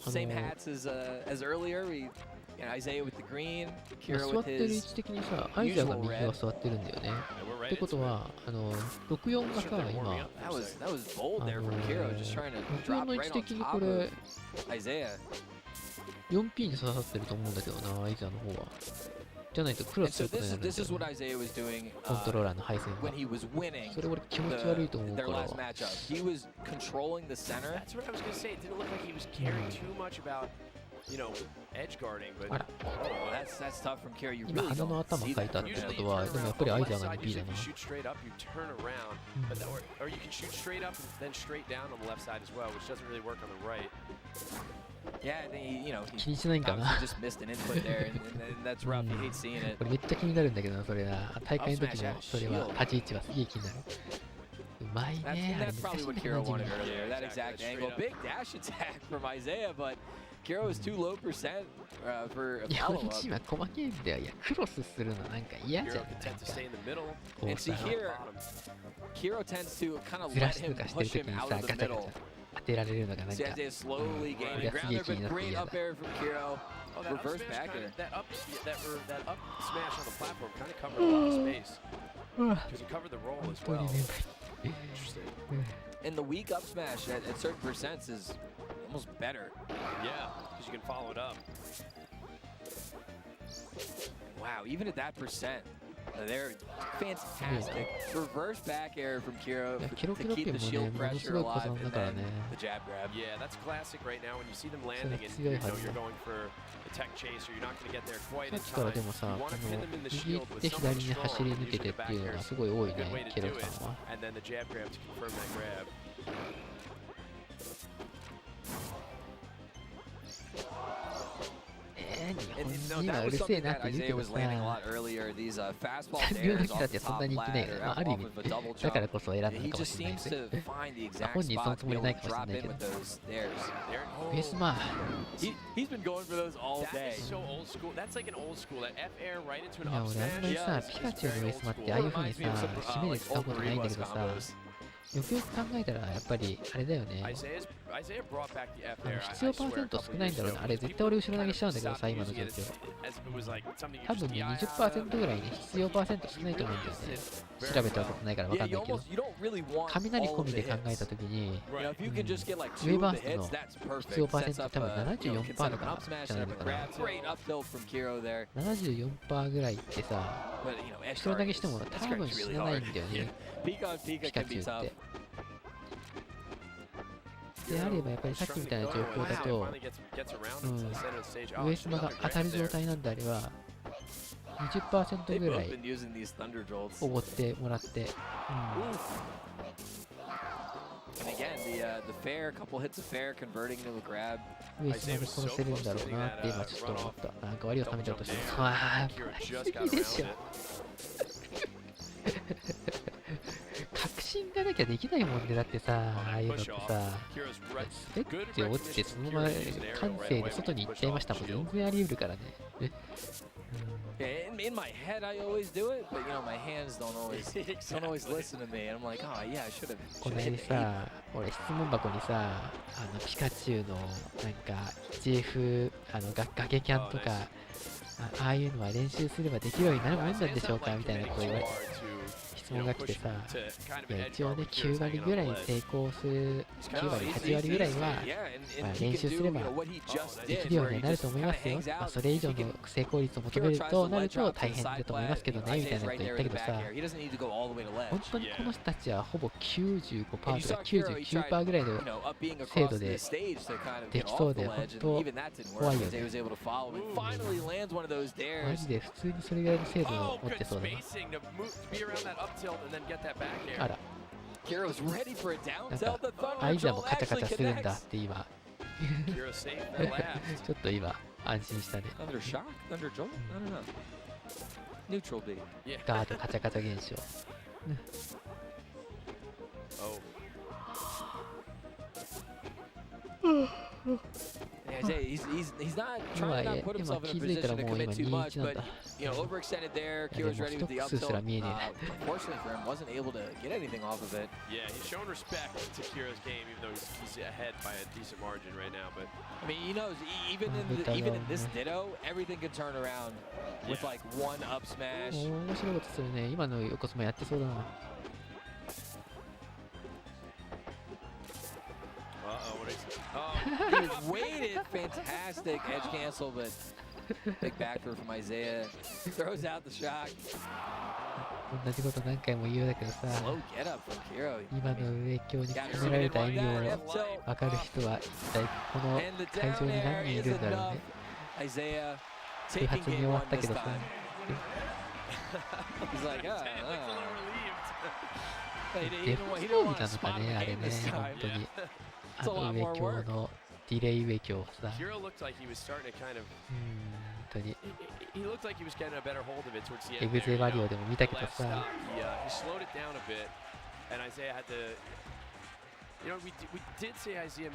Same hats as earlier. Isai with the green, Kero with his 的にさ、アイザーが右側座ってるんだよね。ってことは、64がさ、今、That was bold there from Kero, just trying to 64 drop の位 right 置 on 的に top これ of Isai. 4P に刺さってると思うんだけどな、アイザーの方は。じゃないとクロスすることになるんだよ。 This is what Isai was doing コントローラーの配線が。 when he was winning それ俺気持ち悪いと思うか their ら。 last matchup. He was controlling the center. That's what I was gonna say. It didn't look like he was caring too much about, edge guarding, but that's tough from Kero. You 今 really 鼻の don't 頭 see かい that. たってことは、でもやっぱりアイザーが 2P だ Usually な。 if you shoot straight up, you turn around, but or you can shoot straight up and then straight down on the left side as well, which doesn't really work on the right. Yeah, and he 気にしないんかな。 just missed an input there, and that's rough. He hates seeing it. これめっちゃ気になるんだけどな、それな。大会の時のそれは立ち位置はすげえ気になる。うまいね。 That's probably what Kero wanted earlier. That exact angle, big dash attack from Isai, but Kero is too low percent for a いや、 follow 俺今細けえんだよ。いや、クロスするのなんか嫌じゃん。 Kero can tend to stay in the middle. こ And う see さ、 here, Kero tends to kind of ずら let しと him かしてる push 時 him に out さ、 of ガ the チャガチ middle. ャ当てられるのがなんか、 See Isai slowly gaining ground there, but great up air from Kero. Oh, that Reverse up back smash air. that up smash on the platform kind of covered a lot of space because you covered the roll as well. Interesting. And the weak up smash at certain percents is almost better. Yeah, because you can follow it up. Wow, even at that percent, they're fantastic. Reverse back air from Kiro to keep the shield pressure alive, and then the jab grab. Yeah, that's classic right now when you see them landing and you know you're going for the tech chase or you're not going to get there quite in さっきから time. でもさ、 You want to pin them in the 右 shield 手 with 左 someone に走り strong, 抜けて usually っ the ていうの back が air すごい多い is a good way ね、 to ケロ do さ it. んは。 And then the jab grab to confirm that grab. And no, that was something that Isai was landing a lot earlier. These fastball dares off the top ladder, off of a double jump. He just seems to find the exact spot to be able to drop in with those dares. He's been going for those all day. That is so old school. That's like an old school. That F air right into an いや up 俺あんまり smash. さ、ピカチュウの上スマってああいう風にさ、締めで使うことないんだけどさ、よくよく考えたらやっぱりあれだよね。Isaiah brought back the F air. 必要パーセント少ないんだろうな。あれ絶対俺後ろ投げしちゃうんだけどさ、今の状況。多分ね、20% ぐらいね、必要パーセント少ないと思うんだよね。調べたことないから分かんないけど。雷込みで考えたときに、ウェイバーストの必要パーセント多分 74% とかじゃないのかな。74% ぐらいってさ、後ろ投げしても多分死なないんだよね。ピカチュウって。であればやっぱりさっきみたいな状況だと、上島が当たる状態なんであれば 20% ぐらいおごってもらって、上島で殺せるんだろうなって今ちょっと思った。なんか割を貯めちゃうとしても、ああ、いいでしょ。確信がなきゃできないもんで、だってさ、ああいうのってさ、滑って落ちてそのまま感性で外に行っちゃいましたもん、全然あり得るからね。In my head, I always do it, but you know, my hands don't always listen to me. And I'm like, oh yeah, I should have. この間さ、俺質問箱にさ、ピカチュウのなんか GF 崖キャンとか、ああいうのは練習すればできるようになるもんなんでしょうかみたいなこと言われて。質問が来てさ、いや一応ね9割ぐらい成功する、9割8割ぐらいは、まあ、練習すればできるようにはなると思いますよ。まあ、それ以上の成功率を求めるとなると大変だと思いますけどねみたいなこと言ったけどさ、本当にこの人たちはほぼ 95% とか 99% ぐらいの精度でできそうで本当怖いよね。マジで普通にそれぐらいの精度を持ってそうだな。あら、なんかアイザもカチャカチャするんだって今ちょっと今安心したね。ガードカチャカチャ現象今気づいたらもう今2-1なんだ。でもストック数すら見えねえ。Yeah, he's showing respect to Kira's game, even though he's ahead by a decent margin right now. But I mean, he knows even in this ditto, everything can turn around with like one up smash. 面白いことするね。今の横スマやってそうだな。He waited, fantastic edge cancel, but big back throw from Isaiah. Throws out the shock. 同じこと何回も言うだけどさ、今の上京に込められた意味を分かる人は一体この会場に何人いるんだろうね。不発に終わったけどさ。デフ装備なのかね、あれね、本当に。上京のディレイ上京さ。本当に。エグゼワリオでも見たけどさ。You know, we did see Isaiah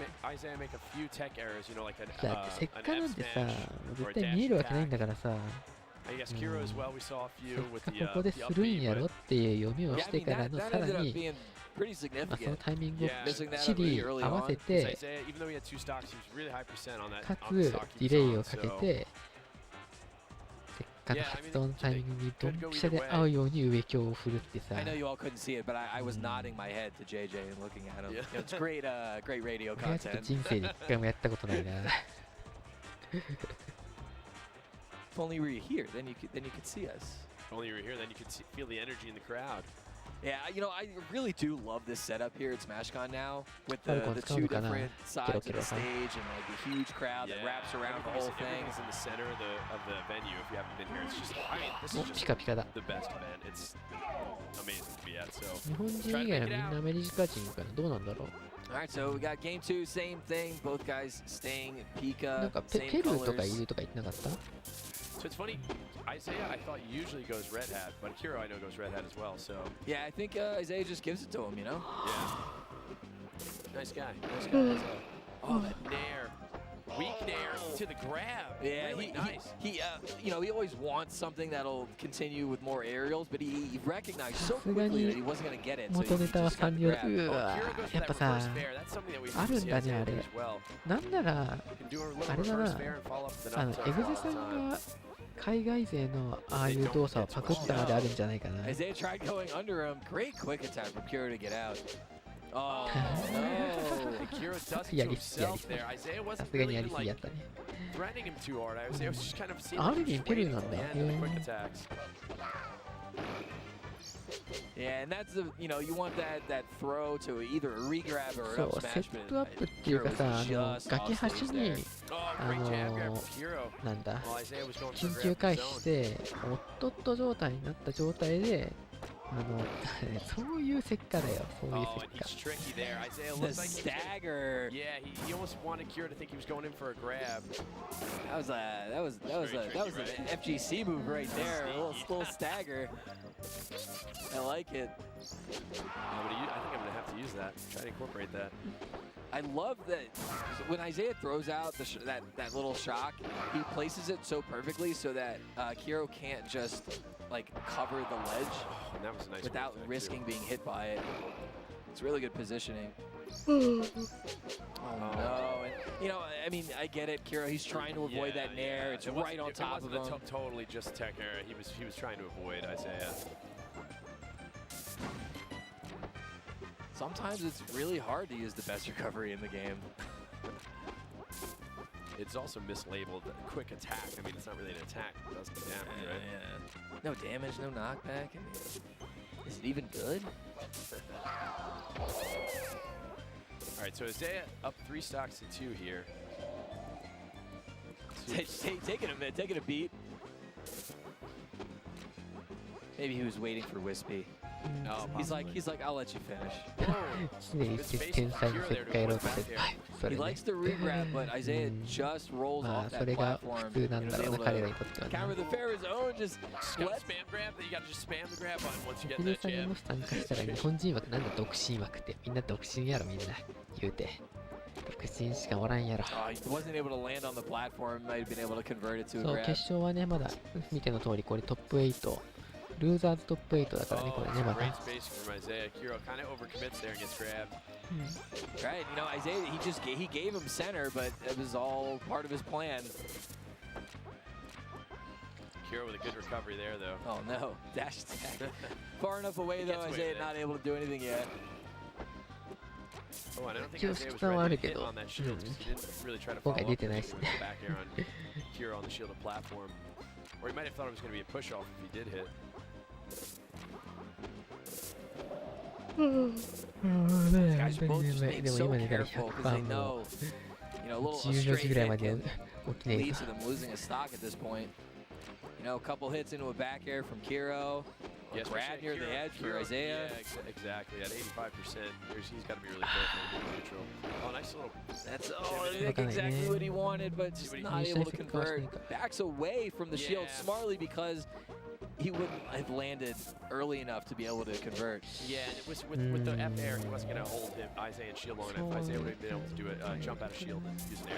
make a few tech errors, you know, like an だってせっかくなんてさ、絶対見えるわけないんだからさ。I guess Kiro as well. We saw a few with the ここでするんやろっていう読みをしてからのさらに、まあ、そのタイミングをきっちり合わせて、かつディレイをかけて、せっカの発動のタイミングにドンピシャで合うように上京を振るってさ。 I know you all couldn't see it, but I was nodding my head to JJ and looking at him. It's great, great radio 俺はちょっと content. 人生で一回もやったことないな。 If only we were here, then you could see us. If only you were here, then you could feel the energy in the crowd. Yeah, you know, I really do love this setup here at SmashCon now, with the two different sides of the stage and like the huge crowd that wraps around the whole thing. Everything's in the center of the venue. If you haven't been here, it's just, I mean, this is お、ピカピカだ。 just the best event. It's amazing to be at. So 日本人以外はみんなアメリカ人かな。どうなんだろう。 All right, so we got game 2, same thing. Both guys staying なん Pika, かペ same ペルーとかい colors. るとか言ってなかった？ So it's funny, Isaiah I thought usually goes red hat, but Kiro I know goes red hat as well, so. Yeah, I think Isaiah just gives it to him, you know? Yeah. Nice guy, Isaiah. Oh, that nair. Weak nair to the grab. Yeah, really nice. He you know, he always wants something that'll continue with more aerials, but he recognized so quickly that he wasn't going to get it. So 元ネタは he just got 3 the 秒。 grab. うわ Kiro goes for やっぱ that さ reverse fair. That's something that we あるんだね see あ Isaiah do れ as well. なんなら Can do a little あれだ reverse な fair and follow up with あ an の up エグ tilt ゼさ all ん the time. が海外勢のああいう動作をパクったまであるんじゃないかな。 Isaiah tried going under him. Great quick attack from Kiro to get out. Oh, no. And Kiro does it to himself there. Isaiah さ wasn't すがに really や even りすぎや like ったね。 threatening him too hard. Isaiah was just kind of seeing アル him ビン just ペル waiting ーな to んだ。 land the quick attacks. Yeah, and that's the, you know, you want that throw to either a regrab or そ an う up セ smash, ットアッ but プっていうかさ、あの崖端に Oh, あ great jab grab の from Kiro. なんだ While Isaiah was going for a 緊 grab 急 from 回 his 避 own. しておっとっと状態になった状態であのそういう石化だよ。そういう Oh, 石 and 化。 he's tricky there. Isaiah the looks like he was- stagger. Yeah, he almost wanted Kiro to think he was going in for a grab. That was an FGC move right there. A little stagger. I like it. I think I'm gonna have to use that. Try to incorporate that. I love that when Isaiah throws out that little shock, he places it so perfectly so that Kiro can't just like cover the ledge And that was a nice without move there, risking too. being hit by it. It's really good positioning. Oh no! And, you know, I mean, I get it, Kiro. He's trying to avoid that nair. It's It right wasn't- on top it of wasn't him. Totally just tech error. He was trying to avoid Isaiah. Sometimes it's really hard to use the best recovery in the game. It's also mislabeled quick attack. I mean, it's not really an attack. It does do damage, right? No damage, no knockback. I mean, is it even good? All right, so Isaiah up 3 stocks to 2 here. Taking a beat. Maybe he was waiting for Wispy. Oh, He's like, I'll let you finish. 常に天才の石化やろうとしてそ He れね likes the regrab, but Isaiah just rolls ま off あ that それが platform 普通なん and だ is ろう able な彼ら to にとっては counter ね。 the fair his own. Just Just gotta let spam grab. You gotta just spam the grab button once you get ヒデ that さんが jab. もし参加したら日本人枠なんだ独身枠ってみんな独身やろみんな言うて独身しかおらんやろ。 he wasn't able to land on the platform. Might have been able to convert it to そう a 決 grab. 勝はねまだ見ての通りこれトップ8ルーザーズトップ8だからねこれねま Great だ。 spacing from Isaiah. Kiro kind of overcommits there and gets grabbed. Right, you know, Isaiah, he gave him center, but it was all part of his plan. Kiro with a good recovery there, though. Oh no, dash attack. Far enough away He though, gets away Isaiah with it. not able to do anything yet. Oh, and I don't think 一応 Isaiah ス was タはあ ready る to け hit ど on that shield because he didn't really try to 今 follow 回 up 出て with ない it し with ね the back air on Kiro on the shielded platform. Or he might have thought it was going to be a push-off if he did hit. Guys both just being でも so 今ねから careful 100% because they も know, you know, a little a 14 straight 時ぐらい hit まで can 起きねえ lead ぞ to them losing a stock at this point. You know, a couple hits into a back air from Kiro. Yeah, Grab especially near the Kiro- edge for Kiro- Isaiah. Yeah, exactly. At 85%, he's got to be really careful in neutral. Oh, nice little. That's Look at exactly it. what he wanted, but just what he- not He's able to trying to convert. cross Backs away from the shield Yeah. smartly because he wouldn't have landed early enough to be able to convert. Yeah, and it was with the F air, he wasn't going to hold him, Isaiah and shield long enough. Isaiah would have been able to do a jump out of shield using air.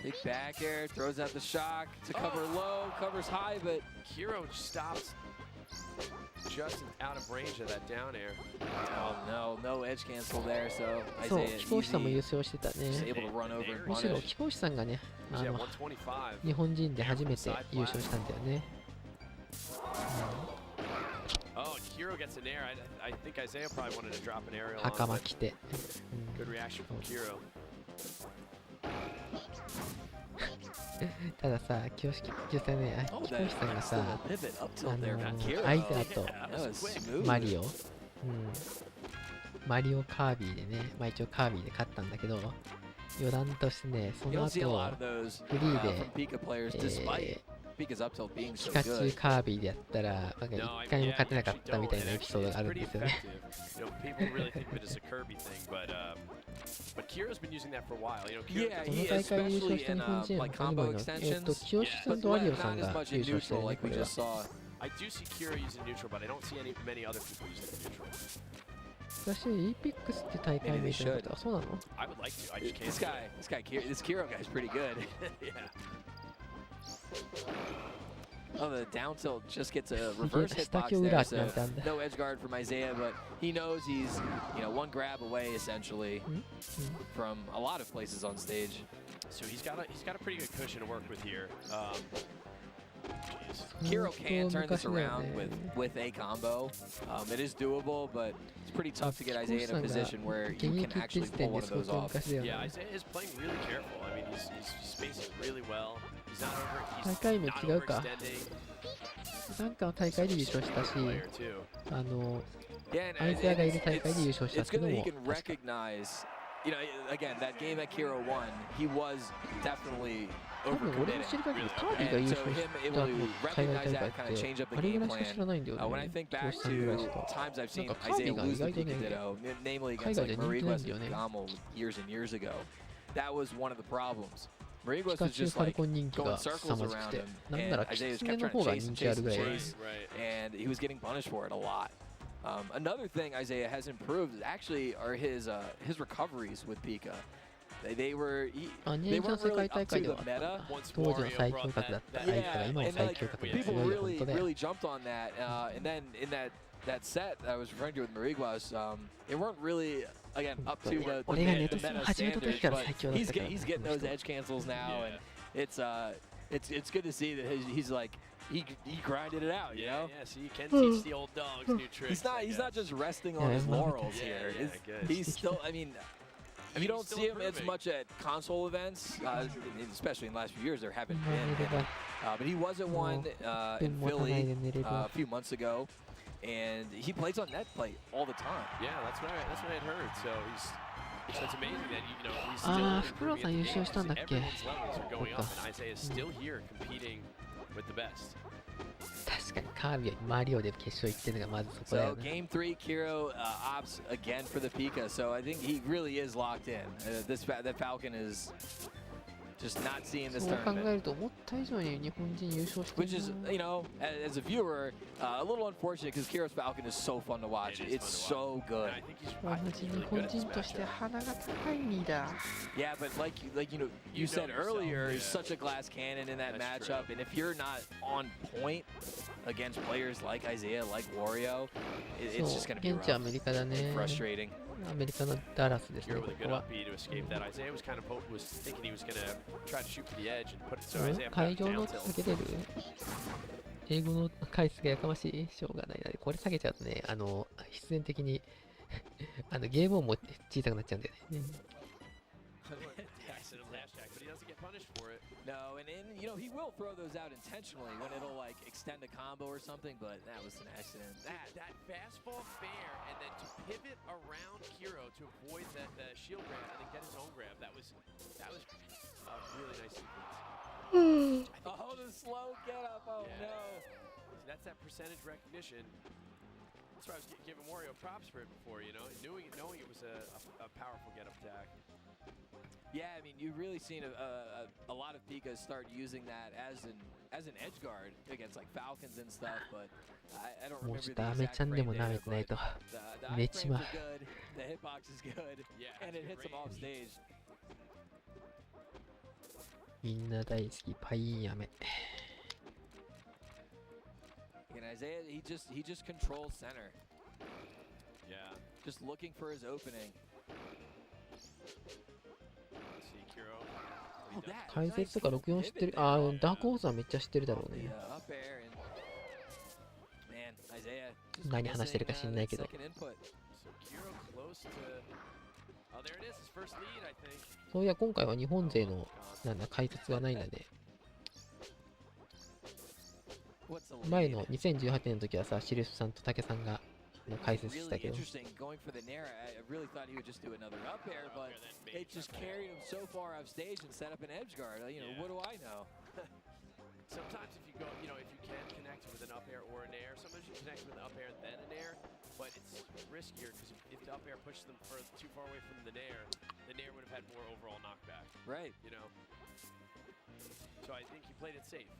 Big back air, throws out the shock to cover low, covers high, but Kiro stops just out of range of that down air. Oh no, no edge cancel there, so そう、 Isai 貴公子さんも優 easy, 勝してた just ね。 able to run over and むしろ punish. 貴公子さんがね、 Yeah, 125. 日本人で初めて優勝したんだよね。 Oh, Kiro gets an air. I think Isaiah probably wanted to drop an aerial on, 袴 but 着て。 good reaction from Kiro. たださ、清さんね、貴公子さんがさ、 Pivot up tilt there from Kiro. アイザーと That was smooth. マリオ、マリオカービィでね、まあ一応カービィで勝ったんだけど、余談としてね、そ You の don't see a 後 lot of those フリー from で、 Pika players, despite Pika's up tilt being ピ so カチュウ good. カービィでやったら、なんか一回も勝てなかったみたいなエピソードがあるんですよね。 You know, people really think of it as a Kirby thing, but Kiro's been using that for a while. You know, Kiro Yeah, こ he の大会優勝 especially した in 日本人 like 他にも combo いるの。extensions, 清さん but とワリオ not さん as が much 優 in 勝してる neutral ね、 like こ we れは。 just saw. I do see Kiro using neutral, but I don't see many other people using neutral. 私、EPX って大会見てなかった。あ、そうなの？ I would like to. I just can't. This Kiro guy's pretty good. Yeah. Oh, the down tilt just gets a reverse hitbox there, so no edge guard from Isaiah, but he knows he's, you know, one grab away essentially from a lot of places on stage. So he's got a pretty good cushion to work with here. Kiro can turn this around with a combo. It is doable, but it's pretty tough to get Isaiah in a position where you can actually pull one of those off. Yeah, Isaiah is playing really careful. I mean, he's spacing really well. He's not over. 大会名違うか。なんかの大会で優勝したし、アイザーがいる大会で優勝したっていうのも recognize, you know, again, that game that Kiro won, he was definitely 多分俺の知り方でカービィが優勝した海外大会ってあれぐらいしか知らないんだよね。when I think back to times I've seen Isaiah lose the Pika Ditto, namely against like Mariguas and Gamo years and years ago, that was one of the problems. Mariguas was just like going circles around him, and Isaiah kept trying to chase and chase, and he was getting punished for it a lot. Another thing Isaiah has improved actually are his recoveries with Pika. They weren't really up to the meta. 当時の最強格だった相手が今の最強格ですごい本当で。 People really jumped on that, and then in that set that I was referring to with Mariguas, they weren't really again up to the meta standards, but he's getting those edge cancels now, and it's good to see that he's like he grinded it out, you know. Yeah, so you can teach the old dogs new tricks. He's not just resting on his laurels here. He's still, I mean. You don't see him as much at console events, especially in the last few years. There haven't been, but he was at one in Philly a few months ago, and he plays on net play all the time. Yeah, that's what I had heard. So it's amazing that he's still improving at the game. Everyone's levels are going up, and Isaiah is still here competing with the best. 確かにカービィよりマリオで決勝行ってるのがまずそこだよ So ね。 game 3, Kiro opts again for the Pika. So I think he really is locked in. That Falcon is just not seeing this そう考 tournament. えると思った以上に日本人優勝して Which る is, な。 you know, as a viewer, a little unfortunate because Kiro's Falcon is so fun to watch. It's so good.同じ日本人として鼻が高いリーダー。 Yeah, but like you said earlier, he's such a glass cannon in that matchup, and if you're not on point against players like Isaiah, like Wario, it's just going to be 現地アメリカだね。 frustrating. アメリカのダラスですね、 Kiro こ with a こ good は。 up B to escape that. Isaiah was kind of thinking he was going to try to shoot for the edge and put it so Isaiah put 会 it 場 down の tilt. 下げれる英語の回数がやかましい。しょうがないな。これ下げちゃうとね、必然的にゲーム音も小さくなっちゃうんだよね。No, and he will throw those out intentionally when it'll like extend a combo or something, but that was an accident. That fastball fair and then to pivot around Kiro to avoid the shield grab and then get his own grab. That was a really nice sequence. Oh, the slow get up. Oh Yeah. no. So that's that percentage recognition. That's why I was giving Wario props for it before, knowing it was a powerful get up attack. Yeah, I mean, you've really seen a lot of Pikas start using that as an edge guard against like Falcons and stuff, but I don't もう remember ちょっ the とアメ exact ちゃんで frame も舐め there, てない but と。 the め eye っち frames ま。 are good, the hitbox is good, Yeah, and it hits him off stage. みんな大好きパインアメ。 Gonna Isai, he just controls center. Yeah. Just looking for his opening. See Kiro. 解説とか64知ってる。ああ、ダークホースはめっちゃ知ってるだろうね。何話してるか知んないけど。そういや、今回は日本勢のなんだ解説はないんだね。前の2018年の時はさ、シリスさんと竹さんが解説したけど。Sometimes if you go, you know, if you can connect with an up air or an air, sometimes you connect with an up air then an air, but it's riskier because if the up air pushes them too far away from the nair would have had more overall knockback. Right. You know? So I think he played it safe.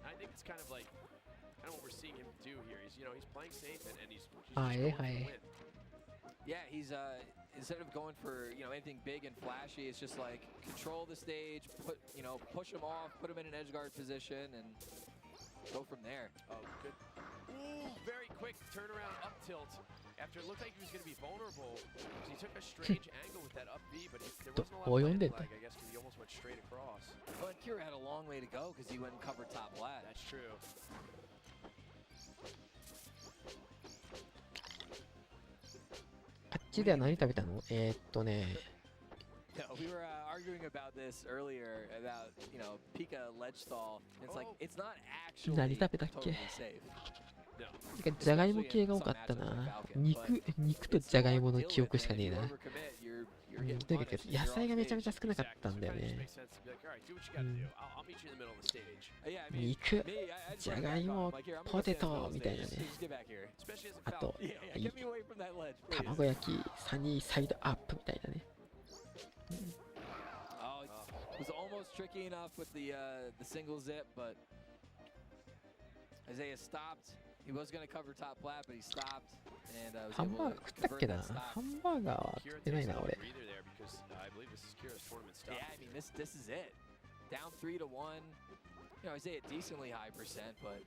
I think it's kind of like, kind of what we're seeing him do here. He's, you know, he's playing safe and he's just going to win. Yeah, he's instead of going for, you know, anything big and flashy, it's just like control the stage, push him off, put him in an edge guard position, and go from there. Oh, good. Ooh, very quick turnaround up tilt. After it looked like he was going to be vulnerable, because he took a strange angle with that up B, but there wasn't a lot of lag, I guess, because he almost went straight across. But Kira had a long way to go because he went and covered top lat. That's true. あっちでは何食べたの？ね。Yeah, we were arguing about this earlier about, you know, Pika ledge stall. It's like it's not actually 何食べたっけ？ totally safe. じゃがいも系が多かったな。肉とじゃがいもの記憶しかねえな。とにかく野菜がめちゃめちゃ少なかったんだよね。肉、じゃがいも、ポテトみたいなね。あと、卵焼き、サニーサイドアップみたいなね。Was almost tricky enough with the single zip, but Isai stopped. He was going to cover top plat, but he stopped and was able to convert that stock. ハンバーガーは食ってないな、俺。Yeah, I mean, this is it. Down 3-1. You know, Isai at decently high percent, but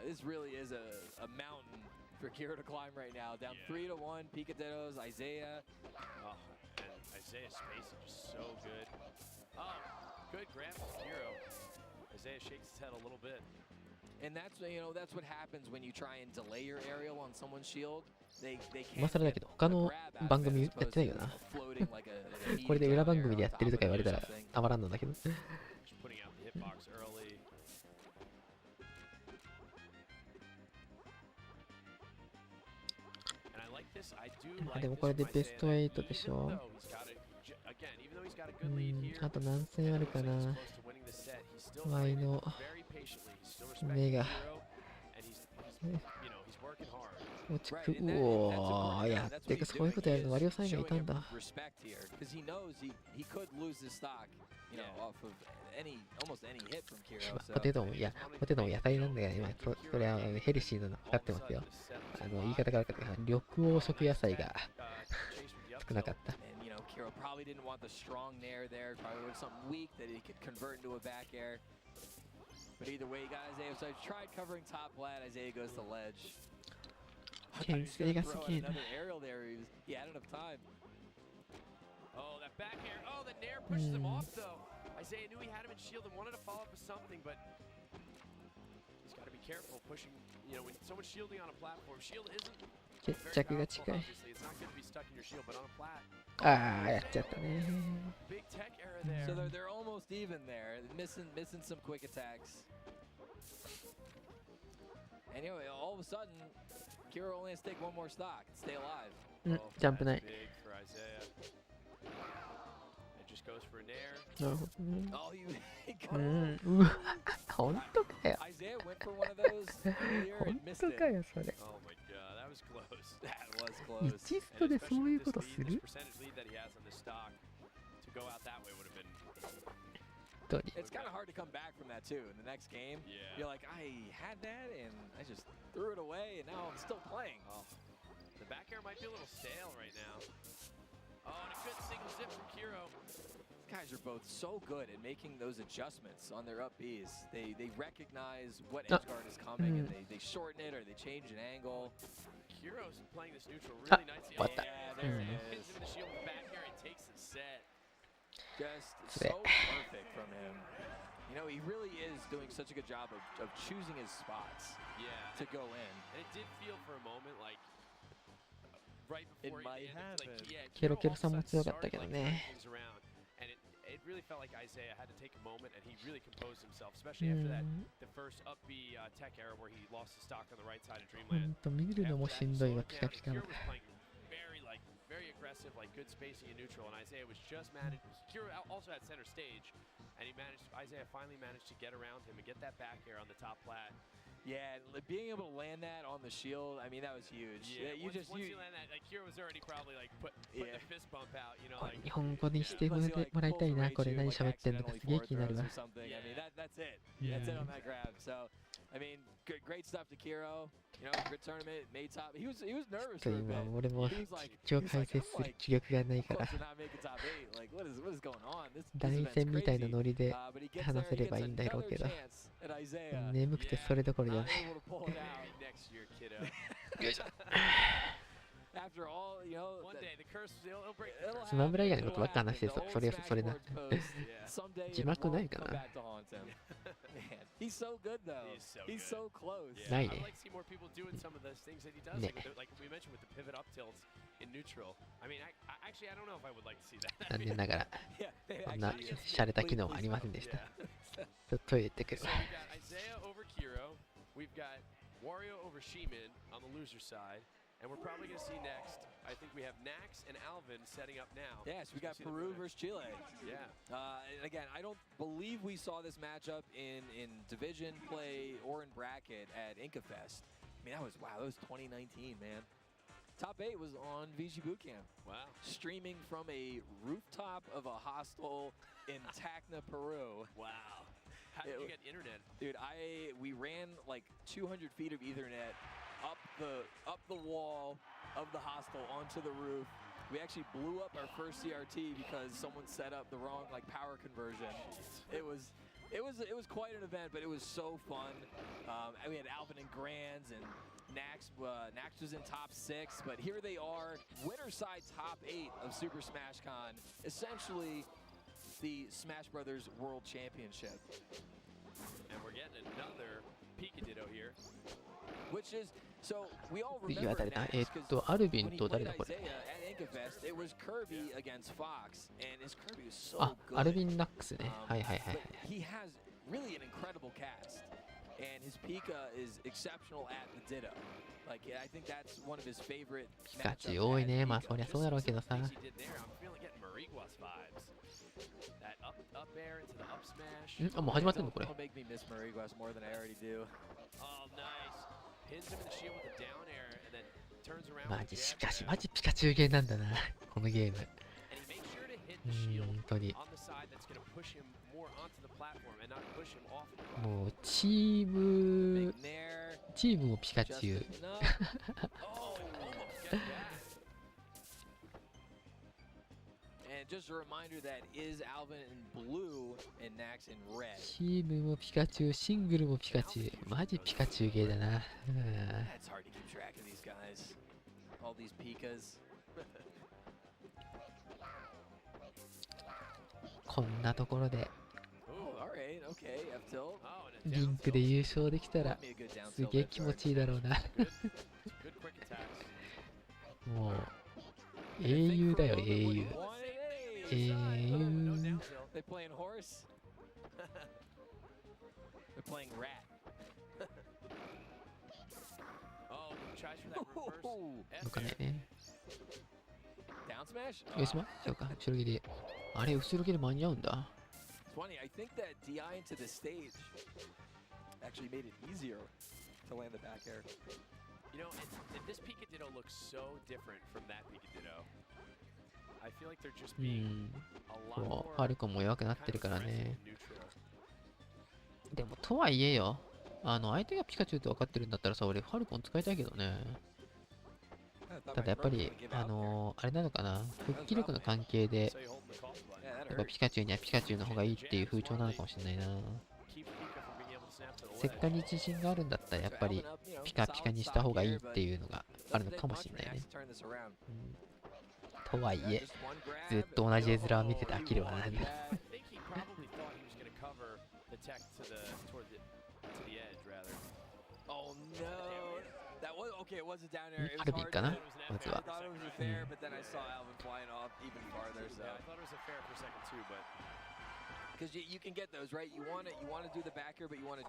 this really is a mountain for Kiro to climb right now. Down 3-1, Picadettos, Isai. Oh, and Isaiah's space is just so good. Oh, good grab from Kiro. Isai shakes his head a little bit. And that's, you know, that's what happens when you try and delay your aerial on someone's shield. They 今更だけど、他の番組やってないよな。これで裏番組でやってるとか言われたらたまらんのだけど。でもこれでベスト8でしょ。あと何戦あるかな。ワイの目が落ちく、うおー、やってく、そういうことやるのワリオさんがいたんだ。ポテトも、いや、ポテトも野菜なんだけど、今、それはヘルシーなの分かってますよ。言い方が悪かったから、緑黄色野菜が少なかった。Kiro probably didn't want the strong nair there. Probably was something weak that he could convert into a back air. But either way, you got Isai. So I tried covering top flat. Isai goes to ledge. Another aerial there. He had enough time. Oh, that back air. Oh, the nair pushes him off though. Isai knew he had him in shield and wanted to follow up with something, but he's got to be careful pushing. You know, when someone's shielding on a platform, shield isn't. 決着が近い。ああ、やっちゃったね。So they're almost even there, missing some quick attacks. Anyway, all of a sudden, Kiro only has to take one more stock and stay alive. ジャンプない。Goes for a nair. Oh,本当かよ。Isai went for one of those earlier and missed it. Oh my god, that was close. That was close. 1ストでそういうことする？ It's kind of hard to come back from that too. In the next game, you're like, I had that and I just threw it away, and now I'm still playing. Oh, the back air might be a little stale right now. Oh, and a good single zip from Kiro. guys are both so good at making those adjustments on their up Bs. They recognize what edge guard is coming and they shorten it or they change an angle. Kiro's playing this neutral really nicely. Oh, yeah, there it is. Hits him in the shield with the back here and takes the set. Just so perfect from him. You know, he really is doing such a good job of choosing his spots to go in. And it did feel for a moment like right before it might happen. Keroさんも強かったけどね。 It really felt like Isaiah had to take a moment, and he really composed himself, especially after that, the first up B tech error where he lost his stock on the right side of Dreamland. 見るのもしんどいわ、ピカピカの。 Very aggressive, like good spacing in neutral, and Isaiah was just managed. Kiro also had center stage, and Isaiah finally managed to get around him and get that back air on the top plat. Yeah, being able to land that on the shield, I mean, that was huge. Yeah, once you land that, like Kiro was already probably like put the fist bump out, you know, like. 日本語にしてもらいたいな、これ何喋ってんのかすげえ気になるわ。 I mean, that's it. That's it on that grab. So, I mean, great stuff to Kiro. You know, good tournament, made top. He was nervous for a bit. 俺も一応解説する気力がないから。大戦みたいなノリで話せればいいんだろうけど、眠くてそれどころじゃない。よいしょ。スマブラ以外のことばっか話してそれな。字幕ないかな。He's so good though. He's so close. ないね。 Like we mentioned with the pivot up tilts in neutral. I mean, actually I don't know if I would like to see that. 残念ながらこんな洒落た機能はありませんでした。トイレ行ってくる。 So we've got Isaiah over Kiro. We've got Wario over Shihman on the loser side. And we're probably going to see next, I think we have Nax and Alvin setting up now. Yes, we got Peru versus Chile. Yeah. And again, I don't believe we saw this matchup in division play or in bracket at InkaFest. I mean, that was 2019, man. Top 8 was on VG Bootcamp. Wow. Streaming from a rooftop of a hostel in Tacna, Peru. Wow. How did you get internet? Dude, we ran like 200 feet of Ethernet up the wall of the hostel onto the roof. We actually blew up our first CRT because someone set up the wrong power conversion. It was quite an event, but it was so fun. And we had Alvin and Grands and Nax. Nax was in top 6, but here they are, winner side top 8 of Super Smash Con. Essentially, the Smash Brothers World Championship. And we're getting another Picadillo here. Which is, so we all 次は remember 誰だ Nax, アルビンと誰だこれ。 at InkaFest, it was Kirby against Fox, and his Kirby was so あ、 good. アルビンナックスね。はいはいはい。 But he has really an incredible cast, and his Pika is exceptional at the Ditto. Like, I think that's one of his favorite ピカチュウ多いね。まあそりゃそうだろうけどさ。 He did there, I'm feeling getting Mariguas vibes. That up air into the up smash. あ、もう始まってんのこれ。 Don't make me miss Mariguas more than I already do. Oh, nice. Pins him in the shield with a down air and then turns around. マジしかしマジピカチュウゲーなんだなこのゲーム。 And he makes sure to hit the shield 本当に。 on the side that's going to push him more onto the platform and not push him off. もうチームもピカチュウ。 And just a reminder that is Alvin in blue and Nax in red. チームもピカチュウ、シングルもピカチュウ。マジピカチュウゲーだな。It's hard to keep track of these guys. All these Pikas. こんなところで Alright, okay, up tilt. リンクで優勝できたらすげえ気持ちいいだろうな。もう英雄だよ英雄。英雄。 They playing horse? They're playing rat. Oh, tries for that reverse. なんかね。 Down smash? 上島そうか、後ろ切り。あれ、後ろ切り間に合うんだ。 It's funny, I think that DI into the stage actually made it easier to land the back air. You know, and this Picadillo looks so different from that Picadillo. I feel like they're just being a lot more ファルコンも弱くなってるからね。でもとはいえよ、相手がピカチュウって分かってるんだったらさ、俺ファルコン使いたいけどね。ただやっぱりあれなのかな、復帰力の関係でっぱピカチュウにはピカチュウの方がいいっていう風潮なのかもしれないな。せっかく自信があるんだったらやっぱりピカピカにした方がいいっていうのがあるのかもしれないね。とはいえ、ずっと同じ絵面を見てて飽きるわな。アルビンかなまずは。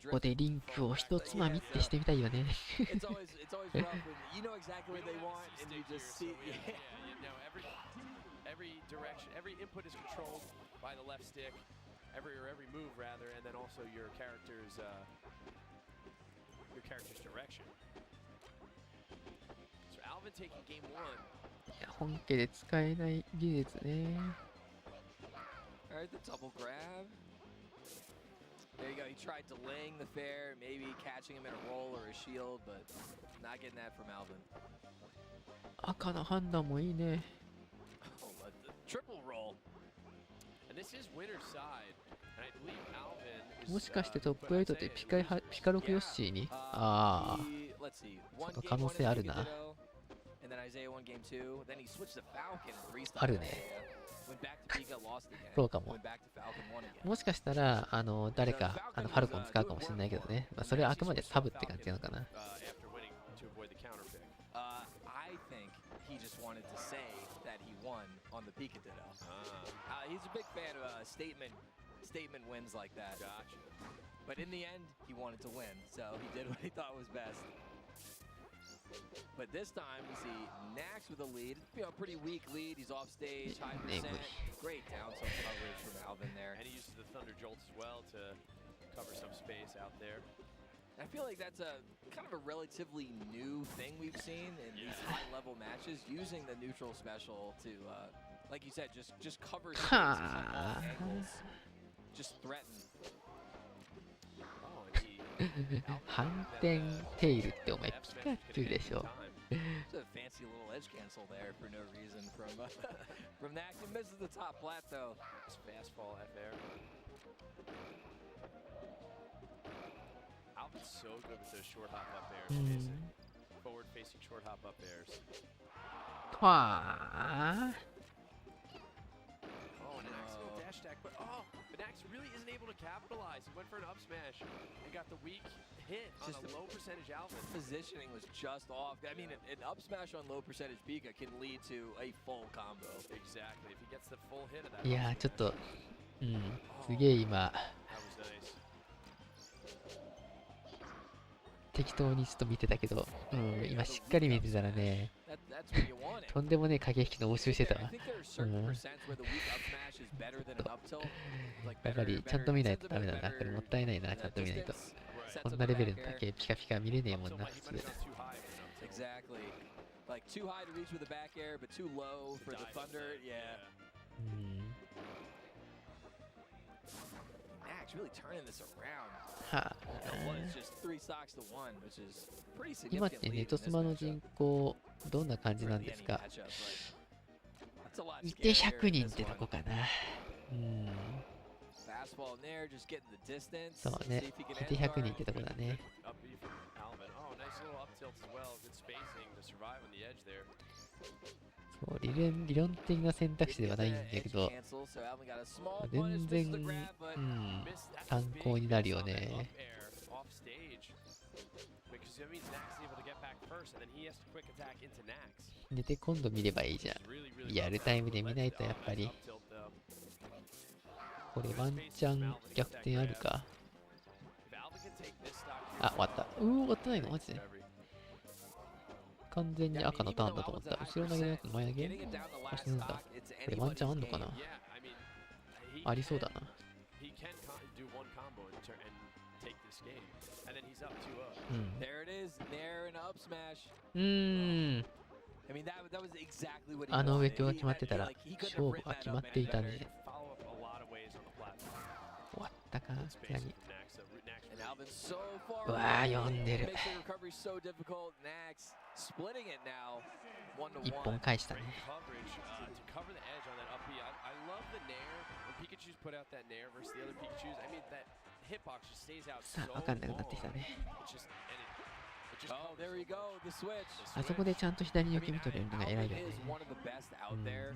ここでリンクを一つまみってしてみたいよね。Every direction, every input is controlled by the left stick, every move rather, and then also your character's direction. So Alvin taking game 1. いや、本家で使えない技術ね。Alright, the double grab. There you go. He tried delaying the fair, maybe catching him in a roll or a shield, but not getting that from Alvin. 赤の判断もいいね。Triple roll. And this is winner's side. And I believe Alvin is もしかしてトップ8でピカ6ヨッシーにああ、その可能性あるな。あるね。そうかも。もしかしたら誰かファルコン使うかもしれないけどね。まあ、それはあくまでサブって感じなのかな。He just wanted to say that he won on the Pika Ditto. He's a big fan of statement wins like that. Gotcha. But in the end, he wanted to win, so he did what he thought was best. But this time we see Nax with a lead. You know, pretty weak lead. He's off stage, high percent. Great down tilt coverage from Alvin there. And he uses the Thunder Jolt as well to cover some space out there. I feel like that's a kind of a relatively new thing we've seen in these high-level matches, using the neutral special to, like you said, just cover spaces on all angles, just threaten. 反転テイルってお前ピカチュウでしょ。It's a fancy little edge cancel there for no reason from Nax. He misses the top flat though. It's fastball at there. Alvin's so good with those short hop up airs. Amazing. Forward facing short hop up airs. Wow. Oh, Nax no dash attack, but Nax really isn't able to capitalize. He went for an up smash and got the weak hit on a low percentage Alvin. Positioning was just off. I mean, an up smash on low percentage Pika can lead to a full combo. Exactly. If he gets the full hit of that. いやーちょっとすげえ今。That was nice. 適当にちょっと見てたけど、今しっかり見てたらね、とんでもねえ駆け引きの応酬してたわ。やっぱりちゃんと見ないとダメだな。これもったいないな、ちゃんと見ないと。こんなレベルのだけピカピカ見れねえもんな、普通。今ってネトスマの人口どんな感じなんですか？いて100人ってとこかな。そうね、いて100人ってとこだね。そう理論的な選択肢ではないんだけど、全然、参考になるよね。寝て今度見ればいいじゃん。リアルタイムで見ないとやっぱり。これワンチャン逆転あるか。あ、終わった。終わってないのマジで。完全に赤のターンだと思った。後ろ投げじゃなく前投げ？あ、そうなんだ。これワンチャンあんのかな？ありそうだな。あの上今日決まってたら勝負は決まっていたね。終わったか。かつなぎ。 And Alvin so far うわー、読んでる。 makes the recovery so difficult. Nax splitting it now. 一 1-1. 本返したね。 Coverage to cover the edge on that up B. I love the nair. When Pikachu's put out that nair versus the other Pikachu's, I mean that hitbox just stays out so さあ、わかんなくなってきたね。 It's just and it just Oh, there we go. The switch. あそこでちゃんと左に受け身取れるのが偉い Alvin よね。 is one of the best out there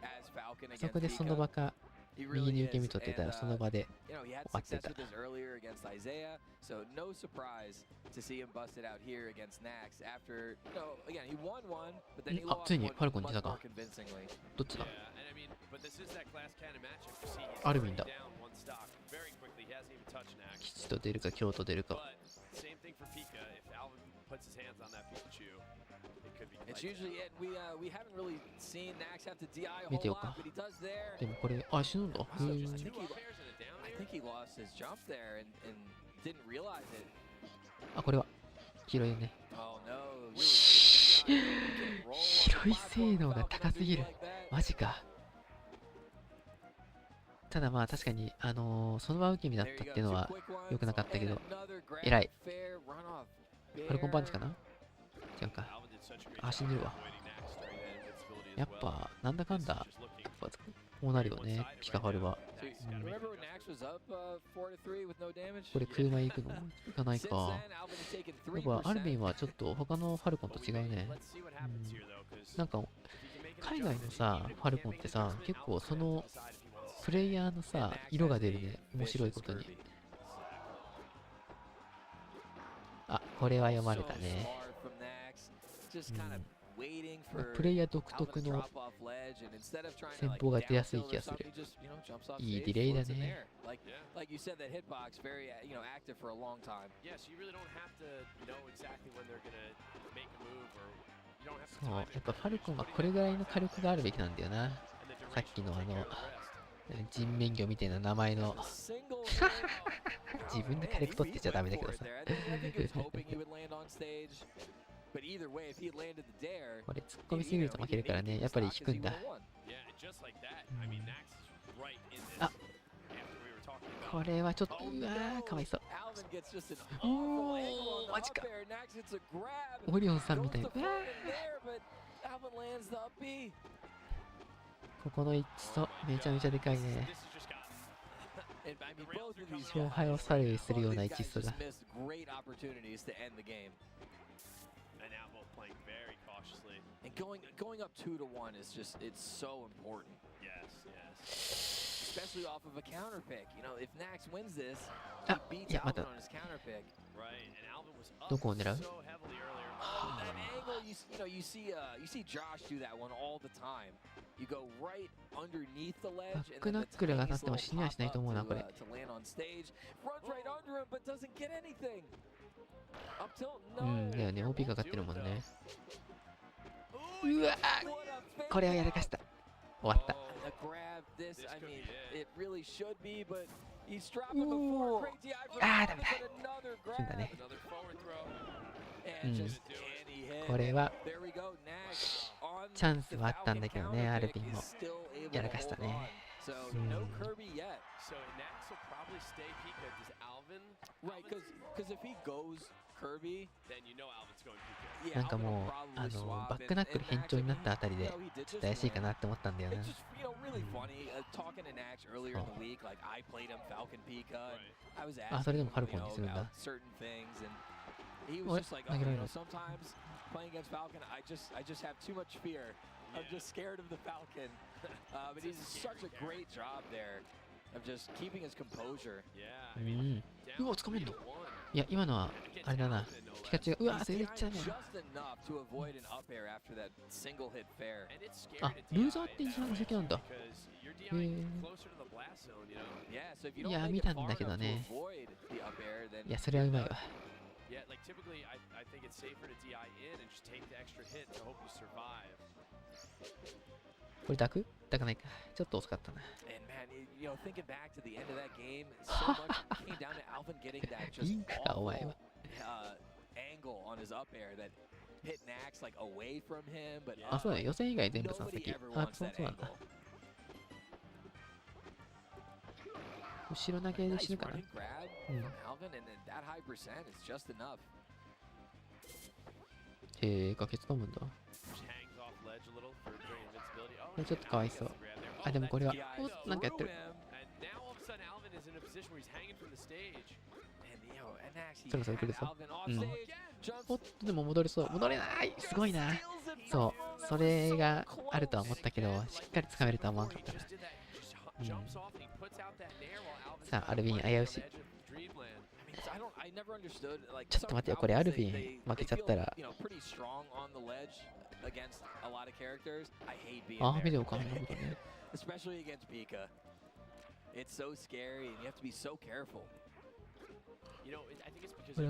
as Falcon あそ against こでその Pika. 場か He 右 really に受け身 is. 取ってた And, らその場で you know, he had 終わって success た。 with this earlier against Isaiah, so no surprise to see him busted out here against Nax after, you know, again, he won one, but then he あ、 lost ついに one ファルコンに出 much た more か。 convincingly. どっちだ。 Yeah, and I mean, but this is that class canon matchup. You see, he's アルビン already だ。 down one stock very quickly. He hasn't even touched Nax. 吉と出るか京と出るか。 But same thing for Pika. If Alvin puts his hands on that Pikachu, it could be. It's usually it. We haven't really seen Nax have to DI a 見て whole ようか。 lot, but he does there. でもこれ、あ、死ぬんだ。へ So ー I think he lost his jump there and didn't realize it. あ、これは黄色いね。 Oh no. 広い性能が高すぎる。マジか。ただまあ確かに、その場受け身だったっていうのは良くなかったけど、偉い。ファルコンパンチかな。違うか。あ、死んでるわ。やっぱ、なんだかんだ、こうなるよね、ピカファルは。これ、車行くの行かないか。やっぱ、アルビンはちょっと他のファルコンと違うね。なんか、海外のさ、ファルコンってさ、結構その、プレイヤーのさ、色が出るね。面白いことに。あ、これは読まれたね。プレイヤー独特の戦法が出やすい気がする。いいディレイだね。そう、やっぱファルコンはこれぐらいの火力があるべきなんだよな。さっきの人面魚みたいな名前の自分で火力取ってちゃダメだけどさこれ突っ込みすぎると負けるからね。やっぱり引くんだ。あ、これはちょっと、うわー、かわいそう。おー、マジか。オリオンさんみたいな。ここの一層めちゃめちゃでかいね。勝敗を左右するような一層だ。And going up 2-1 is just, it's so important. Especially off of a counter pick. You know, if Nax wins this, he beats Alvin on his counter pick. どこを狙う？ That angle, you know, you see Josh do that one all the time. You go right underneath the ledge バックナックルが当たっても死にはしないと思うな、これ。 to land on stage. Runs right under him, but doesn't get anything. Up tilt, うん、 no. だよね、OP かかってるもんね。うわー、これはやらかした。終わった。A grab, this, I mean, it really should be, but he's dropping before. Great DI from あー、ダメだ。 another 死んだ grab. ね。 And just can't he hit. これは There we go. Nax on チャンスはあったんだけどね、 counter アル pick ビンも is still able やら to かした hold ね。 on. So no Kirby yet. So Nax will probably stay Pika. Does Alvin? Right, because if he goes Kirby, then you know Alvin's going Pika. なんかもう、バックナックル変調になったあたりで、ちょっと怪しいかなって思ったんだよな。 It's just, you know, really funny. Talking to Nax earlier in the week, like I played him Falcon Pika. And I was あ、それで asking もファル him, コ you ンに know, するんだ。 about certain things, and he was just like, oh, you know, sometimes playing against Falcon, I just have too much fear. I'm just scared of the Falcon. But he's such a great job there of just keeping his composure. うん。うわ、掴めんの？いや、今のは、あれだな。ピカチュウが、うわ、それいっちゃうね。 Just enough to avoid an up air after that single hit fair. あ、ルーザーって一番先なんだ。へえ。いや、見たんだけどね。いや、それはうまいわ。 Yeah, like typically, I think it's safer to DI in and just take the extra hit to hope you survive. これ抱く？抱かないか。ちょっと遅かったな。 And man, you know, thinking back to the end of that game, so much came down to Alvin getting that just awful angle on his up air that hit Nax like away from him, but あ、そうだよ。予選以外全部その nobody 先。 ever あ、wants そう that なんだ。 angle. 後ろ投げで死ぬかな。うん。 ガケツ飲むんだ。これちょっとかわいそう。あ、でもこれは、お、なんかやってる。そろそろ来るぞ。うん。おっと、でも戻れそう。戻れない。すごいな。そう。それがあるとは思ったけど、しっかり掴めるとは思わなかったな。うん。さあ、アルビン危うし。ちょっと待ってよ、これアルビン負けちゃったら。あ、ビデオかんなことね。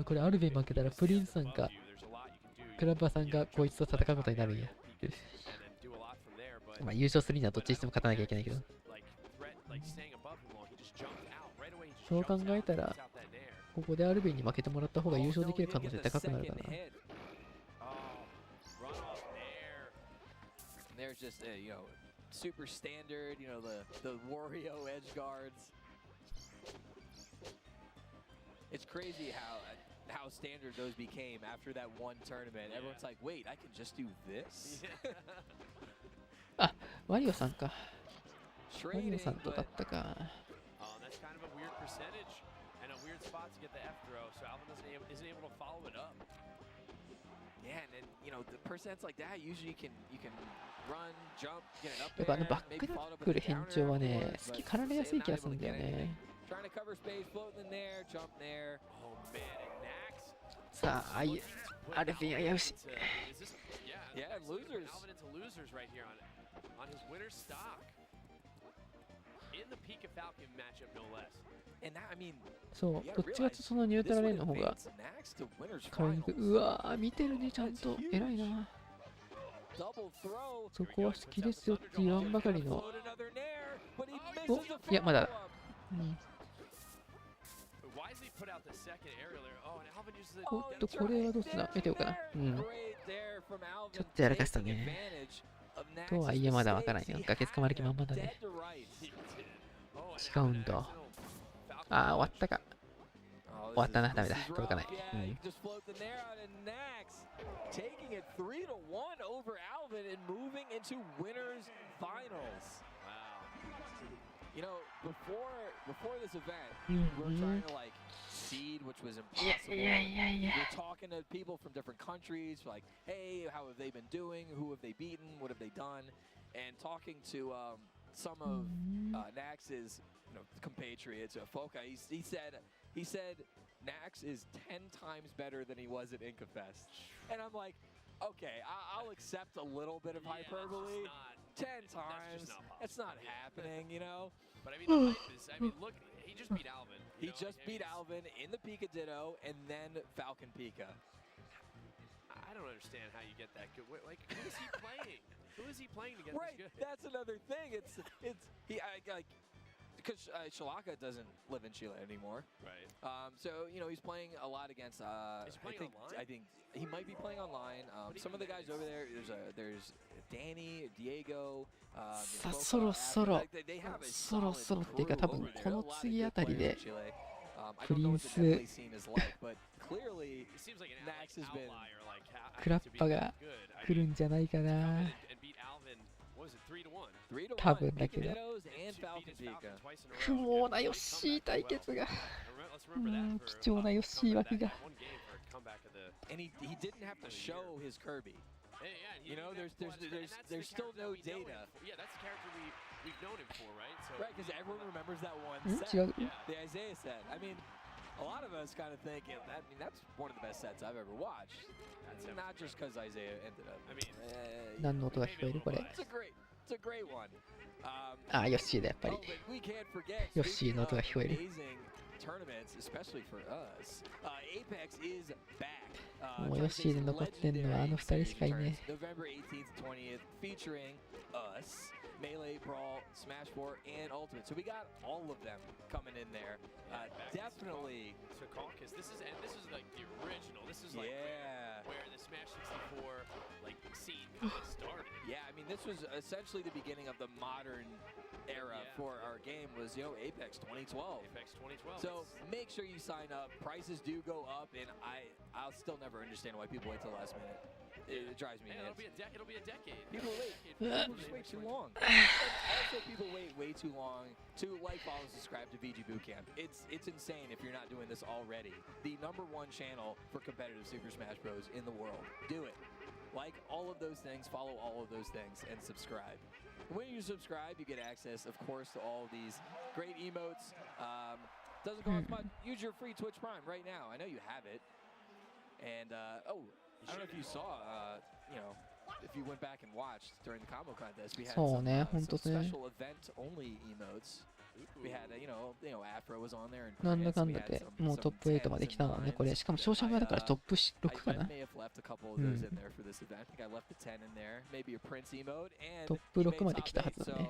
これアルビン負けたらプリンスさんかクラッバさんがこいつと戦うことになるんや。まあ優勝するにはどっちにしても勝たなきゃいけないけど。そう考えたら、ここでアルビンに負けてもらった方が優勝できる可能性高くなるかな。Super standard, the wario edge guards. It's crazy how standard those became after that one tournament. Everyone's like, wait, I can just do this? あ、ワリオさんか。ワリオさんとだったか。That's kind of a weird percentage and a weird spot to get the F throw, so Alvin isn't able to follow it up. Yeah, and then, the percents like that, usually you can run, jump, get it up やっぱバックナックル変調はね、好きかられやすい気がするんだよね。Trying to cover space, floating in there, jump there. Oh man, and Nax. さあ、アルビン危うし。Yeah, losers. Alvin into losers right here on his winner stock. In the Pika Falcon matchup, no less. And that, I mean, そう、どっちがそのニュートラルレーンの方が変わりにくい。うわー、見てるね、ちゃんと。偉いな。そこは好きですよって言わんばかりの。お、いや、まだだ。うん。おっと、これはどうすんだ。見てようかな。うん。ちょっとやらかしたね。とはいえまだわからんよ。崖捕まる気満々だね。違うんだ。ああ、終わったか。終わったな、ダメだ。届かない。うん。Taking it 3-1 over Alvin and moving into winners finals. Before this event, we were trying to seed, which was impossible. We're talking to people from different countries, like, hey, how have they been doing? Who have they beaten? What have they done? And talking to some of Nax's compatriots, Foka, he said Nax is 10 times better than he was at Inkafest. And I'm like, okay, I'll accept a little bit of hyperbole. 10 times. It's not happening, But I mean, the hype is, look, he just beat Alvin. He just beat Alvin in the Pika Ditto and then Falcon Pika. I don't understand how you get that good. Like, who is he playing? Who is he playing to get right, this good? That's another thing. Because Shalaka doesn't live in Chile anymore. Right. So, he's playing a lot against, is he playing online? I think he might be playing online. Some of the guys over there, there's Danny, Diego, さあ、そろそろっていうか多分この次あたりでプリンスクラッパが来るんじゃないかな。多分だけど不毛なヨッシー対決が貴重なヨッシー枠がthere's still no data. Yeah, that's the character we've known him for, right? So right, because everyone remembers that one set, the Isaiah set. I mean, a lot of us kind of think, that's one of the best sets I've ever watched. Not just because Isaiah ended up. I mean, 何の音が聞こえるこれ。It's a great one. あ、ヨッシーだやっぱり。ヨッシーの音が聞こえる。Tournaments, especially for us. Apex is back. もうヨッシーで残ってんのはあの二人しかいね。November 18th, 20th, featuring us. Melee, Brawl, Smash 4, and Ultimate. So we got all of them coming in there. Definitely. So Caucus, this is like the original. This is like where the Smash 64 like scene kind of started. Yeah, I mean this was essentially the beginning of the modern era for our game. Was Apex 2012. Apex 2012. So make sure you sign up. Prices do go up, and I'll still never understand why people wait till the last minute. It drives me nuts. It'll be a decade. People just wait too long. Also, people wait way too long to like, follow, subscribe to VG Bootcamp. It's insane if you're not doing this already. The #1 channel for competitive Super Smash Bros. In the world. Do it. Like all of those things, follow all of those things, and subscribe. When you subscribe, you get access, of course, to all of these great emotes. Doesn't cost much. Use your free Twitch Prime right now. I know you have it. And I don't know if you saw, if you went back and watched during the combo contest, we had some special event-only emotes. We had, Afro was on there. なんだかんだでもうトップ8まで来たのね、これ。しかも勝者前だからトップ6かな。トップ6まで来たはずだね。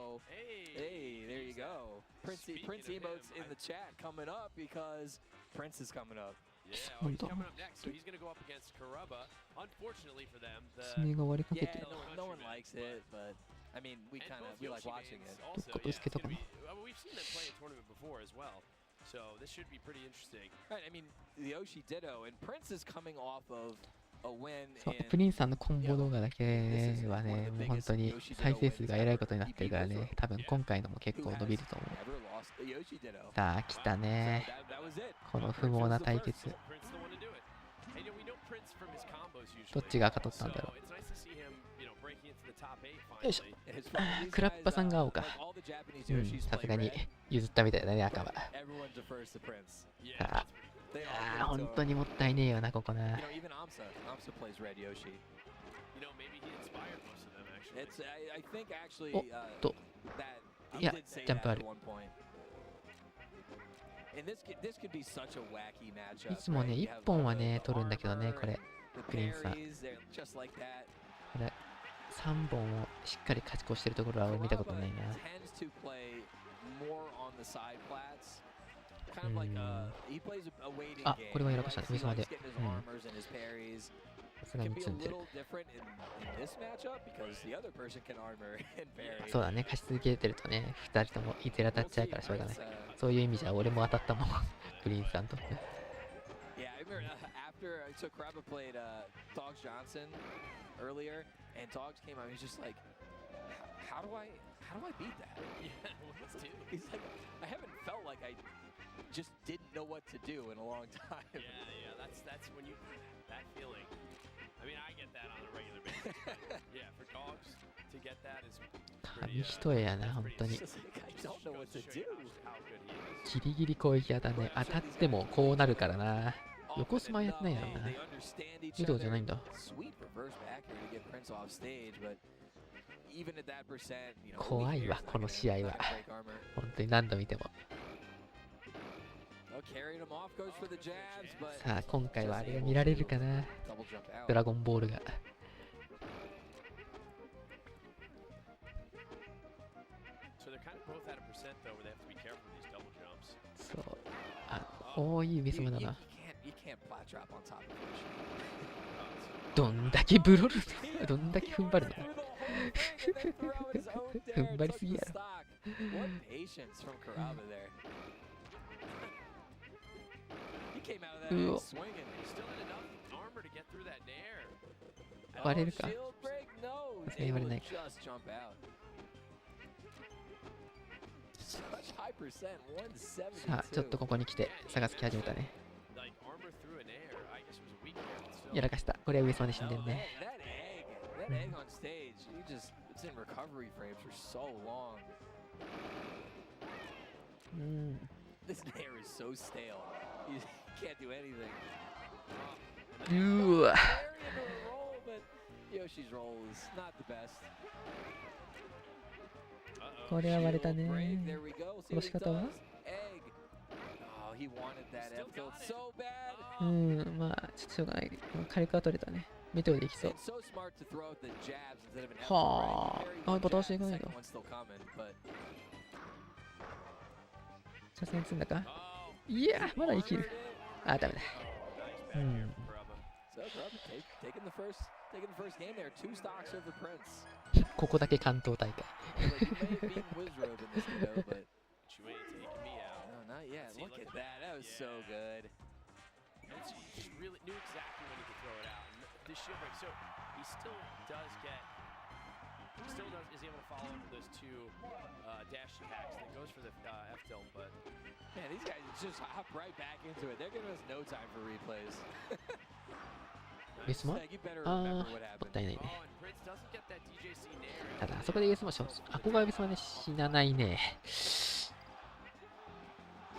Hey, there you go. Prince emotes in the chat coming up because Prince is coming up. Yeah, he's coming up next, so he's going to go up against Kerokeroppi. Unfortunately for them, no one likes it, but I mean, we like watching it. We've seen them play a tournament before as well, so this should be pretty interesting. Right, I mean, the Yoshi ditto, and Prince is coming off of a win. そう、プリンさんのコンボ動画だけはね、もう本当に再生数がえらいことになってるからね、多分今回のも結構伸びると思う。さあ、来たね。この不毛な対決。どっちが赤取ったんだろう。よいしょ。クラッパさんが青か。さすがに譲ったみたいだね、赤は。さあ、本当にもったいねえよな、ここな。おっと。いや、ジャンプある。いつもね、1本はね、取るんだけどね、これ。プリンさん。これ、3本をしっかり勝ち越してるところは俺見たことないな。あ、これはやらかしたね、上まで。さすがに積んでる。そうだね、勝ち続けてるとね、2人ともいてら当たっちゃうからしょうがない。そういう意味じゃ俺も当たったもん、プリンさんと。So Kerokeroppi played Dogs Johnson earlier, and Dogs came out. He's just like, how do I beat that? Yeah, let's do. He's like, I haven't felt like I just didn't know what to do in a long time. Yeah, that's when you that feeling. I mean, I get that on a regular basis. Yeah, for Dogs to get that is pretty. 紙一重やな、本当に。 I don't know what to do. ギリギリ攻撃だね。当たってもこうなるからな。横スマやってないやろな。移動じゃないんだ。怖いわ、この試合は。本当に何度見ても。さあ、今回はあれが見られるかな。ドラゴンボールが。そう。あ、多いミスムだな。どんだけブロルどんだけ踏ん張るの踏ん張りすぎやろ。うお。割れるか。割れないか。さあ、ちょっとここに来て探す気始めたね。やらかした。これは上様で死んでるね。うん。うわ。これは割れたね。殺し方はうん、まあ、ちょっとしょうがない。火力は取れたね。メテオでいきそう。 And so smart to throw out the jabs instead of an F, は right? あ、 Parry あ、 one バタ jab, 足でいかない second と。 one's still coming, but さすがに積んだか。いや、まだ生きる。あ、ダメだ。うん。 so Kerokeroppi taking the first game there, 2 stocks over Prince. ここだけ関東大会。 Like, you may have beaten Wizzrobe in this video, but Chui taking me out. no, not yet. Look at that. That was so good. He really knew exactly when he could throw it out. And the shield break, so he still is able to follow up with those 2 dash attacks. Then goes for the F tilt, but Man, these guys just hop right back into it. They're giving us no time for replays. イエスマ Like, you better あ remember あ、 what も happened. ったいないね。 oh, and Prince doesn't get that DJC nair. ただ、あそこでイエスマしょ、あこがイエスマで死なないね。そ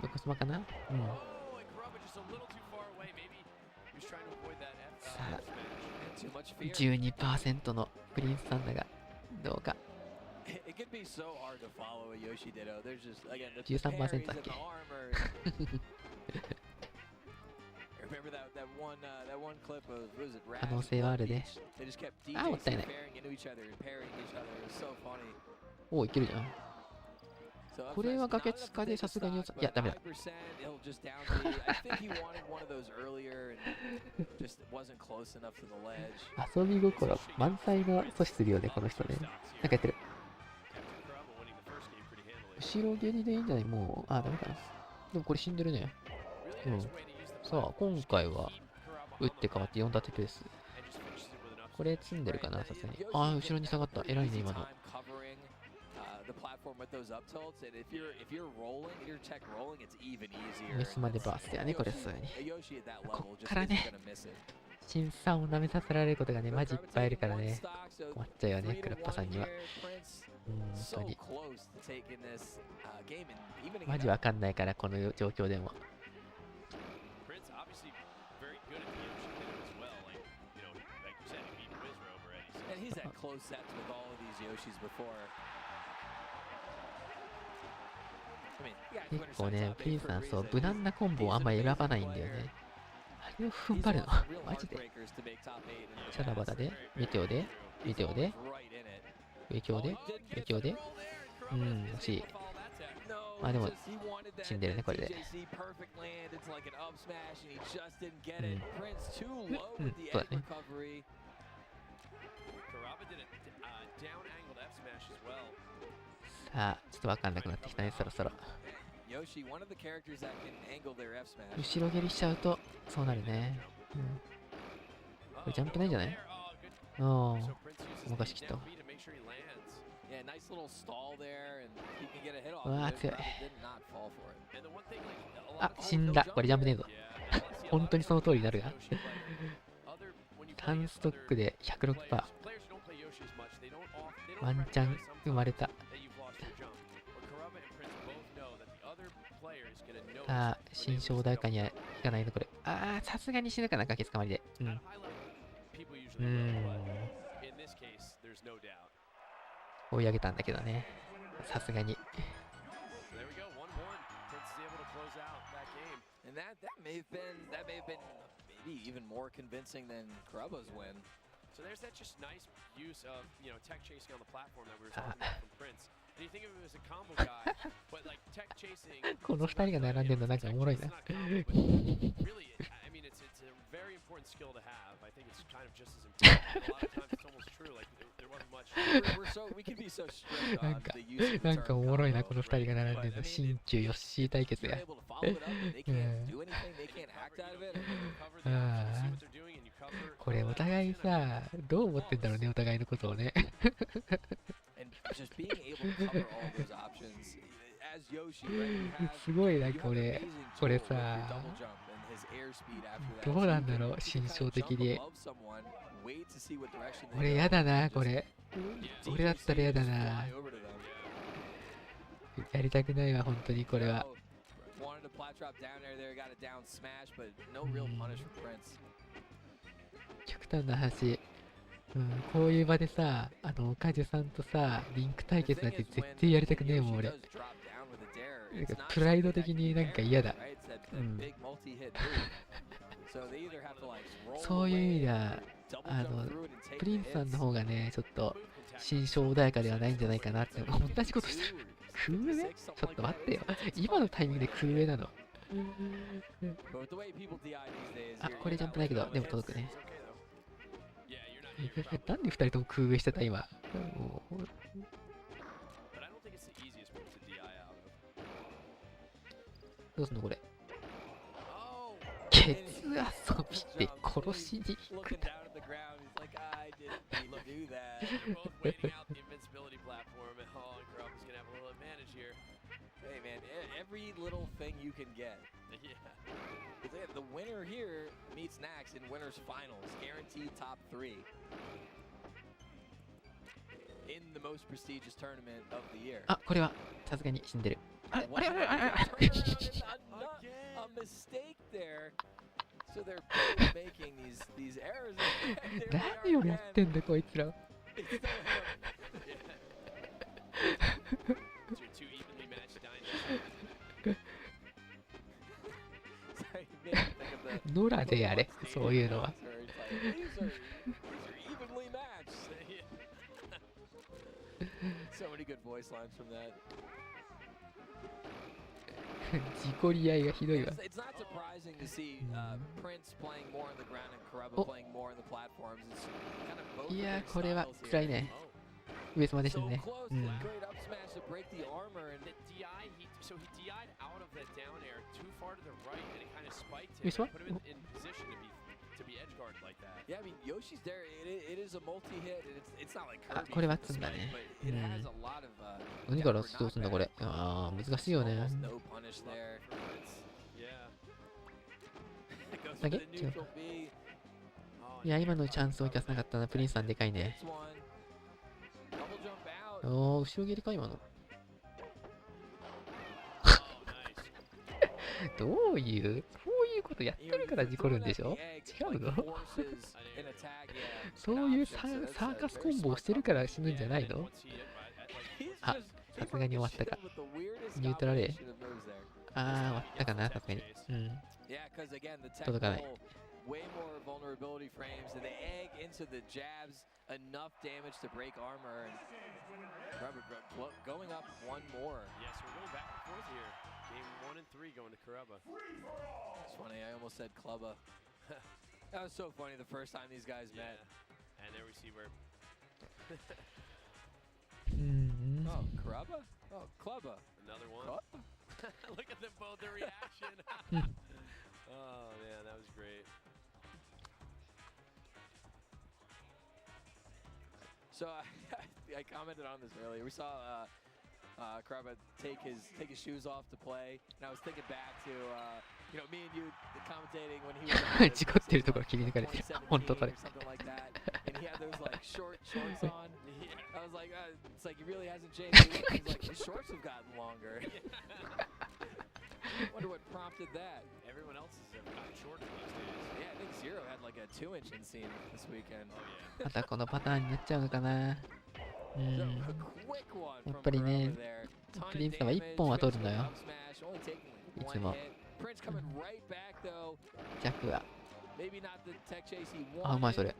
こスマかな。うん。 Oh, and Kerokeroppi just a little too far away. Maybe he was trying to avoid that F さあ、 Too much fear. 12% のプリンスさんだが、どうか。 It could be so hard to follow a Yoshi Ditto. There's just, again, the 13% parries だっ and け。 the armor. Remember that one clip of, what was it, 可能性はあるね。 They just kept あ、もったい DJC ない。 pairing into each other and parrying each other. It was so funny. おお、いけるじゃん。 So これは崖つかでさすがにいや、ダメだ。 5%, it'll just down to me. I think he wanted one of those earlier and just wasn't close enough to the ledge. 遊び心満載の阻止するよね、この人ね。なんかやってる。後ろ蹴りでいいんじゃない？もう、あ、ダメかな。でもこれ死んでるね。うん。さあ、今回は、打って変わって4立てペース。これ積んでるかな、さすがに。あ、後ろに下がった。偉いね、今の。メスまでバースだよね、これ、普通に。こっからね、審査を舐めさせられることがね、マジいっぱいいるからね。困っちゃうよね、クラッパさんには。本当に。マジわかんないから、この状況でも。He's had close sets with all of these Yoshis before. 結構ね、プリンさん、そう、無難なコンボをあんま選ばないんだよね。あれを踏ん張るのマジで。シャラバダで、メテオで、メテオで、上京で、上京で、うん、惜しい。まあでも、死んでるね、これで。うん、そうだね。さあ、ちょっとわかんなくなってきたね、そろそろ。後ろ蹴りしちゃうと、そうなるね。うん。これジャンプないんじゃない？ああ、もがしきった。うわー、強い。あ、死んだ。これジャンプねえぞ。本当にその通りになるが。単ストックで 106%。ワンチャン生まれた。さあ、新正代化にはいかないの、これ。ああ、さすがに死ぬかな、崖つかまりで。うん。追い上げたんだけどね。さすがに。So there's that just nice use of, tech chasing on the platform that we were talking about from Prince. And you think of him as a combo guy, but like tech chasing. この二人が並んでるのなんかおもろいな。Really, I mean, it's a very important skill to have. I think it's kind of just as important. A lot of times it's almost true. Like there wasn't much. We can be so strict on the use of the なんかおもろいな、この二人が並んでるの。新旧ヨッシー対決や。これお互いさ、どう思ってんだろうね、お互いのことをね。すごいな、これさ、どうなんだろう、心象的に。俺やだな、これ。俺だったらやだな。やりたくないわ、本当にこれは。極端な話、こういう場でさ、カジュさんとさ、リンク対決なんて絶対やりたくねえもん、俺。なんかプライド的になんか嫌だ。うん。そういう意味では、プリンスさんの方がね、ちょっと心象穏やかではないんじゃないかなって、同じことしてる。空上？ちょっと待ってよ。今のタイミングで空上なの。あ、これジャンプないけど、でも届くね。なんで2人とも空上してた今。どうすんのこれ。ケツ遊びで殺しに行くな。Hey man, every little thing you can get. Yeah. The winner here meets Nax in winners finals, guaranteed top 3 in the most prestigious tournament of the year. あ、これはさすがに死んでる。あれ A mistake there. So they're making these errors. 何をやってんだこいつら。野良でやれ、そういうのは。事故り合いがひどいわ。お、いやこれは辛いね。上様でしたね。うん。上様？あ、これは積んだね。うん。何からどうすんだこれ。ああ、難しいよね。だけ？違う。いや、今のチャンスを生かせなかったな。プリンスさんでかいね。おー、後ろ蹴りか今の。どういうことやってるから事故るんでしょ？違うの？そういうサーカスコンボをしてるから死ぬんじゃないの？あ、さすがに終わったか。ニュートラレー。あー、終わったかな、さすがに。うん。届かない。Way more vulnerability frames and the egg into the jabs, enough damage to break armor, and going up one more. Yes, we're going back and forth here. Game 1 and 3 going to Kerokeroppi. It's funny, I almost said Klubba. That was so funny the first time these guys met. And there we see where... Oh, Kerokeroppi? Oh, Klubba. Another one. Look at them both, their reaction. Oh man, that was great. So I commented on this earlier. We saw Kerokeroppi take his shoes off to play, and I was thinking back to me and you commentating when he was 事故ってるところ切り抜かれてる。本当それ。 something like that, and he had those like short shorts on. I was like, it's like he really hasn't changed. He's like his shorts have gotten longer. Wonder what prompted that. Everyone else has gotten shorter these days. Yeah, I think Zero had like a 2-inch inseam this weekend. またこのパターンになっちゃうのかな。うん。やっぱりね、プリンスは1本は取るのよ。いつも。弱は。あ、うまいそれ。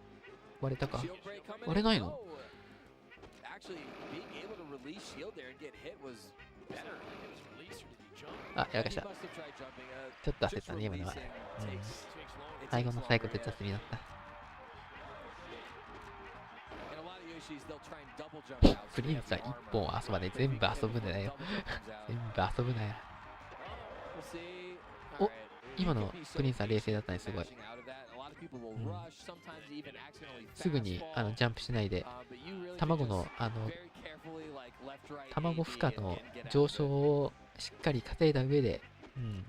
割れたか。割れないの？あ、やらかした。ちょっと焦ったね、今のは。うん、最後の最後で雑になった。プリンスは1本遊ばね、全部遊ぶんだよ。全部遊ぶなよ。お、今のプリンスは冷静だったね、すごい。うん、すぐにジャンプしないで、卵の卵負荷の上昇をしっかり稼いだ上で、うん、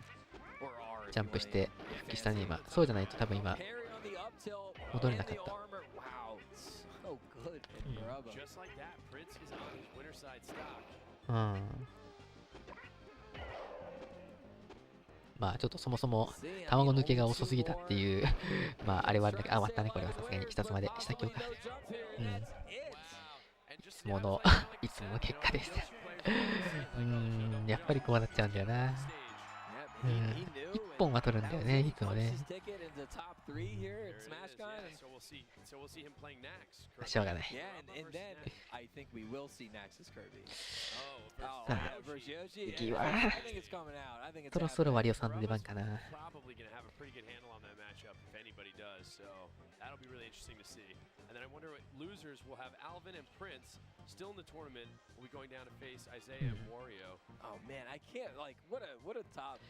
ジャンプして復帰したね、今。そうじゃないと多分今、戻れなかった。うん。まあちょっとそもそも卵抜けが遅すぎたっていうまああれはあれだけど、あ、終わったね、これはさすがに下つまでした今日か。うん。いつもの結果です。やっぱりこうなっちゃうんだよな。一本は取るんだよね、いつもね。しょうがない。さあ、次はそろそろワリオさんの出番かな。And then I wonder what losers will have Alvin and Prince still in the tournament. Will be going down to face Isai and Wario. Oh man, I can't like what a top.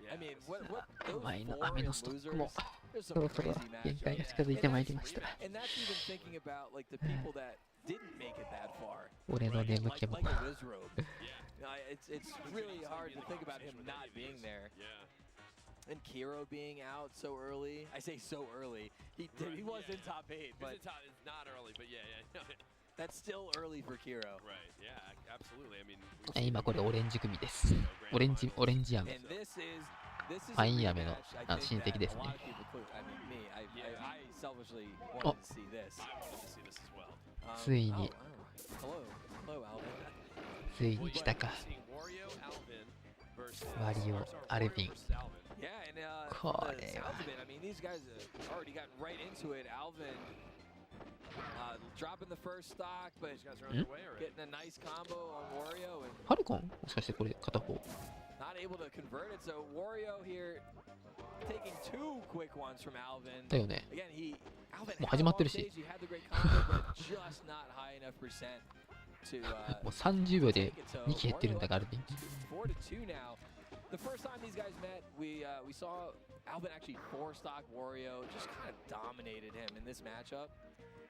Yeah, I mean, what those 前の four 雨の and ストッ losers. クも There's そ some ろそろ crazy 限界が matchups. 近づいてまいりました。 And that's even thinking about like the people that didn't make it that far. 俺の眠気も。 Like a Wizzrobe. It's really hard to think about him not being there. Yeah. And Kiro being out so early. I say so early. He was in top 8, but It's not early, but yeah. that's still early for Kiro. Right. Yeah. Absolutely. I mean. 今これオレンジ組です。オレンジ雨。 And this is パイン飴の親戚ですね。 I mean, me, I selfishly wanted to see this. ついに、 Hello, Alvin. ついに来たか。ワリオ、アルビン。 Yeah, and これは。 I mean, these guys have already gotten right into it. Alvin dropping the first stock, but getting a nice combo on Wario. And ハルコンもしかしてこれ片方。 not able to convert it, so Wario here taking two quick ones from Alvin. だよね。 Again, Alvin もう始まってるし。 he had the great combo, but just not high enough percent to もう30秒で2機減ってるんだが、アルビン。 4-2 now. The first time these guys met, we saw Alvin actually 4-stock Wario, just kind of dominated him in this matchup.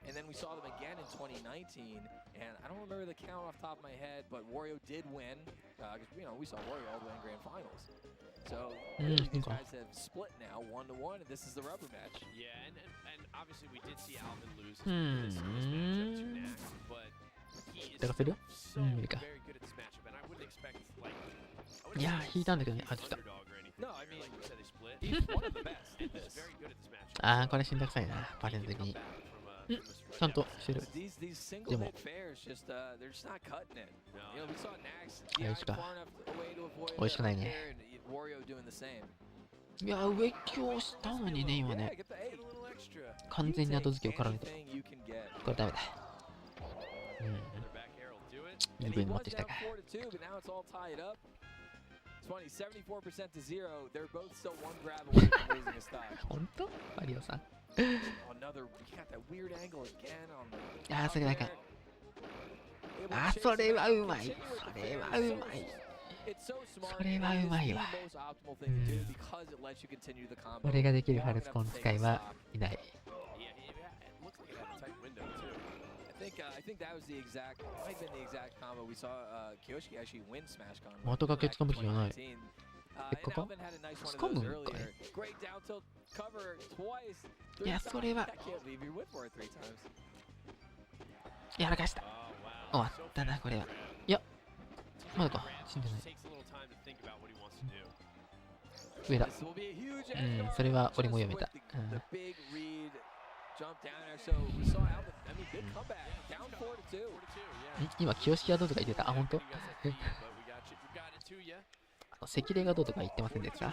And then we saw them again in 2019, and I don't remember the count off the top of my head, but Wario did win, because we saw Wario all the way in Grand Finals. So these guys have split now 1-1, and this is the rubber match. Yeah, and obviously we did see Alvin lose this matchup to Nax, but he is so very good at this matchup, and I wouldn't expect like. いやー、引いたんだけどね。あ、来た。 No, I mean, he's one of the best. He's very good at this matchup. あー、これしんどくさいな、パレン的に。ちゃんとしてる。 These single hit fairs just they're just not cutting it. You know, we saw Nax far enough away to avoid that fair, and Wario doing the same. いや、上京したのにね、今ね。完全に後付けを絡めて。これダメだ。イーブン持ってきたか。 74% to 0. They're both still one grab away from losing a stock. 本当？マリオさん。 Another, we got that weird angle again on the. あー、それなんか。あ、それはうまい。それはうまい。それはうまいわ。これができるファルスコン使いはいない。 I think that was the exact, might have been the exact combo we saw Joshi actually win SmashCon. 元がケツかむ気じゃない。 And Alvin had a nice one of those earlier. Great down tilt cover twice. いや、それは。 I can't believe you went for it 3 times. やらかした。終わったな、これは。いや、まだか。死んでない。上だ。それは俺も読めた。今、清敷がどうとか言ってた。あ、ほんと？赤霊がどうとか言ってませんでした？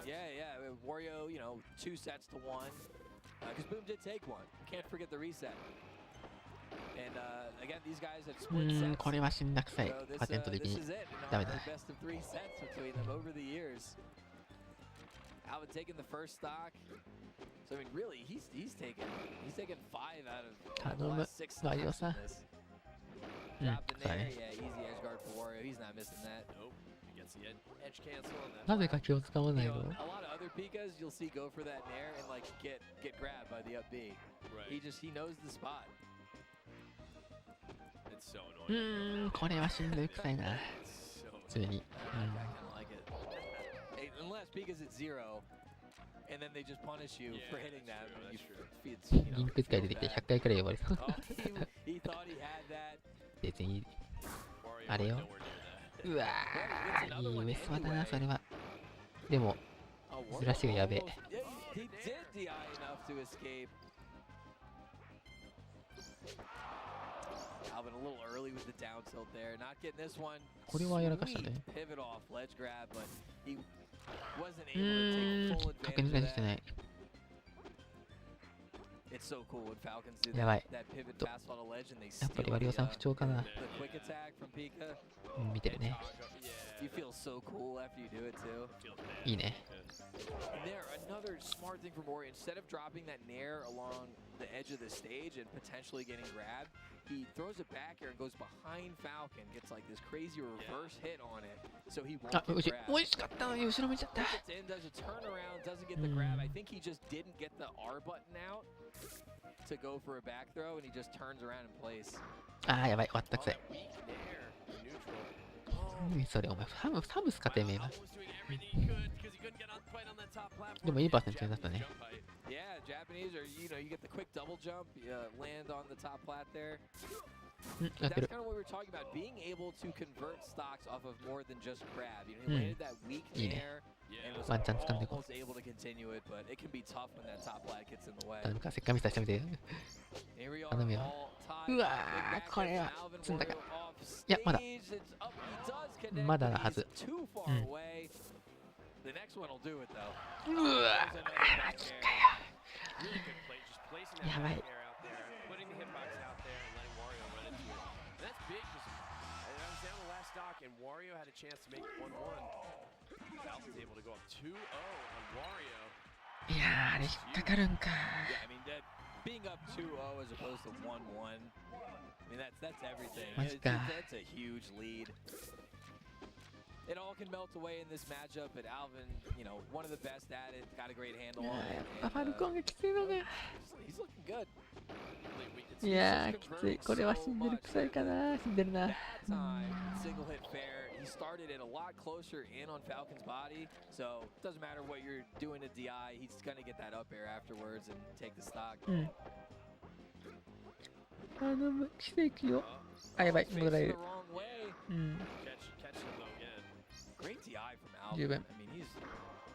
Yeah. Wario, 2 sets to 1. Because Boom did take 1. Can't forget the reset. And again, these guys have split sets. これはしんどくさい。パテント的に。ダメだ。 Best of 3 sets between them over the years. Alvin taking the first stock. So I mean, really, he's taken 5 out of the last 6 stocks in this. Drop the nair, yeah, easy edge guard for Wario. He's not missing that. Nope. He gets the edge cancel on that. なぜか気を使わないの？ A lot of other Pikas you'll see go for that nair and like get grabbed by the up B. Right. He knows the spot. It's so annoying. これはしんどくさいな。普通に。I kind of like it. Unless Pika's at 0. And then they just punish you for hitting that. You リンク使い出てきて100回くらい呼ばれそう。 He thought he had that. 別にあれよ。うわー、いい上様だな、それは。でも、ずらしがやべえ。He did DI enough to escape. Alvin a little early with the down tilt there. Not getting this one. これはやらかしたね。 Pivot off, ledge grab, but he wasn't able to take full 確 advantage 認 of がして that. ない。 It's so cool when Falcons do やばい。 that pivot fast on a ledge and they やっぱり steal ワリオ the, さん不調かな。 the quick attack from Pika. 見てるね。 You feel so cool after you do it too. いいね。 And there, another smart thing from Wario, instead of dropping that nair along the edge of the stage and potentially getting grabbed, he throws it back here and goes behind Falcon, gets like this crazy reverse hit on it, so he won't あ、 get おいしい。 grabbed. おいしかったのに後ろ見ちゃった。 Gets in, does a turnaround, doesn't get the grab. I think he just didn't get the R button out to go for a back throw, and he just turns around and plays. あー、やばい。終わったくせ。何それ、お前。サムスかてめえな。でもいいパーセントになったね。 Yeah, Japanese, or you know, you get the quick double jump, land on the top plat there. やってる。 That's kind of what we were talking about, being able to convert stocks off of more than just grab. You know, he landed that weak いいね。 nair and was ワンチャン掴んでいこ almost able to continue it, but it can be tough when that top plat gets in the way. う。頼むか、せっかく見させてみて。 Here we are, 頼むよ。 all tied. うわー、これは積んだか。いや、まだ。まだなはず。うん。 The next one will do it though. うわー、マジかよ。やばい。 Putting the hitbox out there and letting Wario run into it. And that's big because I was down the last stock and Wario had a chance to make 1-1. Alvin's able to go up 2-0 on Wario. いやー、あれ引っかかるんか。 Yeah, I mean that being up 2-0 as opposed to 1-1. I mean that's everything. マジか。 That's a huge lead. It all can melt away in this matchup, but Alvin, you know, one of the best at it, got a great handle on it. ファルコンがきついのが。 He's looking good. いやー、きつい。これは死んでる臭いかな。死んでるな。 That time, single hit fair. He started it a lot closer in on Falcon's body, so it doesn't matter what you're doing to DI, he's gonna get that up air afterwards and take the stock. うん。頼む、奇跡よ。あ、やばい、戻られる。うん。 Great DI from Alvin. 十分。 I mean,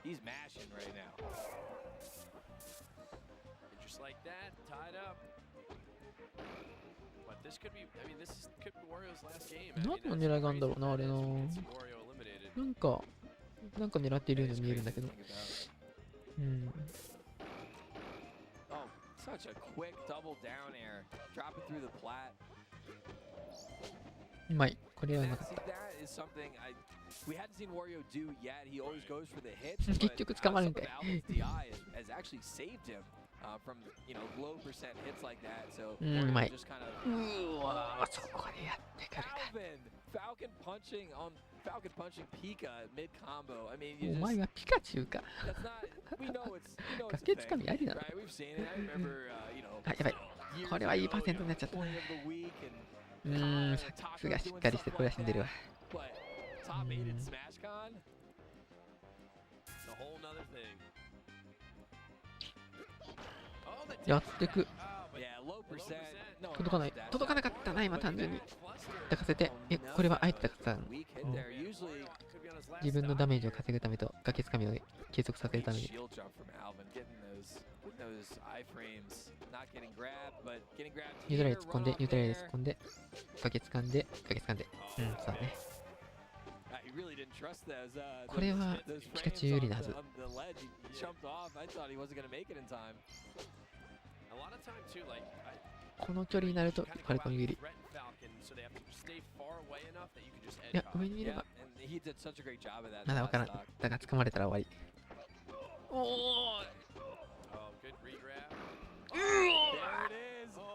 he's mashing right now. And just like that, tied up. But this could be, I mean, this could be Wario's last game. 何の狙いがあるんだろうな、あれな。なんか狙っているように見えるんだけど。うん。 Oh, such a quick double down air. Drop it through the plat. うまい。これはうまかっ See, た。 that is something we hadn't seen Wario do yet. He always goes for the hits. 結局捕まるんかい。 Alvin's DI has actually saved him from, you know, low percent hits like that. So うん、うまい。 just kind of うわー、そこでやってくるか。 Falcon punching Pika mid combo. I mean, you お前 just はピカチュウか。 that's not. We know it's 駆けつかみありなの。 right. We've seen it. I remember, you know. あ、やばい。これはいいパーセントになっちゃったな。うーん、サックスがしっかりしてこれは死んでるわ。 Top 8 in SmashCon. It's a whole nother thing. やってく。 Yeah, low percent. No, 届かない。届かなかったな、今単純に。抱かせて。これはあえて高さん。自分のダメージを稼ぐためと、駆けつかみを継続させるために。 Shield jump from Alvin, getting those iframes, not getting grabbed, but getting grabbed. ニュートラルで突っ込んで、ニュートラルで突っ込んで、駆けつかんで、駆けつかんで。うん、そうね。 これはピカチュウ有利なはず。 この距離になるとファルコン有利。いや、上にいれば。まだわからん。だが掴まれたら終わり。おお。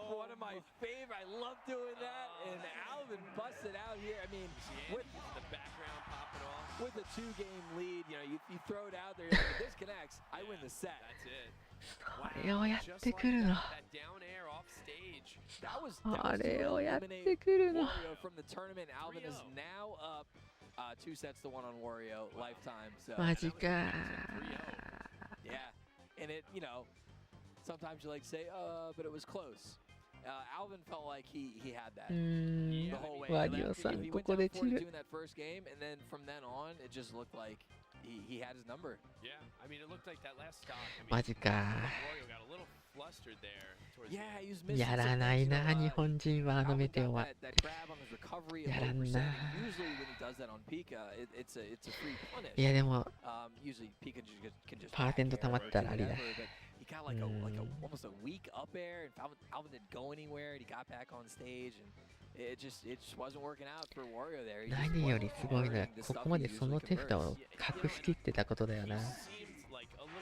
One of my favorite. I love doing that, and Alvin busted out here. I mean, with the background popping off, with a 2-game lead, you know, you throw it out there, if it disconnects, I win the set. That's it. あれをやってくるの。あれをやってくるの。 From the tournament, Alvin is now up 2 sets to 1 on Wario lifetime. So マジか。 Yeah, and it, you know, sometimes you like to say, but it was close. Alvin felt like he had that the whole way. ワリオさんここでチル。 Doing that first game, and then from then on, it just looked like he had his number. Yeah, I mean, it looked like that last stock. I mean, マジか。 Wario got a little flustered there towards the Yeah, end. he was missing やらないな、日本人はあのメテオは。 that grab on his recovery of やらん 1%. な。 Usually when he does that on Pika, it's a free punish. いやでも、 Usually Pika can just パーテント溜まったらありだ。 He got like a almost a weak up air, and Alvin didn't go anywhere, and he got back on stage, and it just wasn't working out for Wario there. He just 何よりすごいのは wasn't the こ stuff こま he でそ usually の手札 converts. を隠しきってたことだよな。 Seems like a little,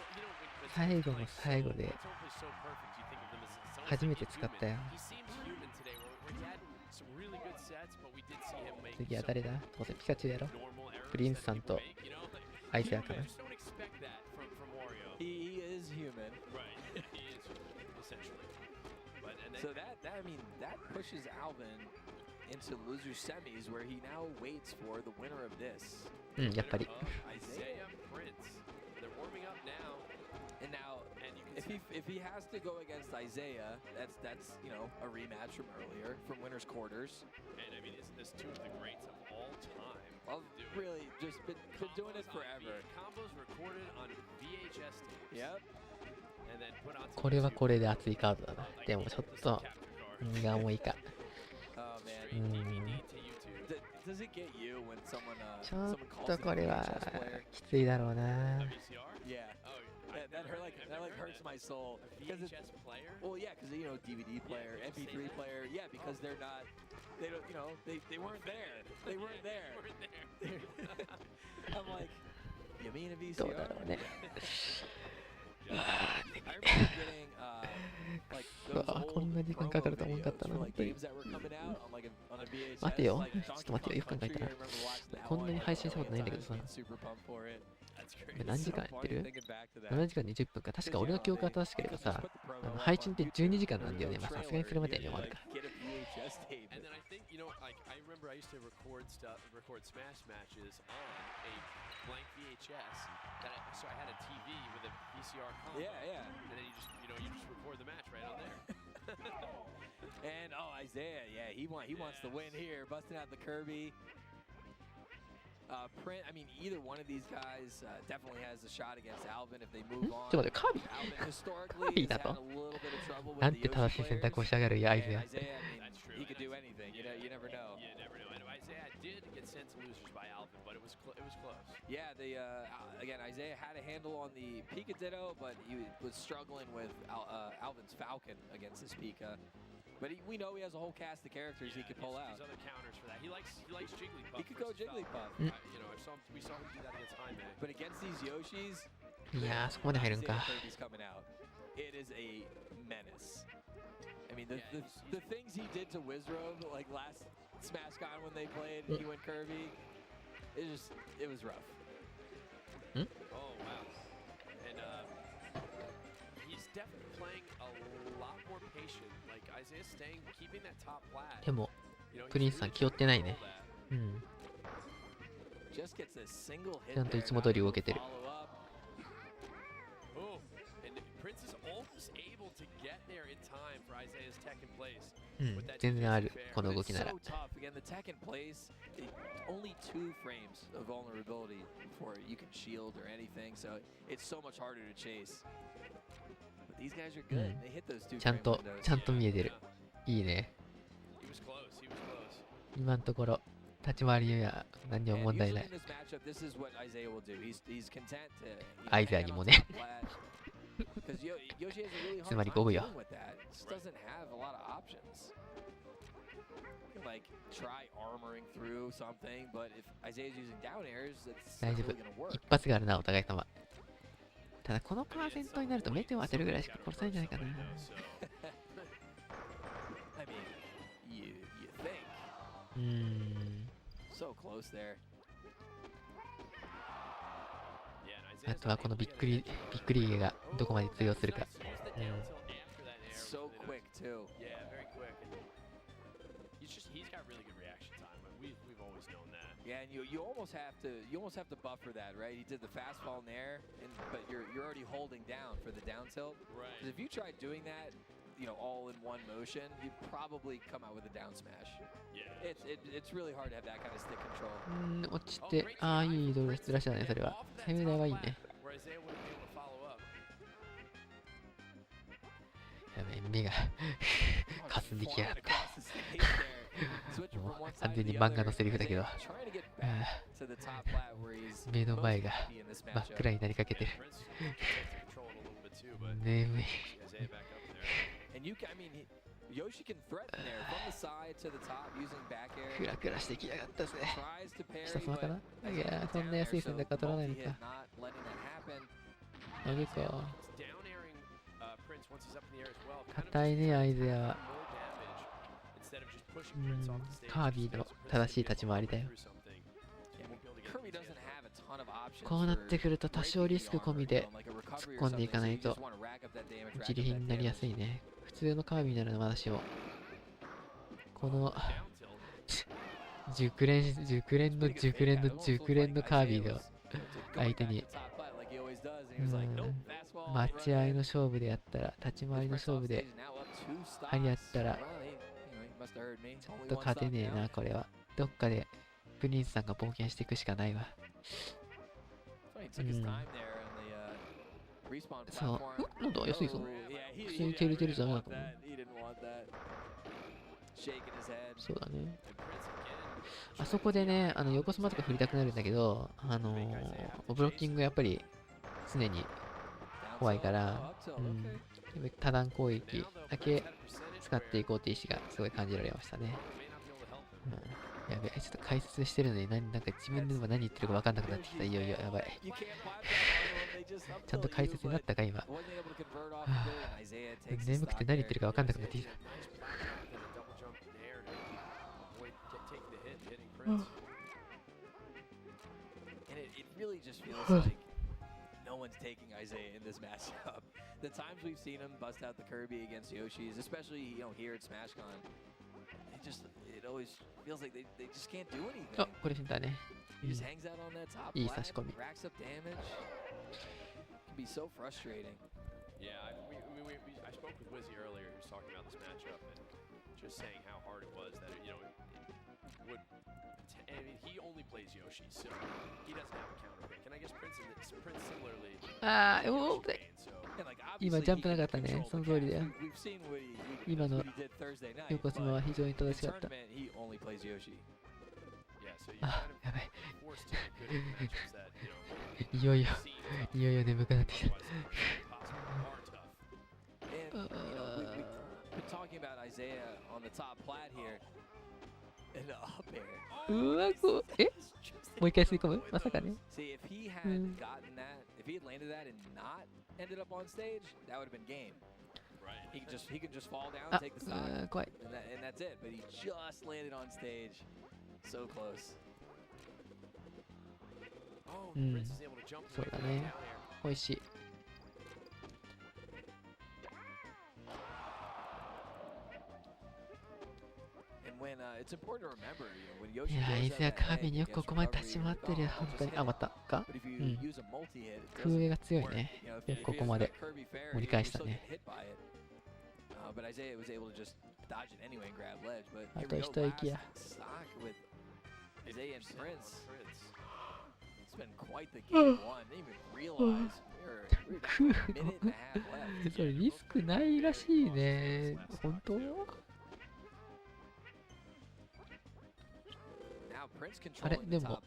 it's 最後の like 最後で it's almost so perfect. You think of them as it's almost 初め like て使ったよ。 he seems human today. Where he had some really good sets, but we did see him make 次は some 誰だ？当然ピカチュウやろ。 normal errors プリンス that さん people と make, you know, like アイセアか I な。 just don't expect that from Wario. He is human. Right. He is essentially. But and then So that I mean that pushes Alvin into loser semis, where he now waits for the winner of this. うん、やっぱり。 Isaiah Prince. They're warming up now. And now, And you can if he has to go against Isaiah, that's you know a rematch from earlier from winners quarters. And I mean, isn't this two of the greats of all time? Well, really, just been doing it forever. Combos recorded on VHS tapes. Yep. And then put on これはこれで熱いカードだな。でもちょっと荷が重いか。 Oh man. うん。 Does it get you when someone ちょ someone っ calls と you こ a れは VHS player? きついだろうな。 Yeah. Oh, That hurts my soul. VHS player? Well, yeah, because you know DVD player, MP3 player. Yeah, because they're not. They don't. You know, they weren't there. They weren't there. I'm like, you mean a VCR? どうだろうね。 I remember getting like う those わ old こんな時間 promo かかると思わんかっ videos たな、 for 本 like 当に。 games that were coming out on like on a VHS. 待てよ、 like ちょっと待ってよ、よく考えた Donkey ら Kong Country, I remember watching that こんな one に like 配信したことないんだけど a さ。 million times, being super pumped for it. 何時間やってる Thinking back to that. 7時間20分か。確か俺の記憶が正しければさ、配信って12時間なんだよね。まあさすがにそれまでに終わるか。 And then I think, you know, like I remember I used to record Smash matches on a blank VHS. So I had a TV with a VCR combo. Yeah, yeah. And then you just record the match right on there. And Isaiah, yeah, he wants to win here, busting out the Kirby. Print, I mean, either one of these guys definitely has a shot against Alvin if they move on. ちょっと待って、カービィ Alvin カー historically ビィ has だ had と a little bit of trouble with なん the て正 Yoshi しい選 players. 択をしやがるよ、アイ And ゼア。 Isaiah, I mean, he could do anything. You never know. You never know. And Isaiah did get sent to losers by Alvin, but it was close. Yeah, again, Isaiah had a handle on the Pika Ditto, but he was struggling with Alvin's Falcon against this Pika. But we know he has a whole cast of characters he could pull out. There's other counters for that. He likes Jigglypuff. He could go versus Falcon. Jigglypuff. You know, we saw him do that against Jaime. But against these Yoshis, いやー、そこまで入るんか。 Kirby's coming out. It is a menace. I mean, the things he did to Wizzrobe, like last SmashCon when they played, he went Kirby. It was rough. Oh wow. And he's definitely playing a lot more patient. Like Isaiah's keeping that top flat. でも、プリンスさん気負ってないね。うん。 Just gets a single hit ちゃんといつも通り動けてる。 Oh, and Prince is almost able to get there in time for Isaiah's Tekken place. うん、全然ある、この動きなら。 So tough. Again, the Tekken place, only 2 frames of vulnerability before you can shield or anything, so it's so much harder to chase. But these guys are good. They hit those 2 ちゃん frame と、 windows. ちゃんと見えてる。いいね。 He was close. He was close. 今のところ、立ち回りや何にも問題ない。 In this matchup, this is what Isaiah will do. He's content to アイゼアにもね。 Because Yoshi has a really つ hard まり time 五分よ。 dealing with that. Just doesn't have a lot of options. You can like try armoring through something, but if Isaiah's using down airs, it's 大 not 丈 really 夫 gonna。work. 一発があるな、お互い様。ただ、このパーセントになるとメテオ当てるぐらいしか殺さないんじゃないかな。 I mean, you think. So close there. あとはこのびっくりゲがどこまで通用するか。 So quick too. Yeah, very quick. He's got really good reaction time. We've always known that. Yeah, and you almost have to buffer that, right? He did the fastball in there, but you're already holding down for the down tilt. Right. Because if you try doing that you know, all in one motion, you'd probably come out with a down smash. It's really hard to have that kind of stick control. 落ちて、ああ、いいドルずらしだね、それは。タイムラインはいいね。やべえ、目がかすんできやがった。もう完全に漫画のセリフだけど、目の前が真っ暗になりかけてる。眠い。クラクラしてきやがったぜ。下様かな？いや、そんな安い戦略は取らないのか。マジか。硬いね、アイゼアは。カービィの正しい立ち回りだよ。こうなってくると多少リスク込みで突っ込んでいかないと自利品になりやすいね。普通のカービィならまだしも、この熟練のカービィの相手に待合の勝負でやったら、立ち回りの勝負で張り合ったらちょっと勝てねえな、これは。どっかでプリンスさんが冒険していくしかないわ。そう。なんだ、安いぞ。普通にテルテルじゃダメだと思う。そうだね。あそこでね、横スマとか振りたくなるんだけど、ブロッキングやっぱり常に怖いから、多段攻撃だけ使っていこうっていう意思がすごい感じられましたね。やべえ、ちょっと解説してるのになんか自分でも何言ってるか分かんなくなってきた。いよいよやばい。ちゃんと解説になったか今。眠くて何言ってるか分かんなくなってきた。No one's taking Isai in this matchup. The times we've seen him bust out the Kirby against Yoshi's, especially here at SmashCon, it always feels like they just can't do anything. あ、これ死んだね。He just hangs out on that top line, racks up damage. Can be so frustrating. Yeah, I spoke with Wizzy earlier. He was talking about this matchup and just saying how hard it was that it would. I mean, he only plays Yoshi, so he doesn't have a counter pick. And I guess Prince similarly. ああ、おお、今ジャンプなかったね。その通りだよ。今の横スマは非常に正しかった。あ、やばい。いよいよ眠くなってきた。うわ、こう、え？もう一回吸い込む？まさかね。If he had landed that and not ended up on stage, that would have been game. He could just fall down, take the stock, and that's it. But he just landed on stage, so close. Oh, Prince is able to jump away from down there. 美味しい。いや、いずれカービィによくここまで立ち回ってるよ、本当に。あ、またか。空上が強いね。よくここまで盛り返したね。あと一息や。それリスクないらしいね。本当？あれでも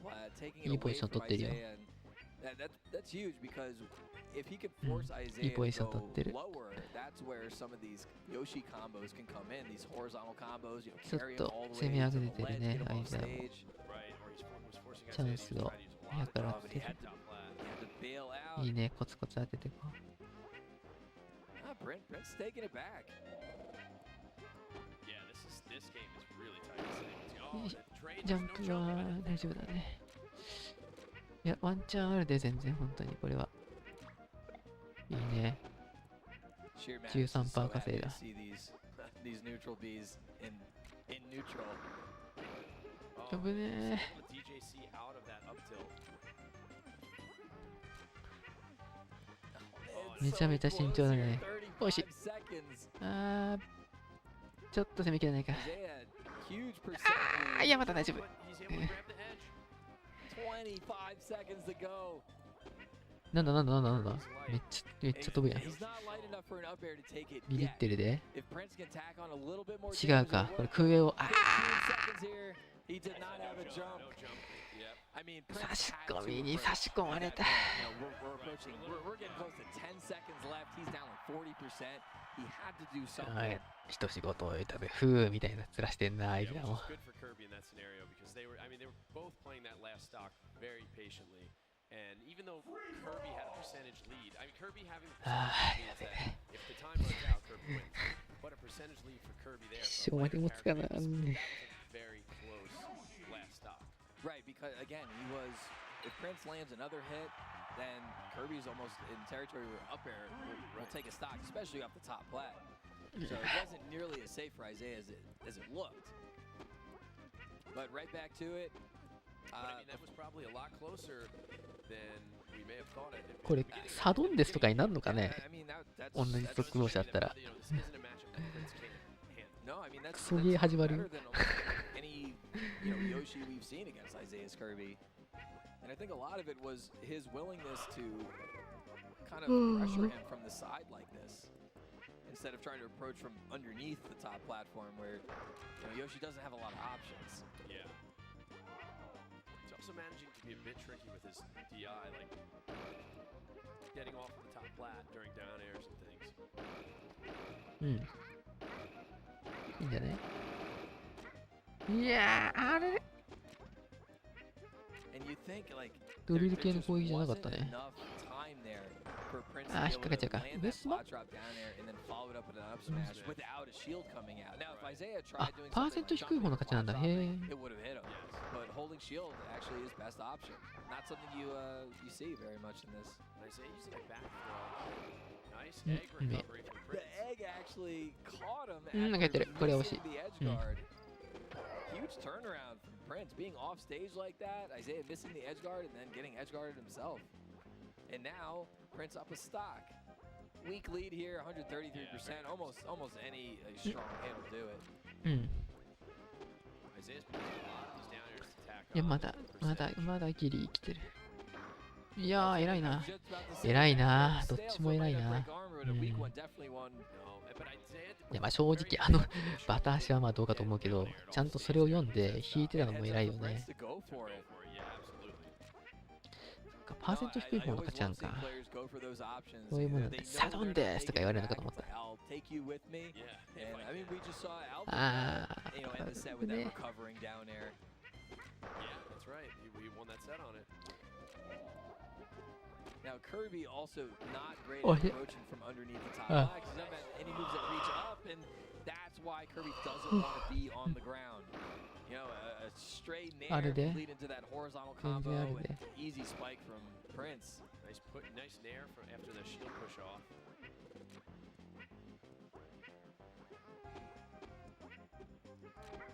いいポジション取ってるよ。いいポジション取ってる。ちょっと攻めあぐれてるね、アイザーも。チャンスを見計らってる。いいね、コツコツ当ててこう。ジャンプは大丈夫だね。いや、ワンチャンあるで、全然、本当にこれは。いいね。13% 稼いだ。危ねえ。めちゃめちゃ慎重だね。惜しい。あー、ちょっと攻めきれないか。あー、いや、まだ大丈夫。なんだめっちゃ飛ぶやん。ビビってるで。違うか、これ空上を。あー、差し込みに差し込まれた。はい、一仕事終えたで、ふーみたいな面してんな、相手も。And even though Kirby had a percentage lead, I mean Kirby having the percentage lead means that if the time runs out, Kirby wins. But a percentage lead for Kirby there from a very close last stock. Right, because again, if Prince lands another hit, then Kirby's almost in territory where up air will take a stock, especially off the top plat. So it wasn't nearly as safe for Isai as it looked. But right back to it. I mean, that was probably a lot closer than we may have thought it. これサドンデスとかになるのかね。同じ速度車だったら。クソゲー始まるよ。Joshi we've seen against Isaiah's Kirby. And I think a lot of it was his willingness to kind of pressure him from the side like this. Instead of trying to approach from underneath the top platform where Joshi doesn't have a lot of options. Yeah. He's also managing to be a bit tricky with his DI, like getting off of the top plat during down airs and things. いいんじゃない？いやー、あれドリル系の攻撃じゃなかったね。あー、引っかかっちゃうか。ウエストバ？あ、パーセント低い方の勝ちなんだ。へえ。なんかやってる。これは惜しい。Huge turnaround from Prince being off stage like that. Isai missing the edge guard and then getting edge guarded himself. And now Prince up a stock. Weak lead here, 133%. Almost any strong hit will do it. Isaiah's putting a lot of these down airs to tack on. いや、まだギリ生きてる。いやー、偉いな。偉いな。どっちも偉いな。いや、まあ正直バタ足はまあどうかと思うけど、ちゃんとそれを読んで引いてたのも偉いよね。パーセント低い方の勝ちなんか。そういうものだって、サドンですとか言われるのかと思った。あー、ね。Now Kirby also not great at approaching from underneath the top line because he's not any moves that reach up, and that's why Kirby doesn't want to be on the ground. You know, a straight nair lead into that horizontal combo and easy spike from Prince. Nice nair from after the shield push off.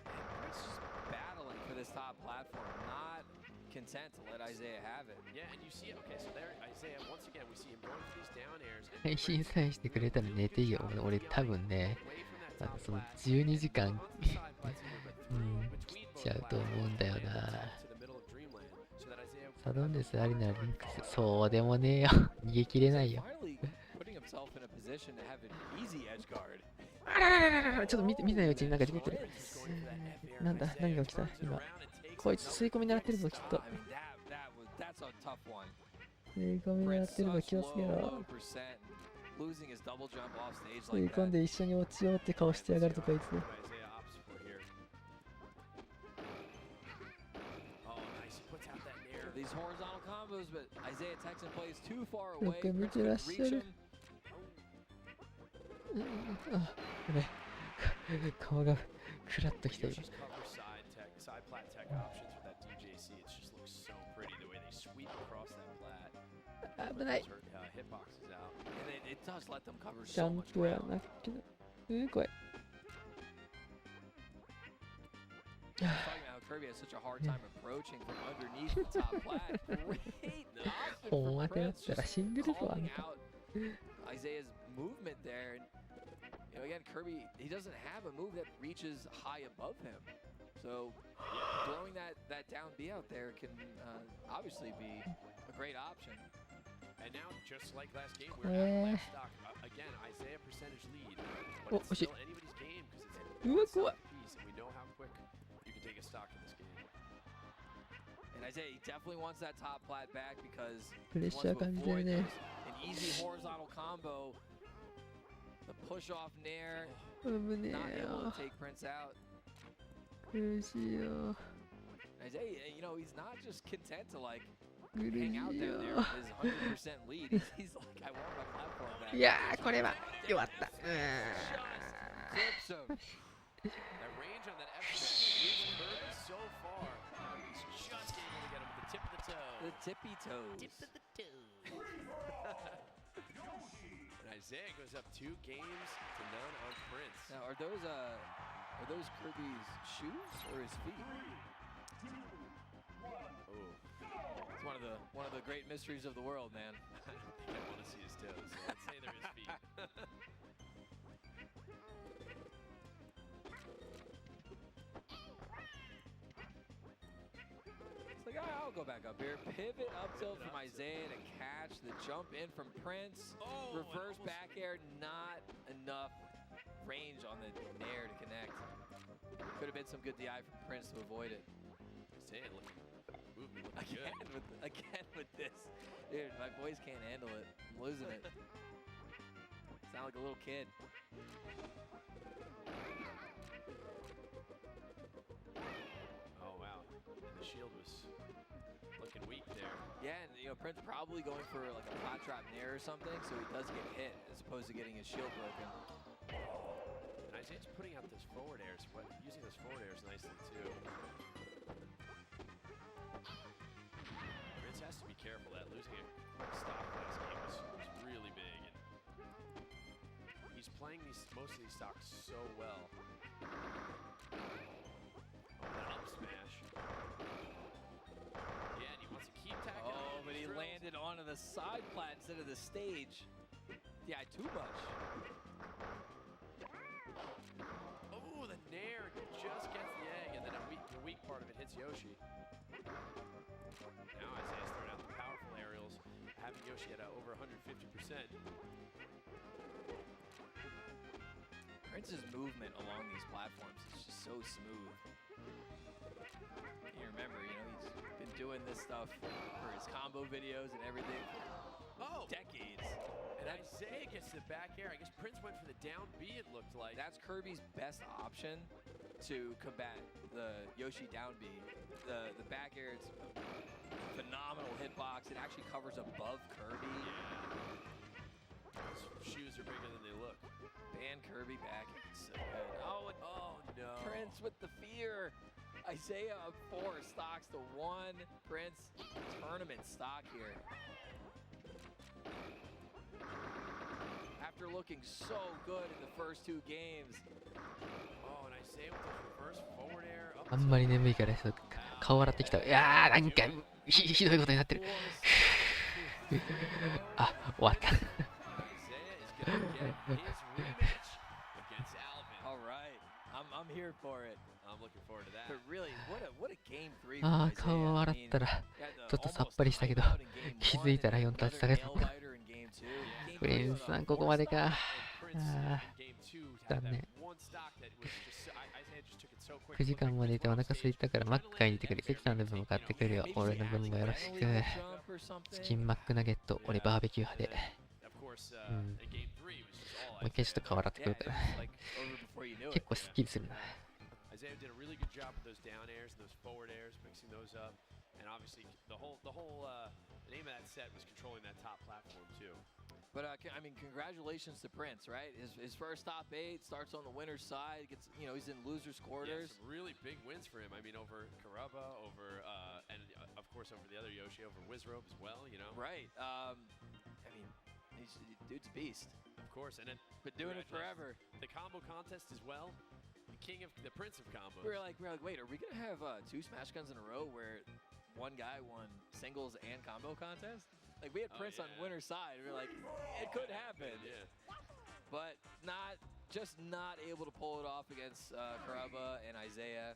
And Prince just battling for this top platform, not content to let Isaiah have it. Yeah, and you see, okay, so there, Isaiah, once again, we see him going for these down airs. 配信さえしてくれたら寝ていいよ。俺多分ね、その12時間切っちゃうと思うんだよな。サドンデスありならリンクス、そうでもねえよ。逃げ切れないよ。あららららら、ちょっと見てないうちになんか出てる。なんだ、何が起きた今。こいつ吸い込み狙ってるぞ、きっと。吸い込み狙ってるぞ、気をつけろ。吸い込んで一緒に落ちようって顔してやがるとかいつ。よく見てらっしゃる。あ、これ。顔がクラッときたよ。Side plat tech options with that DJC, it just looks so pretty the way they sweep across that plat. Hitboxes out. And it does let them cover ちゃ so ん much とやら ground. なきゃ。怖い。Talking about how Kirby has such a hard time approaching from underneath the top plat. Great option 本当 for だっ Prince, たら just 死んでるぞ、あん calling た。 out Isaiah's movement there. And, you know, again, Kirby, he doesn't have a move that reaches high above him. So throwing that down B out there can obviously be a great option. And now, just like last game, we're at last stock. Again, Isaiah percentage lead, but it's still anybody's game because it's a piece, and we know how quick you can take a stock in this game. And Isaiah, he definitely wants that top plat back because he wants to avoid an easy horizontal combo. The push off nair, not able to take Prince out. Isaiah, you know, he's not just content to like hang out down there with his 100% lead. He's like, I want my platform back. Yeah, これは弱った。 Clips him. That range on that F smash is Kirby so far. He's just able to get him with the tip of the toe. The tippy toes. Tip of the toe. And Isaiah goes up 2 games to none on Prince. Now, are those Kirby's shoes or his feet? Oh. It's one of the great mysteries of the world, man. I don't think I want to see his toes, so let's say they're his feet. It's like, I'll go back up here. Pivot up tilt from Isaiah to catch the jump in from Prince. Oh, reverse back air, not enough range on the nair to connect. Could have been some good DI from Prince to avoid it. Isaiah moving Again with this. Dude, my boys can't handle it. I'm losing it. Sound like a little kid. Oh, wow. And the shield was looking weak there. Yeah, and you know, Prince probably going for like a pot trap nair or something, so he does get hit as opposed to getting his shield broken. And Isaiah's putting out those forward airs, using those forward airs nicely too. Prince has to be careful that losing a stock last game was really big. And he's playing most of these stocks so well. That up smash. Yeah, and he wants to keep tagging. Oh, but he landed onto the side plat instead of the stage. Yeah, too much. Oh, the nair just gets the egg, and then the weak part of it hits Joshi. Now Isaiah's throwing out the powerful aerials, having Joshi at over 150%. Prince's movement along these platforms is just so smooth. You remember, you know, he's been doing this stuff for his combo videos and everything for decades. And Isaiah gets the back air. I guess Prince went for the down B, it looked like. That's Kirby's best option to combat the Joshi down B. The back air, it's a phenomenal hitbox. It actually covers above Kirby. Yeah. His shoes are bigger than they look. Ban Kirby back. It's so good. Oh no. Prince with the fear. Isaiah up 4 stocks to 1. Prince tournament stock here. After looking so good in the first 2 games. Oh, and Isaiah with the reverse forward air. あんまり眠いから顔洗ってきた。いやー、なんかひどいことになってる。あ、終わった。All right, I'm here for it. I'm looking forward to that. But really, what a game 3. あー、顔洗ったらちょっとさっぱりしたけど、気づいたら4タッチ下げた。プリンスさんここまでか。あー、残念。9時間までいてお腹空いたからマック買いに行ってくれ。関さんの分も買ってくるよ。俺の分もよろしく。チキンマックナゲット、俺バーベキュー派で。もう一回ちょっと顔洗ってくるから。結構スッキリするな。Isaiah did a really good job with those down airs and those forward airs, mixing those up. And obviously, the name of that set was controlling that top platform too. But I mean, congratulations to Prince, right? His first top 8 starts on the winner's side. Gets, you know, he's in losers quarters. Yeah, some really big wins for him. I mean, over Kerokeroppi, over and of course over the other Joshi, over Wizzrobe as well. You know. Right. I mean, dude's a beast. Of course, and then been doing it forever. The combo contest as well. The Prince of combos. We're like, wait, are we gonna have 2 Smash Guns in a row where one guy won singles and combo contest? Like we had Prince on winner's side. We were like, it could happen. Yeah. but just not able to pull it off against Kerokeroppi and Isaiah.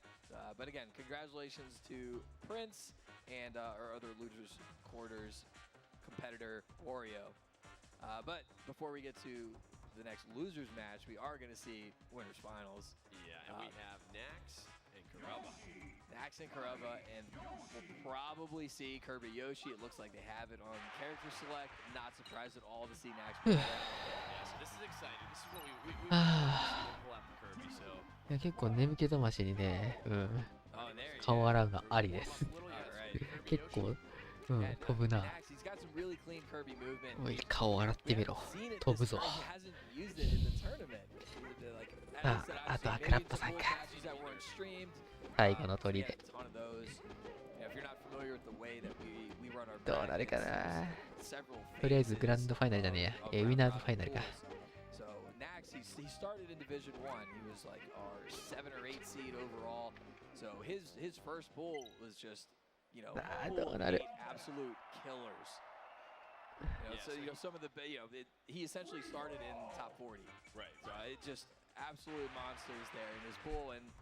But again, congratulations to Prince and our other losers quarters competitor wario. But before we get to the next losers match, we are going to see winners finals. Yeah, and we have Nax and Kerokeroppi. Nax and Kerokeroppi, and we'll probably see Kirby Yoshi. It looks like they have it on character select. Not surprised at all to see Nax play that. Yeah, so this is exciting. This is what we pull out the Kirby. So いや結構眠気覚ましにね、顔洗うのありです。結構、飛ぶな。おい、顔洗ってみろ。飛ぶぞ。あとはクラッパさんか。最後の砦。どうなるかな。とりあえずグランドファイナルじゃねえや。ウィナーズファイナルか。He started in Division 1. He was like our 7 or 8 seed overall. So his first pull was just, you know, absolute killers. Some of the, he essentially started in top 40. Right. So it just absolute monsters there in his pull and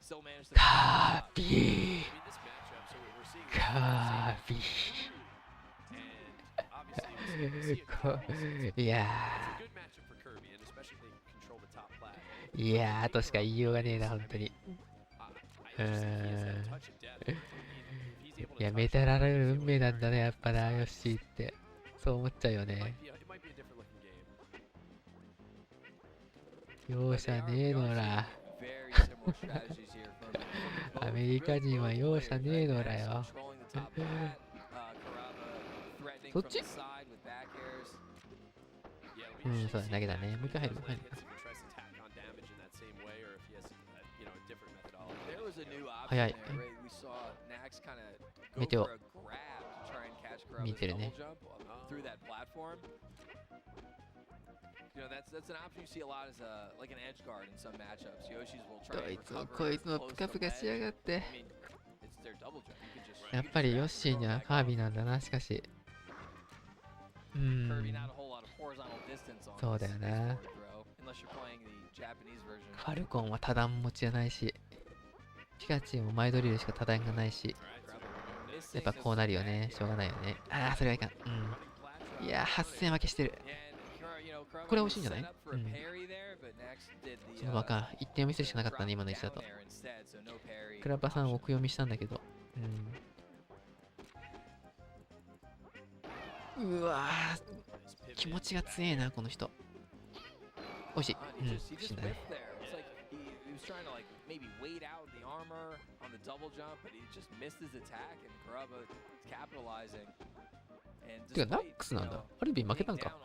still managed to. Kabi. This matchup, so we're seeing. Kabi. And obviously, yeah. It's a good matchup for Kirby, and especially if they control the top plat. いやーとしか言いようがねえな、本当に。いや、メタられる運命なんだね、やっぱな、ヨッシーって。そう思っちゃうよね。容赦ねえのら。アメリカ人は容赦ねえのらよ。そっち？そうだ、投げだね。もう一回入る。早い。メテオ。見てるね。どいつもこいつもプカプカしやがって。やっぱりヨッシーにはカービィなんだな、しかし。そうだよな。ファルコンは多段持ちじゃないし、ピカチュウも前ドリルしか多段がないし、やっぱこうなるよね。しょうがないよね。ああ、それはいかん。いやー、8000負けしてる。これは惜しいんじゃない？そのバカ、1点を見せるしかなかったね、今の位置だと。クラッパさん奥読みしたんだけど。うわー、気持ちが強えな、この人。惜しい。死んだね。てか、ナックスなんだ。アルビン負けたんか。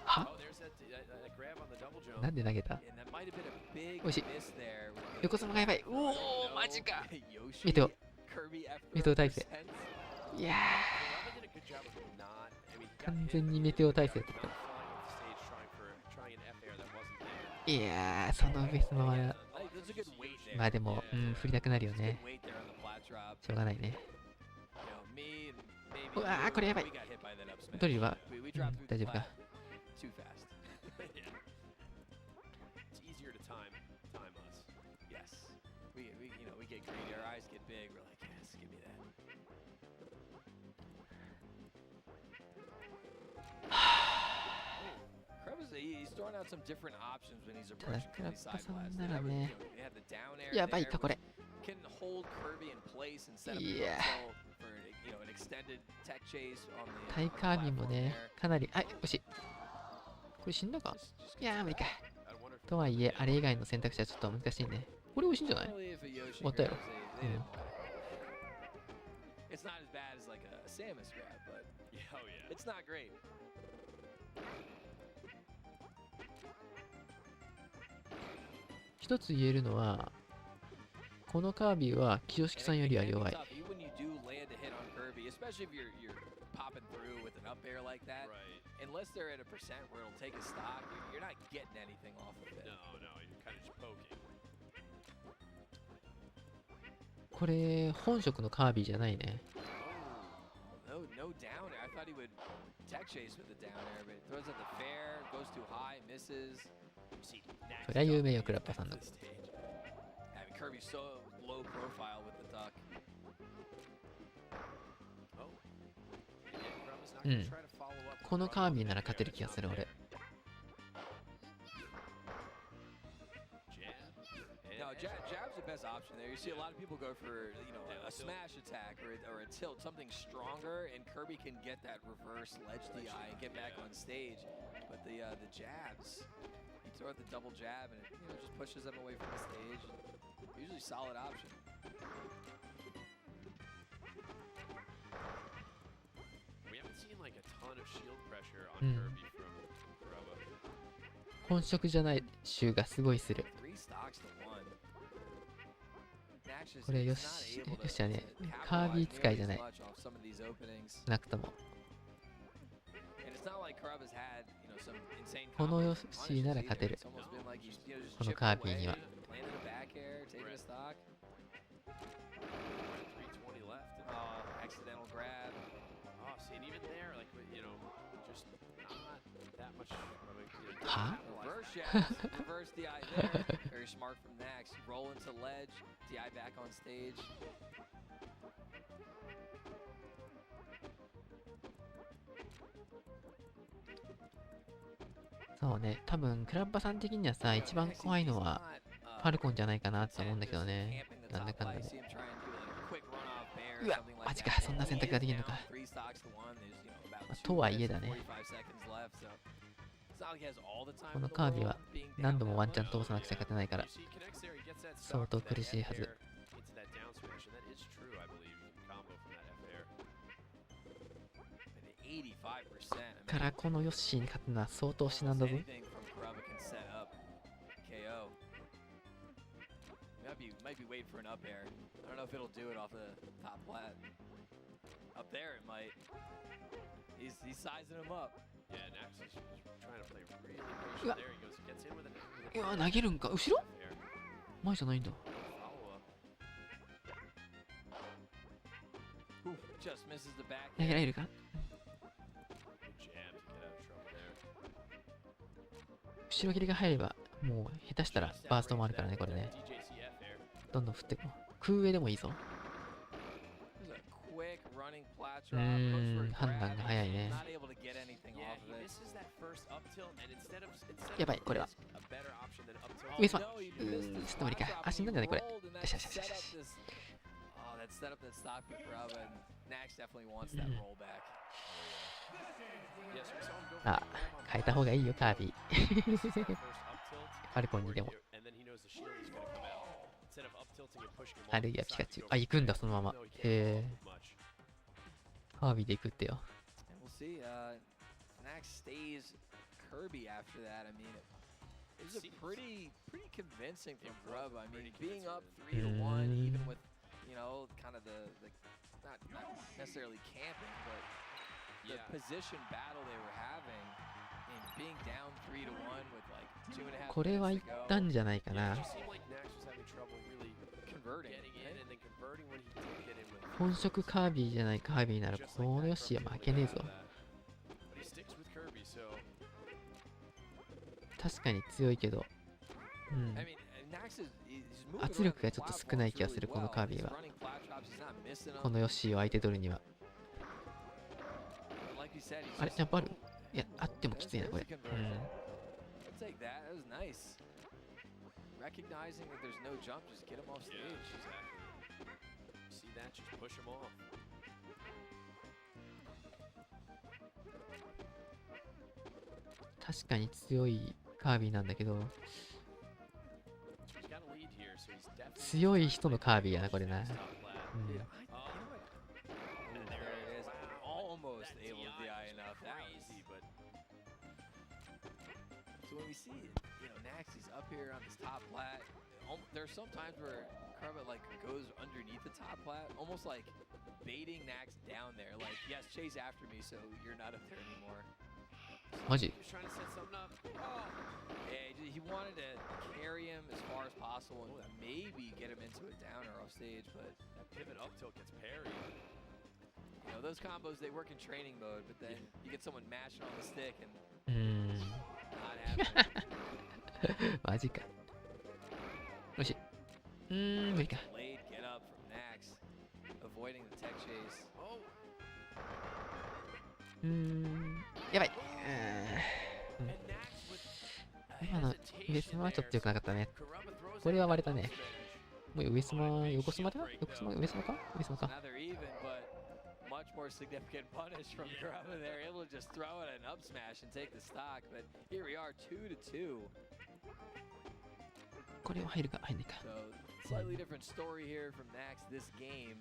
は？なんで投げた？惜しい。横様がやばい。おお、マジか。メテオ。メテオ体勢。いやー。完全にメテオ体勢だった。いやー、その上様は。まあでも、振りたくなるよね。しょうがないね。うわー、これやばい。ドリルは、大丈夫か。ただ、クラッパさんならね。やばいか、これ。いやタイカービンもね、かなり、惜しい。これ死んだか？いやー、無理か。とはいえ、あれ以外の選択肢はちょっと難しいね。これ美味しいんじゃない？終わったやろ。一つ言えるのは、このカービィは清敷さんよりは弱い。これ本職のカービィじゃないね。tech chase with the down air, but throws at the fair, goes too high, misses. そりゃ有名よ、クラッバさんの。Having Kirby so low profile with the duck. うん。このカービィなら勝てる気がする、俺。No, jab's the best option there. You see a lot of people go for, you know, a smash attack or a tilt, something stronger, and Kirby can get that reverse ledge DI and get back on stage. But the jabs, you throw out the double jab and it, you know, just pushes them away from the stage. Usually solid option. We haven't seen like a ton of shield pressure on Kirby from Robo. 本職じゃない週がすごいする。これよし、よしはね、カービィ使いじゃない。なくとも。このよしなら勝てる。このカービィには。はReverse DI there. Very smart from Nax. Roll into ledge. DI back on stage. そうね、多分クラッバさん的にはさ、一番怖いのはファルコンじゃないかなって思うんだけどね。なんだかんだで。うわ、マジか、そんな選択ができるのか。まあ、とはいえだね。このカービィは何度もワンチャン通さなくちゃ勝てないから相当苦しいはず。からこのヨッシーに勝つのは相当至難だぞ。いや、投げるんか。後ろ前じゃないんだ。投げられるか。後ろ切りが入れば、もう下手したらバーストもあるからね、これね。どんどん振ってこう。空上でもいいぞ。判断が早いね。やばい、これは。上様。ちょっと無理か。足なんじゃないこれ。よしよしよしよし。あ、変えた方がいいよ、カービィ。ファルコンにでも。あるいはピカチュウ。あ、行くんだ、そのまま。へえ。カービィで行くってよ。Kirby after that. I mean, it was a pretty convincing from Grub. I mean, being up 3-1, even with, you know, kind of the not necessarily camping, but the position battle they were having, and being down 3-1 with like 2.5. これは行ったんじゃないかな。本職カービィじゃないカービィならこのヨッシーは負けねえぞ。確かに強いけど、うん、圧力がちょっと少ない気がする、このカービィは。このヨッシーを相手取るには。あれ、ジャンプある？いや、あってもきついな、これ。うん。確かに強いカービィなんだけど、強い人のカービィやな、これな。うん。So when we see, you know, Nax, he's up here on this top plat. There's some times where Kerokeroppi like goes underneath the top plat, almost like baiting Nax down there. Like, yes, chase after me, so you're not up there anymore. マジ？ Yeah, he wanted to carry him as far as possible and maybe get him into a downer off stage, but that pivot up tilt gets parried. You know, those combos, they work in training mode, but then you get someone mashing on the stick and うーん not happening. マジか。よし。無理か。 Late get up from Nax, avoiding the tech chase. やばい。今の上スマはちょっと良くなかったね。これは割れたね。もう上スマ、横スマだ？横スマ、上スマか？上スマか。 Now they're even, but much more significant punish from Kerokeroppi. They're able to just throw it an up smash and take the stock, but here we are, 2-2. これは入るか入んないか。 So slightly different story here from Nax this game.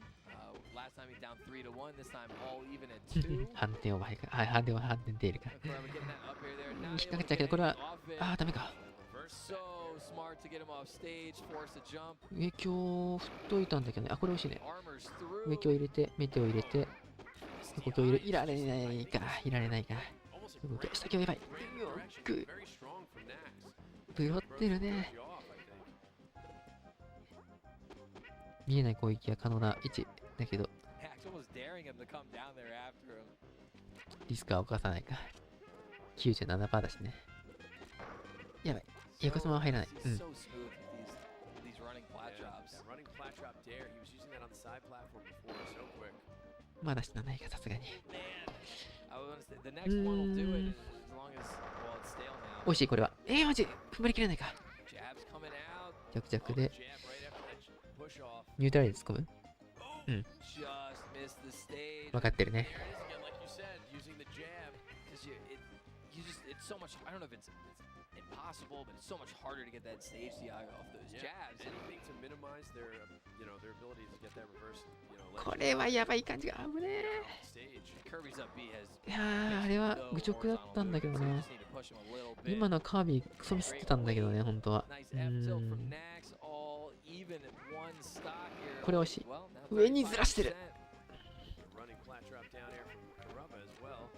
Last time he's down 3-1. This time all even at 2. 反転を入るか。はい、反転出るか。Kerokeroppi getting that up air there. 引 Not っ掛 able け to ちゃうけど、 get これは、 anything off it. ダメか。 So smart to get him off stage, force a jump. 上鏡振っといたんだけどね。あ、これ美味しいね。 Armor's through. 上鏡入れて、メテオ入れて、横鏡入れ、いられないか。いられないか。横鏡、下鏡やばい。グー。ブロってるね。見えない攻撃が可能な位置だけど、 Nax almost daring him to come down there after him. リスクは犯さないか。97% だしね。やばい。横スマは入らない。 He's so smooth with these running flat drops. Running flat drop dare. He was using that on the side platform before, so quick. まだ死なないか、さすがに。 I was gonna say the next one will do it as long as well it's stale now. 美味しい、これは。マジ踏ん張りきれないか。 Jabs coming out. 弱弱で、 Jab right after that push off. ニュートラルで突っ込む。 Just missed the stage. 分かってるね。 There it is again, like you said, using the jab. Because it's so much. I don't know if it's impossible, but it's so much harder to get that stage DI off those jabs. Anything to minimize their, their ability to get that reverse, これはやばい感じが。危ねえ。 stage. Kirby's up B has いやー、あれは愚直だったんだけど so you な。 just need to push him a little bit. 今のカービィクソミスってたんだけどね、本当は。 Nice F tilt from Nax, all even at one stock here. これ惜しい。 Well, now 上にずらしてる。 Running flat drop down air from Kerokeroppi as well.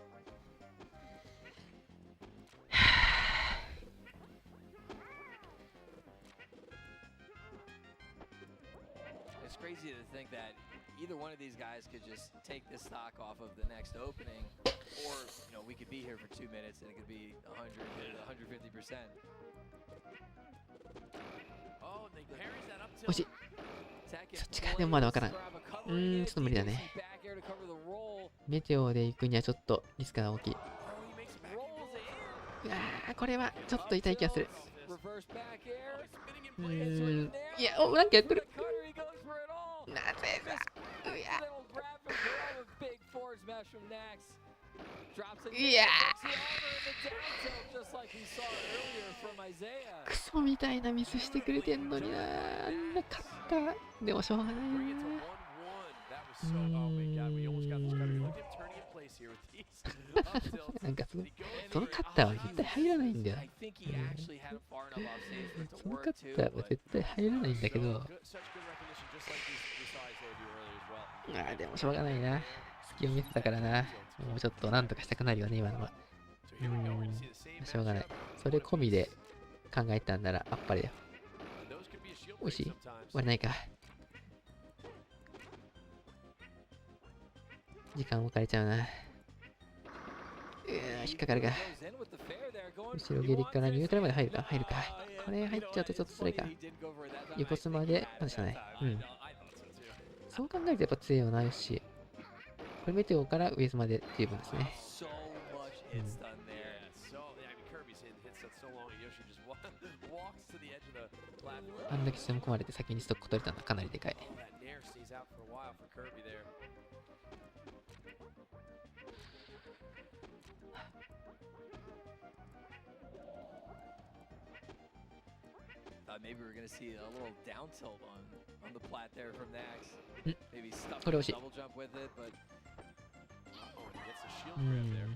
It's crazy to think that either one of these guys could just take this stock off of the next opening, or we could be here for 2 minutes and it could be 100 to 150%. Oh, they parries that up 惜しい。そっちか。でもまだわからん。ちょっと無理だね。メテオで行くにはちょっとリスクが大きい。これはちょっと痛い気がする。いや、なんかやってる。なぜだ。いやクソみたいなミスしてくれてんのにな。あんな勝った。でもしょうがないな。なんかすごい。そのカッターは絶対入らないんだよ。そのカッターは絶対入らないんだけど。でもしょうがないな。隙を見せたからな。もうちょっとなんとかしたくなるよね、今のは。しょうがない。それ込みで考えたんならあっぱれだよ。おいしい？割れないか。時間置かれちゃうな。引っかかるか。後ろ蹴りからニュートラルまで入るか。入るか。これ入っちゃうとちょっとそれか。横スマで、まだしかない。そう考えるとやっぱ強いよな、よし。これメテオから上スマで十分ですね。あんだけ下に込まれて先にストック取れたのはかなりでかい。Maybe we're going to see a little down tilt on the plat there from Nax. Maybe stuff double jump with it, but he gets a shield grab there.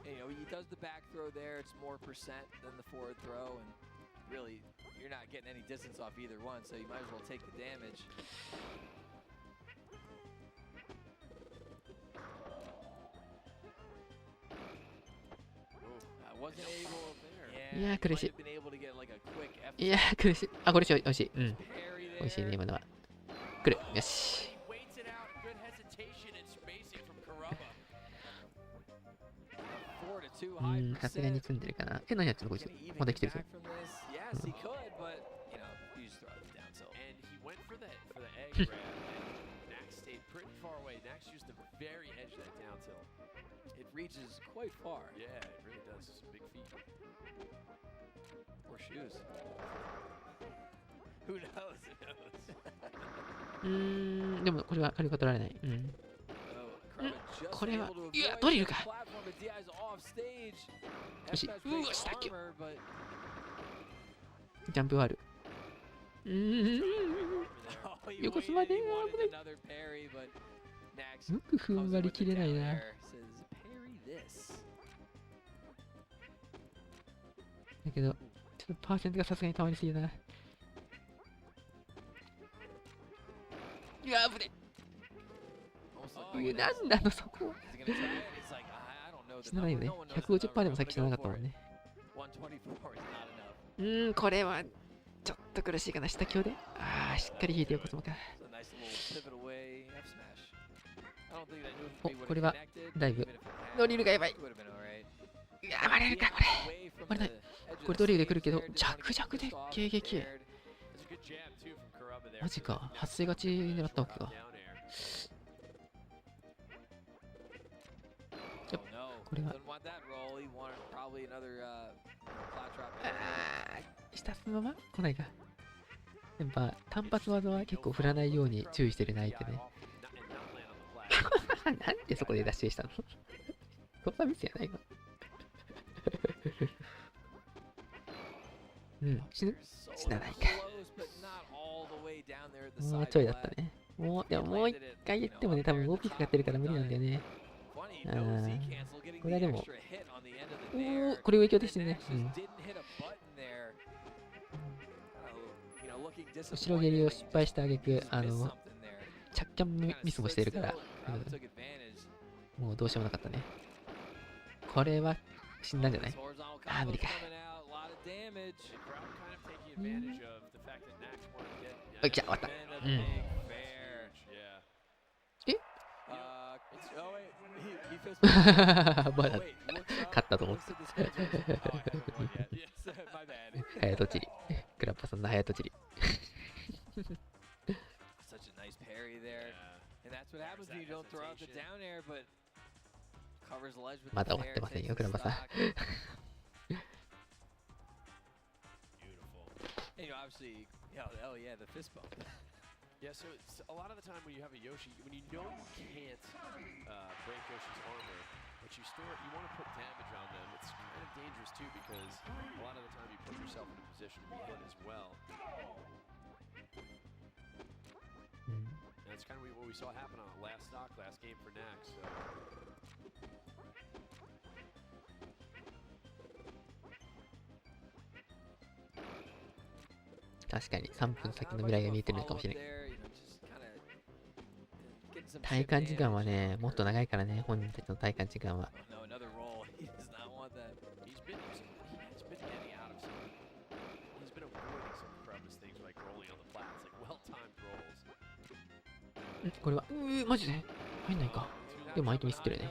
He does the back throw there. It's more percent than the forward throw, and really, you're not getting any distance off either one, so you might as well take the damage. Wasn't able there. いやー苦し Been able to get like a quick F い。いやー苦しい。あ、これおいしい。おいしいね、今のは。来る。よし。さすがに組んでるかな。何やってんのこいつ。まだ来てるぞ。And he went for the egg grab, and Nax stayed pretty far away. Nax used the very edge of that down tilt. It reaches quite far. Yeah, it really does. It's a big feat. Or shoes. Who knows? Who knows? でもこれは軽く取られない。これは、いや、ドリルか。よし、うわ、したっけ。ジャンプはある。横スマで危ない。よく踏ん張りきれないな。だけど、ちょっとパーセントがさすがに溜まりすぎだな。いや、危ねえ。なんだの、そこ。死なないよね。150% でもさっき死ななかったもんね。これはちょっと苦しいかな。下強で。ああ、しっかり引いてよこそもか。お、これはだいぶドリルがやばい。いや、割れるかこれ。割れない。これドリルで来るけど、弱々で迎撃。マジか。発生勝ち狙ったわけか。これは下すのまま来ないか。やっぱ単発技は結構振らないように注意してるな相手ね。なんでそこでダッシュしたの。突破ミスやないの。死なないか。もうちょいだったね。でももう一回言ってもね、多分 OP かかってるから無理なんだよね。これはでも、これを影響でしてね。後ろ蹴りを失敗した挙句、着キャンミスもしてるから、もうどうしようもなかったね。これは死んだんじゃない？ああ、無理か。来た、終わった。まだ勝ったと思って。早とちり。クラッパさんの早とちり。まだ終わってませんよ、クラッパさん。Yeah, so it's a lot of the time when you have a Yoshi, when you know you can't break Yoshi's armor, but you want to put damage on them, it's kind of dangerous too because a lot of the time you put yourself in a position to be hit as well. And that's kind of what we saw happen on last game for Nax. So. 確かに3分先の未来が見えてるのかもしれない。体感時間はね、もっと長いからね、本人たちの体感時間は。これは、マジで入んないか。でも相手ミスってるね。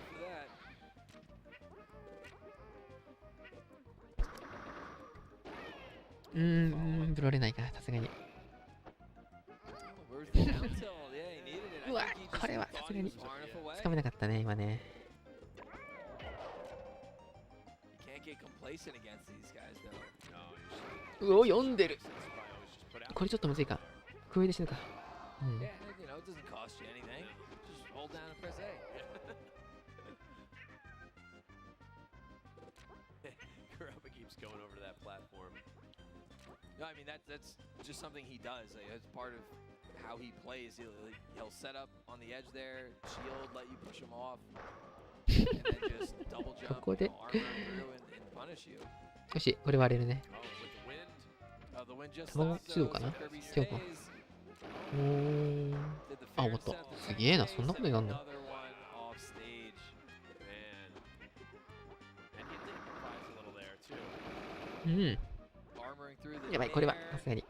ブロれないか、さすがに。うわ、これはさすがにつかめなかったね、今ね。うお、読んでる。これちょっとむずいか。空で死ぬか。No, I mean that's just something he does. It's part of how he plays. He'll set up on the edge there, shield, let you push him off, and then just double jump, armor through and punish you. よし、これ割れるね。卵指導かな？違うか。あ、終わった。すげえな、そんなことになるの？やばい、これはさすがに。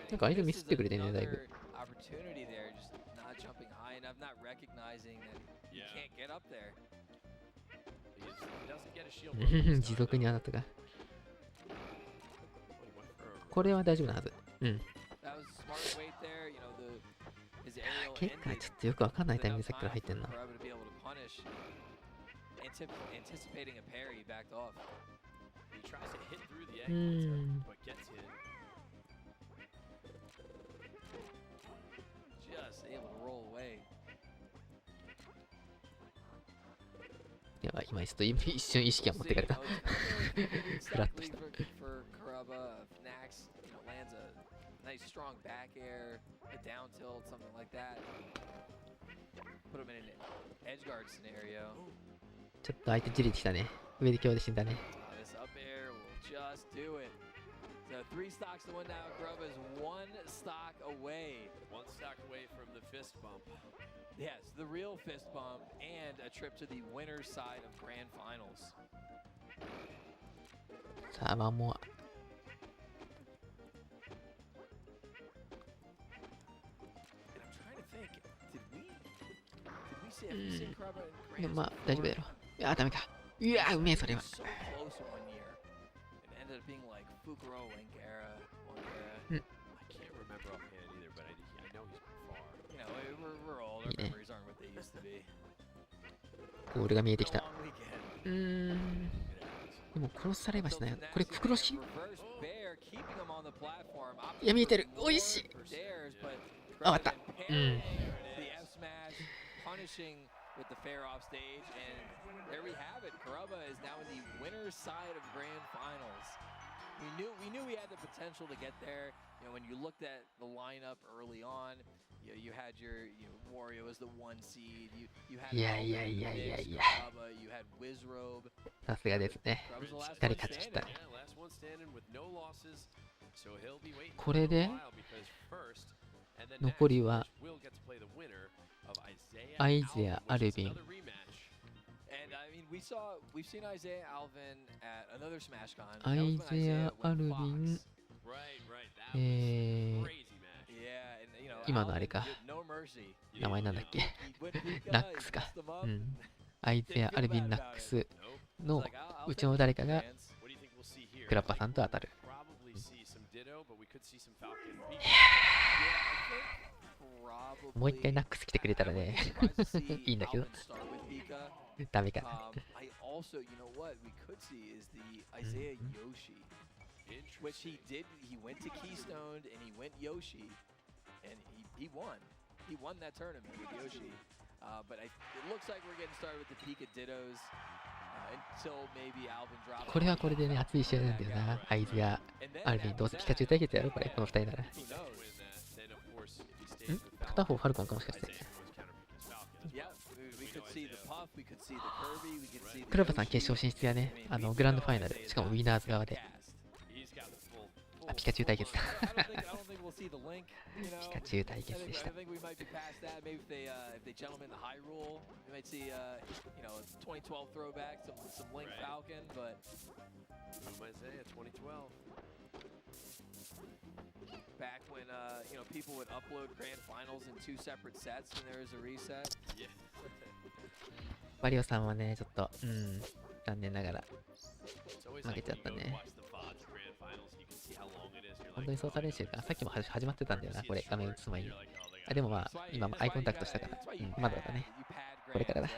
なんか相手ミスってくれてね、だいぶ。持続にあなたが。これは大丈夫なはず。うん。結果ちょっとよくわかんないタイミングでさっきから入ってんな。やばい、今ちょっと一瞬意識が持ってかれた。フラッとした。Nice strong back air, a down tilt, something like that. Put him in an edge guard scenario. ちょっと相手じれてきたね。上で強で死んだね。This up air will just do it. So 3 stocks to 1 now. Grub is 1 stock away. 1 stock away from the fist bump. Yes, the real fist bump and a trip to the winner's side of grand finals. さあ、ワンモア。でもまあ大丈夫だよ。いやダメか。いやうめえそれは。いいね。ゴールが見えてきた。でも殺されはしない。これ袋し。いや見えてる。おいしい。あ、終わった。Punishing with the fair off stage, and there we have it. Kerokeroppi is now in the winner's side of grand finals. We knew we had the potential to get there. You know, when you looked at the lineup early on, you had your Wario as the 1 seed. You had Kerokeroppi, you had Wizzrobe. さすがですね。しっかり勝ち切った。これで残りはアイゼア・アルビン。アイゼア・アルビン。今のあれか。名前なんだっけ。ナックスか。アイゼア・アルビン・ナックスのうちの誰かがクラッパさんと当たる。もう一回ナックス来てくれたらねいいんだけどダメかな。Which he did, he went to Keystone and he went Yoshi, and he won. He won that tournament with Yoshi. But it looks like we're getting started with the Pika Dittos until maybe Alvin drops. これはこれでね、熱い試合なんだよな。アイズやアルビン、どうせピカチュウ対決やろ、これ、この2人なら。片方ファルコンかもしかして。クラブさん決勝進出やね、グランドファイナル、しかもウィナーズ側で。あ、ピカチュウ対決だ。ピカチュウ対決でした。Back when people would upload grand finals in 2 separate sets when there was a reset. ワリオさんはね、ちょっと、残念ながら負けちゃったね。本当に操作練習か。さっきも始まってたんだよな、これ、画面映す前に。あ、でもまあ、今アイコンタクトしたから、まだだね。これからだ。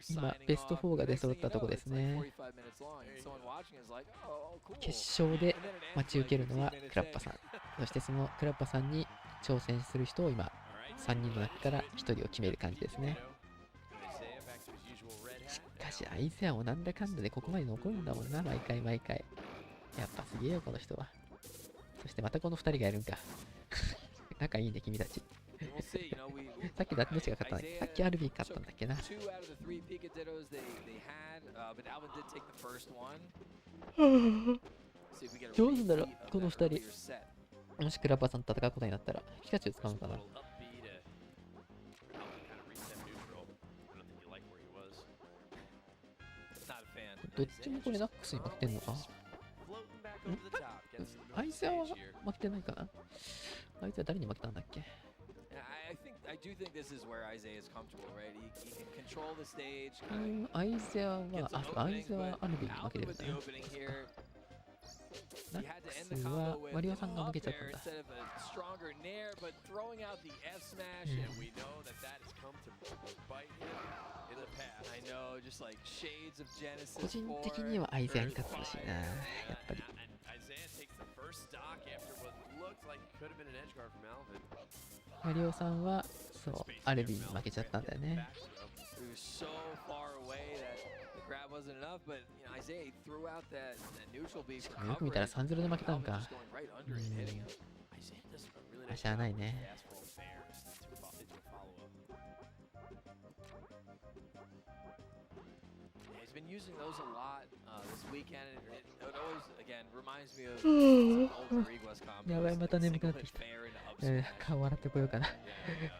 今、ベスト4が出揃ったとこですね。決勝で待ち受けるのはクラッパさん。そしてそのクラッパさんに挑戦する人を今、3人の中から1人を決める感じですね。しかし、アイゼアもなんだかんだでここまで残るんだもんな、毎回毎回。やっぱすげえよ、この人は。そしてまたこの2人がやるんか。仲いいね、君たち。さっきどっちが勝ったんだっけ？さっきアルビー勝ったんだっけな。どうすんだろう、この2人。もしクラッパさんと戦うことになったら、ピカチュウ使うのかな。どっちもこれナックスに負けてんのか。アイゼアは負けてないかな。アイゼア誰に負けたんだっけ。I do think this is where Isai is comfortable, right? He can control the stage. アイゼアは、アイゼアはアルビンに負けてるんだな。ナックスはワリオさんが負けちゃったんだ。個人的にはアイゼアに勝ってほしいな、やっぱり。ワリオさんは、そう、アルビンに負けちゃったんだよね。よく見たら 3-0 で負けたんか。しゃあないね。He's been using those a lot this weekend. It always, again, reminds me of old Reguas combos. やばい、また眠くなってきた。顔洗ってこようかな。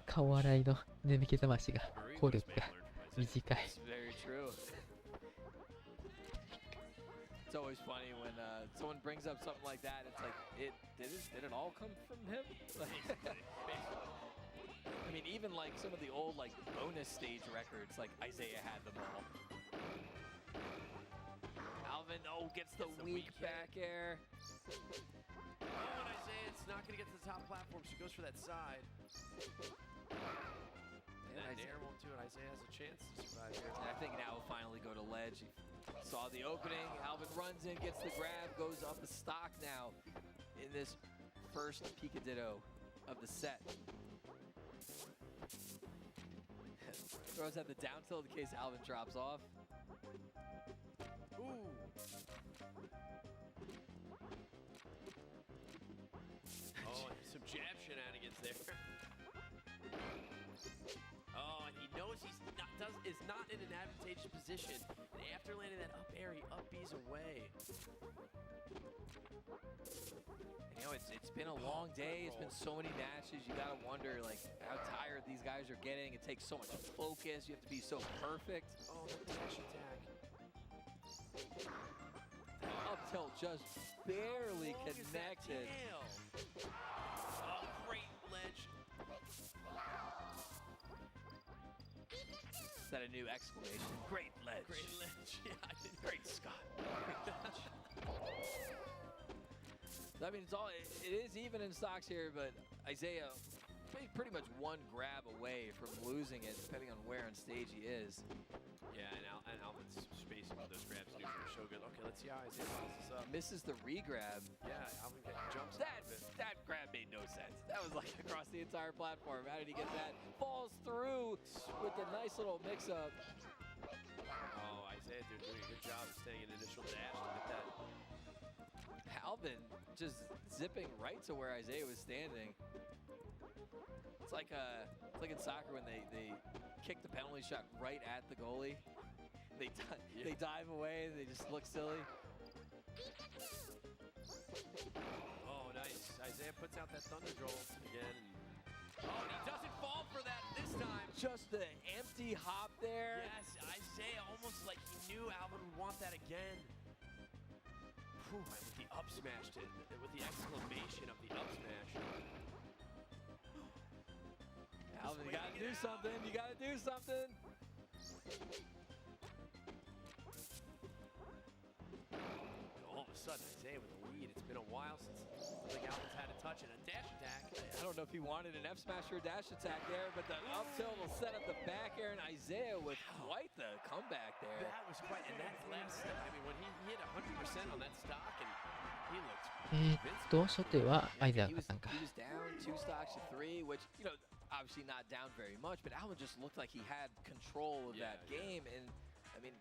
顔洗いの眠気覚ましが、効力が短い。It's always funny when someone brings up something like that. It's like, did it all come from him? I mean, even like some of the old like bonus stage records, like Isaiah had them all. Alvin, gets the weak back air. Oh, and Isaiah, it's not going to get to the top platform, so he goes for that side. And that nair won't do it. Isaiah has a chance to survive here. And I think now we'll finally go to ledge. He saw the opening. Alvin runs in, gets the grab, goes up the stock now in this first Picadillo of the set. Throws at the down tilt in case Alvin drops off. Ooh. Oh, some jab shenanigans there. Oh, and he knows is not in an advantageous position. And after landing that up air, he up B's away. And, you know, it's been a long day. It's been so many matches. You gotta wonder like how tired these guys are getting. It takes so much focus. You have to be so perfect. Oh, the dash attack. Up tilt just barely connected. Oh, great ledge. Is that a new exclamation? Great ledge. Great ledge. Yeah, great Scott. I mean, it is even in stocks here, but Isaiah pretty much one grab away from losing it, depending on where on stage he is. Yeah, and Alvin's spacing with those grabs usually are so good. Okay, let's see how Isaiah follows this up. Misses the re-grab. Yeah, Alvin jumps. That grab made no sense. That was like across the entire platform. How did he get that? Falls through with a nice little mix-up. Oh, Isaiah doing a good job of staying in initial dash to get that. Alvin just zipping right to where Isaiah was standing. It's like in soccer when they kick the penalty shot right at the goalie. They dive away and they just look silly. Oh, nice. Isaiah puts out that thunder drill again. Oh, and he doesn't fall for that this time. Just the empty hop there. Yes, Isaiah almost like he knew Alvin would want that again. Whew, and with the up smash, with the exclamation of the up smash. Alvin, you gotta do something. You gotta do something. And all of a sudden, Isaiah with a lead. It's been a while since I think Alvin's had a touch and a dash attack. I don't know if he wanted an F smash or a dash attack there, but the up tilt will set up the back air, and Isaiah with quite the comeback there. That was quite, and that last step, I mean, when he hit 100% on that stock, and he looked. 初手はアイゼアが勝ったんか。He was down 2 stocks to 3, which, you know, obviously not down very much, but Alvin just looked like he had control of that game, and I mean,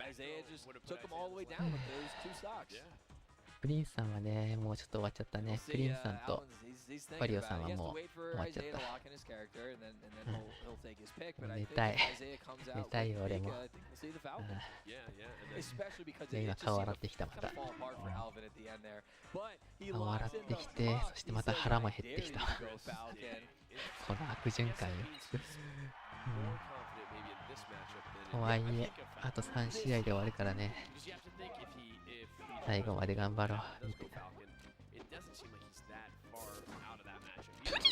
Isaiah just took him all the way down with those 2 stocks. Yeah. プリンスさんはね、もうちょっと終わっちゃったね。プリンスさんとワリオさんはもう終わっちゃった。寝たい。寝たいよ、俺も。今顔洗ってきた、また。顔洗ってきて、そしてまた腹も減ってきた。この悪循環よ。とはいえ、あと3試合で終わるからね。最後まで頑張ろう。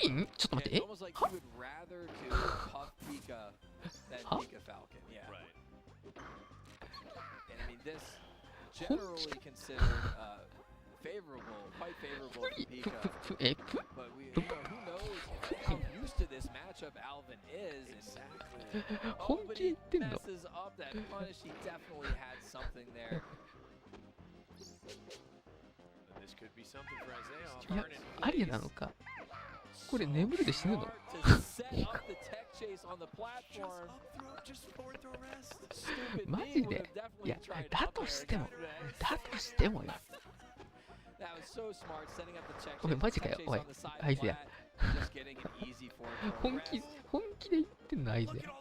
リンちょっと待って、 It's almost like he would rather to puff Pika than Pika Falcon. Yeah. And I mean, this generally considered favorable, quite favorable for Pika. But we, who knows how used to this matchup Alvin is. And but he messes up that punish. He definitely had something there. This could be something for Isai. いや、アリアなのか。これ眠るで死ぬの？マジで？いや、だとしてもよ。おい、マジかよ。おい、アイゼア。本気で言ってんの、アイゼア。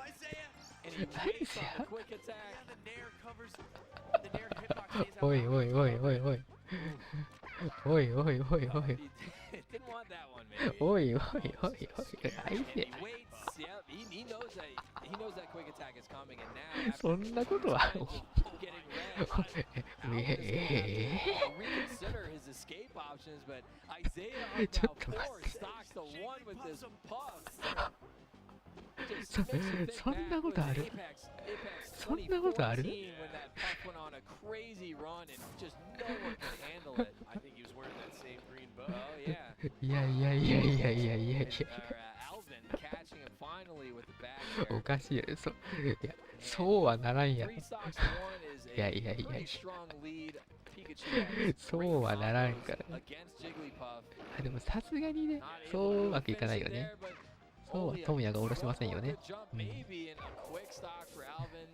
アイゼア？おい。おい。おい。Didn't want that one, maybe. おい、アイゼア。He knows that quick attack is coming, and now そんなことは。reconsider his escape options, but Isai up now 4 stocks to 1 with this puff. そんなことある？そんなことある？ when that puff went on a crazy run and just no one could handle it. I think he was wearing that same green bow. Oh yeah. いや。Alvin catching him finally with the back there. おかしいよ。いや、そうはならんやろ。 3 stocks to 1 is a pretty strong lead. Pikachu そうはならんから。 against Jigglypuff. でもさすがにね、そううまくいかないよね。そうはトムヤが下ろしませんよね。Maybe in a quick stock for Alvin.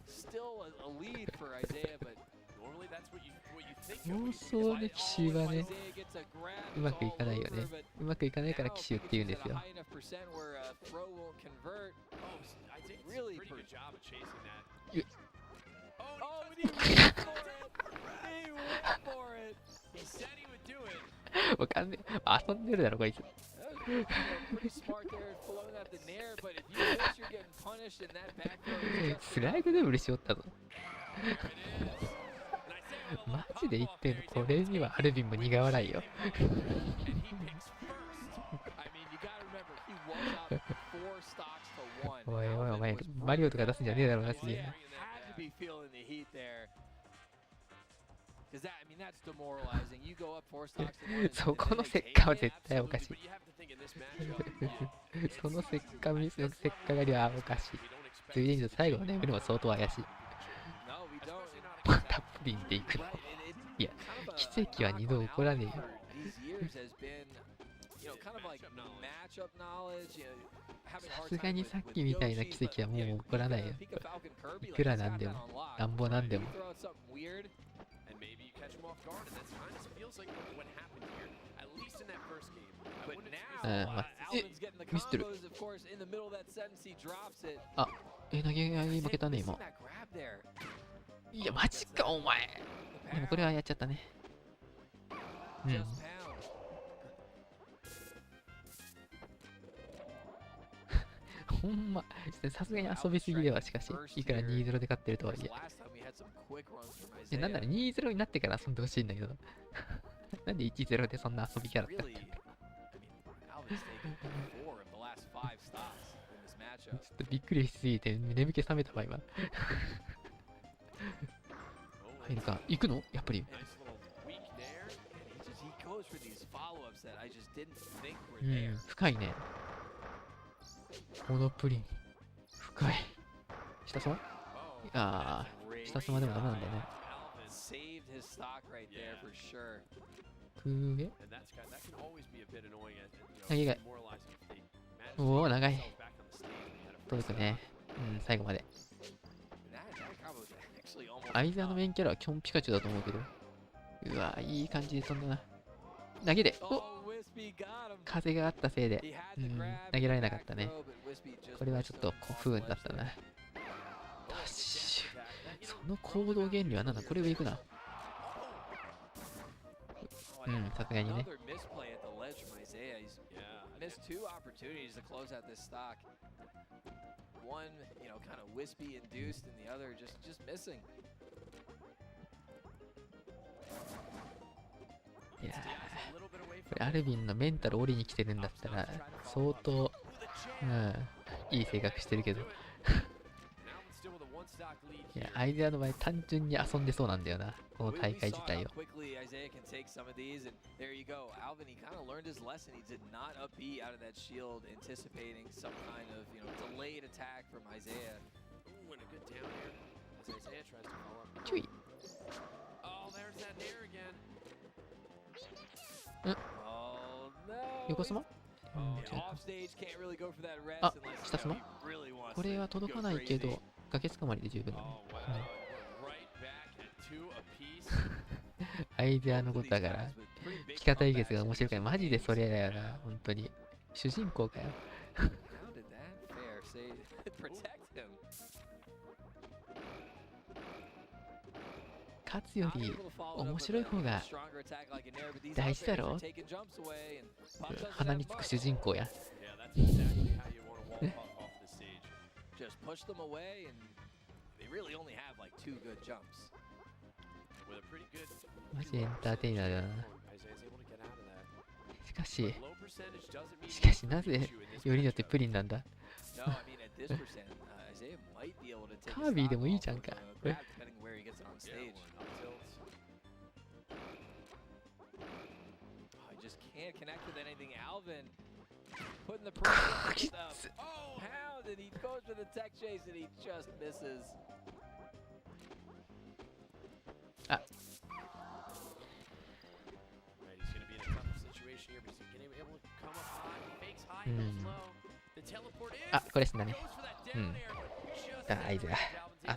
Still a lead for Isai, but normally that's what you think. 妄想で奇襲はね、うまくいかないよね。うまくいかないから奇襲って言うんですよ。Really pretty good job of chasing that. Oh, and he went for it. He said he would do it. わかんねえ。遊んでるだろ、こいつ。Pretty smart there, flown at the nair, but if you miss, you're getting punished, and that back throw is just スライドでブルしおったぞ。マジで言ってんの？これにはアルビンも苦笑いよ。おい、お前、マリオとか出すんじゃねえだろ、マジで。そこの石化は絶対おかしい。その石化ミスの石化狩りはおかしい。ついでに最後の眠るのも相当怪しい。またプリンでいくの。いや、奇跡は二度起こらねえよ。さすがにさっきみたいな奇跡はもう起こらないよ。いくらなんでも、なんぼなんでも。ミスってる。あ、投げ負けたね、今。いや、マジか、お前。でもこれはやっちゃったね。うん。ほんま、さすがに遊びすぎではしかし、いくら 2-0 で勝ってるとはいえ。なんなら 2-0 になってから遊んでほしいんだけど。なんで 1-0 でそんな遊びキャラってあったの？ちょっとびっくりしすぎて眠気覚めたわ今。入るか？行くの？やっぱり。うん、深いね。このプリン深い。下様？ああ、下様でもダメなんだね。くげ？投げがい。おお、長い。届くね。うん、最後まで。アイザーのメインキャラは基本ピカチュウだと思うけど。うわ、いい感じで飛んだな。投げで、お！風があったせいで、投げられなかったね。これはちょっと不運だったな。ダッシュ。その行動原理はなんだ？これ上行くな。うん、さすがにね。One, kind of wispy induced, and the other just missing. いやれアルビンのメンタル折りに来てるんだったら、相当、いい性格してるけど。いや、アイデアの場合、単純に遊んでそうなんだよな、この大会自体を。ちょい。横スマ？あ、下スマ？これは届かないけど、崖つかまりで十分だね。アイデアのことだから、ピカ対決が面白いから、マジでそれだよな、本当に。主人公かよ。勝つより面白い方が大事だろ。鼻につく主人公や。マジエンターテイナーだな。しかしなぜよりによってプリンなんだ。カービィでもいいじゃんか。あ、あ、これ死んだね。さあ、アイズだ。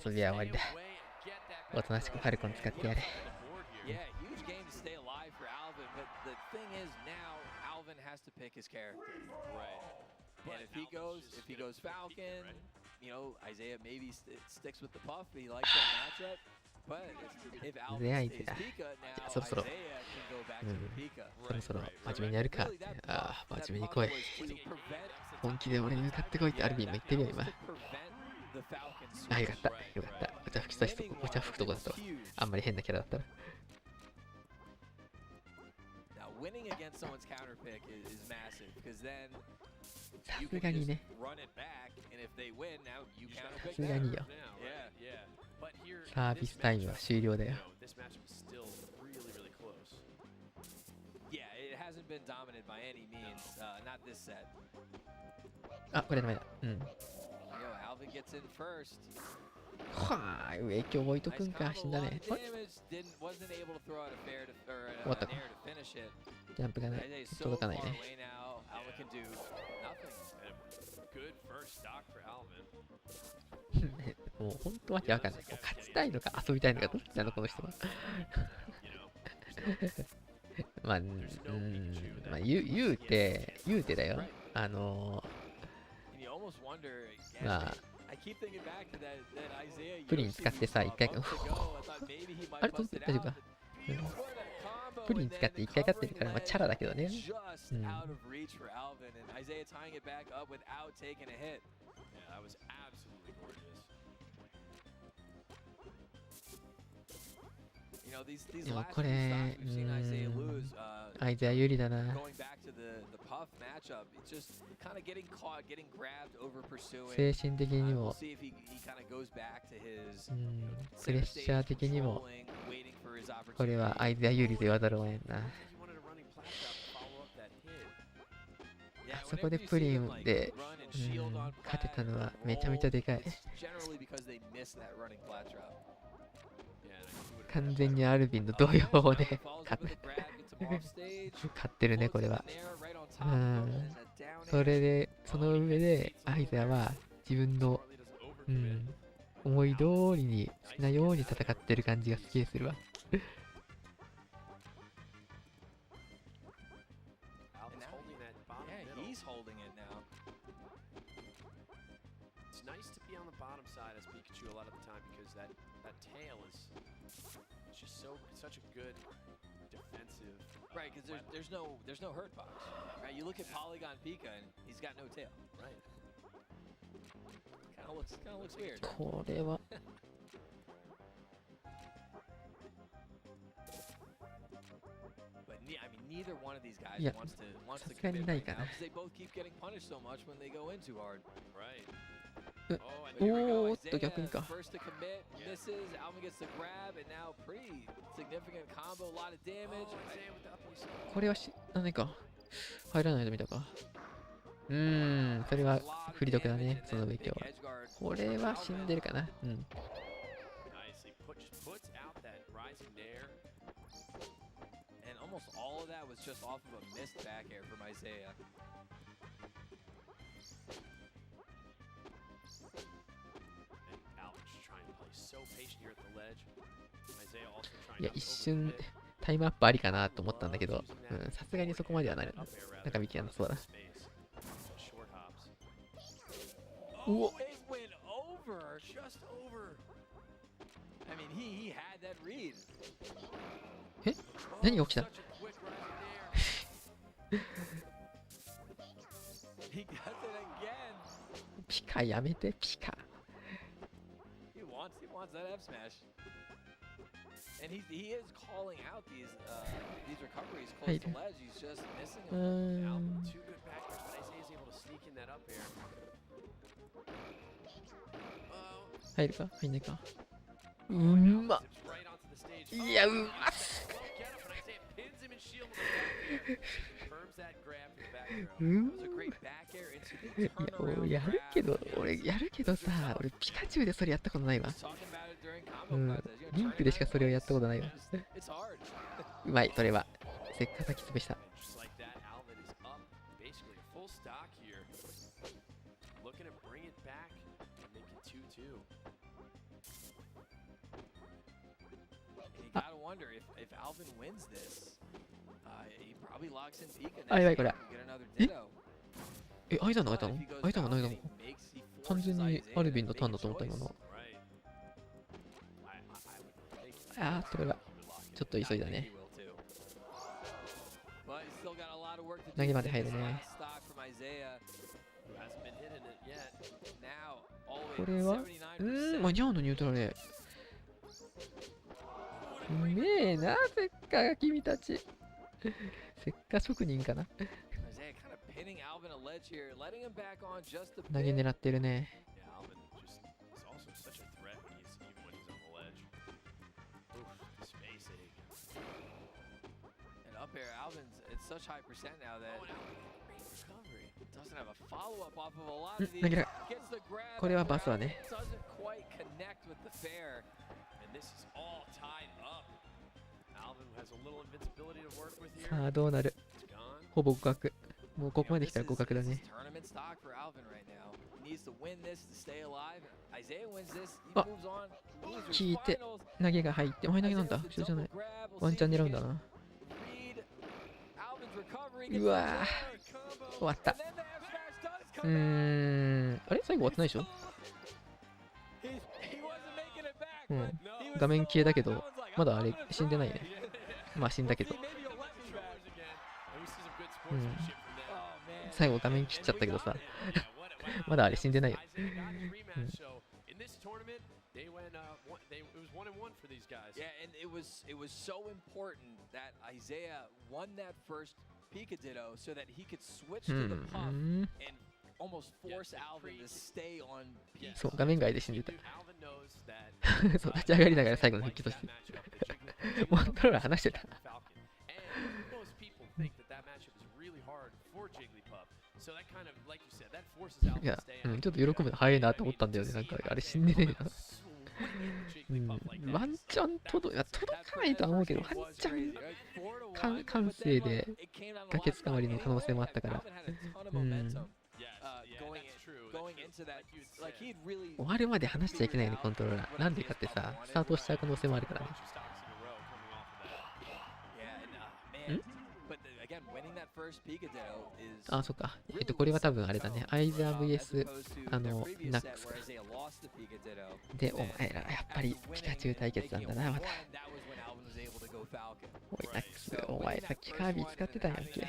遊びは終わりだ。おとなしくファルコン使ってやれ。で、アイズだ。そろそろ、そろそろ真面目にやるか。ああ、真面目に来い。本気で俺に向かってこいってアルビンも言ってるよ、今。あ、よかった。よかった。お茶吹きさしとこ、お茶吹くとこだと。あんまり変なキャラだったら。さすがにね。さすがによ。サービスタイムは終了だよ。あ、これダメだ。はぁ、影響置いとくんか。死んだね。終わったか。ジャンプがない。届かないね。もう本当わけわかんない。勝ちたいのか遊びたいのかどっちなのこの人は。まあ、まあ、言うてだよ。まあ、プリン使ってさ、一回、あれ大丈夫か。プリン使って一回勝ってるから、まあ、チャラだけどね。でもこれ、アイデア有利だな。精神的にも、プレッシャー的にも、これはアイデア有利と言わざるを得んな。あそこでプリンで、勝てたのはめちゃめちゃでかい。完全にアルビンの動揺で勝ってるね、これは。それで、その上で、アイザは自分の、思い通りに、好きなように戦ってる感じがすげえするわ。Such a good defensive, right? Because there's no hurt box, right? You look at Polygon Pika and he's got no tail, right? Kind of looks weird. これは。But I mean, neither one of these guys いや、 wants to さすがに commit ない right か now な。 because they both keep getting punished so much when they go in too hard. Right. おーっと、逆にか。 First to commit, misses. Alvin gets the grab, and now pretty significant combo, a lot of damage. これは何か入らないと見たか。それは振り得だね、その影響は。これは死んでるかな。うん。Nicely puts out that rising nair. And almost all of that was just off of a missed back air from Isai. So patient here at the ledge. Isai also いや、 trying 一瞬タイムアップありかなと思ったんだけど、さすがにそこまではない。中身きやなそうだ。うお It went over, just over. I mean, he had that read. え、何が起きた？ Such a quick rising nair. He does it again. ピカやめて、ピカ。He wants that F smash, and he is calling out these recoveries close to ledge. He's just missing them. Alvin, two good backers, but Isai is able to sneak in that up air. 入るか入んないか。うまっ。 Right onto the stage. いや、うまっ。 Get up, but Isai pins him and shield him. Confirms that grab for the back arrow. う It was a great back air into the いや、 turnaround 俺やる grab. けど、俺ピカチュウでそれやったことないわ。 Talking about it during combo うん、 contests. リンクでしかそれをやったことないわ。 It's hard. うまい、それは。せっかく先潰した。 Just like that, Alvin is up, basically full stock here. Looking to bring it back and make it 2-2. You gotta wonder if Alvin wins this, he probably locks in Pika あ、やばい next これ。 game and get another ditto. え、間の間の If he goes 間が down, ないの he makes- he 完 forces 全に Isai アルビン to の make ターン a だと思った今 choice. の。 Right. I would think あーっと、これは。ちょっと急いだね。 But he's still got a lot of work to do. 投げまで入る This ね。 last stock from Isai. hasn't been hitting it yet. Now, all the way こ to れは 79%. 間に合うのニュートラル。うめえな、せっかが君たち。せっか職人かな。 Isai kind of pinning Alvin a ledge here, letting him back on just a 投げ bit. 狙ってるね。 Yeah, Alvin just is also such a threat when even when he's on the ledge. Oof, spacing. And up air, Alvin's at such high percent now that Oh, and Alvin, great recovery. doesn't have a follow-up off of a lot of 投 these. げな。 Gets the grab. これはバスだね。 Doesn't quite connect with the fair. And this is all tied up. Alvin has a little invincibility to work with here. さあ、どうなる。 It's gone. ほぼ互角。もうここまで来たら互角だね。 Tournament stock for Alvin right now. He needs to win this to stay alive. Isai wins this. He あ、 moves on. Losers 聞いて finals. 投げが入って、お前投げなんだ。一緒じゃない。ワンチャン狙うんだな。 Reed. Alvin's recovery うわー、終わった。あれ最後終わってないでしょ。うん。画面消えだけど、まだあれ死んでないね。まあ死んだけど。うん。最後画面切っちゃったけどさ。まだあれ死んでないよ。うん。 They went, it was 1-1 for these guys. Yeah, and it was so important that Isai won that first Pika Ditto so that he could switch to the puff and almost force Alvin to stay on Pika. そう、画面外で死んでた。 Alvin knows that そう、立ち上がりながら最後の復帰として。モントローラー話してた。 and most people think that matchup is really hard for Jigglypuff. So that kind of, like you said, that forces い Alvin や to stay、うん、ちょっと喜ぶの早いなと思ったんだよね。なんか、あれ死んでねえな。うん、ワンチャン届かないとは思うけど、ワンチャン感性で崖つかまりの可能性もあったから、うん、終わるまで離しちゃいけないね、コントローラー。なんでかってさ、スタートしちゃう可能性もあるからね。あ、そっか。これは多分あれだね。アイザー VS ナックスか。で、お前らやっぱりピカチュウ対決なんだな、また。おい、ナックス、お前さっきカービィ使ってたんやっけ。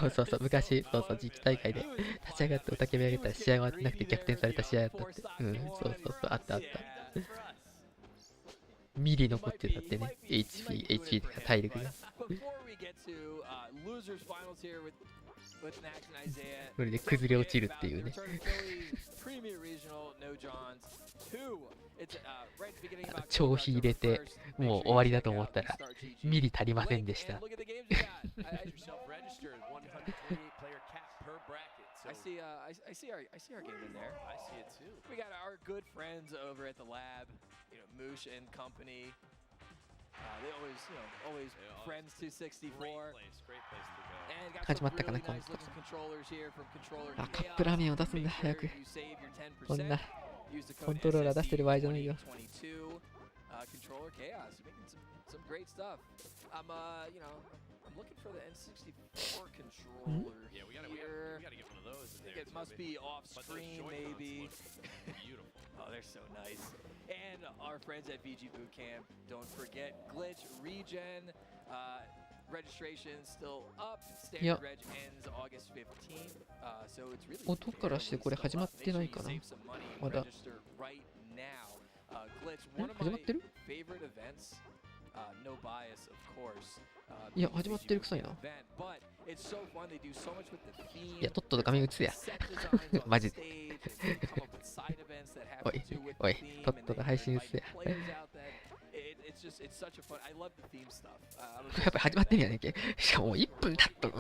そう、昔、実機大会で立ち上がって雄たけび上げたら試合終わってなくて逆転された試合やったって。うん、そう、あった。ミリ残ってたってね。HP とか体力が。これで崩れ落ちるっていうね。消費入れてもう終わりだと思ったらミリ足りませんでした。I see our game in there. I see it too. We got our good friends over at the lab, Moosh and company. They always friends 264. Great place to go. And got 始 some まったか really な、今 nice 度。 looking controllers here from Controller あ、カップラーメンを出すんだ、早く。 You save your こん 10%. な Use the コン code トローラー出してる場合じゃないよ。 SSC2022. Controller chaos. You're making some great stuff. I'm looking for the N64 controller. Yeah, we gotta get one of those in there. It must be off But those screen, Joy-Cons maybe. look beautiful. Oh, they're so nice. And our friends at VG Boot Camp, don't forget Glitch Regen. Registration still up. Standard reg ends August 15th. So it's really 音からしてこれ始まってないかな。まだ。 Glitch, one of 始まってる？ my favorite events. No bias, of course. いや、始まってるくさいな。 But it's so fun. They do so much with the theme. いや、とっとと画面映せや。マジで。おい、おい、とっとと配信映せや。やっぱり始まってんやねんけ。しかも1分経っとる。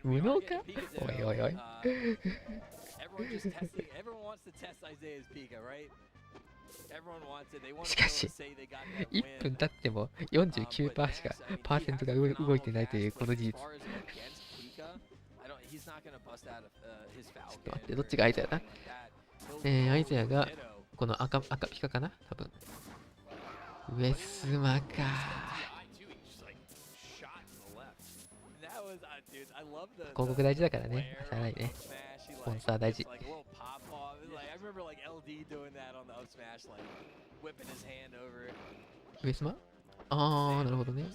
無能か？おいおいおい。しかし、1分経っても 49% しかパーセントが動いてないというこの事実。ちょっと待って、どっちがアイザヤだ？アイザヤがこの赤ピカかな多分。ウエスマか。広告大事だからね。しゃあないね。スポンサー大事。ウエスマ？あー、なるほどね。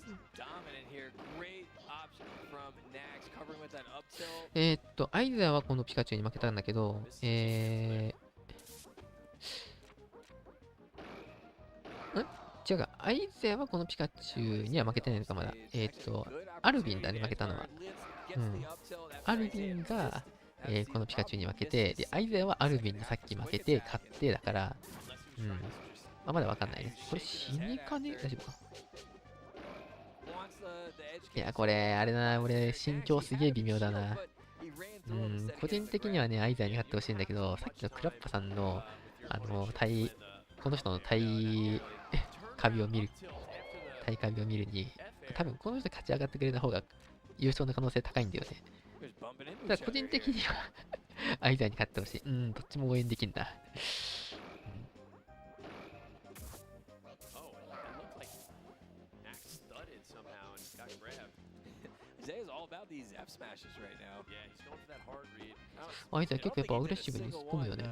アイザーはこのピカチュウに負けたんだけど、違うか、アイザーはこのピカチュウには負けてないのか、まだ。アルビンだね、負けたのは。うん。アルビンが、このピカチュウに負けて、で、アイザーはアルビンにさっき負けて、勝って、だから、うん。まあ、まだわかんないね。これ死にかね？大丈夫か？いや、これ、あれだな、俺、心境すげえ微妙だな。うん、個人的にはね、アイザーに勝ってほしいんだけど、さっきのクラッパさんの、この人の対カビを見るに、多分この人勝ち上がってくれた方が優勝の可能性高いんだよね。だから個人的にはアイザーに勝ってほしい。うん、どっちも応援できんだ。アイザー結構やっぱアグレッシブに突っ込むよね。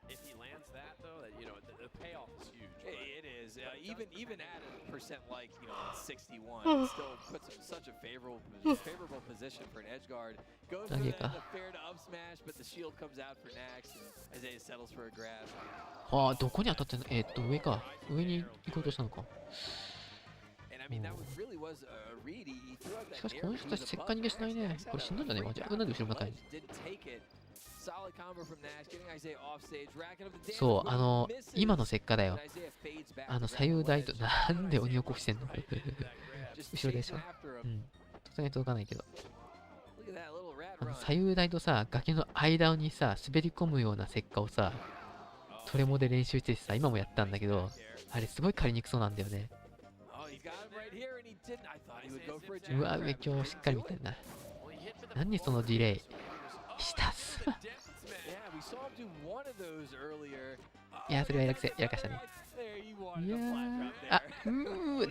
If he lands that though, the payoff is huge. It is. Even at a percent like 61, it still puts him in such a favorable position for an edge guard. Goes for the fair to up smash, but the shield comes out for Nax, and Isai settles for a grab. ああ、どこに当たってんの？上か。上に行こうとしたのか。しかしこの人たちせっか逃げしないね。これ死んだんじゃねえか。じゃあ、なんで後ろ向かいに。そう、今の石化だよ。左右台と、なんで鬼起こしてんの後ろでしょ。うん。さすがに届かないけど。左右台とさ、崖の間にさ、滑り込むような石化をさ、トレモで練習しててさ、今もやったんだけど、あれすごい狩りにくそうなんだよね。うわ、上今日しっかり見てんな。何そのディレイ。ひたすら。いや、それはやらかしたね。いやー、あ、何読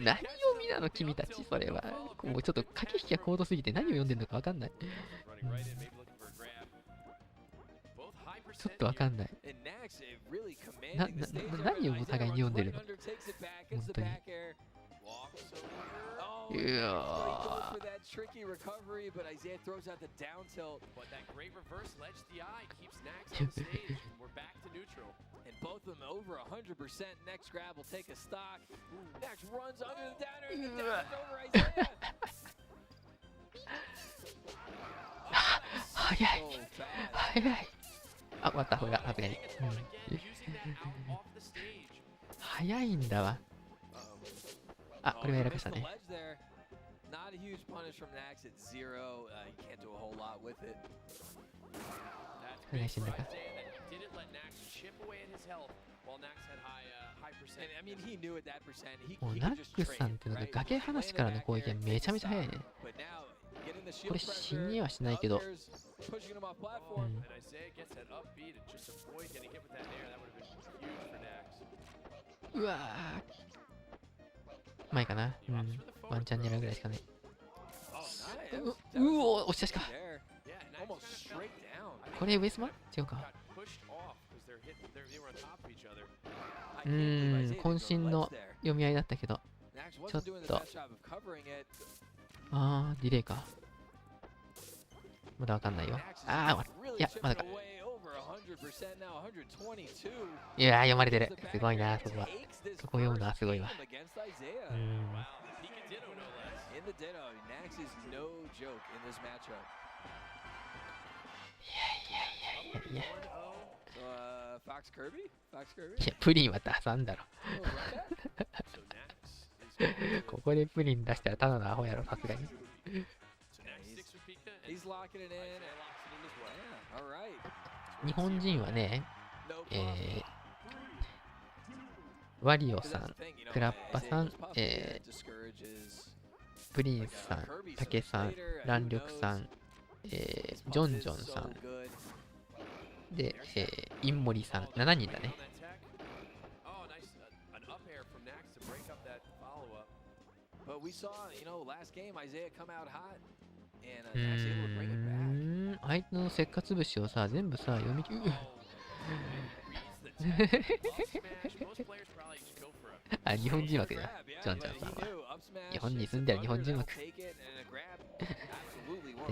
みなの君たち、それは。もうちょっと駆け引きが高度すぎて何を読んでるのかわかんない。ちょっとわかんない。何をお互いに読んでるの？本当に。いやー。over 100%. Next grab will take a stock. Next runs under the downer. And the downer's over Isaiah. 早い早い。あ、終わった方がさすがに。早いんだわ。あ、これはやらかしたね。Not a huge punish from Nax at 0. You can't do a whole lot with it. お願いしんだか。Didn't let Nax chip away at his health while Nax had high percent. I mean, he knew at that percent. もうナックスさんっていうのが崖話からの攻撃がめちゃめちゃ早いね。これ死にはしないけど。うわー。前かな。うん。ワンチャン狙うぐらいしかね。うお、押し出しか。これウエスマ違うか。渾身の読み合いだったけど、ちょっと。あー、ディレイか。まだわかんないよ。あー、いや、まだか。いやー、読まれてる。すごいな、そこは。そこ読むのはすごいわ。いや。いや、プリンは出さんだろ。ここでプリン出したらただのアホやろ、さすがに。日本人はね、ワリオさん、クラッバさん、プリンスさん、タケさん、乱力さん、ジョンジョンさん、で、インモリさん、7人だね。相手のせっかつぶしをさ、全部さ、読み切る。あ、日本人枠だ。ジョンジョンさんは。日本に住んでる日本人枠。って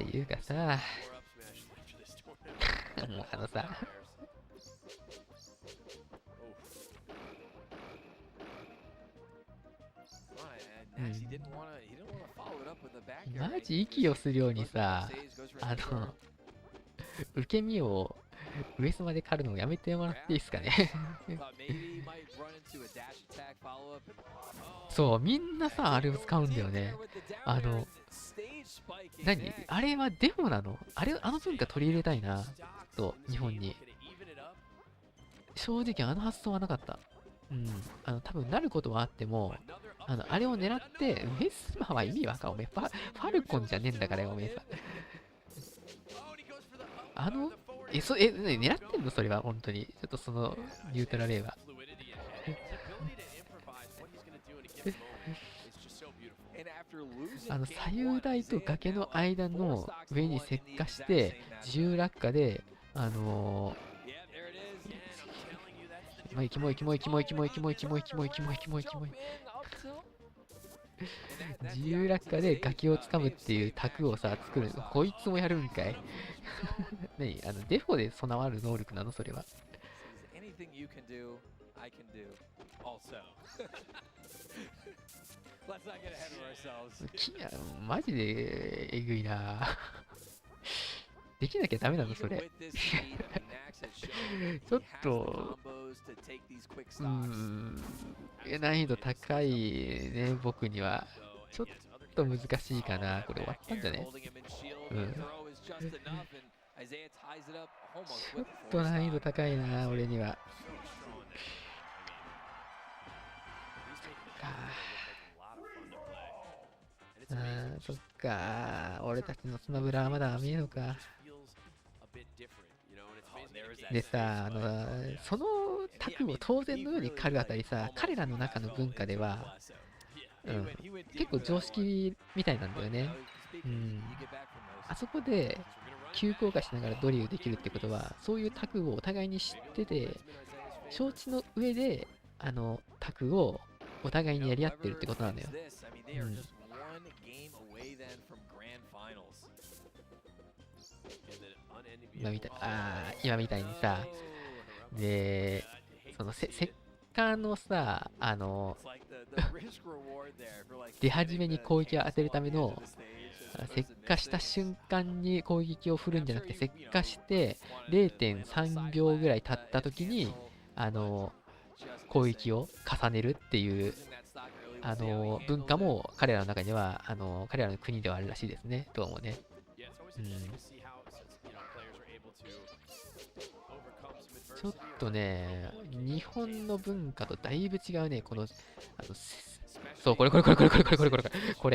いうかさ、もうさ、マジ息をするようにさ、受け身を上スマで狩るのをやめてもらっていいですかね。そう、みんなさ、あれを使うんだよね。何あれはデフォなの？あの文化取り入れたいな、と、日本に。正直あの発想はなかった。多分なることはあっても、あれを狙って、ウエスマは意味わかん。おめえ、ファルコンじゃねえんだからよ、おめえさ。狙ってんのそれは、本当に。ちょっとその、ニュートラル A は。左右台と崖の間の上に石化して、自由落下で、キモい。自由落下で崖をつかむっていう卓をさ、作る。こいつもやるんかい。何デフォで備わる能力なのそれは。マジでえぐいな。できなきゃダメなのそれ。ちょっと難易度高いね、僕にはちょっと難しいかな。これ終わったんじゃね？ちょっと難易度高いな、俺には。そっか、俺たちのスマブラはまだ見えるのか。でさ、そのタクを当然のように狩るあたりさ、彼らの中の文化では、結構常識みたいなんだよね。あそこで急降下しながらドリルできるってことは、そういうタクをお互いに知ってて、承知の上で、タクをお互いにやり合ってるってことなんだよ。今みたいにさ、で、その火のさ、出始めに攻撃を当てるための、石化した瞬間に攻撃を振るんじゃなくて、石化して 0.3 秒ぐらい経った時に、攻撃を重ねるっていう、文化も彼らの中には、彼らの国ではあるらしいですね、どうもね。ちょっとね、日本の文化とだいぶ違うね、この、そう、これ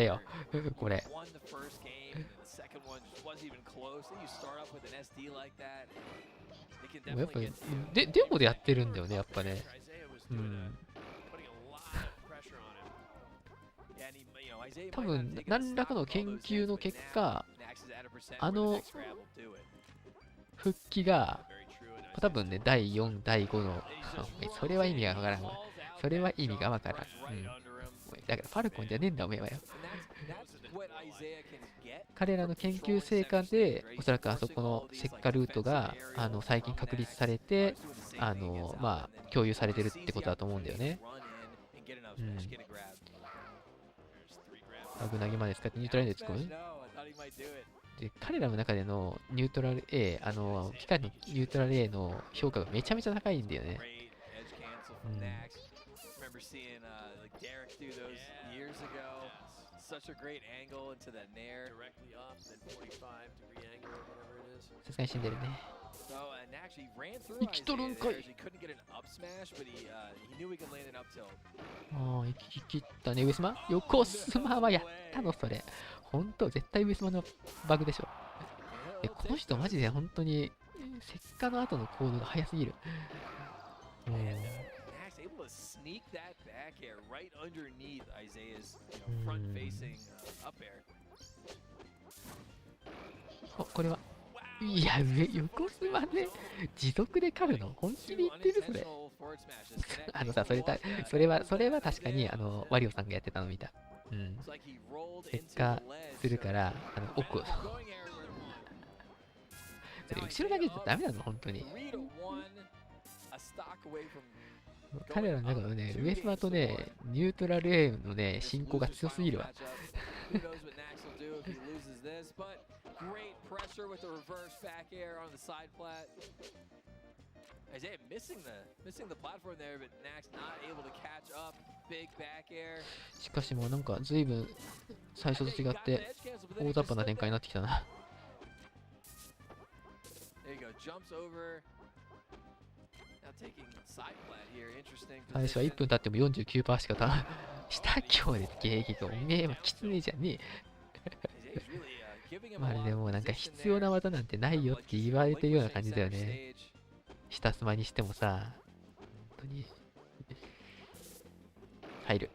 よ、これ。でもやっぱね、デモでやってるんだよね、やっぱね。多分、何らかの研究の結果、復帰が、多分ね、第4、第5の、それは意味がわからんわ。それは意味がわからん。だから、ファルコンじゃねえんだ、おめえはよ。彼らの研究成果で、おそらくあそこの石化ルートが、最近確立されて、まあ、共有されてるってことだと思うんだよね。危なげまで使ってニュートラルで突っ込む。で、彼らの中でのニュートラル A、機械のニュートラル A の評価がめちゃめちゃ高いんだよね。さすがに死んでるね。生きとるんかい。ああ、生き切ったね、上島。横スマはやったの、それ。ほんと、絶対上島のバグでしょ。この人マジで本当に、石化の後の行動が早すぎる。これは。いや、横スマね、持続で狩るの本気で言ってるそれ。それは確かに、ワリオさんがやってたの見た。石化するから、奥を。それ、後ろだけじゃダメなの本当に。彼らの中のね、上スマとね、ニュートラル A のね、進行が強すぎるわ。Great pressure with the reverse back air on the side plat. Isai missing the platform there, but Nax not able to catch up. Big back air. しかしもうなんか随分最初と違って大雑把な展開になってきたな。There you go, jumps over. Now taking side plat here, interesting. 最初は1分経っても 49% しか下強で迎撃がおめえはキツネじゃねえ。まるでもうなんか必要な技なんてないよって言われてるような感じだよね。下スマにしてもさ、本当に。入る。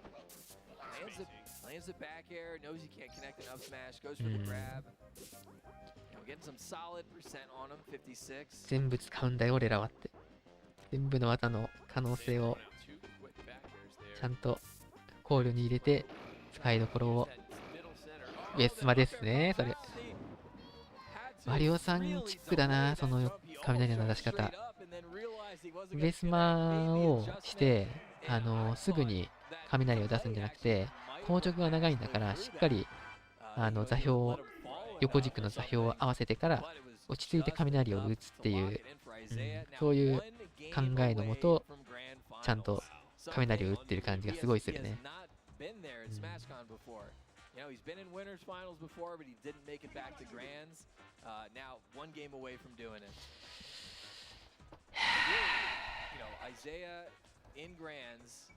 全部使うんだよ、俺らはって。全部の技の可能性をちゃんと考慮に入れて、使いどころを。ベスマですね、それ。ワリオさんチックだな、その雷の出し方。ベスマをして、すぐに雷を出すんじゃなくて、硬直が長いんだから、しっかり、座標を、横軸の座標を合わせてから、落ち着いて雷を打つっていう、そういう考えのもと、ちゃんと雷を打ってる感じがすごいするね。You know, he's been in winners finals before, but he didn't make it back to grands. Now, one game away from doing it. You know, Isaiah in grands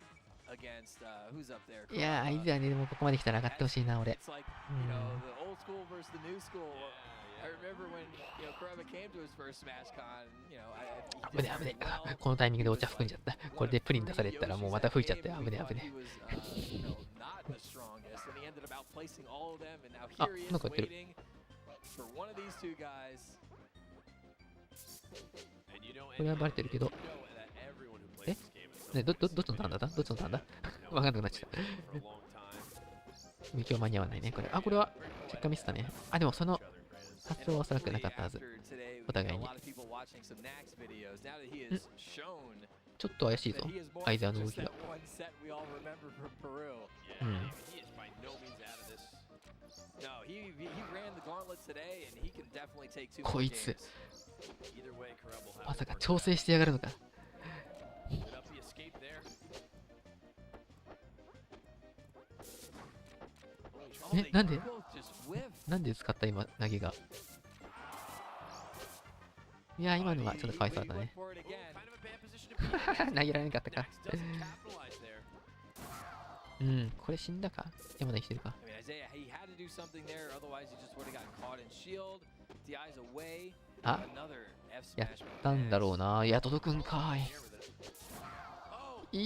against who's up there? いや、Isaiahね、でもここまで来たら上がってほしいな、俺。It's like, you know, the old school versus the new school. I remember when, you know, Kerokeroppi came to his first SmashCon, you know, 危ね危ね。このタイミングでお茶吹くんじゃった。これでプリン出されたらもうまた吹いちゃって、危ね危ね。あ、なんかやってる。これはバレてるけど。ね、どっちのターンだどっちのターンだわかんなくなっちゃった。今日間に合わないね、これ。あ、これは、チェッカーミスったね。あ、でもその発想はおそらくなかったはず。お互いに。ちょっと怪しいぞ、相手の動きが。うん。こいつ、まさか調整してやがるのか。なんで使った今、投げが。いや、今のはちょっとかわいそうだったね。投げられなかったか。うん、これ死んだか？まだ生きてるか。あ、やったんだろうな。いや、届くんかい。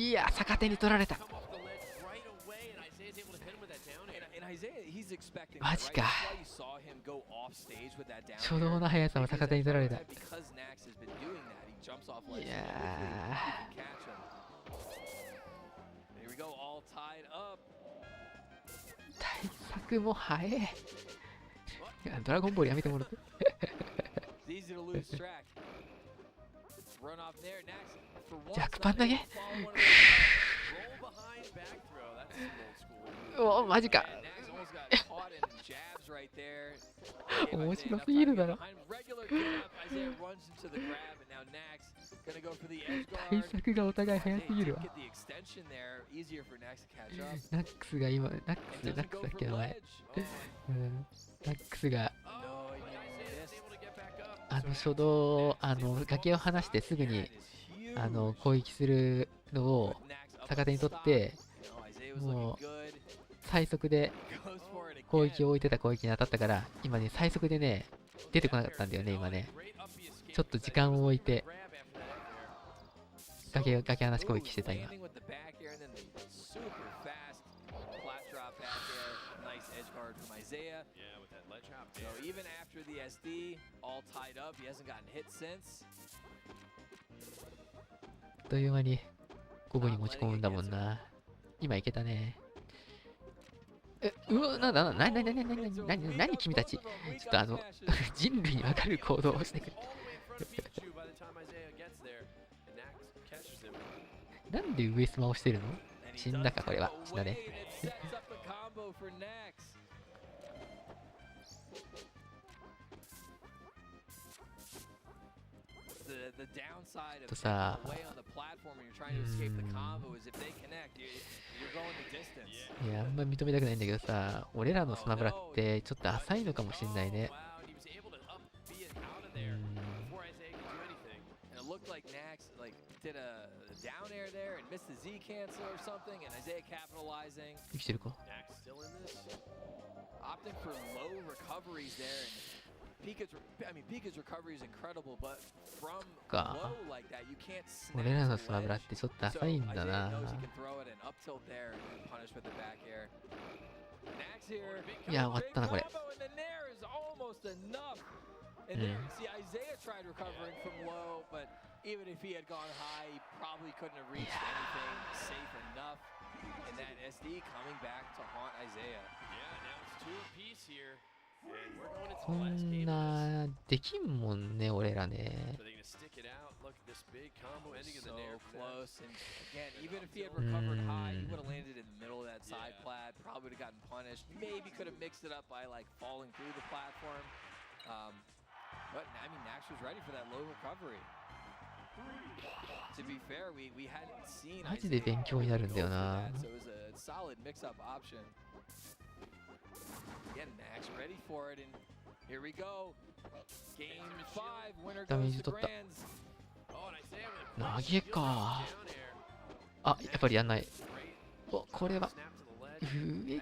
いや、逆手に取られた。マジか。初動の速さも逆手に取られた。いや対策も速え。いや、ドラゴンボールやめてもらって。逆パン投げ。お、マジか。面白すぎるだろ。対策がお互い早すぎるわ。ナックスが今、ナックスだっけ名前。ナックスが初動、崖を離してすぐに攻撃するのを逆手に取って、もう最速で攻撃を置いてた攻撃に当たったから、今ね、最速でね、出てこなかったんだよね、今ね。ちょっと時間を置いて、崖離し攻撃してた、今。あっという間に午後に持ち込むんだもんな。今いけたね。うわ、何君たち。ちょっと人類にわかる行動をしてくれ。なんで上スマをしてるの？死んだか、これは。死んだね。とさ、いや、あんま認めたくないんだけどさ、俺らのスマブラってちょっと浅いのかもしんないね。生きてるか俺らのスマブラってちょっと浅いんだな。いや、終わったな、これ。こんなできんもんね、俺らね。マジで勉強になるんだよな。ダメージ取った。投げか。あ、やっぱりやんない。お、これは上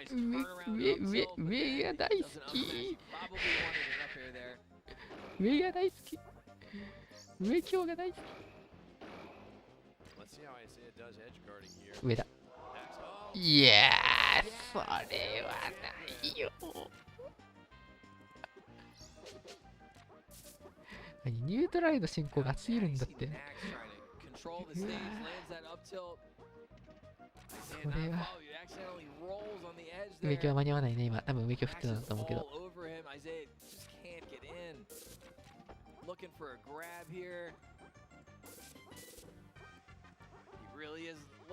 が大好き。上が大好き。上強が大好き。上だ。いやー、それはないよ。ニュートラルの進行が熱すぎるんだって。それは上強は間に合わないね、今。多分上強振ってたんだと思うけど。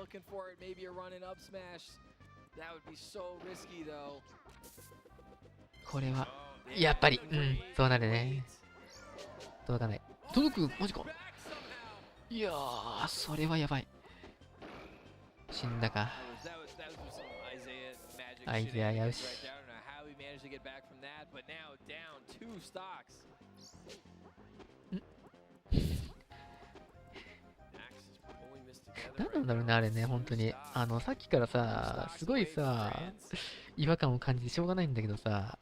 looking for it. Maybe a running up smash. That would be so risky though. これはやっぱりそうなるね。届かない。届くマジか。いやーそれはやばい。死んだか。アイゼアやうし。何なんだろうねあれね本当にさっきからさすごいさ違和感を感じてしょうがないんだけどさ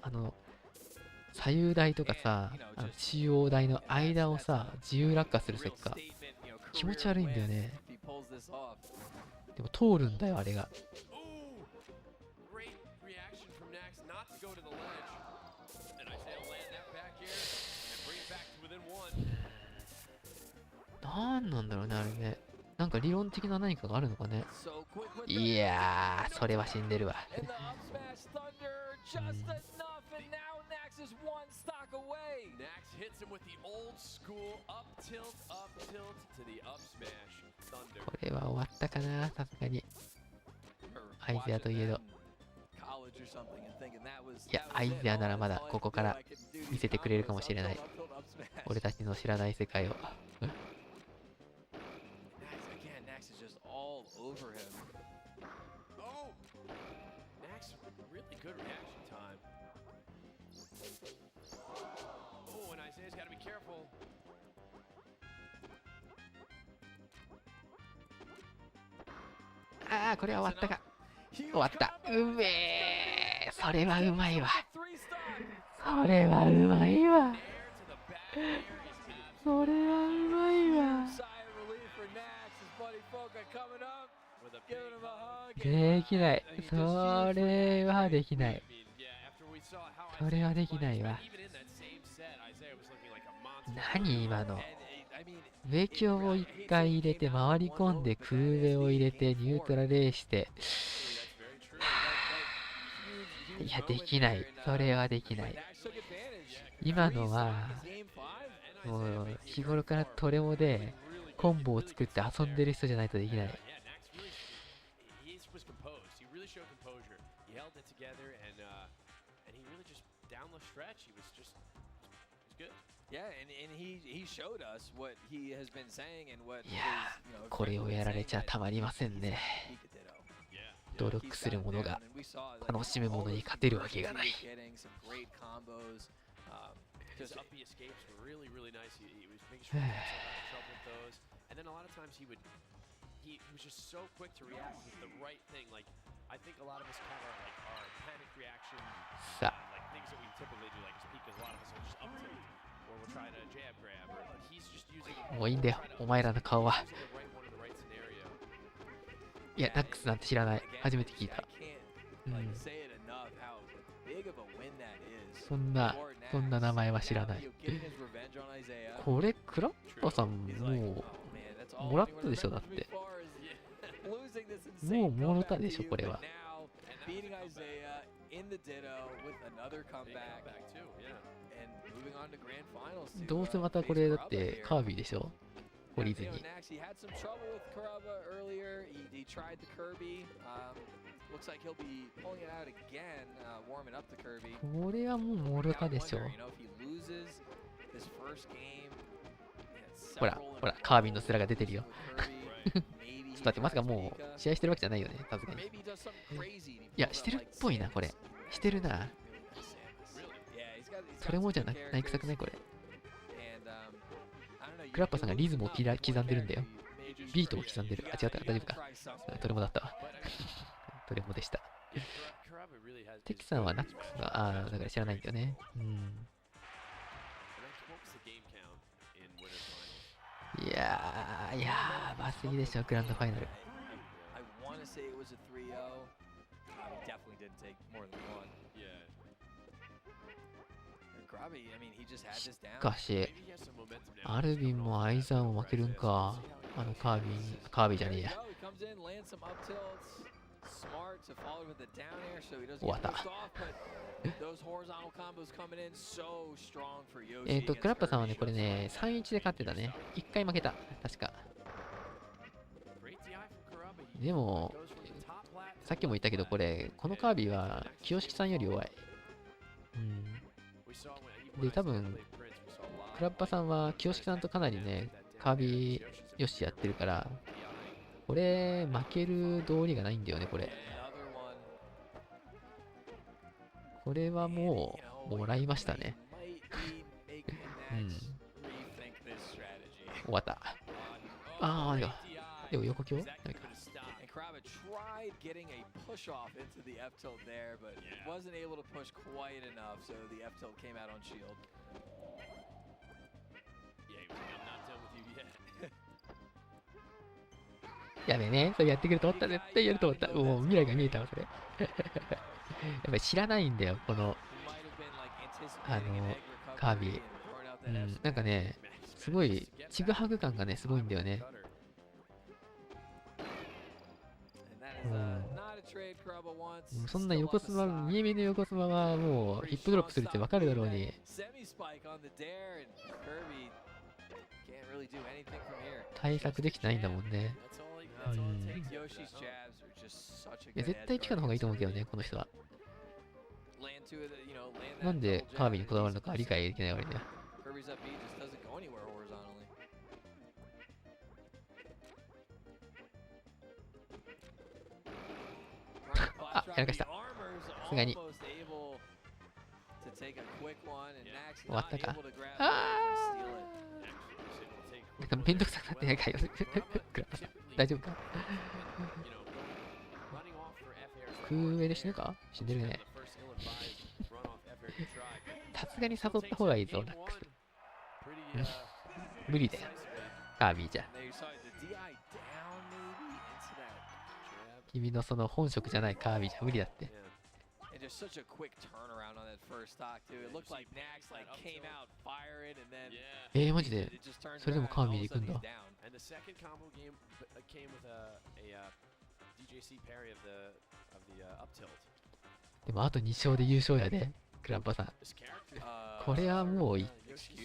左右台とかさ中央台の間をさ自由落下するせっか気持ち悪いんだよね。でも通るんだよあれが。なんなんだろうねあれね。なんか理論的な何かがあるのかね。いやーそれは死んでるわ。これは終わったかなさすがに。アイゼアといえど。いやアイゼアならまだここから見せてくれるかもしれない。俺たちの知らない世界を。Over him. Oh! Nax, really good reaction time. Oh, and Isaiah's got to be careful. ああ、これは終わったか。終わった。うめえ。それはうまいわ。それはうまいわ。それはうまいわ。できない。それはできない。それはできないわ。何今の。上強を1回入れて回り込んで空上を入れてニュートラレーして。いや、できない。それはできない。今のは、もう日頃からトレモでコンボを作って遊んでる人じゃないとできない。いやー、これをやられちゃたまりませんね。努力する者が楽しむ者に勝てるわけがない。He was just so quick to react with the right thing. Like, I think a lot of us kind of like are panic reaction, like things that we typically do, like speak, because a lot of us will just up tilt, or we'll try to jab grab, or he's just using. もういいんだよ、お前らの顔は。いや、ナックスなんて知らない。初めて聞いた。そんな名前は知らない。これ、クラッパさんもう、もらったでしょだって。もうもろたでしょこれは。どうせまたこれだってカービィでしょ懲りずに。これはもうもろたでしょ。ほらほらカービィの面が出てるよ。ちょっと待って、まさかもう試合してるわけじゃないよね、さすがに。いや、してるっぽいな、これ。してるな。それもじゃないくさくないこれ。クラッパさんがリズムを刻んでるんだよ。ビートを刻んでる。あ、違った、大丈夫か。トレモだったわ。トレモでした。テキさんはナックスが、だから知らないんだよね。いやー、やばすぎでしょ、グランドファイナル。しかし、アルビンもアイザーも負けるんか。カービィじゃねえや。終わった。クラッパさんはね、これね、3-1で勝ってたね。1回負けた。確か。でも、さっきも言ったけど、このカービィは清敷さんより弱い。で、多分、クラッバさんは清敷さんとかなりね、カービィよしやってるから、これ、負ける道理がないんだよね、これ。これはもう、もらいましたね。終わった。ああ、でも横強なんか。tried getting a push off into the F tilt there, but wasn't able to push quite enough, so the F tilt came out on shield. Yeah, he was like, I'm not done with you yet. やべえね、それやってくると思った。絶対やると思った。もう未来が見えたわ、それ。やっぱり知らないんだよ、この、カービィ。なんかね、すごい、ちぐはぐ感がね、すごいんだよね。そんな横スマ、見え見えの横スマはもうヒップドロップするってわかるだろうに。対策できてないんだもんね。いや、絶対ピカの方がいいと思うけどね、この人は。なんでカービィにこだわるのか理解できないわけね。あ、やらかした。さすがに。終わったか。あー、なんかめんどくさくなってないかよ。大丈夫か。空上で死ぬか？死んでるね。さすがに誘った方がいいぞ、ナックス。無理だよ。カービィじゃ。君のその本職じゃないカービィじゃ無理だって。マジでそれでもカービィで行くんだ。でもあと2勝で優勝やで、クラッパさん。これはもう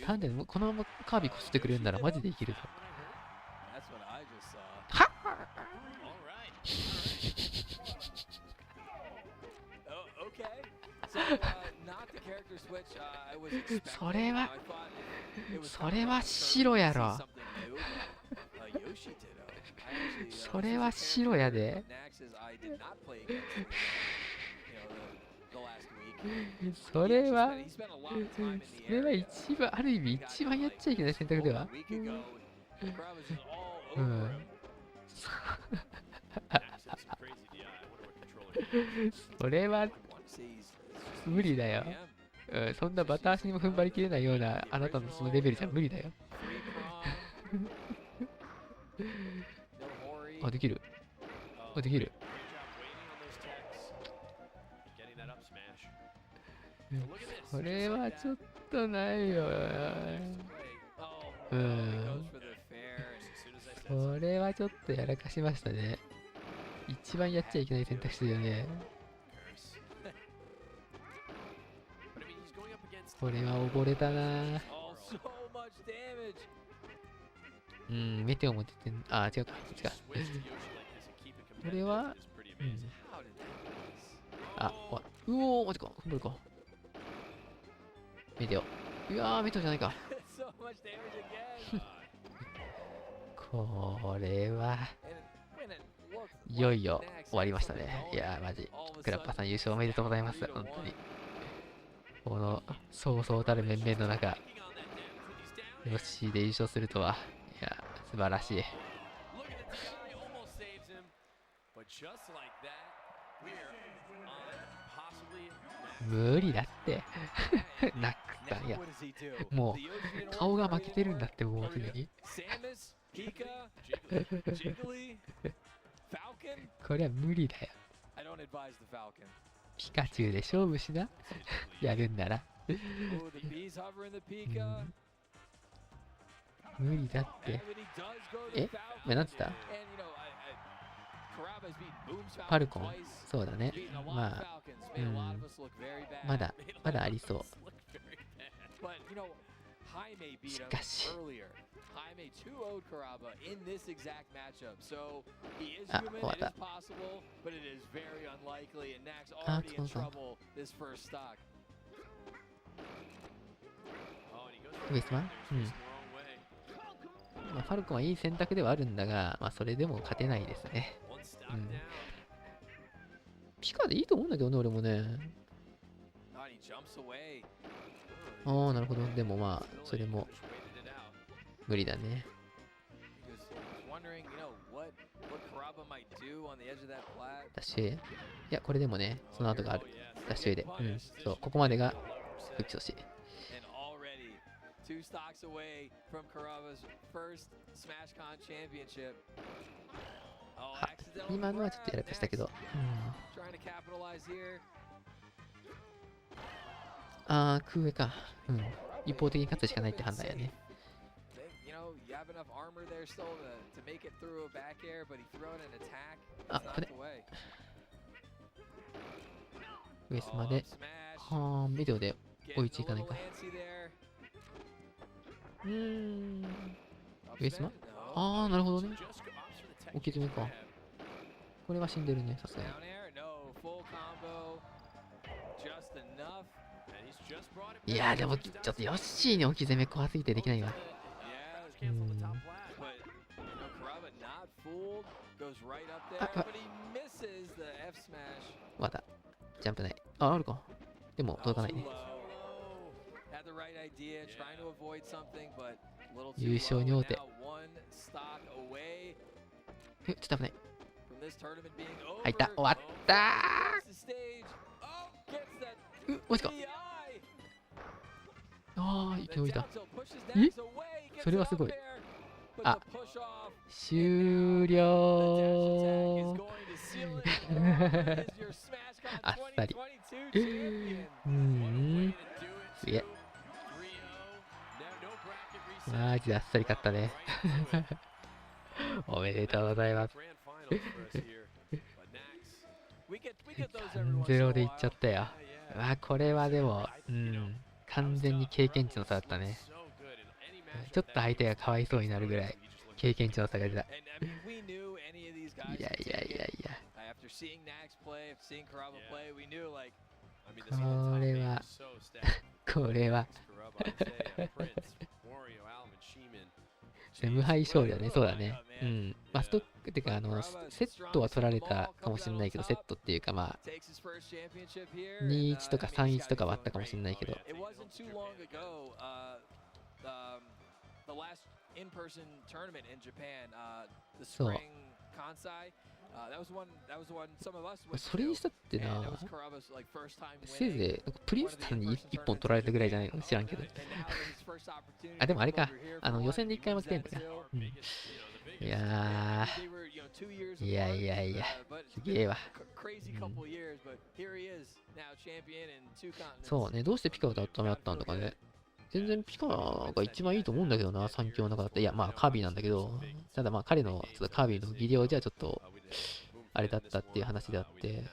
なんでこのままカービィこすってくれるならマジでいけるぞ。はっそれは白やろ。それは白やで。それは一番、ある意味一番やっちゃいけない選択では。それは無理だよ。そんなバタ足にも踏ん張りきれないようなあなたのそのレベルじゃ無理だよ。あ、できる。あ、できる。それはちょっとないよ。それはちょっとやらかしましたね。一番やっちゃいけない選択肢だよね。これは溺れたな。メテオも出てん。あ、違うか。違う。これは、あ、うおー、マジか。踏ん張るか。メテオ。うわー、メテオじゃないか。これは、いよいよ終わりましたね。いやー、マジ。クラッパさん優勝おめでとうございます。本当に。この、そうそうたる面々の中、ヨッシーで優勝するとは、いや、素晴らしい。無理だって。ナックさん、いや、もう、顔が負けてるんだって、もうすでに。これは無理だよ。ピカチュウで勝負しな。やるんなら。無理だって。なんつった？パルコン？そうだね。まあ、まだありそう。Jaime beat him しかし earlier. Jaime 2-0'd Karaba in this exact matchup. So he is あ、 human, 終わっ it is た。 possible, but it is very unlikely. And Nax あ、 already そう in そう。 trouble this first stock. Oh, and he goes ウ for エスマン there's うん just the wrong way. まあ、ファルコンはいい選択ではあるんだが、まあ、それでも勝てないですね。 One stock うん。 down. ピカでいいと思うんだけどね、俺もね。 Oh, and he jumps away. ああ、なるほど。でもまあ、それ Really も could have just waited it out. 無理だね。 He was wondering, what Karaba might do on the edge of that flat. ダッシュ A。いや、これでもね、その後がある。 Oh, yeah. ダッシュ A で。うん。そう、ここまでが打ち押し。 And already 2 stocks away from Karaba's first SmashCon championship. Oh, あ、 accidentally 今のはちょっとやらかしたけど。うん。 trying to capitalize here. ああ、空上か。うん。一方的に勝つしかないって判断やね。 You know, you have enough armor there still to make it through a back air, but he threw out an attack. あ、 It's これ knocked away. ウエスまで。 Smash. はあ、ビデオで Getting 追いついかない a little か。 antsy there. うーん。 Up ウエスマ smash? No. ああ、なるほどね。 Just opts for the tech 置き詰めか。これは死んでるね、さすがに。 Down air? No. Full combo. Just enough. and he's just brought it い back. やー、でも、ちょっとヨッシーに置き攻め怖すぎてできないわ。 Yeah, Cancel the top Mm. flat. but Karaba not fooled. Goes right up there, Ah, ah. but he misses the F smash. まだ。ジャンプない。あ、あるか。でも、届かない Too ね。 low. Had the right idea, trying to avoid something, but a little 優 too 勝 low. に王手。 Now one stock away え、ちょっと危ない。 from this tournament being over. 入った。終わったー。 Takes the stage. Oh, gets that う、マジか。 DI. ああ、 The 生き延びた。 down tilt pushes え Nax away, gets それは it す up ごい。 there, but あ、 the push off. 終 The dash attack 了 is going to seal it. Karaba is your SmashCon あっさり。 2022 champion. うーん。 Way to do it すげえ。 too. 3-0. No bracket reset. マジであっさり勝ったね。おめでとうございます。 Grand finals for us here. But Nax, We get those every once 0 in a でいっちゃ while. ったよ。 yeah, うわ、これはでも、うん。完全に経験値の差だったね。 so good in any match. ちょっと相手がかわいそうになるぐらい経験値の差が出た。 And I mean, we knew any of these guys いや could いや take いや it. いや。 After seeing Nax play, after seeing Karaba play, we knew like I mean, this これは、 so stacked. これは、 Kerokeroppi, Isai, Prince, wario, Alvin, Shihman. で無敗勝利だね、そうだね。うん。まあ、ストックっていうか、セットは取られたかもしれないけど、セットっていうか、まあ、 takes his first championship here. 2-1とか I mean, 3-1とかはあったかもしれないけど、 it wasn't too long ago. The last in-person tournament in Japan, the So- spring Kansai. That was one. Some of us went それにしたってな and it was Karaba's like first time せい winning. ぜい、なんかプリンスさんに1本取られたぐらいじゃないの知らんけど。 And now his first opportunity あ、でもあれ to か come over here。予 for 選で one, 1回負 he けてんだ wins な that。うん。 You know, the い biggest. や They were, 2 years ー、いやいやいや、 but すげえわ。 crazy couple years, but here he is now champion in 2 continents. そうね、どうしてピカがダメだったんだかね。全然ピカが一番いいと思うんだけどな、3強の中だったら。いや、まあカービィなんだけど、ただまあ彼のちょっとカービィの技量じゃちょっと、あれだったっていう話であって、 You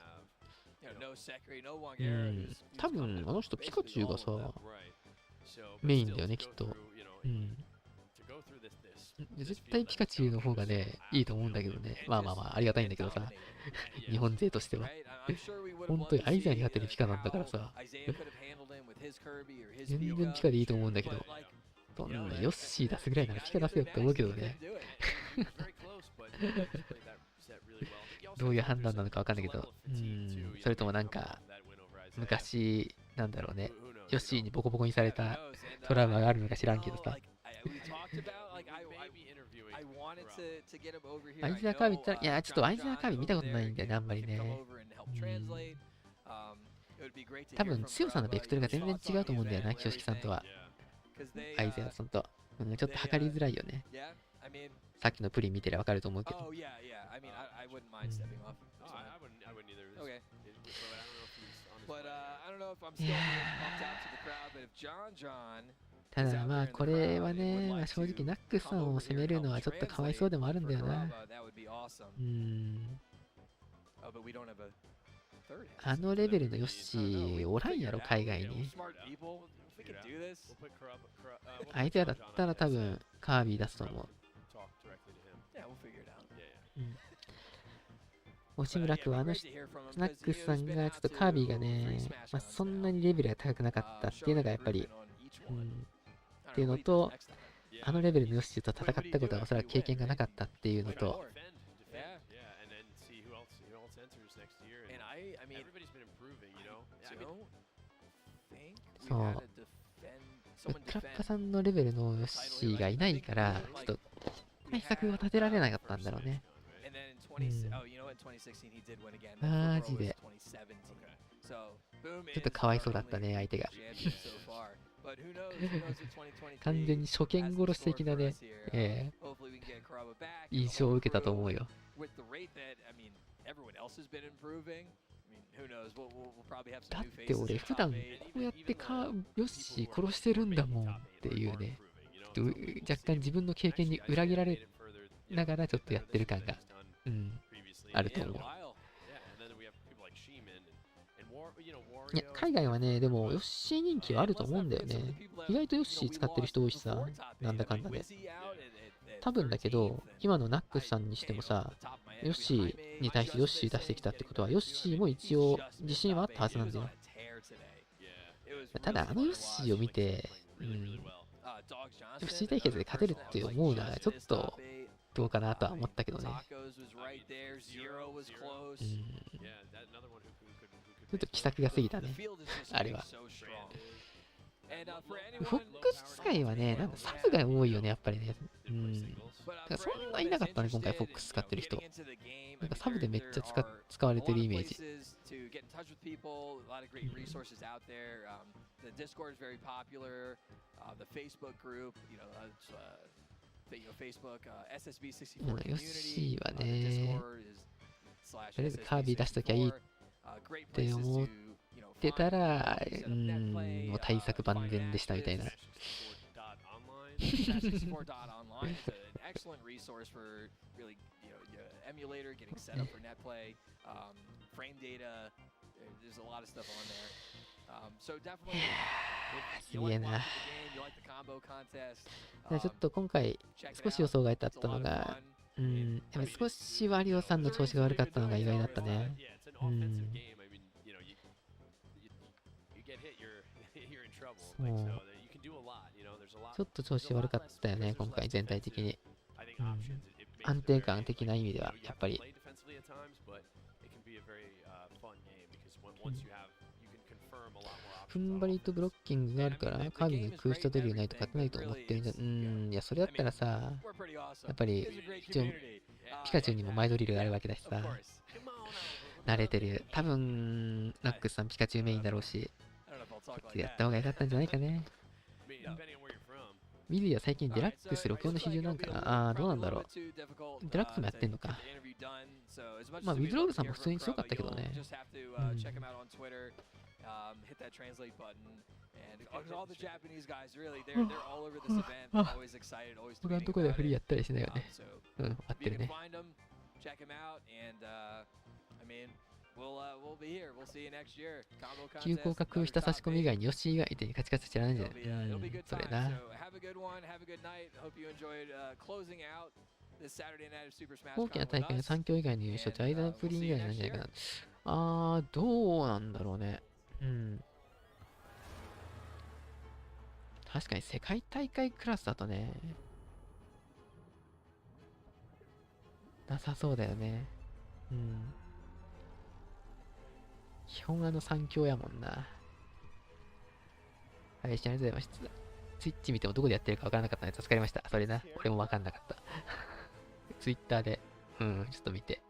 know, no Sekiri, no う Wangera. ん、多分あの人ピカチュウがさ、メインだよね、きっと。うん。で絶対ピカチュウの方がね、いいと思うんだけどね。まあまあまあ、ありがたいんだけどさ、日本勢としては。 本当にアイザーに勝ってるピカなんだからさ、全然ピカでいいと思うんだけど、どんなヨッシー出すぐらいならピカ出せよって思うけどね。どういう判断なのかわかんないけど、それともなんか、昔、なんだろうね、ヨッシーにボコボコにされたトラウマがあるのか知らんけどさ。アイザーカービィって、いや、ちょっとアイザーカービィ見たことないんだよね、あんまりね。多分強さのベクトルが全然違うと思うんだよな、清敷さんとは。アイザーさんと。ちょっと測りづらいよね。さっきのプリン見てりゃわかると思うけど。ただまあこれはね、まあ、正直ナックさんを攻めるのはちょっとかわいそうでもあるんだよな。あのレベルのヨッシーおらんやろ、海外に。相手だったら多分カービィ出すと思う。押村君はスナックスさんがちょっとカービィがね、そんなにレベルが高くなかったっていうのがやっぱり、っていうのと、あのレベルのヨッシーと戦ったことはおそらく経験がなかったっていうのと、そう、クラッパさんのレベルのヨッシーがいないから、ちょっと対策を立てられなかったんだろうね。マジで。ちょっとかわいそうだったね、相手が。完全に初見殺し的なね、印象を受けたと思うよ。だって俺普段こうやってヨッシー殺してるんだもんっていうね、若干自分の経験に裏切られながらちょっとやってる感が、あると思う。いや、海外はね、でもヨッシー人気はあると思うんだよね。意外とヨッシー使ってる人多いしさ、なんだかんだで。多分だけど、今のナックスさんにしてもさ、ヨッシーに対してヨッシー出してきたってことは、ヨッシーも一応自信はあったはずなんだよ。ただ、あのヨッシーを見て、ヨッシー対決で勝てるって思うのはちょっとどうかなとは思ったけどね。ちょっと奇策が過ぎたね、あれは。フォックス界はね、なんかサブが多いよね、やっぱりね。だからそんないなかったね、今回フォックス使ってる人。なんかサブでめっちゃ使われてるイメージ。ヨッシーはね、とりあえずカービィ出しときゃいいって思ってたら、もう対策万全でしたみたいな。すげえな。ちょっと今回少し予想外だったのが、やっぱ少しワリオさんの調子が悪かったのが意外だったね。ちょっと調子悪かったよね、今回全体的に。安定感的な意味では、やっぱり。踏ん張りとブロッキングがあるから、カービィが空下デビューないと勝てないと思ってるんじゃ、いや、それだったらさ、やっぱり、一応、ピカチュウにもマイドリルがあるわけだしさ、慣れてる。多分、ナックスさんピカチュウメインだろうし、やった方が良かったんじゃないかね。ミリーは最近デラックス64の比重なんかな。どうなんだろう。デラックスもやってんのか。まあ、ウィズローブさんも普通に強かったけどね。他のとこではフリーやったりしないよね。合ってるね。急降下空した差し込み以外にヨッシー以外でカチカチ知らないんじゃない？それな。大きな大会の3強以外の優勝って間のプリン以外なんじゃないかな。どうなんだろうね。確かに世界大会クラスだとね、なさそうだよね。基本3強やもんな。配信ありがとうございました。ツイッチ見てもどこでやってるかわからなかったので助かりました。それな。俺もわかんなかった。ツイッターで、ちょっと見て。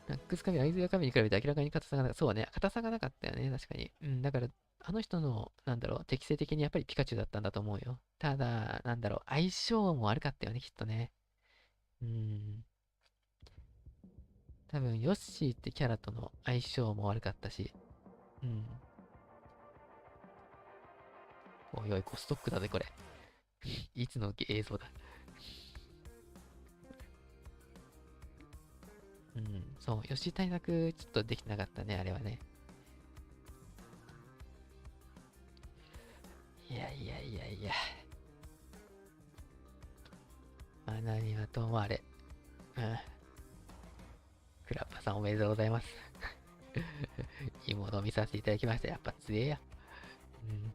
ナックスカミ、アイズヤカミに比べて明らかに硬さがなかった。そうね、硬さがなかったよね、確かに。だから、あの人の、適性的にやっぱりピカチュウだったんだと思うよ。ただ、相性も悪かったよね、きっとね。多分、ヨッシーってキャラとの相性も悪かったし。おいおい、5ストックだぜ、これ。いつの映像だ。そう、ヨッシー対策ちょっとできなかったね、あれはね。何はともあれ。うん。クラッパさんおめでとうございます。いいものを見させていただきました。やっぱ強えや。うん。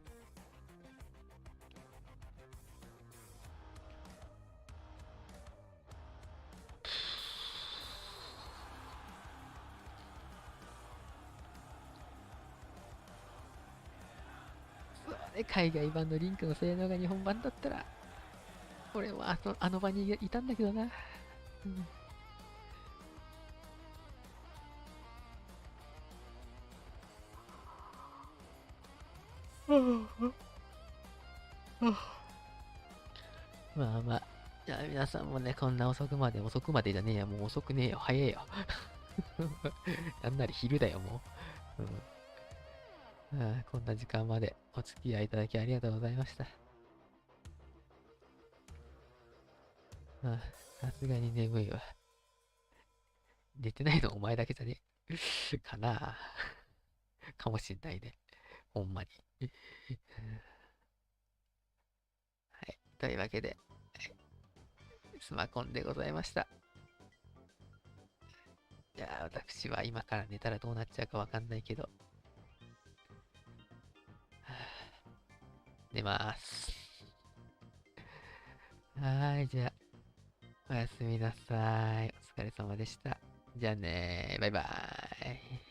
海外版のリンクの性能が日本版だったら、俺もあの場にいたんだけどな。まあまあ、じゃあ皆さんもね、こんな遅くまでじゃねえや、もう遅くねえよ、早えよ。なんなり昼だよ、もう。こんな時間までお付き合いいただきありがとうございました。さすがに眠いわ。寝てないのお前だけじゃねえ。かなかもしんないね。ほんまに。はい。というわけで、スマコンでございました。いや、私は今から寝たらどうなっちゃうかわかんないけど。寝ます。はい、じゃあ、おやすみなさい。お疲れ様でした。じゃあねー、バイバーイ。